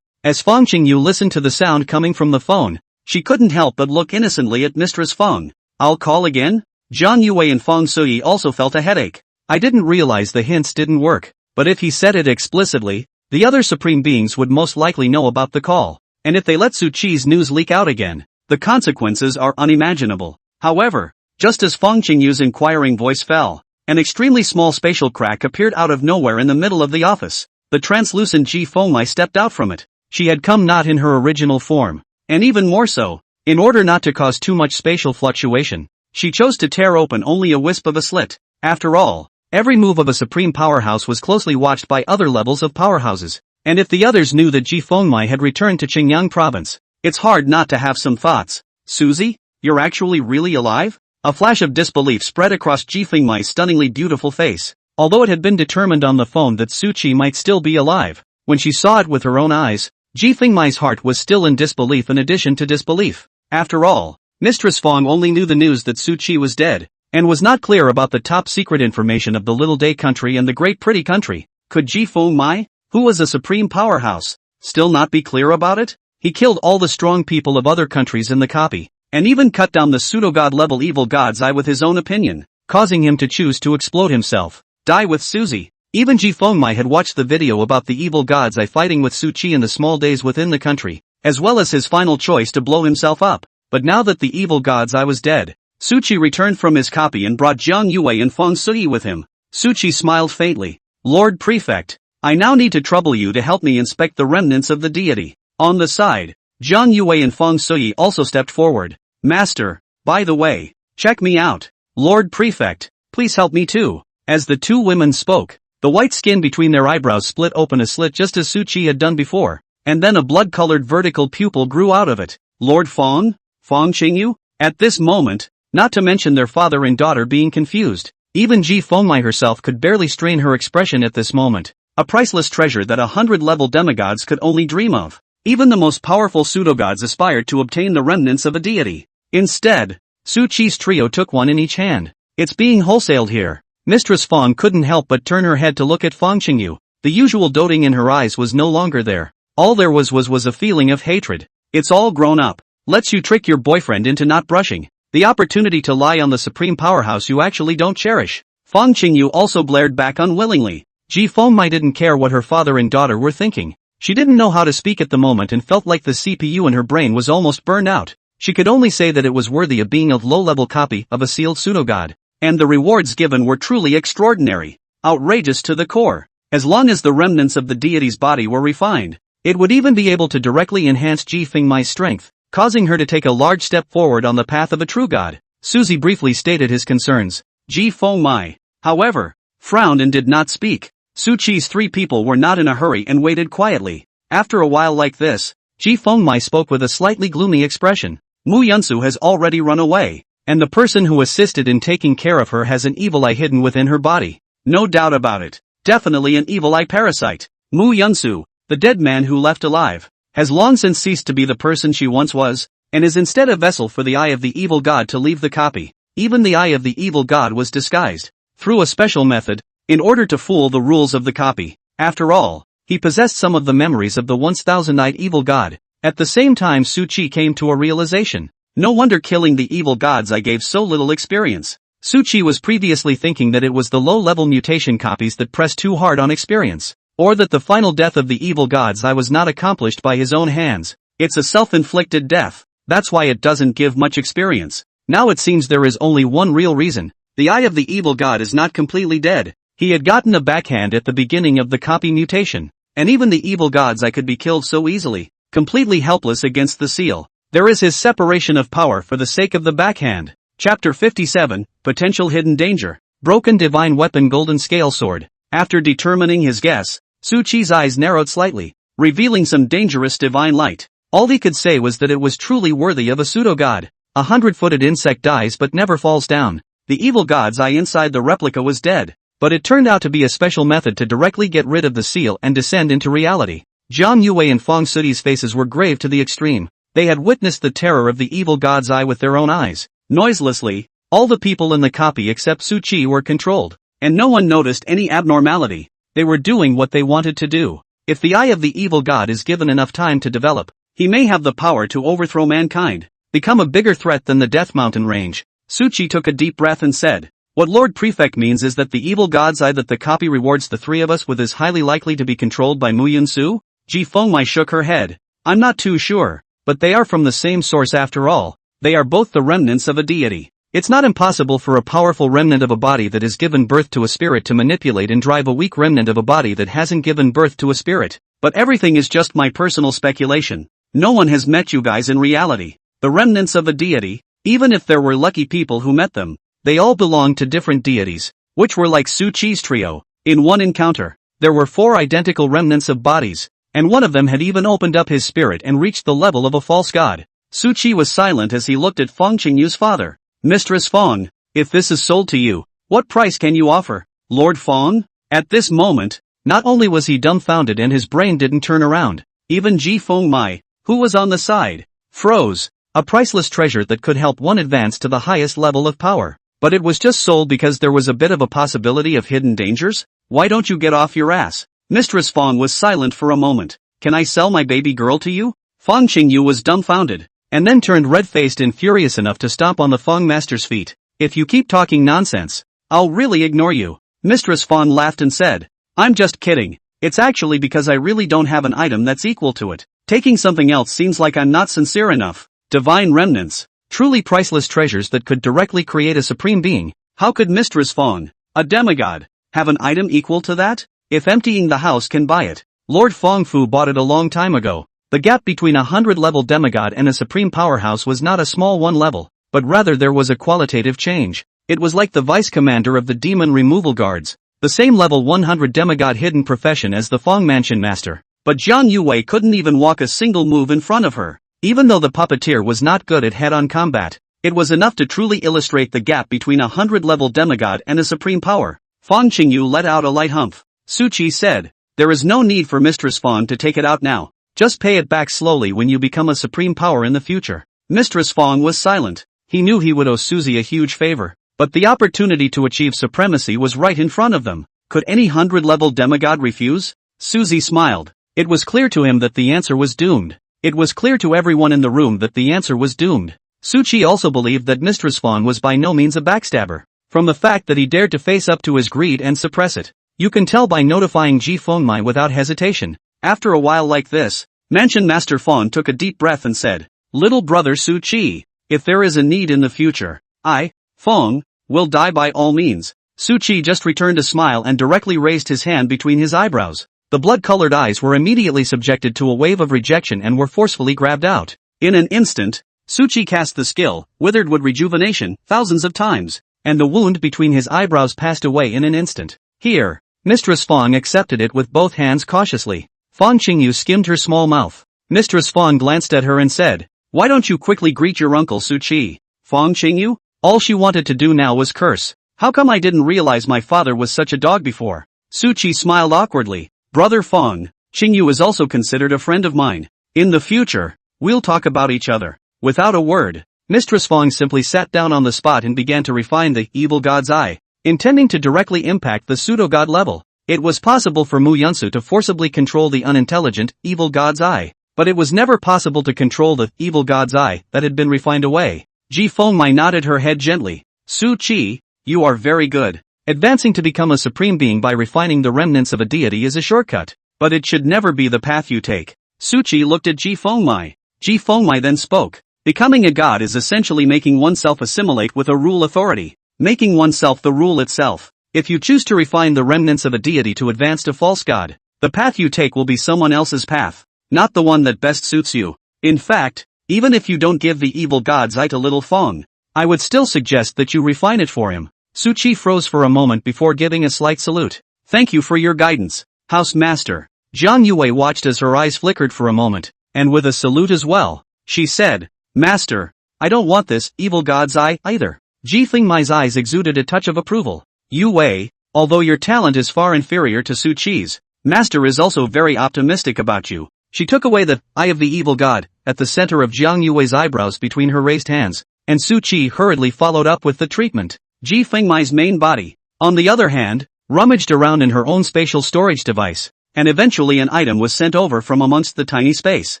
As Feng Qingyu listened to the sound coming from the phone, she couldn't help but look innocently at Mistress Feng. I'll call again? Jiang Yuwei and Feng Sui also felt a headache. I didn't realize the hints didn't work, but if he said it explicitly, the other supreme beings would most likely know about the call. And if they let Su Qi's news leak out again, the consequences are unimaginable. However, just as Feng Qingyu's inquiring voice fell, an extremely small spatial crack appeared out of nowhere in the middle of the office. The translucent Ji Fengmai stepped out from it. She had come not in her original form, and even more so, in order not to cause too much spatial fluctuation, she chose to tear open only a wisp of a slit. After all, every move of a supreme powerhouse was closely watched by other levels of powerhouses, and if the others knew that Ji Fengmai had returned to Qingyang province, it's hard not to have some thoughts. Susie, you're actually really alive? A flash of disbelief spread across Ji Fengmai's stunningly beautiful face. Although it had been determined on the phone that Su Qi might still be alive, when she saw it with her own eyes, Ji Fengmai's heart was still in disbelief in addition to disbelief. After all, Mistress Feng only knew the news that Su Qi was dead, and was not clear about the top secret information of the Little Day country and the Great Pretty country. Could Ji Fengmai, who was a supreme powerhouse, still not be clear about it? He killed all the strong people of other countries in the copy, and even cut down the pseudo-god level evil god's eye with his own opinion, causing him to choose to explode himself. Die with Susie. Even Ji Fengmai had watched the video about the evil god's eye fighting with Su Qi in the small days within the country, as well as his final choice to blow himself up. But now that the evil god's eye was dead, Su Qi returned from his copy and brought Jiang Yuwei and Feng Sui with him. Su Qi smiled faintly. Lord Prefect, I now need to trouble you to help me inspect the remnants of the deity. On the side, Jiang Yuwei and Feng Sui also stepped forward. Master, by the way, check me out. Lord Prefect, please help me too. As the two women spoke, the white skin between their eyebrows split open a slit just as Su Qi had done before, and then a blood-colored vertical pupil grew out of it. Lord Feng Qingyu? At this moment, not to mention their father and daughter being confused, even Ji Fengmai herself could barely strain her expression at this moment, a priceless treasure that 100-level demigods could only dream of. Even the most powerful pseudogods aspired to obtain the remnants of a deity. Instead, Su Qi's trio took one in each hand. It's being wholesaled here. Mistress Feng couldn't help but turn her head to look at Feng Qingyu. The usual doting in her eyes was no longer there. All there was a feeling of hatred. It's all grown up. Lets you trick your boyfriend into not brushing. The opportunity to lie on the supreme powerhouse you actually don't cherish. Feng Qingyu also blared back unwillingly. Ji Fengmai didn't care what her father and daughter were thinking. She didn't know how to speak at the moment and felt like the CPU in her brain was almost burned out. She could only say that it was worthy of being a low-level copy of a sealed pseudogod. And the rewards given were truly extraordinary. Outrageous to the core. As long as the remnants of the deity's body were refined, it would even be able to directly enhance Ji Fengmai's strength, causing her to take a large step forward on the path of a true god. Suzy briefly stated his concerns. Ji Fengmai, however, frowned and did not speak. Su Qi's three people were not in a hurry and waited quietly. After a while like this, Ji Fengmai spoke with a slightly gloomy expression. Mu Yunsu has already run away, and the person who assisted in taking care of her has an evil eye hidden within her body. No doubt about it. Definitely an evil eye parasite. Mu Yunsu, the dead man who left alive, has long since ceased to be the person she once was, and is instead a vessel for the eye of the evil god to leave the copy. Even the eye of the evil god was disguised, through a special method, in order to fool the rules of the copy. After all, he possessed some of the memories of the once thousand-eyed evil god. At the same time Su Qi came to a realization. No wonder killing the evil god's eye gave so little experience. Su Qi was previously thinking that it was the low-level mutation copies that pressed too hard on experience, or that the final death of the evil god's eye was not accomplished by his own hands. It's a self-inflicted death. That's why it doesn't give much experience. Now it seems there is only one real reason. The eye of the evil god is not completely dead. He had gotten a backhand at the beginning of the copy mutation, and even the evil god's eye could be killed so easily, completely helpless against the seal. There is his separation of power for the sake of the backhand. Chapter 57, Potential Hidden Danger. Broken Divine Weapon Golden Scale Sword. After determining his guess, Su Qi's eyes narrowed slightly. revealing some dangerous divine light. All he could say was that it was truly worthy of a pseudo-god. 100-footed insect dies but never falls down. The evil god's eye inside the replica was dead, but it turned out to be a special method to directly get rid of the seal and descend into reality. Jiang Yuwei and Feng Suti's faces were grave to the extreme. They had witnessed the terror of the evil god's eye with their own eyes. Noiselessly, all the people in the copy except Su Qi were controlled, and no one noticed any abnormality. They were doing what they wanted to do. If the eye of the evil god is given enough time to develop, he may have the power to overthrow mankind, become a bigger threat than the Death Mountain range. Su Qi took a deep breath and said, "What Lord Prefect means is that the evil god's eye that the copy rewards the three of us with is highly likely to be controlled by Mu Yunsu?" Ji Fengmai shook her head. "I'm not too sure, but they are from the same source after all. They are both the remnants of a deity. It's not impossible for a powerful remnant of a body that has given birth to a spirit to manipulate and drive a weak remnant of a body that hasn't given birth to a spirit. But everything is just my personal speculation. No one has met you guys in reality. The remnants of a deity, even if there were lucky people who met them, they all belong to different deities, which were like Su Qi's trio. In one encounter, there were 4 identical remnants of bodies, and one of them had even opened up his spirit and reached the level of a false god." Su Qi was silent as he looked at Feng Qingyu's father. "Mistress Feng, if this is sold to you, what price can you offer, Lord Feng?" At this moment, not only was he dumbfounded and his brain didn't turn around, even Ji Fengmai, who was on the side, froze. A priceless treasure that could help one advance to the highest level of power. But it was just sold because there was a bit of a possibility of hidden dangers? Why don't you get off your ass? Mistress Feng was silent for a moment. "Can I sell my baby girl to you?" Feng Qingyu was dumbfounded, and then turned red-faced and furious enough to stomp on the Feng master's feet. "If you keep talking nonsense, I'll really ignore you." Mistress Feng laughed and said, "I'm just kidding. It's actually because I really don't have an item that's equal to it. Taking something else seems like I'm not sincere enough." Divine remnants, truly priceless treasures that could directly create a supreme being. How could Mistress Feng, a demigod, have an item equal to that? If emptying the house can buy it, Lord Feng Fu bought it a long time ago. The gap between a 100-level demigod and a supreme powerhouse was not a small one level, but rather there was a qualitative change. It was like the vice commander of the demon removal guards, the same level 100 demigod hidden profession as the Feng Mansion master. But Jiang Yuwei couldn't even walk a single move in front of her. Even though the puppeteer was not good at head-on combat, it was enough to truly illustrate the gap between a 100-level demigod and a supreme power. Feng Qingyu let out a light humph. Su Qi said, "There is no need for Mistress Feng to take it out now. Just pay it back slowly when you become a supreme power in the future." Mistress Feng was silent. He knew he would owe Suzy a huge favor, but the opportunity to achieve supremacy was right in front of them. Could any 100-level demigod refuse? Suzy smiled. It was clear to him that the answer was doomed. It was clear to everyone in the room that the answer was doomed. Su Qi also believed that Mistress Feng was by no means a backstabber, from the fact that he dared to face up to his greed and suppress it. You can tell by notifying Ji Fengmai without hesitation. After a while like this, Mansion Master Feng took a deep breath and said, "Little brother Su Qi, if there is a need in the future, I, Feng, will die by all means." Su Qi just returned a smile and directly raised his hand between his eyebrows. The blood-colored eyes were immediately subjected to a wave of rejection and were forcefully grabbed out. In an instant, Su Qi cast the skill, Withered Wood Rejuvenation, thousands of times, and the wound between his eyebrows passed away in an instant. "Here." Mistress Feng accepted it with both hands cautiously. Feng Qingyu skimmed her small mouth. Mistress Feng glanced at her and said, "Why don't you quickly greet your uncle Su Qi?" Feng Qingyu? All she wanted to do now was curse. "How come I didn't realize my father was such a dog before?" Su Qi smiled awkwardly. "Brother Feng, Qingyu is also considered a friend of mine. In the future, we'll talk about each other." Without a word, Mistress Feng simply sat down on the spot and began to refine the evil god's eye, intending to directly impact the pseudo-god level. It was possible for Mu Yunsu to forcibly control the unintelligent, evil god's eye, but it was never possible to control the evil god's eye that had been refined away. Ji Fengmai nodded her head gently. "Su Qi, you are very good. Advancing to become a supreme being by refining the remnants of a deity is a shortcut, but it should never be the path you take." Su Qi looked at Ji Fengmai. Ji Fengmai then spoke. "Becoming a god is essentially making oneself assimilate with a rule authority, making oneself the rule itself. If you choose to refine the remnants of a deity to advance to false god, the path you take will be someone else's path, not the one that best suits you. In fact, even if you don't give the evil god's eye to little Feng, I would still suggest that you refine it for him." Su Qi froze for a moment before giving a slight salute. "Thank you for your guidance, House Master." Jiang Yuwei watched as her eyes flickered for a moment, and with a salute as well, she said, Master, I don't want this evil god's eye either. Ji Fengmai's eyes exuded a touch of approval. Yuwei, although your talent is far inferior to Su Qi's, Master is also very optimistic about you. She took away the eye of the evil god at the center of Jiang Yuwei's eyebrows between her raised hands, and Su Qi hurriedly followed up with the treatment. Ji Fengmai's main body, on the other hand, rummaged around in her own spatial storage device, and eventually an item was sent over from amongst the tiny space.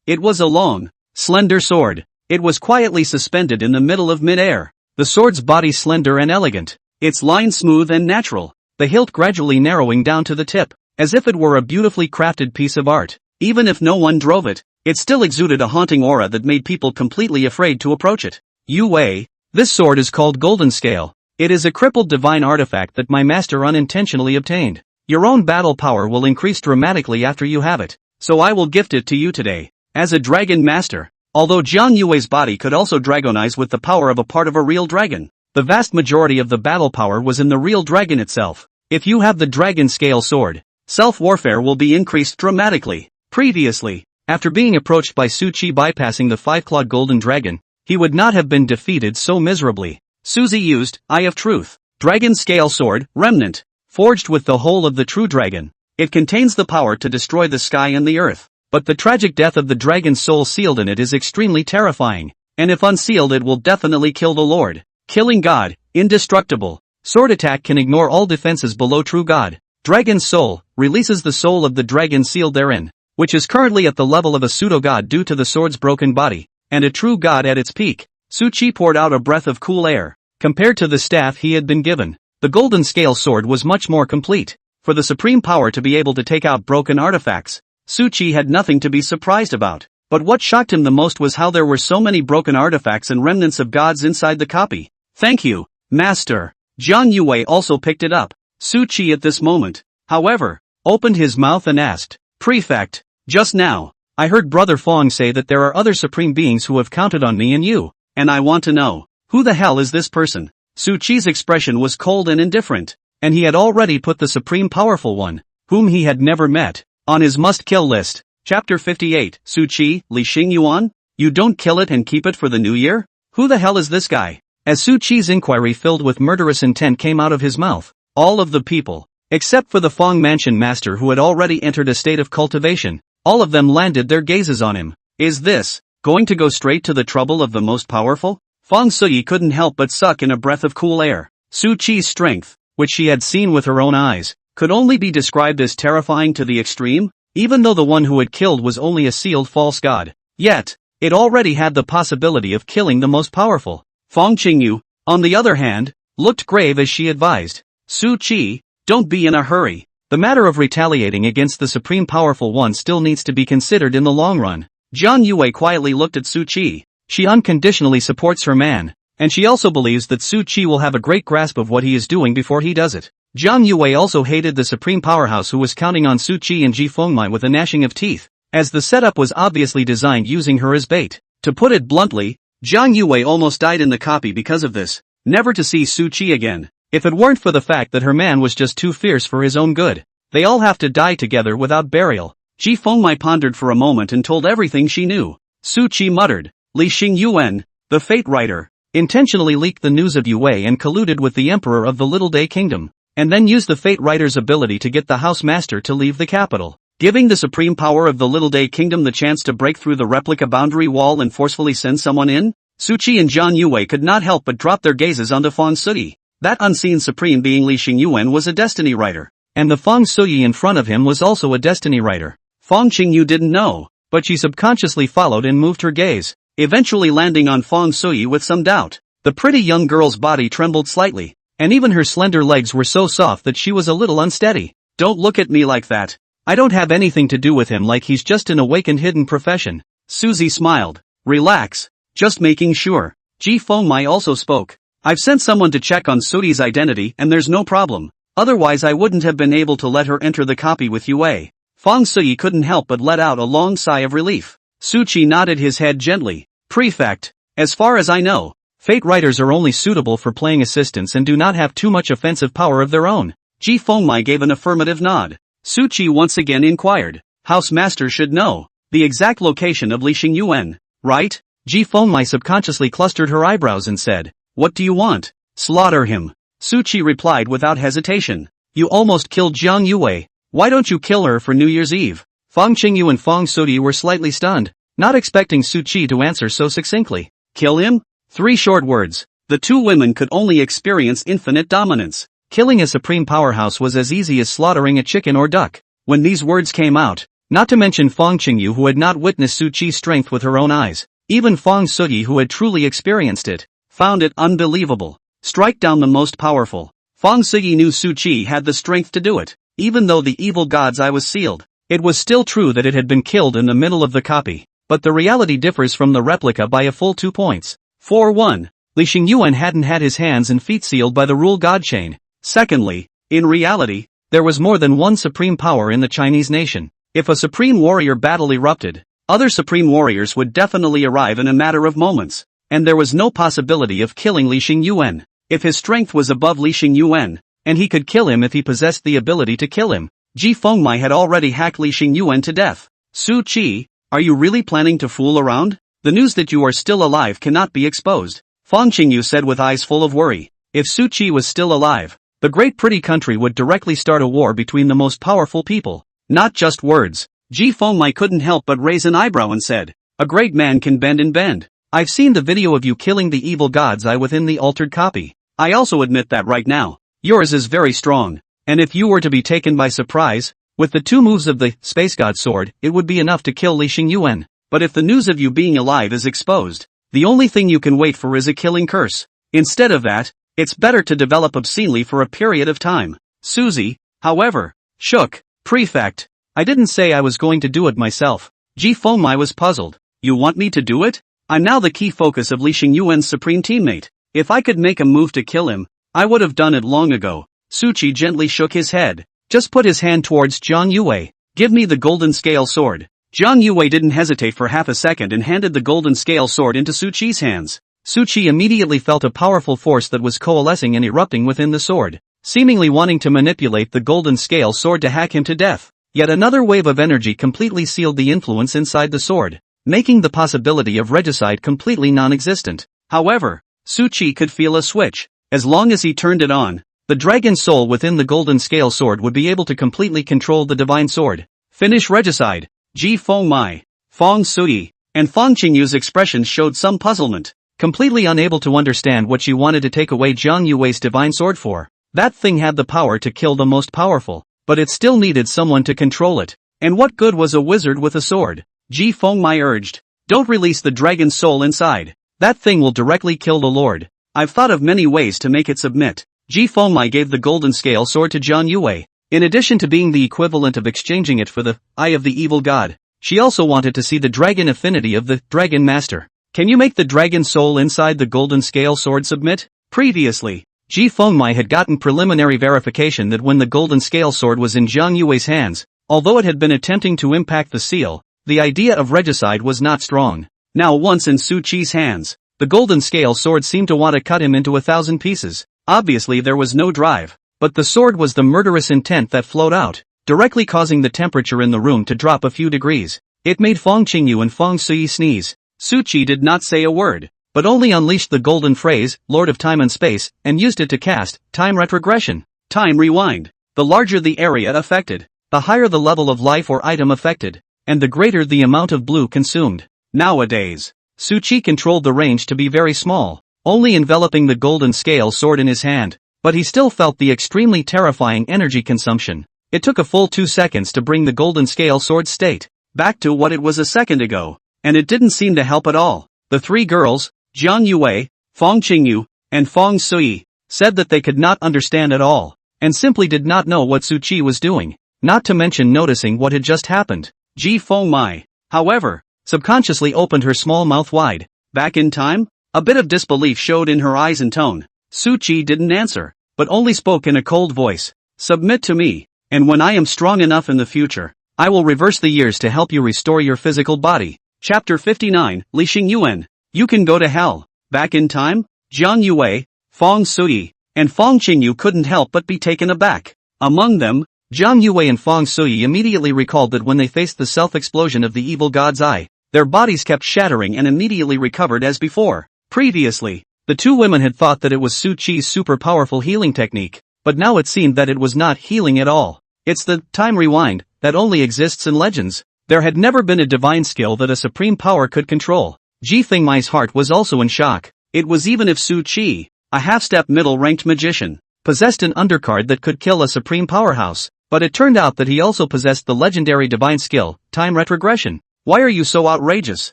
It was a long, slender sword. It was quietly suspended in the middle of mid-air. The sword's body slender and elegant, its line smooth and natural, the hilt gradually narrowing down to the tip, as if it were a beautifully crafted piece of art. Even if no one drove it, it still exuded a haunting aura that made people completely afraid to approach it. Yuwei, this sword is called Golden Scale. It is a crippled divine artifact that my master unintentionally obtained. Your own battle power will increase dramatically after you have it, so I will gift it to you today, as a dragon master. Although Jiang Yuwei's body could also dragonize with the power of a part of a real dragon, the vast majority of the battle power was in the real dragon itself. If you have the dragon scale sword, self-warfare will be increased dramatically. Previously, after being approached by Su Qi bypassing the five-clawed golden dragon, he would not have been defeated so miserably. Suzy used Eye of Truth, dragon scale sword, remnant, forged with the whole of the true dragon. It contains the power to destroy the sky and the earth, but the tragic death of the dragon's soul sealed in it is extremely terrifying, and if unsealed it will definitely kill the Lord. Killing God, indestructible. Sword attack can ignore all defenses below true God. Dragon's soul, releases the soul of the dragon sealed therein, which is currently at the level of a pseudo-god due to the sword's broken body, and a true god at its peak. Su Qi poured out a breath of cool air. Compared to the staff he had been given, the golden scale sword was much more complete. For the supreme power to be able to take out broken artifacts, Su Qi had nothing to be surprised about. But what shocked him the most was how there were so many broken artifacts and remnants of gods inside the copy. Thank you, Master. Jiang Yuwei also picked it up. Su Qi at this moment, however, opened his mouth and asked, Prefect, just now, I heard Brother Fong say that there are other supreme beings who have counted on me and you, and I want to know, who the hell is this person? Su Qi's expression was cold and indifferent, and he had already put the supreme powerful one, whom he had never met, on his must-kill list. Chapter 58, Su Qi, Li Xingyuan? You don't kill it and keep it for the new year? Who the hell is this guy? As Su Qi's inquiry filled with murderous intent came out of his mouth, all of the people, except for the Fong Mansion master who had already entered a state of cultivation, all of them landed their gazes on him. Is this going to go straight to the trouble of the most powerful? Fong Suyi couldn't help but suck in a breath of cool air. Su Qi's strength, which she had seen with her own eyes, could only be described as terrifying to the extreme, even though the one who had killed was only a sealed false god. Yet, it already had the possibility of killing the most powerful. Fong Qingyu, on the other hand, looked grave as she advised. Su Qi, don't be in a hurry. The matter of retaliating against the supreme powerful one still needs to be considered in the long run. Jiang Yuwei quietly looked at Su Qi. She unconditionally supports her man, and she also believes that Su Qi will have a great grasp of what he is doing before he does it. Jiang Yuwei also hated the supreme powerhouse who was counting on Su Qi and Ji Fengmai with a gnashing of teeth, as the setup was obviously designed using her as bait. To put it bluntly, Jiang Yuwei almost died in the copy because of this, never to see Su Qi again. If it weren't for the fact that her man was just too fierce for his own good, they all have to die together without burial. Ji Fengmai pondered for a moment and told everything she knew. Su Qi muttered, Li Xingyuan, the fate writer, intentionally leaked the news of Yuwei and colluded with the emperor of the Little Day Kingdom, and then used the fate writer's ability to get the house master to leave the capital, giving the supreme power of the Little Day Kingdom the chance to break through the replica boundary wall and forcefully send someone in. Su Qi and Jiang Yuwei could not help but drop their gazes onto Fong Suyi. That unseen supreme being Li Xingyuan was a destiny writer, and the Fong Suyi in front of him was also a destiny writer. Fong Qingyu didn't know, but she subconsciously followed and moved her gaze, eventually landing on Fong Suyi with some doubt. The pretty young girl's body trembled slightly, and even her slender legs were so soft that she was a little unsteady. Don't look at me like that. I don't have anything to do with him, like he's just an awakened hidden profession. Suzy smiled. Relax. Just making sure. Ji Fengmai also spoke. I've sent someone to check on Suyi's identity and there's no problem. Otherwise I wouldn't have been able to let her enter the copy with Yuwei. Fong Suyi couldn't help but let out a long sigh of relief. Su Qi nodded his head gently. Prefect, as far as I know, fate writers are only suitable for playing assistants and do not have too much offensive power of their own. Ji Fengmai gave an affirmative nod. Su Qi once again inquired. Housemaster should know the exact location of Li Xingyuan, right? Ji Fengmai subconsciously clustered her eyebrows and said, "What do you want?" "Slaughter him." Su Qi replied without hesitation. "You almost killed Jiang Yuwei. Why don't you kill her for New Year's Eve?" Fang Qingyu and Fang Sudi were slightly stunned, not expecting Su Qi to answer so succinctly. Kill him? 3 short words. The two women could only experience infinite dominance. Killing a supreme powerhouse was as easy as slaughtering a chicken or duck. When these words came out, not to mention Fang Qingyu who had not witnessed Su Qi's strength with her own eyes, even Fang Sudi who had truly experienced it, found it unbelievable. Strike down the most powerful. Fang Sudi knew Su Qi had the strength to do it. Even though the evil god's eye was sealed, it was still true that it had been killed in the middle of the copy. But the reality differs from the replica by a full 2 points. For 1. Li Xingyuan hadn't had his hands and feet sealed by the rule god chain. Secondly, in reality, there was more than one supreme power in the Chinese nation. If a supreme warrior battle erupted, other supreme warriors would definitely arrive in a matter of moments, and there was no possibility of killing Li Xingyuan. If his strength was above Li Xingyuan, and he could kill him if he possessed the ability to kill him, Ji Fengmai had already hacked Li Xingyuan to death. Su Qi, are you really planning to fool around? The news that you are still alive cannot be exposed. Fang Qingyu said with eyes full of worry. If Su Qi was still alive, the great pretty country would directly start a war between the most powerful people. Not just words. Ji Fengmai couldn't help but raise an eyebrow and said, "A great man can bend and bend. I've seen the video of you killing the evil god's eye within the altered copy. I also admit that right now, yours is very strong. And if you were to be taken by surprise, with the 2 moves of the space god sword, it would be enough to kill Li Xingyuan. But if the news of you being alive is exposed, the only thing you can wait for is a killing curse. Instead of that, it's better to develop obscenely for a period of time." Suzy, however, shook. "Prefect, I didn't say I was going to do it myself." Ji Fengmai was puzzled. "You want me to do it? I'm now the key focus of Li Xingyuan's supreme teammate. If I could make a move to kill him, I would have done it long ago." Su Qi gently shook his head. Just put his hand towards Jiang Yuwei. "Give me the golden scale sword." Jiang Yuwei didn't hesitate for half a second and handed the golden scale sword into Su Qi's hands. Su Qi immediately felt a powerful force that was coalescing and erupting within the sword, seemingly wanting to manipulate the golden scale sword to hack him to death. Yet another wave of energy completely sealed the influence inside the sword, making the possibility of regicide completely non-existent. However, Su Qi could feel a switch. As long as he turned it on, the dragon soul within the golden scale sword would be able to completely control the divine sword. Finish regicide. Ji Fengmai, Fang Sudi, and Fang Qingyu's expressions showed some puzzlement, completely unable to understand what she wanted to take away Jiang Yuwei's divine sword for. That thing had the power to kill the most powerful, but it still needed someone to control it. And what good was a wizard with a sword? Ji Fengmai urged. "Don't release the dragon soul inside. That thing will directly kill the Lord. I've thought of many ways to make it submit." Ji Fengmai gave the golden scale sword to Jiang Yuwei. In addition to being the equivalent of exchanging it for the eye of the evil god, she also wanted to see the dragon affinity of the dragon master. "Can you make the dragon soul inside the golden scale sword submit?" Previously, Ji Fengmai had gotten preliminary verification that when the golden scale sword was in Jiang Yuwei's hands, although it had been attempting to impact the seal, the idea of regicide was not strong. Now once in Su Qi's hands, the golden scale sword seemed to want to cut him into 1,000 pieces. Obviously there was no drive, but the sword was the murderous intent that flowed out, directly causing the temperature in the room to drop a few degrees. It made Fang Qingyu and Fang Sui sneeze. Su Qi did not say a word, but only unleashed the golden phrase, Lord of Time and Space, and used it to cast time retrogression. Time rewind. The larger the area affected, the higher the level of life or item affected, and the greater the amount of blue consumed. Nowadays, Su Qi controlled the range to be very small, only enveloping the golden scale sword in his hand, but he still felt the extremely terrifying energy consumption. It took a full 2 seconds to bring the golden scale sword's state back to what it was a second ago, and it didn't seem to help at all. The 3 girls, Jiang Yuwei, Fang Qingyu, and Fang Sui, said that they could not understand at all, and simply did not know what Su Qi was doing, not to mention noticing what had just happened. Ji Fengmai, however, subconsciously opened her small mouth wide. Back in time? A bit of disbelief showed in her eyes and tone. Su Qi didn't answer, but only spoke in a cold voice. "Submit to me, and when I am strong enough in the future, I will reverse the years to help you restore your physical body." Chapter 59, Li Xingyuan. You can go to hell. Back in time? Jiang Yuwei, Fang Sui, and Fang Qingyu couldn't help but be taken aback. Among them, Jiang Yuwei and Feng Sui immediately recalled that when they faced the self-explosion of the evil god's eye, their bodies kept shattering and immediately recovered as before. Previously, the two women had thought that it was Su Qi's super powerful healing technique, but now it seemed that it was not healing at all. It's the time rewind that only exists in legends. There had never been a divine skill that a supreme power could control. Ji Fengmai's heart was also in shock. It was even if Su Qi, a half-step middle-ranked magician, possessed an undercard that could kill a supreme powerhouse, but it turned out that he also possessed the legendary divine skill, time retrogression. Why are you so outrageous?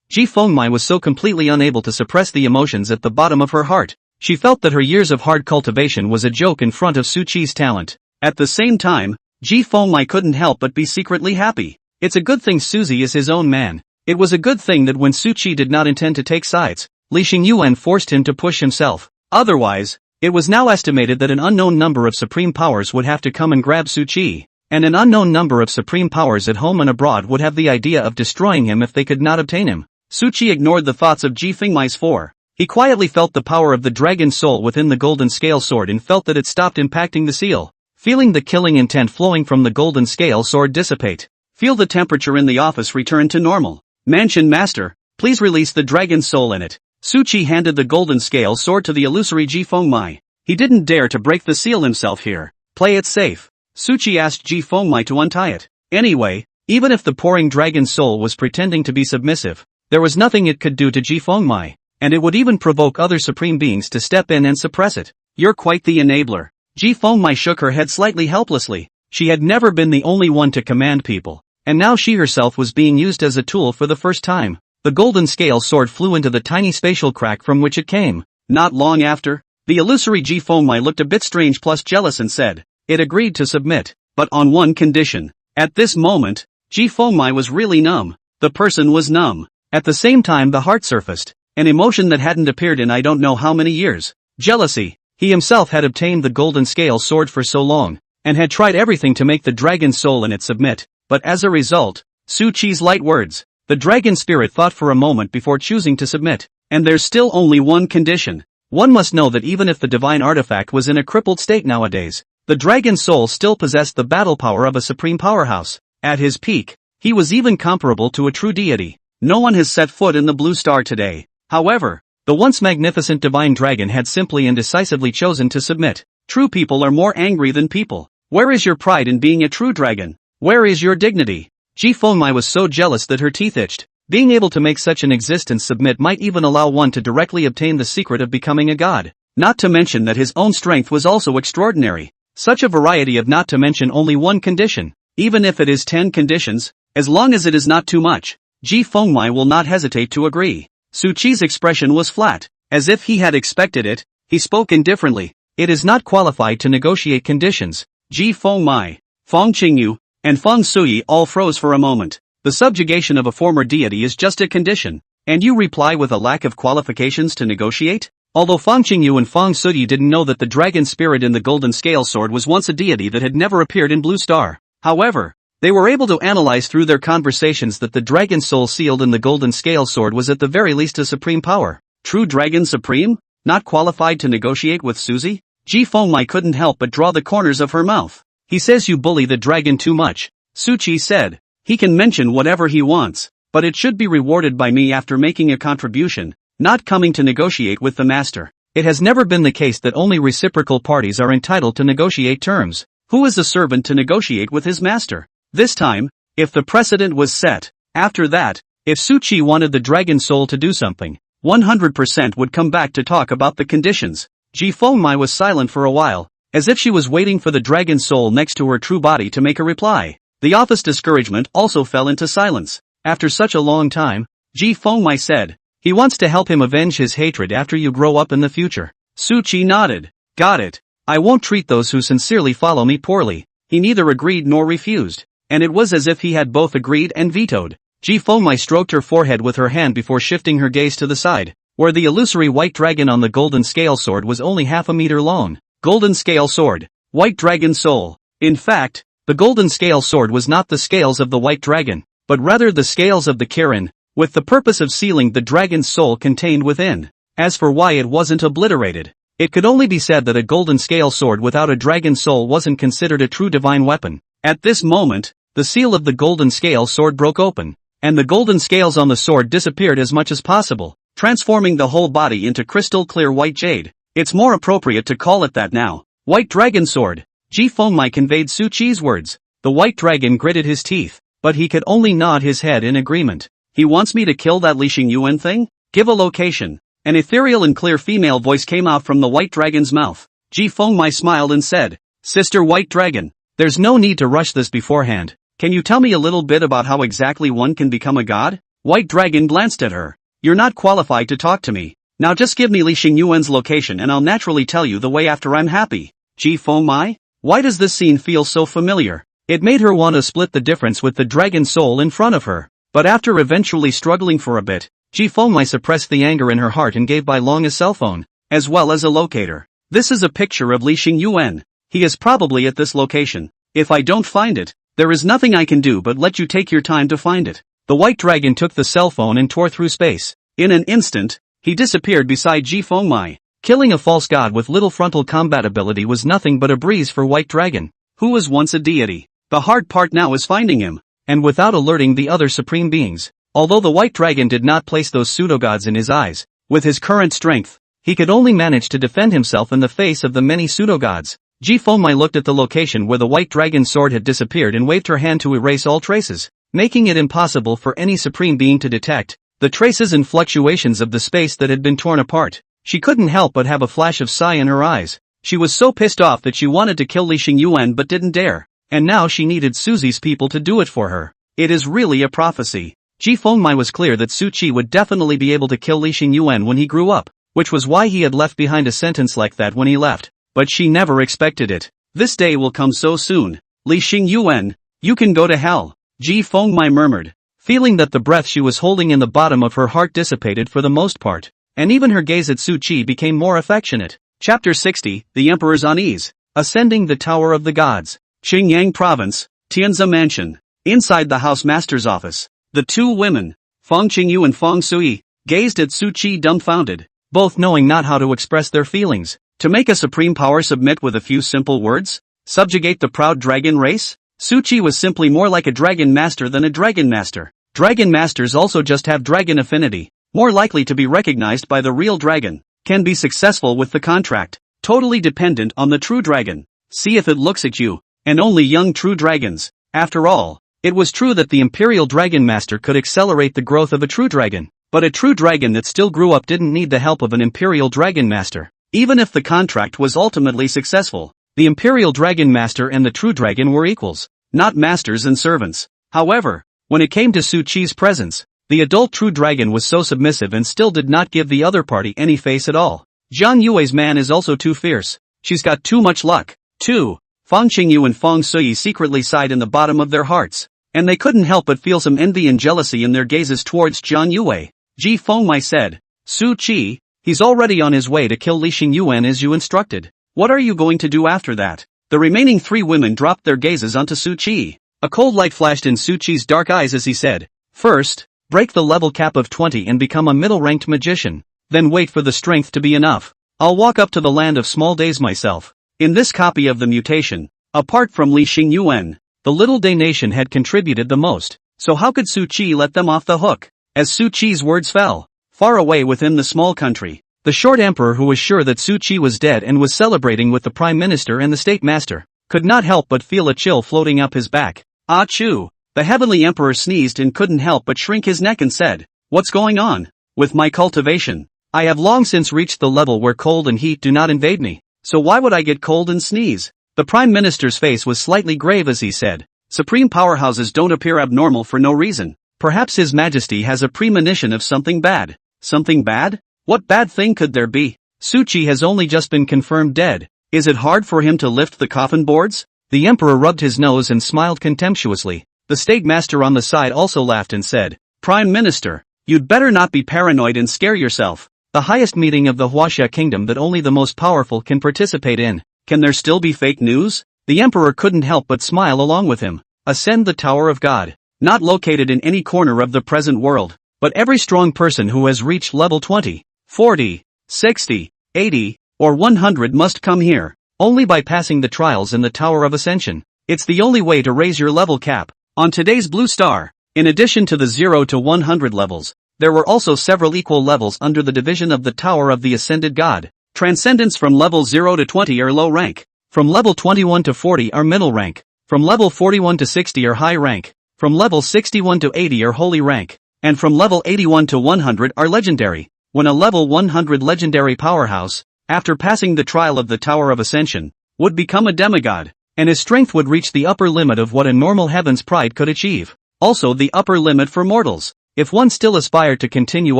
Ji Fengmai was so completely unable to suppress the emotions at the bottom of her heart. She felt that her years of hard cultivation was a joke in front of Su Qi's talent. At the same time, Ji Fengmai couldn't help but be secretly happy. It's a good thing Suzy is his own man. It was a good thing that when Su Qi did not intend to take sides, Li Xingyuan forced him to push himself. Otherwise, it was now estimated that an unknown number of supreme powers would have to come and grab Su Qi, and an unknown number of supreme powers at home and abroad would have the idea of destroying him if they could not obtain him. Su Qi ignored the thoughts of Ji Fengmai's four. He quietly felt the power of the dragon soul within the golden scale sword and felt that it stopped impacting the seal. Feeling the killing intent flowing from the golden scale sword dissipate. Feel the temperature in the office return to normal. Mansion Master, please release the dragon soul in it. Su Qi handed the golden scale sword to the illusory Ji Fengmai. He didn't dare to break the seal himself here. Play it safe. Su Qi asked Ji Fengmai to untie it. Anyway, even if the pouring dragon soul was pretending to be submissive, there was nothing it could do to Ji Fengmai, and it would even provoke other supreme beings to step in and suppress it. You're quite the enabler. Ji Fengmai shook her head slightly helplessly. She had never been the only one to command people, and now she herself was being used as a tool for the first time. The golden scale sword flew into the tiny spatial crack from which it came. Not long after, the illusory Ji Fengmai looked a bit strange plus jealous and said, it agreed to submit, but on one condition. At this moment, Ji Fengmai was really numb. The person was numb. At the same time the heart surfaced, an emotion that hadn't appeared in I don't know how many years. Jealousy. He himself had obtained the golden scale sword for so long, and had tried everything to make the dragon soul in it submit, but as a result, Su Qi's light words, the dragon spirit thought for a moment before choosing to submit, and there's still only one condition. One must know that even if the divine artifact was in a crippled state nowadays, the dragon soul still possessed the battle power of a supreme powerhouse. At his peak, he was even comparable to a true deity. No one has set foot in the Blue Star today. However, the once magnificent divine dragon had simply and decisively chosen to submit. True people are more angry than people. Where is your pride in being a true dragon? Where is your dignity? Ji Fengmai was so jealous that her teeth itched. Being able to make such an existence submit might even allow one to directly obtain the secret of becoming a god. Not to mention that his own strength was also extraordinary. Such a variety of not to mention only one condition. Even if it is 10 conditions, as long as it is not too much, Ji Fengmai will not hesitate to agree. Su Qi's expression was flat, as if he had expected it. He spoke indifferently. It is not qualified to negotiate conditions. Ji Fengmai, Feng Qingyu, and Feng Sui all froze for a moment. The subjugation of a former deity is just a condition, and you reply with a lack of qualifications to negotiate? Although Feng Qingyu and Feng Sui didn't know that the dragon spirit in the golden scale sword was once a deity that had never appeared in Blue Star. However, they were able to analyze through their conversations that the dragon soul sealed in the golden scale sword was at the very least a supreme power. True dragon supreme? Not qualified to negotiate with Suzy? Ji Fengmai couldn't help but draw the corners of her mouth. He says you bully the dragon too much. Su Qi said. He can mention whatever he wants, but it should be rewarded by me after making a contribution, not coming to negotiate with the master. It has never been the case that only reciprocal parties are entitled to negotiate terms. Who is a servant to negotiate with his master? This time, if the precedent was set, after that, if Su Qi wanted the dragon soul to do something, 100% would come back to talk about the conditions. Ji Fengmai was silent for a while, as if she was waiting for the dragon soul next to her true body to make a reply. The office discouragement also fell into silence. After such a long time, Ji Fengmai said, he wants to help him avenge his hatred after you grow up in the future. Su Qi nodded. Got it. I won't treat those who sincerely follow me poorly. He neither agreed nor refused, and it was as if he had both agreed and vetoed. Ji Fengmai stroked her forehead with her hand before shifting her gaze to the side, where the illusory white dragon on the golden scale sword was only half a meter long. Golden scale sword. White dragon soul. In fact, the golden scale sword was not the scales of the white dragon, but rather the scales of the Kirin, with the purpose of sealing the dragon's soul contained within. As for why it wasn't obliterated, it could only be said that a golden scale sword without a dragon soul wasn't considered a true divine weapon. At this moment, the seal of the golden scale sword broke open, and the golden scales on the sword disappeared as much as possible, transforming the whole body into crystal clear white jade. It's more appropriate to call it that now. White Dragon Sword. Ji Fengmai conveyed Su Qi's words. The white dragon gritted his teeth, but he could only nod his head in agreement. He wants me to kill that Li Xingyuan thing? Give a location. An ethereal and clear female voice came out from the white dragon's mouth. Ji Fengmai smiled and said, Sister White Dragon, there's no need to rush this beforehand. Can you tell me a little bit about how exactly one can become a god? White Dragon glanced at her. You're not qualified to talk to me. Now just give me Li Xingyuan's location and I'll naturally tell you the way after I'm happy. Ji Fengmai? Why does this scene feel so familiar? It made her want to split the difference with the dragon soul in front of her. But after eventually struggling for a bit, Ji Fengmai suppressed the anger in her heart and gave Bai Long a cell phone, as well as a locator. This is a picture of Li Xingyuan. He is probably at this location. If I don't find it, there is nothing I can do but let you take your time to find it. The white dragon took the cell phone and tore through space. In an instant, he disappeared beside Ji Fengmai. Killing a false god with little frontal combat ability was nothing but a breeze for White Dragon, who was once a deity. The hard part now is finding him, and without alerting the other supreme beings. Although the White Dragon did not place those pseudo-gods in his eyes, with his current strength, he could only manage to defend himself in the face of the many pseudo-gods. Ji Fengmai looked at the location where the White Dragon's sword had disappeared and waved her hand to erase all traces, making it impossible for any supreme being to detect the traces and fluctuations of the space that had been torn apart. She couldn't help but have a flash of sigh in her eyes. She was so pissed off that she wanted to kill Li Xingyuan but didn't dare. And now she needed Susie's people to do it for her. It is really a prophecy. Ji Fengmai was clear that Su Qi would definitely be able to kill Li Xingyuan when he grew up, which was why he had left behind a sentence like that when he left. But she never expected it. This day will come so soon. Li Xingyuan, you can go to hell. Ji Fengmai murmured, feeling that the breath she was holding in the bottom of her heart dissipated for the most part, and even her gaze at Su Qi became more affectionate. Chapter 60, The Emperor's Unease. Ascending the Tower of the Gods. Qingyang Province, Tianzi Mansion. Inside the housemaster's office, the two women, Feng Qingyu and Feng Sui, gazed at Su Qi dumbfounded, both knowing not how to express their feelings. To make a supreme power submit with a few simple words? Subjugate the proud dragon race? Su Qi was simply more like a dragon master than a dragon master. Dragon masters also just have dragon affinity, more likely to be recognized by the real dragon, can be successful with the contract, totally dependent on the true dragon. See if it looks at you. And only young true dragons. After all, it was true that the Imperial Dragon Master could accelerate the growth of a true dragon, but a true dragon that still grew up didn't need the help of an Imperial Dragon Master. Even if the contract was ultimately successful, the Imperial Dragon Master and the true dragon were equals, not masters and servants. However, when it came to Su Qi's presence, the adult true dragon was so submissive and still did not give the other party any face at all. Jiang Yuwei's man is also too fierce. She's got too much luck. 2. Feng Qingyu and Feng Sui secretly sighed in the bottom of their hearts, and they couldn't help but feel some envy and jealousy in their gazes towards Jiang Yuwei. Ji Fengmai said, Su Qi, he's already on his way to kill Li Xingyuan as you instructed. What are you going to do after that? The remaining three women dropped their gazes onto Su Qi. A cold light flashed in Su Qi's dark eyes as he said, First, break the level cap of 20 and become a middle-ranked magician. Then wait for the strength to be enough. I'll walk up to the land of small days myself. In this copy of the mutation, apart from Li Xingyuan, the Little Day Nation had contributed the most, so how could Su Qi let them off the hook? As Su Qi's words fell, far away within the small country, the short emperor who was sure that Su Qi was dead and was celebrating with the prime minister and the state master, could not help but feel a chill floating up his back. Achoo! The heavenly emperor sneezed and couldn't help but shrink his neck and said, What's going on? With my cultivation, I have long since reached the level where cold and heat do not invade me. So why would I get cold and sneeze? The Prime Minister's face was slightly grave as he said, Supreme powerhouses don't appear abnormal for no reason. Perhaps His Majesty has a premonition of something bad. Something bad? What bad thing could there be? Su Qi has only just been confirmed dead. Is it hard for him to lift the coffin boards? The Emperor rubbed his nose and smiled contemptuously. The State Master on the side also laughed and said, Prime Minister, you'd better not be paranoid and scare yourself. The highest meeting of the Huaxia Kingdom that only the most powerful can participate in. Can there still be fake news? The Emperor couldn't help but smile along with him. Ascend the Tower of God. Not located in any corner of the present world, but every strong person who has reached level 20, 40, 60, 80, or 100 must come here, only by passing the trials in the Tower of Ascension. It's the only way to raise your level cap. On today's Blue Star, in addition to the 0 to 100 levels, there were also several equal levels under the division of the Tower of the Ascended God. Transcendents from level 0 to 20 are low rank. From level 21 to 40 are middle rank. From level 41 to 60 are high rank. From level 61 to 80 are holy rank. And from level 81 to 100 are legendary. When a level 100 legendary powerhouse, after passing the trial of the Tower of Ascension, would become a demigod, and his strength would reach the upper limit of what a normal heaven's pride could achieve. Also the upper limit for mortals. If one still aspired to continue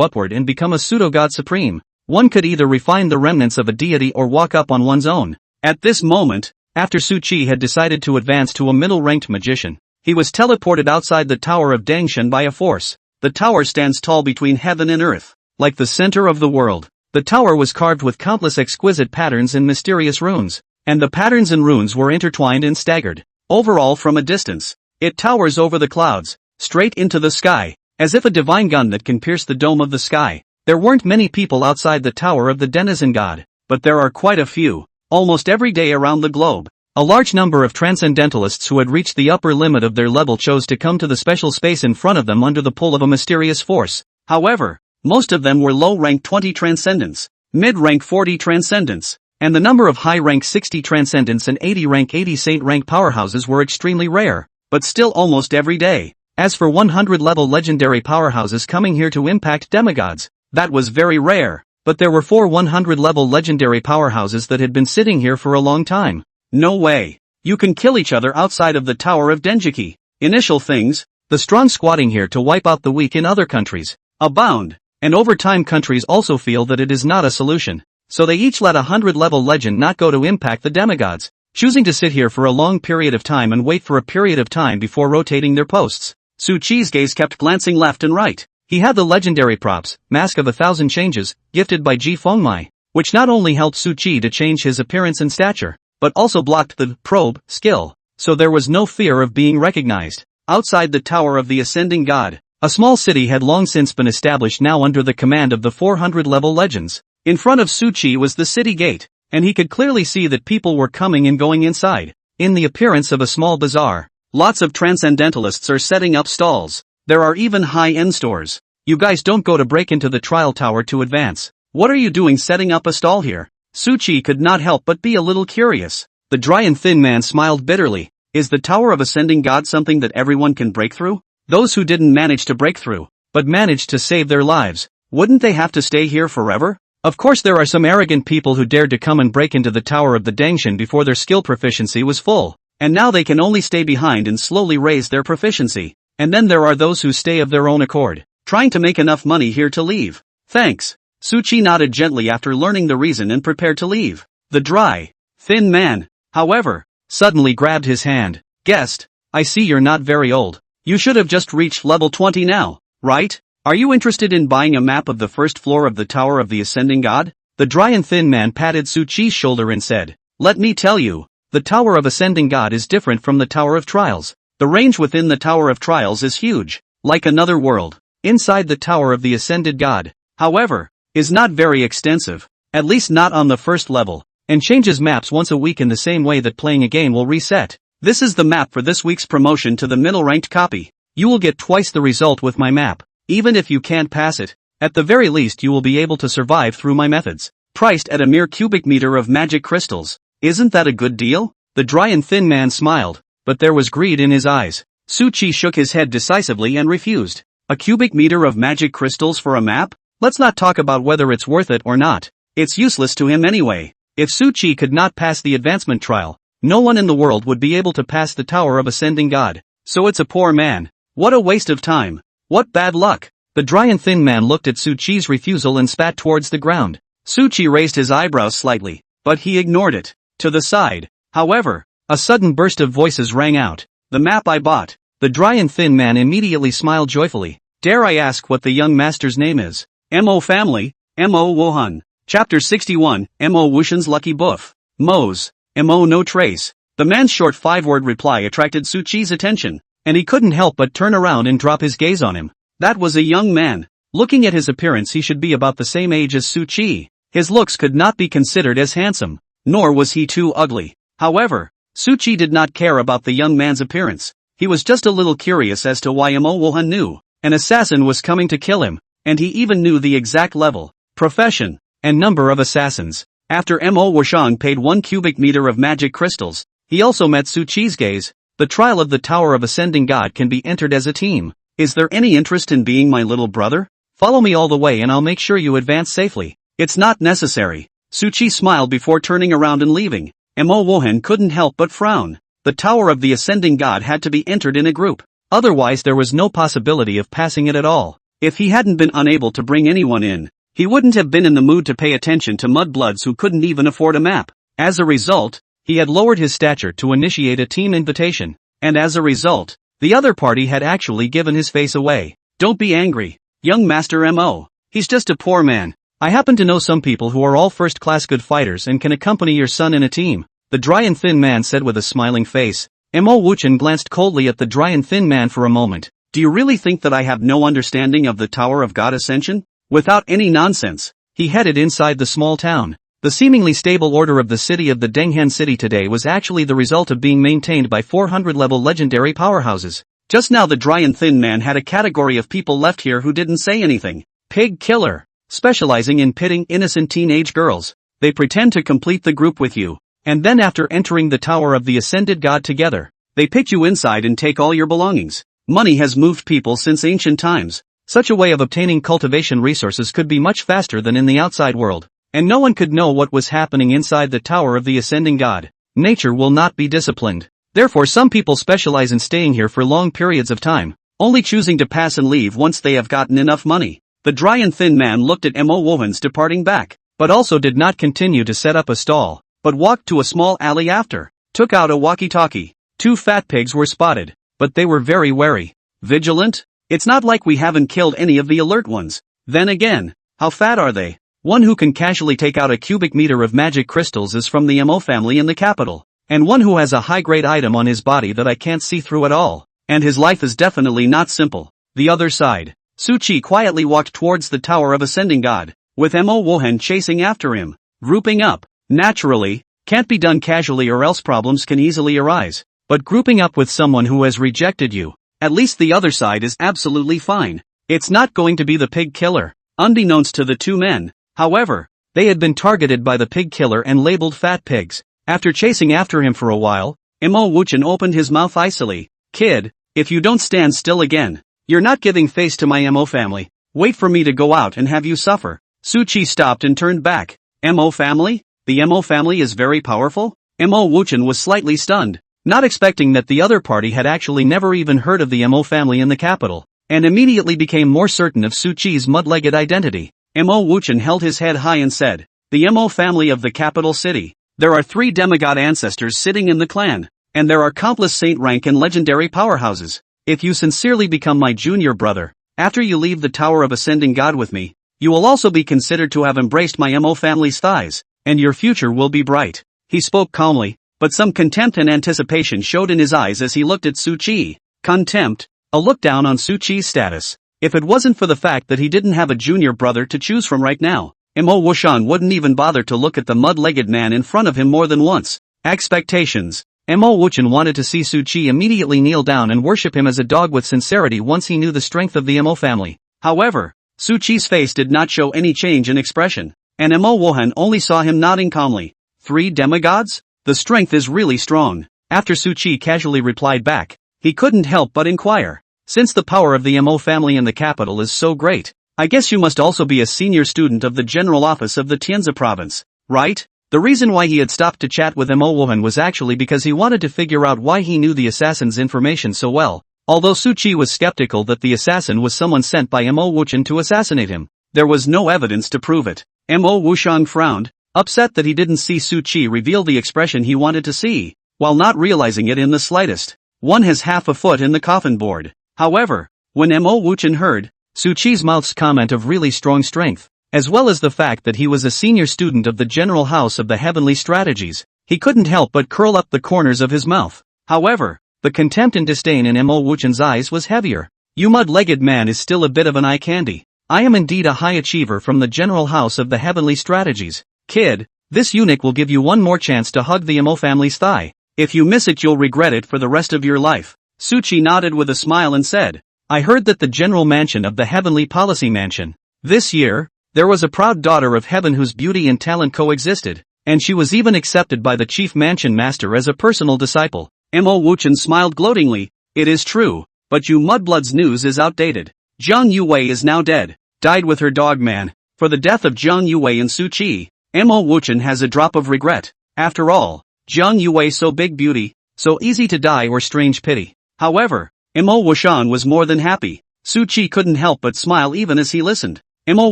upward and become a pseudo-god supreme, one could either refine the remnants of a deity or walk up on one's own. At this moment, after Su Qi had decided to advance to a middle-ranked magician, he was teleported outside the Tower of Dangshan by a force. The tower stands tall between heaven and earth, like the center of the world. The tower was carved with countless exquisite patterns and mysterious runes, and the patterns and runes were intertwined and staggered. Overall, from a distance, it towers over the clouds, straight into the sky, as if a divine gun that can pierce the dome of the sky. There weren't many people outside the Tower of the Denizen God, but there are quite a few, almost every day around the globe. A large number of transcendentalists who had reached the upper limit of their level chose to come to the special space in front of them under the pull of a mysterious force. However, most of them were low-rank 20 transcendents, mid-rank 40 transcendents, and the number of high-rank 60 transcendents and 80-rank 80 saint-rank powerhouses were extremely rare, but still almost every day. As for 100-level legendary powerhouses coming here to impact demigods, that was very rare, but there were 4 100-level legendary powerhouses that had been sitting here for a long time. No way. You can kill each other outside of the Tower of Denjiki. Initial things, the strong squatting here to wipe out the weak in other countries, abound, and over time countries also feel that it is not a solution, so they each let a 100-level legend not go to impact the demigods, choosing to sit here for a long period of time and wait for a period of time before rotating their posts. Su Qi's gaze kept glancing left and right. He had the legendary props, Mask of 1,000 Changes, gifted by Ji Fengmai, which not only helped Su Qi to change his appearance and stature, but also blocked the probe skill, so there was no fear of being recognized. Outside the Tower of the Ascending God, a small city had long since been established now under the command of the 400-level legends. In front of Su Qi was the city gate, and he could clearly see that people were coming and going inside, in the appearance of a small bazaar. Lots of transcendentalists are setting up stalls. There are even high-end stores. You guys don't go to break into the trial tower to advance. What are you doing setting up a stall here? Su Qi could not help but be a little curious. The dry and thin man smiled bitterly. Is the Tower of Ascending God something that everyone can break through? Those who didn't manage to break through, but managed to save their lives, wouldn't they have to stay here forever? Of course there are some arrogant people who dared to come and break into the Tower of the Dangshan before their skill proficiency was full, and now they can only stay behind and slowly raise their proficiency. And then there are those who stay of their own accord, trying to make enough money here to leave. Thanks. Su Qi nodded gently after learning the reason and prepared to leave. The dry, thin man, however, suddenly grabbed his hand. Guest, I see you're not very old. You should have just reached level 20 now, right? Are you interested in buying a map of the first floor of the Tower of the Ascending God? The dry and thin man patted Su Qi's shoulder and said, let me tell you, the Tower of Ascending God is different from the Tower of Trials. The range within the Tower of Trials is huge, like another world. Inside the Tower of the Ascended God, however, is not very extensive, at least not on the first level, and changes maps once a week in the same way that playing a game will reset. This is the map for this week's promotion to the middle-ranked copy. You will get twice the result with my map, even if you can't pass it. At the very least you will be able to survive through my methods. Priced at a mere cubic meter of magic crystals. Isn't that a good deal? The dry and thin man smiled, but there was greed in his eyes. Su Qi shook his head decisively and refused. A cubic meter of magic crystals for a map? Let's not talk about whether it's worth it or not. It's useless to him anyway. If Su Qi could not pass the advancement trial, no one in the world would be able to pass the Tower of Ascending God. So it's a poor man. What a waste of time. What bad luck. The dry and thin man looked at Su Qi's refusal and spat towards the ground. Su Qi raised his eyebrows slightly, but he ignored it. To the side, however, a sudden burst of voices rang out. The map I bought. The dry and thin man immediately smiled joyfully. Dare I ask what the young master's name is? Mo Family, Mo Wuhan. Chapter 61, Mo Wushan's Lucky Buff. Mo's. Mo No Trace. The man's short 5-word reply attracted Su Qi's attention, and he couldn't help but turn around and drop his gaze on him. That was a young man. Looking at his appearance he should be about the same age as Su Qi. His looks could not be considered as handsome, nor was he too ugly. However, Suchi did not care about the young man's appearance. He was just a little curious as to why Mo Wohan knew an assassin was coming to kill him, and he even knew the exact level, profession, and number of assassins. After Mo Wushang paid 1 cubic meter of magic crystals, he also met Suchi's gaze. The trial of the Tower of Ascending God can be entered as a team. Is there any interest in being my little brother? Follow me all the way and I'll make sure you advance safely. It's not necessary. Suchi smiled before turning around and leaving. Mo Wohan couldn't help but frown. The Tower of the Ascending God had to be entered in a group. Otherwise there was no possibility of passing it at all. If he hadn't been unable to bring anyone in, he wouldn't have been in the mood to pay attention to mudbloods who couldn't even afford a map. As a result, he had lowered his stature to initiate a team invitation. And as a result, the other party had actually given his face away. Don't be angry, young Master Mo. He's just a poor man. I happen to know some people who are all first-class good fighters and can accompany your son in a team, the dry and thin man said with a smiling face. Mo Wuchen glanced coldly at the dry and thin man for a moment. Do you really think that I have no understanding of the Tower of God Ascension? Without any nonsense, he headed inside the small town. The seemingly stable order of the city of the Denghen City today was actually the result of being maintained by 400-level legendary powerhouses. Just now the dry and thin man had a category of people left here who didn't say anything. Pig killer. Specializing in pitting innocent teenage girls. They pretend to complete the group with you. And then after entering the Tower of the Ascended God together, they pick you inside and take all your belongings. Money has moved people since ancient times. Such a way of obtaining cultivation resources could be much faster than in the outside world. And no one could know what was happening inside the Tower of the Ascending God. Nature will not be disciplined. Therefore some people specialize in staying here for long periods of time, only choosing to pass and leave once they have gotten enough money. The dry and thin man looked at Mo Wohan's departing back, but also did not continue to set up a stall, but walked to a small alley after, took out a walkie-talkie. 2 fat pigs were spotted, but they were very wary. Vigilant? It's not like we haven't killed any of the alert ones. Then again, how fat are they? One who can casually take out a cubic meter of magic crystals is from the Mo family in the capital, and one who has a high-grade item on his body that I can't see through at all, and his life is definitely not simple. The other side. Suchi quietly walked towards the Tower of Ascending God, with Mo Wohan chasing after him. Grouping up, naturally, can't be done casually or else problems can easily arise, but grouping up with someone who has rejected you, at least the other side is absolutely fine. It's not going to be the pig killer. Unbeknownst to the 2 men, however, they had been targeted by the pig killer and labeled fat pigs. After chasing after him for a while, Mo Wuchen opened his mouth icily. Kid, if you don't stand still again, you're not giving face to my Mo family. Wait for me to go out and have you suffer. Suchi stopped and turned back. Mo family? The Mo family is very powerful? Mo Wuchen was slightly stunned, not expecting that the other party had actually never even heard of the Mo family in the capital, and immediately became more certain of Suchi's mud-legged identity. Mo Wuchen held his head high and said, the Mo family of the capital city. There are 3 demigod ancestors sitting in the clan, and there are countless saint rank and legendary powerhouses. If you sincerely become my junior brother, after you leave the Tower of Ascending God with me, you will also be considered to have embraced my Mo family's thighs, and your future will be bright. He spoke calmly, but some contempt and anticipation showed in his eyes as he looked at Suchi. Contempt? A look down on Suchi's status. If it wasn't for the fact that he didn't have a junior brother to choose from right now, Mo Wuchen wouldn't even bother to look at the mud-legged man in front of him more than once. Expectations. Mo Wuchen wanted to see Suchi immediately kneel down and worship him as a dog with sincerity once he knew the strength of the Mo family. However, Suchi's face did not show any change in expression, and Mo Wuchen only saw him nodding calmly. 3 demigods? The strength is really strong. After Suchi casually replied back, he couldn't help but inquire. Since the power of the Mo family in the capital is so great, I guess you must also be a senior student of the general office of the Tianzi province, right? The reason why he had stopped to chat with Mo Wuchen was actually because he wanted to figure out why he knew the assassin's information so well. Although Suchi was skeptical that the assassin was someone sent by Mo Wuchen to assassinate him, there was no evidence to prove it. Mo Wushang frowned, upset that he didn't see Suchi reveal the expression he wanted to see, while not realizing it in the slightest. One has half a foot in the coffin board. However, when Mo Wuchen heard Suchi's mouth's comment of really strong strength, as well as the fact that he was a senior student of the General House of the Heavenly Strategies, he couldn't help but curl up the corners of his mouth. However, the contempt and disdain in Mo Wuchen's eyes was heavier. You mud-legged man is still a bit of an eye candy. I am indeed a high achiever from the General House of the Heavenly Strategies. Kid, this eunuch will give you one more chance to hug the Mo family's thigh. If you miss it you'll regret it for the rest of your life. Suchi nodded with a smile and said, I heard that the general mansion of the Heavenly Policy Mansion. This year, there was a proud daughter of heaven whose beauty and talent coexisted, and she was even accepted by the chief mansion master as a personal disciple. Mo Wuchen smiled gloatingly, it is true, but you mudbloods' news is outdated. Jiang Yuwei is now dead, died with her dog man. For the death of Jiang Yuwei and Suchi, Mo Wuchen has a drop of regret. After all, Jiang Yuwei so big beauty, so easy to die or strange pity. However, Mo Wuxian was more than happy. Suchi couldn't help but smile even as he listened. Mo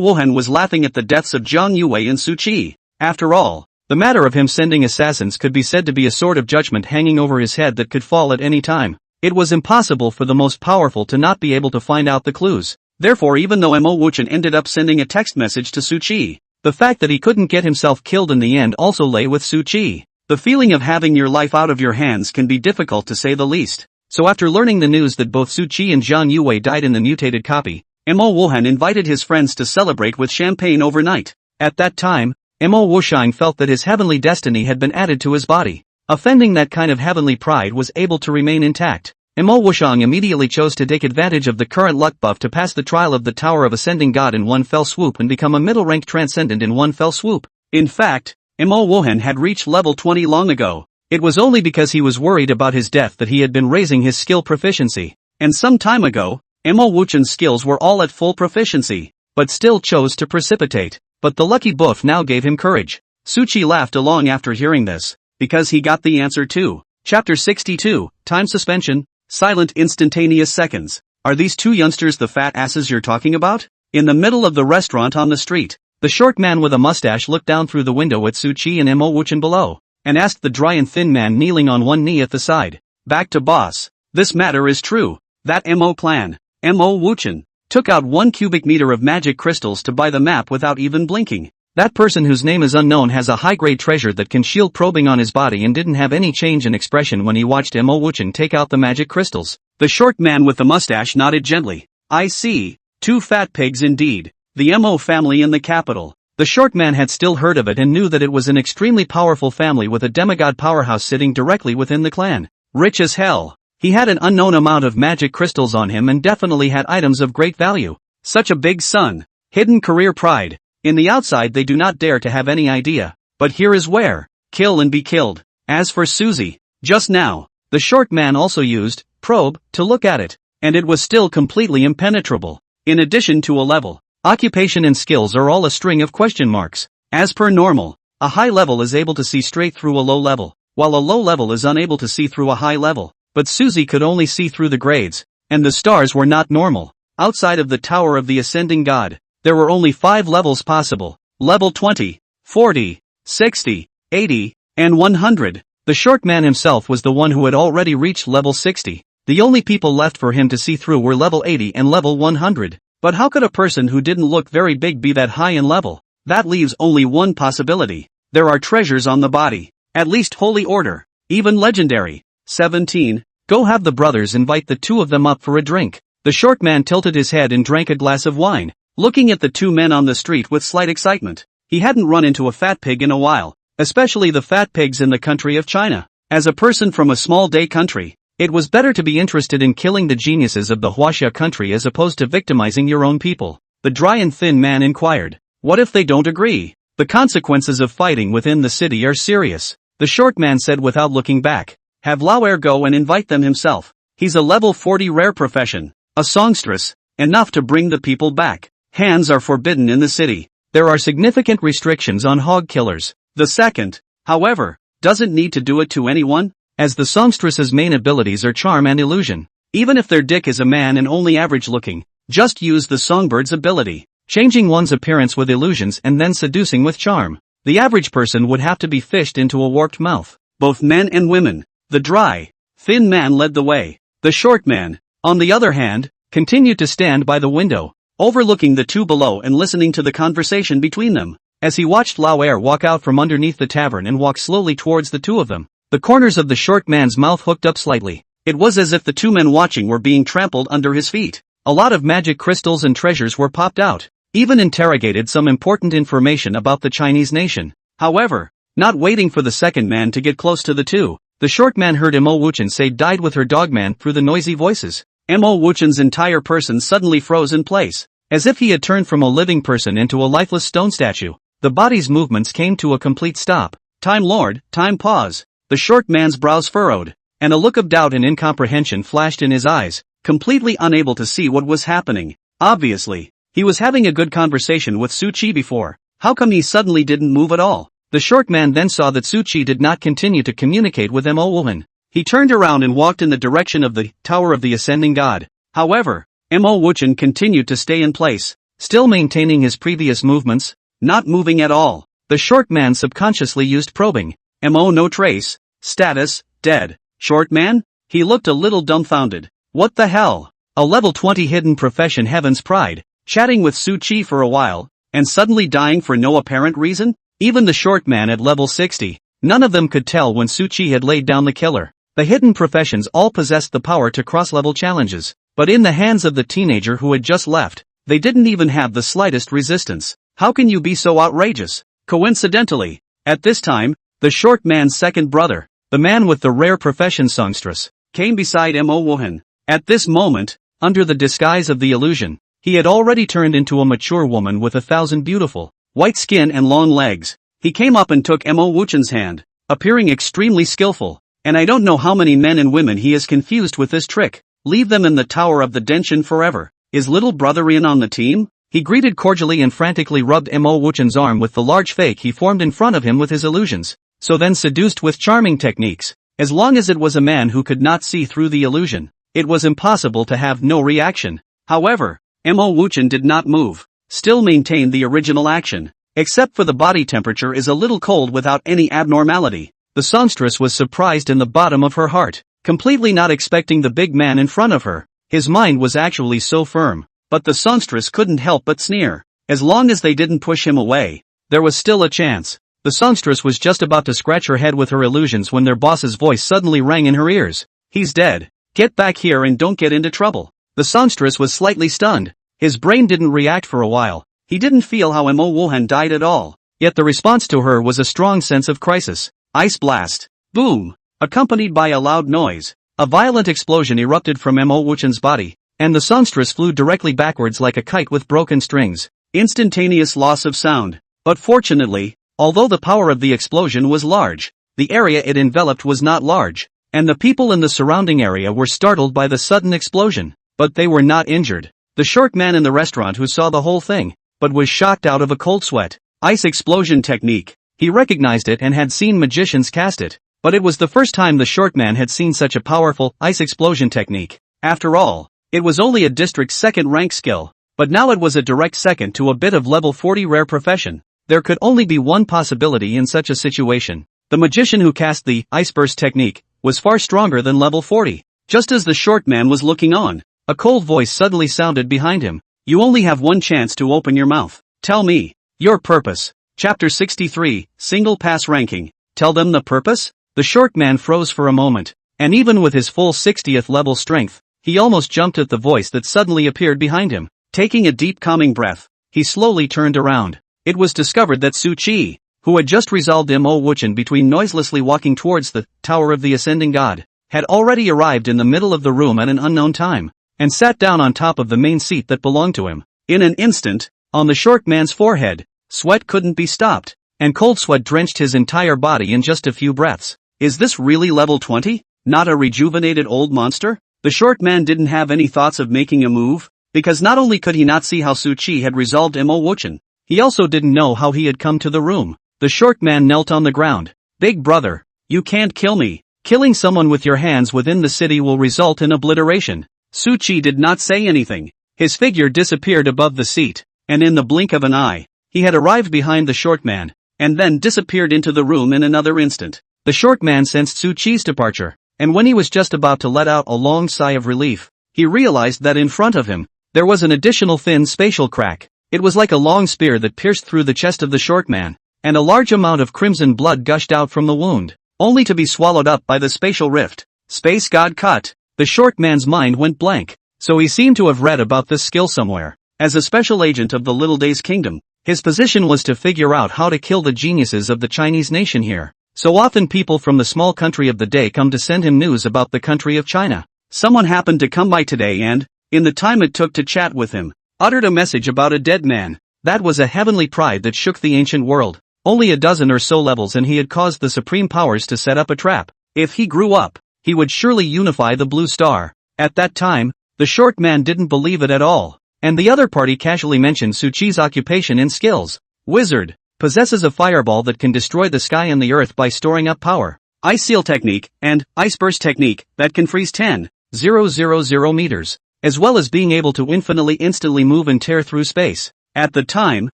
Wuhan was laughing at the deaths of Jiang Yuwei and Suchi. After all, the matter of him sending assassins could be said to be a sword of judgment hanging over his head that could fall at any time. It was impossible for the most powerful to not be able to find out the clues. Therefore, even though Mo Wuchen ended up sending a text message to Suchi, the fact that he couldn't get himself killed in the end also lay with Suchi. The feeling of having your life out of your hands can be difficult to say the least. So after learning the news that both Suchi and Jiang Yuwei died in the mutated copy, Mo Wuhan invited his friends to celebrate with champagne overnight. At that time, Mo Wuxian felt that his heavenly destiny had been added to his body. Offending that kind of heavenly pride was able to remain intact. Mo Wuxian immediately chose to take advantage of the current luck buff to pass the trial of the Tower of Ascending God in one fell swoop and become a middle-ranked transcendent in one fell swoop. In fact, Mo Wuhan had reached level 20 long ago. It was only because he was worried about his death that he had been raising his skill proficiency. And some time ago, Mo Wuchen's skills were all at full proficiency, but still chose to precipitate. But the lucky buff now gave him courage. Suchi laughed along after hearing this, because he got the answer too. Chapter 62, Time Suspension, Silent Instantaneous Seconds. Are these two youngsters the fat asses you're talking about? In the middle of the restaurant on the street, the short man with a mustache looked down through the window at Suchi and Mo Wuchen below, and asked the dry and thin man kneeling on one knee at the side. Back to boss. This matter is true. That Mo clan, Mo Wuchen, took out 1 cubic meter of magic crystals to buy the map without even blinking. That person whose name is unknown has a high-grade treasure that can shield probing on his body and didn't have any change in expression when he watched Mo Wuchen take out the magic crystals. The short man with the mustache nodded gently. I see. 2 fat pigs indeed. The Mo family in the capital. The short man had still heard of it and knew that it was an extremely powerful family with a demigod powerhouse sitting directly within the clan. Rich as hell. He had an unknown amount of magic crystals on him and definitely had items of great value. Such a big son. Hidden career pride. In the outside they do not dare to have any idea. But here is where. Kill and be killed. As for Susie, just now, the short man also used probe to look at it, and it was still completely impenetrable. In addition to a level, occupation and skills are all a string of question marks. As per normal, a high level is able to see straight through a low level, while a low level is unable to see through a high level. But Susie could only see through the grades, and the stars were not normal. Outside of the Tower of the Ascending God, there were only 5 levels possible. Level 20, 40, 60, 80, and 100. The short man himself was the one who had already reached level 60. The only people left for him to see through were level 80 and level 100. But how could a person who didn't look very big be that high in level? That leaves only one possibility. There are treasures on the body. At least holy order. Even legendary. 17. Go have the brothers invite the 2 of them up for a drink. The short man tilted his head and drank a glass of wine, looking at the 2 men on the street with slight excitement. He hadn't run into a fat pig in a while, especially the fat pigs in the country of China. As a person from a small day country, it was better to be interested in killing the geniuses of the Huaxia country as opposed to victimizing your own people. The dry and thin man inquired. What if they don't agree? The consequences of fighting within the city are serious. The short man said without looking back. Have Lauer go and invite them himself. He's a level 40 rare profession, a songstress, enough to bring the people back. Hands are forbidden in the city. There are significant restrictions on hog killers. The second, however, doesn't need to do it to anyone, as the songstress's main abilities are charm and illusion. Even if their dick is a man and only average looking, just use the songbird's ability, changing one's appearance with illusions and then seducing with charm. The average person would have to be fished into a warped mouth. Both men and women. The dry, thin man led the way. The short man, on the other hand, continued to stand by the window, overlooking the 2 below and listening to the conversation between them. As he watched Lauer walk out from underneath the tavern and walk slowly towards the 2 of them, the corners of the short man's mouth hooked up slightly. It was as if the 2 men watching were being trampled under his feet. A lot of magic crystals and treasures were popped out, even interrogated some important information about the Chinese nation. However, not waiting for the second man to get close to the 2, The short man heard Mo Wuchen say died with her dogman through the noisy voices. Mo Wuchen's entire person suddenly froze in place, as if he had turned from a living person into a lifeless stone statue. The body's movements came to a complete stop. Time Lord, time pause. The short man's brows furrowed, and a look of doubt and incomprehension flashed in his eyes, completely unable to see what was happening. Obviously, he was having a good conversation with Su Qi before. How come he suddenly didn't move at all? The short man then saw that Su Qi did not continue to communicate with Mo Wuchen. He turned around and walked in the direction of the Tower of the Ascending God. However, Mo Wuchen continued to stay in place, still maintaining his previous movements, not moving at all. The short man subconsciously used probing. Mo no trace, status, dead. Short man? He looked a little dumbfounded. What the hell? A level 20 hidden profession heaven's pride, chatting with Su Qi for a while, and suddenly dying for no apparent reason? Even the short man at level 60, none of them could tell when Su Qi had laid down the killer. The hidden professions all possessed the power to cross-level challenges, but in the hands of the teenager who had just left, they didn't even have the slightest resistance. How can you be so outrageous? Coincidentally, at this time, the short man's second brother, the man with the rare profession songstress, came beside Mo Wuchen. At this moment, under the disguise of the illusion, he had already turned into a mature woman with 1,000 beautiful, white skin and long legs. He came up and took Mo Wuchen's hand, appearing extremely skillful. And I don't know how many men and women he has confused with this trick. Leave them in the Tower of the Denshin forever. Is little brother in on the team? He greeted cordially and frantically rubbed Mo Wuchen's arm with the large fake he formed in front of him with his illusions. So then seduced with charming techniques. As long as it was a man who could not see through the illusion, it was impossible to have no reaction. However, Mo Wuchen did not move, still maintained the original action, except for the body temperature is a little cold without any abnormality. The songstress was surprised in the bottom of her heart, completely not expecting the big man in front of her. His mind was actually so firm, but the songstress couldn't help but sneer. As long as they didn't push him away, there was still a chance. The songstress was just about to scratch her head with her illusions when their boss's voice suddenly rang in her ears. He's dead. Get back here and don't get into trouble. The songstress was slightly stunned. His brain didn't react for a while. He didn't feel how Mo Wuchen died at all. Yet the response to her was a strong sense of crisis. Ice blast. Boom. Accompanied by a loud noise. A violent explosion erupted from Mo Wuchen's body, and the songstress flew directly backwards like a kite with broken strings. Instantaneous loss of sound. But fortunately, although the power of the explosion was large, the area it enveloped was not large, and the people in the surrounding area were startled by the sudden explosion, but they were not injured. The short man in the restaurant who saw the whole thing, but was shocked out of a cold sweat. Ice explosion technique. He recognized it and had seen magicians cast it, but it was the first time the short man had seen such a powerful ice explosion technique. After all, it was only a district second rank skill, but now it was a direct second to a bit of level 40 rare profession. There could only be one possibility in such a situation. The magician who cast the ice burst technique was far stronger than level 40. Just as the short man was looking on, a cold voice suddenly sounded behind him. You only have one chance to open your mouth. Tell me your purpose. Chapter 63, Single Pass Ranking. Tell them the purpose? The short man froze for a moment, and even with his full 60th level strength, he almost jumped at the voice that suddenly appeared behind him. Taking a deep calming breath, he slowly turned around. It was discovered that Su Qi, who had just resolved Mo Wuchen between noiselessly walking towards the Tower of the Ascending God, had already arrived in the middle of the room at an unknown time, and sat down on top of the main seat that belonged to him. In an instant, on the short man's forehead, sweat couldn't be stopped, and cold sweat drenched his entire body in just a few breaths. Is this really level 20? Not a rejuvenated old monster? The short man didn't have any thoughts of making a move, because not only could he not see how Su Qi had resolved Mo Wuchen, he also didn't know how he had come to the room. The short man knelt on the ground. Big brother, you can't kill me. Killing someone with your hands within the city will result in obliteration. Su Qi did not say anything. His figure disappeared above the seat, and in the blink of an eye, he had arrived behind the short man, and then disappeared into the room in another instant. The short man sensed Su Qi's departure, and when he was just about to let out a long sigh of relief, he realized that in front of him, there was an additional thin spatial crack. It was like a long spear that pierced through the chest of the short man, and a large amount of crimson blood gushed out from the wound, only to be swallowed up by the spatial rift. Space God cut. The short man's mind went blank, so he seemed to have read about this skill somewhere. As a special agent of the Little Days Kingdom, his position was to figure out how to kill the geniuses of the Chinese nation here. So often people from the small country of the day come to send him news about the country of China. Someone happened to come by today and, in the time it took to chat with him, uttered a message about a dead man. That was a heavenly pride that shook the ancient world. Only a dozen or so levels and he had caused the supreme powers to set up a trap. If he grew up, he would surely unify the blue star. At that time, the short man didn't believe it at all. And the other party casually mentioned Su Chi's occupation and skills. Wizard. Possesses a fireball that can destroy the sky and the earth by storing up power. Ice seal technique, and ice burst technique, that can freeze 10,000 meters. As well as being able to infinitely instantly move and tear through space. At the time,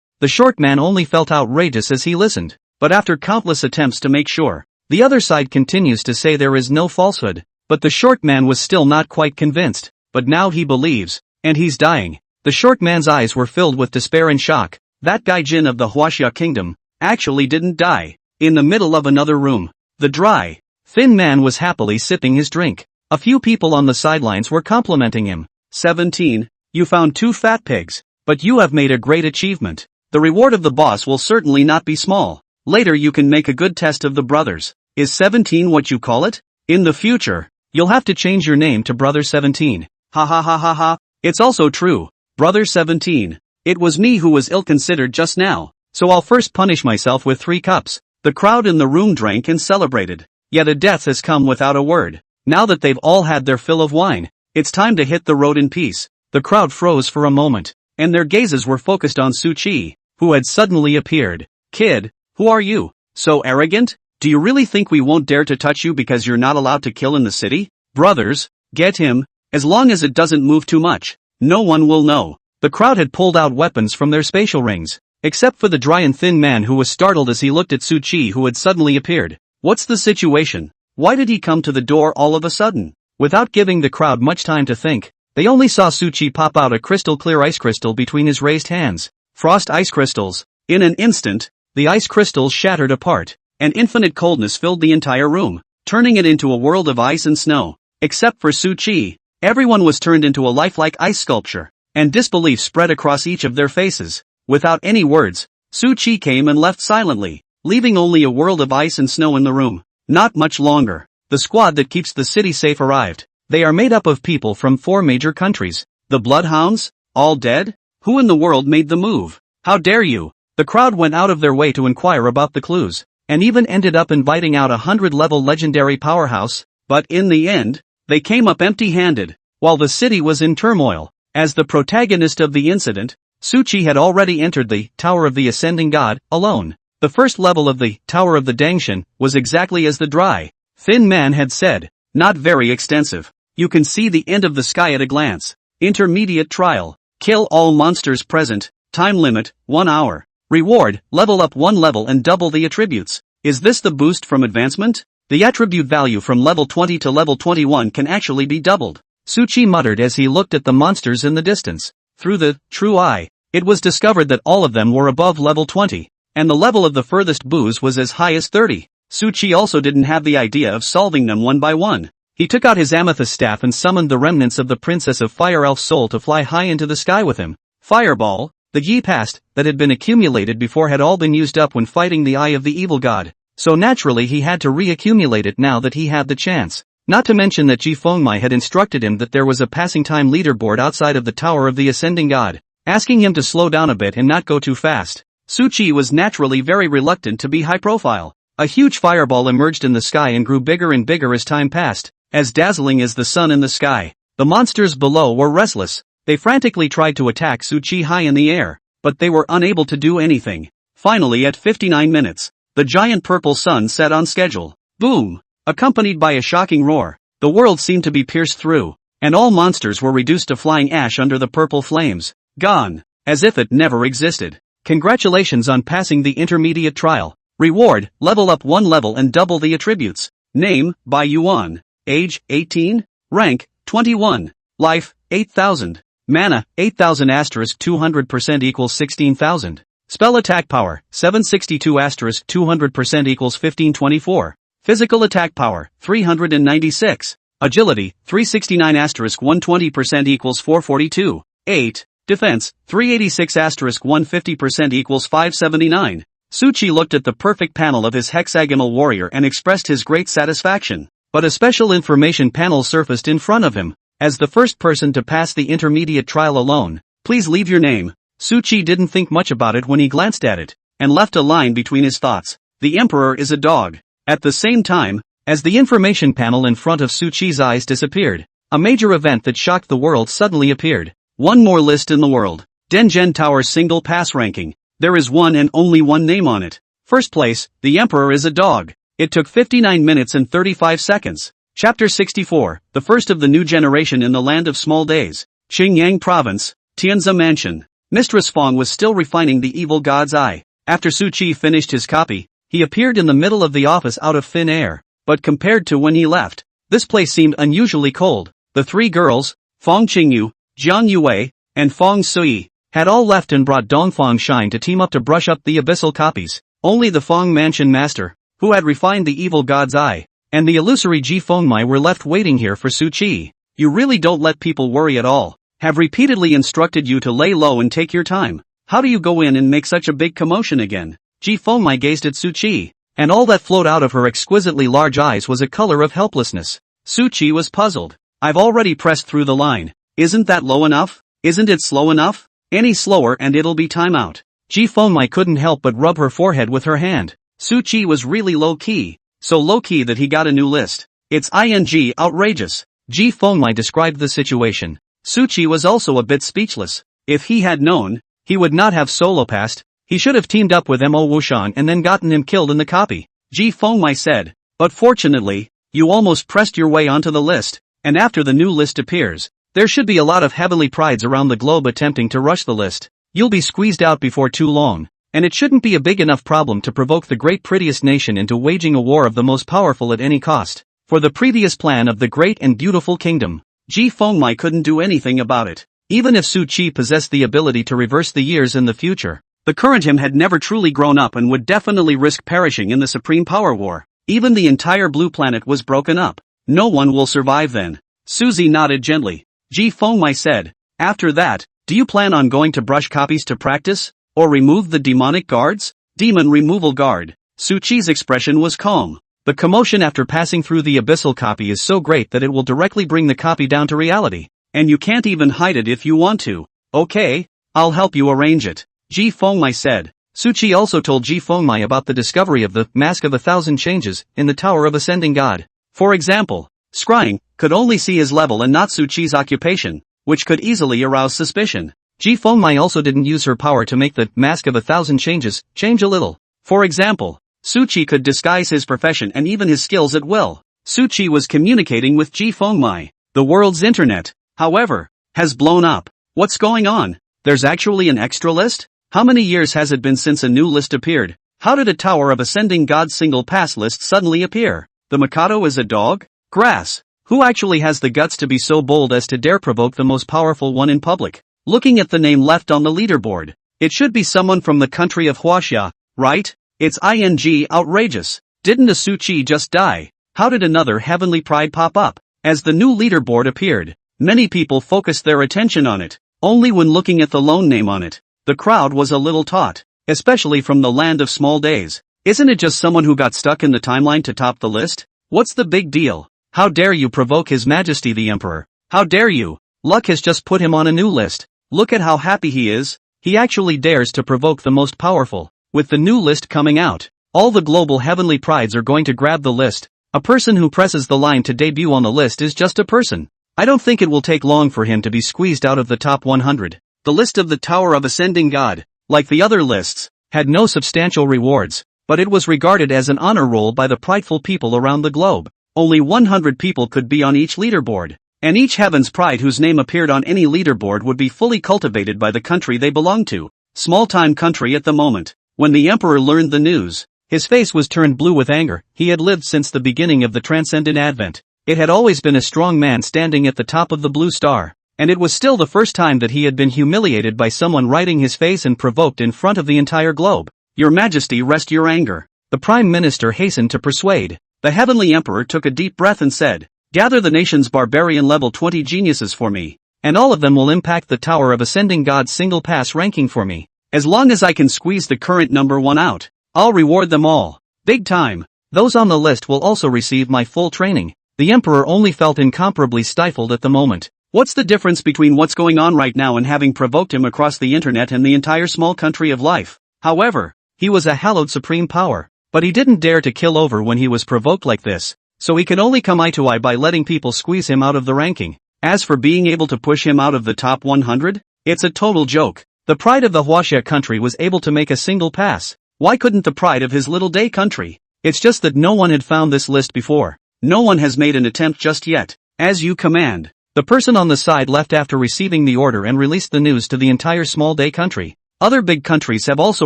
the short man only felt outrageous as he listened. But after countless attempts to make sure, the other side continues to say there is no falsehood. But the short man was still not quite convinced. But now he believes. And he's dying. The short man's eyes were filled with despair and shock. That gaijin of the Huaxia kingdom actually didn't die. In the middle of another room, the dry, thin man was happily sipping his drink. A few people on the sidelines were complimenting him. 17. You found 2 fat pigs. But you have made a great achievement. The reward of the boss will certainly not be small. Later you can make a good test of the brothers. Is 17 what you call it? In the future, you'll have to change your name to Brother 17. Ha ha ha ha ha. It's also true. Brother 17. It was me who was ill-considered just now. So I'll first punish myself with 3 cups. The crowd in the room drank and celebrated. Yet a death has come without a word. Now that they've all had their fill of wine, it's time to hit the road in peace. The crowd froze for a moment, and their gazes were focused on Su Chi, who had suddenly appeared. Kid, who are you? So arrogant? Do you really think we won't dare to touch you because you're not allowed to kill in the city? Brothers, get him. As long as it doesn't move too much, no one will know. The crowd had pulled out weapons from their spatial rings, except for the dry and thin man who was startled as he looked at Su Chi who had suddenly appeared. What's the situation? Why did he come to the door all of a sudden? Without giving the crowd much time to think, they only saw Su Chi pop out a crystal clear ice crystal between his raised hands. Frost ice crystals. In an instant, the ice crystals shattered apart, and infinite coldness filled the entire room, turning it into a world of ice and snow. Except for Su Chi, everyone was turned into a lifelike ice sculpture, and disbelief spread across each of their faces. Without any words, Su Chi came and left silently, leaving only a world of ice and snow in the room. Not much longer. The squad that keeps the city safe arrived. They are made up of people from 4 major countries. The Bloodhounds? All dead? Who in the world made the move? How dare you? The crowd went out of their way to inquire about the clues, and even ended up inviting out a 100-level legendary powerhouse, but in the end, they came up empty-handed, while the city was in turmoil. As the protagonist of the incident, Su Chi had already entered the Tower of the Ascending God, alone. The first level of the Tower of the Dangshan was exactly as the dry, thin man had said, not very extensive. You can see the end of the sky at a glance. Intermediate trial. Kill all monsters present. Time limit, 1 hour. Reward, level up 1 level and double the attributes. Is this the boost from advancement? The attribute value from level 20 to level 21 can actually be doubled. Su Chi muttered as he looked at the monsters in the distance. Through the true eye, it was discovered that all of them were above level 20, and the level of the furthest booze was as high as 30. Su Chi also didn't have the idea of solving them one by one. He took out his amethyst staff and summoned the remnants of the Princess of Fire Elf Soul to fly high into the sky with him. Fireball, the Yi past, that had been accumulated before had all been used up when fighting the Eye of the Evil God, so naturally he had to re-accumulate it now that he had the chance. Not to mention that Ji Fengmai had instructed him that there was a passing time leaderboard outside of the Tower of the Ascending God, asking him to slow down a bit and not go too fast. Su Chi was naturally very reluctant to be high profile. A huge fireball emerged in the sky and grew bigger and bigger as time passed, as dazzling as the sun in the sky. The monsters below were restless. They frantically tried to attack Su Chi high in the air, but they were unable to do anything. Finally at 59 minutes, the giant purple sun set on schedule. Boom! Accompanied by a shocking roar, the world seemed to be pierced through, and all monsters were reduced to flying ash under the purple flames. Gone. As if it never existed. Congratulations on passing the intermediate trial. Reward, level up 1 level and double the attributes. Name, Bai Yuan. Age, 18. Rank, 21. Life, 8,000. Mana, 8,000 asterisk 200% equals 16,000. Spell attack power, 762 asterisk 200% equals 1524. Physical attack power, 396. Agility, 369 asterisk 120% equals 442. 8. Defense, 386 asterisk 150% equals 579. Suchi looked at the perfect panel of his hexagonal warrior and expressed his great satisfaction. But a special information panel surfaced in front of him. As the first person to pass the intermediate trial alone, please leave your name. Suchi didn't think much about it when he glanced at it, and left a line between his thoughts. The emperor is a dog. At the same time, as the information panel in front of Suchi's eyes disappeared, a major event that shocked the world suddenly appeared. One more list in the world. Denjen Tower's single pass ranking. There is one and only one name on it. First place, the emperor is a dog. It took 59 minutes and 35 seconds. Chapter 64, the first of the new generation in the land of small days. Qingyang Province, Tianzi Mansion. Mistress Fong was still refining the evil god's eye. After Su Qi finished his copy, he appeared in the middle of the office out of thin air. But compared to when he left, this place seemed unusually cold. The three girls, Fong Qingyu, Jiang Yuwei, and Fong Sui, had all left and brought Dongfang Shine to team up to brush up the abyssal copies. Only the Fong Mansion master, who had refined the evil god's eye, and the illusory Ji Fengmai were left waiting here for Su Qi. You really don't let people worry at all. Have repeatedly instructed you to lay low and take your time. How do you go in and make such a big commotion again? Ji Fengmai gazed at Su Qi, and all that flowed out of her exquisitely large eyes was a color of helplessness. Su Qi was puzzled. I've already pressed through the line. Isn't that low enough? Isn't it slow enough? Any slower and it'll be time out. Ji Fengmai couldn't help but rub her forehead with her hand. Su Qi was really low-key, so low-key that he got a new list. It's outrageous. Ji Fengmai described the situation. Su Qi was also a bit speechless. If he had known, he would not have solo passed. He should have teamed up with Mo Wushan and then gotten him killed in the copy. Ji Fengmai said, but fortunately, you almost pressed your way onto the list, and after the new list appears, there should be a lot of heavenly prides around the globe attempting to rush the list. You'll be squeezed out before too long. And it shouldn't be a big enough problem to provoke the great prettiest nation into waging a war of the most powerful at any cost. For the previous plan of the great and beautiful kingdom, Ji Fengmai couldn't do anything about it. Even if Su Qi possessed the ability to reverse the years in the future, the current him had never truly grown up and would definitely risk perishing in the supreme power war. Even the entire blue planet was broken up. No one will survive then. Suzy nodded gently. Ji Fengmai said, after that, do you plan on going to brush copies to practice? Or remove the demonic guards? Demon removal guard. Su Qi's expression was calm. The commotion after passing through the abyssal copy is so great that it will directly bring the copy down to reality. And you can't even hide it if you want to. Okay, I'll help you arrange it. Ji Fengmai said. Su Qi also told Ji Fengmai about the discovery of the Mask of 1,000 Changes in the Tower of Ascending God. For example, scrying could only see his level and not Su Qi's occupation, which could easily arouse suspicion. Ji Fengmai also didn't use her power to make the Mask of 1,000 Changes change a little. For example, Su Qi could disguise his profession and even his skills at will. Su Qi was communicating with Ji Fengmai. The world's internet, however, has blown up. What's going on? There's actually an extra list? How many years has it been since a new list appeared? How did a Tower of Ascending God single pass list suddenly appear? The Mikado is a dog? Grass. Who actually has the guts to be so bold as to dare provoke the most powerful one in public? Looking at the name left on the leaderboard, it should be someone from the country of Huaxia, right? It's outrageous. Didn't a Su Qi just die? How did another heavenly pride pop up? As the new leaderboard appeared, many people focused their attention on it. Only when looking at the lone name on it, the crowd was a little taut, especially from the land of small days. Isn't it just someone who got stuck in the timeline to top the list? What's the big deal? How dare you provoke His Majesty the Emperor? How dare you? Luck has just put him on a new list. Look at how happy he is. He actually dares to provoke the most powerful. With the new list coming out, all the global heavenly prides are going to grab the list. A person who presses the line to debut on the list is just a person. I don't think it will take long for him to be squeezed out of the top 100. The list of the Tower of Ascending God, like the other lists, had no substantial rewards, but it was regarded as an honor roll by the prideful people around the globe. Only 100 people could be on each leaderboard. And each heaven's pride whose name appeared on any leaderboard would be fully cultivated by the country they belonged to. Small-time country at the moment. When the emperor learned the news, his face was turned blue with anger. He had lived since the beginning of the transcendent advent. It had always been a strong man standing at the top of the blue star, and it was still the first time that he had been humiliated by someone writing his face and provoked in front of the entire globe. Your Majesty, rest your anger. The Prime Minister hastened to persuade. The heavenly emperor took a deep breath and said, gather the nation's barbarian level 20 geniuses for me, and all of them will impact the Tower of Ascending God's single pass ranking for me. As long as I can squeeze the current number 1 out, I'll reward them all. Big time. Those on the list will also receive my full training. The emperor only felt incomparably stifled at the moment. What's the difference between what's going on right now and having provoked him across the internet and the entire small country of life? However, he was a hallowed supreme power, but he didn't dare to kill over when he was provoked like this, so he can only come eye to eye by letting people squeeze him out of the ranking. As for being able to push him out of the top 100, it's a total joke. The pride of the Huaxia country was able to make a single pass. Why couldn't the pride of his little day country? It's just that no one had found this list before. No one has made an attempt just yet. As you command. The person on the side left after receiving the order and released the news to the entire small day country. Other big countries have also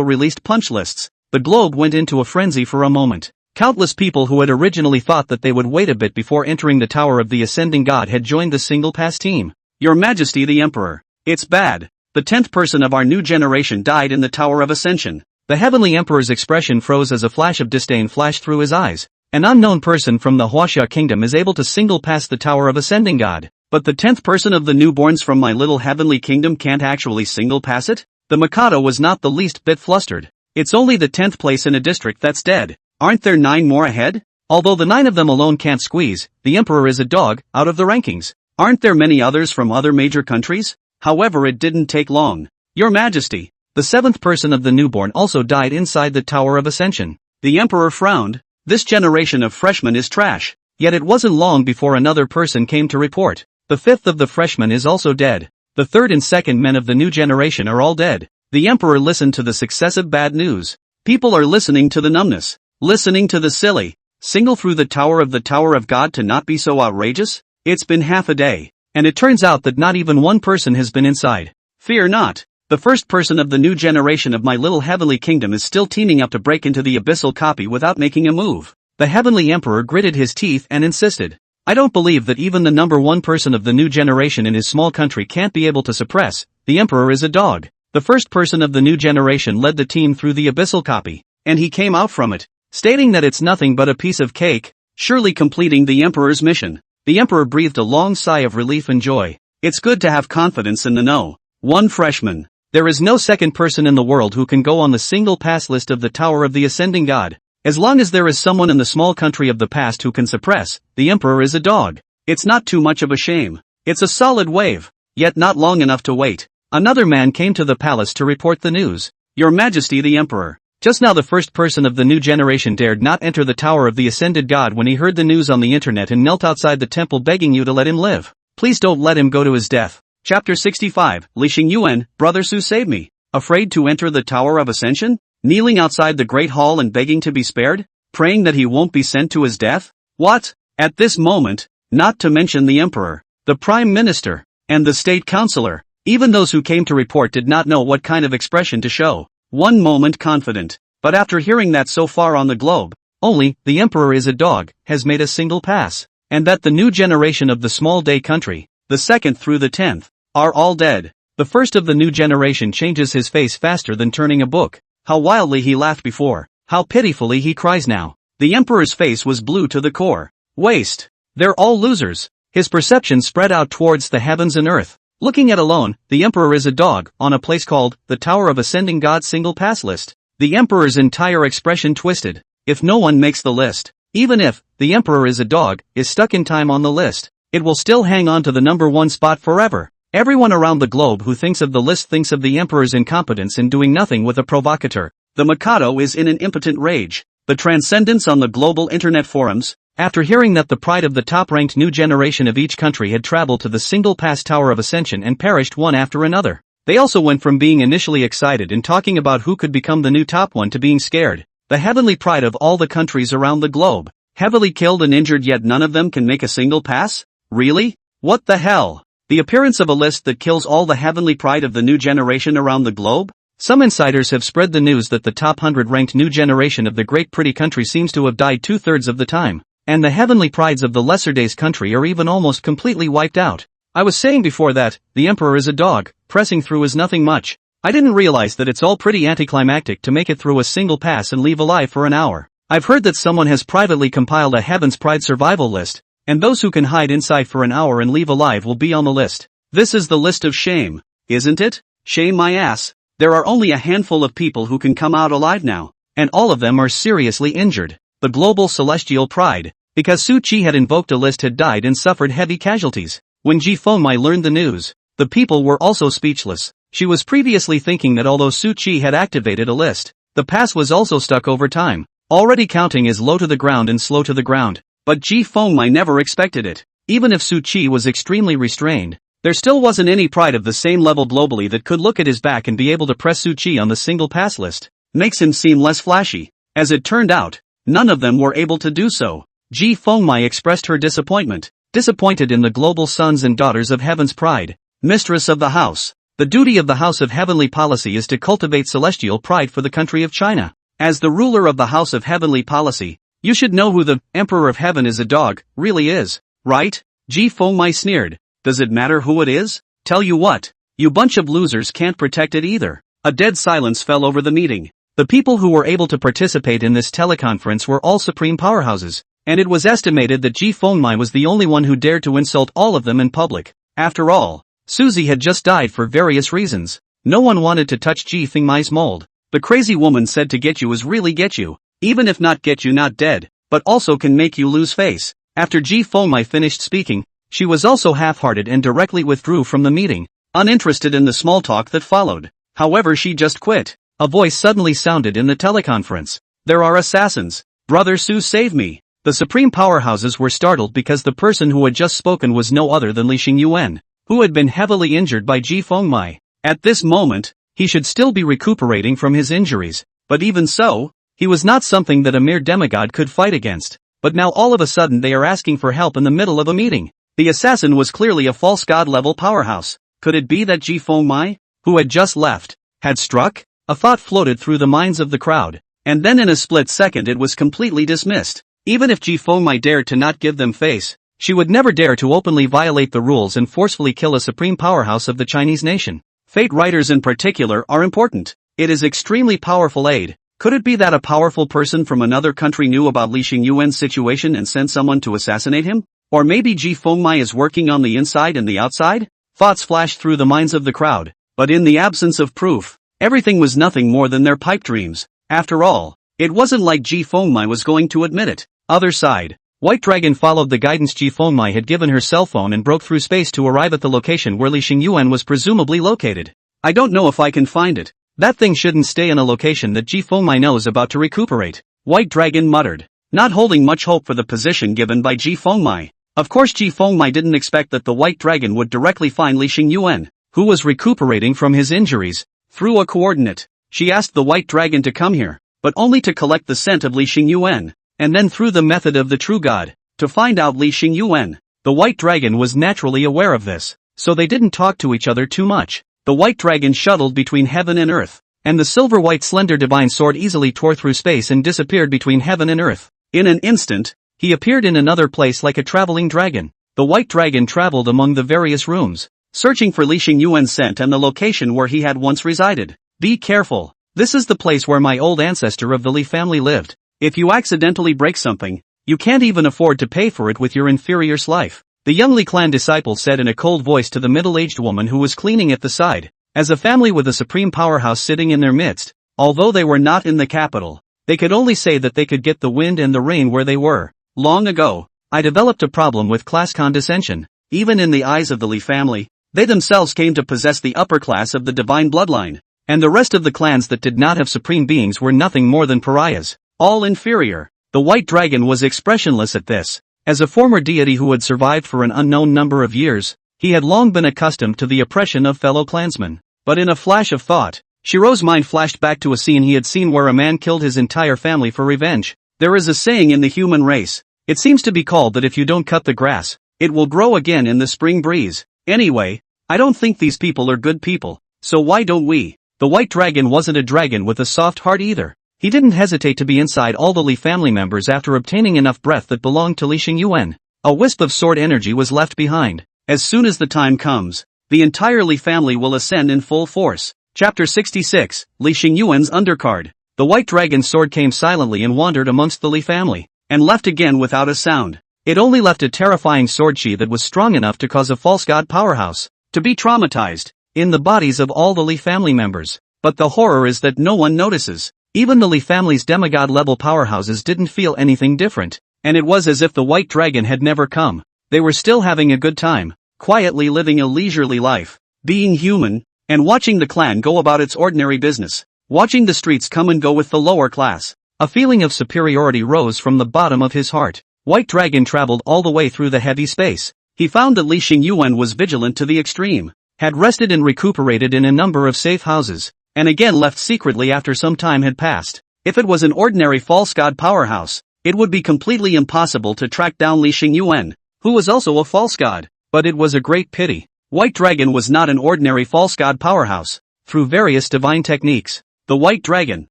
released punch lists. The globe went into a frenzy for a moment. Countless people who had originally thought that they would wait a bit before entering the Tower of the Ascending God had joined the single pass team. Your Majesty the Emperor. It's bad. The 10th person of our new generation died in the Tower of Ascension. The Heavenly Emperor's expression froze as a flash of disdain flashed through his eyes. An unknown person from the Huaxia kingdom is able to single pass the Tower of Ascending God. But the 10th person of the newborns from my little heavenly kingdom can't actually single pass it? The Mikado was not the least bit flustered. It's only the 10th place in a district that's dead. Aren't there 9 more ahead? Although the 9 of them alone can't squeeze, the Emperor is a dog, out of the rankings. Aren't there many others from other major countries? However, it didn't take long. Your Majesty. The 7th person of the newborn also died inside the Tower of Ascension. The Emperor frowned. This generation of freshmen is trash. Yet it wasn't long before another person came to report. The 5th of the freshmen is also dead. The 3rd and 2nd men of the new generation are all dead. The Emperor listened to the successive bad news. People are listening to the numbness. Listening to the silly. Single through the Tower of God to not be so outrageous? It's been half a day. And it turns out that not even one person has been inside. Fear not. The first person of the new generation of my little heavenly kingdom is still teaming up to break into the abyssal copy without making a move. The heavenly emperor gritted his teeth and insisted. I don't believe that even the number 1 person of the new generation in his small country can't be able to suppress. The emperor is a dog. The first person of the new generation led the team through the abyssal copy, and he came out from it, stating that it's nothing but a piece of cake, surely completing the emperor's mission. The emperor breathed a long sigh of relief and joy. It's good to have confidence in the no. 1 freshman. There is no second person in the world who can go on the single pass list of the Tower of the Ascending God. As long as there is someone in the small country of the past who can suppress, the emperor is a dog. It's not too much of a shame. It's a solid wave. Yet not long enough to wait. Another man came to the palace to report the news. Your Majesty the Emperor. Just now the first person of the new generation dared not enter the Tower of the Ascended God when he heard the news on the internet and knelt outside the temple begging you to let him live. Please don't let him go to his death. Chapter 65, Li Xingyuan, Brother Su save me. Afraid to enter the Tower of Ascension? Kneeling outside the Great Hall and begging to be spared? Praying that he won't be sent to his death? What? At this moment, not to mention the Emperor, the Prime Minister, and the State Councillor, even those who came to report did not know what kind of expression to show. One moment confident, but after hearing that so far on the globe, only, the Emperor is a dog, has made a single pass, and that the new generation of the small day country, the 2nd through the 10th, are all dead. The first of the new generation changes his face faster than turning a book. How wildly he laughed before, how pitifully he cries now. The Emperor's face was blue to the core. Waste. They're all losers. His perception spread out towards the heavens and earth. Looking at alone, the Emperor is a dog, on a place called, the Tower of Ascending God single pass list. The Emperor's entire expression twisted. If no one makes the list, even if, the Emperor is a dog, is stuck in time on the list, it will still hang on to the number 1 spot forever. Everyone around the globe who thinks of the list thinks of the Emperor's incompetence in doing nothing with a provocateur. The Mikado is in an impotent rage. The transcendence on the global internet forums, after hearing that the pride of the top-ranked new generation of each country had traveled to the single-pass Tower of Ascension and perished one after another. They also went from being initially excited and talking about who could become the new top one to being scared. The heavenly pride of all the countries around the globe, heavily killed and injured, yet none of them can make a single pass? Really? What the hell? The appearance of a list that kills all the heavenly pride of the new generation around the globe? Some insiders have spread the news that the top 100 ranked new generation of the great pretty country seems to have died 2/3 of the time, and the heavenly prides of the lesser days country are even almost completely wiped out. I was saying before that, the Emperor is a dog, pressing through is nothing much. I didn't realize that it's all pretty anticlimactic to make it through a single pass and leave alive for an hour. I've heard that someone has privately compiled a Heaven's Pride survival list, and those who can hide inside for an hour and leave alive will be on the list. This is the list of shame, isn't it? Shame my ass. There are only a handful of people who can come out alive now. and all of them are seriously injured. The global celestial pride. Because Su Qi had invoked a list had died and suffered heavy casualties. When Ji Fengmai learned the news, the people were also speechless. She was previously thinking that although Su Qi had activated a list, the pass was also stuck over time, already counting as low to the ground and slow to the ground. But Ji Fengmai never expected it. Even if Su Qi was extremely restrained, there still wasn't any pride of the same level globally that could look at his back and be able to press Su Qi on the single pass list. Makes him seem less flashy. As it turned out, none of them were able to do so. Ji Fengmai expressed her disappointment, disappointed in the global sons and daughters of heaven's pride. Mistress of the house. The duty of the House of Heavenly Policy is to cultivate celestial pride for the country of China. As the ruler of the House of Heavenly Policy, you should know who the Emperor of Heaven is a dog, really is, right? Ji Fengmai sneered. Does it matter who it is? Tell you what, you bunch of losers can't protect it either. A dead silence fell over the meeting. The people who were able to participate in this teleconference were all supreme powerhouses, and it was estimated that Ji Fengmai was the only one who dared to insult all of them in public. After all, Suzy had just died for various reasons. No one wanted to touch Ji Fengmai's mold. The crazy woman said to get you is really get you, even if not get you not dead, but also can make you lose face. After Ji Fengmai finished speaking, she was also half-hearted and directly withdrew from the meeting, uninterested in the small talk that followed. However, she just quit. A voice suddenly sounded in the teleconference. There are assassins. Brother Su, save me. The supreme powerhouses were startled because the person who had just spoken was no other than Li Xingyuan, who had been heavily injured by Ji Fengmai. At this moment, he should still be recuperating from his injuries, but even so, he was not something that a mere demigod could fight against. But now all of a sudden they are asking for help in the middle of a meeting. The assassin was clearly a false god-level powerhouse. Could it be that Ji Fengmai, who had just left, had struck? A thought floated through the minds of the crowd, and then in a split second it was completely dismissed. Even if Ji Fengmai dared to not give them face, she would never dare to openly violate the rules and forcefully kill a supreme powerhouse of the Chinese nation. Fate writers in particular are important. It is extremely powerful aid. Could it be that a powerful person from another country knew about Li Xingyuan's situation and sent someone to assassinate him? Or maybe Ji Fengmai is working on the inside and the outside? Thoughts flashed through the minds of the crowd, but in the absence of proof, everything was nothing more than their pipe dreams. After all, it wasn't like Ji Fengmai was going to admit it. Other side. White Dragon followed the guidance Ji Fengmai had given her cell phone and broke through space to arrive at the location where Li Xingyuan was presumably located. I don't know if I can find it. That thing shouldn't stay in a location that Ji Fengmai knows about to recuperate. White Dragon muttered, not holding much hope for the position given by Ji Fengmai. Of course Ji Fengmai didn't expect that the White Dragon would directly find Li Xingyuan, who was recuperating from his injuries, through a coordinate. She asked the White Dragon to come here, but only to collect the scent of Li Xingyuan, and then through the method of the true god, to find out Li Xingyuan. The White Dragon was naturally aware of this, so they didn't talk to each other too much. The White Dragon shuttled between heaven and earth, and the silver-white slender divine sword easily tore through space and disappeared between heaven and earth. In an instant, he appeared in another place like a traveling dragon. The White Dragon traveled among the various rooms, searching for Li Xingyuan's scent and the location where he had once resided. Be careful. This is the place where my old ancestor of the Li family lived. If you accidentally break something, you can't even afford to pay for it with your inferior's life. The young Li clan disciple said in a cold voice to the middle-aged woman who was cleaning at the side. As a family with a supreme powerhouse sitting in their midst, although they were not in the capital, they could only say that they could get the wind and the rain where they were. Long ago, I developed a problem with class condescension. Even in the eyes of the Li family, they themselves came to possess the upper class of the divine bloodline, and the rest of the clans that did not have supreme beings were nothing more than pariahs, all inferior. The White Dragon was expressionless at this. As a former deity who had survived for an unknown number of years, he had long been accustomed to the oppression of fellow clansmen. But in a flash of thought, Shiro's mind flashed back to a scene he had seen where a man killed his entire family for revenge. There is a saying in the human race. It seems to be called that if you don't cut the grass, it will grow again in the spring breeze. Anyway, I don't think these people are good people, so why don't we? The White Dragon wasn't a dragon with a soft heart either. He didn't hesitate to be inside all the Li family members after obtaining enough breath that belonged to Li Xingyuan. A wisp of sword energy was left behind. As soon as the time comes, the entire Li family will ascend in full force. Chapter 66, Li Xingyuan's Undercard. The White Dragon's sword came silently and wandered amongst the Li family, and left again without a sound. It only left a terrifying sword chi that was strong enough to cause a false god powerhouse to be traumatized in the bodies of all the Li family members. But the horror is that no one notices. Even the Li family's demigod-level powerhouses didn't feel anything different, and it was as if the white dragon had never come. They were still having a good time, quietly living a leisurely life, being human, and watching the clan go about its ordinary business, watching the streets come and go with the lower class. A feeling of superiority rose from the bottom of his heart. White Dragon traveled all the way through the heavy space. He found that Li Xingyuan was vigilant to the extreme, had rested and recuperated in a number of safe houses, and again left secretly after some time had passed. If it was an ordinary false god powerhouse, it would be completely impossible to track down Li Xingyuan, who was also a false god. But it was a great pity. White Dragon was not an ordinary false god powerhouse. Through various divine techniques, the White Dragon,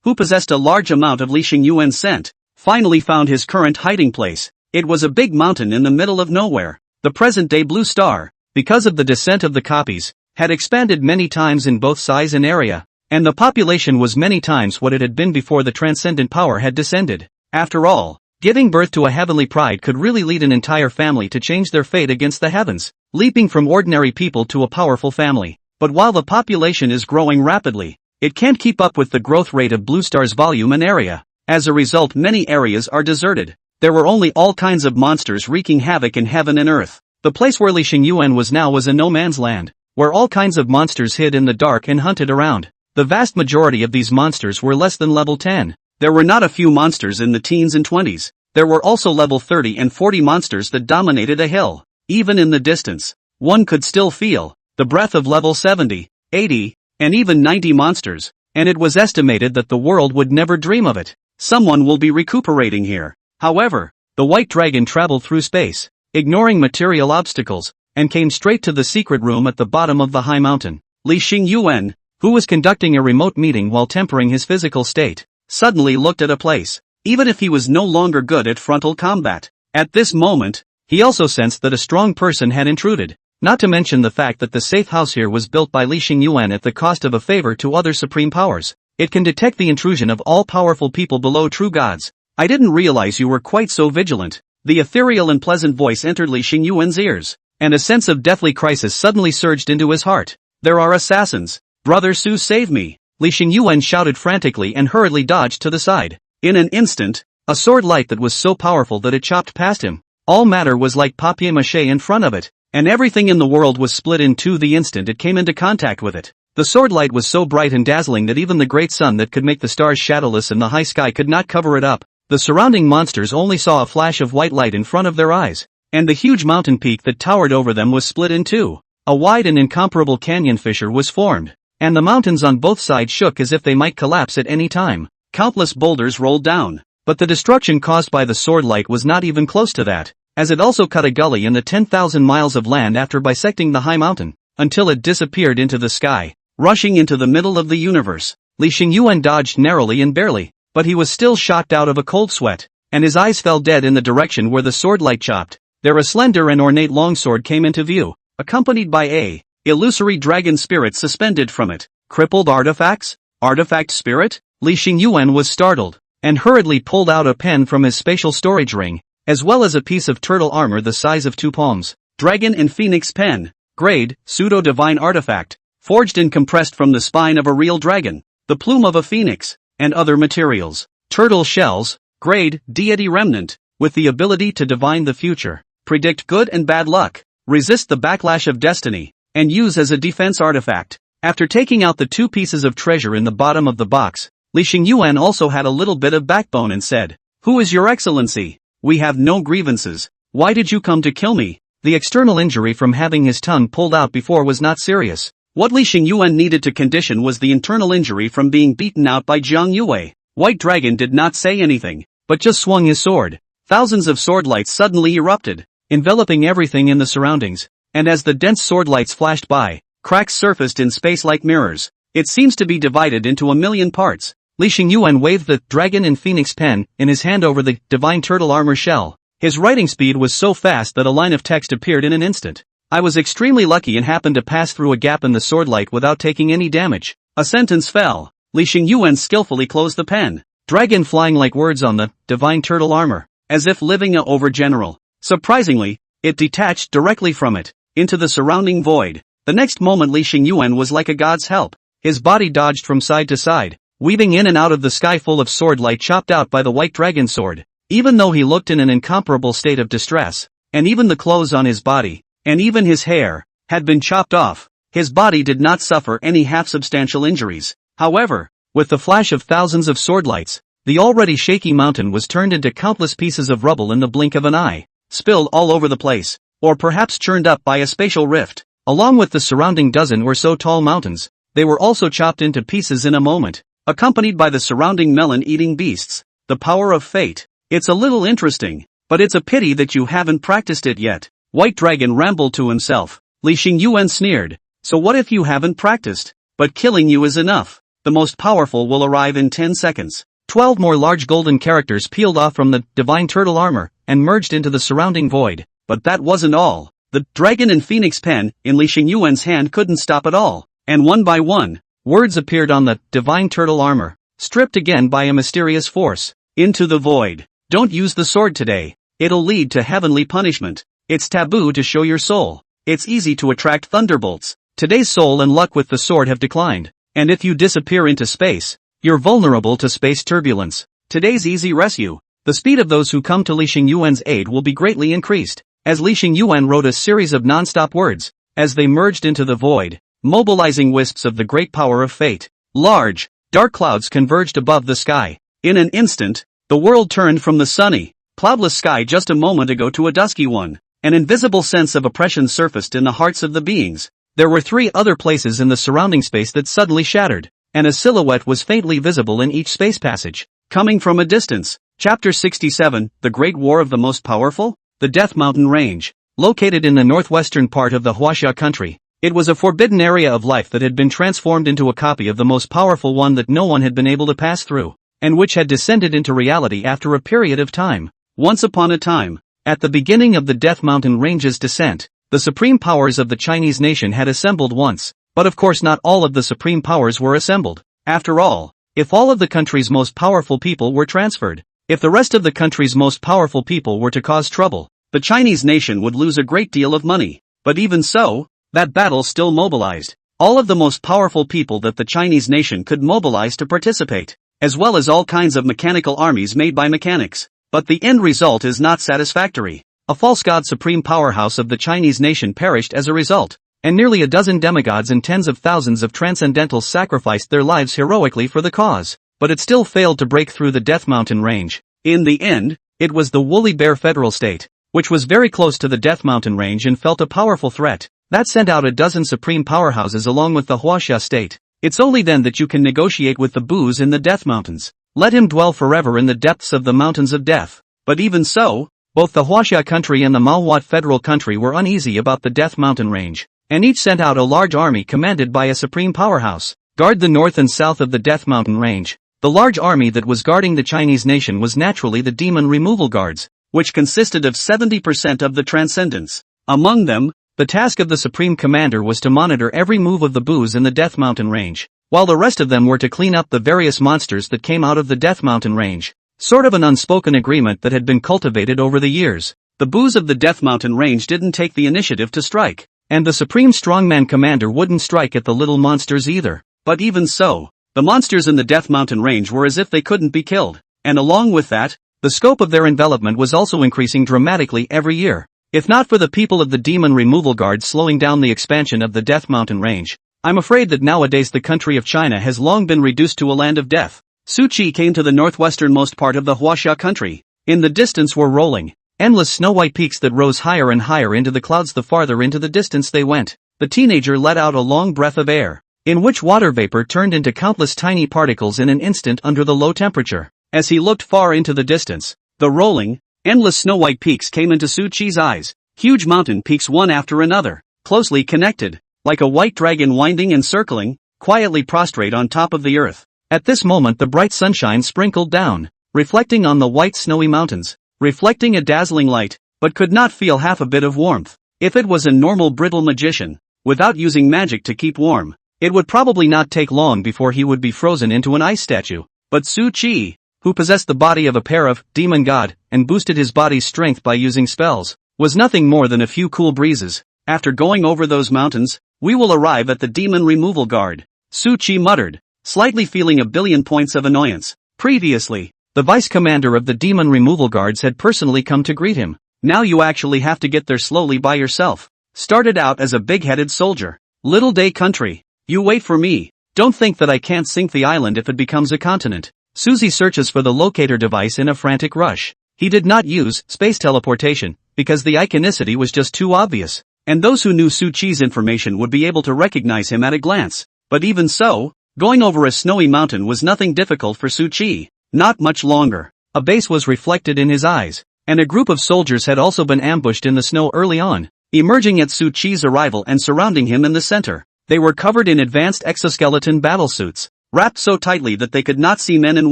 who possessed a large amount of Li Xingyuan's scent, finally found his current hiding place. It was a big mountain in the middle of nowhere. The present-day Blue Star, because of the descent of the copies, had expanded many times in both size and area, and the population was many times what it had been before the transcendent power had descended. After all, giving birth to a heavenly pride could really lead an entire family to change their fate against the heavens, leaping from ordinary people to a powerful family. But while the population is growing rapidly, it can't keep up with the growth rate of Blue Star's volume and area. As a result, many areas are deserted. There were only all kinds of monsters wreaking havoc in heaven and earth. The place where Li Xingyuan was now was a no-man's land, where all kinds of monsters hid in the dark and hunted around. The vast majority of these monsters were less than level 10. There were not a few monsters in the teens and 20s. There were also level 30 and 40 monsters that dominated a hill. Even in the distance, one could still feel the breath of level 70, 80, and even 90 monsters, and it was estimated that the world would never dream of it. Someone will be recuperating here. However, the White Dragon traveled through space, ignoring material obstacles, and came straight to the secret room at the bottom of the high mountain. Li Xingyuan, who was conducting a remote meeting while tempering his physical state, suddenly looked at a place, even if he was no longer good at frontal combat. At this moment, he also sensed that a strong person had intruded, not to mention the fact that the safe house here was built by Li Xingyuan at the cost of a favor to other supreme powers. It can detect the intrusion of all powerful people below true gods. I didn't realize you were quite so vigilant. The ethereal and pleasant voice entered Li Xingyuan's ears, and a sense of deathly crisis suddenly surged into his heart. There are assassins. Brother Su, save me. Li Xingyuan shouted frantically and hurriedly dodged to the side. In an instant, a sword light that was so powerful that it chopped past him. All matter was like papier-mâché in front of it, and everything in the world was split in two the instant it came into contact with it. The sword light was so bright and dazzling that even the great sun that could make the stars shadowless in the high sky could not cover it up. The surrounding monsters only saw a flash of white light in front of their eyes, and the huge mountain peak that towered over them was split in two. A wide and incomparable canyon fissure was formed, and the mountains on both sides shook as if they might collapse at any time. Countless boulders rolled down, but the destruction caused by the sword light was not even close to that, as it also cut a gully in the 10,000 miles of land after bisecting the high mountain, until it disappeared into the sky, rushing into the middle of the universe. Li Xingyuan dodged narrowly and barely, but he was still shocked out of a cold sweat, and his eyes fell dead in the direction where the sword light chopped. There a slender and ornate longsword came into view, accompanied by a illusory dragon spirit suspended from it. Crippled artifacts? Artifact spirit? Li Xingyuan was startled, and hurriedly pulled out a pen from his spatial storage ring, as well as a piece of turtle armor the size of 2 palms. Dragon and Phoenix Pen. Grade, pseudo-divine artifact, forged and compressed from the spine of a real dragon, the plume of a phoenix, and other materials. Turtle shells. Grade, deity remnant, with the ability to divine the future, predict good and bad luck, resist the backlash of destiny, and use as a defense artifact. After taking out the 2 pieces of treasure in the bottom of the box, Li Xingyuan also had a little bit of backbone and said, "Who is your excellency? We have no grievances. Why did you come to kill me?" The external injury from having his tongue pulled out before was not serious. What Li Xingyuan needed to condition was the internal injury from being beaten out by Jiang Yuwei. White Dragon did not say anything, but just swung his sword. Thousands of sword lights suddenly erupted, enveloping everything in the surroundings, and as the dense sword lights flashed by, cracks surfaced in space like mirrors. It seems to be divided into a million parts. Li Xingyuan waved the dragon and phoenix pen in his hand over the divine turtle armor shell. His writing speed was so fast that a line of text appeared in an instant. I was extremely lucky and happened to pass through a gap in the sword light without taking any damage. A sentence fell. Li Xingyuan skillfully closed the pen. Dragon flying like words on the divine turtle armor, as if living a overgeneral. Surprisingly, it detached directly from it, into the surrounding void. The next moment Li Xingyuan was like a god's help. His body dodged from side to side, weaving in and out of the sky full of sword light chopped out by the white dragon sword. Even though he looked in an incomparable state of distress, and even the clothes on his body, and even his hair, had been chopped off, his body did not suffer any half-substantial injuries. However, with the flash of thousands of swordlights, the already shaky mountain was turned into countless pieces of rubble in the blink of an eye, spilled all over the place, or perhaps churned up by a spatial rift. Along with the surrounding dozen or so tall mountains, they were also chopped into pieces in a moment, accompanied by the surrounding melon-eating beasts. The power of fate. It's a little interesting, but it's a pity that you haven't practiced it yet. White Dragon rambled to himself. Li Xingyuan sneered. So what if you haven't practiced? But killing you is enough. The most powerful will arrive in 10 seconds. 12 more large golden characters peeled off from the divine turtle armor and merged into the surrounding void. But that wasn't all. The dragon and phoenix pen in Li Xingyuan's hand couldn't stop at all. And one by one, words appeared on the divine turtle armor, stripped again by a mysterious force. Into the void. Don't use the sword today. It'll lead to heavenly punishment. It's taboo to show your soul. It's easy to attract thunderbolts. Today's soul and luck with the sword have declined. And if you disappear into space, you're vulnerable to space turbulence. Today's easy rescue. The speed of those who come to Li Xingyuan's aid will be greatly increased. As Li Xingyuan wrote a series of non-stop words, as they merged into the void, mobilizing wisps of the great power of fate. Large, dark clouds converged above the sky. In an instant, the world turned from the sunny, cloudless sky just a moment ago to a dusky one. An invisible sense of oppression surfaced in the hearts of the beings. There were 3 other places in the surrounding space that suddenly shattered, and a silhouette was faintly visible in each space passage, coming from a distance. Chapter 67, The Great War of the Most Powerful? The Death Mountain Range. Located in the northwestern part of the Huaxia country, it was a forbidden area of life that had been transformed into a copy of the most powerful one that no one had been able to pass through, and which had descended into reality after a period of time. Once upon a time, at the beginning of the Death Mountain Range's descent, the supreme powers of the Chinese nation had assembled once, but of course not all of the supreme powers were assembled. After all, if all of the country's most powerful people were transferred, if the rest of the country's most powerful people were to cause trouble, the Chinese nation would lose a great deal of money. But even so, that battle still mobilized all of the most powerful people that the Chinese nation could mobilize to participate, as well as all kinds of mechanical armies made by mechanics. But the end result is not satisfactory. A false god supreme powerhouse of the Chinese nation perished as a result, and nearly a dozen demigods and tens of thousands of transcendentals sacrificed their lives heroically for the cause. But it still failed to break through the Death Mountain Range. In the end, it was the Woolly Bear Federal State, which was very close to the Death Mountain Range and felt a powerful threat, that sent out a dozen supreme powerhouses along with the Huaxia state. It's only then that you can negotiate with the Boos in the Death Mountains. Let him dwell forever in the depths of the mountains of death. But even so, both the Huaxia country and the Manhwa Federal country were uneasy about the Death Mountain Range, and each sent out a large army commanded by a supreme powerhouse, guard the north and south of the Death Mountain Range. The large army that was guarding the Chinese nation was naturally the Demon Removal Guards, which consisted of 70% of the Transcendents. Among them, the task of the Supreme Commander was to monitor every move of the Boos in the Death Mountain Range, while the rest of them were to clean up the various monsters that came out of the Death Mountain Range. Sort of an unspoken agreement that had been cultivated over the years. The Boos of the Death Mountain Range didn't take the initiative to strike, and the Supreme Strongman Commander wouldn't strike at the little monsters either. But even so, the monsters in the Death Mountain Range were as if they couldn't be killed, and along with that, the scope of their envelopment was also increasing dramatically every year. If not for the people of the Demon Removal Guard slowing down the expansion of the Death Mountain Range, I'm afraid that nowadays the country of China has long been reduced to a land of death. Su Qi came to the northwesternmost part of the Huaxia country. In the distance were rolling, endless snow-white peaks that rose higher and higher into the clouds the farther into the distance they went. The teenager let out a long breath of air, in which water vapor turned into countless tiny particles in an instant under the low temperature. As he looked far into the distance, the rolling, endless snow-white peaks came into Su Qi's eyes. Huge mountain peaks one after another, closely connected, like a white dragon winding and circling, quietly prostrate on top of the earth. At this moment the bright sunshine sprinkled down, reflecting on the white snowy mountains, reflecting a dazzling light, but could not feel half a bit of warmth. If it was a normal brittle magician, without using magic to keep warm, it would probably not take long before he would be frozen into an ice statue. But Su Qi, who possessed the body of a pair of demon god, and boosted his body's strength by using spells, was nothing more than a few cool breezes. After going over those mountains, we will arrive at the Demon Removal Guard, Su Qi muttered. slightly feeling a billion points of annoyance. Previously, the vice commander of the demon removal guards had personally come to greet him. Now you actually have to get there slowly by yourself. Started out as a big-headed soldier. Little day country. You wait for me. Don't think that I can't sink the island if it becomes a continent. Suzy searches for the locator device in a frantic rush. He did not use space teleportation, because the iconicity was just too obvious, and those who knew Su Chi's information would be able to recognize him at a glance. But even so, going over a snowy mountain was nothing difficult for Su Chi. Not much longer. A base was reflected in his eyes, and a group of soldiers had also been ambushed in the snow early on, emerging at Su Chi's arrival and surrounding him in the center. They were covered in advanced exoskeleton battlesuits, wrapped so tightly that they could not see men and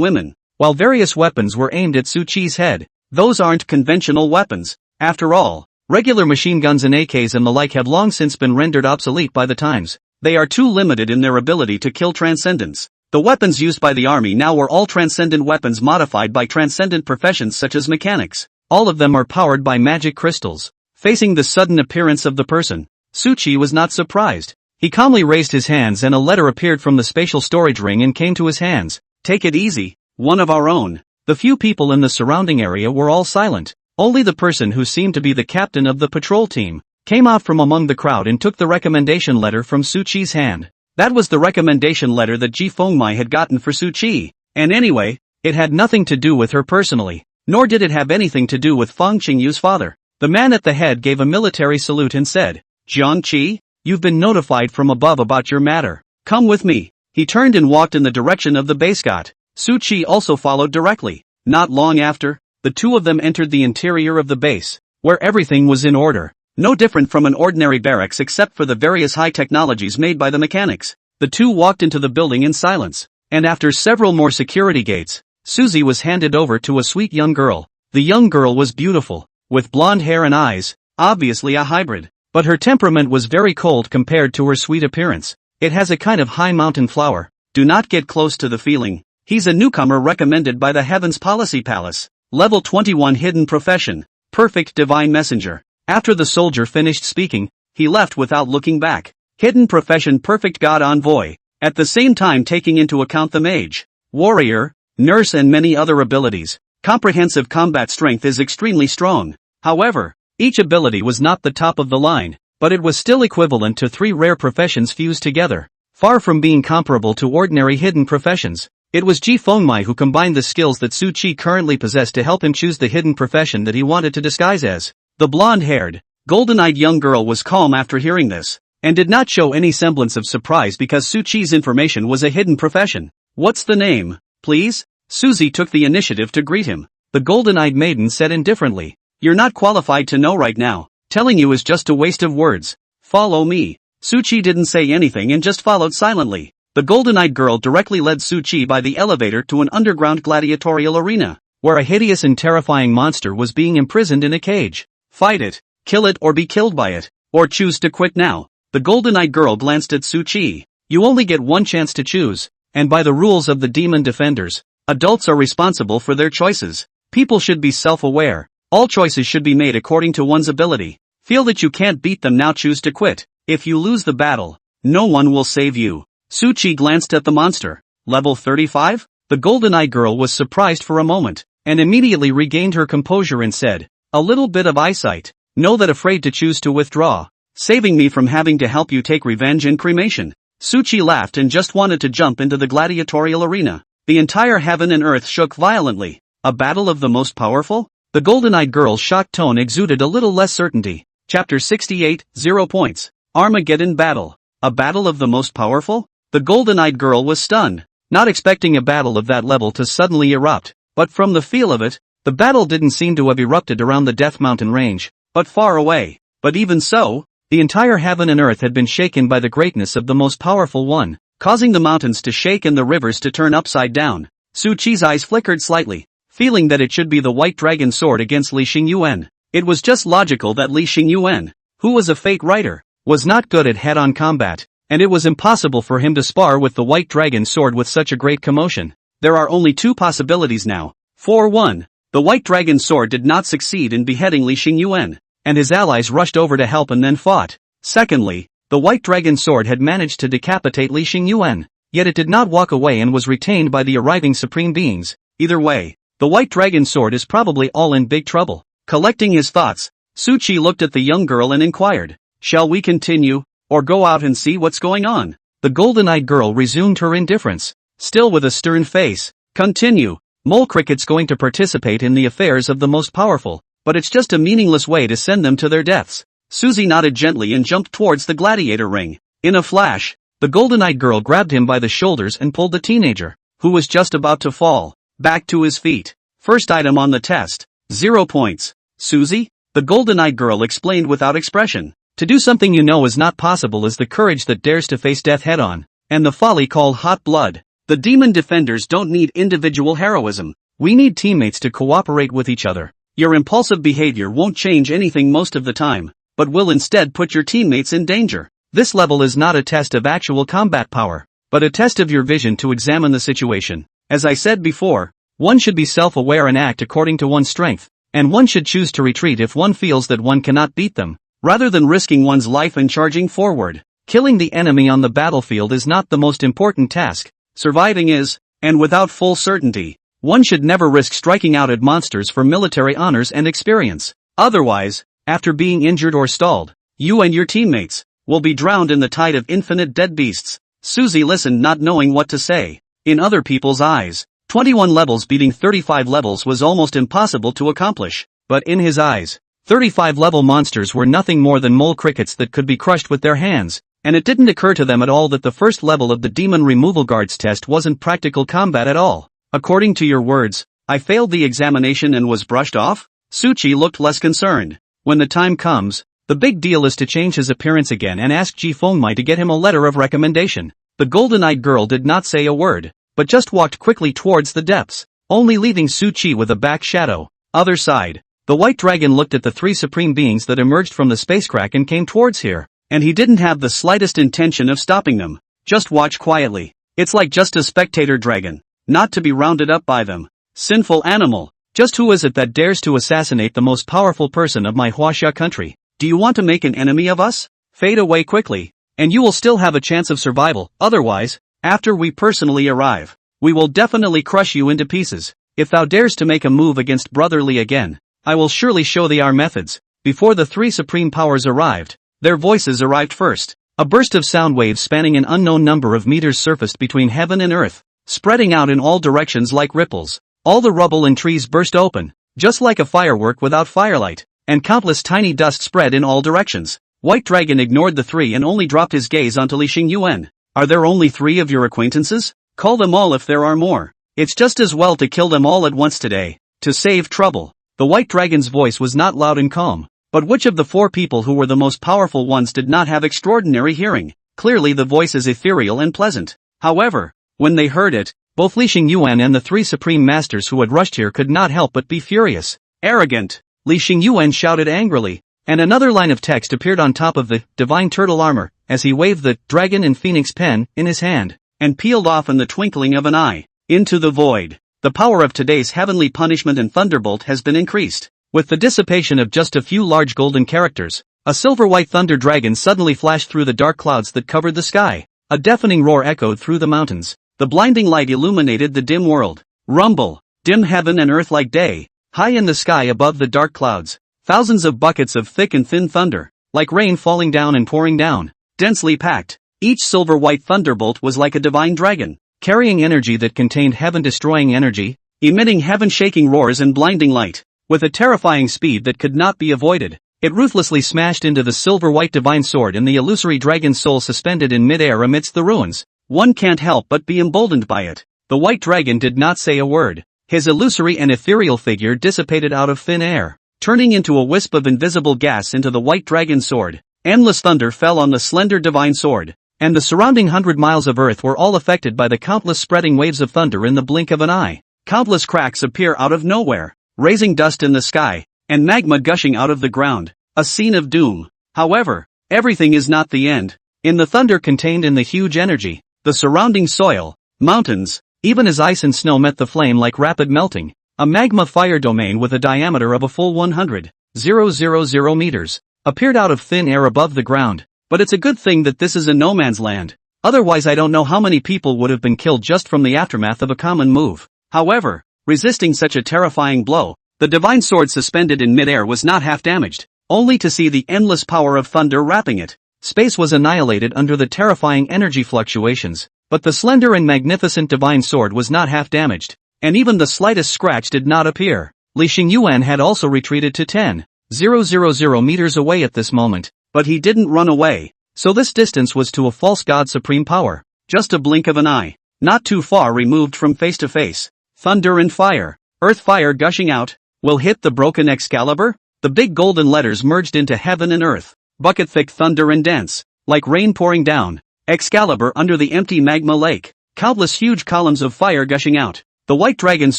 women, while various weapons were aimed at Su Chi's head. Those aren't conventional weapons. After all, regular machine guns and AKs and the like have long since been rendered obsolete by the times. They are too limited in their ability to kill transcendents. The weapons used by the army now were all transcendent weapons modified by transcendent professions such as mechanics. All of them are powered by magic crystals. Facing the sudden appearance of the person, Su Chi was not surprised. He calmly raised his hands and a letter appeared from the spatial storage ring and came to his hands. Take it easy, one of our own. The few people in the surrounding area were all silent. Only the person who seemed to be the captain of the patrol team came out from among the crowd and took the recommendation letter from Su Chi's hand. That was the recommendation letter that Ji Fengmai had gotten for Su Chi. And anyway, it had nothing to do with her personally, nor did it have anything to do with Feng Qingyu's father. The man at the head gave a military salute and said, Jiang Qi, you've been notified from above about your matter. Come with me. He turned and walked in the direction of the base got. Su Chi also followed directly. Not long after, the two of them entered the interior of the base, where everything was in order. No different from an ordinary barracks except for the various high technologies made by the mechanics. The two walked into the building in silence, and after several more security gates, Suzy was handed over to a sweet young girl. The young girl was beautiful, with blonde hair and eyes, obviously a hybrid, but her temperament was very cold compared to her sweet appearance. It has a kind of high mountain flower. Do not get close to the feeling. He's a newcomer recommended by the Heavens Policy Palace. Level 21 Hidden Profession. Perfect Divine Messenger. After the soldier finished speaking, he left without looking back. Hidden Profession Perfect God Envoy. At the same time taking into account the mage, warrior, nurse and many other abilities, comprehensive combat strength is extremely strong. However, each ability was not the top of the line, but it was still equivalent to 3 rare professions fused together. Far from being comparable to ordinary hidden professions, it was Ji Fengmai who combined the skills that Su Chi currently possessed to help him choose the hidden profession that he wanted to disguise as. The blonde-haired, golden-eyed young girl was calm after hearing this, and did not show any semblance of surprise because Su Chi's information was a hidden profession. What's the name, please? Suzy took the initiative to greet him. The golden-eyed maiden said indifferently, You're not qualified to know right now. Telling you is just a waste of words. Follow me. Su Chi didn't say anything and just followed silently. The golden-eyed girl directly led Su Chi by the elevator to an underground gladiatorial arena, where a hideous and terrifying monster was being imprisoned in a cage. Fight it, kill it or be killed by it, or choose to quit now. The golden-eyed girl glanced at Su Chi. You only get one chance to choose, and by the rules of the demon defenders, adults are responsible for their choices. People should be self-aware. All choices should be made according to one's ability. Feel that you can't beat them now, choose to quit. If you lose the battle, no one will save you. Su Chi glanced at the monster. Level 35? The golden-eyed girl was surprised for a moment, and immediately regained her composure and said, A little bit of eyesight. Know that afraid to choose to withdraw. Saving me from having to help you take revenge and cremation. Su Chi laughed and just wanted to jump into the gladiatorial arena. The entire heaven and earth shook violently. A battle of the most powerful? The golden-eyed girl's shocked tone exuded a little less certainty. Chapter 68, 0 points. Armageddon Battle. A battle of the most powerful? The golden-eyed girl was stunned, not expecting a battle of that level to suddenly erupt, but from the feel of it, the battle didn't seem to have erupted around the Death Mountain range, but far away. But even so, the entire heaven and earth had been shaken by the greatness of the most powerful one, causing the mountains to shake and the rivers to turn upside down. Su Chi's eyes flickered slightly, feeling that it should be the White Dragon Sword against Li Xingyuan. It was just logical that Li Xingyuan, who was a fate writer, was not good at head-on combat, and it was impossible for him to spar with the White Dragon Sword with such a great commotion. There are only 2 possibilities now. For 1, the White Dragon Sword did not succeed in beheading Li Xingyuan, and his allies rushed over to help and then fought. Secondly, the White Dragon Sword had managed to decapitate Li Xingyuan. yet it did not walk away and was retained by the arriving supreme beings. Either way, the white dragon sword is probably all in big trouble. Collecting his thoughts, Su Qi looked at the young girl and inquired, "Shall we continue, or go out and see what's going on?" The golden-eyed girl resumed her indifference, still with a stern face. "Continue. Mole cricket's going to participate in the affairs of the most powerful, but it's just a meaningless way to send them to their deaths." Susie nodded gently and jumped towards the gladiator ring. In a flash, the golden-eyed girl grabbed him by the shoulders and pulled the teenager, who was just about to fall, back to his feet. "First item on the test. 0 points. Susie?" the golden-eyed girl explained without expression. "To do something you know is not possible is the courage that dares to face death head-on, and the folly called hot blood. The demon defenders don't need individual heroism. We need teammates to cooperate with each other. Your impulsive behavior won't change anything most of the time, but will instead put your teammates in danger. This level is not a test of actual combat power, but a test of your vision to examine the situation. As I said before, one should be self-aware and act according to one's strength, and one should choose to retreat if one feels that one cannot beat them, rather than risking one's life and charging forward. Killing the enemy on the battlefield is not the most important task. Surviving is, and without full certainty, one should never risk striking out at monsters for military honors and experience. Otherwise, after being injured or stalled, you and your teammates will be drowned in the tide of infinite dead beasts. Susie listened, not knowing what to say. In other people's eyes, 21 levels beating 35 levels was almost impossible to accomplish, but in his eyes, 35-level monsters were nothing more than mole crickets that could be crushed with their hands, and it didn't occur to them at all that the first level of the demon removal guards test wasn't practical combat at all. "According to your words, I failed the examination and was brushed off?" Su Qi looked less concerned. "When the time comes, the big deal is to change his appearance again and ask Ji Fengmai to get him a letter of recommendation." The golden-eyed girl did not say a word, but just walked quickly towards the depths, only leaving Su Qi with a back shadow. Other side, the white dragon looked at the 3 supreme beings that emerged from the spacecraft and came towards here, and he didn't have the slightest intention of stopping them. Just watch quietly. It's like just a spectator dragon, not to be rounded up by them. Sinful animal. Just who is it that dares to assassinate the most powerful person of my Huaxia country? Do you want to make an enemy of us? Fade away quickly, and you will still have a chance of survival. Otherwise, after we personally arrive, we will definitely crush you into pieces. If thou dares to make a move against Brotherly again, I will surely show thee our methods." Before the 3 supreme powers arrived, their voices arrived first. A burst of sound waves spanning an unknown number of meters surfaced between heaven and earth, spreading out in all directions like ripples. All the rubble and trees burst open, just like a firework without firelight, and countless tiny dust spread in all directions. White Dragon ignored the 3 and only dropped his gaze onto Li Xingyuan. "Are there only 3 of your acquaintances? Call them all if there are more. It's just as well to kill them all at once today, to save trouble." The White Dragon's voice was not loud and calm, but which of the 4 people who were the most powerful ones did not have extraordinary hearing? Clearly the voice is ethereal and pleasant. However, when they heard it, both Li Xingyuan and the 3 supreme masters who had rushed here could not help but be furious. "Arrogant!" Li Xingyuan shouted angrily, and another line of text appeared on top of the divine turtle armor, as he waved the dragon and phoenix pen in his hand, and peeled off in the twinkling of an eye, into the void. The power of today's heavenly punishment and thunderbolt has been increased. With the dissipation of just a few large golden characters, a silver-white thunder dragon suddenly flashed through the dark clouds that covered the sky. A deafening roar echoed through the mountains. The blinding light illuminated the dim world. Rumble, dim heaven and earth like day. High in the sky above the dark clouds, thousands of buckets of thick and thin thunder, like rain falling down and pouring down, densely packed. Each silver-white thunderbolt was like a divine dragon, carrying energy that contained heaven-destroying energy, emitting heaven-shaking roars and blinding light. With a terrifying speed that could not be avoided, it ruthlessly smashed into the silver-white divine sword and the illusory dragon's soul suspended in mid-air amidst the ruins. One can't help but be emboldened by it. The white dragon did not say a word. His illusory and ethereal figure dissipated out of thin air, turning into a wisp of invisible gas into the white dragon's sword. Endless thunder fell on the slender divine sword, and the surrounding 100 miles of earth were all affected by the countless spreading waves of thunder in the blink of an eye. Countless cracks appear out of nowhere, raising dust in the sky, and magma gushing out of the ground. A scene of doom. However, everything is not the end. In the thunder contained in the huge energy, the surrounding soil, mountains, even as ice and snow met the flame like rapid melting, a magma fire domain with a diameter of a full 100,000 meters, appeared out of thin air above the ground. But it's a good thing that this is a no man's land. Otherwise I don't know how many people would have been killed just from the aftermath of a common move. However, resisting such a terrifying blow, the divine sword suspended in midair was not half damaged, only to see the endless power of thunder wrapping it. Space was annihilated under the terrifying energy fluctuations, but the slender and magnificent divine sword was not half damaged, and even the slightest scratch did not appear. Li Xingyuan had also retreated to 10,000 meters away at this moment, but he didn't run away, so this distance was to a false god supreme power, just a blink of an eye, not too far removed from face to face. Thunder and fire, earth fire gushing out, will hit the broken Excalibur? The big golden letters merged into heaven and earth, bucket-thick thunder and dense, like rain pouring down. Excalibur under the empty magma lake, countless huge columns of fire gushing out. The white dragon's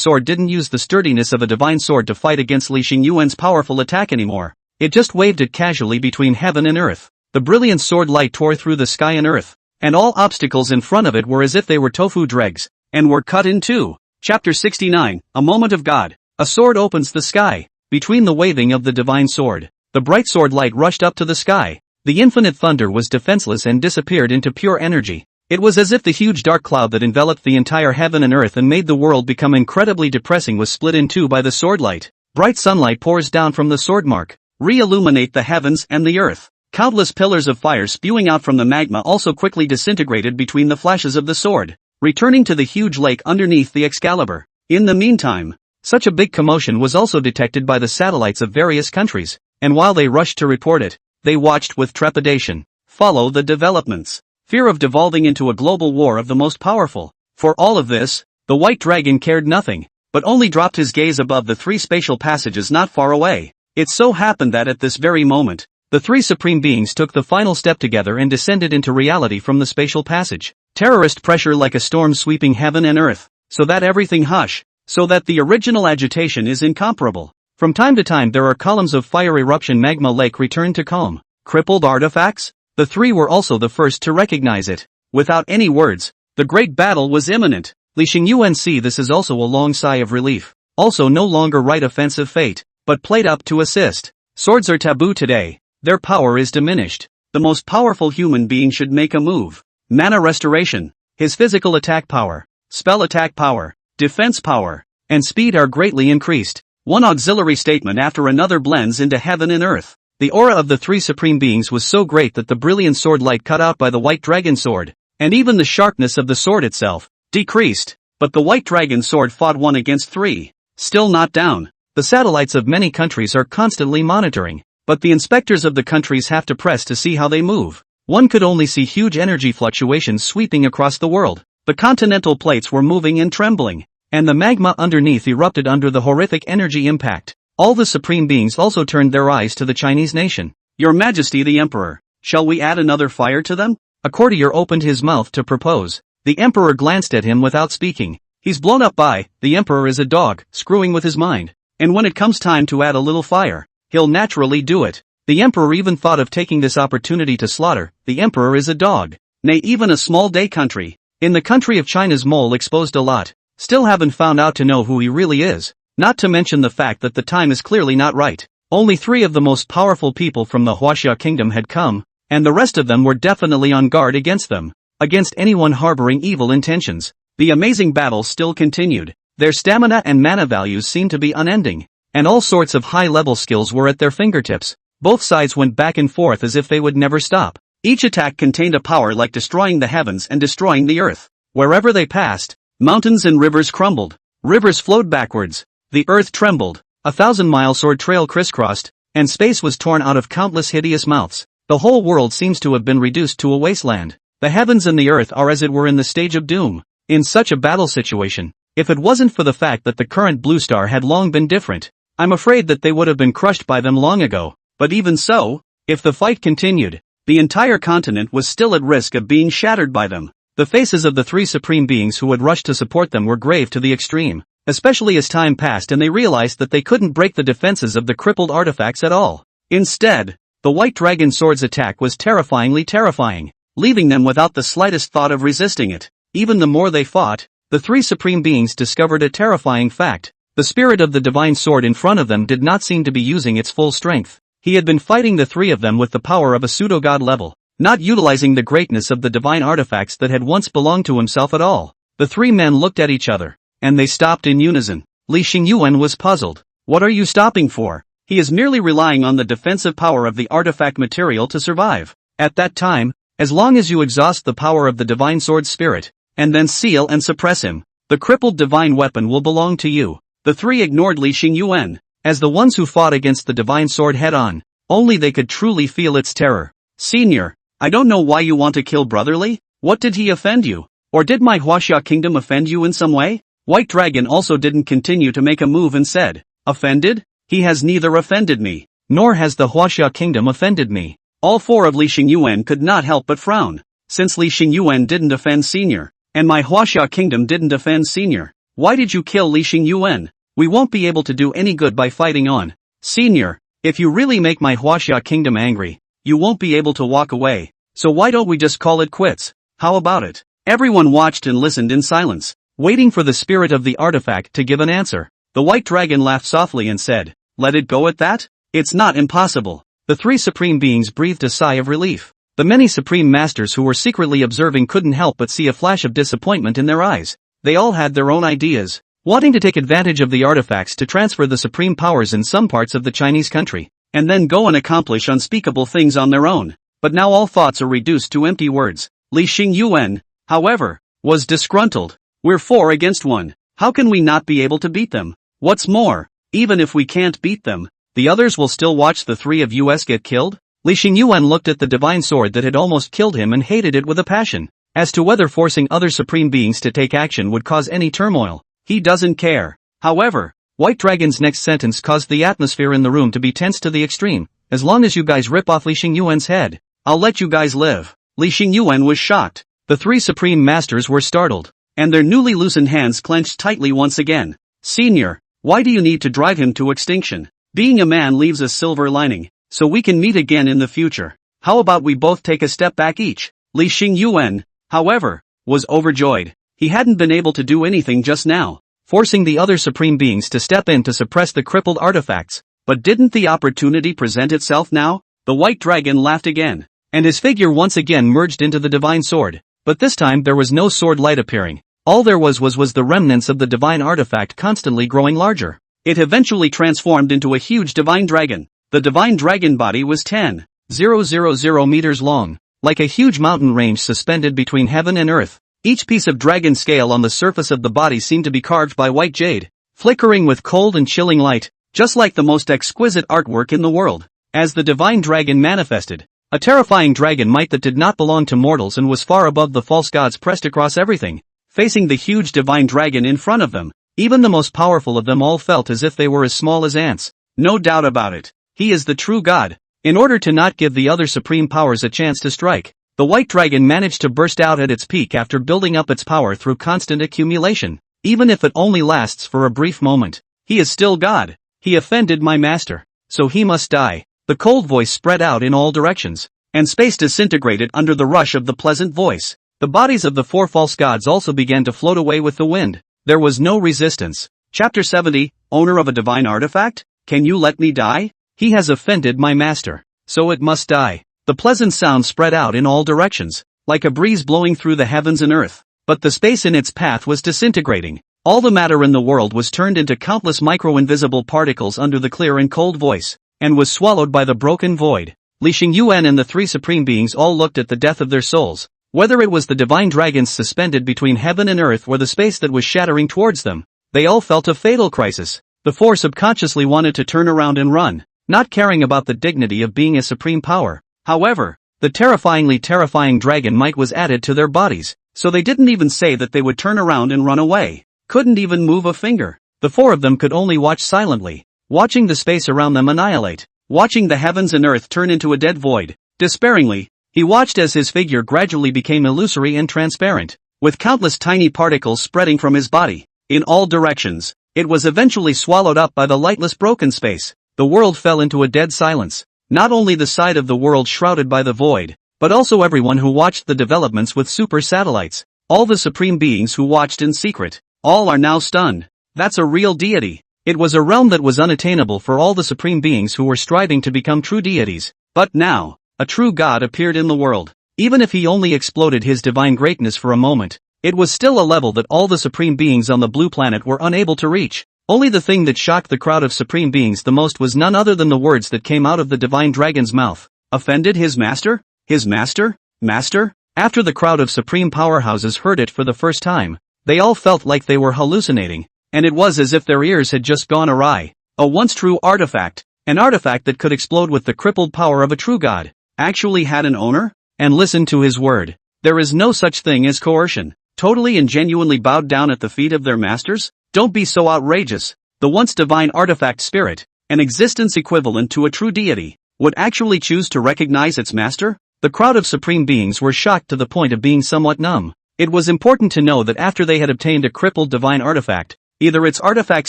sword didn't use the sturdiness of a divine sword to fight against Li Xingyuan's powerful attack anymore. It just waved it casually between heaven and earth. The brilliant sword light tore through the sky and earth, and all obstacles in front of it were as if they were tofu dregs, and were cut in two. Chapter 69, A Moment of God. A sword opens the sky. Between the waving of the divine sword, the bright sword light rushed up to the sky. The infinite thunder was defenseless and disappeared into pure energy. It was as if the huge dark cloud that enveloped the entire heaven and earth and made the world become incredibly depressing was split in two by the sword light. Bright sunlight pours down from the sword mark, re-illuminate the heavens and the earth. Countless pillars of fire spewing out from the magma also quickly disintegrated between the flashes of the sword, returning to the huge lake underneath the Excalibur. In the meantime, such a big commotion was also detected by the satellites of various countries, and while they rushed to report it, they watched with trepidation. Follow the developments. Fear of devolving into a global war of the most powerful. For all of this, the white dragon cared nothing, but only dropped his gaze above the three spatial passages not far away. It so happened that at this very moment, the three supreme beings took the final step together and descended into reality from the spatial passage. Terrorist pressure like a storm sweeping heaven and earth, so that everything hush. So that the original agitation is incomparable. From time to time there are columns of fire eruption magma lake return to calm. Crippled artifacts? The three were also the first to recognize it. Without any words, the great battle was imminent. Li Xingyuan see this is also a long sigh of relief. Also no longer right offensive fate, but played up to assist. Swords are taboo today. Their power is diminished. The most powerful human being should make a move. Mana restoration. His physical attack power, spell attack power, defense power, and speed are greatly increased. One auxiliary statement after another blends into heaven and earth. The aura of the three supreme beings was so great that the brilliant sword light cut out by the white dragon sword, and even the sharpness of the sword itself, decreased. But the white dragon sword fought 1 against 3. Still not down. The satellites of many countries are constantly monitoring, but the inspectors of the countries have to press to see how they move. One could only see huge energy fluctuations sweeping across the world. The continental plates were moving and trembling, and the magma underneath erupted under the horrific energy impact. All the supreme beings also turned their eyes to the Chinese nation. Your Majesty the Emperor, shall we add another fire to them? A courtier opened his mouth to propose. The Emperor glanced at him without speaking. He's blown up by, the Emperor is a dog, screwing with his mind. And when it comes time to add a little fire, he'll naturally do it. The Emperor even thought of taking this opportunity to slaughter. The Emperor is a dog. Nay, even a small day country. In the country of China's mole exposed a lot. Still haven't found out to know who he really is. Not to mention the fact that the time is clearly not right. Only 3 of the most powerful people from the Huaxia kingdom had come, and the rest of them were definitely on guard against them. Against anyone harboring evil intentions. The amazing battle still continued. Their stamina and mana values seemed to be unending, and all sorts of high-level skills were at their fingertips. Both sides went back and forth as if they would never stop. Each attack contained a power like destroying the heavens and destroying the earth. Wherever they passed, mountains and rivers crumbled. Rivers flowed backwards. The earth trembled. 1,000-mile sword trail crisscrossed, and space was torn out of countless hideous mouths. The whole world seems to have been reduced to a wasteland. The heavens and the earth are as it were in the stage of doom. In such a battle situation, if it wasn't for the fact that the current blue star had long been different, I'm afraid that they would have been crushed by them long ago. But even so, if the fight continued, the entire continent was still at risk of being shattered by them. The faces of the 3 supreme beings who had rushed to support them were grave to the extreme, especially as time passed and they realized that they couldn't break the defenses of the crippled artifacts at all. Instead, the white dragon sword's attack was terrifyingly terrifying, leaving them without the slightest thought of resisting it. Even the more they fought, the 3 supreme beings discovered a terrifying fact. The spirit of the divine sword in front of them did not seem to be using its full strength. He had been fighting the 3 of them with the power of a pseudo-god level. not utilizing the greatness of the divine artifacts that had once belonged to himself at all. The three men looked at each other, and they stopped in unison. Li Xingyuan was puzzled. What are you stopping for? He is merely relying on the defensive power of the artifact material to survive. At that time, as long as you exhaust the power of the divine sword spirit, and then seal and suppress him, the crippled divine weapon will belong to you. The three ignored Li Xingyuan, as the ones who fought against the divine sword head-on. Only they could truly feel its terror. Senior, I don't know why you want to kill Brotherly. What did he offend you? Or did my Huaxia kingdom offend you in some way? White Dragon also didn't continue to make a move and said, offended? He has neither offended me, nor has the Huaxia kingdom offended me. All four of Li Xingyuan could not help but frown. Since Li Xingyuan didn't offend Senior, and my Huaxia kingdom didn't offend Senior, why did you kill Li Xingyuan? We won't be able to do any good by fighting on. Senior, if you really make my Huaxia kingdom angry, you won't be able to walk away, so why don't we just call it quits? How about it? Everyone watched and listened in silence, waiting for the spirit of the artifact to give an answer. The White Dragon laughed softly and said, let it go at that? It's not impossible. The three supreme beings breathed a sigh of relief. The many supreme masters who were secretly observing couldn't help but see a flash of disappointment in their eyes. They all had their own ideas, wanting to take advantage of the artifacts to transfer the supreme powers in some parts of the Chinese country, and then go and accomplish unspeakable things on their own. But now all thoughts are reduced to empty words. Li Xingyuan, however, was disgruntled. We're 4 against 1. How can we not be able to beat them? What's more, even if we can't beat them, the others will still watch the three of us get killed? Li Xingyuan looked at the divine sword that had almost killed him and hated it with a passion. As to whether forcing other supreme beings to take action would cause any turmoil, he doesn't care. However, White Dragon's next sentence caused the atmosphere in the room to be tense to the extreme. As long as you guys rip off Li Xingyuan's head, I'll let you guys live. Li Xingyuan was shocked. The three supreme masters were startled, and their newly loosened hands clenched tightly once again. Senior, why do you need to drive him to extinction? Being a man leaves a silver lining, so we can meet again in the future. How about we both take a step back each? Li Xingyuan, however, was overjoyed. He hadn't been able to do anything just now, forcing the other supreme beings to step in to suppress the crippled artifacts. But didn't the opportunity present itself now? The White Dragon laughed again, and his figure once again merged into the divine sword. But this time there was no sword light appearing. All there was the remnants of the divine artifact constantly growing larger. It eventually transformed into a huge divine dragon. The divine dragon body was 10,000 meters long, like a huge mountain range suspended between heaven and earth. Each piece of dragon scale on the surface of the body seemed to be carved by white jade, flickering with cold and chilling light, just like the most exquisite artwork in the world. As the divine dragon manifested, a terrifying dragon might that did not belong to mortals and was far above the false gods pressed across everything. Facing the huge divine dragon in front of them, even the most powerful of them all felt as if they were as small as ants. No doubt about it. He is the true god. In order to not give the other supreme powers a chance to strike, the White Dragon managed to burst out at its peak after building up its power through constant accumulation. Even if it only lasts for a brief moment, he is still God. He offended my master, so he must die. The cold voice spread out in all directions, and space disintegrated under the rush of the pleasant voice. The bodies of the 4 false gods also began to float away with the wind. There was no resistance. Chapter 70, Owner of a Divine Artifact? Can you let me die? He has offended my master, so it must die. The pleasant sound spread out in all directions, like a breeze blowing through the heavens and earth. But the space in its path was disintegrating. All the matter in the world was turned into countless micro-invisible particles under the clear and cold voice, and was swallowed by the broken void. Li Xingyuan and the 3 supreme beings all looked at the death of their souls. Whether it was the divine dragons suspended between heaven and earth or the space that was shattering towards them, they all felt a fatal crisis. The 4 subconsciously wanted to turn around and run, not caring about the dignity of being a supreme power. However, the terrifyingly terrifying dragon might was added to their bodies, so they didn't even say that they would turn around and run away. Couldn't even move a finger. The 4 of them could only watch silently, watching the space around them annihilate, watching the heavens and earth turn into a dead void. Despairingly, he watched as his figure gradually became illusory and transparent, with countless tiny particles spreading from his body, in all directions. It was eventually swallowed up by the lightless broken space. The world fell into a dead silence. Not only the side of the world shrouded by the void, but also everyone who watched the developments with super satellites. All the supreme beings who watched in secret. All are now stunned. That's a real deity. It was a realm that was unattainable for all the supreme beings who were striving to become true deities. But now, a true god appeared in the world. Even if he only exploded his divine greatness for a moment, it was still a level that all the supreme beings on the blue planet were unable to reach. Only the thing that shocked the crowd of supreme beings the most was none other than the words that came out of the divine dragon's mouth. Offended his master? His master? Master? After the crowd of supreme powerhouses heard it for the first time, they all felt like they were hallucinating, and it was as if their ears had just gone awry. A once true artifact, an artifact that could explode with the crippled power of a true god, actually had an owner? And listened to his word. There is no such thing as coercion. Totally and genuinely bowed down at the feet of their masters? Don't be so outrageous. The once divine artifact spirit, an existence equivalent to a true deity, would actually choose to recognize its master? The crowd of supreme beings were shocked to the point of being somewhat numb. It was important to know that after they had obtained a crippled divine artifact, either its artifact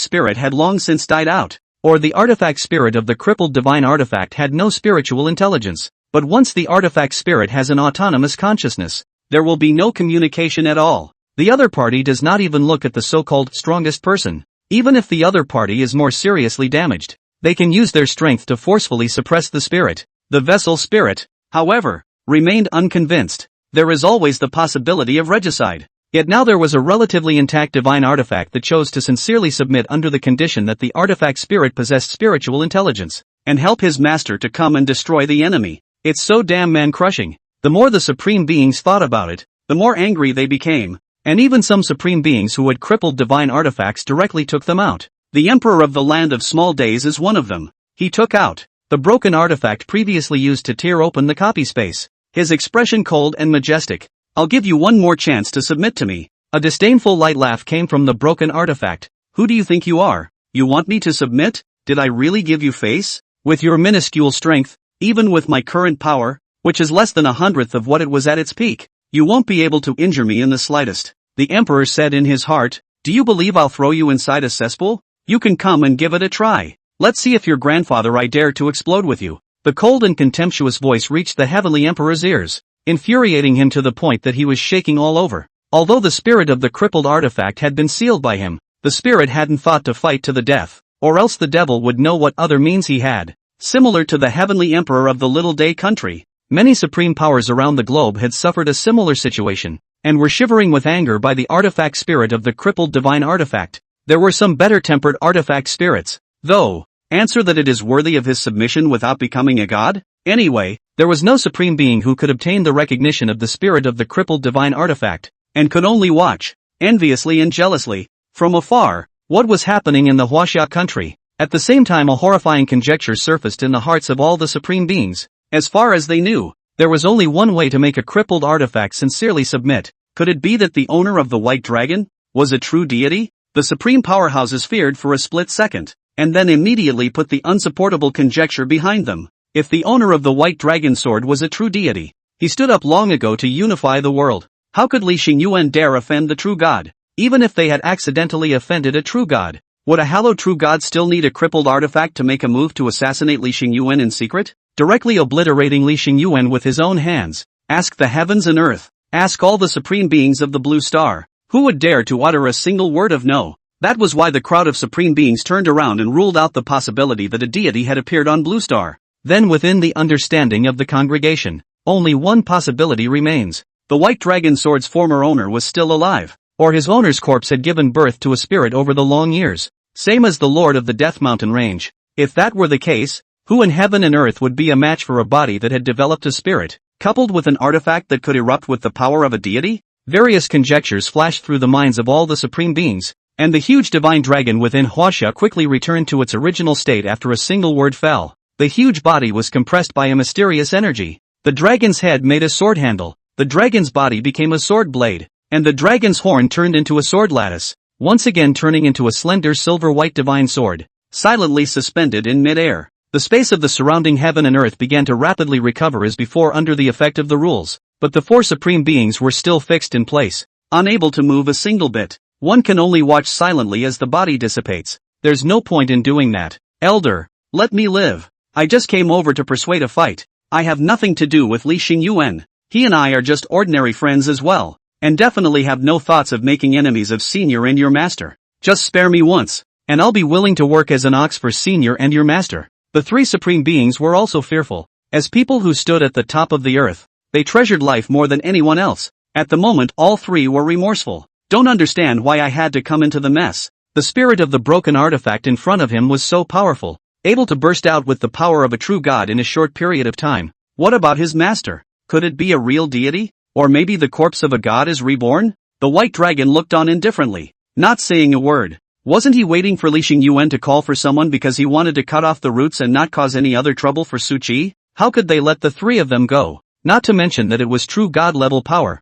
spirit had long since died out, or the artifact spirit of the crippled divine artifact had no spiritual intelligence. But once the artifact spirit has an autonomous consciousness, there will be no communication at all. The other party does not even look at the so-called strongest person. Even if the other party is more seriously damaged, they can use their strength to forcefully suppress the spirit. The vessel spirit, however, remained unconvinced. There is always the possibility of regicide. Yet now there was a relatively intact divine artifact that chose to sincerely submit under the condition that the artifact spirit possessed spiritual intelligence, and help his master to come and destroy the enemy. It's so damn man-crushing. The more the supreme beings thought about it, the more angry they became, and even some supreme beings who had crippled divine artifacts directly took them out. The Emperor of the Land of Small Days is one of them. He took out the broken artifact previously used to tear open the copy space. His expression cold and majestic. I'll give you one more chance to submit to me. A disdainful light laugh came from the broken artifact. Who do you think you are? You want me to submit? Did I really give you face? With your minuscule strength, even with my current power, which is less than 1/100th of what it was at its peak, you won't be able to injure me in the slightest. The Emperor said in his heart, do you believe I'll throw you inside a cesspool? You can come and give it a try. Let's see if your grandfather I dare to explode with you. The cold and contemptuous voice reached the heavenly Emperor's ears, infuriating him to the point that he was shaking all over. Although the spirit of the crippled artifact had been sealed by him, the spirit hadn't thought to fight to the death, or else the devil would know what other means he had. Similar to the heavenly emperor of the Little Day country, many supreme powers around the globe had suffered a similar situation, and were shivering with anger by the artifact spirit of the crippled divine artifact. There were some better-tempered artifact spirits, though. Answer that it is worthy of his submission without becoming a god? Anyway, there was no supreme being who could obtain the recognition of the spirit of the crippled divine artifact, and could only watch, enviously and jealously, from afar, what was happening in the Huaxia country. At the same time a horrifying conjecture surfaced in the hearts of all the supreme beings. As far as they knew, there was only one way to make a crippled artifact sincerely submit. Could it be that the owner of the white dragon was a true deity? The supreme powerhouses feared for a split second, and then immediately put the unsupportable conjecture behind them. If the owner of the white dragon sword was a true deity, he stood up long ago to unify the world. How could Li Xingyuan dare offend the true god? Even if they had accidentally offended a true god, would a hallowed true god still need a crippled artifact to make a move to assassinate Li Xingyuan in secret? Directly obliterating Li Xingyuan with his own hands? Ask the heavens and earth. Ask all the supreme beings of the blue star. Who would dare to utter a single word of no? That was why the crowd of supreme beings turned around and ruled out the possibility that a deity had appeared on Blue Star. Then within the understanding of the congregation, only one possibility remains. The white dragon sword's former owner was still alive, or his owner's corpse had given birth to a spirit over the long years. Same as the Lord of the Death Mountain Range. If that were the case, who in heaven and earth would be a match for a body that had developed a spirit, coupled with an artifact that could erupt with the power of a deity? Various conjectures flashed through the minds of all the supreme beings, and the huge divine dragon within Huaxia quickly returned to its original state after a single word fell. The huge body was compressed by a mysterious energy. The dragon's head made a sword handle, the dragon's body became a sword blade, and the dragon's horn turned into a sword lattice, once again turning into a slender silver-white divine sword, silently suspended in mid-air. The space of the surrounding heaven and earth began to rapidly recover as before under the effect of the rules, but the four supreme beings were still fixed in place, unable to move a single bit. One can only watch silently as the body dissipates. There's no point in doing that. Elder, let me live. I just came over to persuade a fight. I have nothing to do with Li Xingyuan. He and I are just ordinary friends as well, and definitely have no thoughts of making enemies of Senior and your master. Just spare me once, and I'll be willing to work as an ox for Senior and your master. The three supreme beings were also fearful. As people who stood at the top of the earth, they treasured life more than anyone else. At the moment all three were remorseful. Don't understand why I had to come into the mess. The spirit of the broken artifact in front of him was so powerful, able to burst out with the power of a true god in a short period of time. What about his master? Could it be a real deity? Or maybe the corpse of a god is reborn? The white dragon looked on indifferently, not saying a word. Wasn't he waiting for Li Xingyuan to call for someone because he wanted to cut off the roots and not cause any other trouble for Su Qi? How could they let the three of them go? Not to mention that it was true god-level power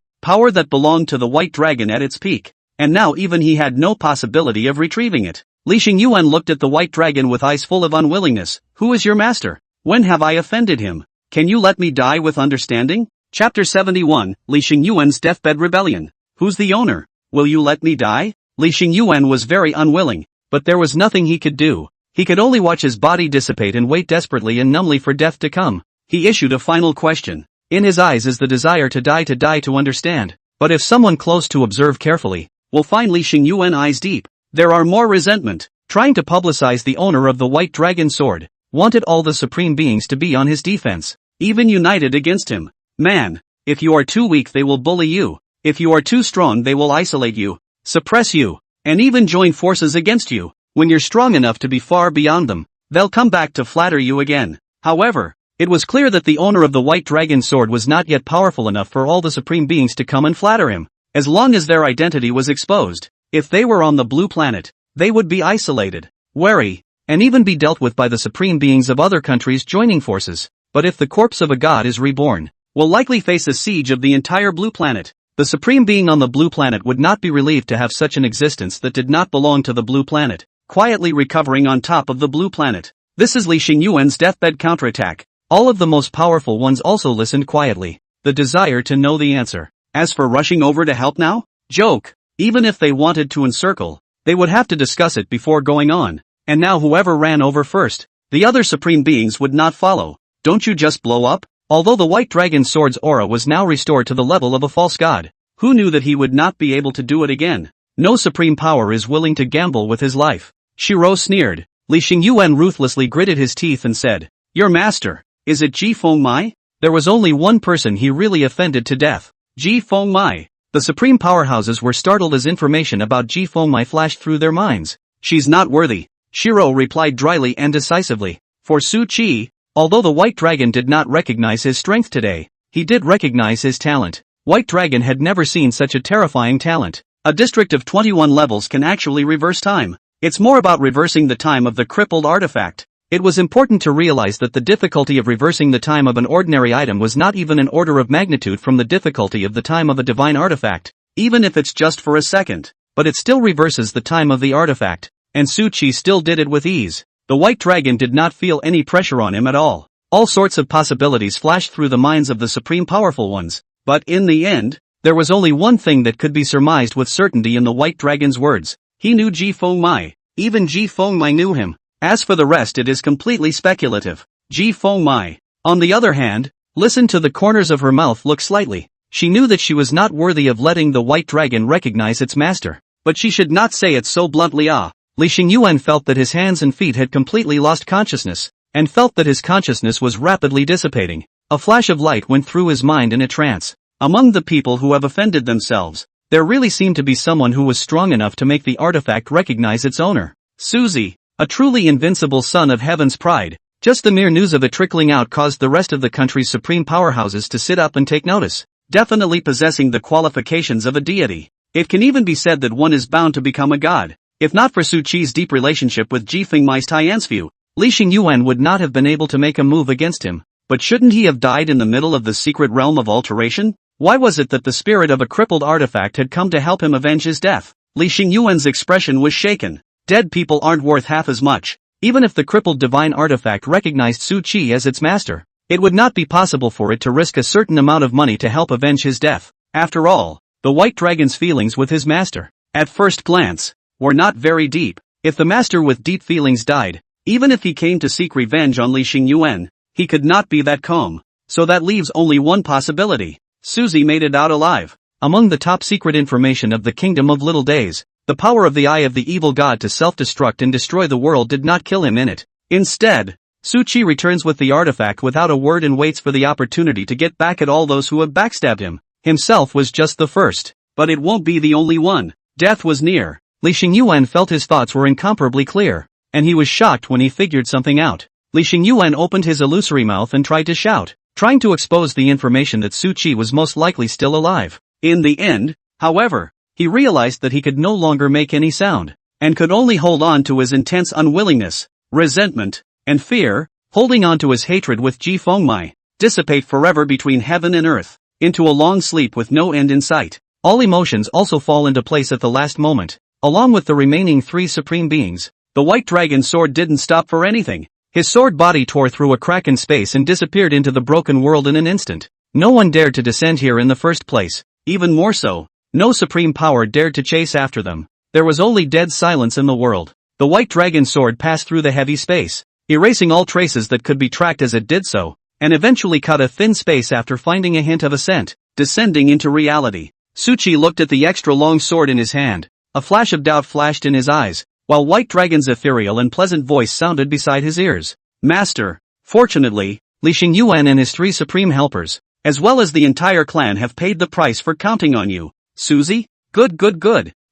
that belonged to the white dragon at its peak. And now even he had no possibility of retrieving it. Li Xingyuan looked at the white dragon with eyes full of unwillingness. Who is your master? When have I offended him? Can you let me die with understanding? Chapter 71, Li Xingyuan's Deathbed Rebellion. Who's the owner? Will you let me die? Li Xingyuan was very unwilling, but there was nothing he could do. He could only watch his body dissipate and wait desperately and numbly for death to come. He issued a final question. In his eyes is the desire to die to understand. But if someone close to observe carefully, will find Li Xingyuan eyes deep. There are more resentment, trying to publicize the owner of the white dragon sword, wanted all the supreme beings to be on his defense, even united against him. Man, if you are too weak they will bully you. If you are too strong they will isolate you, suppress you, and even join forces against you. When you're strong enough to be far beyond them, they'll come back to flatter you again. However, it was clear that the owner of the white dragon sword was not yet powerful enough for all the supreme beings to come and flatter him. As long as their identity was exposed, if they were on the blue planet, they would be isolated, wary, and even be dealt with by the supreme beings of other countries joining forces. But if the corpse of a god is reborn, will likely face a siege of the entire blue planet. The supreme being on the blue planet would not be relieved to have such an existence that did not belong to the blue planet, quietly recovering on top of the blue planet. This is Li Xingyuan's deathbed counterattack. All of the most powerful ones also listened quietly, the desire to know the answer. As for rushing over to help now? Joke. Even if they wanted to encircle, they would have to discuss it before going on. And now whoever ran over first, the other supreme beings would not follow. Don't you just blow up? Although the white dragon sword's aura was now restored to the level of a false god, who knew that he would not be able to do it again? No supreme power is willing to gamble with his life. Shiro sneered. Li Xingyuan ruthlessly gritted his teeth and said, Your master, is it Ji Fengmai? There was only one person he really offended to death. Ji Fengmai. The supreme powerhouses were startled as information about Ji Fengmai flashed through their minds. She's not worthy, Shiro replied dryly and decisively. For Su Qi, although the white dragon did not recognize his strength today, he did recognize his talent. White dragon had never seen such a terrifying talent. A district of 21 levels can actually reverse time. It's more about reversing the time of the crippled artifact. It was important to realize that the difficulty of reversing the time of an ordinary item was not even an order of magnitude from the difficulty of the time of a divine artifact, even if it's just for a second, but it still reverses the time of the artifact, and Su Qi still did it with ease. The white dragon did not feel any pressure on him at all. All sorts of possibilities flashed through the minds of the supreme powerful ones, but in the end, there was only one thing that could be surmised with certainty in the white dragon's words. He knew Ji Fengmai. Even Ji Fengmai knew him. As for the rest it is completely speculative. Ji Fengmai, on the other hand, listened to the corners of her mouth look slightly. She knew that she was not worthy of letting the white dragon recognize its master, but she should not say it so bluntly. Li Xingyuan felt that his hands and feet had completely lost consciousness, and felt that his consciousness was rapidly dissipating. A flash of light went through his mind in a trance. Among the people who have offended themselves, there really seemed to be someone who was strong enough to make the artifact recognize its owner. Suzy. A truly invincible son of heaven's pride. Just the mere news of it trickling out caused the rest of the country's supreme powerhouses to sit up and take notice. Definitely possessing the qualifications of a deity. It can even be said that one is bound to become a god. If not for Su Qi's deep relationship with Ji Fengmai's Tiansfu, Li Xingyuan would not have been able to make a move against him. But shouldn't he have died in the middle of the secret realm of alteration? Why was it that the spirit of a crippled artifact had come to help him avenge his death? Li Xingyuan's expression was shaken. Dead people aren't worth half as much. Even if the crippled divine artifact recognized Su Qi as its master, it would not be possible for it to risk a certain amount of money to help avenge his death. After all, the white dragon's feelings with his master, at first glance, were not very deep. If the master with deep feelings died, even if he came to seek revenge on Li Xingyuan, he could not be that calm. So that leaves only one possibility. Suzy made it out alive. Among the top secret information of the Kingdom of Little Days, the power of the eye of the evil god to self-destruct and destroy the world did not kill him in it. Instead, Su Qi returns with the artifact without a word and waits for the opportunity to get back at all those who have backstabbed him. Himself was just the first. But it won't be the only one. Death was near. Li Xingyuan felt his thoughts were incomparably clear. And he was shocked when he figured something out. Li Xingyuan opened his illusory mouth and tried to shout, trying to expose the information that Su Qi was most likely still alive. In the end, however, he realized that he could no longer make any sound, and could only hold on to his intense unwillingness, resentment, and fear, holding on to his hatred with Ji Fengmai, dissipate forever between heaven and earth, into a long sleep with no end in sight. All emotions also fall into place at the last moment, along with the remaining 3 supreme beings. The white dragon sword didn't stop for anything. His sword body tore through a crack in space and disappeared into the broken world in an instant. No one dared to descend here in the first place. Even more so, no supreme power dared to chase after them. There was only dead silence in the world. The white dragon sword passed through the heavy space, erasing all traces that could be tracked as it did so, and eventually cut a thin space after finding a hint of ascent, descending into reality. Su Qi looked at the extra long sword in his hand. A flash of doubt flashed in his eyes, while White Dragon's ethereal and pleasant voice sounded beside his ears. Master, fortunately, Li Xingyuan and his 3 supreme helpers, as well as the entire clan have paid the price for counting on you. Suzy? Good.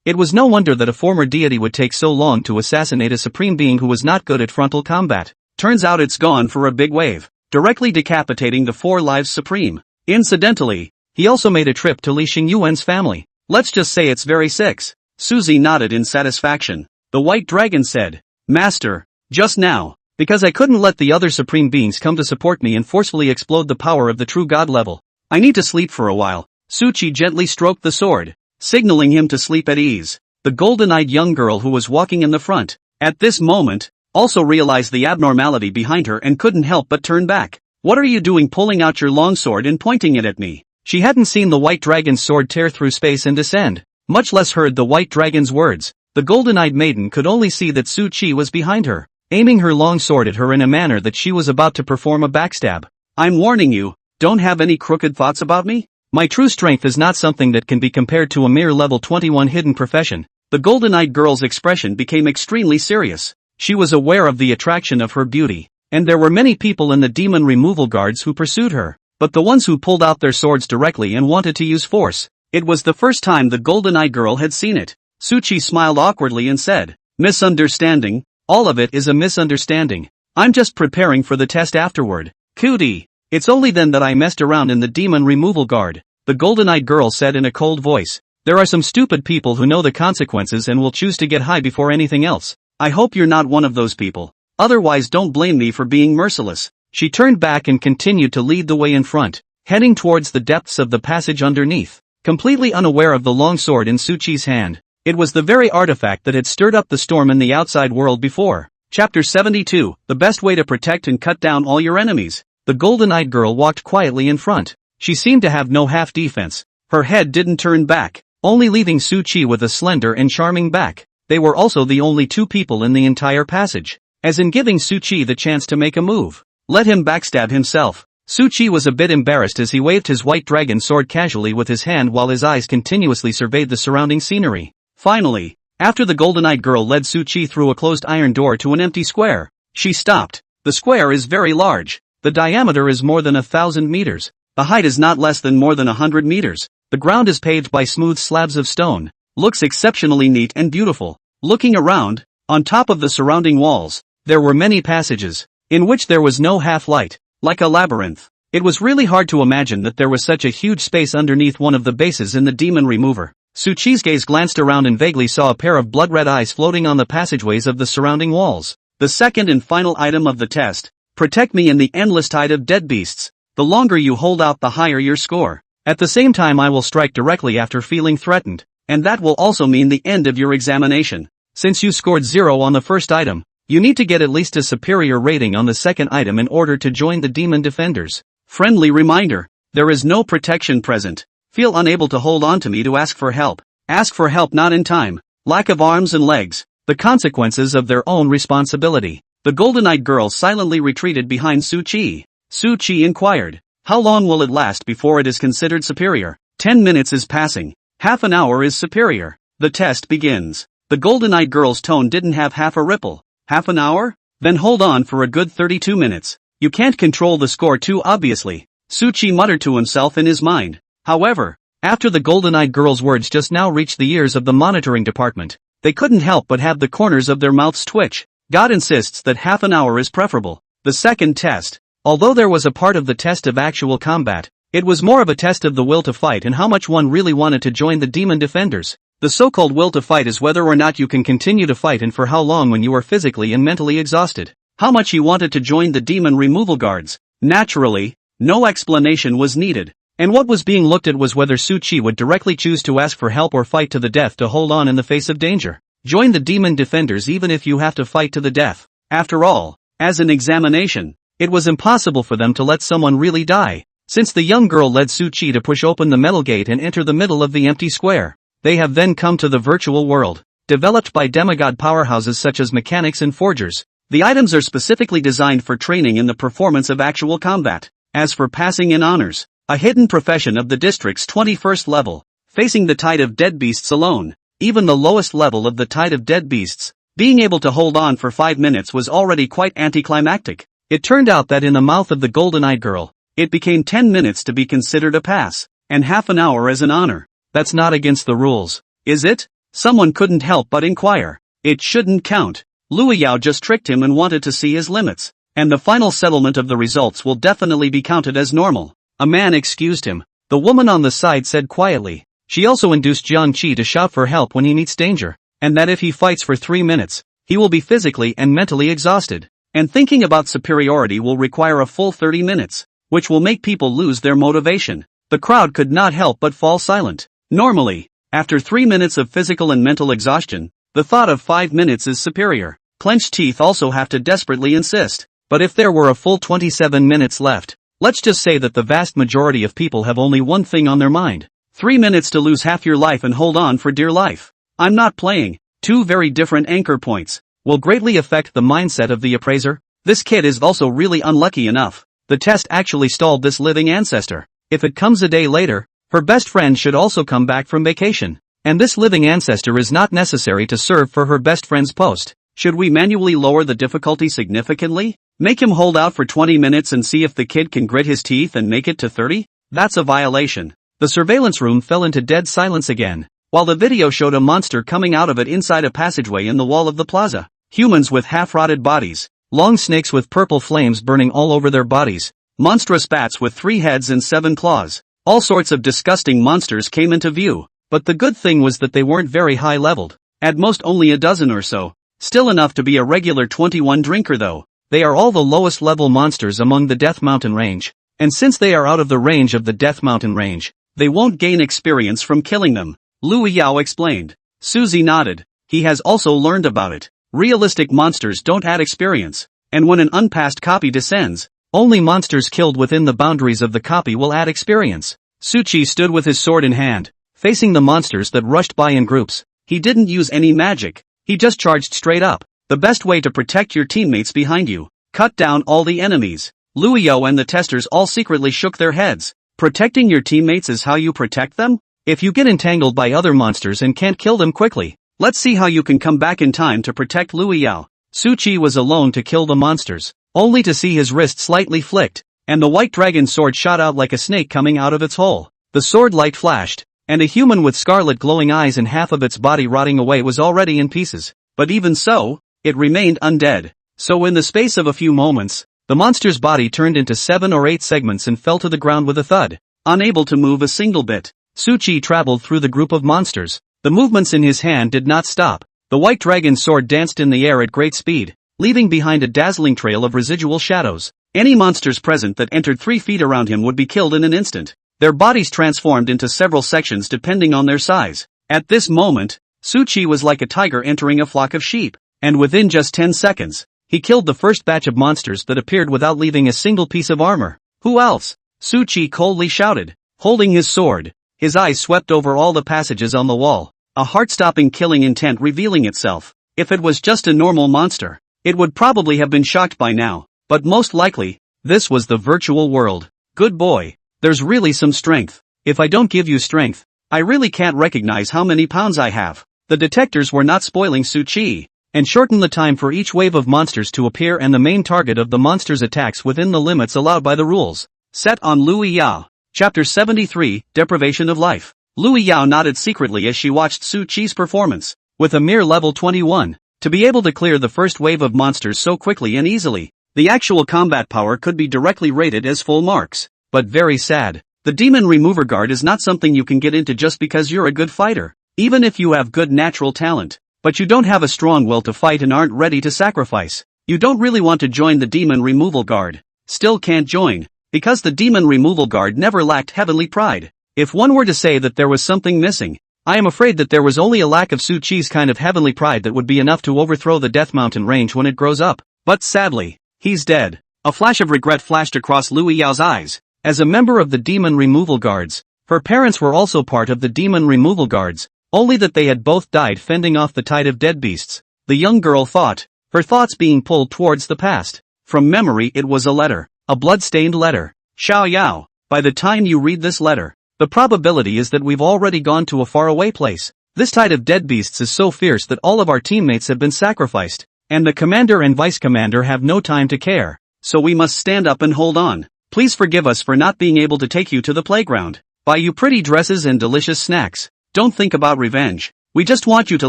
It was no wonder that a former deity would take so long to assassinate a supreme being who was not good at frontal combat. Turns out it's gone for a big wave, directly decapitating the 4 lives supreme. Incidentally, he also made a trip to Li Xingyuan's family. Let's just say it's very six. Suzy nodded in satisfaction. The white dragon said, Master, just now, because I couldn't let the other supreme beings come to support me and forcefully explode the power of the true god level. I need to sleep for a while. Su Qi gently stroked the sword, signaling him to sleep at ease. The golden-eyed young girl who was walking in the front, at this moment, also realized the abnormality behind her and couldn't help but turn back. What are you doing pulling out your longsword and pointing it at me? She hadn't seen the white dragon's sword tear through space and descend, much less heard the white dragon's words. The golden-eyed maiden could only see that Su Qi was behind her, aiming her long sword at her in a manner that she was about to perform a backstab. I'm warning you, don't have any crooked thoughts about me? My true strength is not something that can be compared to a mere level 21 hidden profession. The golden-eyed girl's expression became extremely serious. She was aware of the attraction of her beauty, and there were many people in the demon removal guards who pursued her, but the ones who pulled out their swords directly and wanted to use force. It was the first time the golden-eyed girl had seen it. Su Qi smiled awkwardly and said, Misunderstanding? All of it is a misunderstanding. I'm just preparing for the test afterward. Cootie. It's only then that I messed around in the demon removal guard, the golden-eyed girl said in a cold voice. There are some stupid people who know the consequences and will choose to get high before anything else. I hope you're not one of those people. Otherwise don't blame me for being merciless. She turned back and continued to lead the way in front, heading towards the depths of the passage underneath, completely unaware of the long sword in Su Qi's hand. It was the very artifact that had stirred up the storm in the outside world before. Chapter 72, The Best Way to Protect and Cut Down All Your Enemies. The golden-eyed girl walked quietly in front. She seemed to have no half-defense. Her head didn't turn back, only leaving Su Qi with a slender and charming back. They were also the only 2 people in the entire passage, as in giving Su Qi the chance to make a move. Let him backstab himself. Su Qi was a bit embarrassed as he waved his white dragon sword casually with his hand while his eyes continuously surveyed the surrounding scenery. Finally, after the golden-eyed girl led Su Qi through a closed iron door to an empty square, she stopped. The square is very large. The diameter is more than 1,000 meters. The height is not less than more than 100 meters. The ground is paved by smooth slabs of stone. Looks exceptionally neat and beautiful. Looking around, on top of the surrounding walls, there were many passages, in which there was no half-light, like a labyrinth. It was really hard to imagine that there was such a huge space underneath one of the bases in the demon remover. Su Qi's gaze glanced around and vaguely saw a pair of blood-red eyes floating on the passageways of the surrounding walls. The second and final item of the test. Protect me in the endless tide of dead beasts. The longer you hold out, the higher your score. At the same time, I will strike directly after feeling threatened, and that will also mean the end of your examination. Since you scored 0 on the first item, you need to get at least a superior rating on the second item in order to join the demon defenders. Friendly reminder, there is no protection present. Feel unable to hold on to me to ask for help. Ask for help not in time. Lack of arms and legs. The consequences of their own responsibility. The golden-eyed girl silently retreated behind Su Qi. Su Qi inquired, how long will it last before it is considered superior? 10 minutes is passing. Half an hour is superior. The test begins. The golden-eyed girl's tone didn't have half a ripple. Half an hour? Then hold on for a good 32 minutes. You can't control the score too obviously, Suchi muttered to himself in his mind. However, after the golden-eyed girl's words just now reached the ears of the monitoring department, they couldn't help but have the corners of their mouths twitch. God insists that half an hour is preferable. The second test. Although there was a part of the test of actual combat, it was more of a test of the will to fight and how much one really wanted to join the demon defenders. The so-called will to fight is whether or not you can continue to fight and for how long when you are physically and mentally exhausted. How much he wanted to join the demon removal guards. Naturally, no explanation was needed. And what was being looked at was whether Suchi would directly choose to ask for help or fight to the death to hold on in the face of danger. Join the demon defenders even if you have to fight to the death. After all, as an examination, it was impossible for them to let someone really die. Since the young girl led Suchi to push open the metal gate and enter the middle of the empty square, they have then come to the virtual world, developed by demigod powerhouses such as mechanics and forgers. The items are specifically designed for training in the performance of actual combat. As for passing in honors, a hidden profession of the district's 21st level, facing the tide of dead beasts alone, even the lowest level of the tide of dead beasts, being able to hold on for 5 minutes was already quite anticlimactic. It turned out that in the mouth of the golden-eyed girl, it became 10 minutes to be considered a pass, and half an hour as an honor. That's not against the rules, is it? Someone couldn't help but inquire. It shouldn't count. Lu Yao just tricked him and wanted to see his limits, and the final settlement of the results will definitely be counted as normal. A man excused him. The woman on the side said quietly. She also induced Jiang Qi to shout for help when he meets danger, and that if he fights for 3 minutes, he will be physically and mentally exhausted, and thinking about superiority will require a full 30 minutes, which will make people lose their motivation. The crowd could not help but fall silent. Normally, after 3 minutes of physical and mental exhaustion, the thought of 5 minutes is superior. Clenched teeth also have to desperately insist. But if there were a full 27 minutes left, let's just say that the vast majority of people have only one thing on their mind. 3 minutes to lose half your life and hold on for dear life. I'm not playing. 2 very different anchor points will greatly affect the mindset of the appraiser. This kid is also really unlucky enough. The test actually stalled this living ancestor. If it comes a day later, her best friend should also come back from vacation. And this living ancestor is not necessary to serve for her best friend's post. Should we manually lower the difficulty significantly? Make him hold out for 20 minutes and see if the kid can grit his teeth and make it to 30? That's a violation. The surveillance room fell into dead silence again, while the video showed a monster coming out of it inside a passageway in the wall of the plaza. Humans with half-rotted bodies, long snakes with purple flames burning all over their bodies, monstrous bats with 3 heads and 7 claws. All sorts of disgusting monsters came into view, but the good thing was that they weren't very high-leveled. At most only a dozen or so. Still enough to be a regular 21 drinker though. They are all the lowest level monsters among the Death Mountain range, and since they are out of the range of the Death Mountain range, they won't gain experience from killing them, Lu Yao explained. Suzy nodded. He has also learned about it. Realistic monsters don't add experience, and when an unpassed copy descends, only monsters killed within the boundaries of the copy will add experience. Suchi stood with his sword in hand, facing the monsters that rushed by in groups. He didn't use any magic, he just charged straight up. The best way to protect your teammates behind you. Cut down all the enemies. Lu Yao and the testers all secretly shook their heads. Protecting your teammates is how you protect them? If you get entangled by other monsters and can't kill them quickly, let's see how you can come back in time to protect Lu Yao. Suchi was alone to kill the monsters, only to see his wrist slightly flicked, and the white dragon sword shot out like a snake coming out of its hole. The sword light flashed, and a human with scarlet glowing eyes and half of its body rotting away was already in pieces. But even so, it remained undead. So in the space of a few moments, the monster's body turned into 7 or 8 segments and fell to the ground with a thud. Unable to move a single bit, Suchi traveled through the group of monsters. The movements in his hand did not stop. The white dragon sword danced in the air at great speed, leaving behind a dazzling trail of residual shadows. Any monsters present that entered 3 feet around him would be killed in an instant. Their bodies transformed into several sections depending on their size. At this moment, Suchi was like a tiger entering a flock of sheep. And within just 10 seconds, he killed the first batch of monsters that appeared without leaving a single piece of armor. Who else? Suchi coldly shouted, holding his sword. His eyes swept over all the passages on the wall, a heart-stopping killing intent revealing itself. If it was just a normal monster, it would probably have been shocked by now, but most likely, this was the virtual world. Good boy, there's really some strength. If I don't give you strength, I really can't recognize how many pounds I have. The detectors were not spoiling Suchi. and shorten the time for each wave of monsters to appear and the main target of the monster's attacks within the limits allowed by the rules set on Louis Yao. Chapter 73, Deprivation of Life. Louis Yao nodded secretly as she watched Su Qi's performance. With a mere level 21, to be able to clear the first wave of monsters so quickly and easily, the actual combat power could be directly rated as full marks. But very sad. The demon remover guard is not something you can get into just because you're a good fighter, even if you have good natural talent. But you don't have a strong will to fight and aren't ready to sacrifice. You don't really want to join the demon removal guard. Still can't join, because the demon removal guard never lacked heavenly pride. If one were to say that there was something missing, I am afraid that there was only a lack of Su Qi's kind of heavenly pride that would be enough to overthrow the Death Mountain range when it grows up. But sadly, he's dead. A flash of regret flashed across Louis Yao's eyes. As a member of the demon removal guards, her parents were also part of the demon removal guards, only that they had both died fending off the tide of dead beasts. The young girl thought, her thoughts being pulled towards the past. From memory it was a letter, a blood-stained letter. Xiao Yao, by the time you read this letter, the probability is that we've already gone to a faraway place. This tide of dead beasts is so fierce that all of our teammates have been sacrificed, and the commander and vice-commander have no time to care. So we must stand up and hold on. Please forgive us for not being able to take you to the playground, buy you pretty dresses and delicious snacks. Don't think about revenge. We just want you to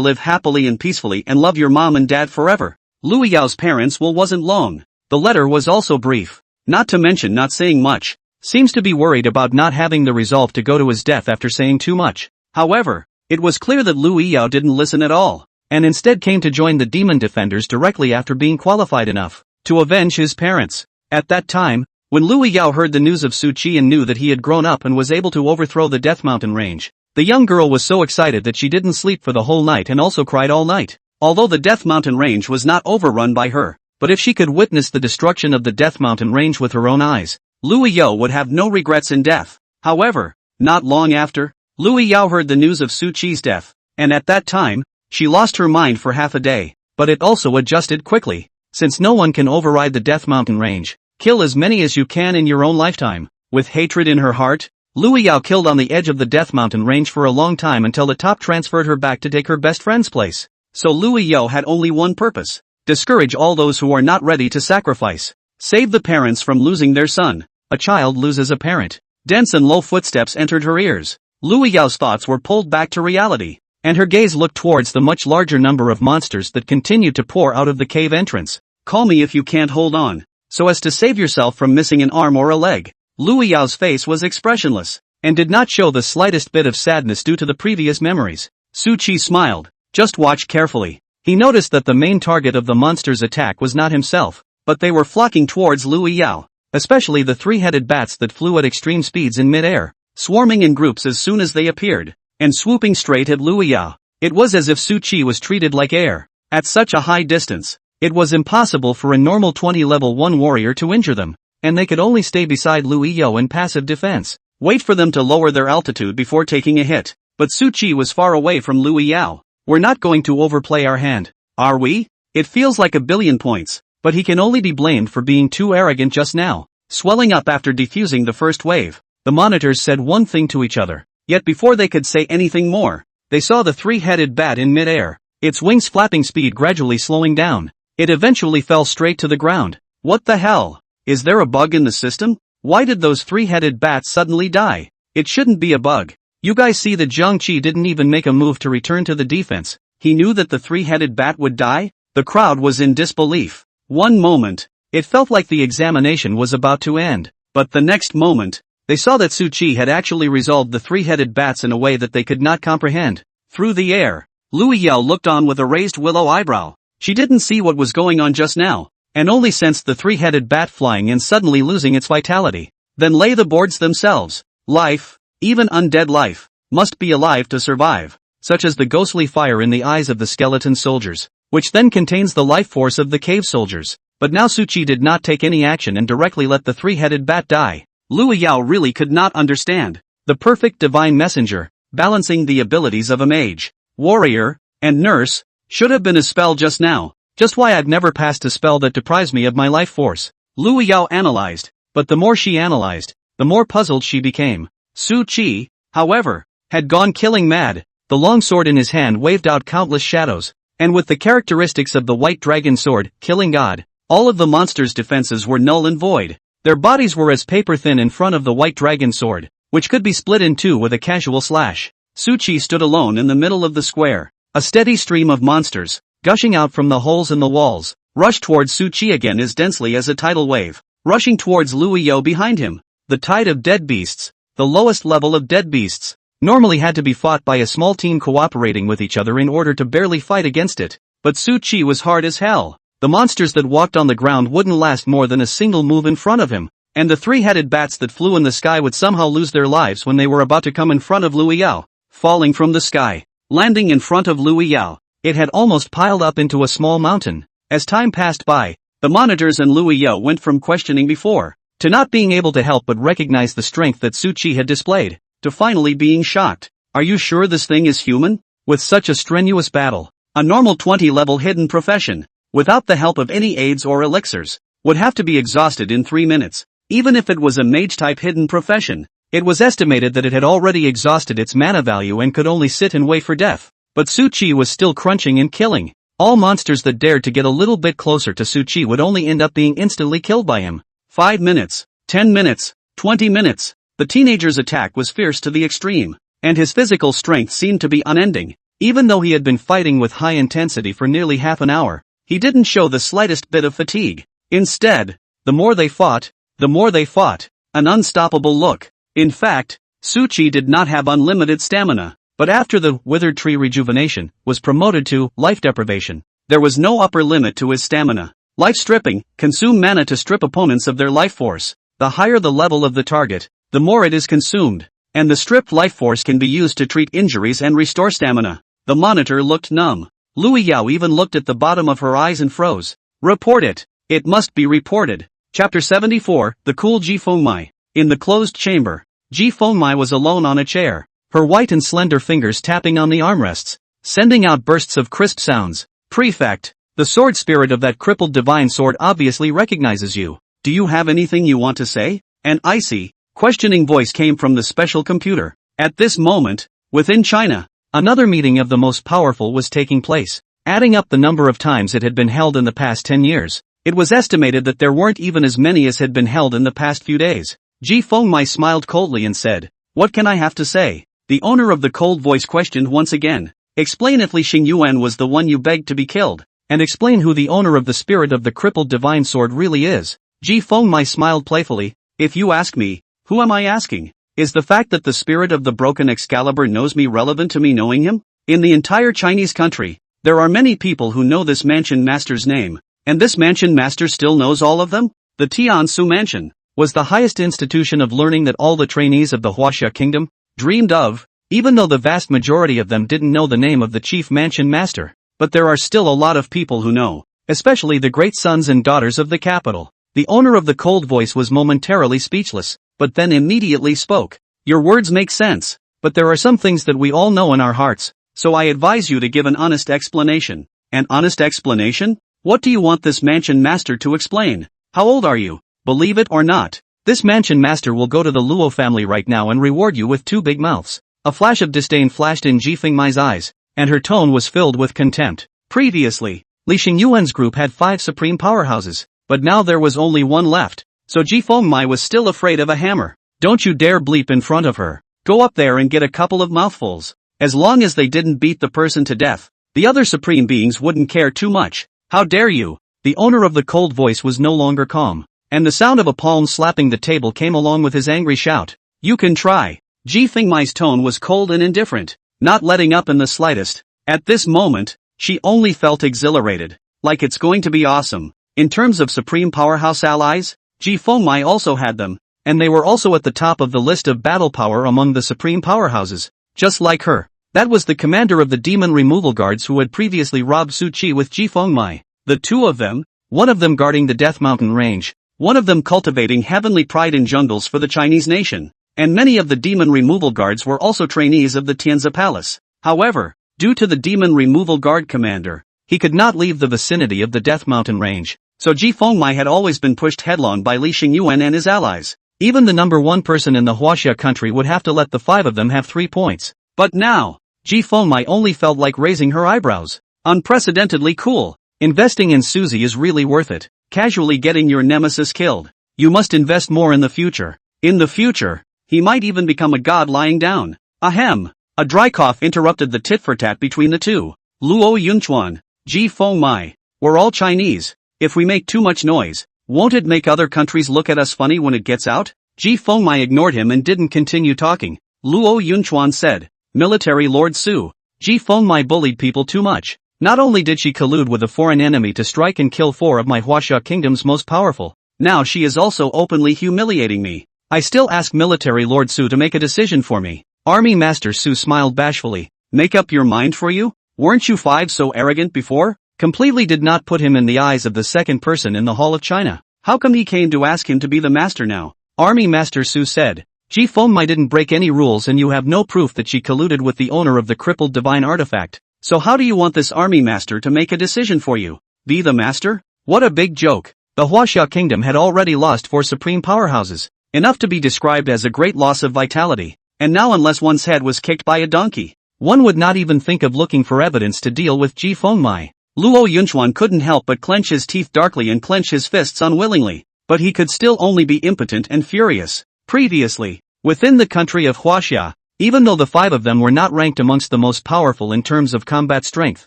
live happily and peacefully and love your mom and dad forever. Louis Yao's parents' will wasn't long. The letter was also brief, not to mention not saying much. Seems to be worried about not having the resolve to go to his death after saying too much. However, it was clear that Louis Yao didn't listen at all, and instead came to join the demon defenders directly after being qualified enough to avenge his parents. At that time, when Louis Yao heard the news of Su Qi and knew that he had grown up and was able to overthrow the Death Mountain range, the young girl was so excited that she didn't sleep for the whole night and also cried all night. Although the Death Mountain range was not overrun by her, but if she could witness the destruction of the Death Mountain range with her own eyes, Louis Yao would have no regrets in death. However, not long after, Louis Yao heard the news of Su Qi's death, and at that time, she lost her mind for half a day, but it also adjusted quickly. Since no one can override the Death Mountain range, kill as many as you can in your own lifetime. With hatred in her heart, Louis Yao killed on the edge of the Death Mountain range for a long time until the top transferred her back to take her best friend's place. So Louis Yao had only one purpose: discourage all those who are not ready to sacrifice. Save the parents from losing their son. A child loses a parent. Dense and low footsteps entered her ears. Louis Yao's thoughts were pulled back to reality, and her gaze looked towards the much larger number of monsters that continued to pour out of the cave entrance. Call me if you can't hold on, so as to save yourself from missing an arm or a leg. Louis Yao's face was expressionless, and did not show the slightest bit of sadness due to the previous memories. Su Qi smiled. Just watch carefully. He noticed that the main target of the monster's attack was not himself, but they were flocking towards Louis Yao, especially the three-headed bats that flew at extreme speeds in mid-air, swarming in groups as soon as they appeared, and swooping straight at Louis Yao. It was as if Su Qi was treated like air. At such a high distance, it was impossible for a normal 20 level 1 warrior to injure them, and they could only stay beside Louis Yao in passive defense. Wait for them to lower their altitude before taking a hit. But Su Qi was far away from Louis Yao. We're not going to overplay our hand, are we? It feels like a billion points, but he can only be blamed for being too arrogant just now. Swelling up after defusing the first wave, the monitors said one thing to each other, yet before they could say anything more, they saw the three-headed bat in mid-air, its wings flapping speed gradually slowing down. It eventually fell straight to the ground. What the hell? Is there a bug in the system? Why did those three-headed bats suddenly die? It shouldn't be a bug. You guys see that Jiang Qi didn't even make a move to return to the defense. He knew that the three-headed bat would die? The crowd was in disbelief. One moment, it felt like the examination was about to end, but the next moment, they saw that Su Qi had actually resolved the three-headed bats in a way that they could not comprehend. Through the air, Louis Yao looked on with a raised willow eyebrow. She didn't see what was going on just now, and only sensed the three-headed bat flying and suddenly losing its vitality. Then lay the boards themselves. Life, even undead life, must be alive to survive, such as the ghostly fire in the eyes of the skeleton soldiers, which then contains the life force of the cave soldiers. But now Su Qi did not take any action and directly let the three-headed bat die. Louis Yao really could not understand. The perfect divine messenger, balancing the abilities of a mage, warrior, and nurse, should have been a spell just now. Just why I've never passed a spell that deprives me of my life force. Louis Yao analyzed, but the more she analyzed, the more puzzled she became. Su Qi, however, had gone killing mad. The long sword in his hand waved out countless shadows, And with the characteristics of the white dragon sword, killing god, all of the monster's defenses were null and void. Their bodies were as paper thin in front of the white dragon sword, which could be split in two with a casual slash. Su Qi stood alone in the middle of the square. A steady stream of monsters, gushing out from the holes in the walls, rushed towards Su Qi again as densely as a tidal wave, rushing towards Lu Yao behind him. The tide of dead beasts, the lowest level of dead beasts, normally had to be fought by a small team cooperating with each other in order to barely fight against it. But Su Qi was hard as hell. The monsters that walked on the ground wouldn't last more than a single move in front of him, and the three-headed bats that flew in the sky would somehow lose their lives when they were about to come in front of Lu Yao, falling from the sky, landing in front of Lu Yao. It had almost piled up into a small mountain. As time passed by, the monitors and Lu Yao went from questioning before, to not being able to help but recognize the strength that Su Qi had displayed, to finally being shocked. Are you sure this thing is human? With such a strenuous battle, a normal 20-level hidden profession, without the help of any aids or elixirs, would have to be exhausted in 3 minutes. Even if it was a mage-type hidden profession, it was estimated that it had already exhausted its mana value and could only sit and wait for death. But Su Qi was still crunching and killing. All monsters that dared to get a little bit closer to Su Qi would only end up being instantly killed by him. 5 minutes, 10 minutes, 20 minutes. The teenager's attack was fierce to the extreme, and his physical strength seemed to be unending. Even though he had been fighting with high intensity for nearly half an hour, he didn't show the slightest bit of fatigue. Instead, the more they fought, an unstoppable look. In fact, Su Qi did not have unlimited stamina, but after the withered tree rejuvenation was promoted to life deprivation, there was no upper limit to his stamina. Life stripping, consume mana to strip opponents of their life force. The higher the level of the target, the more it is consumed, and the stripped life force can be used to treat injuries and restore stamina. The monitor looked numb. Lu Yao even looked at the bottom of her eyes and froze. Report it. It must be reported. Chapter 74, The Cool Ji Fengmai. In the closed chamber, Ji Fengmai was alone on a chair, her white and slender fingers tapping on the armrests, sending out bursts of crisp sounds. Prefect, the sword spirit of that crippled divine sword obviously recognizes you. Do you have anything you want to say? An icy, questioning voice came from the special computer. At this moment, within China, another meeting of the most powerful was taking place. Adding up the number of times it had been held in the past 10 years, it was estimated that there weren't even as many as had been held in the past few days. Ji Fengmai smiled coldly and said, "What can I have to say?" The owner of the cold voice questioned once again. "Explain if Li Xingyuan was the one you begged to be killed, and explain who the owner of the spirit of the crippled divine sword really is." Ji Fengmai smiled playfully. "If you ask me, who am I asking? Is the fact that the spirit of the broken Excalibur knows me relevant to me knowing him? In the entire Chinese country, there are many people who know this mansion master's name, and this mansion master still knows all of them? The Tiansu Mansion was the highest institution of learning that all the trainees of the Huaxia Kingdom dreamed of, even though the vast majority of them didn't know the name of the chief mansion master. But there are still a lot of people who know, especially the great sons and daughters of the capital. The owner of the cold voice was momentarily speechless, but then immediately spoke. "Your words make sense, but there are some things that we all know in our hearts, so I advise you to give an honest explanation." An honest explanation? What do you want this mansion master to explain? How old are you? Believe it or not, this mansion master will go to the Luo family right now and reward you with 2 big mouths. A flash of disdain flashed in Ji Fengmai's eyes, and her tone was filled with contempt. Previously, Li Xingyuan's group had 5 supreme powerhouses, but now there was only 1 left, so Ji Fengmai was still afraid of a hammer. Don't you dare bleep in front of her. Go up there and get a couple of mouthfuls. As long as they didn't beat the person to death, the other supreme beings wouldn't care too much. How dare you? The owner of the cold voice was no longer calm, and the sound of a palm slapping the table came along with his angry shout. You can try. Ji Fengmai's tone was cold and indifferent, not letting up in the slightest. At this moment, she only felt exhilarated, like it's going to be awesome. In terms of supreme powerhouse allies, Ji Fengmai also had them, and they were also at the top of the list of battle power among the supreme powerhouses. Just like her, that was the commander of the demon removal guards who had previously robbed Su Qi with Ji Fengmai. The 2 of them, one of them guarding the Death Mountain range, one of them cultivating heavenly pride in jungles for the Chinese nation, and many of the demon removal guards were also trainees of the Tianzi Palace. However, due to the demon removal guard commander, he could not leave the vicinity of the Death Mountain range, so Ji Fengmai had always been pushed headlong by Li Xingyuan and his allies. Even the number 1 person in the Huaxia country would have to let the 5 of them have 3 points. But now, Ji Fengmai only felt like raising her eyebrows. Unprecedentedly cool. Investing in Susie is really worth it. Casually getting your nemesis killed. You must invest more in the future. In the future, he might even become a god lying down. Ahem. A dry cough interrupted the tit-for-tat between the two. Luo Yunchuan, Ji Fengmai. We're all Chinese. If we make too much noise, won't it make other countries look at us funny when it gets out? Ji Fengmai ignored him and didn't continue talking. Luo Yunchuan said, Military Lord Su. Ji Fengmai bullied people too much. Not only did she collude with a foreign enemy to strike and kill 4 of my Huaxia kingdom's most powerful, now she is also openly humiliating me. I still ask Military Lord Su to make a decision for me. Army Master Su smiled bashfully. Make up your mind for you? Weren't you 5 so arrogant before? Completely did not put him in the eyes of the second person in the Hall of China. How come he came to ask him to be the master now? Army Master Su said. Ji Fengmai didn't break any rules and you have no proof that she colluded with the owner of the crippled divine artifact. So how do you want this army master to make a decision for you? Be the master? What a big joke. The Huaxia kingdom had already lost 4 supreme powerhouses, enough to be described as a great loss of vitality. And now unless one's head was kicked by a donkey, one would not even think of looking for evidence to deal with Ji Fengmai. Luo Yunchuan couldn't help but clench his teeth darkly and clench his fists unwillingly, but he could still only be impotent and furious. Previously, within the country of Huaxia, even though the 5 of them were not ranked amongst the most powerful in terms of combat strength,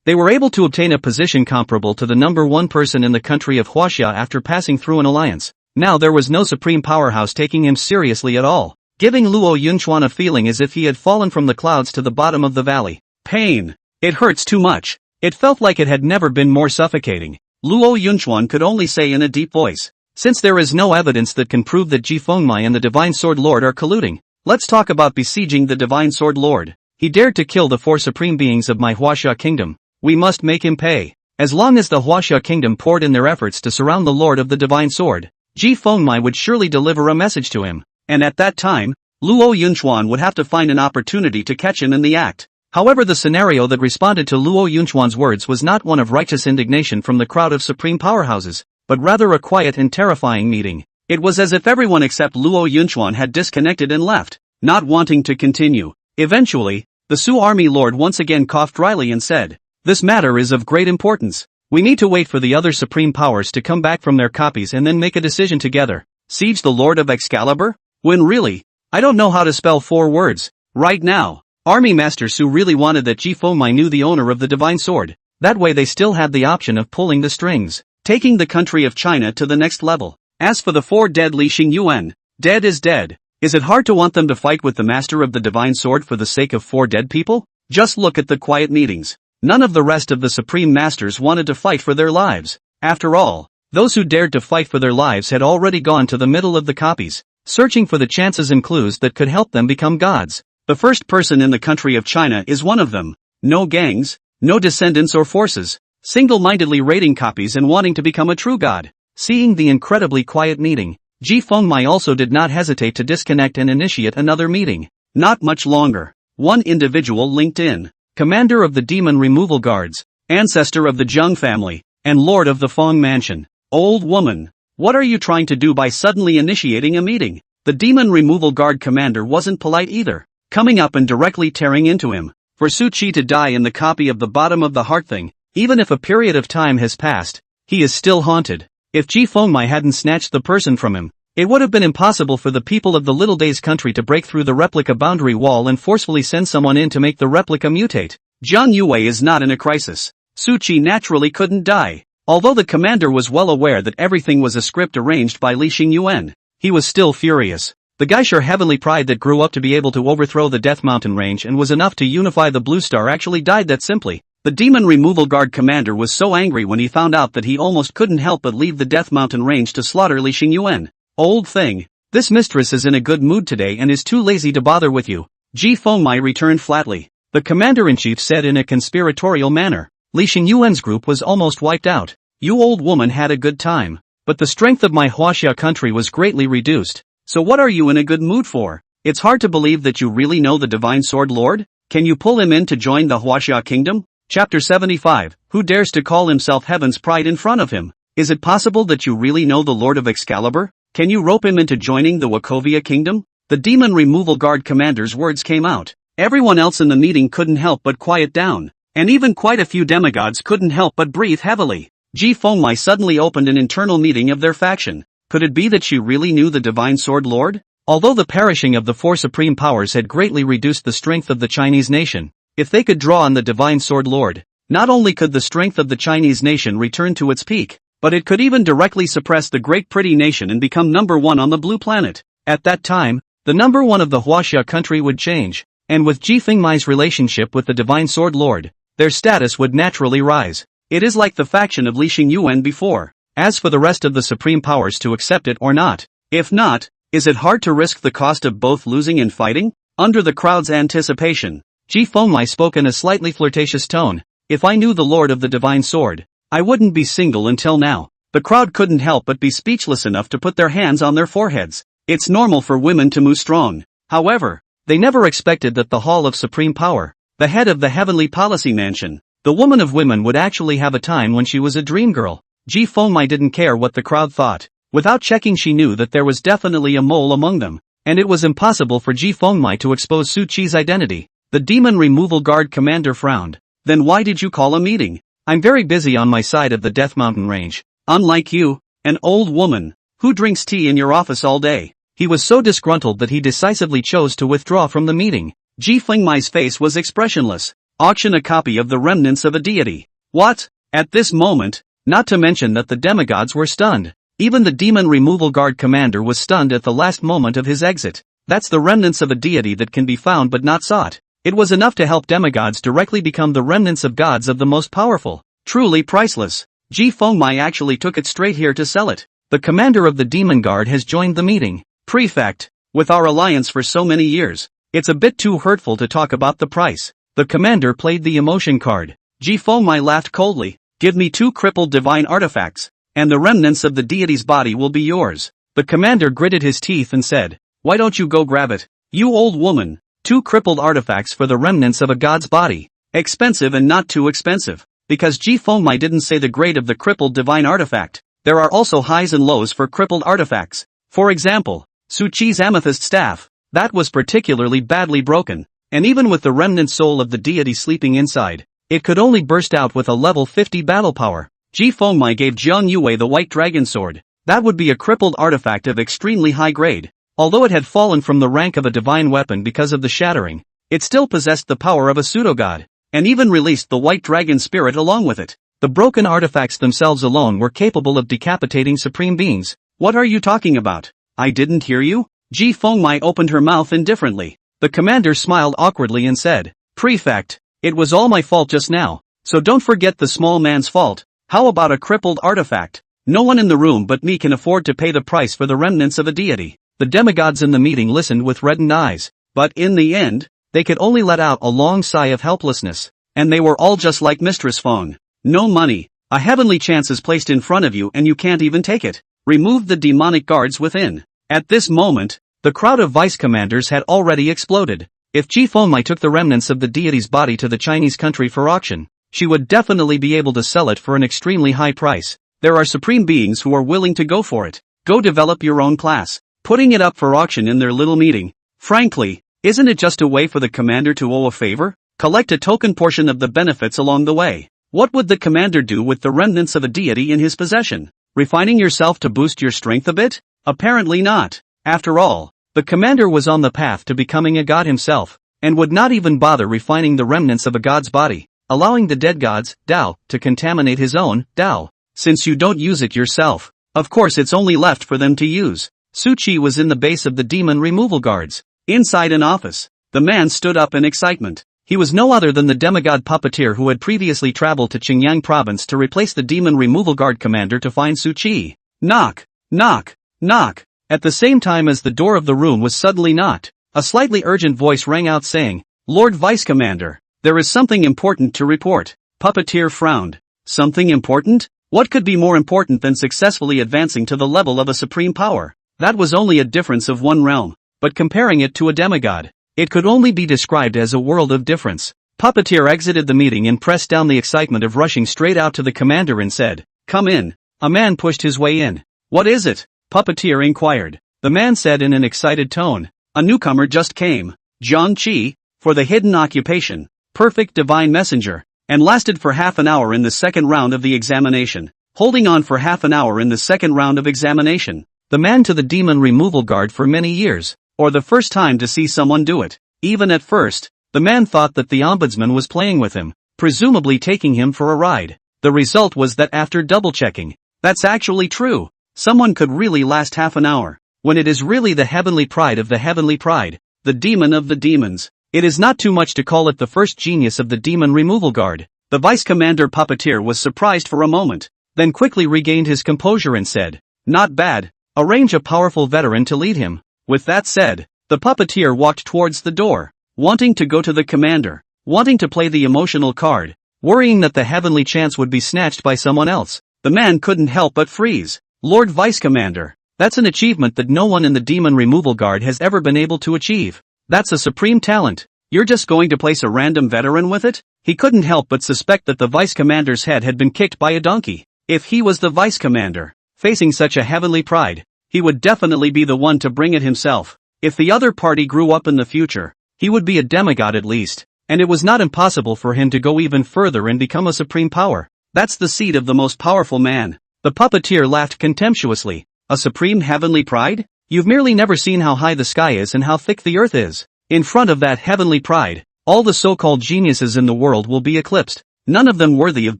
they were able to obtain a position comparable to the number 1 person in the country of Huaxia after passing through an alliance. Now there was no supreme powerhouse taking him seriously at all, giving Luo Yunchuan a feeling as if he had fallen from the clouds to the bottom of the valley. Pain. It hurts too much. It felt like it had never been more suffocating. Luo Yunchuan could only say in a deep voice, since there is no evidence that can prove that Ji Fengmai and the Divine Sword Lord are colluding, let's talk about besieging the Divine Sword Lord. He dared to kill the 4 supreme beings of my Huaxia kingdom. We must make him pay. As long as the Huaxia kingdom poured in their efforts to surround the Lord of the Divine Sword, Ji Fengmai would surely deliver a message to him, and at that time, Luo Yunchuan would have to find an opportunity to catch him in the act. However, the scenario that responded to Luo Yunchuan's words was not one of righteous indignation from the crowd of supreme powerhouses, but rather a quiet and terrifying meeting. It was as if everyone except Luo Yunchuan had disconnected and left, not wanting to continue. Eventually, the Su army lord once again coughed dryly and said, This matter is of great importance. We need to wait for the other supreme powers to come back from their copies and then make a decision together. Siege the Lord of Excalibur? When really? I don't know how to spell 4 words. Right now. Army Master Su really wanted that Ji Fengmai knew the owner of the Divine Sword. That way they still had the option of pulling the strings, taking the country of China to the next level. As for the 4 dead Li Xingyuan, dead is dead. Is it hard to want them to fight with the master of the Divine Sword for the sake of 4 dead people? Just look at the quiet meetings. None of the rest of the Supreme Masters wanted to fight for their lives. After all, those who dared to fight for their lives had already gone to the middle of the copies, searching for the chances and clues that could help them become gods. The first person in the country of China is one of them. No gangs, no descendants or forces, single-mindedly raiding copies and wanting to become a true god. Seeing the incredibly quiet meeting, Ji Fengmai also did not hesitate to disconnect and initiate another meeting. Not much longer. One individual linked in. Commander of the Demon Removal Guards, ancestor of the Jiang family, and lord of the Feng Mansion. Old woman, what are you trying to do by suddenly initiating a meeting? The Demon Removal Guard commander wasn't polite either, coming up and directly tearing into him. For Su Qi to die in the copy of the bottom of the heart thing, even if a period of time has passed, he is still haunted. If Ji Fengmai hadn't snatched the person from him, it would have been impossible for the people of the Little Days country to break through the replica boundary wall and forcefully send someone in to make the replica mutate. Jiang Yuwei is not in a crisis. Su Qi naturally couldn't die. Although the commander was well aware that everything was a script arranged by Li Xingyuan, he was still furious. The Geisher heavenly pride that grew up to be able to overthrow the Death Mountain range and was enough to unify the Blue Star actually died that simply. The Demon Removal Guard commander was so angry when he found out that he almost couldn't help but leave the Death Mountain range to slaughter Li Xingyuan. Old thing, this mistress is in a good mood today and is too lazy to bother with you. Ji Fengmai returned flatly. The commander-in-chief said in a conspiratorial manner. Li Xingyuan's group was almost wiped out. You old woman had a good time. But the strength of my Huaxia country was greatly reduced. So what are you in a good mood for? It's hard to believe that you really know the Divine Sword Lord? Can you pull him in to join the Huaxia kingdom? Chapter 75. Who dares to call himself Heaven's Pride in front of him? Is it possible that you really know the Lord of Excalibur? Can you rope him into joining the Wachovia kingdom? The Demon Removal Guard commander's words came out. Everyone else in the meeting couldn't help but quiet down. and even quite a few demigods couldn't help but breathe heavily. Ji Fengmai suddenly opened an internal meeting of their faction. Could it be that she really knew the Divine Sword Lord? Although the perishing of the four supreme powers had greatly reduced the strength of the Chinese nation, if they could draw on the Divine Sword Lord, not only could the strength of the Chinese nation return to its peak, but it could even directly suppress the Great Pretty Nation and become number one on the Blue Planet. At that time, the number one of the Huaxia country would change, and with Ji Fengmai's relationship with the Divine Sword Lord, their status would naturally rise. It is like the faction of Li Xingyuan before. As for the rest of the supreme powers to accept it or not, if not, is it hard to risk the cost of both losing and fighting? Under the crowd's anticipation, Ji Fengmai spoke in a slightly flirtatious tone. If I knew the Lord of the Divine Sword, I wouldn't be single until now. The crowd couldn't help but be speechless enough to put their hands on their foreheads. It's normal for women to move strong. However, they never expected that the Hall of Supreme Power, the head of the Heavenly Policy Mansion, the woman of women would actually have a time when she was a dream girl. Ji Fengmai didn't care what the crowd thought. Without checking, she knew that there was definitely a mole among them, and it was impossible for Ji Fengmai to expose Su Qi's identity. The Demon Removal Guard commander frowned. Then why did you call a meeting? I'm very busy on my side of the Death Mountain range. Unlike you, an old woman, who drinks tea in your office all day. He was so disgruntled that he decisively chose to withdraw from the meeting. Ji Fengmai's face was expressionless. Auction a copy of the remnants of a deity. What? At this moment, not to mention that the demigods were stunned. Even the Demon Removal Guard commander was stunned at the last moment of his exit. That's the remnants of a deity that can be found but not sought. It was enough to help demigods directly become the remnants of gods of the most powerful. Truly priceless. Ji Fengmai actually took it straight here to sell it. The commander of the Demon Guard has joined the meeting. Prefect, with our alliance for so many years, it's a bit too hurtful to talk about the price. The commander played the emotion card. Ji Fengmai laughed coldly. Give me 2 crippled divine artifacts, and the remnants of the deity's body will be yours. The commander gritted his teeth and said, why don't you go grab it? You old woman. 2 crippled artifacts for the remnants of a god's body. Expensive and not too expensive. Because Ji Fengmai didn't say the grade of the crippled divine artifact, there are also highs and lows for crippled artifacts. For example, Su Qi's amethyst staff. That was particularly badly broken, and even with the remnant soul of the deity sleeping inside, it could only burst out with a level 50 battle power. Ji Fengmai gave Jiang Yuwei the white dragon sword. That would be a crippled artifact of extremely high grade. Although it had fallen from the rank of a divine weapon because of the shattering, it still possessed the power of a pseudo-god, and even released the white dragon spirit along with it. The broken artifacts themselves alone were capable of decapitating supreme beings. What are you talking about? I didn't hear you? Ji Fengmai opened her mouth indifferently. The commander smiled awkwardly and said, Prefect, it was all my fault just now, so don't forget the small man's fault. How about a crippled artifact? No one in the room but me can afford to pay the price for the remnants of a deity. The demigods in the meeting listened with reddened eyes, but in the end, they could only let out a long sigh of helplessness, and they were all just like Mistress Feng. No money, a heavenly chance is placed in front of you and you can't even take it. Remove the demonic guards within. At this moment, the crowd of vice commanders had already exploded. If Ji Fengmai took the remnants of the deity's body to the Chinese country for auction, she would definitely be able to sell it for an extremely high price. There are supreme beings who are willing to go for it. Go develop your own class. Putting it up for auction in their little meeting. Frankly, isn't it just a way for the commander to owe a favor? Collect a token portion of the benefits along the way. What would the commander do with the remnants of a deity in his possession? Refining yourself to boost your strength a bit? Apparently not. After all, the commander was on the path to becoming a god himself, and would not even bother refining the remnants of a god's body, allowing the dead god's Tao to contaminate his own Tao. Since you don't use it yourself, of course it's only left for them to use. Su Qi was in the base of the Demon Removal Guards. Inside an office, the man stood up in excitement. He was no other than the demigod puppeteer who had previously traveled to Qingyang province to replace the Demon Removal Guard commander to find Su Qi. Knock, knock, knock. At the same time as the door of the room was suddenly knocked, a slightly urgent voice rang out saying, Lord Vice Commander, there is something important to report. Puppeteer frowned. Something important? What could be more important than successfully advancing to the level of a supreme power? That was only a difference of one realm, but comparing it to a demigod, it could only be described as a world of difference. Puppeteer exited the meeting and pressed down the excitement of rushing straight out to the commander and said, Come in. A man pushed his way in. What is it? Puppeteer inquired. The man said in an excited tone, A newcomer just came. Jiang Qi, for the hidden occupation. Perfect divine messenger. and lasted for half an hour in the second round of the examination. Holding on for half an hour in the second round of examination. The man to the demon removal guard for many years, or the first time to see someone do it. Even at first, the man thought that the ombudsman was playing with him, presumably taking him for a ride. The result was that after double-checking, that's actually true. Someone could really last half an hour, when it is really the heavenly pride of the heavenly pride, the demon of the demons. It is not too much to call it the first genius of the demon removal guard. The vice commander puppeteer was surprised for a moment, then quickly regained his composure and said, "Not bad. Arrange a powerful veteran to lead him." With that said, the puppeteer walked towards the door, wanting to go to the commander, wanting to play the emotional card, worrying that the heavenly chance would be snatched by someone else. The man couldn't help but freeze. Lord Vice Commander, that's an achievement that no one in the Demon Removal Guard has ever been able to achieve. That's a supreme talent. You're just going to place a random veteran with it? He couldn't help but suspect that the Vice Commander's head had been kicked by a donkey. If he was the Vice Commander, facing such a heavenly pride, he would definitely be the one to bring it himself. If the other party grew up in the future, he would be a demigod at least, and it was not impossible for him to go even further and become a supreme power. That's the seed of the most powerful man. The puppeteer laughed contemptuously. A supreme heavenly pride? You've merely never seen how high the sky is and how thick the earth is. In front of that heavenly pride, all the so-called geniuses in the world will be eclipsed, none of them worthy of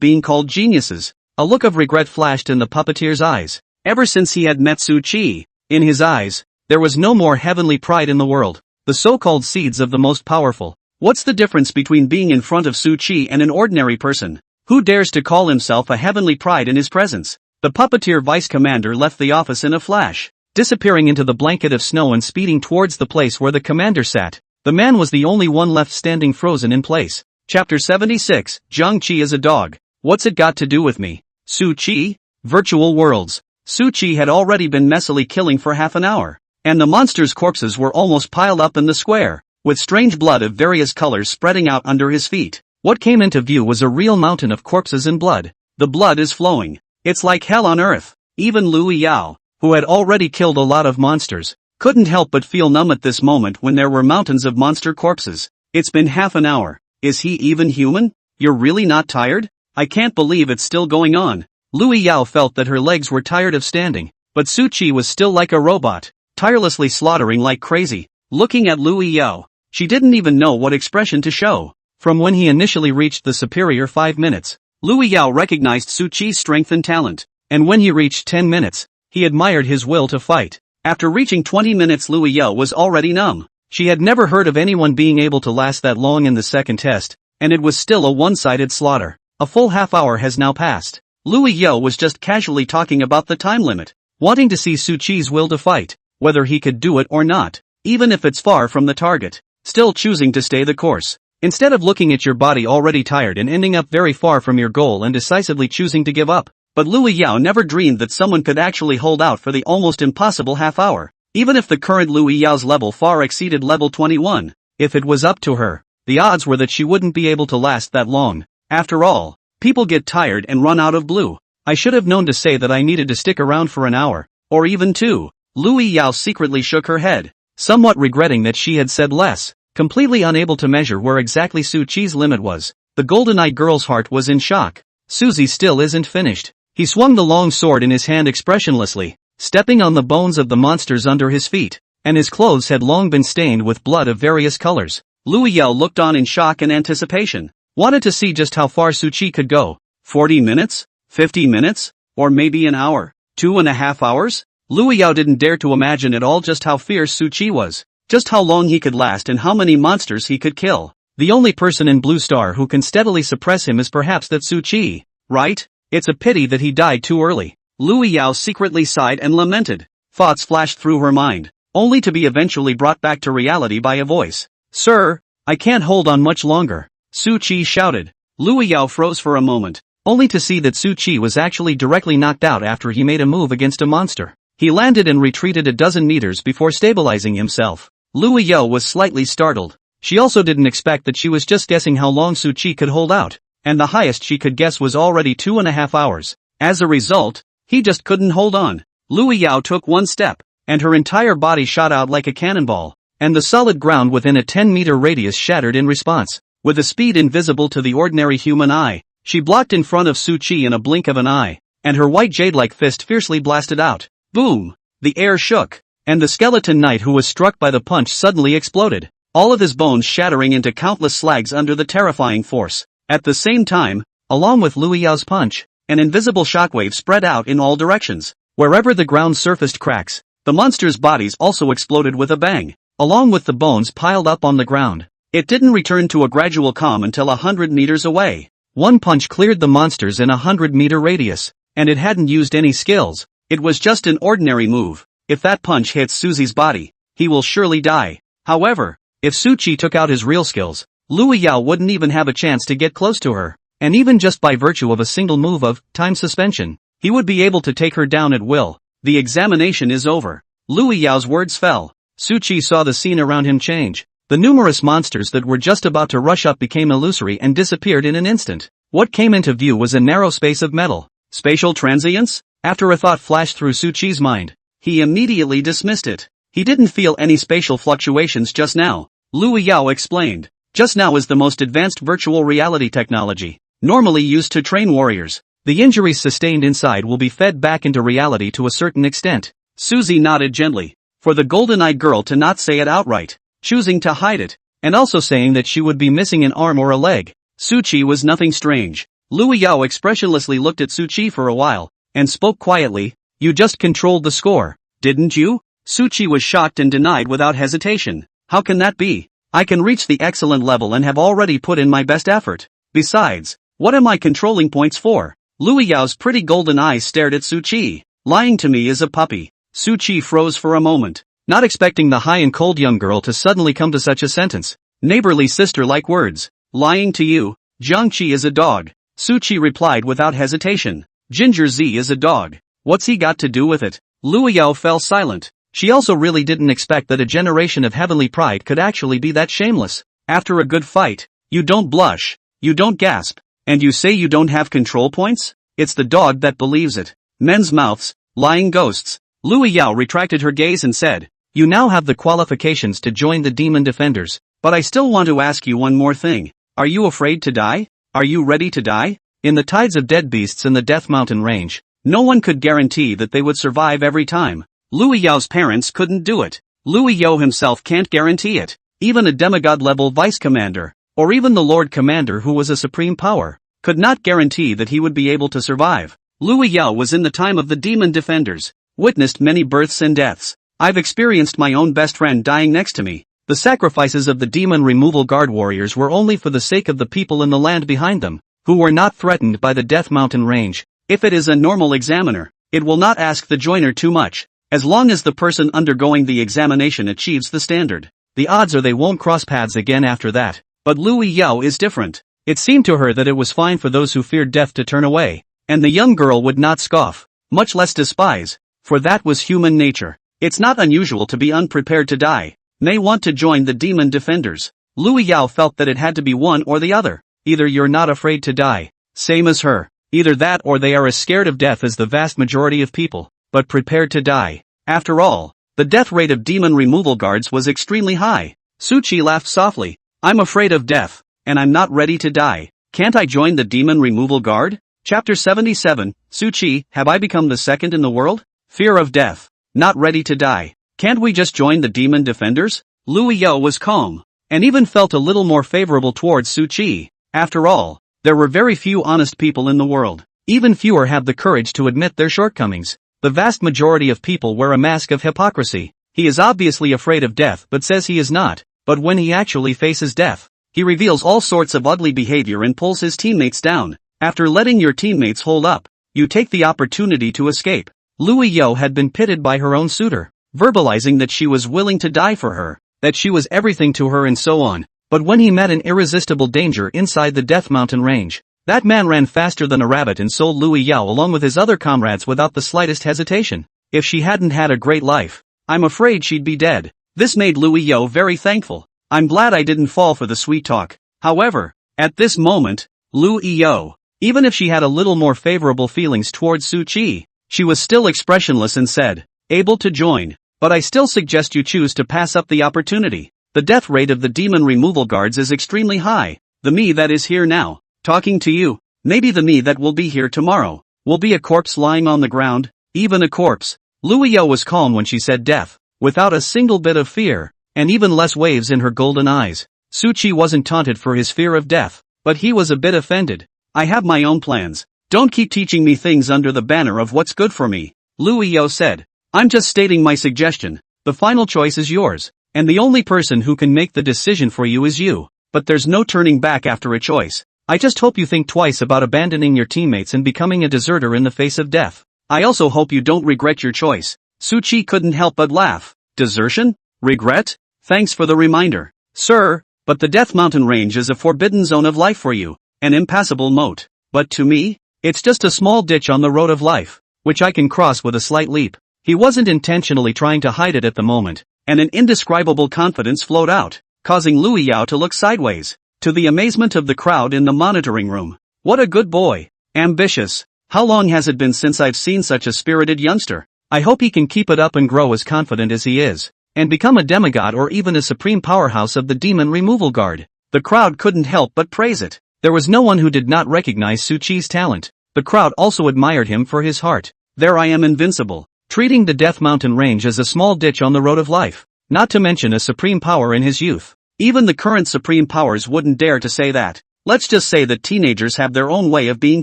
being called geniuses. A look of regret flashed in the puppeteer's eyes. Ever since he had met Su Chi, in his eyes, there was no more heavenly pride in the world. The so-called seeds of the most powerful. What's the difference between being in front of Su Chi and an ordinary person? Who dares to call himself a heavenly pride in his presence? The puppeteer vice commander left the office in a flash, disappearing into the blanket of snow and speeding towards the place where the commander sat. The man was the only one left standing frozen in place. Chapter 76, Jiang Qi is a dog. What's it got to do with me? Su Chi? Virtual worlds. Su Chi had already been messily killing for half an hour, and the monsters' corpses were almost piled up in the square, with strange blood of various colors spreading out under his feet. What came into view was a real mountain of corpses and blood. The blood is flowing. It's like hell on earth. Even Lu Yao, who had already killed a lot of monsters, couldn't help but feel numb at this moment when there were mountains of monster corpses. It's been half an hour. Is he even human? You're really not tired? I can't believe it's still going on. Lu Yao felt that her legs were tired of standing, but Su Chi was still like a robot, tirelessly slaughtering like crazy. Looking at Lu Yao, she didn't even know what expression to show. From when he initially reached the superior 5 minutes, Lu Yao recognized Su Chi's strength and talent, and when he reached 10 minutes, he admired his will to fight. After reaching 20 minutes, Lu Yao was already numb. She had never heard of anyone being able to last that long in the second test, and it was still a one-sided slaughter. A full half hour has now passed. Lu Yao was just casually talking about the time limit, wanting to see Su Chi's will to fight, whether he could do it or not, even if it's far from the target, still choosing to stay the course. Instead of looking at your body already tired and ending up very far from your goal and decisively choosing to give up. But Lu Yao never dreamed that someone could actually hold out for the almost impossible half hour. Even if the current Lu Yao's level far exceeded level 21, if it was up to her, the odds were that she wouldn't be able to last that long. After all, people get tired and run out of blue. I should have known to say that I needed to stick around for an hour, or even 2. Lu Yao secretly shook her head, somewhat regretting that she had said less. Completely unable to measure where exactly Su Chi's limit was, the golden-eyed girl's heart was in shock. Susie still isn't finished. He swung the long sword in his hand expressionlessly, stepping on the bones of the monsters under his feet, and his clothes had long been stained with blood of various colors. Lu Yao looked on in shock and anticipation, wanted to see just how far Su Chi could go. 40 minutes? 50 minutes? Or maybe an hour? 2.5 hours? Lu Yao didn't dare to imagine at all just how fierce Su Chi was. Just how long he could last and how many monsters he could kill. The only person in Blue Star who can steadily suppress him is perhaps that Su Chi, right? It's a pity that he died too early. Lu Yao secretly sighed and lamented. Thoughts flashed through her mind, only to be eventually brought back to reality by a voice. Sir, I can't hold on much longer. Su Chi shouted. Lu Yao froze for a moment, only to see that Su Chi was actually directly knocked out after he made a move against a monster. He landed and retreated a dozen meters before stabilizing himself. Lu Yao was slightly startled. She also didn't expect that she was just guessing how long Su Chi could hold out, and the highest she could guess was already 2.5 hours. As a result, he just couldn't hold on. Lu Yao took one step, and her entire body shot out like a cannonball, and the solid ground within a 10-meter radius shattered in response. With a speed invisible to the ordinary human eye, she blocked in front of Su Qi in a blink of an eye, and her white jade-like fist fiercely blasted out. Boom! The air shook, and the skeleton knight who was struck by the punch suddenly exploded, all of his bones shattering into countless slags under the terrifying force. At the same time, along with Lu Yao's punch, an invisible shockwave spread out in all directions. Wherever the ground surfaced cracks, the monsters' bodies also exploded with a bang, along with the bones piled up on the ground. It didn't return to a gradual calm until 100 meters away. One punch cleared the monsters in a 100-meter radius, and it hadn't used any skills. It was just an ordinary move. If that punch hits Suzy's body, he will surely die. However, if Su Qi took out his real skills, Lu Yao wouldn't even have a chance to get close to her, and even just by virtue of a single move of time suspension, he would be able to take her down at will. The examination is over. Lu Yao's words fell. Su Qi saw the scene around him change. The numerous monsters that were just about to rush up became illusory and disappeared in an instant. What came into view was a narrow space of metal. Spatial transience? After a thought flashed through Su Qi's mind, he immediately dismissed it. He didn't feel any spatial fluctuations just now. Lu Yao explained. Just now is the most advanced virtual reality technology, normally used to train warriors. The injuries sustained inside will be fed back into reality to a certain extent. Suzy nodded gently. For the golden-eyed girl to not say it outright, choosing to hide it, and also saying that she would be missing an arm or a leg, Su Qi was nothing strange. Lu Yao expressionlessly looked at Su Qi for a while, and spoke quietly. You just controlled the score, didn't you? Su Qi was shocked and denied without hesitation. How can that be? I can reach the excellent level and have already put in my best effort. Besides, what am I controlling points for? Lu Yao's pretty golden eyes stared at Su Qi. Lying to me is a puppy. Su Qi froze for a moment, not expecting the high and cold young girl to suddenly come to such a sentence. Neighborly sister-like words. Lying to you? Jiang Qi is a dog. Su Qi replied without hesitation. Ginger Z is a dog. What's he got to do with it? Lu Yao fell silent. She also really didn't expect that a generation of heavenly pride could actually be that shameless. After a good fight, you don't blush, you don't gasp, and you say you don't have control points? It's the dog that believes it. Men's mouths, lying ghosts. Lu Yao retracted her gaze and said, you now have the qualifications to join the Demon Defenders, but I still want to ask you one more thing. Are you afraid to die? Are you ready to die? In the tides of dead beasts in the Death Mountain range, no one could guarantee that they would survive every time. Lu Yao's parents couldn't do it. Lu Yao himself can't guarantee it. Even a demigod-level vice commander, or even the Lord Commander who was a supreme power, could not guarantee that he would be able to survive. Lu Yao was in the time of the Demon Defenders, witnessed many births and deaths. I've experienced my own best friend dying next to me. The sacrifices of the Demon Removal Guard warriors were only for the sake of the people in the land behind them, who were not threatened by the Death Mountain range. If it is a normal examiner, it will not ask the joiner too much. As long as the person undergoing the examination achieves the standard, the odds are they won't cross paths again after that. But Lu Yao is different. It seemed to her that it was fine for those who feared death to turn away, and the young girl would not scoff, much less despise, for that was human nature. It's not unusual to be unprepared to die. May want to join the Demon Defenders. Lu Yao felt that it had to be one or the other. Either you're not afraid to die, same as her. Either that or they are as scared of death as the vast majority of people, but prepared to die. After all, the death rate of demon removal guards was extremely high. Su Qi laughed softly. I'm afraid of death, and I'm not ready to die. Can't I join the demon removal guard? Chapter 77, Su Qi, have I become the second in the world? Fear of death. Not ready to die. Can't we just join the Demon Defenders? Lu Yao was calm, and even felt a little more favorable towards Su Qi. After all, there were very few honest people in the world. Even fewer have the courage to admit their shortcomings. The vast majority of people wear a mask of hypocrisy. He is obviously afraid of death but says he is not, but when he actually faces death, he reveals all sorts of ugly behavior and pulls his teammates down. After letting your teammates hold up, you take the opportunity to escape. Lu Yao had been pitted by her own suitor, verbalizing that she was willing to die for her, that she was everything to her and so on. But when he met an irresistible danger inside the Death Mountain range, that man ran faster than a rabbit and sold Lu Yao along with his other comrades without the slightest hesitation. If she hadn't had a great life, I'm afraid she'd be dead. This made Lu Yao very thankful. I'm glad I didn't fall for the sweet talk. However, at this moment, Lu Yao, even if she had a little more favorable feelings towards Su Qi, she was still expressionless and said, able to join, but I still suggest you choose to pass up the opportunity. The death rate of the demon removal guards is extremely high. The me that is here now, talking to you. Maybe the me that will be here tomorrow will be a corpse lying on the ground, even a corpse. Lu Yao was calm when she said death, without a single bit of fear, and even less waves in her golden eyes. Su Qi wasn't taunted for his fear of death, but he was a bit offended. I have my own plans. Don't keep teaching me things under the banner of what's good for me, Lu Yao said. I'm just stating my suggestion. The final choice is yours, and the only person who can make the decision for you is you. But there's no turning back after a choice. I just hope you think twice about abandoning your teammates and becoming a deserter in the face of death. I also hope you don't regret your choice. Su Qi couldn't help but laugh. Desertion? Regret? Thanks for the reminder, sir, but the Death Mountain Range is a forbidden zone of life for you, an impassable moat. But to me, it's just a small ditch on the road of life, which I can cross with a slight leap. He wasn't intentionally trying to hide it at the moment, and an indescribable confidence flowed out, causing Lu Yao to look sideways, to the amazement of the crowd in the monitoring room. What a good boy. Ambitious. How long has it been since I've seen such a spirited youngster? I hope he can keep it up and grow as confident as he is, and become a demigod or even a supreme powerhouse of the demon removal guard. The crowd couldn't help but praise it. There was no one who did not recognize Su Qi's talent. The crowd also admired him for his heart. There I am invincible, treating the Death Mountain Range as a small ditch on the road of life, not to mention a supreme power in his youth. Even the current supreme powers wouldn't dare to say that. Let's just say that teenagers have their own way of being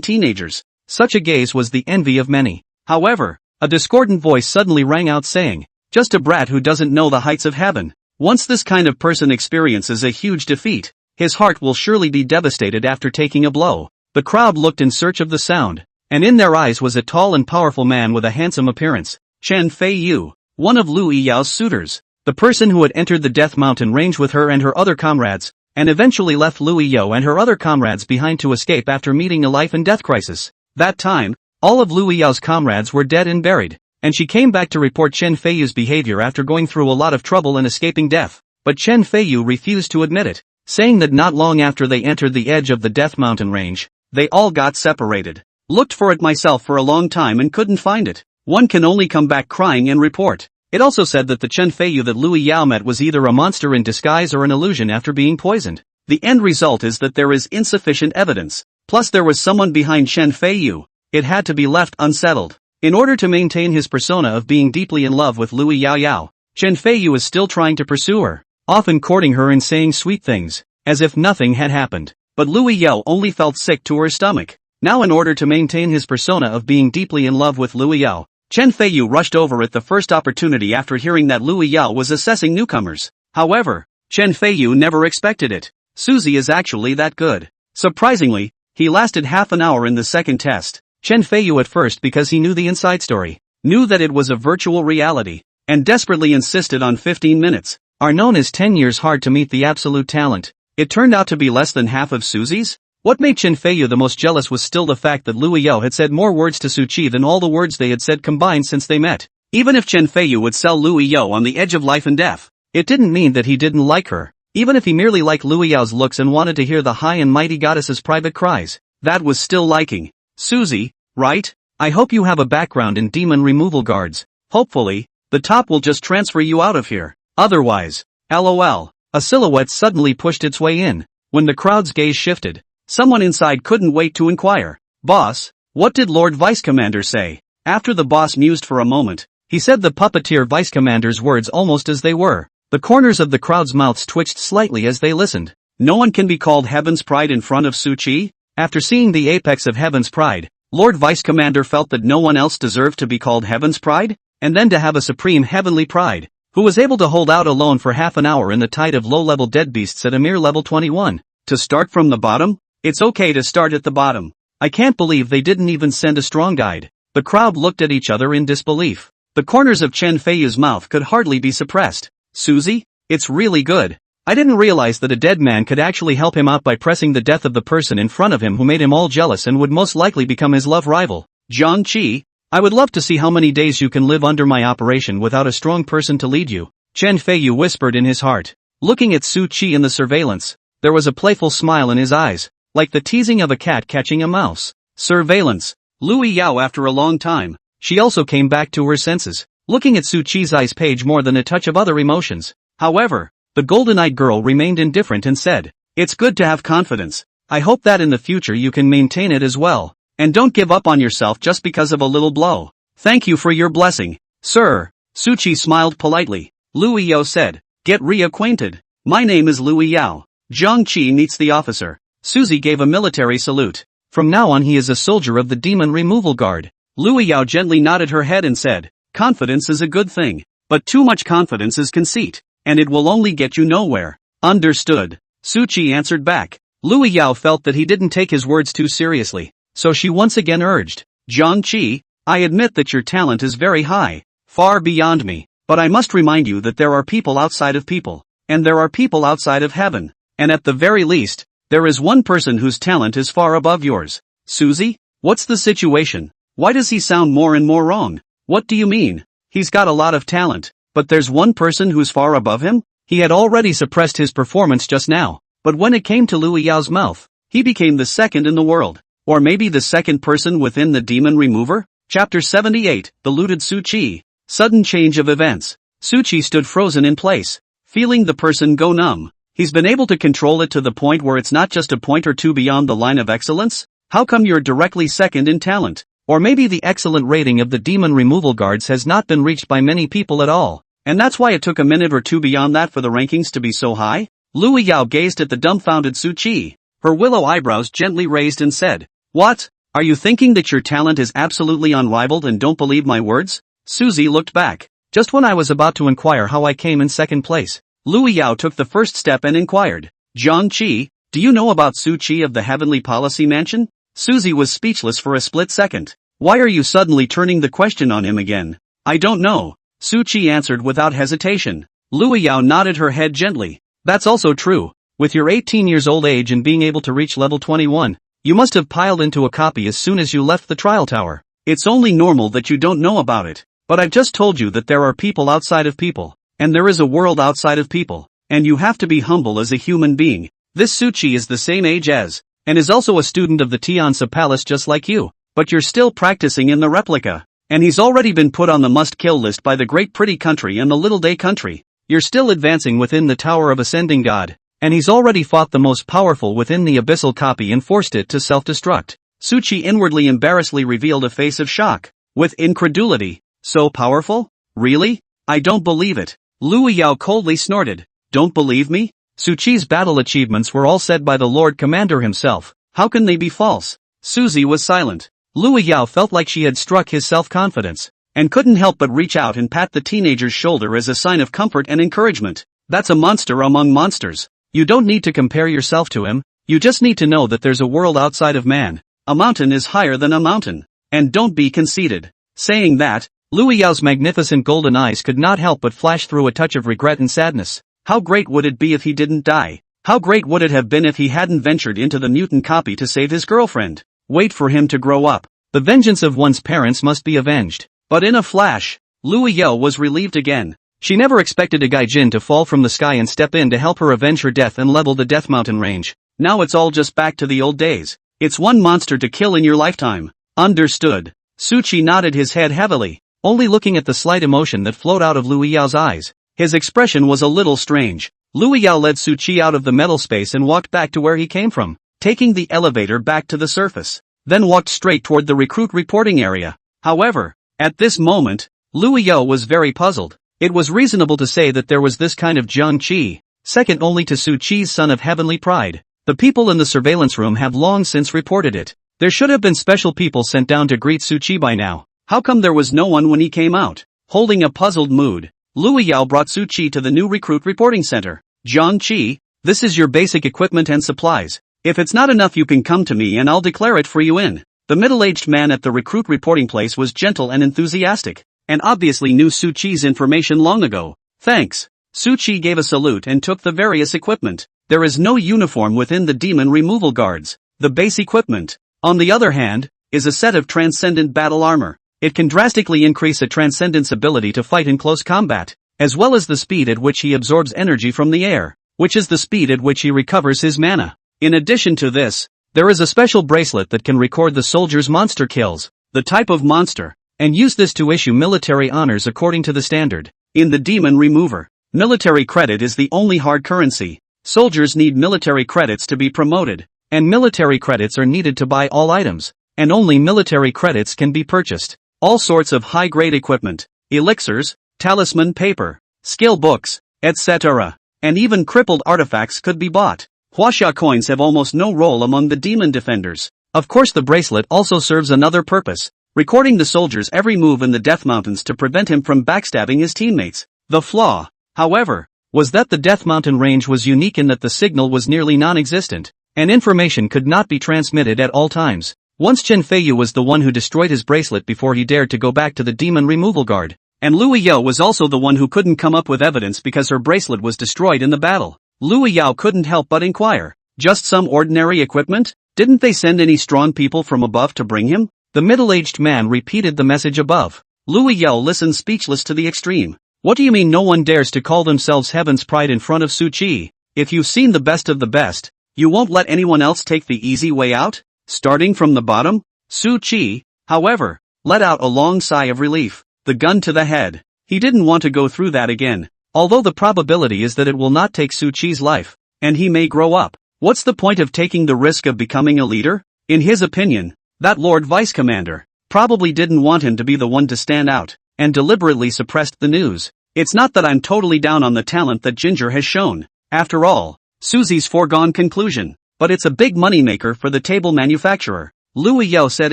teenagers. Such a gaze was the envy of many. However, a discordant voice suddenly rang out saying, just a brat who doesn't know the heights of heaven. Once this kind of person experiences a huge defeat, his heart will surely be devastated after taking a blow. The crowd looked in search of the sound, and in their eyes was a tall and powerful man with a handsome appearance, Chen Feiyu, one of Lu Yao's suitors, the person who had entered the Death Mountain Range with her and her other comrades, and eventually left Lu Yao and her other comrades behind to escape after meeting a life and death crisis. That time, all of Lu Yao's comrades were dead and buried, and she came back to report Chen Feiyu's behavior after going through a lot of trouble and escaping death. But Chen Feiyu refused to admit it, saying that not long after they entered the edge of the Death Mountain Range, they all got separated. Looked for it myself for a long time and couldn't find it. One can only come back crying and report. It also said that the Chen Feiyu that Lu Yao met was either a monster in disguise or an illusion after being poisoned. The end result is that there is insufficient evidence. Plus there was someone behind Chen Feiyu. It had to be left unsettled. In order to maintain his persona of being deeply in love with Lu Yao, Chen Feiyu is still trying to pursue her, often courting her and saying sweet things, as if nothing had happened. But Lu Yao only felt sick to her stomach. Now in order to maintain his persona of being deeply in love with Lu Yao, Chen Feiyu rushed over at the first opportunity after hearing that Lu Yao was assessing newcomers. However, Chen Feiyu never expected it. Suzy is actually that good. Surprisingly, he lasted half an hour in the second test. Chen Feiyu at first because he knew the inside story, knew that it was a virtual reality, and desperately insisted on 15 minutes. Are known as 10 years hard to meet the absolute talent. It turned out to be less than half of Suzy's? What made Chen Feiyu the most jealous was still the fact that Lu Yao had said more words to Su Qi than all the words they had said combined since they met. Even if Chen Feiyu would sell Lu Yao on the edge of life and death, it didn't mean that he didn't like her. Even if he merely liked Lu Yao's looks and wanted to hear the high and mighty goddess's private cries, that was still liking. Suzy, right? I hope you have a background in demon removal guards. Hopefully, the top will just transfer you out of here. Otherwise, LOL. A silhouette suddenly pushed its way in. When the crowd's gaze shifted, someone inside couldn't wait to inquire. Boss, what did Lord Vice Commander say? After the boss mused for a moment, he said the puppeteer Vice Commander's words almost as they were. The corners of the crowd's mouths twitched slightly as they listened. No one can be called Heaven's Pride in front of Su Qi? After seeing the apex of Heaven's Pride, Lord Vice Commander felt that no one else deserved to be called Heaven's Pride? And then to have a supreme heavenly pride, who was able to hold out alone for half an hour in the tide of low-level deadbeasts at a mere level 21. To start from the bottom? It's okay to start at the bottom. I can't believe they didn't even send a strong guide. The crowd looked at each other in disbelief. The corners of Chen Feiyu's mouth could hardly be suppressed. Suzy, it's really good. I didn't realize that a dead man could actually help him out by pressing the death of the person in front of him who made him all jealous and would most likely become his love rival. Jiang Qi, I would love to see how many days you can live under my operation without a strong person to lead you, Chen Feiyu whispered in his heart. Looking at Su Qi in the surveillance, there was a playful smile in his eyes, like the teasing of a cat catching a mouse. Surveillance. Lu Yao after a long time, she also came back to her senses, looking at Su Qi's eyes page more than a touch of other emotions. However, the golden-eyed girl remained indifferent and said, It's good to have confidence. I hope that in the future you can maintain it as well. And don't give up on yourself just because of a little blow. Thank you for your blessing, sir. Suchi smiled politely. Lu Yao said, get reacquainted. My name is Lu Yao. Zhang Qi meets the officer. Suzy gave a military salute. From now on he is a soldier of the Demon Removal Guard. Lu Yao gently nodded her head and said, confidence is a good thing. But too much confidence is conceit, and it will only get you nowhere. Understood. Suchi answered back. Lu Yao felt that he didn't take his words too seriously, so she once again urged, Zhang Qi, I admit that your talent is very high, far beyond me, but I must remind you that there are people outside of people, and there are people outside of heaven, and at the very least, there is one person whose talent is far above yours. Suzy, what's the situation? Why does he sound more and more wrong? What do you mean? He's got a lot of talent, but there's one person who's far above him? He had already suppressed his performance just now, but when it came to Lu Yao's mouth, he became the second in the world, or maybe the second person within the Demon Remover? Chapter 78, The Looted Suchi. Sudden change of events. Suchi stood frozen in place, feeling the person go numb. He's been able to control it to the point where it's not just a point or two beyond the line of excellence? How come you're directly second in talent? Or maybe the excellent rating of the Demon Removal Guards has not been reached by many people at all, and that's why it took a minute or two beyond that for the rankings to be so high? Lu Yao gazed at the dumbfounded Suchi, her willow eyebrows gently raised and said, what? Are you thinking that your talent is absolutely unrivaled and don't believe my words? Suzy looked back. Just when I was about to inquire how I came in second place, Lu Yao took the first step and inquired, Zhang Qi, do you know about Suchi of the Heavenly Policy Mansion? Suzy was speechless for a split second. Why are you suddenly turning the question on him again? I don't know. Suchi answered without hesitation. Lu Yao nodded her head gently. That's also true. With your 18 years old age and being able to reach level 21, you must have piled into a copy as soon as you left the trial tower. It's only normal that you don't know about it. But I've just told you that there are people outside of people, and there is a world outside of people, and you have to be humble as a human being. This Suchi is the same age as, and is also a student of the Tiansa Palace just like you, but you're still practicing in the replica, and he's already been put on the must-kill list by the Great Pretty Country and the Little Day Country. You're still advancing within the Tower of Ascending God, and he's already fought the most powerful within the Abyssal Copy and forced it to self-destruct. Suchi inwardly embarrassedly revealed a face of shock, with incredulity. So powerful? Really? I don't believe it. Lu Yao coldly snorted. Don't believe me? Suchi's battle achievements were all said by the Lord Commander himself. How can they be false? Suzy was silent. Lu Yao felt like she had struck his self-confidence, and couldn't help but reach out and pat the teenager's shoulder as a sign of comfort and encouragement. That's a monster among monsters. You don't need to compare yourself to him, you just need to know that there's a world outside of man. A mountain is higher than a mountain. And don't be conceited. Saying that, Lu Yao's magnificent golden eyes could not help but flash through a touch of regret and sadness. How great would it be if he didn't die? How great would it have been if he hadn't ventured into the mutant copy to save his girlfriend? Wait for him to grow up. The vengeance of one's parents must be avenged. But in a flash, Lu Yao was relieved again. She never expected a gaijin to fall from the sky and step in to help her avenge her death and level the Death Mountain range. Now it's all just back to the old days. It's one monster to kill in your lifetime. Understood. Suchi nodded his head heavily, only looking at the slight emotion that flowed out of Lu Yao's eyes. His expression was a little strange. Lu Yao led Suchi out of the metal space and walked back to where he came from, taking the elevator back to the surface, then walked straight toward the recruit reporting area. However, at this moment, Lu Yao was very puzzled. It was reasonable to say that there was this kind of Jiang Qi, second only to Suchi's son of heavenly pride. The people in the surveillance room have long since reported it. There should have been special people sent down to greet Suchi by now. How come there was no one when he came out? Holding a puzzled mood, Lu Yao brought Suchi to the new recruit reporting center. Jiang Qi, this is your basic equipment and supplies. If it's not enough you can come to me and I'll declare it for you in. The middle-aged man at the recruit reporting place was gentle and enthusiastic, and obviously knew Suchi's information long ago. Thanks. Suchi gave a salute and took the various equipment. There is no uniform within the Demon Removal Guards. The base equipment, on the other hand, is a set of transcendent battle armor. It can drastically increase a transcendent's ability to fight in close combat, as well as the speed at which he absorbs energy from the air, which is the speed at which he recovers his mana. In addition to this, there is a special bracelet that can record the soldier's monster kills, the type of monster, and use this to issue military honors according to the standard. In the Demon Remover, military credit is the only hard currency. Soldiers need military credits to be promoted, and military credits are needed to buy all items, and only military credits can be purchased. All sorts of high-grade equipment, elixirs, talisman paper, skill books, etc., and even crippled artifacts could be bought. Huaxia coins have almost no role among the demon defenders. Of course, the bracelet also serves another purpose, recording the soldier's every move in the Death Mountains to prevent him from backstabbing his teammates. The flaw, however, was that the Death Mountain range was unique in that the signal was nearly non-existent, and information could not be transmitted at all times. Once Chen Feiyu was the one who destroyed his bracelet before he dared to go back to the demon removal guard, and Lu Yao was also the one who couldn't come up with evidence because her bracelet was destroyed in the battle. Lu Yao couldn't help but inquire, just some ordinary equipment? Didn't they send any strong people from above to bring him? The middle-aged man repeated the message above. Lu Yao listened speechless to the extreme. What do you mean no one dares to call themselves Heaven's Pride in front of Su Qi? If you've seen the best of the best, you won't let anyone else take the easy way out? Starting from the bottom? Su Qi, however, let out a long sigh of relief. The gun to the head. He didn't want to go through that again. Although the probability is that it will not take Su Qi's life, and he may grow up. What's the point of taking the risk of becoming a leader? In his opinion, that Lord Vice Commander probably didn't want him to be the one to stand out, and deliberately suppressed the news. It's not that I'm totally down on the talent that Ginger has shown. After all, Susie's foregone conclusion. But it's a big moneymaker for the table manufacturer. Lu Yao said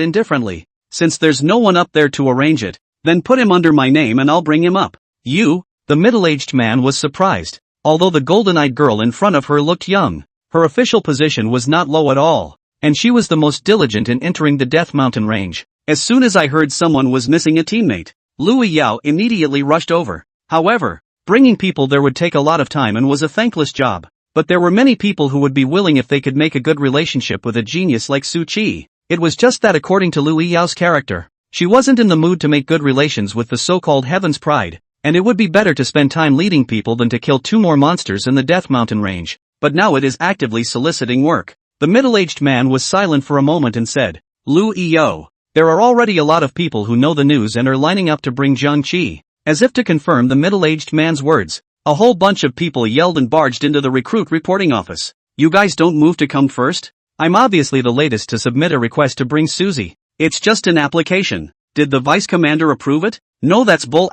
indifferently. Since there's no one up there to arrange it, then put him under my name and I'll bring him up. You? The middle-aged man was surprised. Although the golden-eyed girl in front of her looked young, her official position was not low at all, and she was the most diligent in entering the Death Mountain range. As soon as I heard someone was missing a teammate, Lu Yao immediately rushed over. However, bringing people there would take a lot of time and was a thankless job. But there were many people who would be willing if they could make a good relationship with a genius like Su Qi. It was just that according to Lu Yao's character, she wasn't in the mood to make good relations with the so-called Heaven's Pride, and it would be better to spend time leading people than to kill 2 more monsters in the Death Mountain range. But now it is actively soliciting work. The middle-aged man was silent for a moment and said, Lu Yao, there are already a lot of people who know the news and are lining up to bring Jiang Qi. As if to confirm the middle-aged man's words, a whole bunch of people yelled and barged into the recruit reporting office. You guys don't move to come first? I'm obviously the latest to submit a request to bring Susie. It's just an application. Did the vice commander approve it? No, that's bull *******.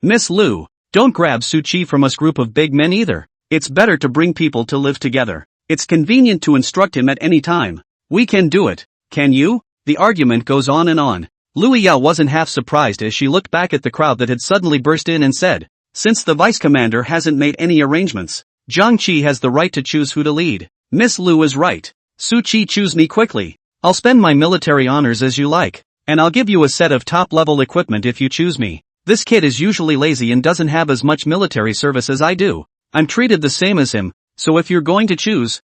Miss Lu, don't grab Su Qi from us group of big men either. It's better to bring people to live together. It's convenient to instruct him at any time. We can do it. Can you? The argument goes on and on. Lu Yao wasn't half surprised as she looked back at the crowd that had suddenly burst in and said, since the vice commander hasn't made any arrangements, Jiang Qi has the right to choose who to lead. Miss Lu is right. Su Qi, choose me quickly. I'll spend my military honors as you like, and I'll give you a set of top-level equipment if you choose me. This kid is usually lazy and doesn't have as much military service as I do. I'm treated the same as him, so if you're going to choose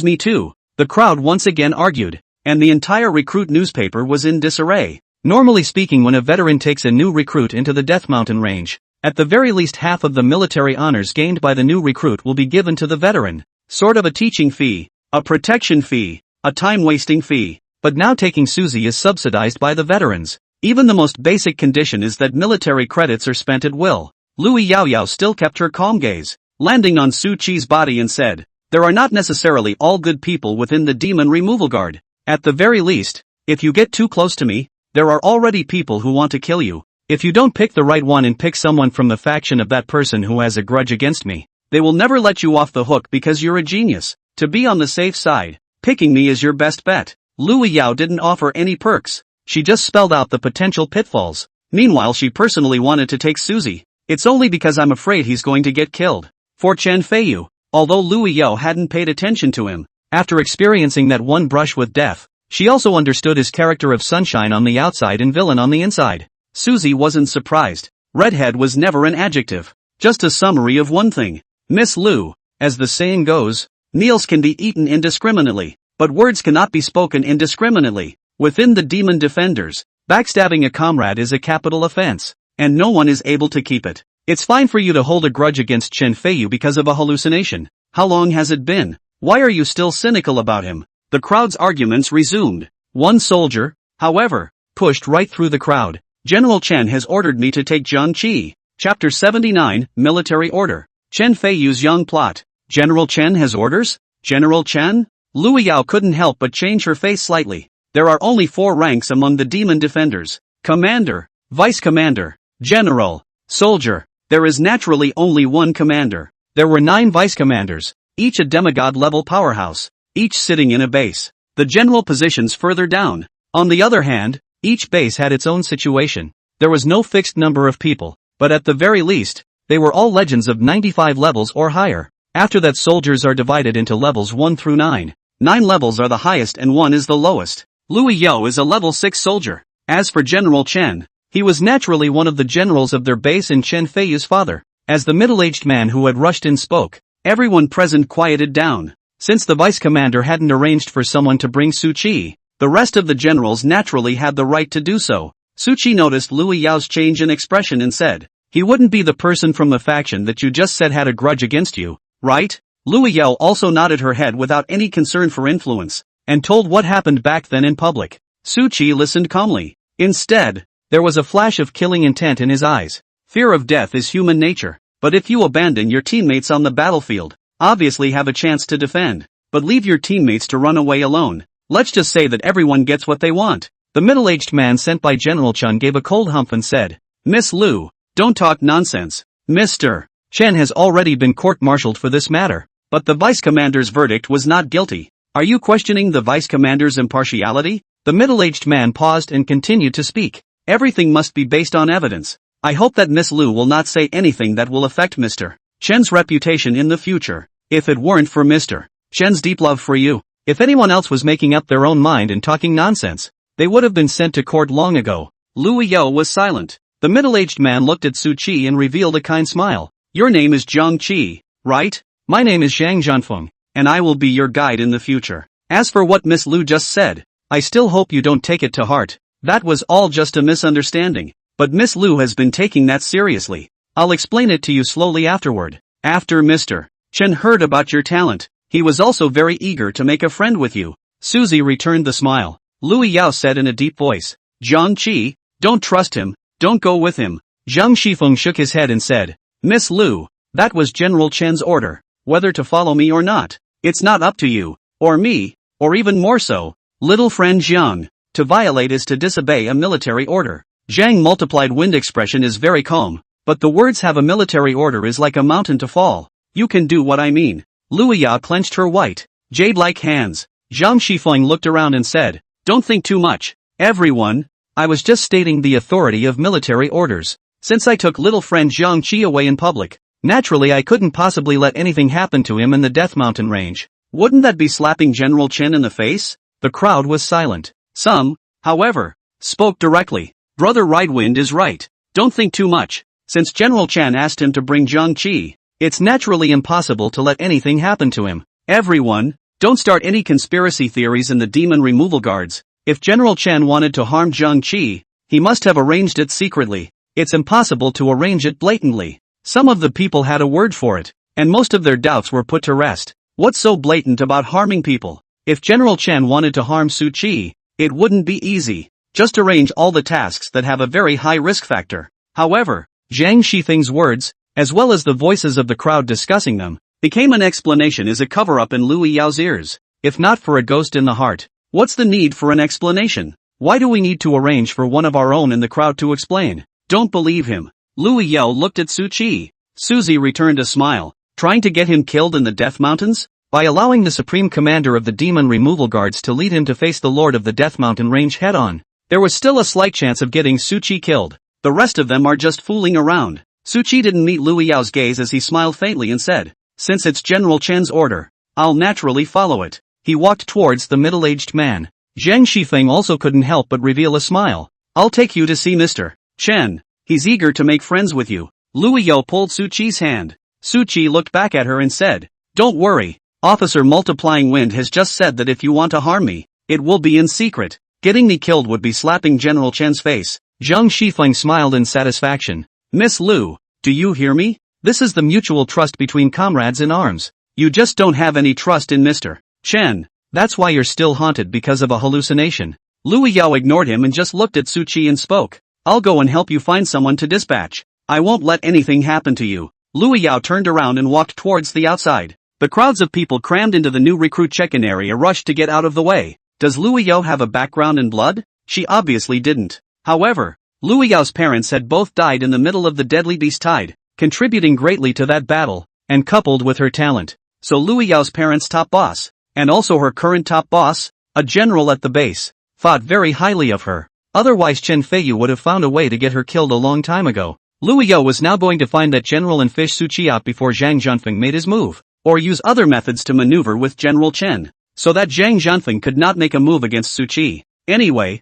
me too. The crowd once again argued, and the entire recruit newspaper was in disarray. Normally speaking, when a veteran takes a new recruit into the Death Mountain range, at the very least half of the military honors gained by the new recruit will be given to the veteran. Sort of a teaching fee, a protection fee, a time-wasting fee. But now taking Susie is subsidized by the veterans. Even the most basic condition is that military credits are spent at will. Lu Yao still kept her calm gaze, landing on Su Qi's body and said, there are not necessarily all good people within the demon removal guard. At the very least, if you get too close to me, there are already people who want to kill you. If you don't pick the right one and pick someone from the faction of that person who has a grudge against me, they will never let you off the hook because you're a genius. To be on the safe side, picking me is your best bet. Lu Yao didn't offer any perks. She just spelled out the potential pitfalls. Meanwhile, she personally wanted to take Susie. It's only because I'm afraid he's going to get killed. For Chen Feiyu, although Lu Yao hadn't paid attention to him, after experiencing that one brush with death, she also understood his character of sunshine on the outside and villain on the inside. Susie wasn't surprised. Redhead was never an adjective, just a summary of one thing. Miss Lu, as the saying goes, meals can be eaten indiscriminately, but words cannot be spoken indiscriminately. Within the demon defenders, backstabbing a comrade is a capital offense, and no one is able to keep it. It's fine for you to hold a grudge against Chen Feiyu because of a hallucination. How long has it been? Why are you still cynical about him? The crowd's arguments resumed. One soldier, however, pushed right through the crowd. General Chen has ordered me to take Jiang Qi. Chapter 79, Military Order. Chen Feiyu's young plot. General Chen has orders? General Chen? Lu Yao couldn't help but change her face slightly. There are only 4 ranks among the demon defenders. Commander, Vice Commander, General, Soldier. There is naturally only one commander. There were 9 vice commanders, each a demigod-level powerhouse, each sitting in a base. The general positions further down. On the other hand, each base had its own situation. There was no fixed number of people, but at the very least, they were all legends of 95 levels or higher. After that, soldiers are divided into levels 1 through 9. 9 levels are the highest and 1 is the lowest. Lu Yao is a level 6 soldier. As for General Chen, he was naturally one of the generals of their base and Chen Feiyu's father. As the middle-aged man who had rushed in spoke, everyone present quieted down. Since the vice commander hadn't arranged for someone to bring Su Qi, the rest of the generals naturally had the right to do so. Su Qi noticed Lu Yao's change in expression and said, "He wouldn't be the person from the faction that you just said had a grudge against you, right?" Lu Yao also nodded her head without any concern for influence, and told what happened back then in public. Su Qi listened calmly. Instead, there was a flash of killing intent in his eyes. Fear of death is human nature, but if you abandon your teammates on the battlefield, obviously have a chance to defend, but leave your teammates to run away alone. Let's just say that everyone gets what they want. The middle-aged man sent by General Chen gave a cold hump and said, "Miss Lu, don't talk nonsense. Mr. Chen has already been court-martialed for this matter, but the vice commander's verdict was not guilty. Are you questioning the vice commander's impartiality?" The middle-aged man paused and continued to speak. "Everything must be based on evidence. I hope that Miss Lu will not say anything that will affect Mr. Chen's reputation in the future. If it weren't for Mr. Chen's deep love for you, if anyone else was making up their own mind and talking nonsense, they would have been sent to court long ago." Lu Yao was silent. The middle-aged man looked at Su Qi and revealed a kind smile. "Your name is Jiang Qi, right? My name is Zhang Zhanfeng, and I will be your guide in the future. As for what Miss Lu just said, I still hope you don't take it to heart. That was all just a misunderstanding. But Miss Lu has been taking that seriously. I'll explain it to you slowly afterward." After Mr. Chen heard about your talent, he was also very eager to make a friend with you. Suzy returned the smile. Lu Yao said in a deep voice, "Jiang Qi, don't trust him, don't go with him." Zhang Shifeng shook his head and said, "Miss Lu, that was General Chen's order, whether to follow me or not. It's not up to you, or me, or even more so, little friend Jiang. To violate is to disobey a military order." Zhang multiplied wind expression is very calm, but the words "have a military order" is like a mountain to fall. "You can do what I mean." Lu Yao clenched her white, jade-like hands. Zhang Shifeng looked around and said, "Don't think too much, everyone. I was just stating the authority of military orders. Since I took little friend Jiang Qi away in public, naturally I couldn't possibly let anything happen to him in the Death Mountain range. Wouldn't that be slapping General Chen in the face?" The crowd was silent. Some, however, spoke directly. "Brother Ridewind is right. Don't think too much. Since General Chen asked him to bring Jiang Qi, it's naturally impossible to let anything happen to him. Everyone, don't start any conspiracy theories in the demon removal guards. If General Chen wanted to harm Jiang Qi, he must have arranged it secretly. It's impossible to arrange it blatantly. Some of the people had a word for it, and most of their doubts were put to rest. What's so blatant about harming people? If General Chen wanted to harm Su Qi, it wouldn't be easy. Just arrange all the tasks that have a very high risk factor." However, Zhang Shifeng's words, as well as the voices of the crowd discussing them, became an explanation as a cover-up in Lu Yao's ears. If not for a ghost in the heart, what's the need for an explanation? Why do we need to arrange for one of our own in the crowd to explain? Don't believe him. Lu Yao looked at Su Qi. Suzy returned a smile. Trying to get him killed in the Death Mountains? By allowing the Supreme Commander of the Demon Removal Guards to lead him to face the Lord of the Death Mountain range head-on. There was still a slight chance of getting Su Qi killed. The rest of them are just fooling around. Su Qi didn't meet Lu Yao's gaze as he smiled faintly and said, "Since it's General Chen's order, I'll naturally follow it." He walked towards the middle-aged man. Zhang Shifeng also couldn't help but reveal a smile. "I'll take you to see Mr. Chen. He's eager to make friends with you." Lu Yao pulled Su Qi's hand. Su Qi looked back at her and said, "Don't worry. Officer Multiplying Wind has just said that if you want to harm me, it will be in secret. Getting me killed would be slapping General Chen's face." Zhang Shifeng smiled in satisfaction. "Miss Lu, do you hear me? This is the mutual trust between comrades in arms. You just don't have any trust in Mr. Chen. That's why you're still haunted because of a hallucination." Lu Yao ignored him and just looked at Su Qi and spoke. "I'll go and help you find someone to dispatch. I won't let anything happen to you." Lu Yao turned around and walked towards the outside. The crowds of people crammed into the new recruit check-in area rushed to get out of the way. Does Lu Yao have a background in blood? She obviously didn't. However, Lu Yao's parents had both died in the middle of the deadly beast tide, contributing greatly to that battle, and coupled with her talent. So Lu Yao's parents' top boss, and also her current top boss, a general at the base, thought very highly of her. Otherwise Chen Feiyu would have found a way to get her killed a long time ago. Lu Yao was now going to find that general and fish Su Qi out before Zhang Zhanfeng made his move, or use other methods to maneuver with General Chen, so that Zhang Zhanfeng could not make a move against Su Qi. Anyway,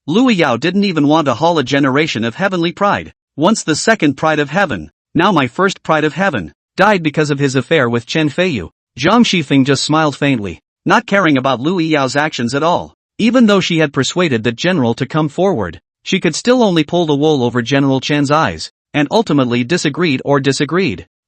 Lu Yao didn't even want to haul a generation of heavenly pride. Once the second pride of heaven, now my first pride of heaven, died because of his affair with Chen Feiyu. Zhang Shifeng just smiled faintly, not caring about Lu Yao's actions at all. Even though she had persuaded the general to come forward, she could still only pull the wool over General Chen's eyes, and ultimately disagreed.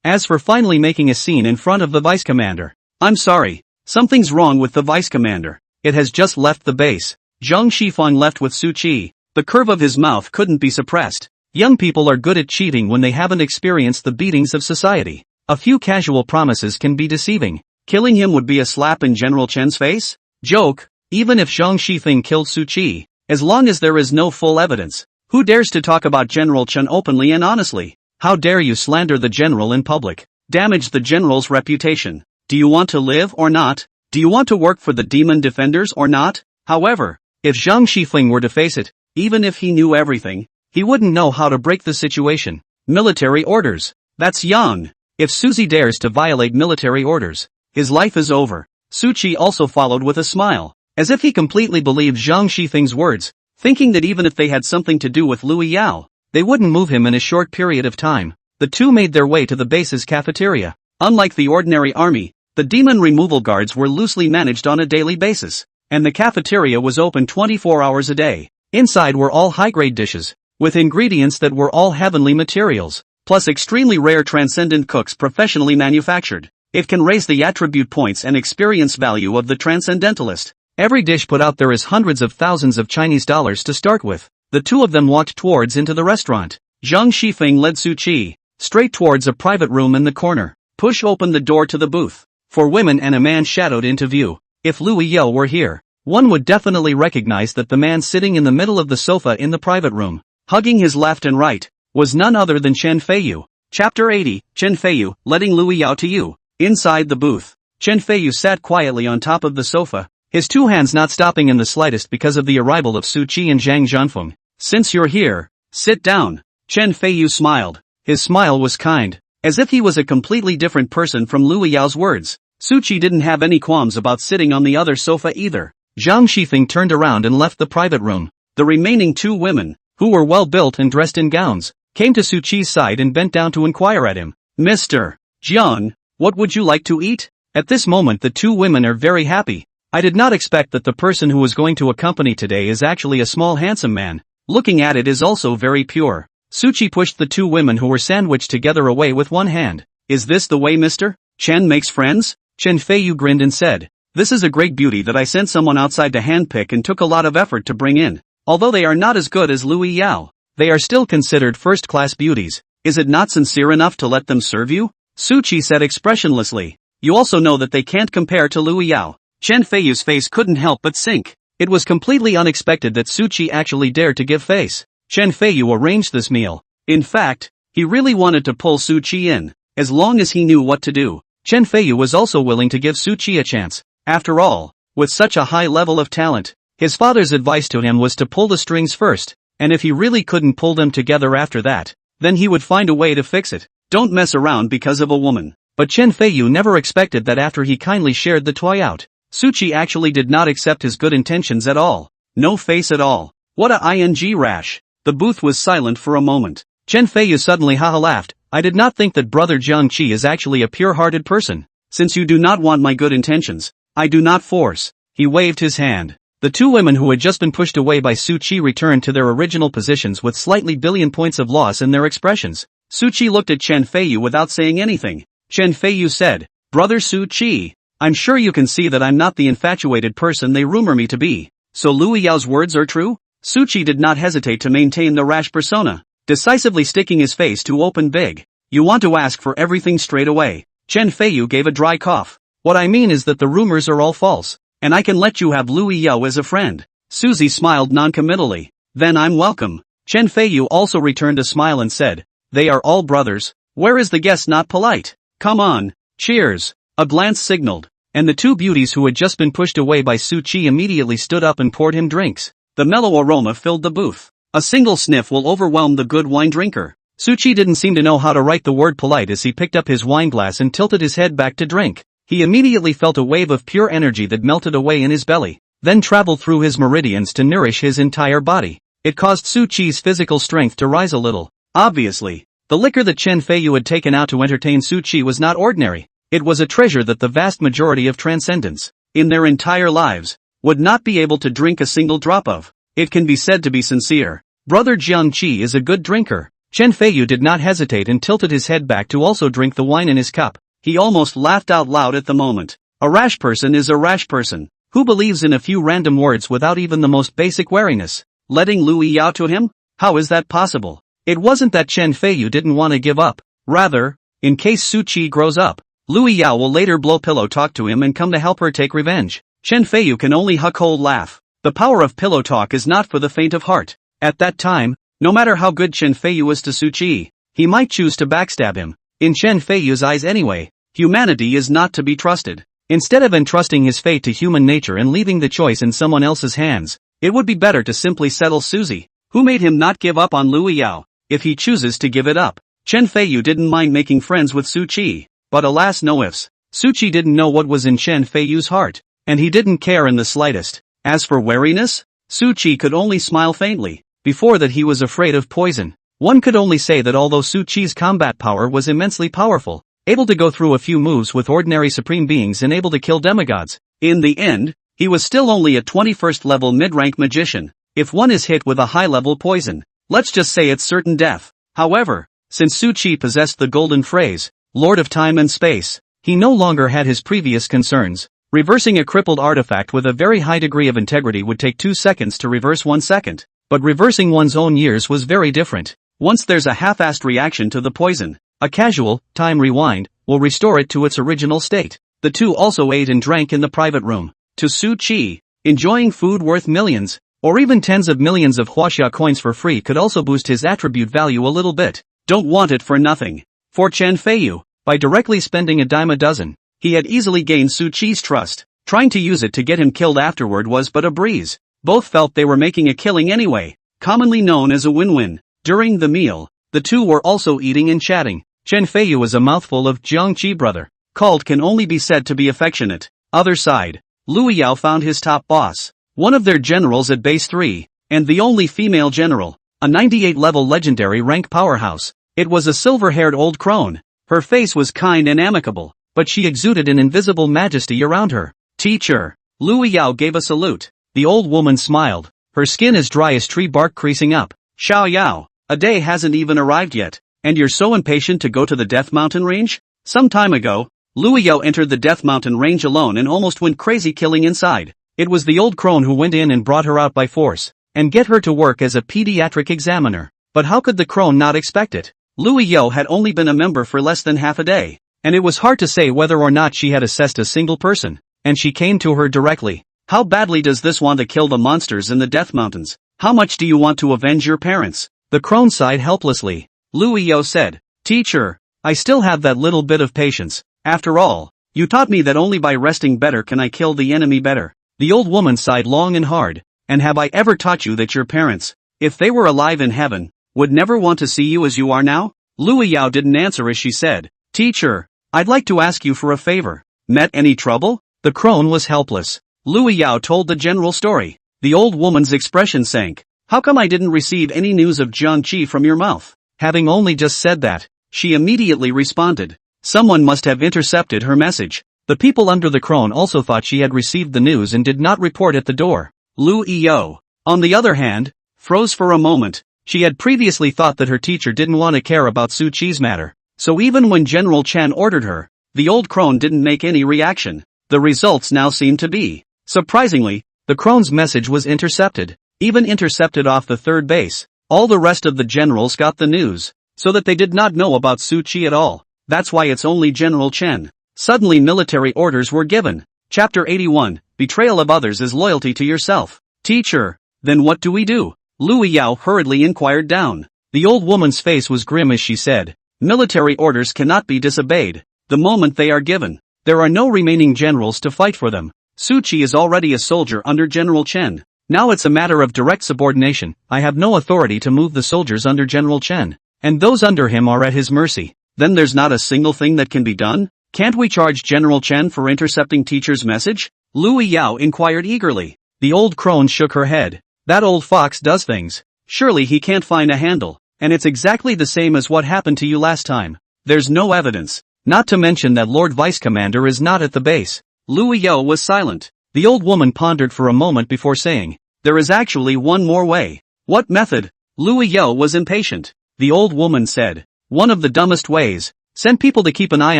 As for finally making a scene in front of the vice commander, I'm sorry, something's wrong with the vice commander. It has just left the base. Zhang Shifeng left with Su Qi. The curve of his mouth couldn't be suppressed. Young people are good at cheating when they haven't experienced the beatings of society. A few casual promises can be deceiving. Killing him would be a slap in General Chen's face? Joke. Even if Zhang Shifeng killed Su Qi, as long as there is no full evidence, who dares to talk about General Chen openly and honestly? How dare you slander the general in public? Damage the general's reputation. Do you want to live or not? Do you want to work for the demon defenders or not? However, if Zhang Shifeng were to face it, even if he knew everything, he wouldn't know how to break the situation. Military orders. That's young. If Suzy dares to violate military orders, his life is over. Su Qi also followed with a smile, as if he completely believed Zhang Shifeng's words, thinking that even if they had something to do with Lu Yao, they wouldn't move him in a short period of time. The two made their way to the base's cafeteria. Unlike the ordinary army, the demon removal guards were loosely managed on a daily basis, and the cafeteria was open 24 hours a day. Inside were all high-grade dishes, with ingredients that were all heavenly materials, plus extremely rare transcendent cooks professionally manufactured. It can raise the attribute points and experience value of the transcendentalist. Every dish put out there is hundreds of thousands of Chinese dollars to start with. The two of them walked towards into the restaurant. Zhang Shifeng led Su Qi straight towards a private room in the corner. Push open the door to the booth. For women, and a man shadowed into view. If Lu Yao were here, one would definitely recognize that the man sitting in the middle of the sofa in the private room, hugging his left and right, was none other than Chen Feiyu. Chapter 80, Chen Feiyu, letting Lu Yao to you. Inside the booth, Chen Feiyu sat quietly on top of the sofa, his two hands not stopping in the slightest because of the arrival of Su Qi and Zhang Zhanfeng. Since you're here, sit down. Chen Feiyu smiled. His smile was kind, as if he was a completely different person from Lu Yao's words. Su Qi didn't have any qualms about sitting on the other sofa either. Zhang Shifeng turned around and left the private room. The remaining two women, who were well built and dressed in gowns, came to Su Qi's side and bent down to inquire at him. Mr. Jiang, what would you like to eat? At this moment the two women are very happy. I did not expect that the person who was going to accompany today is actually a small handsome man. Looking at it is also very pure. Su Qi pushed the two women who were sandwiched together away with one hand. Is this the way Mr. Chen makes friends? Chen Feiyu grinned and said, this is a great beauty that I sent someone outside to handpick and took a lot of effort to bring in. Although they are not as good as Lu Yao, they are still considered first-class beauties. Is it not sincere enough to let them serve you? Su Qi said expressionlessly. You also know that they can't compare to Lu Yao. Chen Feiyu's face couldn't help but sink. It was completely unexpected that Su Qi actually dared to give face. Chen Feiyu arranged this meal. In fact, he really wanted to pull Su Qi in, as long as he knew what to do. Chen Feiyu was also willing to give Su Qi a chance. After all, with such a high level of talent, his father's advice to him was to pull the strings first, and if he really couldn't pull them together after that, then he would find a way to fix it. Don't mess around because of a woman. But Chen Feiyu never expected that after he kindly shared the toy out, Su Qi actually did not accept his good intentions at all. No face at all. What a ing rash. The booth was silent for a moment. Chen Feiyu suddenly haha laughed. I did not think that brother Jiang Qi is actually a pure-hearted person. Since you do not want my good intentions, I do not force. He waved his hand. The two women who had just been pushed away by Su Qi returned to their original positions with slightly billion points of loss in their expressions. Su Qi looked at Chen Feiyu without saying anything. Chen Feiyu said, Brother Su Qi, I'm sure you can see that I'm not the infatuated person they rumor me to be. So Lu Yao's words are true? Su Qi did not hesitate to maintain the rash persona, decisively sticking his face to open big. You want to ask for everything straight away. Chen Feiyu gave a dry cough. What I mean is that the rumors are all false, and I can let you have Lu Yao as a friend. Suzy smiled non-committally. Then I'm welcome. Chen Feiyu also returned a smile and said, they are all brothers. Where is the guest not polite? Come on. Cheers. A glance signaled, and the two beauties who had just been pushed away by Su Chi immediately stood up and poured him drinks. The mellow aroma filled the booth. A single sniff will overwhelm the good wine drinker. Su Chi didn't seem to know how to write the word polite as he picked up his wine glass and tilted his head back to drink. He immediately felt a wave of pure energy that melted away in his belly, then traveled through his meridians to nourish his entire body. It caused Su Chi's physical strength to rise a little. Obviously, the liquor that Chen Feiyu had taken out to entertain Su Chi was not ordinary. It was a treasure that the vast majority of transcendents, in their entire lives, would not be able to drink a single drop of. It can be said to be sincere. Brother Jiang Qi is a good drinker. Chen Feiyu did not hesitate and tilted his head back to also drink the wine in his cup. He almost laughed out loud at the moment. A rash person is a rash person, who believes in a few random words without even the most basic wariness. Letting Lu Yao to him? How is that possible? It wasn't that Chen Feiyu didn't want to give up. Rather, in case Su Chi grows up, Lu Yao will later blow pillow talk to him and come to help her take revenge. Chen Feiyu can only cold laugh. The power of pillow talk is not for the faint of heart. At that time, no matter how good Chen Feiyu was to Su Chi, he might choose to backstab him. In Chen Feiyu's eyes anyway, humanity is not to be trusted. Instead of entrusting his fate to human nature and leaving the choice in someone else's hands, it would be better to simply settle Suzy, who made him not give up on Lu Yao, if he chooses to give it up. Chen Feiyu didn't mind making friends with Su Chi, but alas no ifs. Su Chi didn't know what was in Chen Feiyu's heart, and he didn't care in the slightest. As for wariness, Su Chi could only smile faintly. Before that he was afraid of poison. One could only say that although Su Chi's combat power was immensely powerful, able to go through a few moves with ordinary supreme beings and able to kill demigods, in the end, he was still only a 21st level mid-rank magician. If one is hit with a high-level poison, let's just say it's certain death. However, since Su Chi possessed the golden phrase, Lord of Time and Space, he no longer had his previous concerns. Reversing a crippled artifact with a very high degree of integrity would take 2 seconds to reverse 1 second. But reversing one's own years was very different. Once there's a half-assed reaction to the poison, a casual, time rewind, will restore it to its original state. The two also ate and drank in the private room. To Su Chi, enjoying food worth millions, or even tens of millions of huaxia coins for free could also boost his attribute value a little bit. Don't want it for nothing. For Chen Feiyu, by directly spending a dime a dozen, he had easily gained Su Chi's trust. Trying to use it to get him killed afterward was but a breeze. Both felt they were making a killing anyway, commonly known as a win-win. During the meal, the two were also eating and chatting. Chen Feiyu was a mouthful of Jiang Qi brother, called can only be said to be affectionate. Other side, Lu Yao found his top boss, one of their generals at base 3, and the only female general, a 98-level legendary rank powerhouse. It was a silver-haired old crone. Her face was kind and amicable, but she exuded an invisible majesty around her. Teacher. Lu Yao gave a salute. The old woman smiled, her skin as dry as tree bark creasing up. Xiao Yao, a day hasn't even arrived yet, and you're so impatient to go to the Death Mountain Range? Some time ago, Lu Yao entered the Death Mountain Range alone and almost went crazy killing inside. It was the old crone who went in and brought her out by force, and get her to work as a pediatric examiner. But how could the crone not expect it? Lu Yao had only been a member for less than half a day, and it was hard to say whether or not she had assessed a single person, and she came to her directly. How badly does this want to kill the monsters in the Death Mountains? How much do you want to avenge your parents? The crone sighed helplessly. Lu Yao said, Teacher, I still have that little bit of patience. After all, you taught me that only by resting better can I kill the enemy better. The old woman sighed long and hard. And have I ever taught you that your parents, if they were alive in heaven, would never want to see you as you are now? Lu Yao didn't answer as she said, Teacher, I'd like to ask you for a favor. Met any trouble? The crone was helpless. Lu Yao told the general story. The old woman's expression sank. How come I didn't receive any news of Jiang Qi from your mouth? Having only just said that, she immediately responded. Someone must have intercepted her message. The people under the crone also thought she had received the news and did not report at the door. Lu Yao, on the other hand, froze for a moment. She had previously thought that her teacher didn't want to care about Su Chi's matter. So even when General Chan ordered her, the old crone didn't make any reaction. The results now seemed to be. Surprisingly, the crone's message was intercepted, even intercepted off the third base. All the rest of the generals got the news. so that they did not know about Su Qi at all. That's why it's only General Chen. Suddenly military orders were given. Chapter 81, Betrayal of Others is Loyalty to Yourself. Teacher, then what do we do? Lu Yao hurriedly inquired down. The old woman's face was grim as she said, military orders cannot be disobeyed. The moment they are given, there are no remaining generals to fight for them. Su Qi is already a soldier under General Chen. Now it's a matter of direct subordination. I have no authority to move the soldiers under General Chen, and those under him are at his mercy. Then there's not a single thing that can be done? Can't we charge General Chen for intercepting teacher's message? Lu Yao inquired eagerly. The old crone shook her head. That old fox does things. Surely he can't find a handle, and it's exactly the same as what happened to you last time. There's no evidence. Not to mention that Lord Vice Commander is not at the base. Lu Yao was silent. The old woman pondered for a moment before saying, there is actually one more way. What method? Lu Yao was impatient. The old woman said, one of the dumbest ways. Send people to keep an eye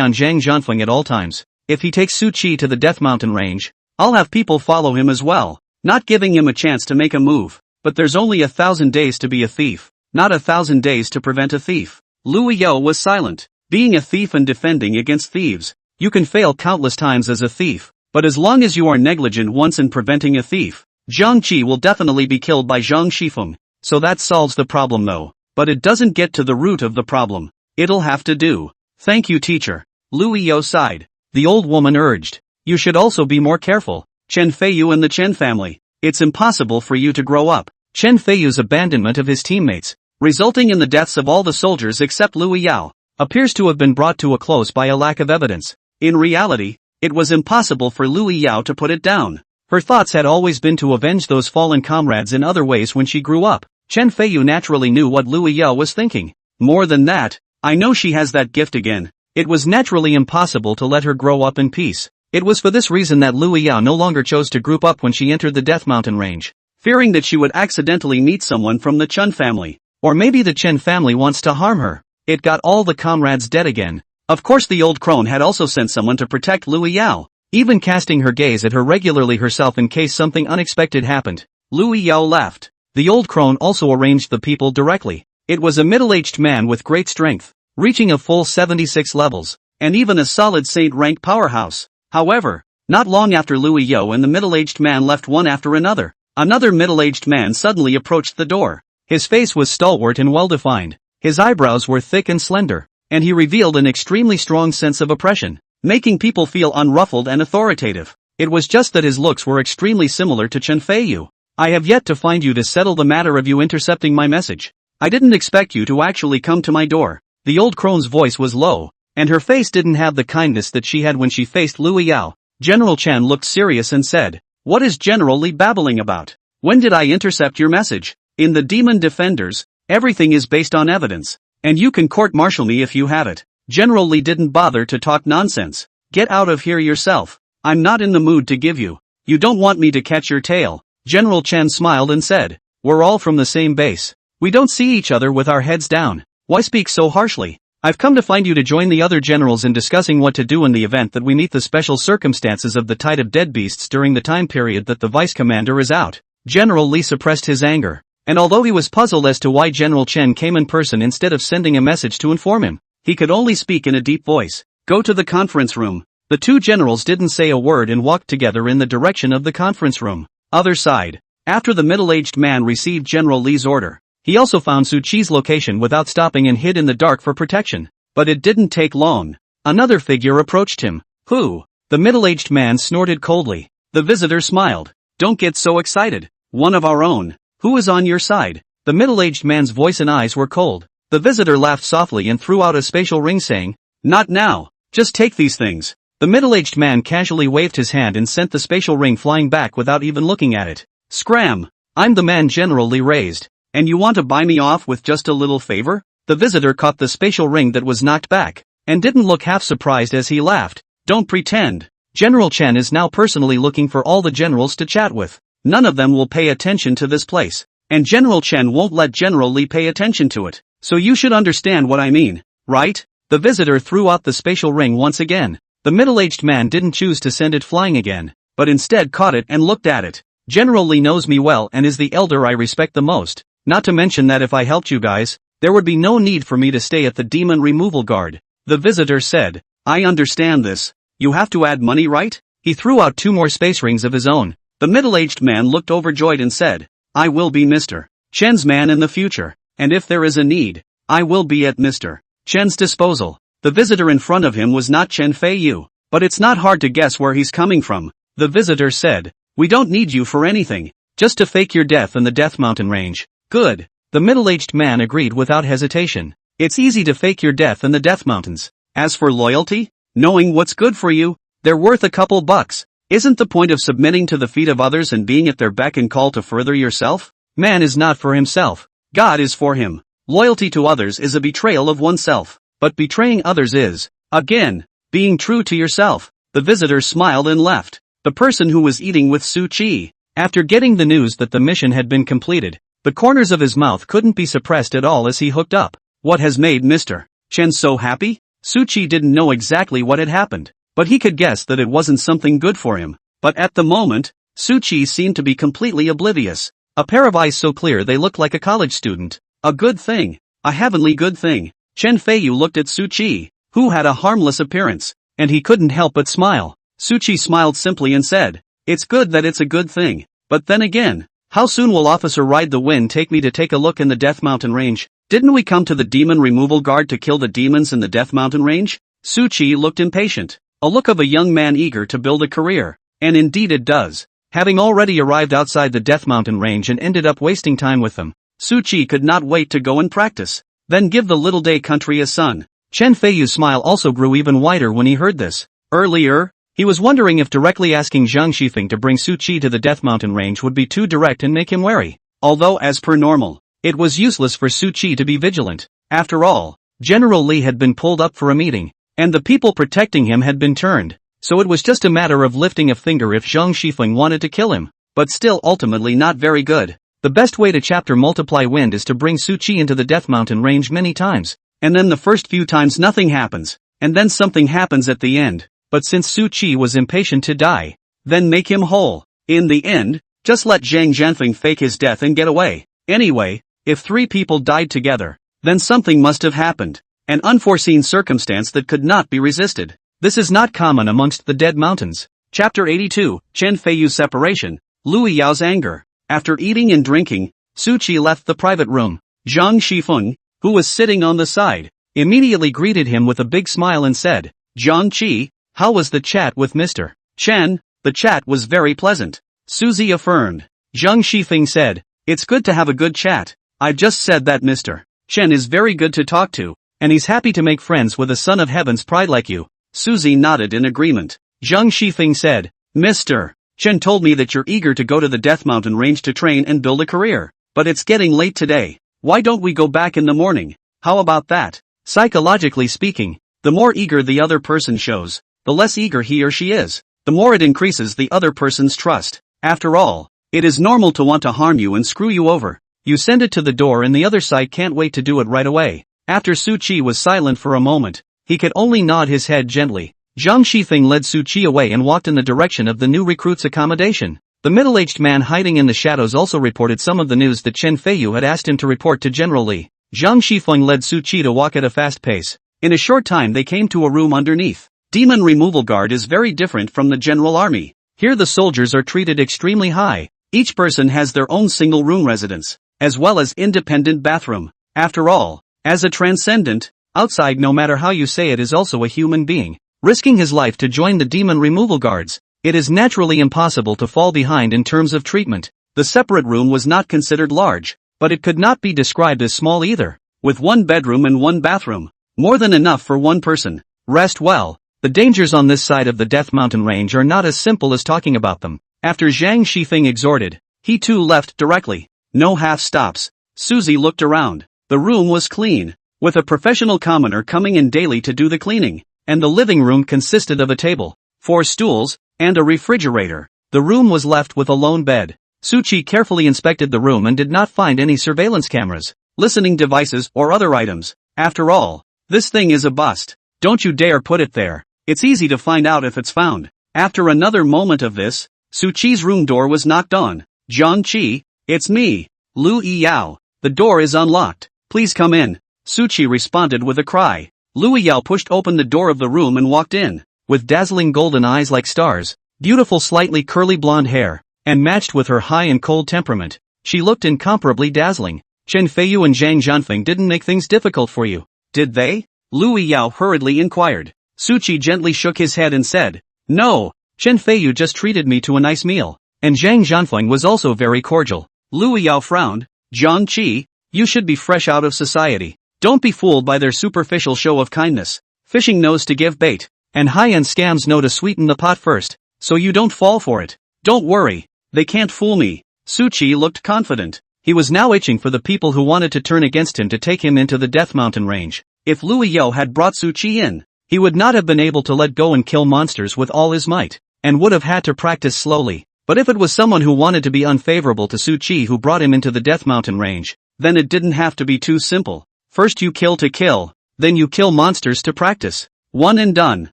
on Zhang Zhanfeng at all times. If he takes Su Qi to the Death Mountain range, I'll have people follow him as well, not giving him a chance to make a move. But there's only 1,000 days to be a thief, not 1,000 days to prevent a thief. Lu Yao was silent. Being a thief and defending against thieves, you can fail countless times as a thief, but as long as you are negligent once in preventing a thief, Jiang Qi will definitely be killed by Zhang Shifeng. So that solves the problem though, but it doesn't get to the root of the problem. It'll have to do. Thank you, teacher. Lu Yao sighed. The old woman urged, you should also be more careful. Chen Feiyu and the Chen family. It's impossible for you to grow up. Chen Feiyu's abandonment of his teammates, resulting in the deaths of all the soldiers except Lu Yao, appears to have been brought to a close by a lack of evidence. In reality, it was impossible for Lu Yao to put it down. Her thoughts had always been to avenge those fallen comrades in other ways when she grew up. Chen Feiyu naturally knew what Lu Yao was thinking. More than that, I know she has that gift again. It was naturally impossible to let her grow up in peace. It was for this reason that Lu Yao no longer chose to group up when she entered the Death Mountain range, fearing that she would accidentally meet someone from the Chen family. Or maybe the Chen family wants to harm her. It got all the comrades dead again. Of course the old crone had also sent someone to protect Lu Yao, even casting her gaze at her regularly herself in case something unexpected happened. Lu Yao laughed. The old crone also arranged the people directly. It was a middle-aged man with great strength, reaching a full 76 levels, and even a solid saint rank powerhouse. However, not long after Lu Yao and the middle-aged man left one after another, another middle-aged man suddenly approached the door. His face was stalwart and well-defined, his eyebrows were thick and slender, and he revealed an extremely strong sense of oppression, making people feel unruffled and authoritative. It was just that his looks were extremely similar to Chen Feiyu. I have yet to find you to settle the matter of you intercepting my message. I didn't expect you to actually come to my door. The old crone's voice was low, and her face didn't have the kindness that she had when she faced Lu Yao. General Chen looked serious and said, what is General Li babbling about? When did I intercept your message? In the Demon Defenders, everything is based on evidence, and you can court-martial me if you have it. General Li didn't bother to talk nonsense. Get out of here yourself. I'm not in the mood to give you. You don't want me to catch your tail. General Chen smiled and said, we're all from the same base. We don't see each other with our heads down. Why speak so harshly? I've come to find you to join the other generals in discussing what to do in the event that we meet the special circumstances of the Tide of Dead Beasts during the time period that the vice commander is out. General Li suppressed his anger, and although he was puzzled as to why General Chen came in person instead of sending a message to inform him, he could only speak in a deep voice. Go to the conference room. The two generals didn't say a word and walked together in the direction of the conference room. Other side. After the middle-aged man received General Li's order, he also found Su Qi's location without stopping and hid in the dark for protection. But it didn't take long. Another figure approached him. Who? The middle-aged man snorted coldly. The visitor smiled. Don't get so excited. One of our own. Who is on your side? The middle-aged man's voice and eyes were cold. The visitor laughed softly and threw out a spatial ring saying, not now. Just take these things. The middle-aged man casually waved his hand and sent the spatial ring flying back without even looking at it. Scram! I'm the man General Li raised. And you want to buy me off with just a little favor? The visitor caught the spatial ring that was knocked back, and didn't look half surprised as he laughed. Don't pretend. General Chen is now personally looking for all the generals to chat with. None of them will pay attention to this place. And General Chen won't let General Li pay attention to it. So you should understand what I mean, right? The visitor threw out the spatial ring once again. The middle-aged man didn't choose to send it flying again, but instead caught it and looked at it. General Li knows me well and is the elder I respect the most, not to mention that if I helped you guys, there would be no need for me to stay at the demon removal guard. The visitor said, I understand this. You have to add money, right? He threw out 2 more space rings of his own. The middle-aged man looked overjoyed and said, I will be Mr. Chen's man in the future, and if there is a need, I will be at Mr. Chen's disposal. The visitor in front of him was not Chen Feiyu, but it's not hard to guess where he's coming from. The visitor said, we don't need you for anything, just to fake your death in the Death Mountain range. Good. The middle-aged man agreed without hesitation. It's easy to fake your death in the Death Mountains. As for loyalty, knowing what's good for you, they're worth a couple bucks. Isn't the point of submitting to the feet of others and being at their beck and call to further yourself? Man is not for himself. God is for him. Loyalty to others is a betrayal of oneself, but betraying others is, again, being true to yourself. The visitor smiled and left. The person who was eating with Su Qi, after getting the news that the mission had been completed, the corners of his mouth couldn't be suppressed at all as he hooked up. What has made Mr. Chen so happy? Su Qi didn't know exactly what had happened, but he could guess that it wasn't something good for him. But at the moment, Su Qi seemed to be completely oblivious. A pair of eyes so clear they looked like a college student. A good thing. A heavenly good thing. Chen Feiyu looked at Su Qi, who had a harmless appearance, and he couldn't help but smile. Su Qi smiled simply and said, it's good that it's a good thing. But then again, how soon will Officer Ride the Wind take me to take a look in the Death Mountain range? Didn't we come to the demon removal guard to kill the demons in the Death Mountain range? Su Qi looked impatient. A look of a young man eager to build a career. And indeed it does. Having already arrived outside the Death Mountain range and ended up wasting time with them, Su Qi could not wait to go and practice. Then give the little day country a son. Chen Feiyu's smile also grew even wider when he heard this. Earlier, he was wondering if directly asking Zhang Shifeng to bring Su Qi to the Death Mountain range would be too direct and make him wary. Although as per normal, it was useless for Su Qi to be vigilant. After all, General Li had been pulled up for a meeting, and the people protecting him had been turned, so it was just a matter of lifting a finger if Zhang Shifeng wanted to kill him, but still ultimately not very good. The best way to chapter multiply wind is to bring Su Qi into the Death Mountain range many times, and then the first few times nothing happens, and then something happens at the end. But since Su Qi was impatient to die, then make him whole. In the end, just let Zhang Zhanfeng fake his death and get away. Anyway, if 3 people died together, then something must have happened. An unforeseen circumstance that could not be resisted. This is not common amongst the Dead Mountains. Chapter 82, Chen Feiyu's separation, Lu Yao's anger. After eating and drinking, Su Qi left the private room. Zhang Shifeng, who was sitting on the side, immediately greeted him with a big smile and said, Zhang Qi, how was the chat with Mr. Chen? The chat was very pleasant. Suzy affirmed. Zhang Shifeng said, it's good to have a good chat. I just said that Mr. Chen is very good to talk to, and he's happy to make friends with a son of heaven's pride like you. Suzy nodded in agreement. Zhang Shifeng said, Mr. Chen told me that you're eager to go to the Death Mountain range to train and build a career, but it's getting late today. Why don't we go back in the morning? How about that? Psychologically speaking, the more eager the other person shows, the less eager he or she is, the more it increases the other person's trust. After all, it is normal to want to harm you and screw you over. You send it to the door and the other side can't wait to do it right away. After Su Qi was silent for a moment, he could only nod his head gently. Zhang Shifeng led Su Qi away and walked in the direction of the new recruit's accommodation. The middle-aged man hiding in the shadows also reported some of the news that Chen Feiyu had asked him to report to General Li. Zhang Shifeng led Su Qi to walk at a fast pace. In a short time they came to a room underneath. Demon Removal Guard is very different from the general army. Here the soldiers are treated extremely high. Each person has their own single room residence, as well as independent bathroom. After all, as a transcendent, outside no matter how you say it is also a human being, risking his life to join the Demon Removal Guards. It is naturally impossible to fall behind in terms of treatment. The separate room was not considered large, but it could not be described as small either. With 1 bedroom and 1 bathroom, more than enough for 1 person. Rest well. The dangers on this side of the Death Mountain range are not as simple as talking about them. After Zhang Shifeng exhorted, he too left directly. No half stops. Suzy looked around. The room was clean, with a professional commoner coming in daily to do the cleaning, and the living room consisted of a table, 4 stools, and a refrigerator. The room was left with a lone bed. Su Qi carefully inspected the room and did not find any surveillance cameras, listening devices or other items. After all, this thing is a bust. Don't you dare put it there. It's easy to find out if it's found. After another moment of this, Su Qi's room door was knocked on. Zhang Qi, it's me, Lu Yao. The door is unlocked. please come in. Su Qi responded with a cry. Lu Yao pushed open the door of the room and walked in. With dazzling golden eyes like stars, beautiful slightly curly blonde hair, and matched with her high and cold temperament, she looked incomparably dazzling. Chen Feiyu and Zhang Zhanfeng didn't make things difficult for you, did they? Lu Yao hurriedly inquired. Su Qi gently shook his head and said, no, Chen Feiyu just treated me to a nice meal, and Zhang Zhanfeng was also very cordial. Lu Yao frowned. Jiang Qi, you should be fresh out of society. Don't be fooled by their superficial show of kindness. Fishing knows to give bait, and high-end scams know to sweeten the pot first, so you don't fall for it. Don't worry, they can't fool me. Su Qi looked confident. He was now itching for the people who wanted to turn against him to take him into the Death Mountain range. If Lu Yao had brought Su Qi in, he would not have been able to let go and kill monsters with all his might, and would have had to practice slowly. But if it was someone who wanted to be unfavorable to Su Qi who brought him into the Death Mountain range, then it didn't have to be too simple. First you kill to kill, then you kill monsters to practice. One and done.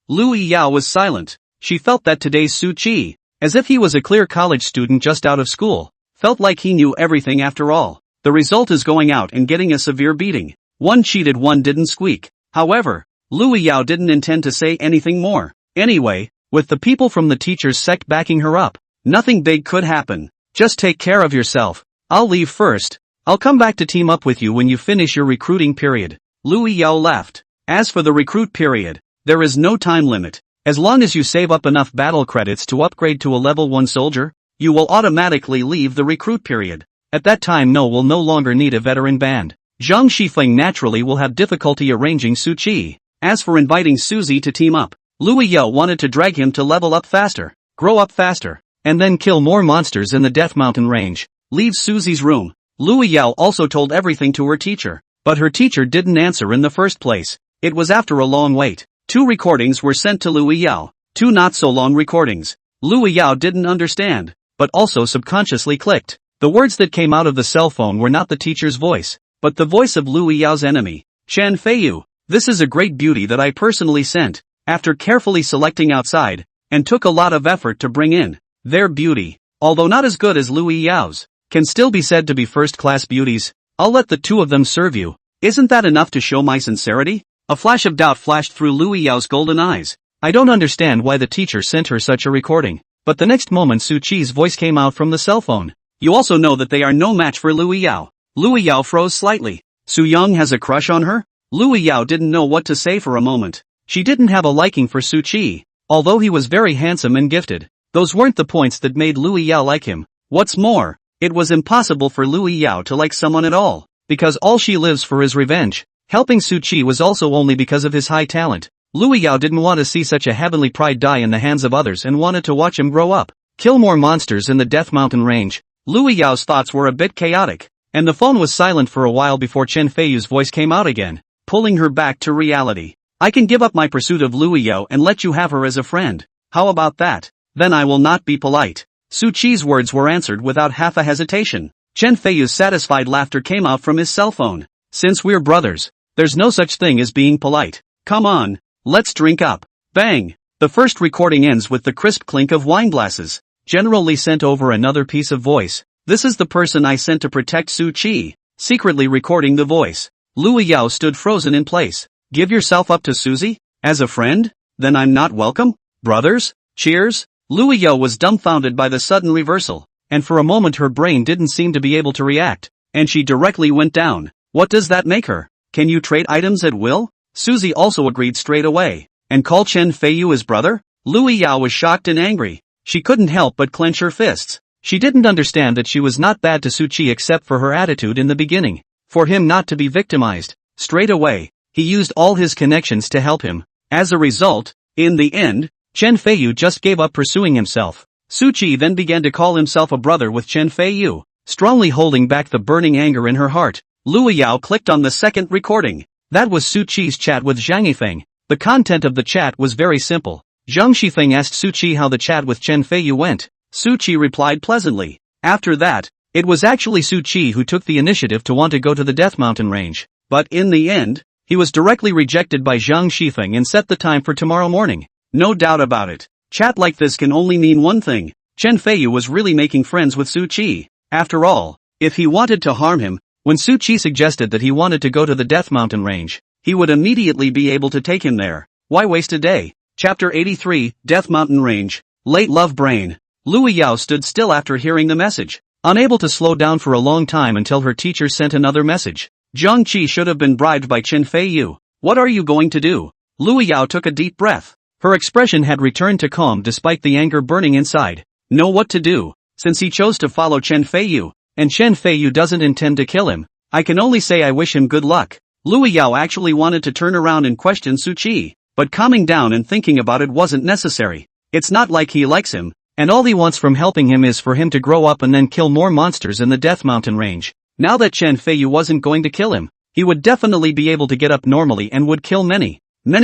Lu Yao was silent. She felt that today's Su Qi, as if he was a clear college student just out of school, felt like he knew everything after all. The result is going out and getting a severe beating. One cheated, one didn't squeak. However, Lu Yao didn't intend to say anything more. Anyway, with the people from the teacher's sect backing her up, nothing big could happen. Just take care of yourself. I'll leave first. I'll come back to team up with you when you finish your recruiting period. Lu Yao laughed. As for the recruit period, there is no time limit. As long as you save up enough battle credits to upgrade to a level 1 soldier, you will automatically leave the recruit period. At that time will no longer need a veteran band. Zhang Shifeng naturally will have difficulty arranging Su Qi. As for inviting Suzy to team up, Lu Yao wanted to drag him to level up faster, grow up faster, and then kill more monsters in the Death Mountain range. Leave Suzy's room. Lu Yao also told everything to her teacher, but her teacher didn't answer in the first place. It was after a long wait. 2 recordings were sent to Lu Yao, 2 not so long recordings. Lu Yao didn't understand, but also subconsciously clicked. The words that came out of the cell phone were not the teacher's voice, but the voice of Lu Yao's enemy, Chen Feiyu. This is a great beauty that I personally sent, after carefully selecting outside, and took a lot of effort to bring in. Their beauty, although not as good as Lu Yao's, can still be said to be first-class beauties. I'll let the 2 of them serve you. Isn't that enough to show my sincerity? A flash of doubt flashed through Lu Yao's golden eyes. I don't understand why the teacher sent her such a recording. But the next moment Su Qi's voice came out from the cell phone. You also know that they are no match for Lu Yao. Lu Yao froze slightly. Su Yang has a crush on her? Lu Yao didn't know what to say for a moment. She didn't have a liking for Su Qi, although he was very handsome and gifted. Those weren't the points that made Lu Yao like him. What's more, it was impossible for Lu Yao to like someone at all, because all she lives for is revenge. Helping Su Qi was also only because of his high talent. Lu Yao didn't want to see such a heavenly pride die in the hands of others and wanted to watch him grow up. Kill more monsters in the Death Mountain range. Lu Yao's thoughts were a bit chaotic, and the phone was silent for a while before Chen Feiyu's voice came out again, pulling her back to reality. I can give up my pursuit of Lu Yao and let you have her as a friend. How about that? Then I will not be polite. Su Qi's words were answered without half a hesitation. Chen Feiyu's satisfied laughter came out from his cell phone. Since we're brothers, there's no such thing as being polite. Come on, let's drink up. Bang! The first recording ends with the crisp clink of wine glasses. General Li sent over another piece of voice. This is the person I sent to protect Su Qi. Secretly recording the voice. Lu Yao stood frozen in place. Give yourself up to Suzy? As a friend? Then I'm not welcome? Brothers? Cheers? Lu Yao was dumbfounded by the sudden reversal, and for a moment her brain didn't seem to be able to react, and she directly went down. What does that make her? Can you trade items at will? Suzy also agreed straight away. And call Chen Feiyu his brother? Lu Yao was shocked and angry. She couldn't help but clench her fists. She didn't understand that she was not bad to Su Qi except for her attitude in the beginning. For him not to be victimized. Straight away, he used all his connections to help him. As a result, in the end, Chen Feiyu just gave up pursuing himself. Su Qi then began to call himself a brother with Chen Feiyu, strongly holding back the burning anger in her heart. Lu Yao clicked on the second recording. That was Su Qi's chat with Zhang Yifeng. The content of the chat was very simple. Zhang Shifeng asked Su Qi how the chat with Chen Feiyu went. Su Qi replied pleasantly. After that, it was actually Su Qi who took the initiative to want to go to the Death Mountain range. But in the end, he was directly rejected by Zhang Shifeng and set the time for tomorrow morning. No doubt about it. Chat like this can only mean one thing. Chen Feiyu was really making friends with Su Qi. After all, if he wanted to harm him, When Su Qi suggested that he wanted to go to the Death Mountain range, he would immediately be able to take him there. Why waste a day? Chapter 83, Death Mountain Range. Late Love Brain. Lu Yao stood still after hearing the message, unable to slow down for a long time until her teacher sent another message. Jiang Qi should have been bribed by Chen Feiyu. What are you going to do? Lu Yao took a deep breath. Her expression had returned to calm despite the anger burning inside. Know what to do, since he chose to follow Chen Feiyu, and Chen Feiyu doesn't intend to kill him. I can only say I wish him good luck. Lu Yao actually wanted to turn around and question Su Qi, but calming down and thinking about it wasn't necessary. It's not like he likes him, and all he wants from helping him is for him to grow up and then kill more monsters in the Death Mountain range. Now that Chen Feiyu wasn't going to kill him, he would definitely be able to get up normally and would kill many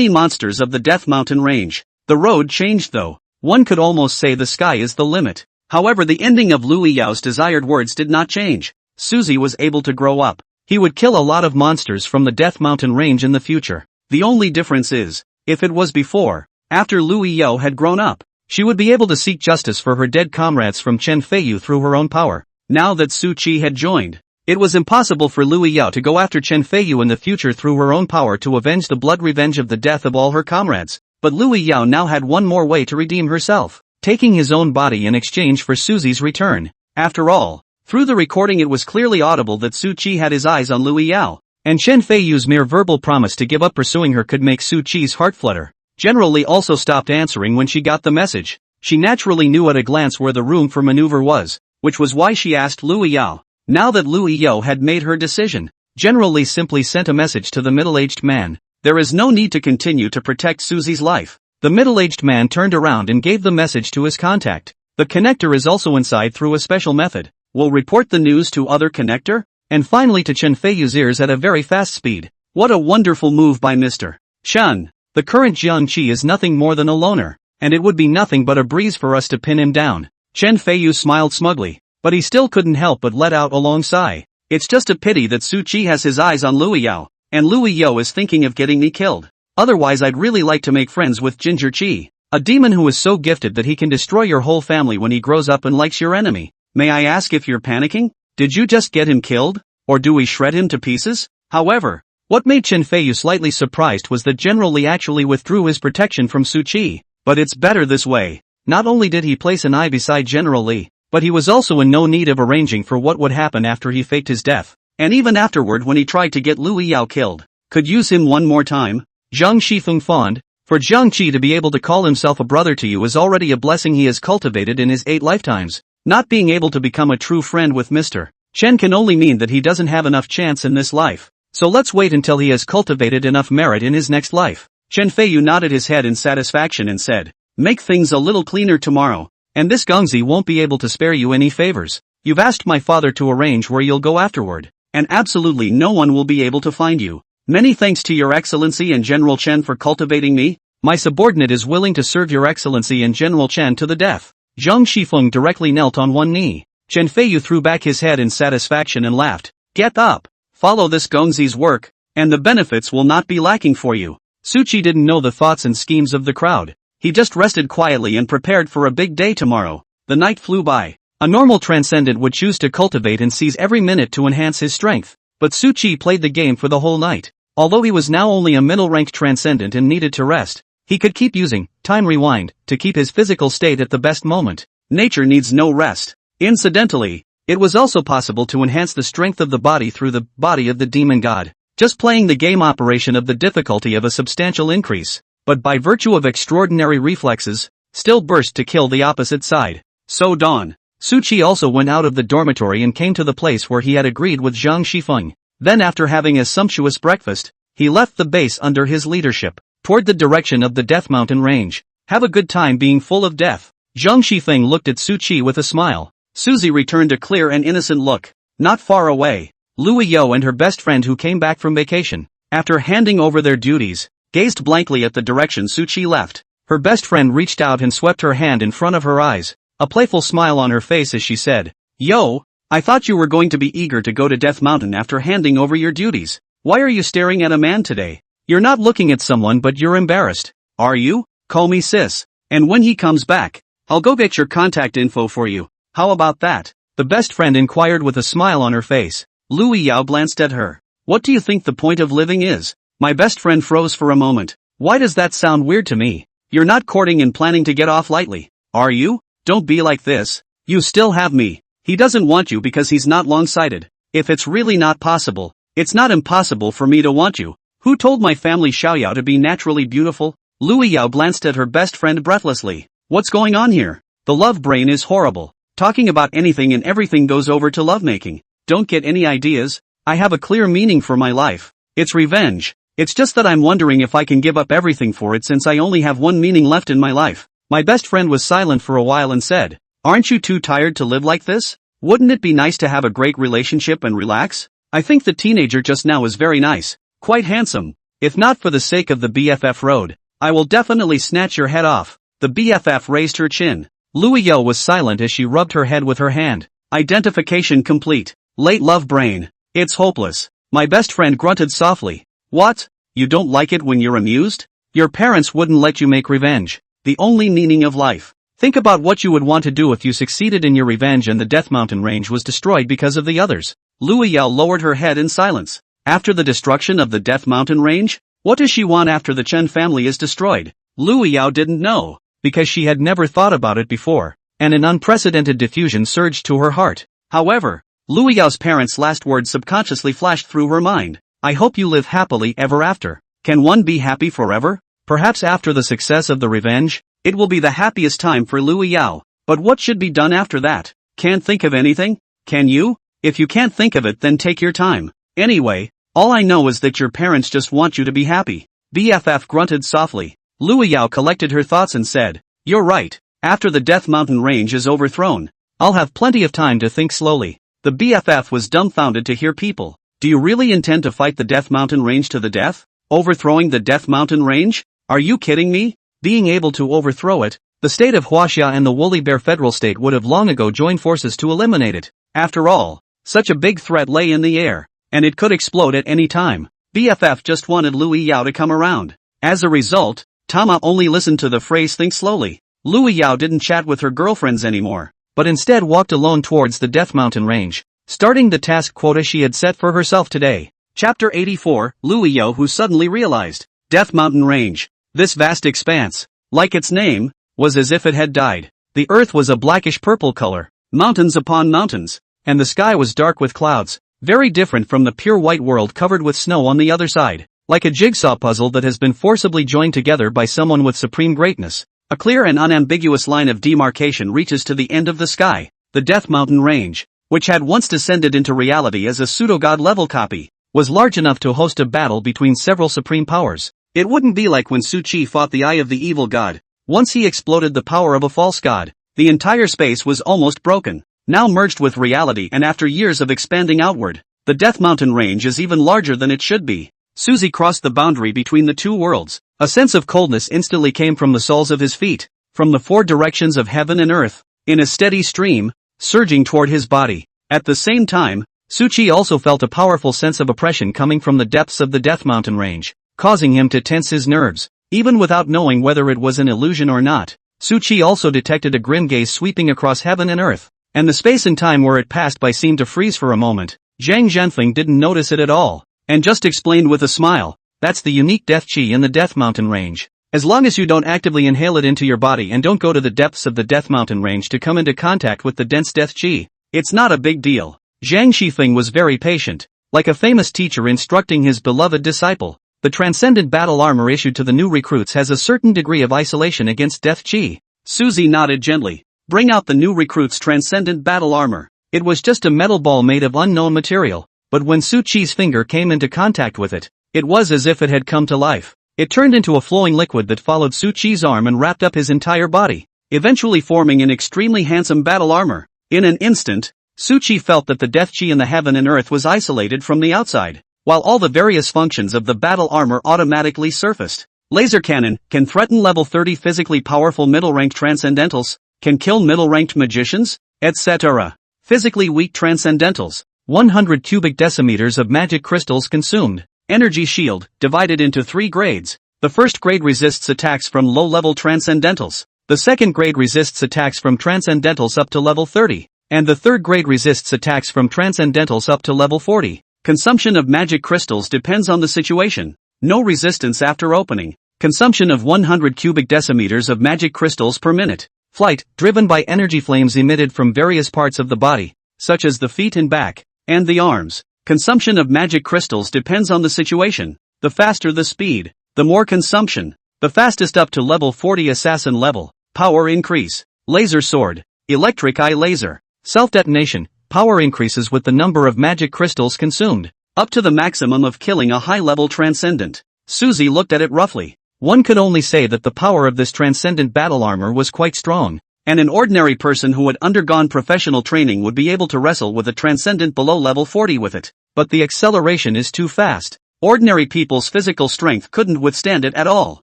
monsters of the Death Mountain range. The road changed though. One could almost say the sky is the limit. However, the ending of Lu Yao's desired words did not change. Suzy was able to grow up. He would kill a lot of monsters from the Death Mountain range in the future. The only difference is, if it was before, after Lu Yao had grown up, she would be able to seek justice for her dead comrades from Chen Feiyu through her own power. Now that Su Qi had joined, it was impossible for Lu Yao to go after Chen Feiyu in the future through her own power to avenge the blood revenge of the death of all her comrades. But Lu Yao now had one more way to redeem herself, taking his own body in exchange for Suzy's return. After all, through the recording it was clearly audible that Su Qi had his eyes on Lu Yao, and Chen Feiyu's mere verbal promise to give up pursuing her could make Su Qi's heart flutter. General Li also stopped answering when she got the message. She naturally knew at a glance where the room for maneuver was, which was why she asked Lu Yao. Now that Lu Yao had made her decision, General Li simply sent a message to the middle-aged man. There is no need to continue to protect Suzy's life. The middle-aged man turned around and gave the message to his contact. The connector is also inside through a special method. Will report the news to other connector? And finally to Chen Feiyu's ears at a very fast speed. What a wonderful move by Mr. Chen. The current Jiang Qi is nothing more than a loner, and it would be nothing but a breeze for us to pin him down. Chen Feiyu smiled smugly, but he still couldn't help but let out a long sigh. It's just a pity that Su Qi has his eyes on Lu Yao, and Lu Yao is thinking of getting me killed. Otherwise I'd really like to make friends with Ginger Qi, a demon who is so gifted that he can destroy your whole family when he grows up and likes your enemy. May I ask if you're panicking? Did you just get him killed? Or do we shred him to pieces? However, what made Chen Feiyu slightly surprised was that General Li actually withdrew his protection from Su Qi. But it's better this way. Not only did he place an eye beside General Li, but he was also in no need of arranging for what would happen after he faked his death. And even afterward when he tried to get Lu Yao killed, could use him one more time. Zhang Shifeng fawned. For Jiang Qi to be able to call himself a brother to you is already a blessing he has cultivated in his 8 lifetimes. Not being able to become a true friend with Mr. Chen can only mean that he doesn't have enough chance in this life. So let's wait until he has cultivated enough merit in his next life. Chen Feiyu nodded his head in satisfaction and said, make things a little cleaner tomorrow, and this Gongzi won't be able to spare you any favors. You've asked my father to arrange where you'll go afterward, and absolutely no one will be able to find you. Many thanks to your excellency and General Chen for cultivating me. My subordinate is willing to serve your excellency and General Chen to the death. Zhang Shifeng directly knelt on one knee. Chen Feiyu threw back his head in satisfaction and laughed. Get up. Follow this Gongzi's work, and the benefits will not be lacking for you. Su Qi didn't know the thoughts and schemes of the crowd. He just rested quietly and prepared for a big day tomorrow. The night flew by. A normal transcendent would choose to cultivate and seize every minute to enhance his strength. But Su Qi played the game for the whole night. Although he was now only a middle-ranked transcendent and needed to rest, he could keep using time rewind to keep his physical state at the best moment. Nature needs no rest. Incidentally, it was also possible to enhance the strength of the body through the body of the demon god, just playing the game operation of the difficulty of a substantial increase, but by virtue of extraordinary reflexes, still burst to kill the opposite side. So dawn. Su Qi also went out of the dormitory and came to the place where he had agreed with Zhang Shifeng. Then after having a sumptuous breakfast, he left the base under his leadership, toward the direction of the Death Mountain range. Have a good time being full of death. Zhang Shifeng looked at Su Qi with a smile. Suzy returned a clear and innocent look. Not far away, Lu Yao and her best friend who came back from vacation, after handing over their duties, gazed blankly at the direction Su Qi left. Her best friend reached out and swept her hand in front of her eyes, a playful smile on her face as she said, Yo, I thought you were going to be eager to go to Death Mountain after handing over your duties. Why are you staring at a man today? You're not looking at someone but you're embarrassed. Are you? Call me sis. And when he comes back, I'll go get your contact info for you. How about that? The best friend inquired with a smile on her face. Lu Yao glanced at her. What do you think the point of living is? My best friend froze for a moment. Why does that sound weird to me? You're not courting and planning to get off lightly, are you? Don't be like this. You still have me. He doesn't want you because he's not long-sighted. If it's really not possible, it's not impossible for me to want you. Who told my family Xiaoyao to be naturally beautiful? Lu Yao glanced at her best friend breathlessly. What's going on here? The love brain is horrible. Talking about anything and everything goes over to lovemaking. Don't get any ideas? I have a clear meaning for my life. It's revenge. It's just that I'm wondering if I can give up everything for it since I only have one meaning left in my life. My best friend was silent for a while and said, aren't you too tired to live like this? Wouldn't it be nice to have a great relationship and relax? I think the teenager just now is very nice. Quite handsome. If not for the sake of the BFF road, I will definitely snatch your head off. The BFF raised her chin. Lu Yao was silent as she rubbed her head with her hand. Identification complete. Late love brain. It's hopeless. My best friend grunted softly. What? You don't like it when you're amused? Your parents wouldn't let you make revenge. The only meaning of life. Think about what you would want to do if you succeeded in your revenge and the Death Mountain range was destroyed because of the others. Lu Yao lowered her head in silence. After the destruction of the Death Mountain range? What does she want after the Chen family is destroyed? Lu Yao didn't know, because she had never thought about it before, and an unprecedented diffusion surged to her heart. However, Lu Yao's parents' last words subconsciously flashed through her mind. I hope you live happily ever after. Can one be happy forever? Perhaps after the success of the revenge, it will be the happiest time for Lu Yao. But what should be done after that? Can't think of anything? Can you? If you can't think of it, then take your time. Anyway, all I know is that your parents just want you to be happy. BFF grunted softly. Lu Yao collected her thoughts and said, you're right. After the Death Mountain range is overthrown, I'll have plenty of time to think slowly. The BFF was dumbfounded to hear people. Do you really intend to fight the Death Mountain range to the death? Overthrowing the Death Mountain range? Are you kidding me? Being able to overthrow it, the state of Huaxia and the Woolly Bear Federal State would have long ago joined forces to eliminate it. After all, such a big threat lay in the air, and it could explode at any time. BFF just wanted Lu Yao to come around. As a result, Tama only listened to the phrase think slowly. Lu Yao didn't chat with her girlfriends anymore, but instead walked alone towards the Death Mountain range, starting the task quota she had set for herself today. Chapter 84, Lu Yao who suddenly realized, Death Mountain range. This vast expanse, like its name, was as if it had died. The earth was a blackish-purple color, mountains upon mountains, and the sky was dark with clouds, very different from the pure white world covered with snow on the other side, like a jigsaw puzzle that has been forcibly joined together by someone with supreme greatness. A clear and unambiguous line of demarcation reaches to the end of the sky, the Death Mountain range, which had once descended into reality as a pseudo-god level copy, was large enough to host a battle between several supreme powers. It wouldn't be like when Su Qi fought the Eye of the Evil God. Once he exploded the power of a false god, the entire space was almost broken. Now merged with reality and after years of expanding outward, the Death Mountain range is even larger than it should be. Suzy crossed the boundary between the two worlds. A sense of coldness instantly came from the soles of his feet, from the four directions of heaven and earth, in a steady stream, surging toward his body. At the same time, Su Qi also felt a powerful sense of oppression coming from the depths of the Death Mountain range, causing him to tense his nerves, even without knowing whether it was an illusion or not. Su Qi also detected a grim gaze sweeping across heaven and earth, and the space and time where it passed by seemed to freeze for a moment. Zhang Zhanfeng didn't notice it at all, and just explained with a smile, that's the unique death qi in the Death Mountain range. As long as you don't actively inhale it into your body and don't go to the depths of the Death Mountain range to come into contact with the dense death qi, it's not a big deal. Zhang Shifeng was very patient, like a famous teacher instructing his beloved disciple. The transcendent battle armor issued to the new recruits has a certain degree of isolation against death qi. Suzy nodded gently. Bring out the new recruits' transcendent battle armor. It was just a metal ball made of unknown material, but when Su Qi's finger came into contact with it, it was as if it had come to life. It turned into a flowing liquid that followed Su Qi's arm and wrapped up his entire body, eventually forming an extremely handsome battle armor. In an instant, Su Qi felt that the death qi in the heaven and earth was isolated from the outside, while all the various functions of the battle armor automatically surfaced. Laser cannon can threaten level 30 physically powerful middle-ranked transcendentals, can kill middle-ranked magicians, etc. Physically weak transcendentals, 100 cubic decimeters of magic crystals consumed. Energy shield, divided into 3 grades. The first grade resists attacks from low-level transcendentals. The second grade resists attacks from transcendentals up to level 30. and the third grade resists attacks from transcendentals up to level 40. Consumption of magic crystals depends on the situation. No resistance after opening. Consumption of 100 cubic decimeters of magic crystals per minute. Flight, driven by energy flames emitted from various parts of the body, such as the feet and back, and the arms. Consumption of magic crystals depends on the situation. The faster the speed, the more consumption. The fastest up to level 40 assassin level. Power increase. Laser sword. Electric eye laser. Self-detonation. Power increases with the number of magic crystals consumed, up to the maximum of killing a high-level transcendent. Susie looked at it roughly. One could only say that the power of this transcendent battle armor was quite strong, and an ordinary person who had undergone professional training would be able to wrestle with a transcendent below level 40 with it. But the acceleration is too fast. Ordinary people's physical strength couldn't withstand it at all.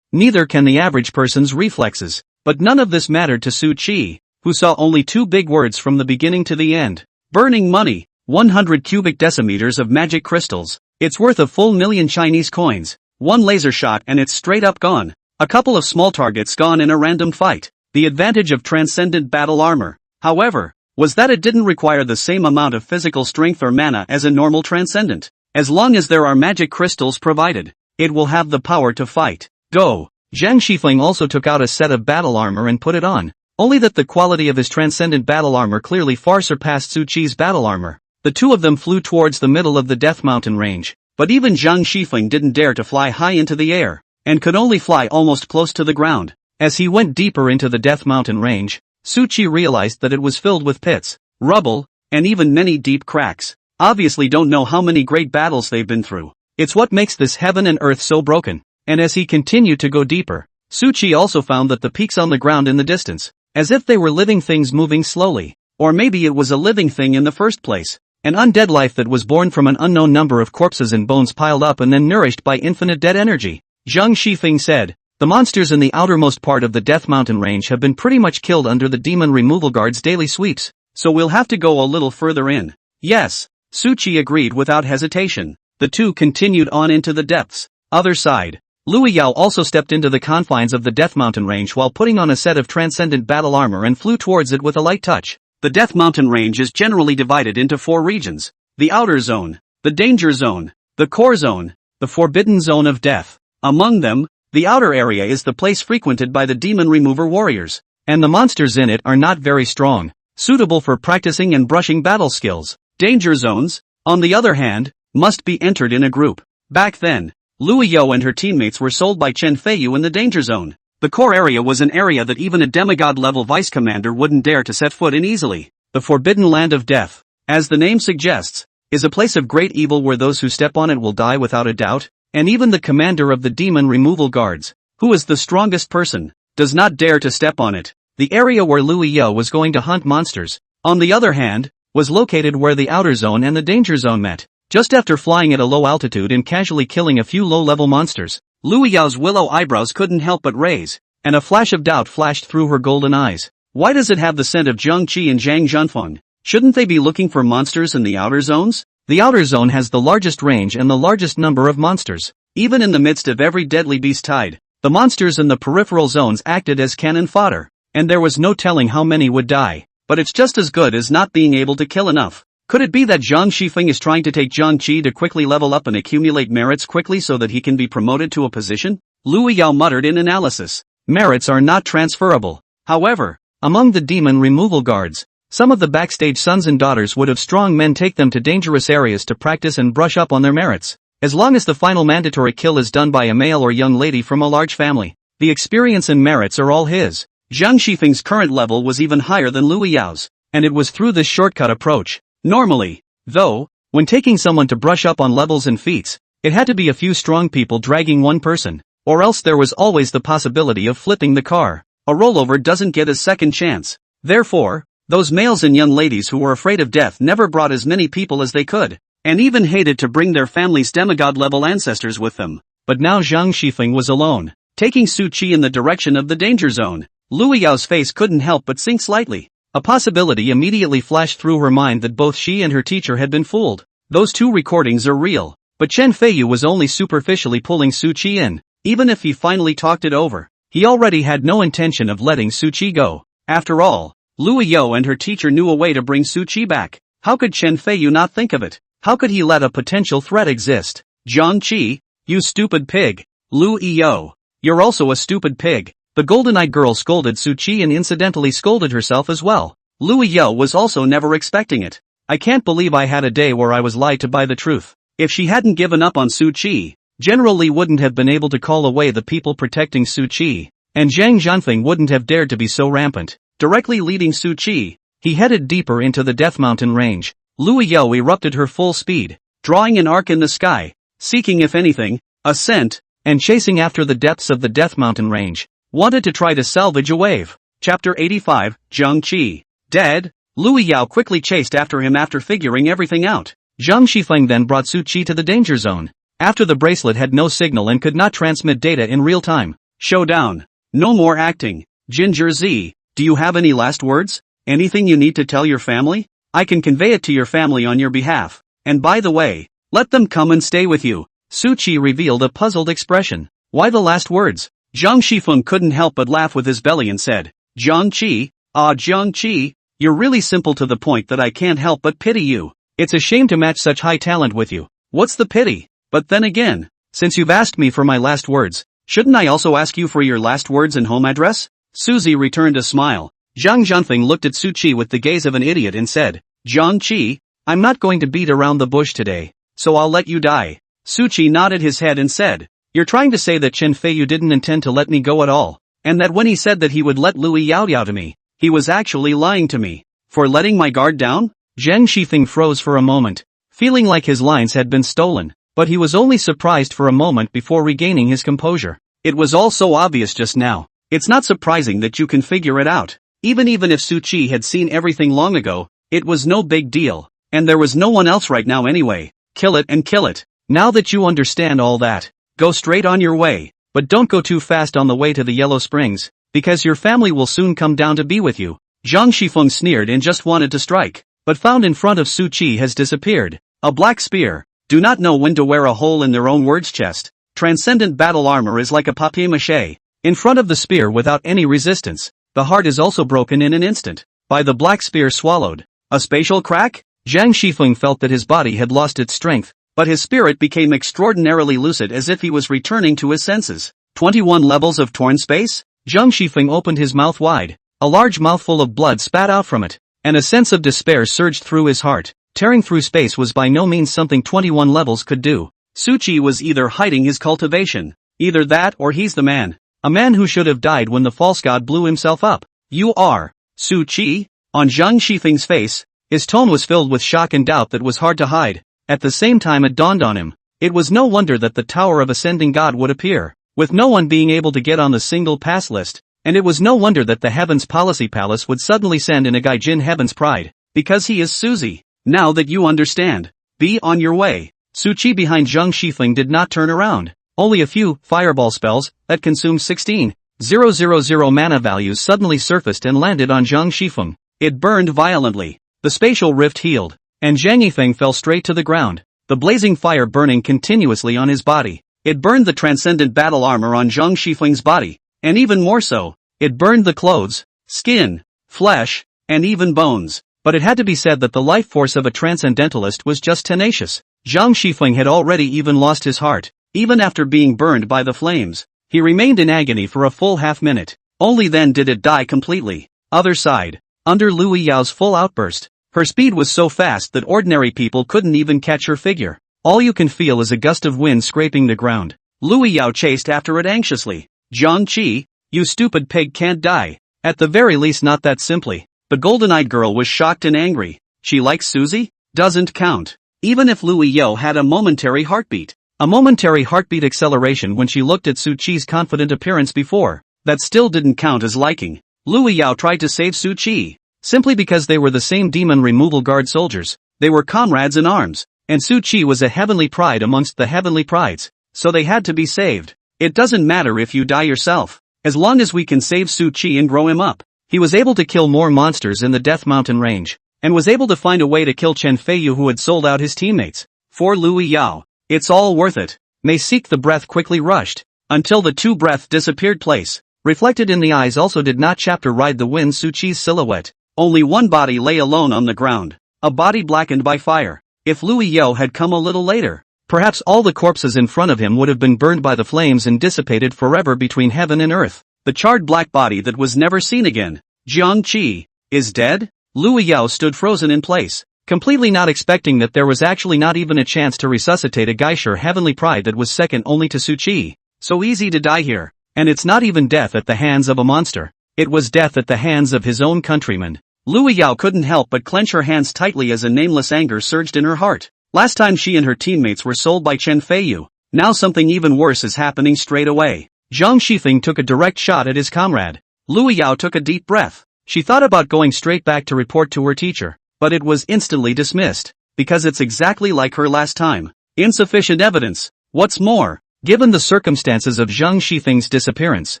Neither can the average person's reflexes. But none of this mattered to Su Qi, who saw only two big words from the beginning to the end. Burning money. 100 cubic decimeters of magic crystals. It's worth a full million Chinese coins. One laser shot and it's straight up gone. A couple of small targets gone in a random fight. The advantage of transcendent battle armor, however, was that it didn't require the same amount of physical strength or mana as a normal transcendent. As long as there are magic crystals provided, it will have the power to fight. Go! Zhang Shifeng also took out a set of battle armor and put it on. Only that the quality of his transcendent battle armor clearly far surpassed Su Qi's battle armor. The two of them flew towards the middle of the Death Mountain range, but even Zhang Shifeng didn't dare to fly high into the air, and could only fly almost close to the ground. As he went deeper into the Death Mountain range, Su Qi realized that it was filled with pits, rubble, and even many deep cracks. Obviously don't know how many great battles they've been through. It's what makes this heaven and earth so broken. And as he continued to go deeper, Su Qi also found that the peaks on the ground in the distance, as if they were living things moving slowly, or maybe it was a living thing in the first place, an undead life that was born from an unknown number of corpses and bones piled up and then nourished by infinite dead energy. Zhang Shifeng said, the monsters in the outermost part of the Death Mountain range have been pretty much killed under the demon removal guard's daily sweeps, so we'll have to go a little further in. Yes, Su Qi agreed without hesitation. The two continued on into the depths. Other side. Lui Yao also stepped into the confines of the Death Mountain range while putting on a set of transcendent battle armor and flew towards it with a light touch. The Death Mountain range is generally divided into 4 regions. The Outer Zone, the Danger Zone, the Core Zone, the Forbidden Zone of Death. Among them, the outer area is the place frequented by the demon remover warriors, and the monsters in it are not very strong, suitable for practicing and brushing battle skills. Danger zones, on the other hand, must be entered in a group. Back then, Lui Yao and her teammates were sold by Chen Feiyu in the danger zone. The core area was an area that even a demigod-level vice commander wouldn't dare to set foot in easily. The Forbidden Land of Death, as the name suggests, is a place of great evil where those who step on it will die without a doubt, and even the commander of the demon removal guards, who is the strongest person, does not dare to step on it. The area where Lui Yao was going to hunt monsters, on the other hand, was located where the outer zone and the danger zone met. Just after flying at a low altitude and casually killing a few low-level monsters, Lui Yao's willow eyebrows couldn't help but raise, and a flash of doubt flashed through her golden eyes. Why does it have the scent of Zhang Qi and Zhang Zhanfeng? Shouldn't they be looking for monsters in the outer zones? The outer zone has the largest range and the largest number of monsters. Even in the midst of every deadly beast tide, the monsters in the peripheral zones acted as cannon fodder, and there was no telling how many would die. But it's just as good as not being able to kill enough. Could it be that Zhang Shifeng is trying to take Zhang Qi to quickly level up and accumulate merits quickly so that he can be promoted to a position? Lui Yao muttered in analysis. Merits are not transferable. However, among the demon removal guards, some of the backstage sons and daughters would have strong men take them to dangerous areas to practice and brush up on their merits. As long as the final mandatory kill is done by a male or young lady from a large family, the experience and merits are all his. Zhang Shifeng's current level was even higher than Lui Yao's, and it was through this shortcut approach. Normally, though, when taking someone to brush up on levels and feats, it had to be a few strong people dragging one person, or else there was always the possibility of flipping the car. A rollover doesn't get a second chance. Therefore, those males and young ladies who were afraid of death never brought as many people as they could, and even hated to bring their family's demigod-level ancestors with them. But now Zhang Shifeng was alone, taking Su Qi in the direction of the danger zone. Lui Yao's face couldn't help but sink slightly. A possibility immediately flashed through her mind that both she and her teacher had been fooled. Those two recordings are real, but Chen Feiyu was only superficially pulling Su Qi in. Even if he finally talked it over, he already had no intention of letting Su Qi go. After all, Lu Yao and her teacher knew a way to bring Su Qi back. How could Chen Feiyu not think of it? How could he let a potential threat exist? Jiang Qi, you stupid pig. Lu Yao, you're also a stupid pig. The golden-eyed girl scolded Su Qi and incidentally scolded herself as well. Lu Yao was also never expecting it. I can't believe I had a day where I was lied to by the truth. If she hadn't given up on Su Qi, General Li wouldn't have been able to call away the people protecting Su Qi, and Zhang Zhanfeng wouldn't have dared to be so rampant. Directly leading Su Qi, he headed deeper into the Death Mountain range. Lu Yao erupted her full speed, drawing an arc in the sky, seeking if anything, a scent, and chasing after the depths of the Death Mountain range. Wanted to try to salvage a wave. Chapter 85, Zhang Qi. Dead? Lu Yao quickly chased after him after figuring everything out. Zhang Shifeng then brought Su Qi to the danger zone. After the bracelet had no signal and could not transmit data in real time. Showdown. No more acting. Ginger Z, do you have any last words? Anything you need to tell your family? I can convey it to your family on your behalf. And by the way, let them come and stay with you. Su Qi revealed a puzzled expression. Why the last words? Zhang Shifeng couldn't help but laugh with his belly and said, Zhang Qi, Zhang Qi, you're really simple to the point that I can't help but pity you. It's a shame to match such high talent with you. What's the pity? But then again, since you've asked me for my last words, shouldn't I also ask you for your last words and home address? Suzy returned a smile. Zhang Zhanfeng looked at Su Qi with the gaze of an idiot and said, Zhang Qi, I'm not going to beat around the bush today, so I'll let you die. Su Qi nodded his head and said, You're trying to say that Chen Feiyu didn't intend to let me go at all, and that when he said that he would let Lu Yao to me, he was actually lying to me. For letting my guard down? Zhang Shifeng froze for a moment, feeling like his lines had been stolen, but he was only surprised for a moment before regaining his composure. It was all so obvious just now. It's not surprising that you can figure it out. Even if Su Qi had seen everything long ago, it was no big deal, and there was no one else right now anyway. Kill it and kill it. Now that you understand all that, go straight on your way, but don't go too fast on the way to the Yellow Springs, because your family will soon come down to be with you. Zhang Shifeng sneered and just wanted to strike, but found in front of Su Qi has disappeared. A black spear. Do not know when to wear a hole in their own words chest. Transcendent battle armor is like a papier-mâché. In front of the spear without any resistance, the heart is also broken in an instant. By the black spear swallowed. A spatial crack? Zhang Shifeng felt that his body had lost its strength, but his spirit became extraordinarily lucid as if he was returning to his senses. 21 levels of torn space? Zhang Shifeng opened his mouth wide. A large mouthful of blood spat out from it, and a sense of despair surged through his heart. Tearing through space was by no means something 21 levels could do. Su Qi was either hiding his cultivation, either that or he's the man. A man who should have died when the false god blew himself up. You are Su Qi? On Zhang Shifeng's face, his tone was filled with shock and doubt that was hard to hide. At the same time it dawned on him. It was no wonder that the Tower of Ascending God would appear, with no one being able to get on the single pass list. And it was no wonder that the Heavens Policy Palace would suddenly send in a Gaijin Heaven's Pride, because he is Suzy. Now that you understand, be on your way. Su Qi behind Zhang Shifeng did not turn around. Only a few fireball spells that consumed 16,000 mana values suddenly surfaced and landed on Zhang Shifeng. It burned violently. The spatial rift healed, and Zhang Yifeng fell straight to the ground, the blazing fire burning continuously on his body. It burned the transcendent battle armor on Zhang Shifeng's body. And even more so, it burned the clothes, skin, flesh, and even bones. But it had to be said that the life force of a transcendentalist was just tenacious. Zhang Shifeng had already even lost his heart. Even after being burned by the flames, he remained in agony for a full half-minute. Only then did it die completely. Other side. Under Lu Yao's full outburst, her speed was so fast that ordinary people couldn't even catch her figure. All you can feel is a gust of wind scraping the ground. Lu Yao chased after it anxiously. Zhang Qi, you stupid pig can't die. At the very least not that simply. The golden-eyed girl was shocked and angry. She likes Suzy? Doesn't count. Even if Lu Yao had a momentary heartbeat. A momentary heartbeat acceleration when she looked at Su Qi's confident appearance before. That still didn't count as liking. Lu Yao tried to save Su Qi. Simply because they were the same demon removal guard soldiers. They were comrades in arms. And Su Qi was a heavenly pride amongst the heavenly prides. So they had to be saved. It doesn't matter if you die yourself. As long as we can save Su Qi and grow him up. He was able to kill more monsters in the Death Mountain range. And was able to find a way to kill Chen Feiyu who had sold out his teammates. For Lu Yao, it's all worth it. May seek the breath quickly rushed. Until the two breath disappeared place. Reflected in the eyes also did not chapter ride the wind Su Qi's silhouette. Only one body lay alone on the ground. A body blackened by fire. If Liu Yao had come a little later, perhaps all the corpses in front of him would have been burned by the flames and dissipated forever between heaven and earth. The charred black body that was never seen again. Jiang Qi is dead? Liu Yao stood frozen in place, completely not expecting that there was actually not even a chance to resuscitate a geisha heavenly pride that was second only to Su Qi. So easy to die here. And it's not even death at the hands of a monster. It was death at the hands of his own countrymen. Liu Yao couldn't help but clench her hands tightly as a nameless anger surged in her heart. Last time she and her teammates were sold by Chen Feiyu. Now something even worse is happening straight away. Zhang Shifeng took a direct shot at his comrade. Liu Yao took a deep breath. She thought about going straight back to report to her teacher, but it was instantly dismissed, because it's exactly like her last time. Insufficient evidence. What's more, given the circumstances of Zhang Shifeng's disappearance,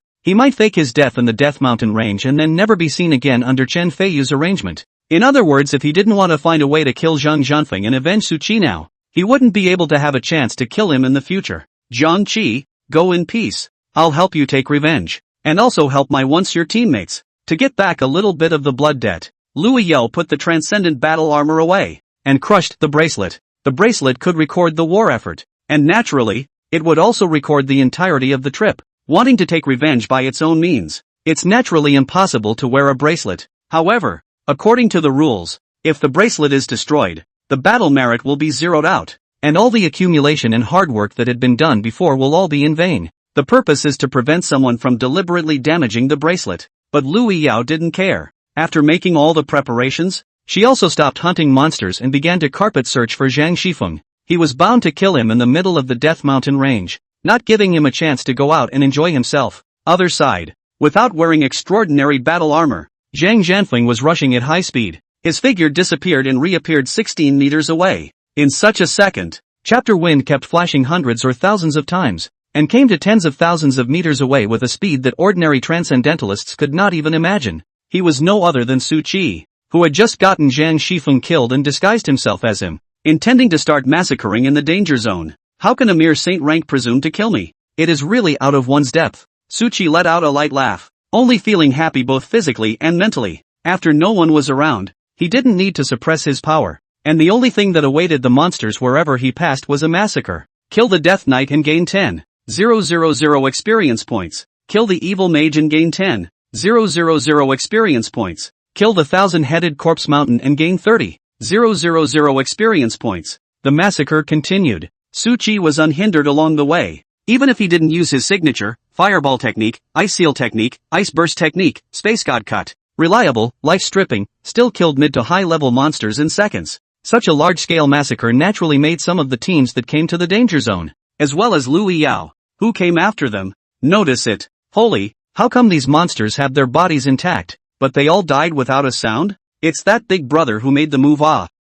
he might fake his death in the Death Mountain range and then never be seen again under Chen Feiyu's arrangement. In other words, if he didn't want to find a way to kill Zhang Zhanfeng and avenge Su Qi now, he wouldn't be able to have a chance to kill him in the future. Jiang Qi, go in peace. I'll help you take revenge. And also help my once-your teammates to get back a little bit of the blood debt. Liu Yao put the transcendent battle armor away and crushed the bracelet. The bracelet could record the war effort, and naturally, it would also record the entirety of the trip. Wanting to take revenge by its own means, it's naturally impossible to wear a bracelet. However, according to the rules, if the bracelet is destroyed, the battle merit will be zeroed out, and all the accumulation and hard work that had been done before will all be in vain. The purpose is to prevent someone from deliberately damaging the bracelet. But Liu Yao didn't care. After making all the preparations, she also stopped hunting monsters and began to carpet search for Zhang Shifeng. He was bound to kill him in the middle of the Death Mountain range, not giving him a chance to go out and enjoy himself. Other side, without wearing extraordinary battle armor, Zhang Zhanfeng was rushing at high speed. His figure disappeared and reappeared 16 meters away. In such a second, chapter wind kept flashing hundreds or thousands of times, and came to tens of thousands of meters away with a speed that ordinary transcendentalists could not even imagine. He was no other than Su Qi, who had just gotten Zhang Shifeng killed and disguised himself as him, intending to start massacring in the danger zone. How can a mere saint rank presume to kill me? It is really out of one's depth. Su Qi let out a light laugh, only feeling happy both physically and mentally. After no one was around, he didn't need to suppress his power, and the only thing that awaited the monsters wherever he passed was a massacre. Kill the Death Knight and gain 10,000 experience points. Kill the evil mage and gain 10,000 experience points. Kill the 1,000-headed corpse mountain and gain 30,000 experience points. The massacre continued. Su Qi was unhindered along the way. Even if he didn't use his signature, fireball technique, ice seal technique, ice burst technique, space god cut, reliable, life stripping, still killed mid to high level monsters in seconds. Such a large-scale massacre naturally made some of the teams that came to the danger zone, as well as Liu Yao, who came after them, notice it. Holy, how come these monsters have their bodies intact, but they all died without a sound? It's that big brother who made the move.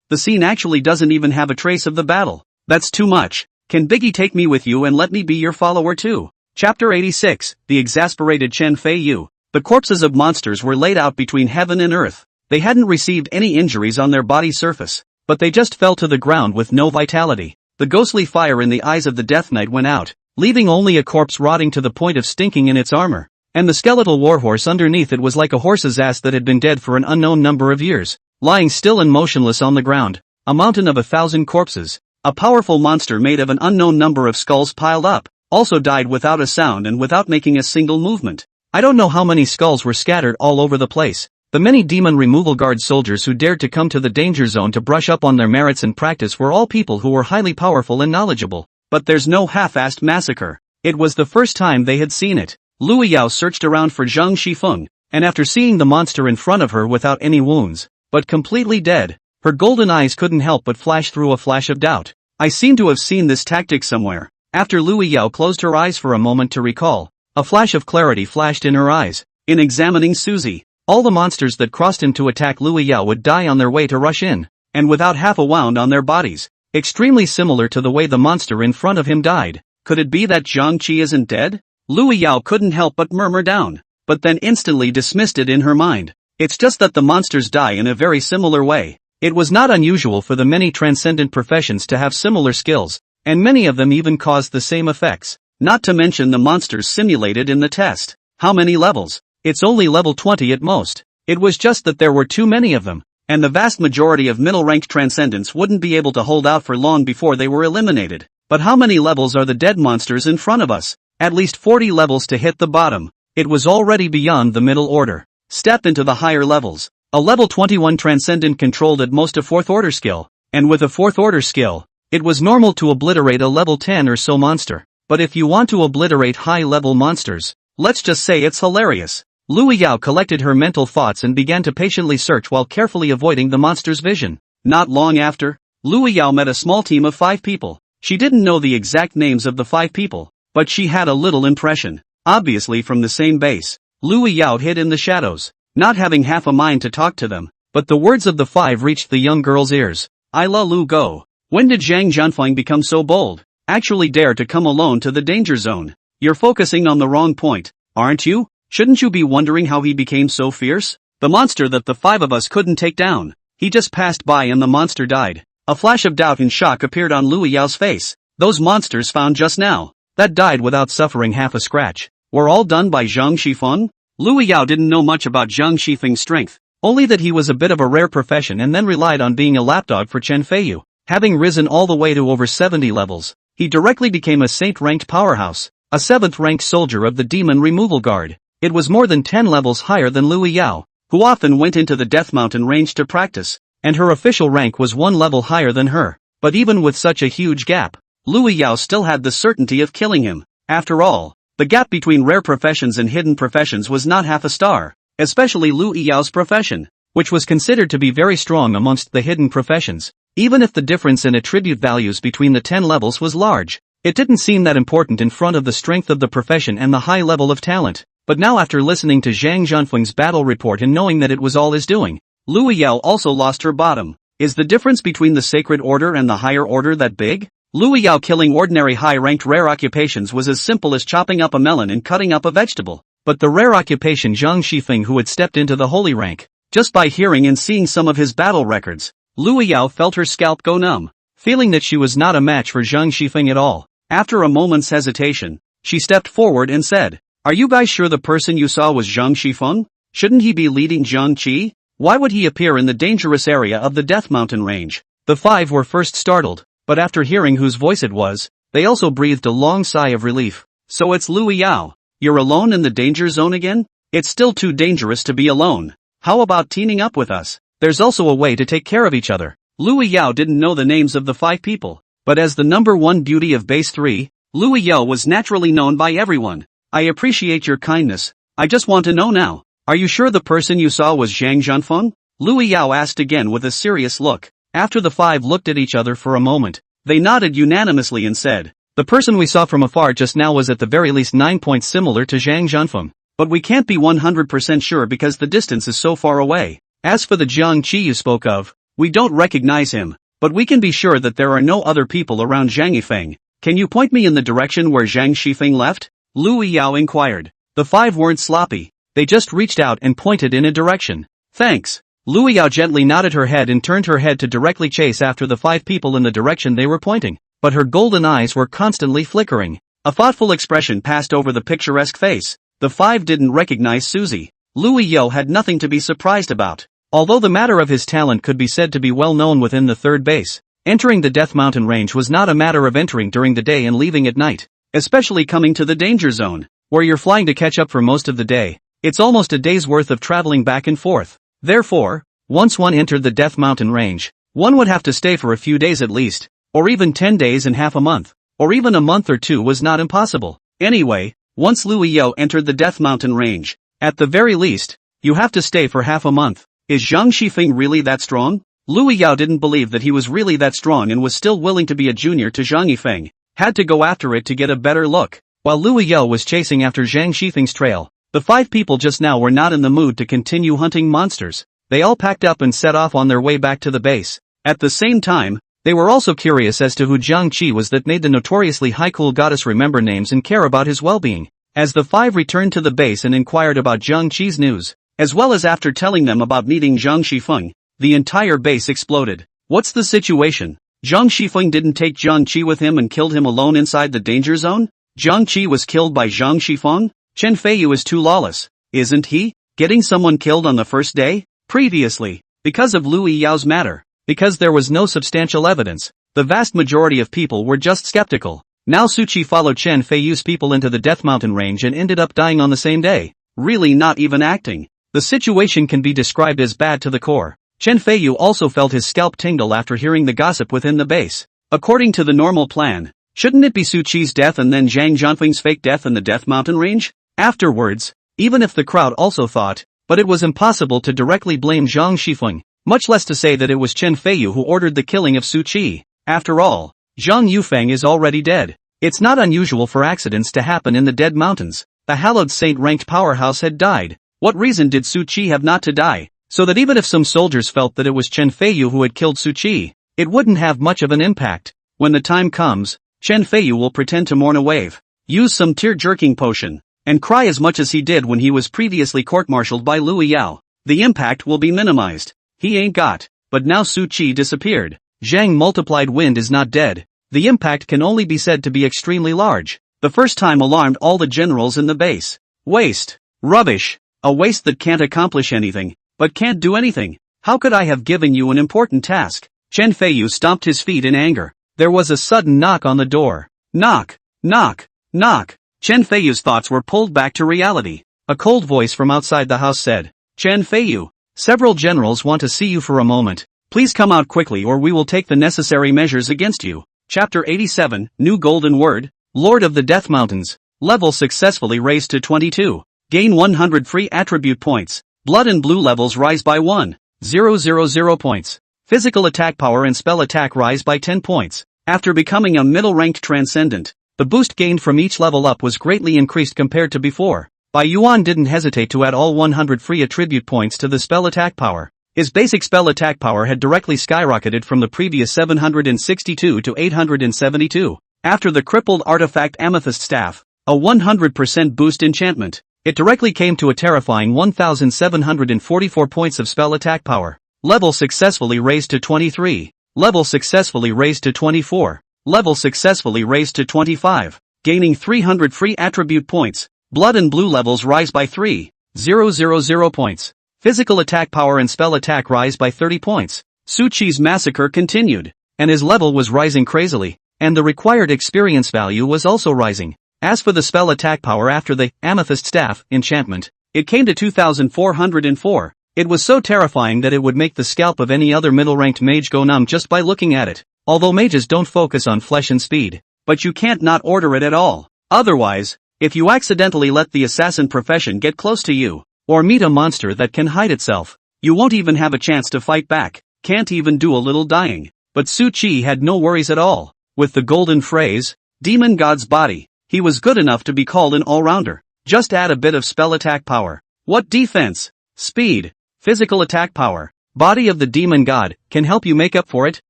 The scene actually doesn't even have a trace of the battle. That's too much. Can Biggie take me with you and let me be your follower too? Chapter 86, The Exasperated Chen Feiyu. The corpses of monsters were laid out between heaven and earth. They hadn't received any injuries on their body surface, but they just fell to the ground with no vitality. The ghostly fire in the eyes of the Death Knight went out, leaving only a corpse rotting to the point of stinking in its armor. And the skeletal warhorse underneath it was like a horse's ass that had been dead for an unknown number of years, lying still and motionless on the ground. A mountain of 1,000 corpses. A powerful monster made of an unknown number of skulls piled up, also died without a sound and without making a single movement. I don't know how many skulls were scattered all over the place. The many demon removal guard soldiers who dared to come to the danger zone to brush up on their merits and practice were all people who were highly powerful and knowledgeable. But there's no half-assed massacre. It was the first time they had seen it. Liu Yao searched around for Zhang Shifeng, and after seeing the monster in front of her without any wounds, but completely dead, her golden eyes couldn't help but flash through a flash of doubt. I seem to have seen this tactic somewhere. After Liu Yao closed her eyes for a moment to recall, a flash of clarity flashed in her eyes. In examining Suzy, all the monsters that crossed in to attack Liu Yao would die on their way to rush in, and without half a wound on their bodies. Extremely similar to the way the monster in front of him died. Could it be that Jiang Qi isn't dead? Liu Yao couldn't help but murmur down, but then instantly dismissed it in her mind. It's just that the monsters die in a very similar way. It was not unusual for the many transcendent professions to have similar skills, and many of them even caused the same effects. Not to mention the monsters simulated in the test. How many levels? It's only level 20 at most. It was just that there were too many of them, and the vast majority of middle-ranked transcendents wouldn't be able to hold out for long before they were eliminated. But how many levels are the dead monsters in front of us? At least 40 levels to hit the bottom. It was already beyond the middle order. Step into the higher levels. A level 21 transcendent controlled at most a 4th order skill, and with a 4th order skill, it was normal to obliterate a level 10 or so monster. But if you want to obliterate high-level monsters, let's just say it's hilarious. Lu Yao collected her mental thoughts and began to patiently search while carefully avoiding the monster's vision. Not long after, Lu Yao met a small team of 5 people. She didn't know the exact names of the 5 people, but she had a little impression. Obviously from the same base, Lu Yao hid in the shadows, not having half a mind to talk to them. But the words of the 5 reached the young girl's ears. I la Lu go. When did Zhang Jianfeng become so bold? Actually dare to come alone to the danger zone. You're focusing on the wrong point, aren't you? Shouldn't you be wondering how he became so fierce? The monster that the 5 of us couldn't take down. He just passed by and the monster died. A flash of doubt and shock appeared on Lu Yao's face. Those monsters found just now, that died without suffering half a scratch, were all done by Zhang Shifeng? Lu Yao didn't know much about Zhang Shifeng's strength, only that he was a bit of a rare profession and then relied on being a lapdog for Chen Feiyu. Having risen all the way to over 70 levels, he directly became a saint-ranked powerhouse, a 7th-ranked soldier of the Demon Removal Guard. It was more than 10 levels higher than Lu Yao, who often went into the Death Mountain range to practice, and her official rank was 1 level higher than her. But even with such a huge gap, Lu Yao still had the certainty of killing him. After all, the gap between rare professions and hidden professions was not half a star, especially Lu Yao's profession, which was considered to be very strong amongst the hidden professions. Even if the difference in attribute values between the 10 levels was large, it didn't seem that important in front of the strength of the profession and the high level of talent. But now after listening to Zhang Jianfeng's battle report and knowing that it was all his doing, Lu Yao also lost her bottom. Is the difference between the sacred order and the higher order that big? Lu Yao killing ordinary high-ranked rare occupations was as simple as chopping up a melon and cutting up a vegetable. But the rare occupation Zhang Shifeng, who had stepped into the holy rank, just by hearing and seeing some of his battle records, Lu Yao felt her scalp go numb, feeling that she was not a match for Zhang Shifeng at all. After a moment's hesitation, she stepped forward and said, "Are you guys sure the person you saw was Zhang Shifeng? Shouldn't he be leading Zhang Qi? Why would he appear in the dangerous area of the Death Mountain range?" The 5 were first startled, but after hearing whose voice it was, they also breathed a long sigh of relief. So it's Lu Yao. You're alone in the danger zone again? It's still too dangerous to be alone. How about teaming up with us? There's also a way to take care of each other. Lu Yao didn't know the names of the 5 people, but as the number 1 beauty of base 3, Lu Yao was naturally known by everyone. I appreciate your kindness. I just want to know now. Are you sure the person you saw was Zhang Jianfeng? Lu Yao asked again with a serious look. After the 5 looked at each other for a moment, they nodded unanimously and said, "The person we saw from afar just now was at the very least 9 points similar to Zhang Jianfeng. But we can't be 100% sure because the distance is so far away. As for the Jiang Qi you spoke of, we don't recognize him, but we can be sure that there are no other people around Zhang Yifeng. Can you point me in the direction where Zhang Shifeng left?" Lu Yao inquired. The 5 weren't sloppy, they just reached out and pointed in a direction. "Thanks." Lu Yao gently nodded her head and turned her head to directly chase after the 5 people in the direction they were pointing, but her golden eyes were constantly flickering. A thoughtful expression passed over the picturesque face. The 5 didn't recognize Suzy. Lu Yao had nothing to be surprised about. Although the matter of his talent could be said to be well known within the 3rd base, entering the Death Mountain range was not a matter of entering during the day and leaving at night, especially coming to the danger zone, where you're flying to catch up for most of the day. It's almost a day's worth of traveling back and forth. Therefore, once one entered the Death Mountain range, one would have to stay for a few days at least, or even 10 days and half a month, or even a month or 2 was not impossible. Anyway, once Lu Yao entered the Death Mountain range, at the very least, you have to stay for half a month. Is Zhang Shifeng really that strong? Lu Yao didn't believe that he was really that strong and was still willing to be a junior to Zhang Yifeng, had to go after it to get a better look. While Lu Yao was chasing after Zhang Shifeng's trail, the 5 people just now were not in the mood to continue hunting monsters. They all packed up and set off on their way back to the base. At the same time, they were also curious as to who Jiang Qi was that made the notoriously high-cool goddess remember names and care about his well-being. As the 5 returned to the base and inquired about Jiang Qi's news, as well as after telling them about meeting Zhang Shifeng, the entire base exploded. What's the situation? Zhang Shifeng didn't take Jiang Qi with him and killed him alone inside the danger zone? Jiang Qi was killed by Zhang Shifeng? Chen Feiyu is too lawless, isn't he? Getting someone killed on the first day? Previously, because of Lu Yao's matter, because there was no substantial evidence, the vast majority of people were just skeptical. Now Su Qi followed Chen Feiyu's people into the Death Mountain range and ended up dying on the same day. Really not even acting. The situation can be described as bad to the core. Chen Feiyu also felt his scalp tingle after hearing the gossip within the base. According to the normal plan, shouldn't it be Su Qi's death and then Zhang Zhanfeng's fake death in the Death Mountain range? Afterwards, even if the crowd also thought, but it was impossible to directly blame Zhang Shifeng, much less to say that it was Chen Feiyu who ordered the killing of Su Qi. After all, Jiang Yuwei is already dead. It's not unusual for accidents to happen in the Dead Mountains. The hallowed saint-ranked powerhouse had died. What reason did Su Qi have not to die? So that even if some soldiers felt that it was Chen Feiyu who had killed Su Qi, it wouldn't have much of an impact. When the time comes, Chen Feiyu will pretend to mourn a wave, use some tear-jerking potion, and cry as much as he did when he was previously court-martialed by Lu Yao. The impact will be minimized. He ain't got. But now Su Qi disappeared. Zhang multiplied wind is not dead. The impact can only be said to be extremely large. The first time alarmed all the generals in the base. Waste. Rubbish. A waste that can't accomplish anything, but can't do anything. How could I have given you an important task? Chen Feiyu stomped his feet in anger. There was a sudden knock on the door. Knock. Knock. Knock. Chen Feiyu's thoughts were pulled back to reality. A cold voice from outside the house said, Chen Feiyu, several generals want to see you for a moment. Please come out quickly or we will take the necessary measures against you. Chapter 87, New Golden Word, Lord of the Death Mountains. Level successfully raised to 22. Gain 100 free attribute points. Blood and blue levels rise by 1,000 points. Physical attack power and spell attack rise by 10 points. After becoming a middle-ranked transcendent, the boost gained from each level up was greatly increased compared to before. Bai Yuan didn't hesitate to add all 100 free attribute points to the spell attack power. His basic spell attack power had directly skyrocketed from the previous 762 to 872. After the crippled artifact Amethyst Staff, a 100% boost enchantment, it directly came to a terrifying 1,744 points of spell attack power. Level successfully raised to 23. Level successfully raised to 24. Level successfully raised to 25. Gaining 300 free attribute points. Blood and blue levels rise by 3,000 points. Physical attack power and spell attack rise by 30 points. Su Qi's massacre continued, and his level was rising crazily, and the required experience value was also rising. As for the spell attack power after the Amethyst Staff enchantment, it came to 2,404. It was so terrifying that it would make the scalp of any other middle-ranked mage go numb just by looking at it. Although mages don't focus on flesh and speed, but you can't not order it at all. Otherwise, if you accidentally let the assassin profession get close to you, or meet a monster that can hide itself, you won't even have a chance to fight back, can't even do a little dying. But Su Qi had no worries at all. With the golden phrase, Demon God's Body, he was good enough to be called an all-rounder. Just add a bit of spell attack power. What defense, speed, physical attack power, body of the demon god, can help you make up for it?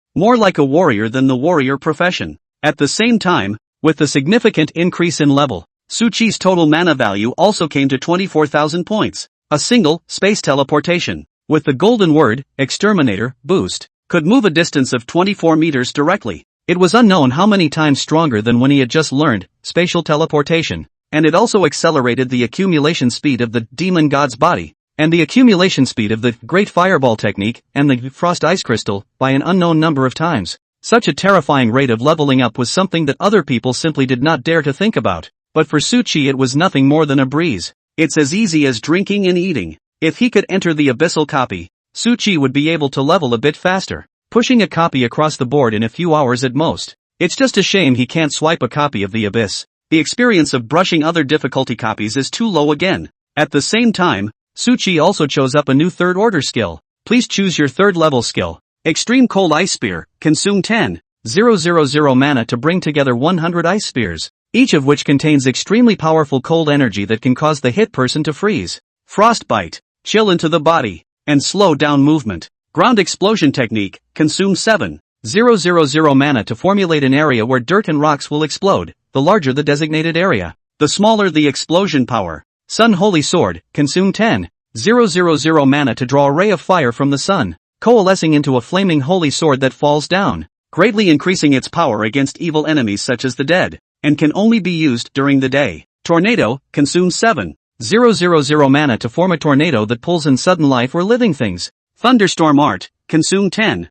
More like a warrior than the warrior profession. At the same time, with the significant increase in level, Su Qi's total mana value also came to 24,000 points. A single, space teleportation, with the golden word, exterminator, boost, could move a distance of 24 meters directly. It was unknown how many times stronger than when he had just learned, spatial teleportation, and it also accelerated the accumulation speed of the demon god's body, and the accumulation speed of the Great Fireball technique and the Frost Ice Crystal by an unknown number of times. Such a terrifying rate of leveling up was something that other people simply did not dare to think about. But for Su Qi it was nothing more than a breeze. It's as easy as drinking and eating. If he could enter the abyssal copy, Su Qi would be able to level a bit faster, pushing a copy across the board in a few hours at most. It's just a shame he can't swipe a copy of the abyss. The experience of brushing other difficulty copies is too low again. At the same time, Su Qi also chose up a new third order skill. Please choose your third level skill. Extreme Cold Ice Spear, consume 10,000 mana to bring together 100 ice spears, each of which contains extremely powerful cold energy that can cause the hit person to freeze. Frostbite, chill into the body, and slow down movement. Ground Explosion Technique, consume 7,000 mana to formulate an area where dirt and rocks will explode, the larger the designated area, the smaller the explosion power. Sun Holy Sword, consume 10,000 mana to draw a ray of fire from the sun, coalescing into a flaming holy sword that falls down, greatly increasing its power against evil enemies such as the dead, and can only be used during the day. Tornado, consume 7,000 000 mana to form a tornado that pulls in sudden life or living things. Thunderstorm art, consume 10,000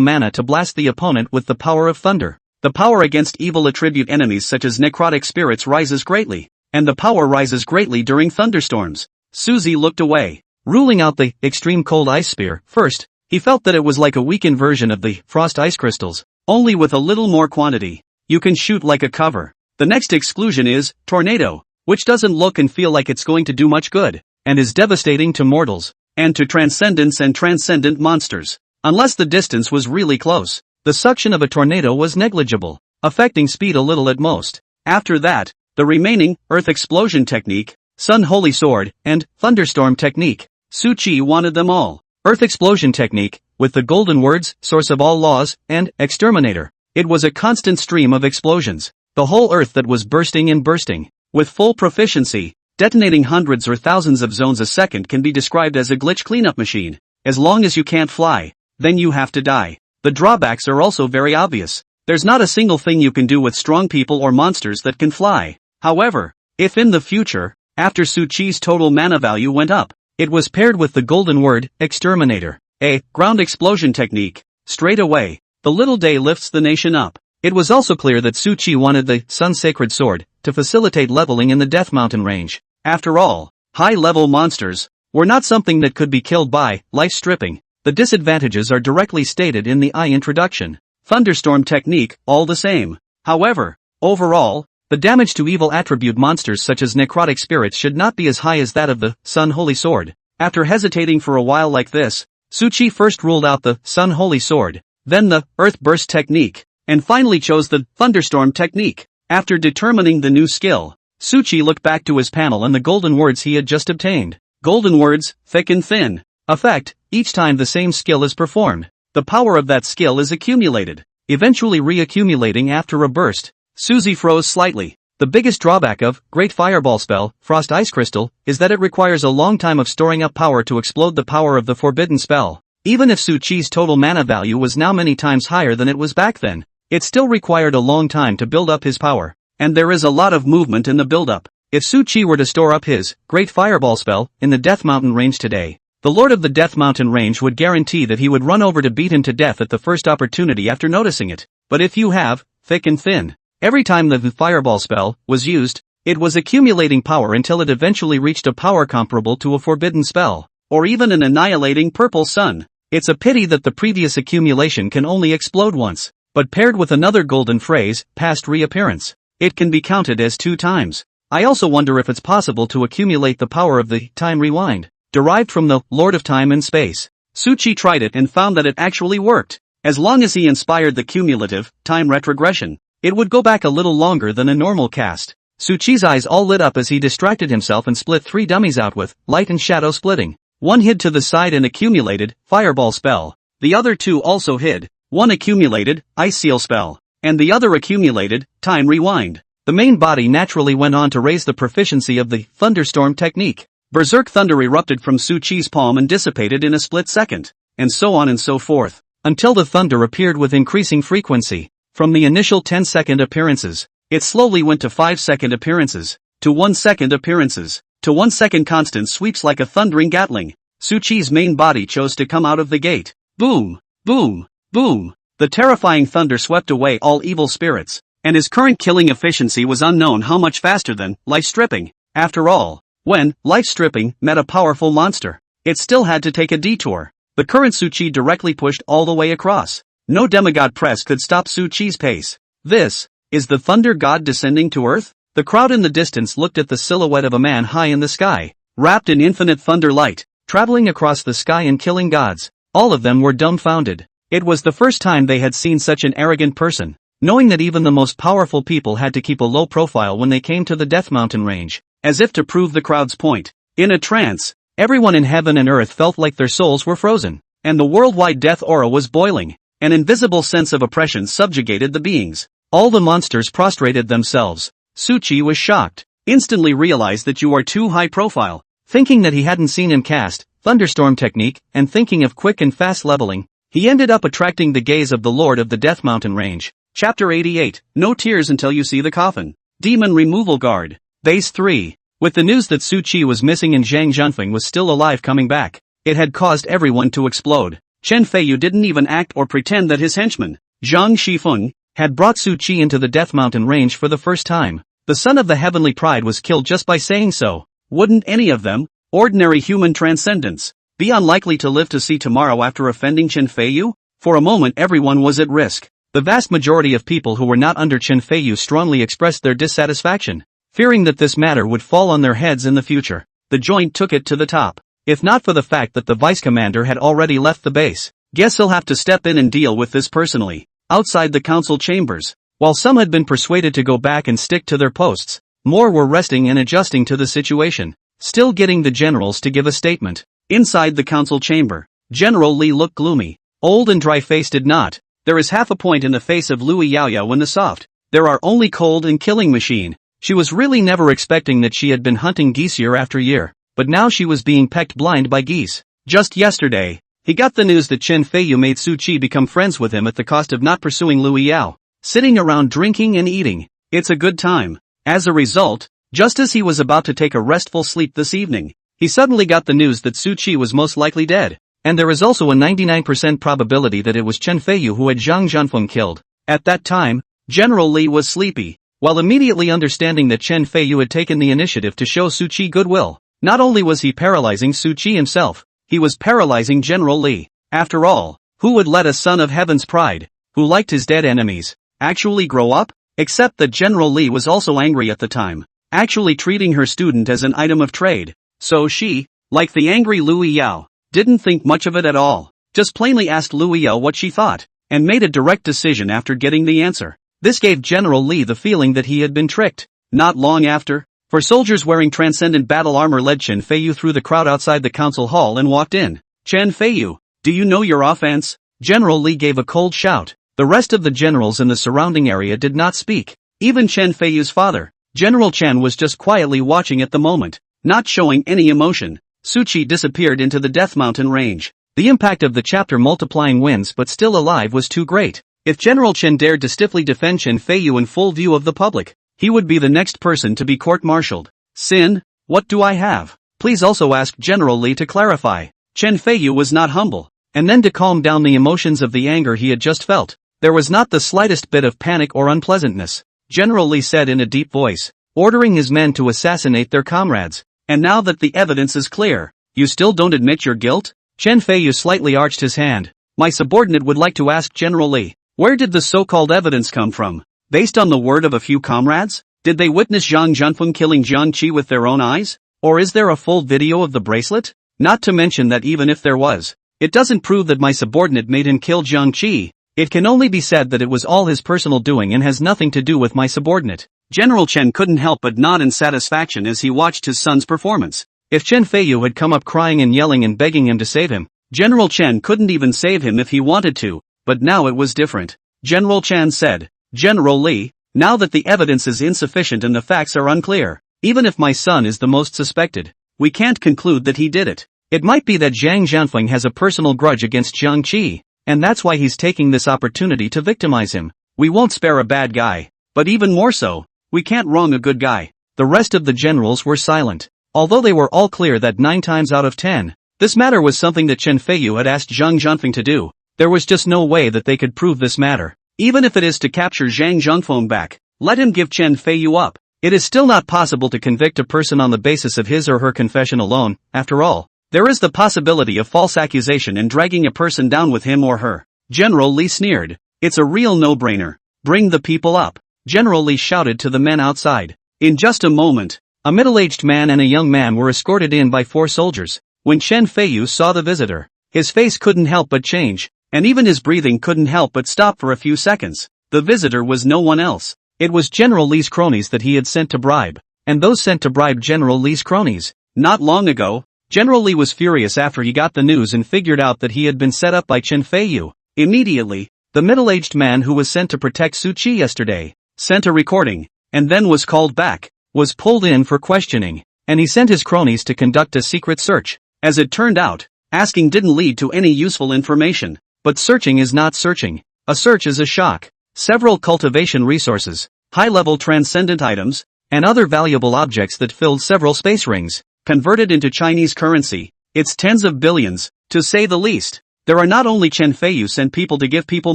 mana to blast the opponent with the power of thunder. The power against evil attribute enemies such as necrotic spirits rises greatly, and the power rises greatly during thunderstorms. Suzy looked away. Ruling out the extreme cold ice spear, first, he felt that it was like a weakened version of the frost ice crystals, only with a little more quantity. You can shoot like a cover. The next exclusion is tornado, which doesn't look and feel like it's going to do much good, and is devastating to mortals, and to transcendents and transcendent monsters. Unless the distance was really close, the suction of a tornado was negligible, affecting speed a little at most. After that, the remaining, Earth Explosion Technique, Sun Holy Sword, and Thunderstorm Technique. Su Qi wanted them all. Earth Explosion Technique, with the golden words, Source of all laws, and Exterminator. It was a constant stream of explosions. The whole Earth that was bursting and bursting. With full proficiency, detonating hundreds or thousands of zones a second can be described as a glitch cleanup machine. As long as you can't fly, then you have to die. The drawbacks are also very obvious. There's not a single thing you can do with strong people or monsters that can fly. However, if in the future, after Su Qi's total mana value went up, it was paired with the golden word, Exterminator, a ground explosion technique, straight away, the little day lifts the nation up. It was also clear that Su Qi wanted the Sun Sacred Sword to facilitate leveling in the Death Mountain range. After all, high-level monsters were not something that could be killed by life stripping. The disadvantages are directly stated in the introduction. Thunderstorm technique, all the same. However, overall, the damage to evil attribute monsters such as necrotic spirits should not be as high as that of the Sun Holy Sword. After hesitating for a while like this, Su Qi first ruled out the Sun Holy Sword, then the Earth Burst technique, and finally chose the Thunderstorm technique. After determining the new skill, Su Qi looked back to his panel and the golden words he had just obtained. Golden words, thick and thin. Effect, each time the same skill is performed, the power of that skill is accumulated, eventually re-accumulating after a burst. Suzy froze slightly. The biggest drawback of Great Fireball spell, Frost Ice Crystal, is that it requires a long time of storing up power to explode the power of the forbidden spell. Even if Su Qi's total mana value was now many times higher than it was back then, it still required a long time to build up his power. And there is a lot of movement in the build-up. If Su Qi were to store up his Great Fireball spell in the Death Mountain range today, the Lord of the Death Mountain range would guarantee that he would run over to beat him to death at the first opportunity after noticing it. But if you have thick and thin, every time the Fireball spell was used, it was accumulating power until it eventually reached a power comparable to a forbidden spell, or even an annihilating purple sun. It's a pity that the previous accumulation can only explode once, but paired with another golden phrase, past reappearance, it can be counted as 2 times. I also wonder if it's possible to accumulate the power of the time rewind, derived from the Lord of Time and Space. Su Qi tried it and found that it actually worked. As long as he inspired the cumulative time retrogression, it would go back a little longer than a normal cast. Su Qi's eyes all lit up as he distracted himself and split 3 dummies out with light and shadow splitting. One hid to the side and accumulated Fireball spell. The other 2 also hid. One accumulated Ice Seal spell, and the other accumulated Time Rewind. The main body naturally went on to raise the proficiency of the Thunderstorm technique. Berserk thunder erupted from Su Qi's palm and dissipated in a split second, and so on and so forth, until the thunder appeared with increasing frequency. From the initial 10-second appearances, it slowly went to 5-second appearances, to 1-second appearances, to 1-second constant sweeps like a thundering gatling. Su Qi's main body chose to come out of the gate. Boom, boom, boom. The terrifying thunder swept away all evil spirits, and his current killing efficiency was unknown how much faster than life stripping. After all, when life stripping met a powerful monster, it still had to take a detour. The current Su Qi directly pushed all the way across. No demigod press could stop Su Qi's pace. This is the thunder god descending to earth? The crowd in the distance looked at the silhouette of a man high in the sky, wrapped in infinite thunder light, traveling across the sky and killing gods. All of them were dumbfounded. It was the first time they had seen such an arrogant person, knowing that even the most powerful people had to keep a low profile when they came to the Death Mountain range, as if to prove the crowd's point. In a trance, everyone in heaven and earth felt like their souls were frozen, and the worldwide death aura was boiling. An invisible sense of oppression subjugated the beings. All the monsters prostrated themselves. Su Qi was shocked, instantly realized that you are too high profile. Thinking that he hadn't seen him cast Thunderstorm technique, and thinking of quick and fast leveling, he ended up attracting the gaze of the Lord of the Death Mountain range. Chapter 88, No tears until you see the coffin. Demon Removal Guard. Base 3. With the news that Su Qi was missing and Jiang Yuwei was still alive coming back, it had caused everyone to explode. Chen Feiyu didn't even act or pretend that his henchman, Zhang Shifeng, had brought Su Qi into the Death Mountain range for the first time. The son of the Heavenly Pride was killed just by saying so. Wouldn't any of them, ordinary human transcendents, be unlikely to live to see tomorrow after offending Chen Feiyu? For a moment everyone was at risk. The vast majority of people who were not under Chen Feiyu strongly expressed their dissatisfaction, fearing that this matter would fall on their heads in the future. The joint took it to the top. If not for the fact that the vice commander had already left the base, guess he'll have to step in and deal with this personally. Outside the council chambers, while some had been persuaded to go back and stick to their posts, more were resting and adjusting to the situation, still getting the generals to give a statement. Inside the council chamber, General Li looked gloomy. Old and dry-faced did not. There is half a point in the face of Louis Yaoyao when the soft. There are only cold and killing machine. She was really never expecting that she had been hunting geese year after year, but now she was being pecked blind by geese. Just yesterday, he got the news that Chen Feiyu made Su Qi become friends with him at the cost of not pursuing Louis Yao. Sitting around drinking and eating. It's a good time. As a result, just as he was about to take a restful sleep this evening, he suddenly got the news that Su Qi was most likely dead. And there is also a 99% probability that it was Chen Feiyu who had Jiang Yuwei killed. At that time, General Li was sleepy, while immediately understanding that Chen Feiyu had taken the initiative to show Su Qi goodwill. Not only was he paralyzing Su Qi himself, he was paralyzing General Li. After all, who would let a son of heaven's pride, who liked his dead enemies, actually grow up? Except that General Li was also angry at the time, actually treating her student as an item of trade. So she, like the angry Louis Yao, didn't think much of it at all, just plainly asked Louis Yao what she thought, and made a direct decision after getting the answer. This gave General Li the feeling that he had been tricked. Not long after, four soldiers wearing transcendent battle armor led Chen Feiyu through the crowd outside the council hall and walked in. Chen Feiyu, do you know your offense? General Li gave a cold shout. The rest of the generals in the surrounding area did not speak. Even Chen Feiyu's father, General Chen, was just quietly watching at the moment, not showing any emotion. Su Qi disappeared into the Death Mountain range. The impact of the chapter multiplying wins but still alive was too great. If General Chen dared to stiffly defend Chen Feiyu in full view of the public, he would be the next person to be court-martialed. Sin, what do I have? Please also ask General Li to clarify. Chen Feiyu was not humble, and then to calm down the emotions of the anger he had just felt. There was not the slightest bit of panic or unpleasantness. General Li said in a deep voice, ordering his men to assassinate their comrades. And now that the evidence is clear, you still don't admit your guilt? Chen Feiyu slightly arched his hand. My subordinate would like to ask General Li, where did the so-called evidence come from? Based on the word of a few comrades? Did they witness Jiang Yuwei killing Jiang Qi with their own eyes? Or is there a full video of the bracelet? Not to mention that even if there was, it doesn't prove that my subordinate made him kill Jiang Qi. It can only be said that it was all his personal doing and has nothing to do with my subordinate. General Chen couldn't help but nod in satisfaction as he watched his son's performance. If Chen Feiyu had come up crying and yelling and begging him to save him, General Chen couldn't even save him if he wanted to, but now it was different. General Chen said, General Li, now that the evidence is insufficient and the facts are unclear, even if my son is the most suspected, we can't conclude that he did it. It might be that Jiang Yuwei has a personal grudge against Jiang Qi, and that's why he's taking this opportunity to victimize him. We won't spare a bad guy, but even more so, we can't wrong a good guy. The rest of the generals were silent. Although they were all clear that 9 times out of 10, this matter was something that Chen Feiyu had asked Jiang Yuwei to do, there was just no way that they could prove this matter. Even if it is to capture Jiang Yuwei back, let him give Chen Feiyu up. It is still not possible to convict a person on the basis of his or her confession alone. After all, there is the possibility of false accusation and dragging a person down with him or her. General Li sneered. It's a real no-brainer. Bring the people up. General Li shouted to the men outside. In just a moment, a middle-aged man and a young man were escorted in by 4 soldiers. When Chen Feiyu saw the visitor, his face couldn't help but change, and even his breathing couldn't help but stop for a few seconds. The visitor was no one else. It was General Li's cronies that he had sent to bribe, and those sent to bribe General Li's cronies. Not long ago, General Li was furious after he got the news and figured out that he had been set up by Chen Feiyu. Immediately, the middle-aged man who was sent to protect Su Qi yesterday, sent a recording, and then was called back, was pulled in for questioning, and he sent his cronies to conduct a secret search. As it turned out, asking didn't lead to any useful information, but searching is not searching. A search is a shock. Several cultivation resources, high-level transcendent items, and other valuable objects that filled several space rings. Converted into Chinese currency, it's tens of billions, to say the least. There are not only Chen Feiyu sent people to give people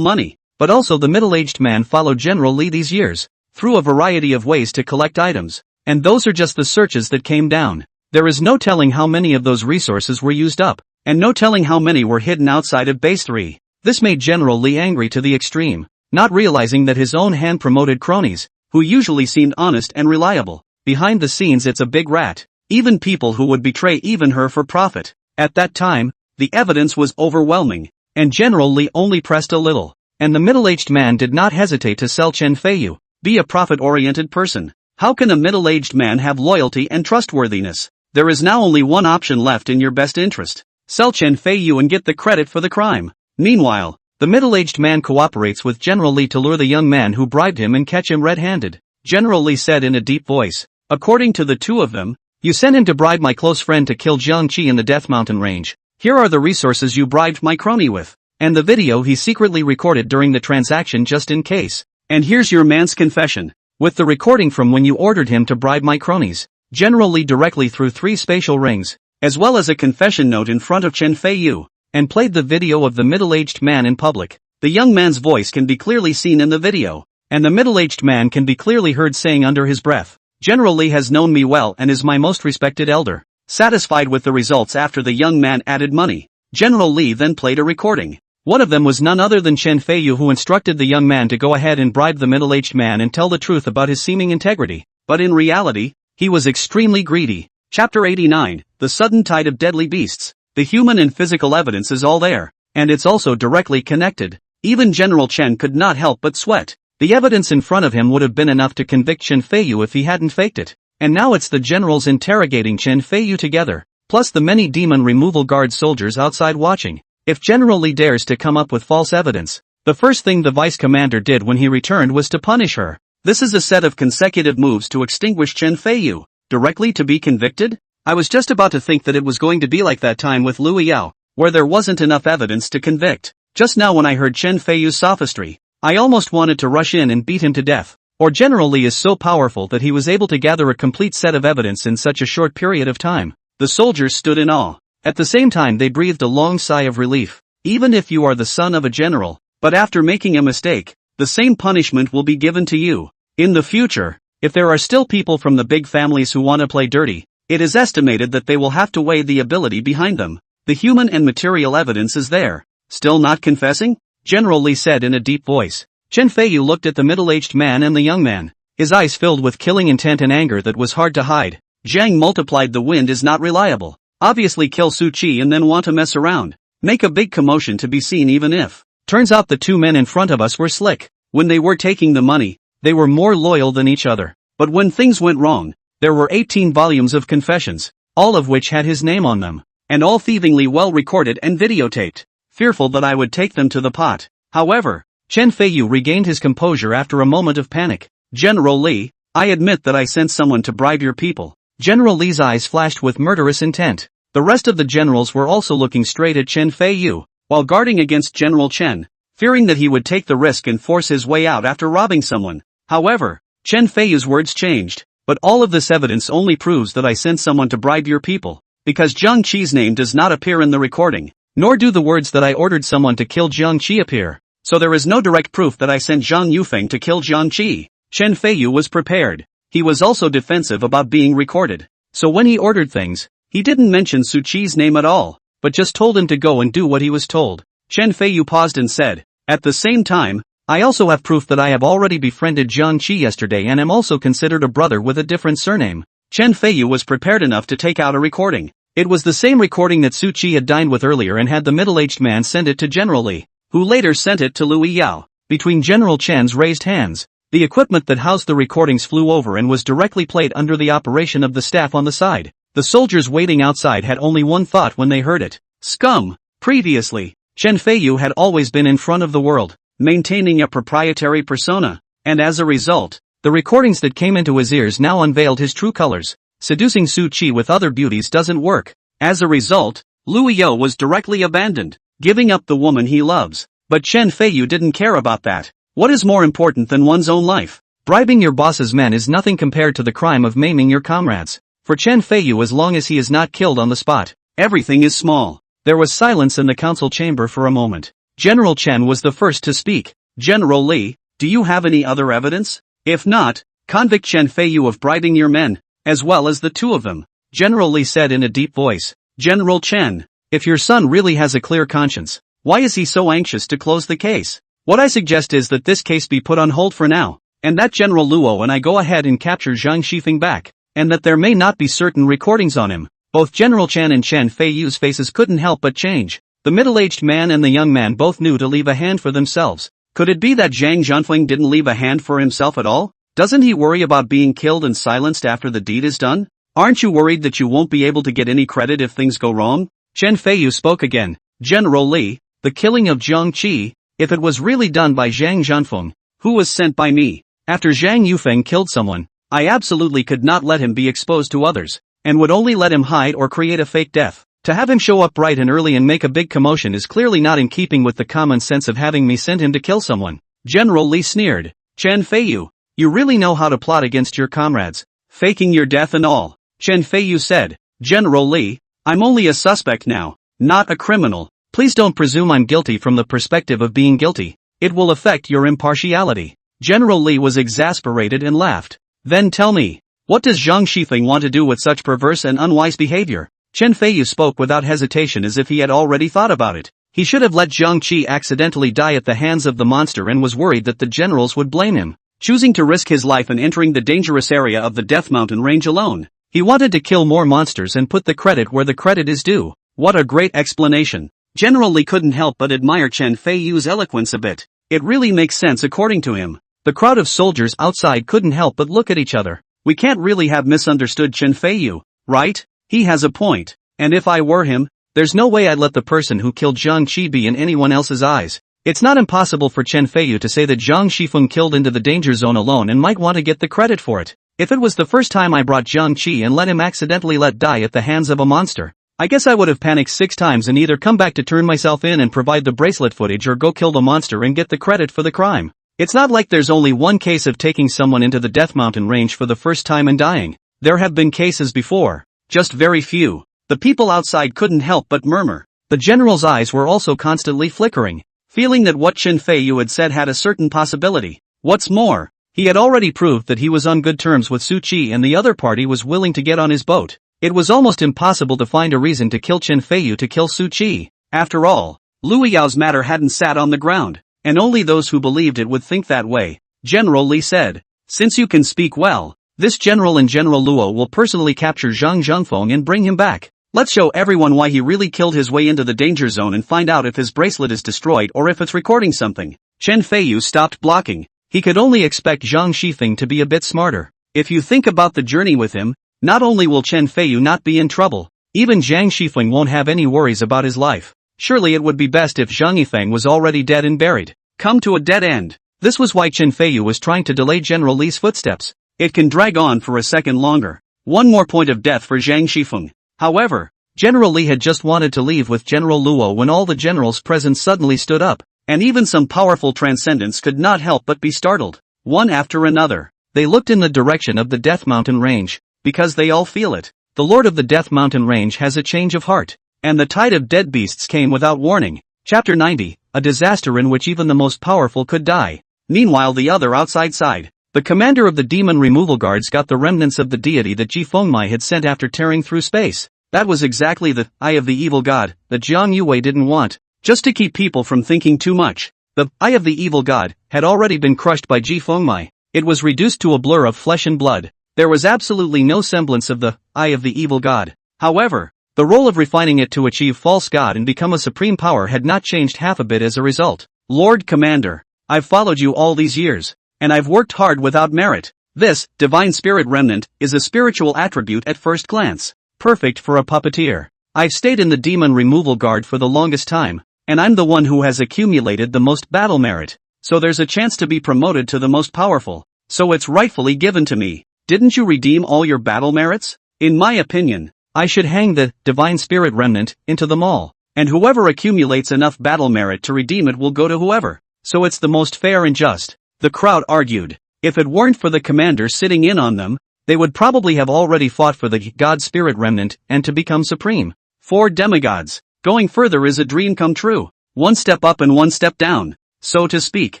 money, but also the middle-aged man followed General Li these years, through a variety of ways to collect items. And those are just the searches that came down. There is no telling how many of those resources were used up, and no telling how many were hidden outside of Base 3. This made General Li angry to the extreme, not realizing that his own hand-promoted cronies, who usually seemed honest and reliable, behind the scenes it's a big rat. Even people who would betray even her for profit. At that time, the evidence was overwhelming, and General Li only pressed a little, and the middle-aged man did not hesitate to sell Chen Feiyu. Be a profit-oriented person. How can a middle-aged man have loyalty and trustworthiness? There is now only one option left in your best interest. Sell Chen Feiyu and get the credit for the crime. Meanwhile, the middle-aged man cooperates with General Li to lure the young man who bribed him and catch him red-handed. General Li said in a deep voice, according to the two of them, you sent him to bribe my close friend to kill Jiang Qi in the Death Mountain Range. Here are the resources you bribed my crony with. And the video he secretly recorded during the transaction just in case. And here's your man's confession. With the recording from when you ordered him to bribe my cronies. General Li directly threw 3 spatial rings, as well as a confession note in front of Chen Feiyu, and played the video of the middle-aged man in public. The young man's voice can be clearly seen in the video, and the middle-aged man can be clearly heard saying under his breath, General Li has known me well and is my most respected elder. Satisfied with the results after the young man added money, General Li then played a recording. One of them was none other than Chen Feiyu, who instructed the young man to go ahead and bribe the middle-aged man and tell the truth about his seeming integrity. But in reality, he was extremely greedy. Chapter 89, The Sudden Tide of Deadly Beasts. The human and physical evidence is all there, and it's also directly connected. Even General Chen could not help but sweat. The evidence in front of him would have been enough to convict Chen Feiyu if he hadn't faked it. And now it's the generals interrogating Chen Feiyu together, plus the many demon removal guard soldiers outside watching. If General Li dares to come up with false evidence, the first thing the vice commander did when he returned was to punish her. This is a set of consecutive moves to extinguish Chen Feiyu, directly to be convicted? I was just about to think that it was going to be like that time with Lu Yao, where there wasn't enough evidence to convict. Just now when I heard Chen Feiyu's sophistry, I almost wanted to rush in and beat him to death. Or General Li is so powerful that he was able to gather a complete set of evidence in such a short period of time. The soldiers stood in awe. At the same time they breathed a long sigh of relief. Even if you are the son of a general, but after making a mistake, the same punishment will be given to you. In the future, if there are still people from the big families who want to play dirty, it is estimated that they will have to weigh the ability behind them. The human and material evidence is there. Still not confessing? General Li said in a deep voice. Chen Feiyu looked at the middle-aged man and the young man, his eyes filled with killing intent and anger that was hard to hide. Jiang multiplied the wind is not reliable. Obviously kill Su Qi and then want to mess around. Make a big commotion to be seen even if. Turns out the two men in front of us were slick. When they were taking the money, they were more loyal than each other. But when things went wrong, there were 18 volumes of confessions, all of which had his name on them, and all thievingly well recorded and videotaped. Fearful that I would take them to the pot. However, Chen Feiyu regained his composure after a moment of panic. General Li, I admit that I sent someone to bribe your people. General Li's eyes flashed with murderous intent. The rest of the generals were also looking straight at Chen Feiyu, while guarding against General Chen, fearing that he would take the risk and force his way out after robbing someone. However, Chen Feiyu's words changed. But all of this evidence only proves that I sent someone to bribe your people, because Jiang Qi's name does not appear in the recording, nor do the words that I ordered someone to kill Jiang Qi appear. So there is no direct proof that I sent Zhang Yufeng to kill Jiang Qi. Chen Feiyu was prepared. He was also defensive about being recorded. So when he ordered things, he didn't mention Su Qi's name at all, but just told him to go and do what he was told. Chen Feiyu paused and said, at the same time, I also have proof that I have already befriended Jiang Qi yesterday and am also considered a brother with a different surname. Chen Feiyu was prepared enough to take out a recording. It was the same recording that Su Qi had dined with earlier and had the middle-aged man send it to General Li, who later sent it to Lu Yao. Between General Chen's raised hands, the equipment that housed the recordings flew over and was directly played under the operation of the staff on the side. The soldiers waiting outside had only one thought when they heard it. Scum! Previously, Chen Feiyu had always been in front of the world, maintaining a proprietary persona, and as a result, the recordings that came into his ears now unveiled his true colors. Seducing Su Qi with other beauties doesn't work. As a result, Lu Yao was directly abandoned, giving up the woman he loves. But Chen Feiyu didn't care about that. What is more important than one's own life? Bribing your boss's men is nothing compared to the crime of maiming your comrades. For Chen Feiyu, as long as he is not killed on the spot, everything is small. There was silence in the council chamber for a moment. General Chen was the first to speak. General Li, do you have any other evidence? If not, convict Chen Feiyu of bribing your men, as well as the two of them. General Li said in a deep voice. General Chen, if your son really has a clear conscience, why is he so anxious to close the case? What I suggest is that this case be put on hold for now, and that General Luo and I go ahead and capture Zhang Shifeng back, and that there may not be certain recordings on him. Both General Chen and Chen Feiyu's faces couldn't help but change. The middle-aged man and the young man both knew to leave a hand for themselves. Could it be that Zhang Zhanfeng didn't leave a hand for himself at all? Doesn't he worry about being killed and silenced after the deed is done? Aren't you worried that you won't be able to get any credit if things go wrong? Chen Feiyu spoke again. General Li, the killing of Jiang Qi, if it was really done by Zhang Zhanfeng, who was sent by me, after Zhang Yufeng killed someone, I absolutely could not let him be exposed to others, and would only let him hide or create a fake death. To have him show up bright and early and make a big commotion is clearly not in keeping with the common sense of having me send him to kill someone. General Li sneered. Chen Feiyu, you really know how to plot against your comrades, faking your death and all. Chen Feiyu said. General Li, I'm only a suspect now, not a criminal. Please don't presume I'm guilty from the perspective of being guilty. It will affect your impartiality. General Li was exasperated and laughed. Then tell me, what does Zhang Shifeng want to do with such perverse and unwise behavior? Chen Feiyu spoke without hesitation as if he had already thought about it. He should have let Jiang Qi accidentally die at the hands of the monster and was worried that the generals would blame him. Choosing to risk his life and entering the dangerous area of the Death Mountain range alone. He wanted to kill more monsters and put the credit where the credit is due. What a great explanation. General Li couldn't help but admire Chen Feiyu's eloquence a bit. It really makes sense according to him. The crowd of soldiers outside couldn't help but look at each other. We can't really have misunderstood Chen Feiyu, right? He has a point. And if I were him, there's no way I'd let the person who killed Jiang Qi be in anyone else's eyes. It's not impossible for Chen Feiyu to say that Zhang Shifeng killed into the danger zone alone and might want to get the credit for it. If it was the first time I brought Jiang Qi and let him accidentally let die at the hands of a monster, I guess I would have panicked 6 times and either come back to turn myself in and provide the bracelet footage or go kill the monster and get the credit for the crime. It's not like there's only one case of taking someone into the Death Mountain range for the first time and dying. There have been cases before. Just very few. The people outside couldn't help but murmur. The general's eyes were also constantly flickering, feeling that what Chen Feiyu had said had a certain possibility. What's more, he had already proved that he was on good terms with Su Qi and the other party was willing to get on his boat. It was almost impossible to find a reason to kill Chen Feiyu to kill Su Qi. After all, Lu Yao's matter hadn't sat on the ground, and only those who believed it would think that way. General Li said, since you can speak well, this general and General Luo will personally capture Zhang Zhangfeng and bring him back. Let's show everyone why he really killed his way into the danger zone and find out if his bracelet is destroyed or if it's recording something. Chen Feiyu stopped blocking. He could only expect Zhang Shifeng to be a bit smarter. If you think about the journey with him, not only will Chen Feiyu not be in trouble, even Zhang Shifeng won't have any worries about his life. Surely it would be best if Zhang Yifeng was already dead and buried. Come to a dead end. This was why Chen Feiyu was trying to delay General Li's footsteps. It can drag on for a second longer. One more point of death for Zhang Shifeng. However, General Li had just wanted to leave with General Luo when all the generals present suddenly stood up, and even some powerful transcendents could not help but be startled. One after another, they looked in the direction of the Death Mountain range, because they all feel it. The Lord of the Death Mountain range has a change of heart, and the tide of dead beasts came without warning. Chapter 90, a disaster in which even the most powerful could die. Meanwhile the other outside side, the commander of the demon removal guards got the remnants of the deity that Ji Fengmai had sent after tearing through space. That was exactly the eye of the evil god that Jiang Yuwei didn't want, just to keep people from thinking too much. The eye of the evil god had already been crushed by Ji Fengmai. It was reduced to a blur of flesh and blood. There was absolutely no semblance of the eye of the evil god. However, the role of refining it to achieve false god and become a supreme power had not changed half a bit as a result. Lord Commander, I've followed you all these years, and I've worked hard without merit. This, divine spirit remnant, is a spiritual attribute at first glance. Perfect for a puppeteer. I've stayed in the demon removal guard for the longest time, and I'm the one who has accumulated the most battle merit. So there's a chance to be promoted to the most powerful. So it's rightfully given to me. Didn't you redeem all your battle merits? In my opinion, I should hang the divine spirit remnant into them all, and whoever accumulates enough battle merit to redeem it will go to whoever. So it's the most fair and just. The crowd argued. If it weren't for the commander sitting in on them, they would probably have already fought for the God Spirit Remnant and to become supreme. 4 demigods. Going further is a dream come true. One step up and one step down, so to speak.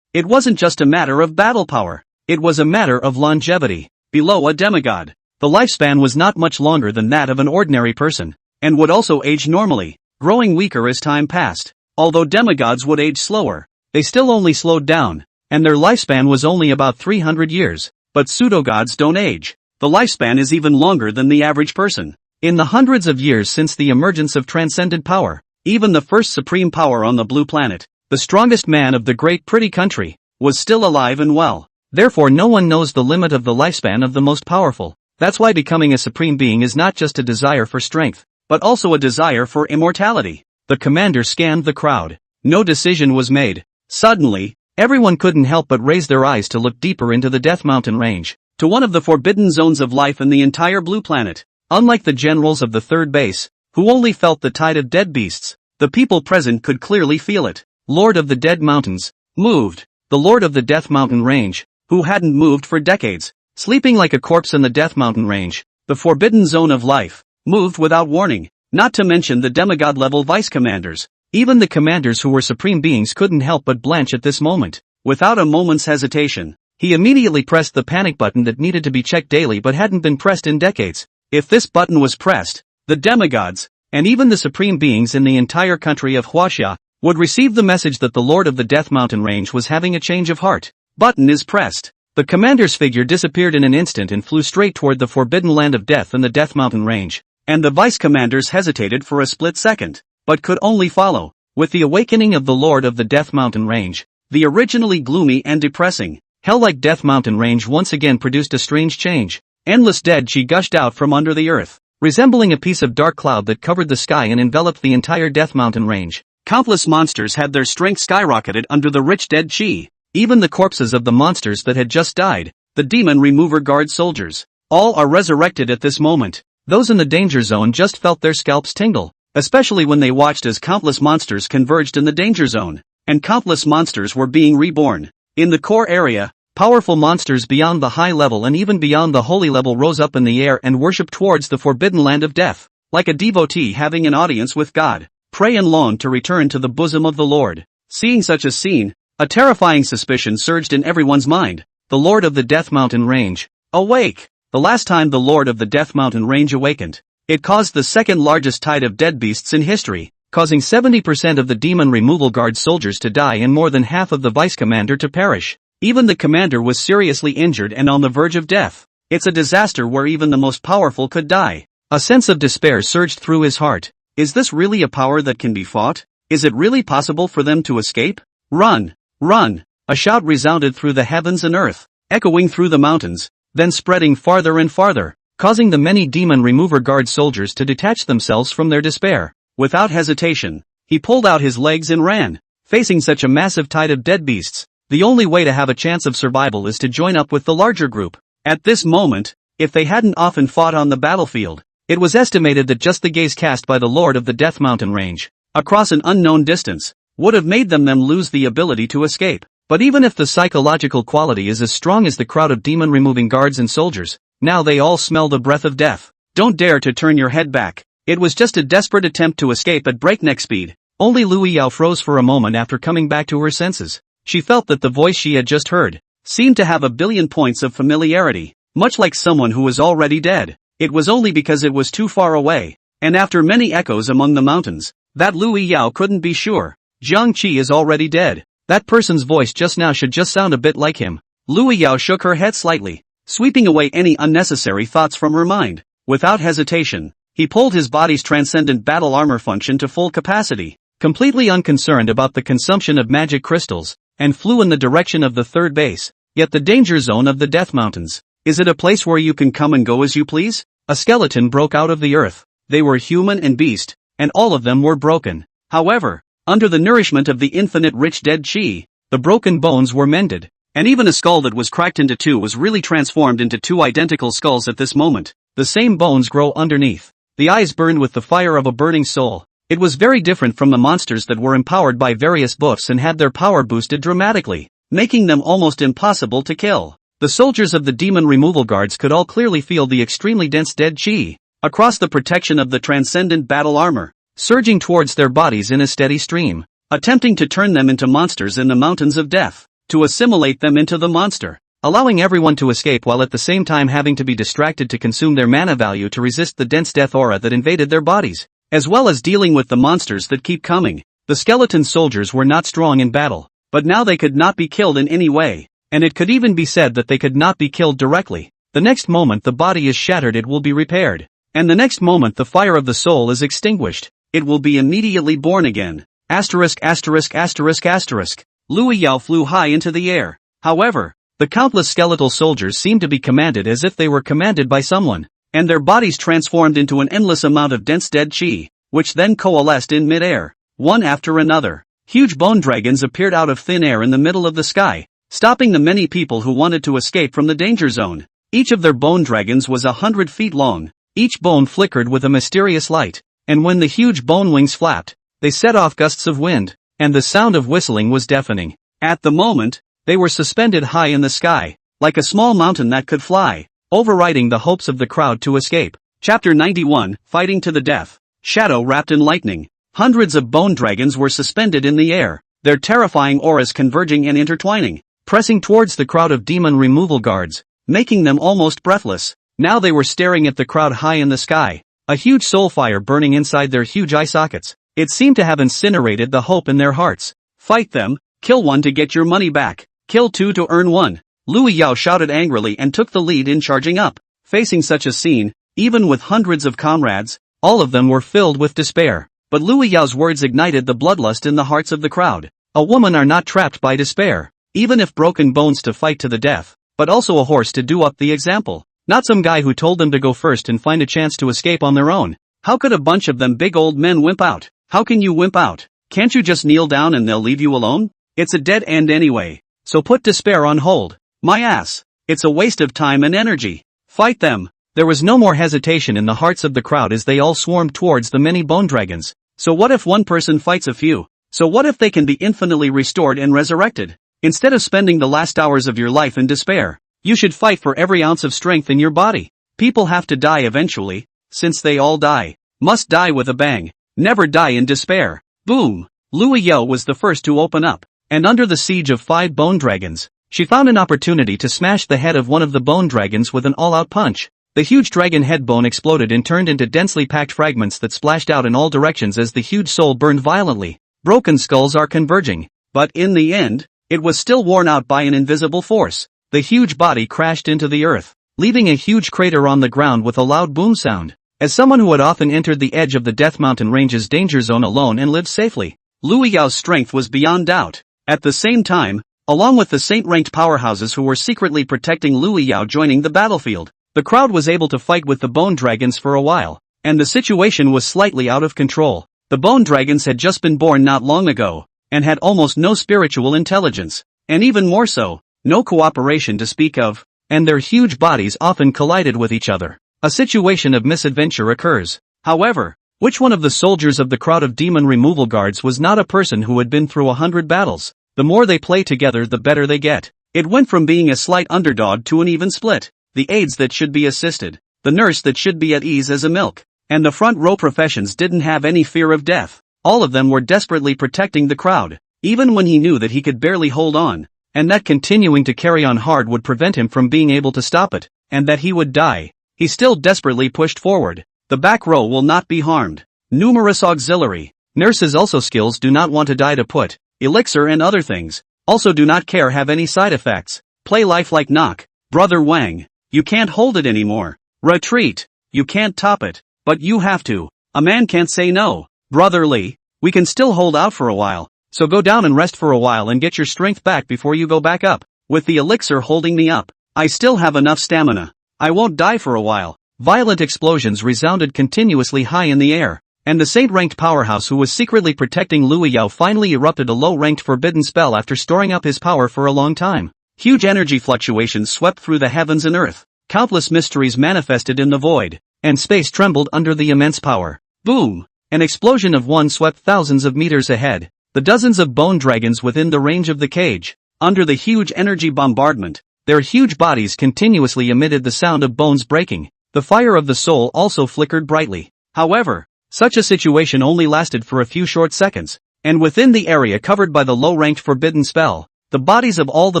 It wasn't just a matter of battle power. It was a matter of longevity. Below a demigod, the lifespan was not much longer than that of an ordinary person, and would also age normally, growing weaker as time passed. Although demigods would age slower, they still only slowed down, and their lifespan was only about 300 years. But pseudogods don't age. The lifespan is even longer than the average person. In the hundreds of years since the emergence of transcendent power, even the first supreme power on the blue planet, the strongest man of the great pretty country, was still alive and well. Therefore no one knows the limit of the lifespan of the most powerful. That's why becoming a supreme being is not just a desire for strength, but also a desire for immortality. The commander scanned the crowd. No decision was made. Suddenly, everyone couldn't help but raise their eyes to look deeper into the Death Mountain range, to one of the forbidden zones of life in the entire blue planet. Unlike the generals of the third base, who only felt the tide of dead beasts, the people present could clearly feel it. Lord of the Dead Mountains, moved. The Lord of the Death Mountain range, who hadn't moved for decades, sleeping like a corpse in the Death Mountain range, the forbidden zone of life, moved without warning. Not to mention the demigod-level vice-commanders. Even the commanders who were supreme beings couldn't help but blanch at this moment. Without a moment's hesitation, he immediately pressed the panic button that needed to be checked daily but hadn't been pressed in decades. If this button was pressed, the demigods, and even the supreme beings in the entire country of Huaxia, would receive the message that the Lord of the Death Mountain range was having a change of heart. Button is pressed. The commander's figure disappeared in an instant and flew straight toward the forbidden land of death in the Death Mountain range. And the vice-commanders hesitated for a split second, but could only follow. With the awakening of the Lord of the Death Mountain range, the originally gloomy and depressing, hell-like Death Mountain range once again produced a strange change. Endless dead chi gushed out from under the earth, resembling a piece of dark cloud that covered the sky and enveloped the entire Death Mountain range. Countless monsters had their strength skyrocketed under the rich dead chi. Even the corpses of the monsters that had just died, the demon remover guard soldiers, all are resurrected at this moment. Those in the danger zone just felt their scalps tingle, especially when they watched as countless monsters converged in the danger zone, and countless monsters were being reborn. In the core area, powerful monsters beyond the high level and even beyond the holy level rose up in the air and worshipped towards the forbidden land of death, like a devotee having an audience with God. Pray and long to return to the bosom of the Lord. Seeing such a scene, a terrifying suspicion surged in everyone's mind. The Lord of the Death Mountain range, awake! The last time the Lord of the Death Mountain range awakened, it caused the second largest tide of dead beasts in history, causing 70% of the demon removal guard soldiers to die and more than half of the vice-commander to perish. Even the commander was seriously injured and on the verge of death. It's a disaster where even the most powerful could die. A sense of despair surged through his heart. Is this really a power that can be fought? Is it really possible for them to escape? Run! Run! A shout resounded through the heavens and earth, echoing through the mountains, then spreading farther and farther, causing the many demon remover guard soldiers to detach themselves from their despair. Without hesitation, he pulled out his legs and ran. Facing such a massive tide of dead beasts, the only way to have a chance of survival is to join up with the larger group. At this moment, if they hadn't often fought on the battlefield, it was estimated that just the gaze cast by the Lord of the Death Mountain range, across an unknown distance, would have made them lose the ability to escape. But even if the psychological quality is as strong as the crowd of demon-removing guards and soldiers, now they all smell the breath of death. Don't dare to turn your head back. It was just a desperate attempt to escape at breakneck speed. Only Lu Yao froze for a moment after coming back to her senses. She felt that the voice she had just heard seemed to have a billion points of familiarity, much like someone who was already dead. It was only because it was too far away, and after many echoes among the mountains, that Lu Yao couldn't be sure. Jiang Qi is already dead. That person's voice just now should just sound a bit like him. Lu Yao shook her head slightly, sweeping away any unnecessary thoughts from her mind. Without hesitation, he pulled his body's transcendent battle armor function to full capacity, completely unconcerned about the consumption of magic crystals, and flew in the direction of the third base, yet the danger zone of the Death Mountains. Is it a place where you can come and go as you please? A skeleton broke out of the earth. They were human and beast, and all of them were broken. However, under the nourishment of the infinite rich dead chi, the broken bones were mended, and even a skull that was cracked into two was really transformed into two identical skulls at this moment. The same bones grow underneath. The eyes burned with the fire of a burning soul. It was very different from the monsters that were empowered by various buffs and had their power boosted dramatically, making them almost impossible to kill. The soldiers of the demon removal guards could all clearly feel the extremely dense dead chi across the protection of the transcendent battle armor, surging towards their bodies in a steady stream, attempting to turn them into monsters in the mountains of death, to assimilate them into the monster, allowing everyone to escape while at the same time having to be distracted to consume their mana value to resist the dense death aura that invaded their bodies, as well as dealing with the monsters that keep coming. The skeleton soldiers were not strong in battle, but now they could not be killed in any way, and it could even be said that they could not be killed directly. The next moment the body is shattered it will be repaired, and the next moment the fire of the soul is extinguished, it will be immediately born again. Asterisk asterisk asterisk asterisk. Lu Yao flew high into the air. However, the countless skeletal soldiers seemed to be commanded as if they were commanded by someone, and their bodies transformed into an endless amount of dense dead chi, which then coalesced in mid-air, one after another. Huge bone dragons appeared out of thin air in the middle of the sky, stopping the many people who wanted to escape from the danger zone. Each of their bone dragons was 100 feet long, each bone flickered with a mysterious light, and when the huge bone wings flapped, they set off gusts of wind, and the sound of whistling was deafening. At the moment, they were suspended high in the sky, like a small mountain that could fly, overriding the hopes of the crowd to escape. Chapter 91, Fighting to the Death. Shadow wrapped in lightning. Hundreds of bone dragons were suspended in the air, their terrifying auras converging and intertwining, pressing towards the crowd of demon removal guards, making them almost breathless. Now they were staring at the crowd high in the sky, a huge soul fire burning inside their huge eye sockets. It seemed to have incinerated the hope in their hearts. Fight them, kill one to get your money back, kill two to earn one. Lu Yao shouted angrily and took the lead in charging up. Facing such a scene, even with hundreds of comrades, all of them were filled with despair. But Lu Yao's words ignited the bloodlust in the hearts of the crowd. A woman are not trapped by despair, even if broken bones to fight to the death, but also a horse to do up the example. Not some guy who told them to go first and find a chance to escape on their own. How could a bunch of them big old men wimp out? How can you wimp out? Can't you just kneel down and they'll leave you alone? It's a dead end anyway. So put despair on hold. My ass. It's a waste of time and energy. Fight them. There was no more hesitation in the hearts of the crowd as they all swarmed towards the many bone dragons. So what if one person fights a few? So what if they can be infinitely restored and resurrected? Instead of spending the last hours of your life in despair, you should fight for every ounce of strength in your body. People have to die eventually, since they all die. Must die with a bang. Never die in despair. Boom. Lu Yao was the first to open up, and under the siege of 5 bone dragons, she found an opportunity to smash the head of one of the bone dragons with an all-out punch. The huge dragon head bone exploded and turned into densely packed fragments that splashed out in all directions as the huge soul burned violently. Broken skulls are converging, but in the end, it was still worn out by an invisible force. The huge body crashed into the earth, leaving a huge crater on the ground with a loud boom sound. As someone who had often entered the edge of the Death Mountain Range's danger zone alone and lived safely, Lu Yao's strength was beyond doubt. At the same time, along with the saint-ranked powerhouses who were secretly protecting Lu Yao joining the battlefield, the crowd was able to fight with the bone dragons for a while, and the situation was slightly out of control. The bone dragons had just been born not long ago, and had almost no spiritual intelligence, and even more so, no cooperation to speak of, and their huge bodies often collided with each other. A situation of misadventure occurs. However, which one of the soldiers of the crowd of demon removal guards was not a person who had been through 100 battles? The more they play together the better they get. It went from being a slight underdog to an even split. The aides that should be assisted, the nurse that should be at ease as a milk, and the front row professions didn't have any fear of death. All of them were desperately protecting the crowd, even when he knew that he could barely hold on, and that continuing to carry on hard would prevent him from being able to stop it, and that he would die. He still desperately pushed forward. The back row will not be harmed. Numerous auxiliary nurses also skills do not want to die to put, elixir and other things, also do not care have any side effects. Play life like knock. Brother Wang. You can't hold it anymore. Retreat. You can't top it. But you have to. A man can't say no. Brother Li, we can still hold out for a while, so go down and rest for a while and get your strength back before you go back up. With the elixir holding me up, I still have enough stamina. I won't die for a while. Violent explosions resounded continuously high in the air, and the saint-ranked powerhouse who was secretly protecting Lu Yao finally erupted a low-ranked forbidden spell after storing up his power for a long time. Huge energy fluctuations swept through the heavens and earth. Countless mysteries manifested in the void, and space trembled under the immense power. Boom! An explosion of one swept thousands of meters ahead. The dozens of bone dragons within the range of the cage. Under the huge energy bombardment, Their huge bodies continuously emitted the sound of bones breaking. The fire of the soul also flickered brightly. However, such a situation only lasted for a few short seconds, and within the area covered by the low-ranked forbidden spell, the bodies of all the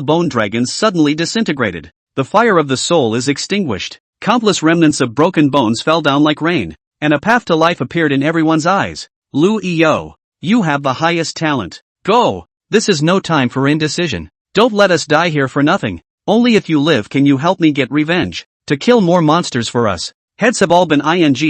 bone dragons suddenly disintegrated. The fire of the soul is extinguished. Countless remnants of broken bones fell down like rain, and a path to life appeared in everyone's eyes. Lu Iyo, you have the highest talent. Go! This is no time for indecision. Don't let us die here for nothing. Only if you live can you help me get revenge. To kill more monsters for us. Heads have all been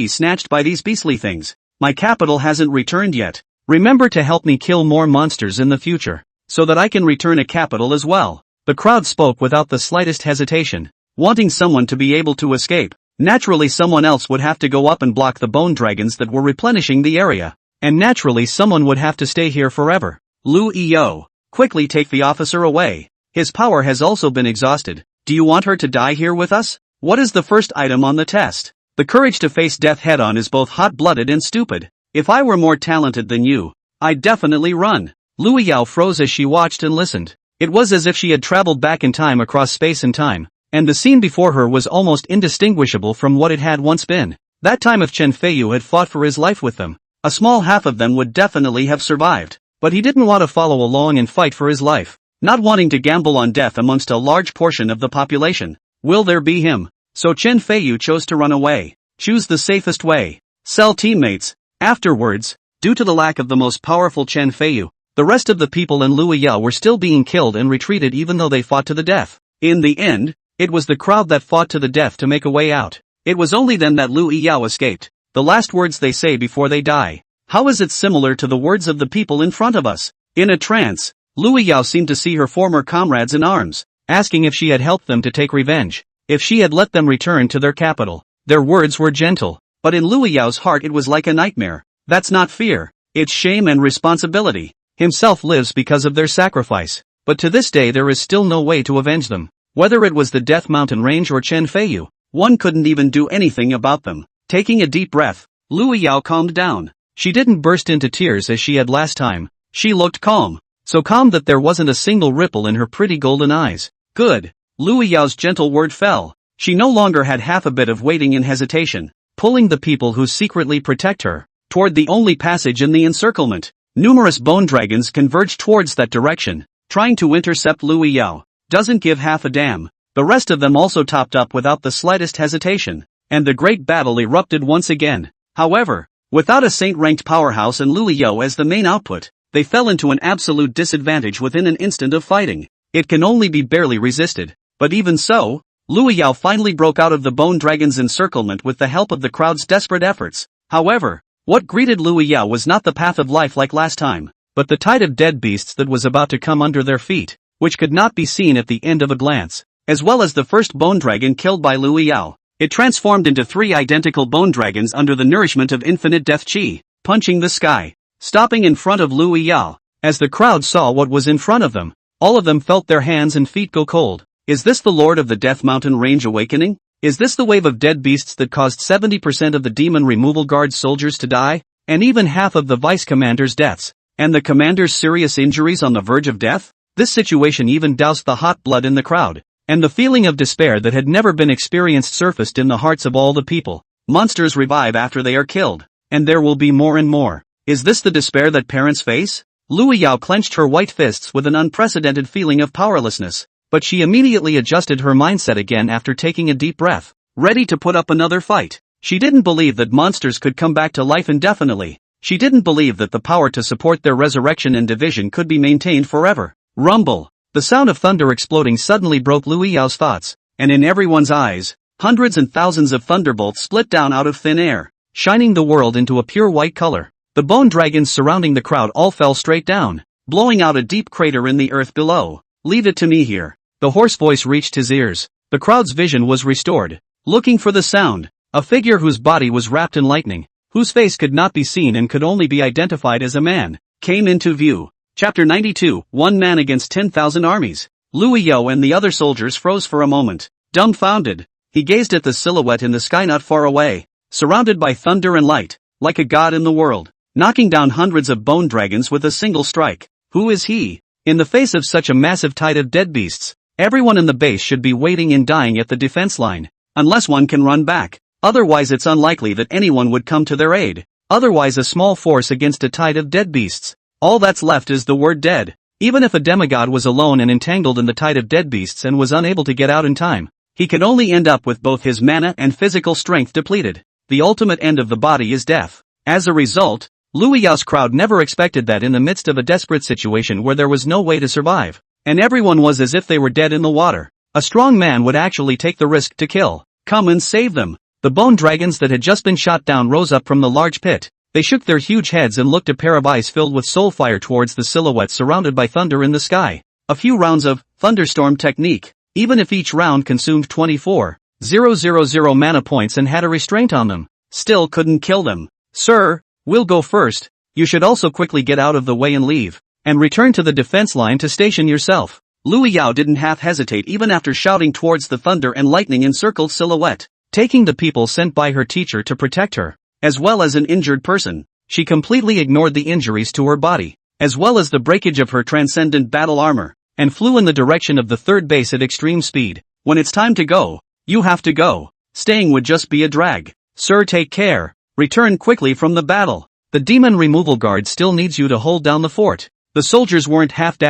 snatched by these beastly things. My capital hasn't returned yet. Remember to help me kill more monsters in the future, so that I can return a capital as well. The crowd spoke without the slightest hesitation, wanting someone to be able to escape. Naturally someone else would have to go up and block the bone dragons that were replenishing the area. And naturally someone would have to stay here forever. Lu Iyo, quickly take the officer away. His power has also been exhausted. Do you want her to die here with us? What is the first item on the test? The courage to face death head-on is both hot-blooded and stupid. If I were more talented than you, I'd definitely run. Lu Yao froze as she watched and listened. It was as if she had traveled back in time across space and time, and the scene before her was almost indistinguishable from what it had once been. That time if Chen Feiyu had fought for his life with them, a small half of them would definitely have survived. But he didn't want to follow along and fight for his life, not wanting to gamble on death amongst a large portion of the population. Will there be him? So Chen Feiyu chose to run away. Choose the safest way. Sell teammates. Afterwards, due to the lack of the most powerful Chen Feiyu, the rest of the people in Luiyao were still being killed and retreated even though they fought to the death. In the end, it was the crowd that fought to the death to make a way out. It was only then that Luiyao escaped. The last words they say before they die. How is it similar to the words of the people in front of us? In a trance, Luiyao seemed to see her former comrades in arms, asking if she had helped them to take revenge. If she had let them return to their capital. Their words were gentle, but in Luiyao's heart it was like a nightmare. That's not fear, it's shame and responsibility. Himself lives because of their sacrifice, but to this day there is still no way to avenge them. Whether it was the Death Mountain Range or Chen Feiyu, one couldn't even do anything about them. Taking a deep breath, Luiyao calmed down. She didn't burst into tears as she had last time. She looked calm, so calm that there wasn't a single ripple in her pretty golden eyes. Good. Luiyao's gentle word fell. She no longer had half a bit of waiting and hesitation, pulling the people who secretly protect her toward the only passage in the encirclement. Numerous bone dragons converged towards that direction, trying to intercept Luiyao. Doesn't give half a damn. The rest of them also topped up without the slightest hesitation, and the great battle erupted once again. However, without a saint-ranked powerhouse and Luiyao as the main output, they fell into an absolute disadvantage within an instant of fighting. It can only be barely resisted. But even so, Luiyao finally broke out of the bone dragon's encirclement with the help of the crowd's desperate efforts. However, what greeted Luiyao was not the path of life like last time, but the tide of dead beasts that was about to come under their feet, which could not be seen at the end of a glance, as well as the first bone dragon killed by Luiyao. It transformed into 3 identical bone dragons under the nourishment of infinite death chi, punching the sky, stopping in front of Luiyao. As the crowd saw what was in front of them, all of them felt their hands and feet go cold. Is this the Lord of the Death Mountain Range awakening? Is this the wave of dead beasts that caused 70% of the Demon Removal Guard soldiers to die, and even half of the Vice Commander's deaths, and the Commander's serious injuries on the verge of death? This situation even doused the hot blood in the crowd, and the feeling of despair that had never been experienced surfaced in the hearts of all the people. Monsters revive after they are killed, and there will be more and more. Is this the despair that parents face? Luiyao clenched her white fists with an unprecedented feeling of powerlessness. But she immediately adjusted her mindset again after taking a deep breath, ready to put up another fight. She didn't believe that monsters could come back to life indefinitely. She didn't believe that the power to support their resurrection and division could be maintained forever. Rumble! The sound of thunder exploding suddenly broke Luiyao's thoughts, and in everyone's eyes, hundreds and thousands of thunderbolts split down out of thin air, shining the world into a pure white color. The bone dragons surrounding the crowd all fell straight down, blowing out a deep crater in the earth below. Leave it to me here. The hoarse voice reached his ears. The crowd's vision was restored. Looking for the sound, a figure whose body was wrapped in lightning, whose face could not be seen and could only be identified as a man, came into view. Chapter 92, One Man Against 10,000 Armies. Luiyao and the other soldiers froze for a moment, dumbfounded. He gazed at the silhouette in the sky not far away, surrounded by thunder and light, like a god in the world, knocking down hundreds of bone dragons with a single strike. Who is he? In the face of such a massive tide of dead beasts, Everyone in the base should be waiting and dying at the defense line. Unless one can run back. Otherwise it's unlikely that anyone would come to their aid. Otherwise a small force against a tide of dead beasts. All that's left is the word dead. Even if a demigod was alone and entangled in the tide of dead beasts and was unable to get out in time, he could only end up with both his mana and physical strength depleted. The ultimate end of the body is death. As a result, Liu Yao's crowd never expected that in the midst of a desperate situation where there was no way to survive, and everyone was as if they were dead in the water, a strong man would actually take the risk to kill. Come and save them. The bone dragons that had just been shot down rose up from the large pit. They shook their huge heads and looked a pair of eyes filled with soul fire towards the silhouette surrounded by thunder in the sky. A few rounds of thunderstorm technique, even if each round consumed 24,000 mana points and had a restraint on them, still couldn't kill them. Sir, we'll go first. You should also quickly get out of the way and leave, and return to the defense line to station yourself. Liu Yao didn't half hesitate even after shouting towards the thunder and lightning encircled silhouette, taking the people sent by her teacher to protect her, as well as an injured person. She completely ignored the injuries to her body, as well as the breakage of her transcendent battle armor, and flew in the direction of the third base at extreme speed. When it's time to go, you have to go. Staying would just be a drag. Sir, take care. Return quickly from the battle. The demon removal guard still needs you to hold down the fort. The soldiers weren't half ****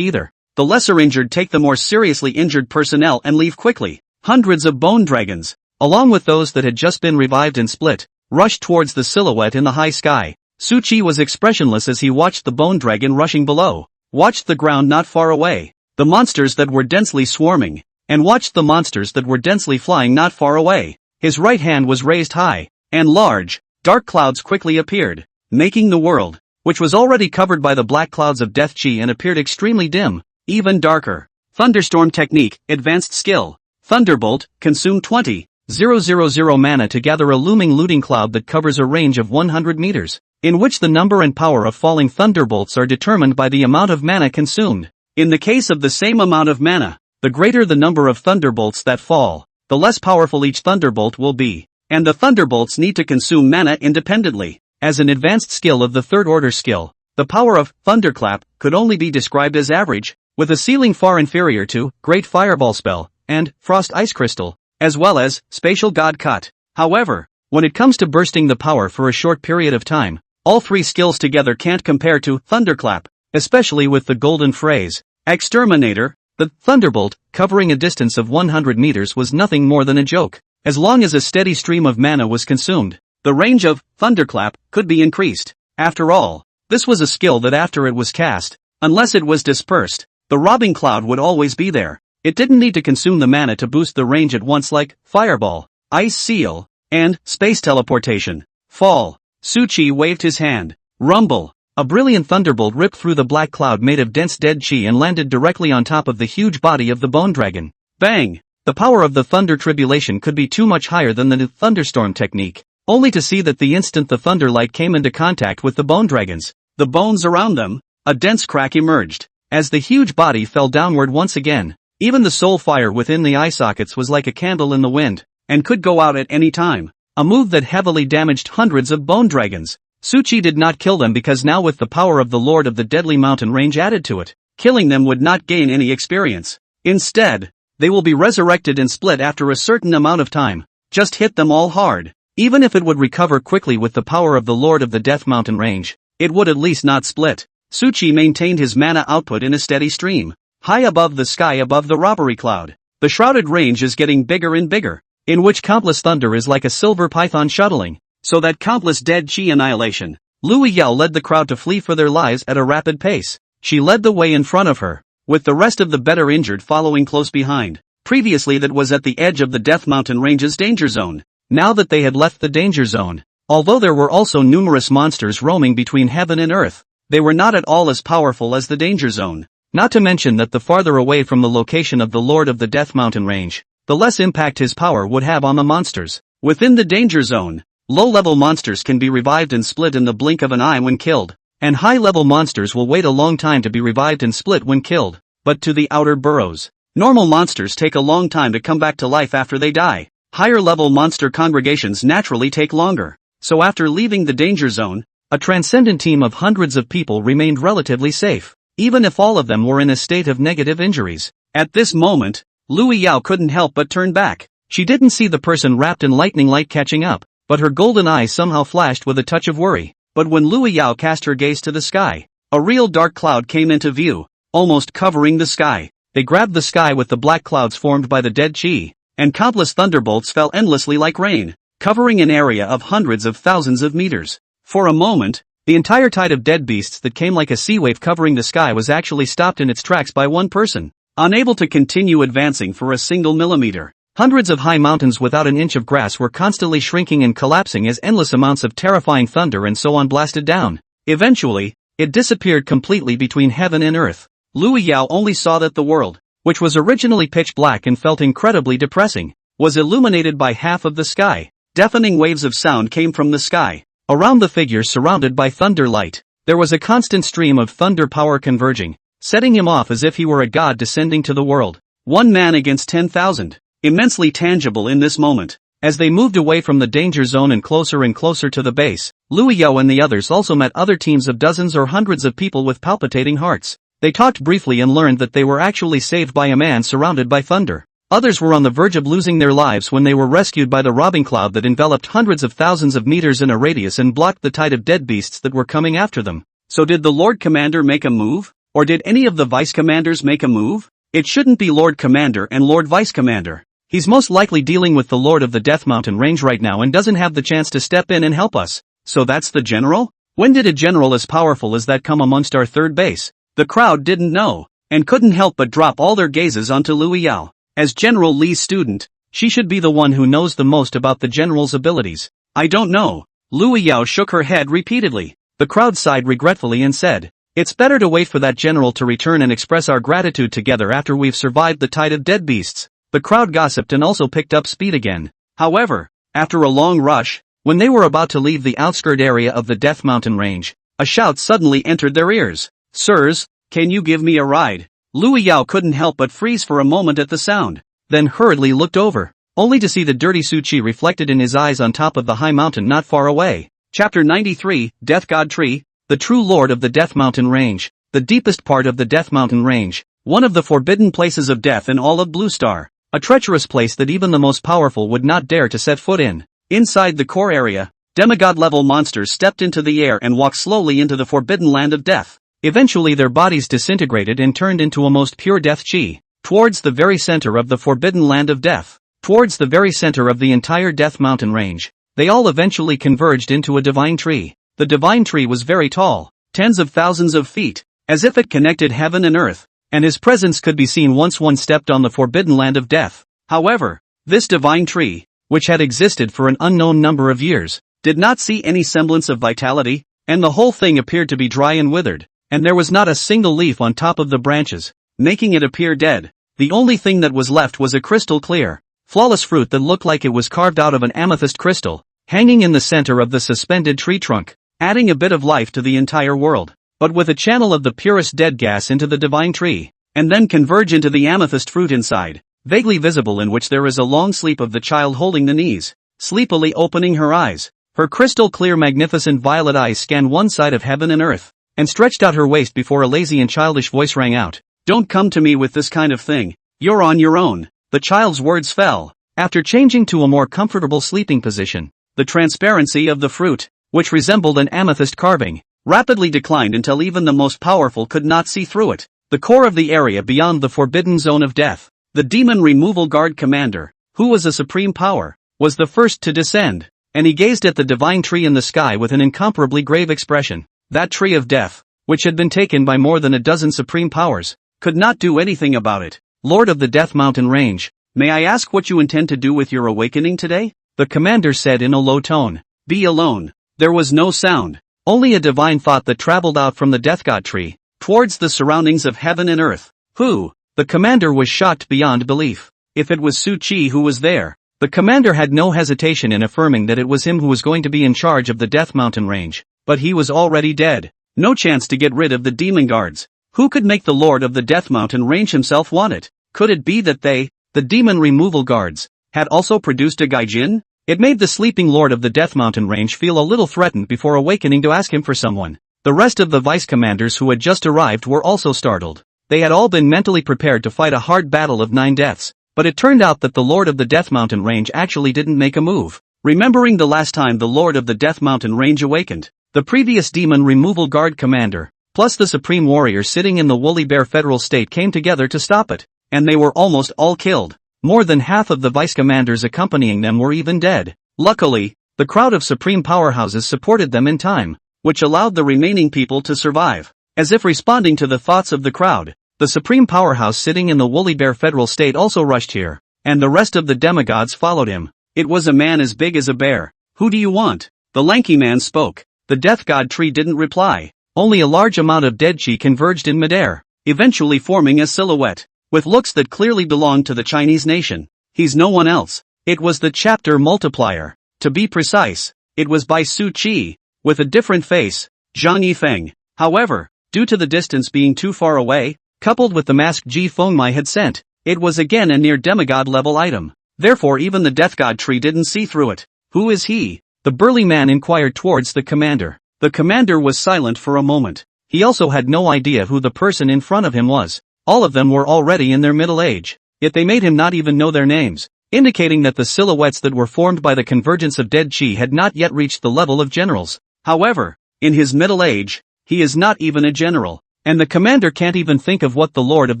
either. The lesser injured take the more seriously injured personnel and leave quickly. Hundreds of bone dragons, along with those that had just been revived and split, rushed towards the silhouette in the high sky. Su Qi was expressionless as he watched the bone dragon rushing below, watched the ground not far away, the monsters that were densely swarming, and watched the monsters that were densely flying not far away. His right hand was raised high, and large, dark clouds quickly appeared, making the world, which was already covered by the black clouds of death chi and appeared extremely dim, even darker. Thunderstorm technique, advanced skill. Thunderbolt, consume 20,000 mana to gather a looming looting cloud that covers a range of 100 meters, in which the number and power of falling thunderbolts are determined by the amount of mana consumed. In the case of the same amount of mana, the greater the number of thunderbolts that fall, the less powerful each thunderbolt will be, and the thunderbolts need to consume mana independently. As an advanced skill of the third order skill, the power of Thunderclap could only be described as average, with a ceiling far inferior to Great Fireball Spell and Frost Ice Crystal, as well as Spatial God Cut. However, when it comes to bursting the power for a short period of time, all three skills together can't compare to Thunderclap, especially with the golden phrase, Exterminator. The Thunderbolt, covering a distance of 100 meters, was nothing more than a joke. As long as a steady stream of mana was consumed, the range of Thunderclap could be increased. After all, this was a skill that after it was cast, unless it was dispersed, the robbing cloud would always be there. It didn't need to consume the mana to boost the range at once like Fireball, Ice Seal, and Space Teleportation. Fall. Su Qi waved his hand. Rumble. A brilliant thunderbolt ripped through the black cloud made of dense dead chi and landed directly on top of the huge body of the bone dragon. Bang! The power of the thunder tribulation could be too much higher than the new thunderstorm technique, only to see that the instant the thunder light came into contact with the bone dragons, the bones around them, a dense crack emerged. As the huge body fell downward once again, even the soul fire within the eye sockets was like a candle in the wind, and could go out at any time, a move that heavily damaged hundreds of bone dragons. Su Qi did not kill them because now with the power of the Lord of the Deadly Mountain range added to it, killing them would not gain any experience. Instead, they will be resurrected and split after a certain amount of time. Just hit them all hard. Even if it would recover quickly with the power of the Lord of the Death Mountain range, it would at least not split. Su Qi maintained his mana output in a steady stream, high above the sky above the robbery cloud. The shrouded range is getting bigger and bigger, in which countless thunder is like a silver python shuttling, so that countless dead chi annihilation. Liu Yao led the crowd to flee for their lives at a rapid pace. She led the way in front of her, with the rest of the better injured following close behind. Previously that was at the edge of the Death Mountain Range's danger zone. Now that they had left the danger zone, although there were also numerous monsters roaming between heaven and earth, they were not at all as powerful as the danger zone. Not to mention that the farther away from the location of the Lord of the Death Mountain Range, the less impact his power would have on the monsters. Within the danger zone, low-level monsters can be revived and split in the blink of an eye when killed, and high-level monsters will wait a long time to be revived and split when killed. But to the outer burrows, normal monsters take a long time to come back to life after they die. Higher-level monster congregations naturally take longer. So after leaving the danger zone, a transcendent team of hundreds of people remained relatively safe. even if all of them were in a state of negative injuries. At this moment, Lu Yao couldn't help but turn back. She didn't see the person wrapped in lightning light catching up, but her golden eyes somehow flashed with a touch of worry. But when Lu Yao cast her gaze to the sky, a real dark cloud came into view, almost covering the sky. They grabbed the sky with the black clouds formed by the dead chi, and countless thunderbolts fell endlessly like rain, covering an area of hundreds of thousands of meters. For a moment, the entire tide of dead beasts that came like a sea wave covering the sky was actually stopped in its tracks by one person, unable to continue advancing for a single millimeter. Hundreds of high mountains without an inch of grass were constantly shrinking and collapsing as endless amounts of terrifying thunder and so on blasted down. Eventually, it disappeared completely between heaven and earth. Lu Yao only saw that the world, which was originally pitch black and felt incredibly depressing, was illuminated by half of the sky. Deafening waves of sound came from the sky. Around the figure surrounded by thunder light, there was a constant stream of thunder power converging, setting him off as if he were a god descending to the world. One man against 10,000. Immensely tangible in this moment. As they moved away from the danger zone and closer to the base, Lu Yao and the others also met other teams of dozens or hundreds of people with palpitating hearts. They talked briefly and learned that they were actually saved by a man surrounded by thunder. Others were on the verge of losing their lives when they were rescued by the robbing cloud that enveloped hundreds of thousands of meters in a radius and blocked the tide of dead beasts that were coming after them. So did the Lord Commander make a move? Or did any of the Vice Commanders make a move? It shouldn't be Lord Commander and Lord Vice Commander. He's most likely dealing with the Lord of the Death Mountain Range right now and doesn't have the chance to step in and help us. So that's the general? When did a general as powerful as that come amongst our third base? The crowd didn't know, and couldn't help but drop all their gazes onto Lu Yao. As General Li's student, she should be the one who knows the most about the general's abilities. I don't know. Lu Yao shook her head repeatedly. The crowd sighed regretfully and said, "It's better to wait for that general to return and express our gratitude together after we've survived the tide of dead beasts." The crowd gossiped and also picked up speed again. However, after a long rush, when they were about to leave the outskirt area of the Death Mountain Range, a shout suddenly entered their ears. "Sirs, can you give me a ride?" Lu Yao couldn't help but freeze for a moment at the sound, then hurriedly looked over, only to see the dirty Su Qi reflected in his eyes on top of the high mountain not far away. Chapter 93, Death God Tree, the true lord of the Death Mountain Range, the deepest part of the Death Mountain Range, one of the forbidden places of death in all of Blue Star. A treacherous place that even the most powerful would not dare to set foot in. Inside the core area, demigod-level monsters stepped into the air and walked slowly into the forbidden land of death. Eventually their bodies disintegrated and turned into a most pure death chi. Towards the very center of the forbidden land of death. Towards the very center of the entire Death Mountain Range. They all eventually converged into a divine tree. The divine tree was very tall, tens of thousands of feet, as if it connected heaven and earth. And his presence could be seen once one stepped on the forbidden land of death. However, this divine tree, which had existed for an unknown number of years, did not see any semblance of vitality, and the whole thing appeared to be dry and withered, and there was not a single leaf on top of the branches, making it appear dead. The only thing that was left was a crystal clear, flawless fruit that looked like it was carved out of an amethyst crystal, hanging in the center of the suspended tree trunk, adding a bit of life to the entire world. But with a channel of the purest dead gas into the divine tree, and then converge into the amethyst fruit inside, vaguely visible, in which there is a long sleep of the child holding the knees, sleepily opening her eyes. Her crystal clear magnificent violet eyes scanned one side of heaven and earth, and stretched out her waist before a lazy and childish voice rang out. "Don't come to me with this kind of thing, you're on your own." The child's words fell. After changing to a more comfortable sleeping position, the transparency of the fruit, which resembled an amethyst carving, rapidly declined until even the most powerful could not see through it. The core of the area beyond the forbidden zone of death, the Demon Removal Guard Commander, who was a supreme power, was the first to descend, and he gazed at the divine tree in the sky with an incomparably grave expression. That tree of death, which had been taken by more than a dozen supreme powers, could not do anything about it. "Lord of the Death Mountain Range, may I ask what you intend to do with your awakening today?" the commander said in a low tone. "Be alone." There was no sound. Only a divine thought that traveled out from the Death God Tree, towards the surroundings of heaven and earth. Who? The commander was shocked beyond belief. If it was Su Qi who was there, the commander had no hesitation in affirming that it was him who was going to be in charge of the Death Mountain Range. But he was already dead. No chance to get rid of the demon guards. Who could make the Lord of the Death Mountain Range himself want it? Could it be that they, the Demon Removal Guards, had also produced a gaijin? It made the sleeping Lord of the Death Mountain Range feel a little threatened before awakening to ask him for someone. The rest of the vice commanders who had just arrived were also startled. They had all been mentally prepared to fight a hard battle of 9 deaths, but it turned out that the Lord of the Death Mountain Range actually didn't make a move. Remembering the last time the Lord of the Death Mountain Range awakened, the previous demon removal guard commander, plus the supreme warrior sitting in the Woolly Bear Federal State came together to stop it, and they were almost all killed. More than half of the vice commanders accompanying them were even dead. Luckily, the crowd of supreme powerhouses supported them in time, which allowed the remaining people to survive. As if responding to the thoughts of the crowd, the supreme powerhouse sitting in the Woolly Bear Federal State also rushed here, and the rest of the demigods followed him. It was a man as big as a bear. "Who do you want?" The lanky man spoke. The death god tree didn't reply. Only a large amount of dead chi converged in midair, eventually forming a silhouette, with looks that clearly belonged to the Chinese nation. He's no one else. It was the chapter multiplier. To be precise, it was by Su Qi, with a different face, Zhang Yifeng. However, due to the distance being too far away, coupled with the mask Ji Fengmai had sent, it was again a near demigod level item. Therefore even the death god tree didn't see through it. "Who is he?" the burly man inquired towards the commander. The commander was silent for a moment. He also had no idea who the person in front of him was. All of them were already in their middle age, yet they made him not even know their names, indicating that the silhouettes that were formed by the convergence of dead chi had not yet reached the level of generals. However, in his middle age, he is not even a general, and the commander can't even think of what the Lord of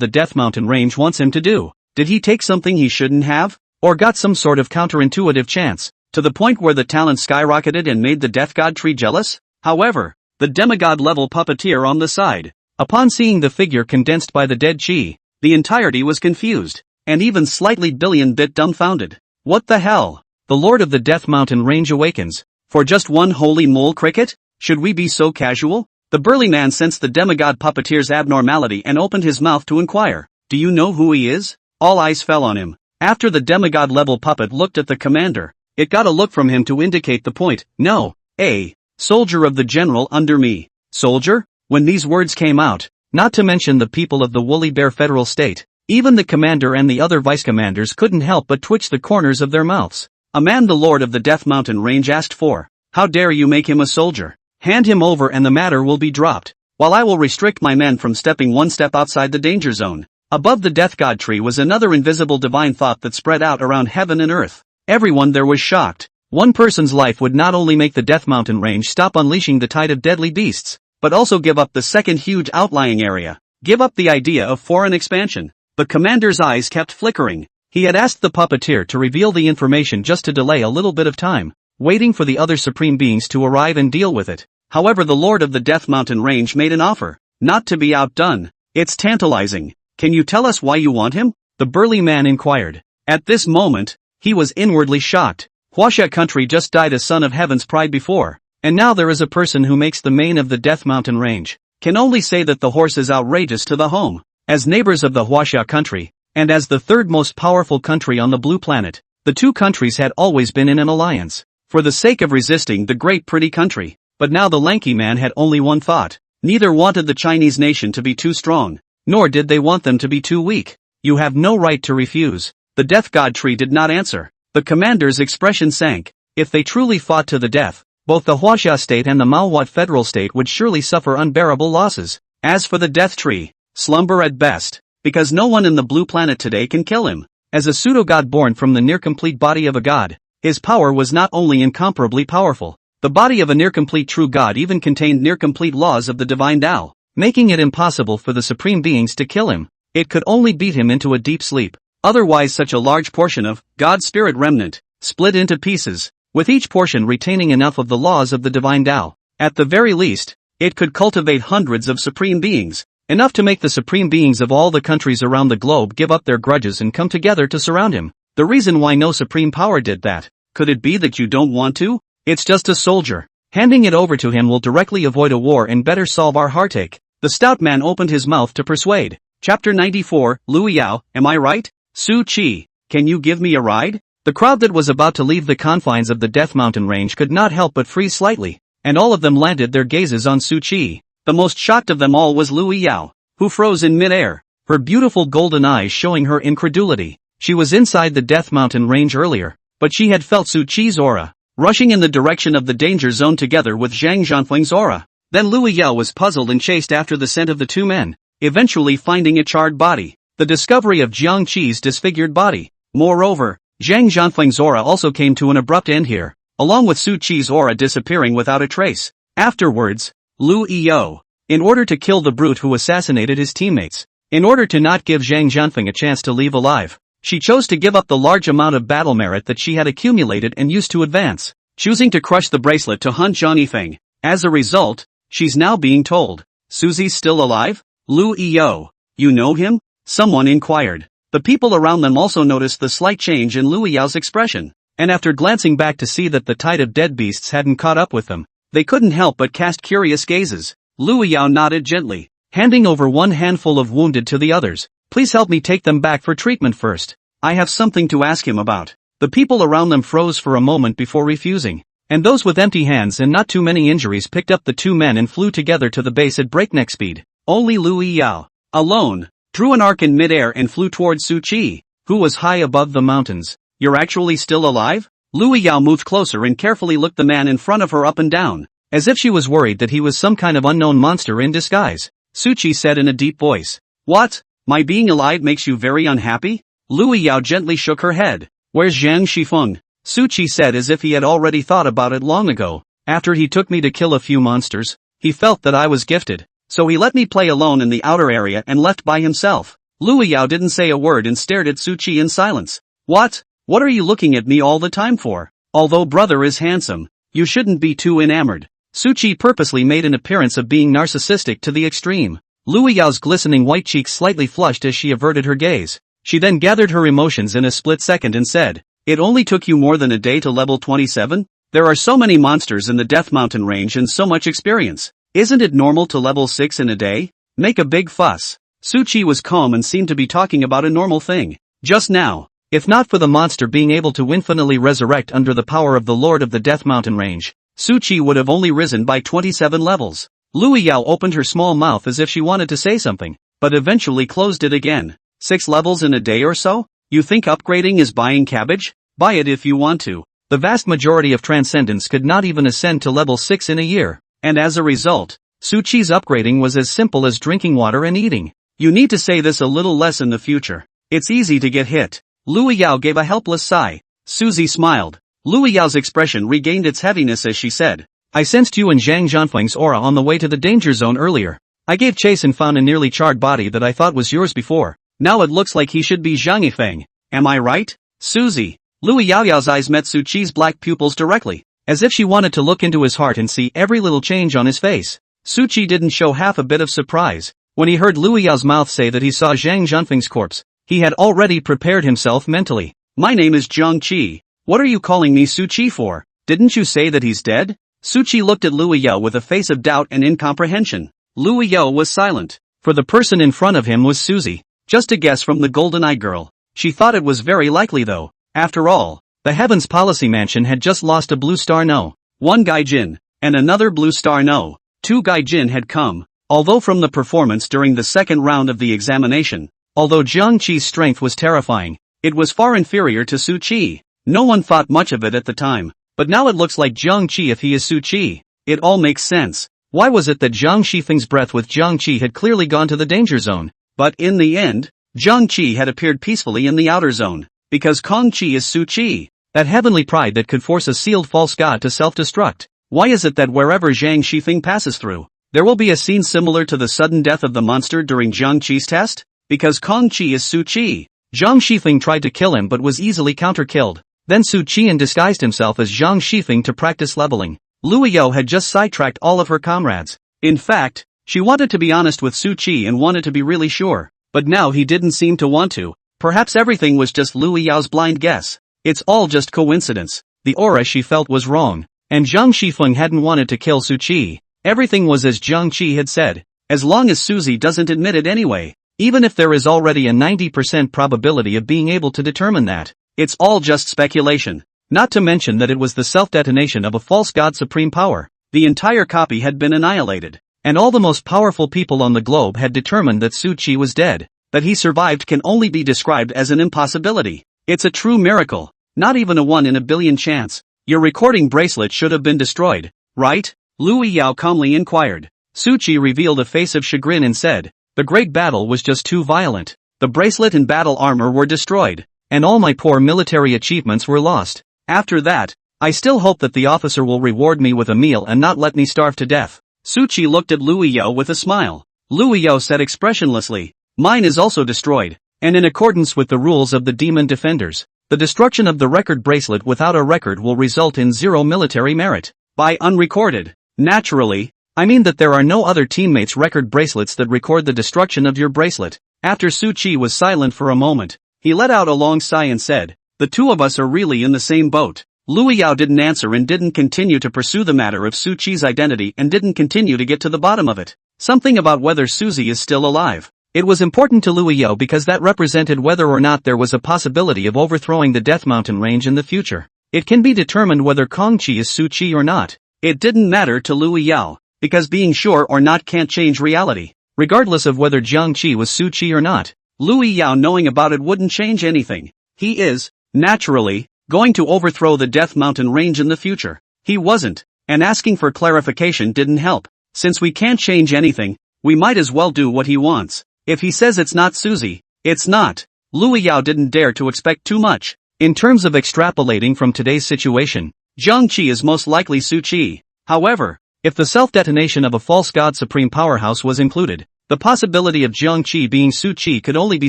the Death Mountain Range wants him to do. Did he take something he shouldn't have? Or got some sort of counterintuitive chance, to the point where the talent skyrocketed and made the death god tree jealous? However, the demigod level puppeteer on the side, upon seeing the figure condensed by the dead chi, the entirety was confused, and even slightly billion-bit dumbfounded. What the hell? The Lord of the Death Mountain Range awakens. For just one holy mole cricket? Should we be so casual? The burly man sensed the demigod puppeteer's abnormality and opened his mouth to inquire. "Do you know who he is?" All eyes fell on him. After the demigod-level puppet looked at the commander, it got a look from him to indicate the point. "No, a soldier of the general under me." Soldier? When these words came out, not to mention the people of the Woolly Bear Federal State, even the commander and the other vice-commanders couldn't help but twitch the corners of their mouths. "A man the Lord of the Death Mountain Range asked for. How dare you make him a soldier? Hand him over and the matter will be dropped, while I will restrict my men from stepping one step outside the danger zone." Above the death god tree was another invisible divine thought that spread out around heaven and earth. Everyone there was shocked. One person's life would not only make the Death Mountain Range stop unleashing the tide of deadly beasts, but also give up the second huge outlying area, give up the idea of foreign expansion. The commander's eyes kept flickering. He had asked the puppeteer to reveal the information just to delay a little bit of time, waiting for the other supreme beings to arrive and deal with it. However, the Lord of the Death Mountain Range made an offer, not to be outdone. "It's tantalizing. Can you tell us why you want him?" the burly man inquired. At this moment, he was inwardly shocked. Huaxia country just died a son of heaven's pride before, and now there is a person who makes the mane of the Death Mountain Range. Can only say that the horse is outrageous to the home. As neighbors of the Huaxia country, and as the third most powerful country on the blue planet, the two countries had always been in an alliance, for the sake of resisting the great pretty country. But now the lanky man had only one thought. Neither wanted the Chinese nation to be too strong, nor did they want them to be too weak. "You have no right to refuse." The death god tree did not answer. The commander's expression sank. If they truly fought to the death, both the Huaxia state and the Manhwa federal state would surely suffer unbearable losses. As for the death tree, slumber at best, because no one in the blue planet today can kill him. As a pseudo-god born from the near-complete body of a god, his power was not only incomparably powerful, the body of a near-complete true god even contained near-complete laws of the divine Tao, making it impossible for the supreme beings to kill him. It could only beat him into a deep sleep. Otherwise such a large portion of God's spirit remnant split into pieces, with each portion retaining enough of the laws of the divine Tao. At the very least, it could cultivate hundreds of supreme beings, enough to make the supreme beings of all the countries around the globe give up their grudges and come together to surround him. The reason why no supreme power did that, could it be that you don't want to? It's just a soldier. Handing it over to him will directly avoid a war and better solve our heartache. The stout man opened his mouth to persuade. Chapter 94, Lu Yao, am I right? Su Qi, can you give me a ride? The crowd that was about to leave the confines of the Death Mountain Range could not help but freeze slightly, and all of them landed their gazes on Su Qi. The most shocked of them all was Lu Yao, who froze in midair, her beautiful golden eyes showing her incredulity. She was inside the Death Mountain Range earlier, but she had felt Su Qi's aura, rushing in the direction of the danger zone together with Zhang Zhanfeng's aura. Then Lu Yao was puzzled and chased after the scent of the two men, eventually finding a charred body, the discovery of Jiang Qi's disfigured body. Moreover, Zhang Zhanfeng's aura also came to an abrupt end here, along with Su Qi's aura disappearing without a trace. Afterwards, Lu Yao, in order to kill the brute who assassinated his teammates, in order to not give Zhang Zhanfeng a chance to leave alive, she chose to give up the large amount of battle merit that she had accumulated and used to advance, choosing to crush the bracelet to hunt Zhang Yifeng. As a result, she's now being told, Susie's still alive? Lu Yao, you know him? Someone inquired. The people around them also noticed the slight change in Lu Yao's expression, and after glancing back to see that the tide of dead beasts hadn't caught up with them, they couldn't help but cast curious gazes. Lu Yao nodded gently, handing over one handful of wounded to the others. Please help me take them back for treatment first. I have something to ask him about. The people around them froze for a moment before refusing, and those with empty hands and not too many injuries picked up the two men and flew together to the base at breakneck speed. Only Lu Yao, alone, drew an arc in midair and flew towards Su Qi, who was high above the mountains. You're actually still alive? Lu Yao moved closer and carefully looked the man in front of her up and down, as if she was worried that he was some kind of unknown monster in disguise. Su Qi said in a deep voice. What? My being alive makes you very unhappy? Lu Yao gently shook her head. Where's Zhang Shifeng? Su Qi said as if he had already thought about it long ago. After he took me to kill a few monsters, he felt that I was gifted, so he let me play alone in the outer area and left by himself. Lu Yao didn't say a word and stared at Su Qi in silence. What? What are you looking at me all the time for? Although brother is handsome, you shouldn't be too enamored. Su Qi purposely made an appearance of being narcissistic to the extreme. Lu Yao's glistening white cheeks slightly flushed as she averted her gaze. She then gathered her emotions in a split second and said, It only took you more than a day to level 27? There are so many monsters in the Death Mountain range and so much experience. Isn't it normal to level 6 in a day? Make a big fuss. Su Qi was calm and seemed to be talking about a normal thing. Just now, if not for the monster being able to infinitely resurrect under the power of the Lord of the Death Mountain range, Su Qi would have only risen by 27 levels. Lu Yao opened her small mouth as if she wanted to say something, but eventually closed it again. 6 levels in a day or so? You think upgrading is buying cabbage? Buy it if you want to. The vast majority of Transcendents could not even ascend to level 6 in a year, and as a result, Su Qi's upgrading was as simple as drinking water and eating. You need to say this a little less in the future. It's easy to get hit. Lu Yao gave a helpless sigh. Suzy smiled. Lu Yao's expression regained its heaviness as she said, I sensed you and Zhang Zhanfeng's aura on the way to the danger zone earlier. I gave chase and found a nearly charred body that I thought was yours before. Now it looks like he should be Zhang Yifeng. Am I right? Suzy. Lu Yao's eyes met Su Qi's black pupils directly, as if she wanted to look into his heart and see every little change on his face. Su Qi didn't show half a bit of surprise. When he heard Lu Yao's mouth say that he saw Zhang Zhanfeng's corpse, he had already prepared himself mentally. My name is Zhang Qi. What are you calling me Su Qi for? Didn't you say that he's dead? Su Qi looked at Lu Yao with a face of doubt and incomprehension. Lu Yao was silent, for the person in front of him was Suzy. Just a guess from the golden-eyed girl. She thought it was very likely though. After all, the Heavens Policy Mansion had just lost a blue star no. 1 gaijin, and another blue star no. 2 gaijin had come. Although from the performance during the second round of the examination, although Jiang Qi's strength was terrifying, it was far inferior to Su Qi. No one thought much of it at the time, but now it looks like Jiang Qi if he is Su Qi. It all makes sense. Why was it that Zhang Shifeng's breath with Jiang Qi had clearly gone to the danger zone, but in the end, Jiang Qi had appeared peacefully in the outer zone, because Kong Qi is Su Qi, that heavenly pride that could force a sealed false god to self-destruct. Why is it that wherever Zhang Shifeng passes through, there will be a scene similar to the sudden death of the monster during Jiang Qi's test? Because Kong Qi is Su Qi. Zhang Shifeng tried to kill him but was easily counter-killed. Then Su Qian disguised himself as Zhang Shifeng to practice leveling. Lu Yao had just sidetracked all of her comrades. In fact, she wanted to be honest with Su Qi and wanted to be really sure, but now he didn't seem to want to. Perhaps everything was just Lu Yao's blind guess. It's all just coincidence. The aura she felt was wrong, and Zhang Shifeng hadn't wanted to kill Su Qi. Everything was as Jiang Qi had said, as long as Suzy doesn't admit it anyway, even if there is already a 90% probability of being able to determine that. It's all just speculation. Not to mention that it was the self-detonation of a false god supreme power. The entire copy had been annihilated, and all the most powerful people on the globe had determined that Su Qi was dead. That he survived can only be described as an impossibility. It's a true miracle, not even a 1 in a billion chance. Your recording bracelet should have been destroyed, right? Lu Yao calmly inquired. Su Qi revealed a face of chagrin and said, "The great battle was just too violent. The bracelet and battle armor were destroyed, and all my poor military achievements were lost. After that, I still hope that the officer will reward me with a meal and not let me starve to death." Su Qi looked at Lu Yao with a smile. Lu Yao said expressionlessly, "Mine is also destroyed, and in accordance with the rules of the demon defenders, the destruction of the record bracelet without a record will result in 0 military merit. By unrecorded, naturally, I mean that there are no other teammates' record bracelets that record the destruction of your bracelet." After Su Qi was silent for a moment, he let out a long sigh and said, "The two of us are really in the same boat." Lu Yao didn't answer and didn't continue to pursue the matter of Su Qi's identity and didn't continue to get to the bottom of it. Something about whether Suzy is still alive. It was important to Lu Yao because that represented whether or not there was a possibility of overthrowing the Death Mountain range in the future. It can be determined whether Kong Qi is Su Qi or not. It didn't matter to Lu Yao, because being sure or not can't change reality. Regardless of whether Jiang Qi was Su Qi or not, Lu Yao knowing about it wouldn't change anything. He is, naturally, going to overthrow the Death Mountain range in the future. He wasn't, and asking for clarification didn't help. Since we can't change anything, we might as well do what he wants. If he says it's not Suzy, it's not. Lu Yao didn't dare to expect too much. In terms of extrapolating from today's situation, Jiang Qi is most likely Su Qi. However, if the self-detonation of a false god supreme powerhouse was included, the possibility of Jiang Qi being Su Qi could only be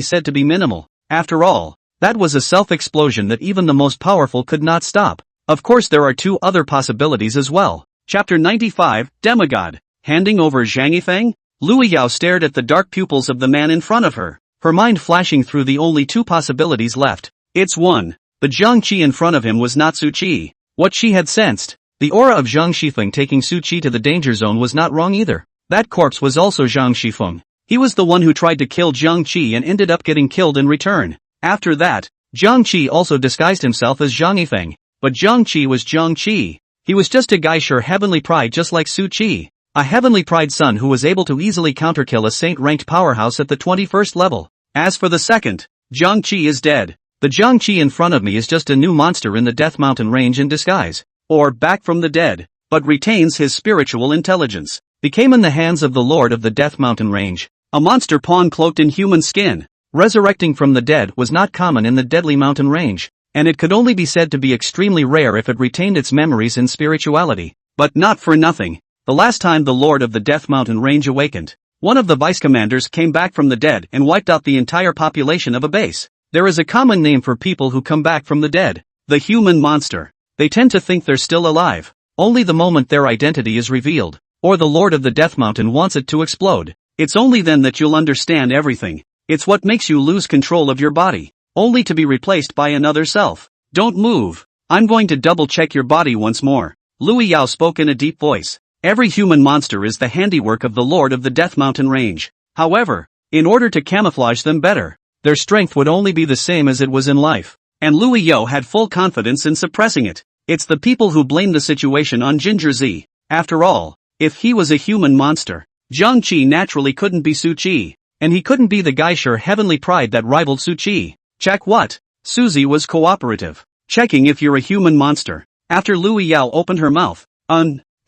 said to be minimal. After all, that was a self-explosion that even the most powerful could not stop. Of course there are two other possibilities as well. Chapter 95, Demigod. Handing over Zhang Yifeng? Lu Yao stared at the dark pupils of the man in front of her, her mind flashing through the only two possibilities left. It's one. The Jiang Qi in front of him was not Su Qi. What she had sensed, the aura of Zhang Shifeng taking Su Qi to the danger zone was not wrong either. That corpse was also Zhang Shifeng. He was the one who tried to kill Jiang Qi and ended up getting killed in return. After that, Jiang Qi also disguised himself as Zhang Yifeng. But Jiang Qi was Jiang Qi. He was just a guy sure heavenly pride just like Su Qi. A heavenly pride son who was able to easily counterkill a saint-ranked powerhouse at the 21st level. As for the second, Jiang Qi is dead. The Jiang Qi in front of me is just a new monster in the Death Mountain range in disguise. Or back from the dead, but retains his spiritual intelligence. Became in the hands of the Lord of the Death Mountain range. A monster pawn cloaked in human skin. Resurrecting from the dead was not common in the Deadly Mountain range, and it could only be said to be extremely rare if it retained its memories and spirituality. But not for nothing. The last time the Lord of the Death Mountain range awakened, one of the vice commanders came back from the dead and wiped out the entire population of a base. There is a common name for people who come back from the dead. The human monster. They tend to think they're still alive, only the moment their identity is revealed, or the Lord of the Death Mountain wants it to explode. It's only then that you'll understand everything. It's what makes you lose control of your body, only to be replaced by another self. Don't move. I'm going to double check your body once more. Lu Yao spoke in a deep voice. Every human monster is the handiwork of the Lord of the Death Mountain range. However, in order to camouflage them better, their strength would only be the same as it was in life. And Lu Yao had full confidence in suppressing it. It's the people who blame the situation on Ginger Z. After all, if he was a human monster, Jiang Qi naturally couldn't be Su Qi, and he couldn't be the Geisher heavenly pride that rivaled Su Qi. Check what? Suzy was cooperative. Checking if you're a human monster. After Lu Yao opened her mouth,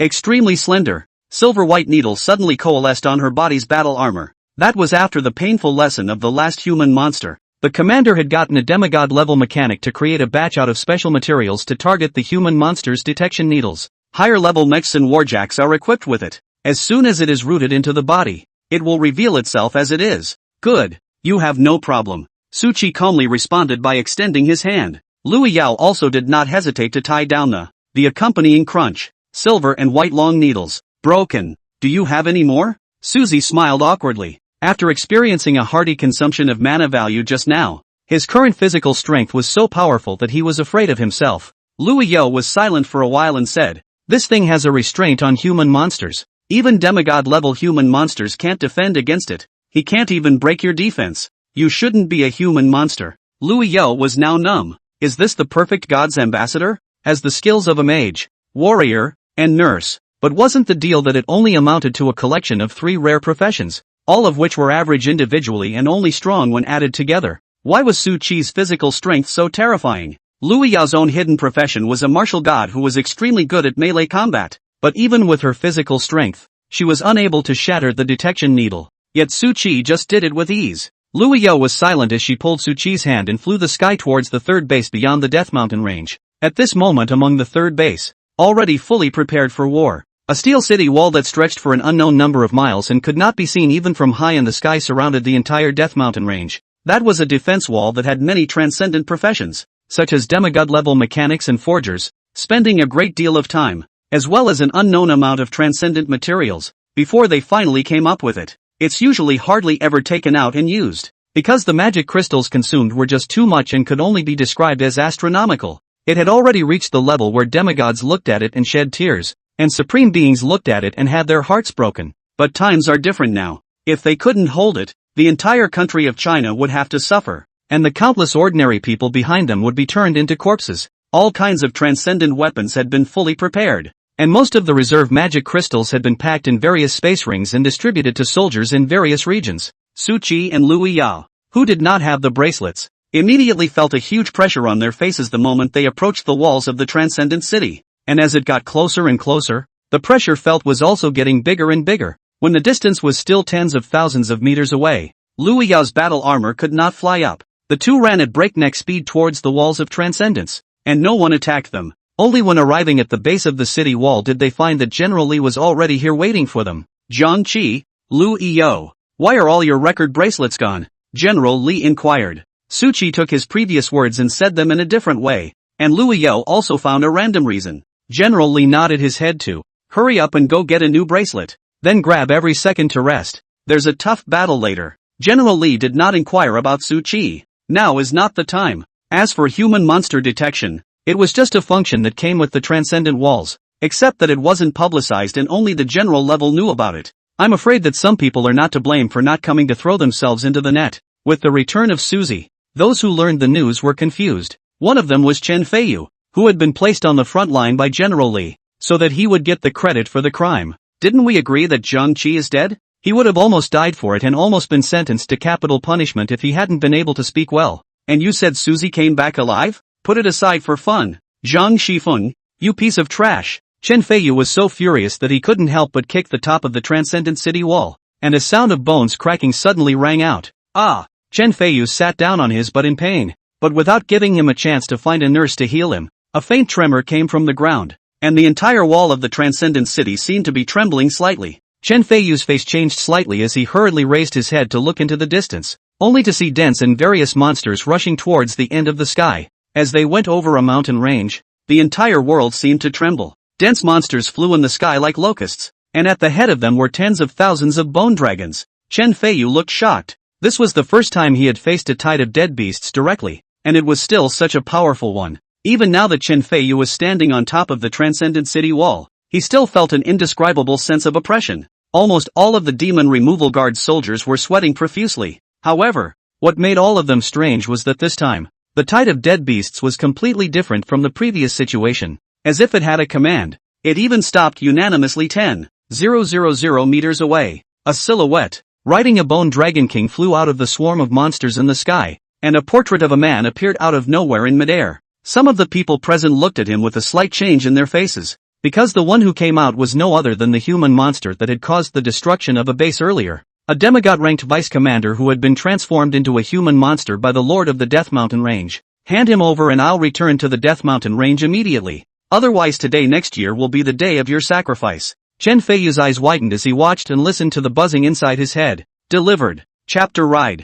extremely slender, silver-white needle suddenly coalesced on her body's battle armor. That was after the painful lesson of the last human monster. The commander had gotten a demigod-level mechanic to create a batch out of special materials to target the human monster's detection needles. Higher-level mechs and warjacks are equipped with it. As soon as it is rooted into the body, it will reveal itself as it is. Good. You have no problem. Su Qi calmly responded by extending his hand. Lu Yao also did not hesitate to tie down the accompanying crunch. Silver and white long needles. Broken. Do you have any more? Suzy smiled awkwardly. After experiencing a hearty consumption of mana value just now, his current physical strength was so powerful that he was afraid of himself. Lu Yao was silent for a while and said, "This thing has a restraint on human monsters. Even demigod-level human monsters can't defend against it. He can't even break your defense. You shouldn't be a human monster." Lu Yao was now numb. Is this the perfect god's ambassador? Has the skills of a mage, warrior, and nurse, but wasn't the deal that it only amounted to a collection of 3 rare professions, all of which were average individually and only strong when added together? Why was Su Qi's physical strength so terrifying? Lu Yao's own hidden profession was a martial god who was extremely good at melee combat. But even with her physical strength, she was unable to shatter the detection needle. Yet Su Qi just did it with ease. Lu Yao was silent as she pulled Su Qi's hand and flew the sky towards the third base beyond the Death Mountain range. At this moment among the third base, already fully prepared for war, a steel city wall that stretched for an unknown number of miles and could not be seen even from high in the sky surrounded the entire Death Mountain range. That was a defense wall that had many transcendent professions, such as demigod-level mechanics and forgers, spending a great deal of time, as well as an unknown amount of transcendent materials, before they finally came up with it. It's usually hardly ever taken out and used, because the magic crystals consumed were just too much and could only be described as astronomical. It had already reached the level where demigods looked at it and shed tears, and supreme beings looked at it and had their hearts broken. But times are different now. If they couldn't hold it, the entire country of China would have to suffer, and the countless ordinary people behind them would be turned into corpses. All kinds of transcendent weapons had been fully prepared, and most of the reserve magic crystals had been packed in various space rings and distributed to soldiers in various regions. Su Qi and Lu Yao, who did not have the bracelets, immediately felt a huge pressure on their faces the moment they approached the walls of the transcendent city, and as it got closer and closer, the pressure felt was also getting bigger and bigger. When the distance was still tens of thousands of meters away, Lu Yao's battle armor could not fly up. The two ran at breakneck speed towards the walls of transcendence, and no one attacked them. Only when arriving at the base of the city wall did they find that General Li was already here waiting for them. Jiang Qi, Lu Yao, why are all your record bracelets gone? General Li inquired. Su Qi took his previous words and said them in a different way, and Lu Yao also found a random reason. General Li nodded his head to, hurry up and go get a new bracelet, then grab every second to rest. There's a tough battle later. General Li did not inquire about Su Qi. Now is not the time. As for human monster detection, it was just a function that came with the transcendent walls, except that it wasn't publicized and only the general level knew about it. I'm afraid that some people are not to blame for not coming to throw themselves into the net. With the return of Suzy, those who learned the news were confused. One of them was Chen Feiyu, who had been placed on the front line by General Li, so that he would get the credit for the crime. Didn't we agree that Jiang Qi is dead? He would have almost died for it and almost been sentenced to capital punishment if he hadn't been able to speak well. And you said Suzy came back alive? Put it aside for fun. Zhang Shifeng, you piece of trash. Chen Feiyu was so furious that he couldn't help but kick the top of the transcendent city wall, and a sound of bones cracking suddenly rang out. Ah! Chen Feiyu sat down on his butt in pain, but without giving him a chance to find a nurse to heal him, a faint tremor came from the ground, and the entire wall of the transcendent city seemed to be trembling slightly. Chen Feiyu's face changed slightly as he hurriedly raised his head to look into the distance, only to see dense and various monsters rushing towards the end of the sky. As they went over a mountain range, the entire world seemed to tremble. Dense monsters flew in the sky like locusts, and at the head of them were tens of thousands of bone dragons. Chen Feiyu looked shocked. This was the first time he had faced a tide of dead beasts directly, and it was still such a powerful one. Even now that Chen Feiyu was standing on top of the transcendent city wall, he still felt an indescribable sense of oppression. Almost all of the demon removal guard soldiers were sweating profusely. However, what made all of them strange was that this time, the tide of dead beasts was completely different from the previous situation. As if it had a command, it even stopped unanimously 10,000 meters away. A silhouette, riding a bone dragon king, flew out of the swarm of monsters in the sky, and a portrait of a man appeared out of nowhere in midair. Some of the people present looked at him with a slight change in their faces, because the one who came out was no other than the human monster that had caused the destruction of a base earlier. A demigod-ranked vice commander who had been transformed into a human monster by the Lord of the Death Mountain Range. Hand him over and I'll return to the Death Mountain Range immediately. Otherwise today next year will be the day of your sacrifice. Chen Feiyu's eyes widened as he watched and listened to the buzzing inside his head. Delivered. Chapter Ride.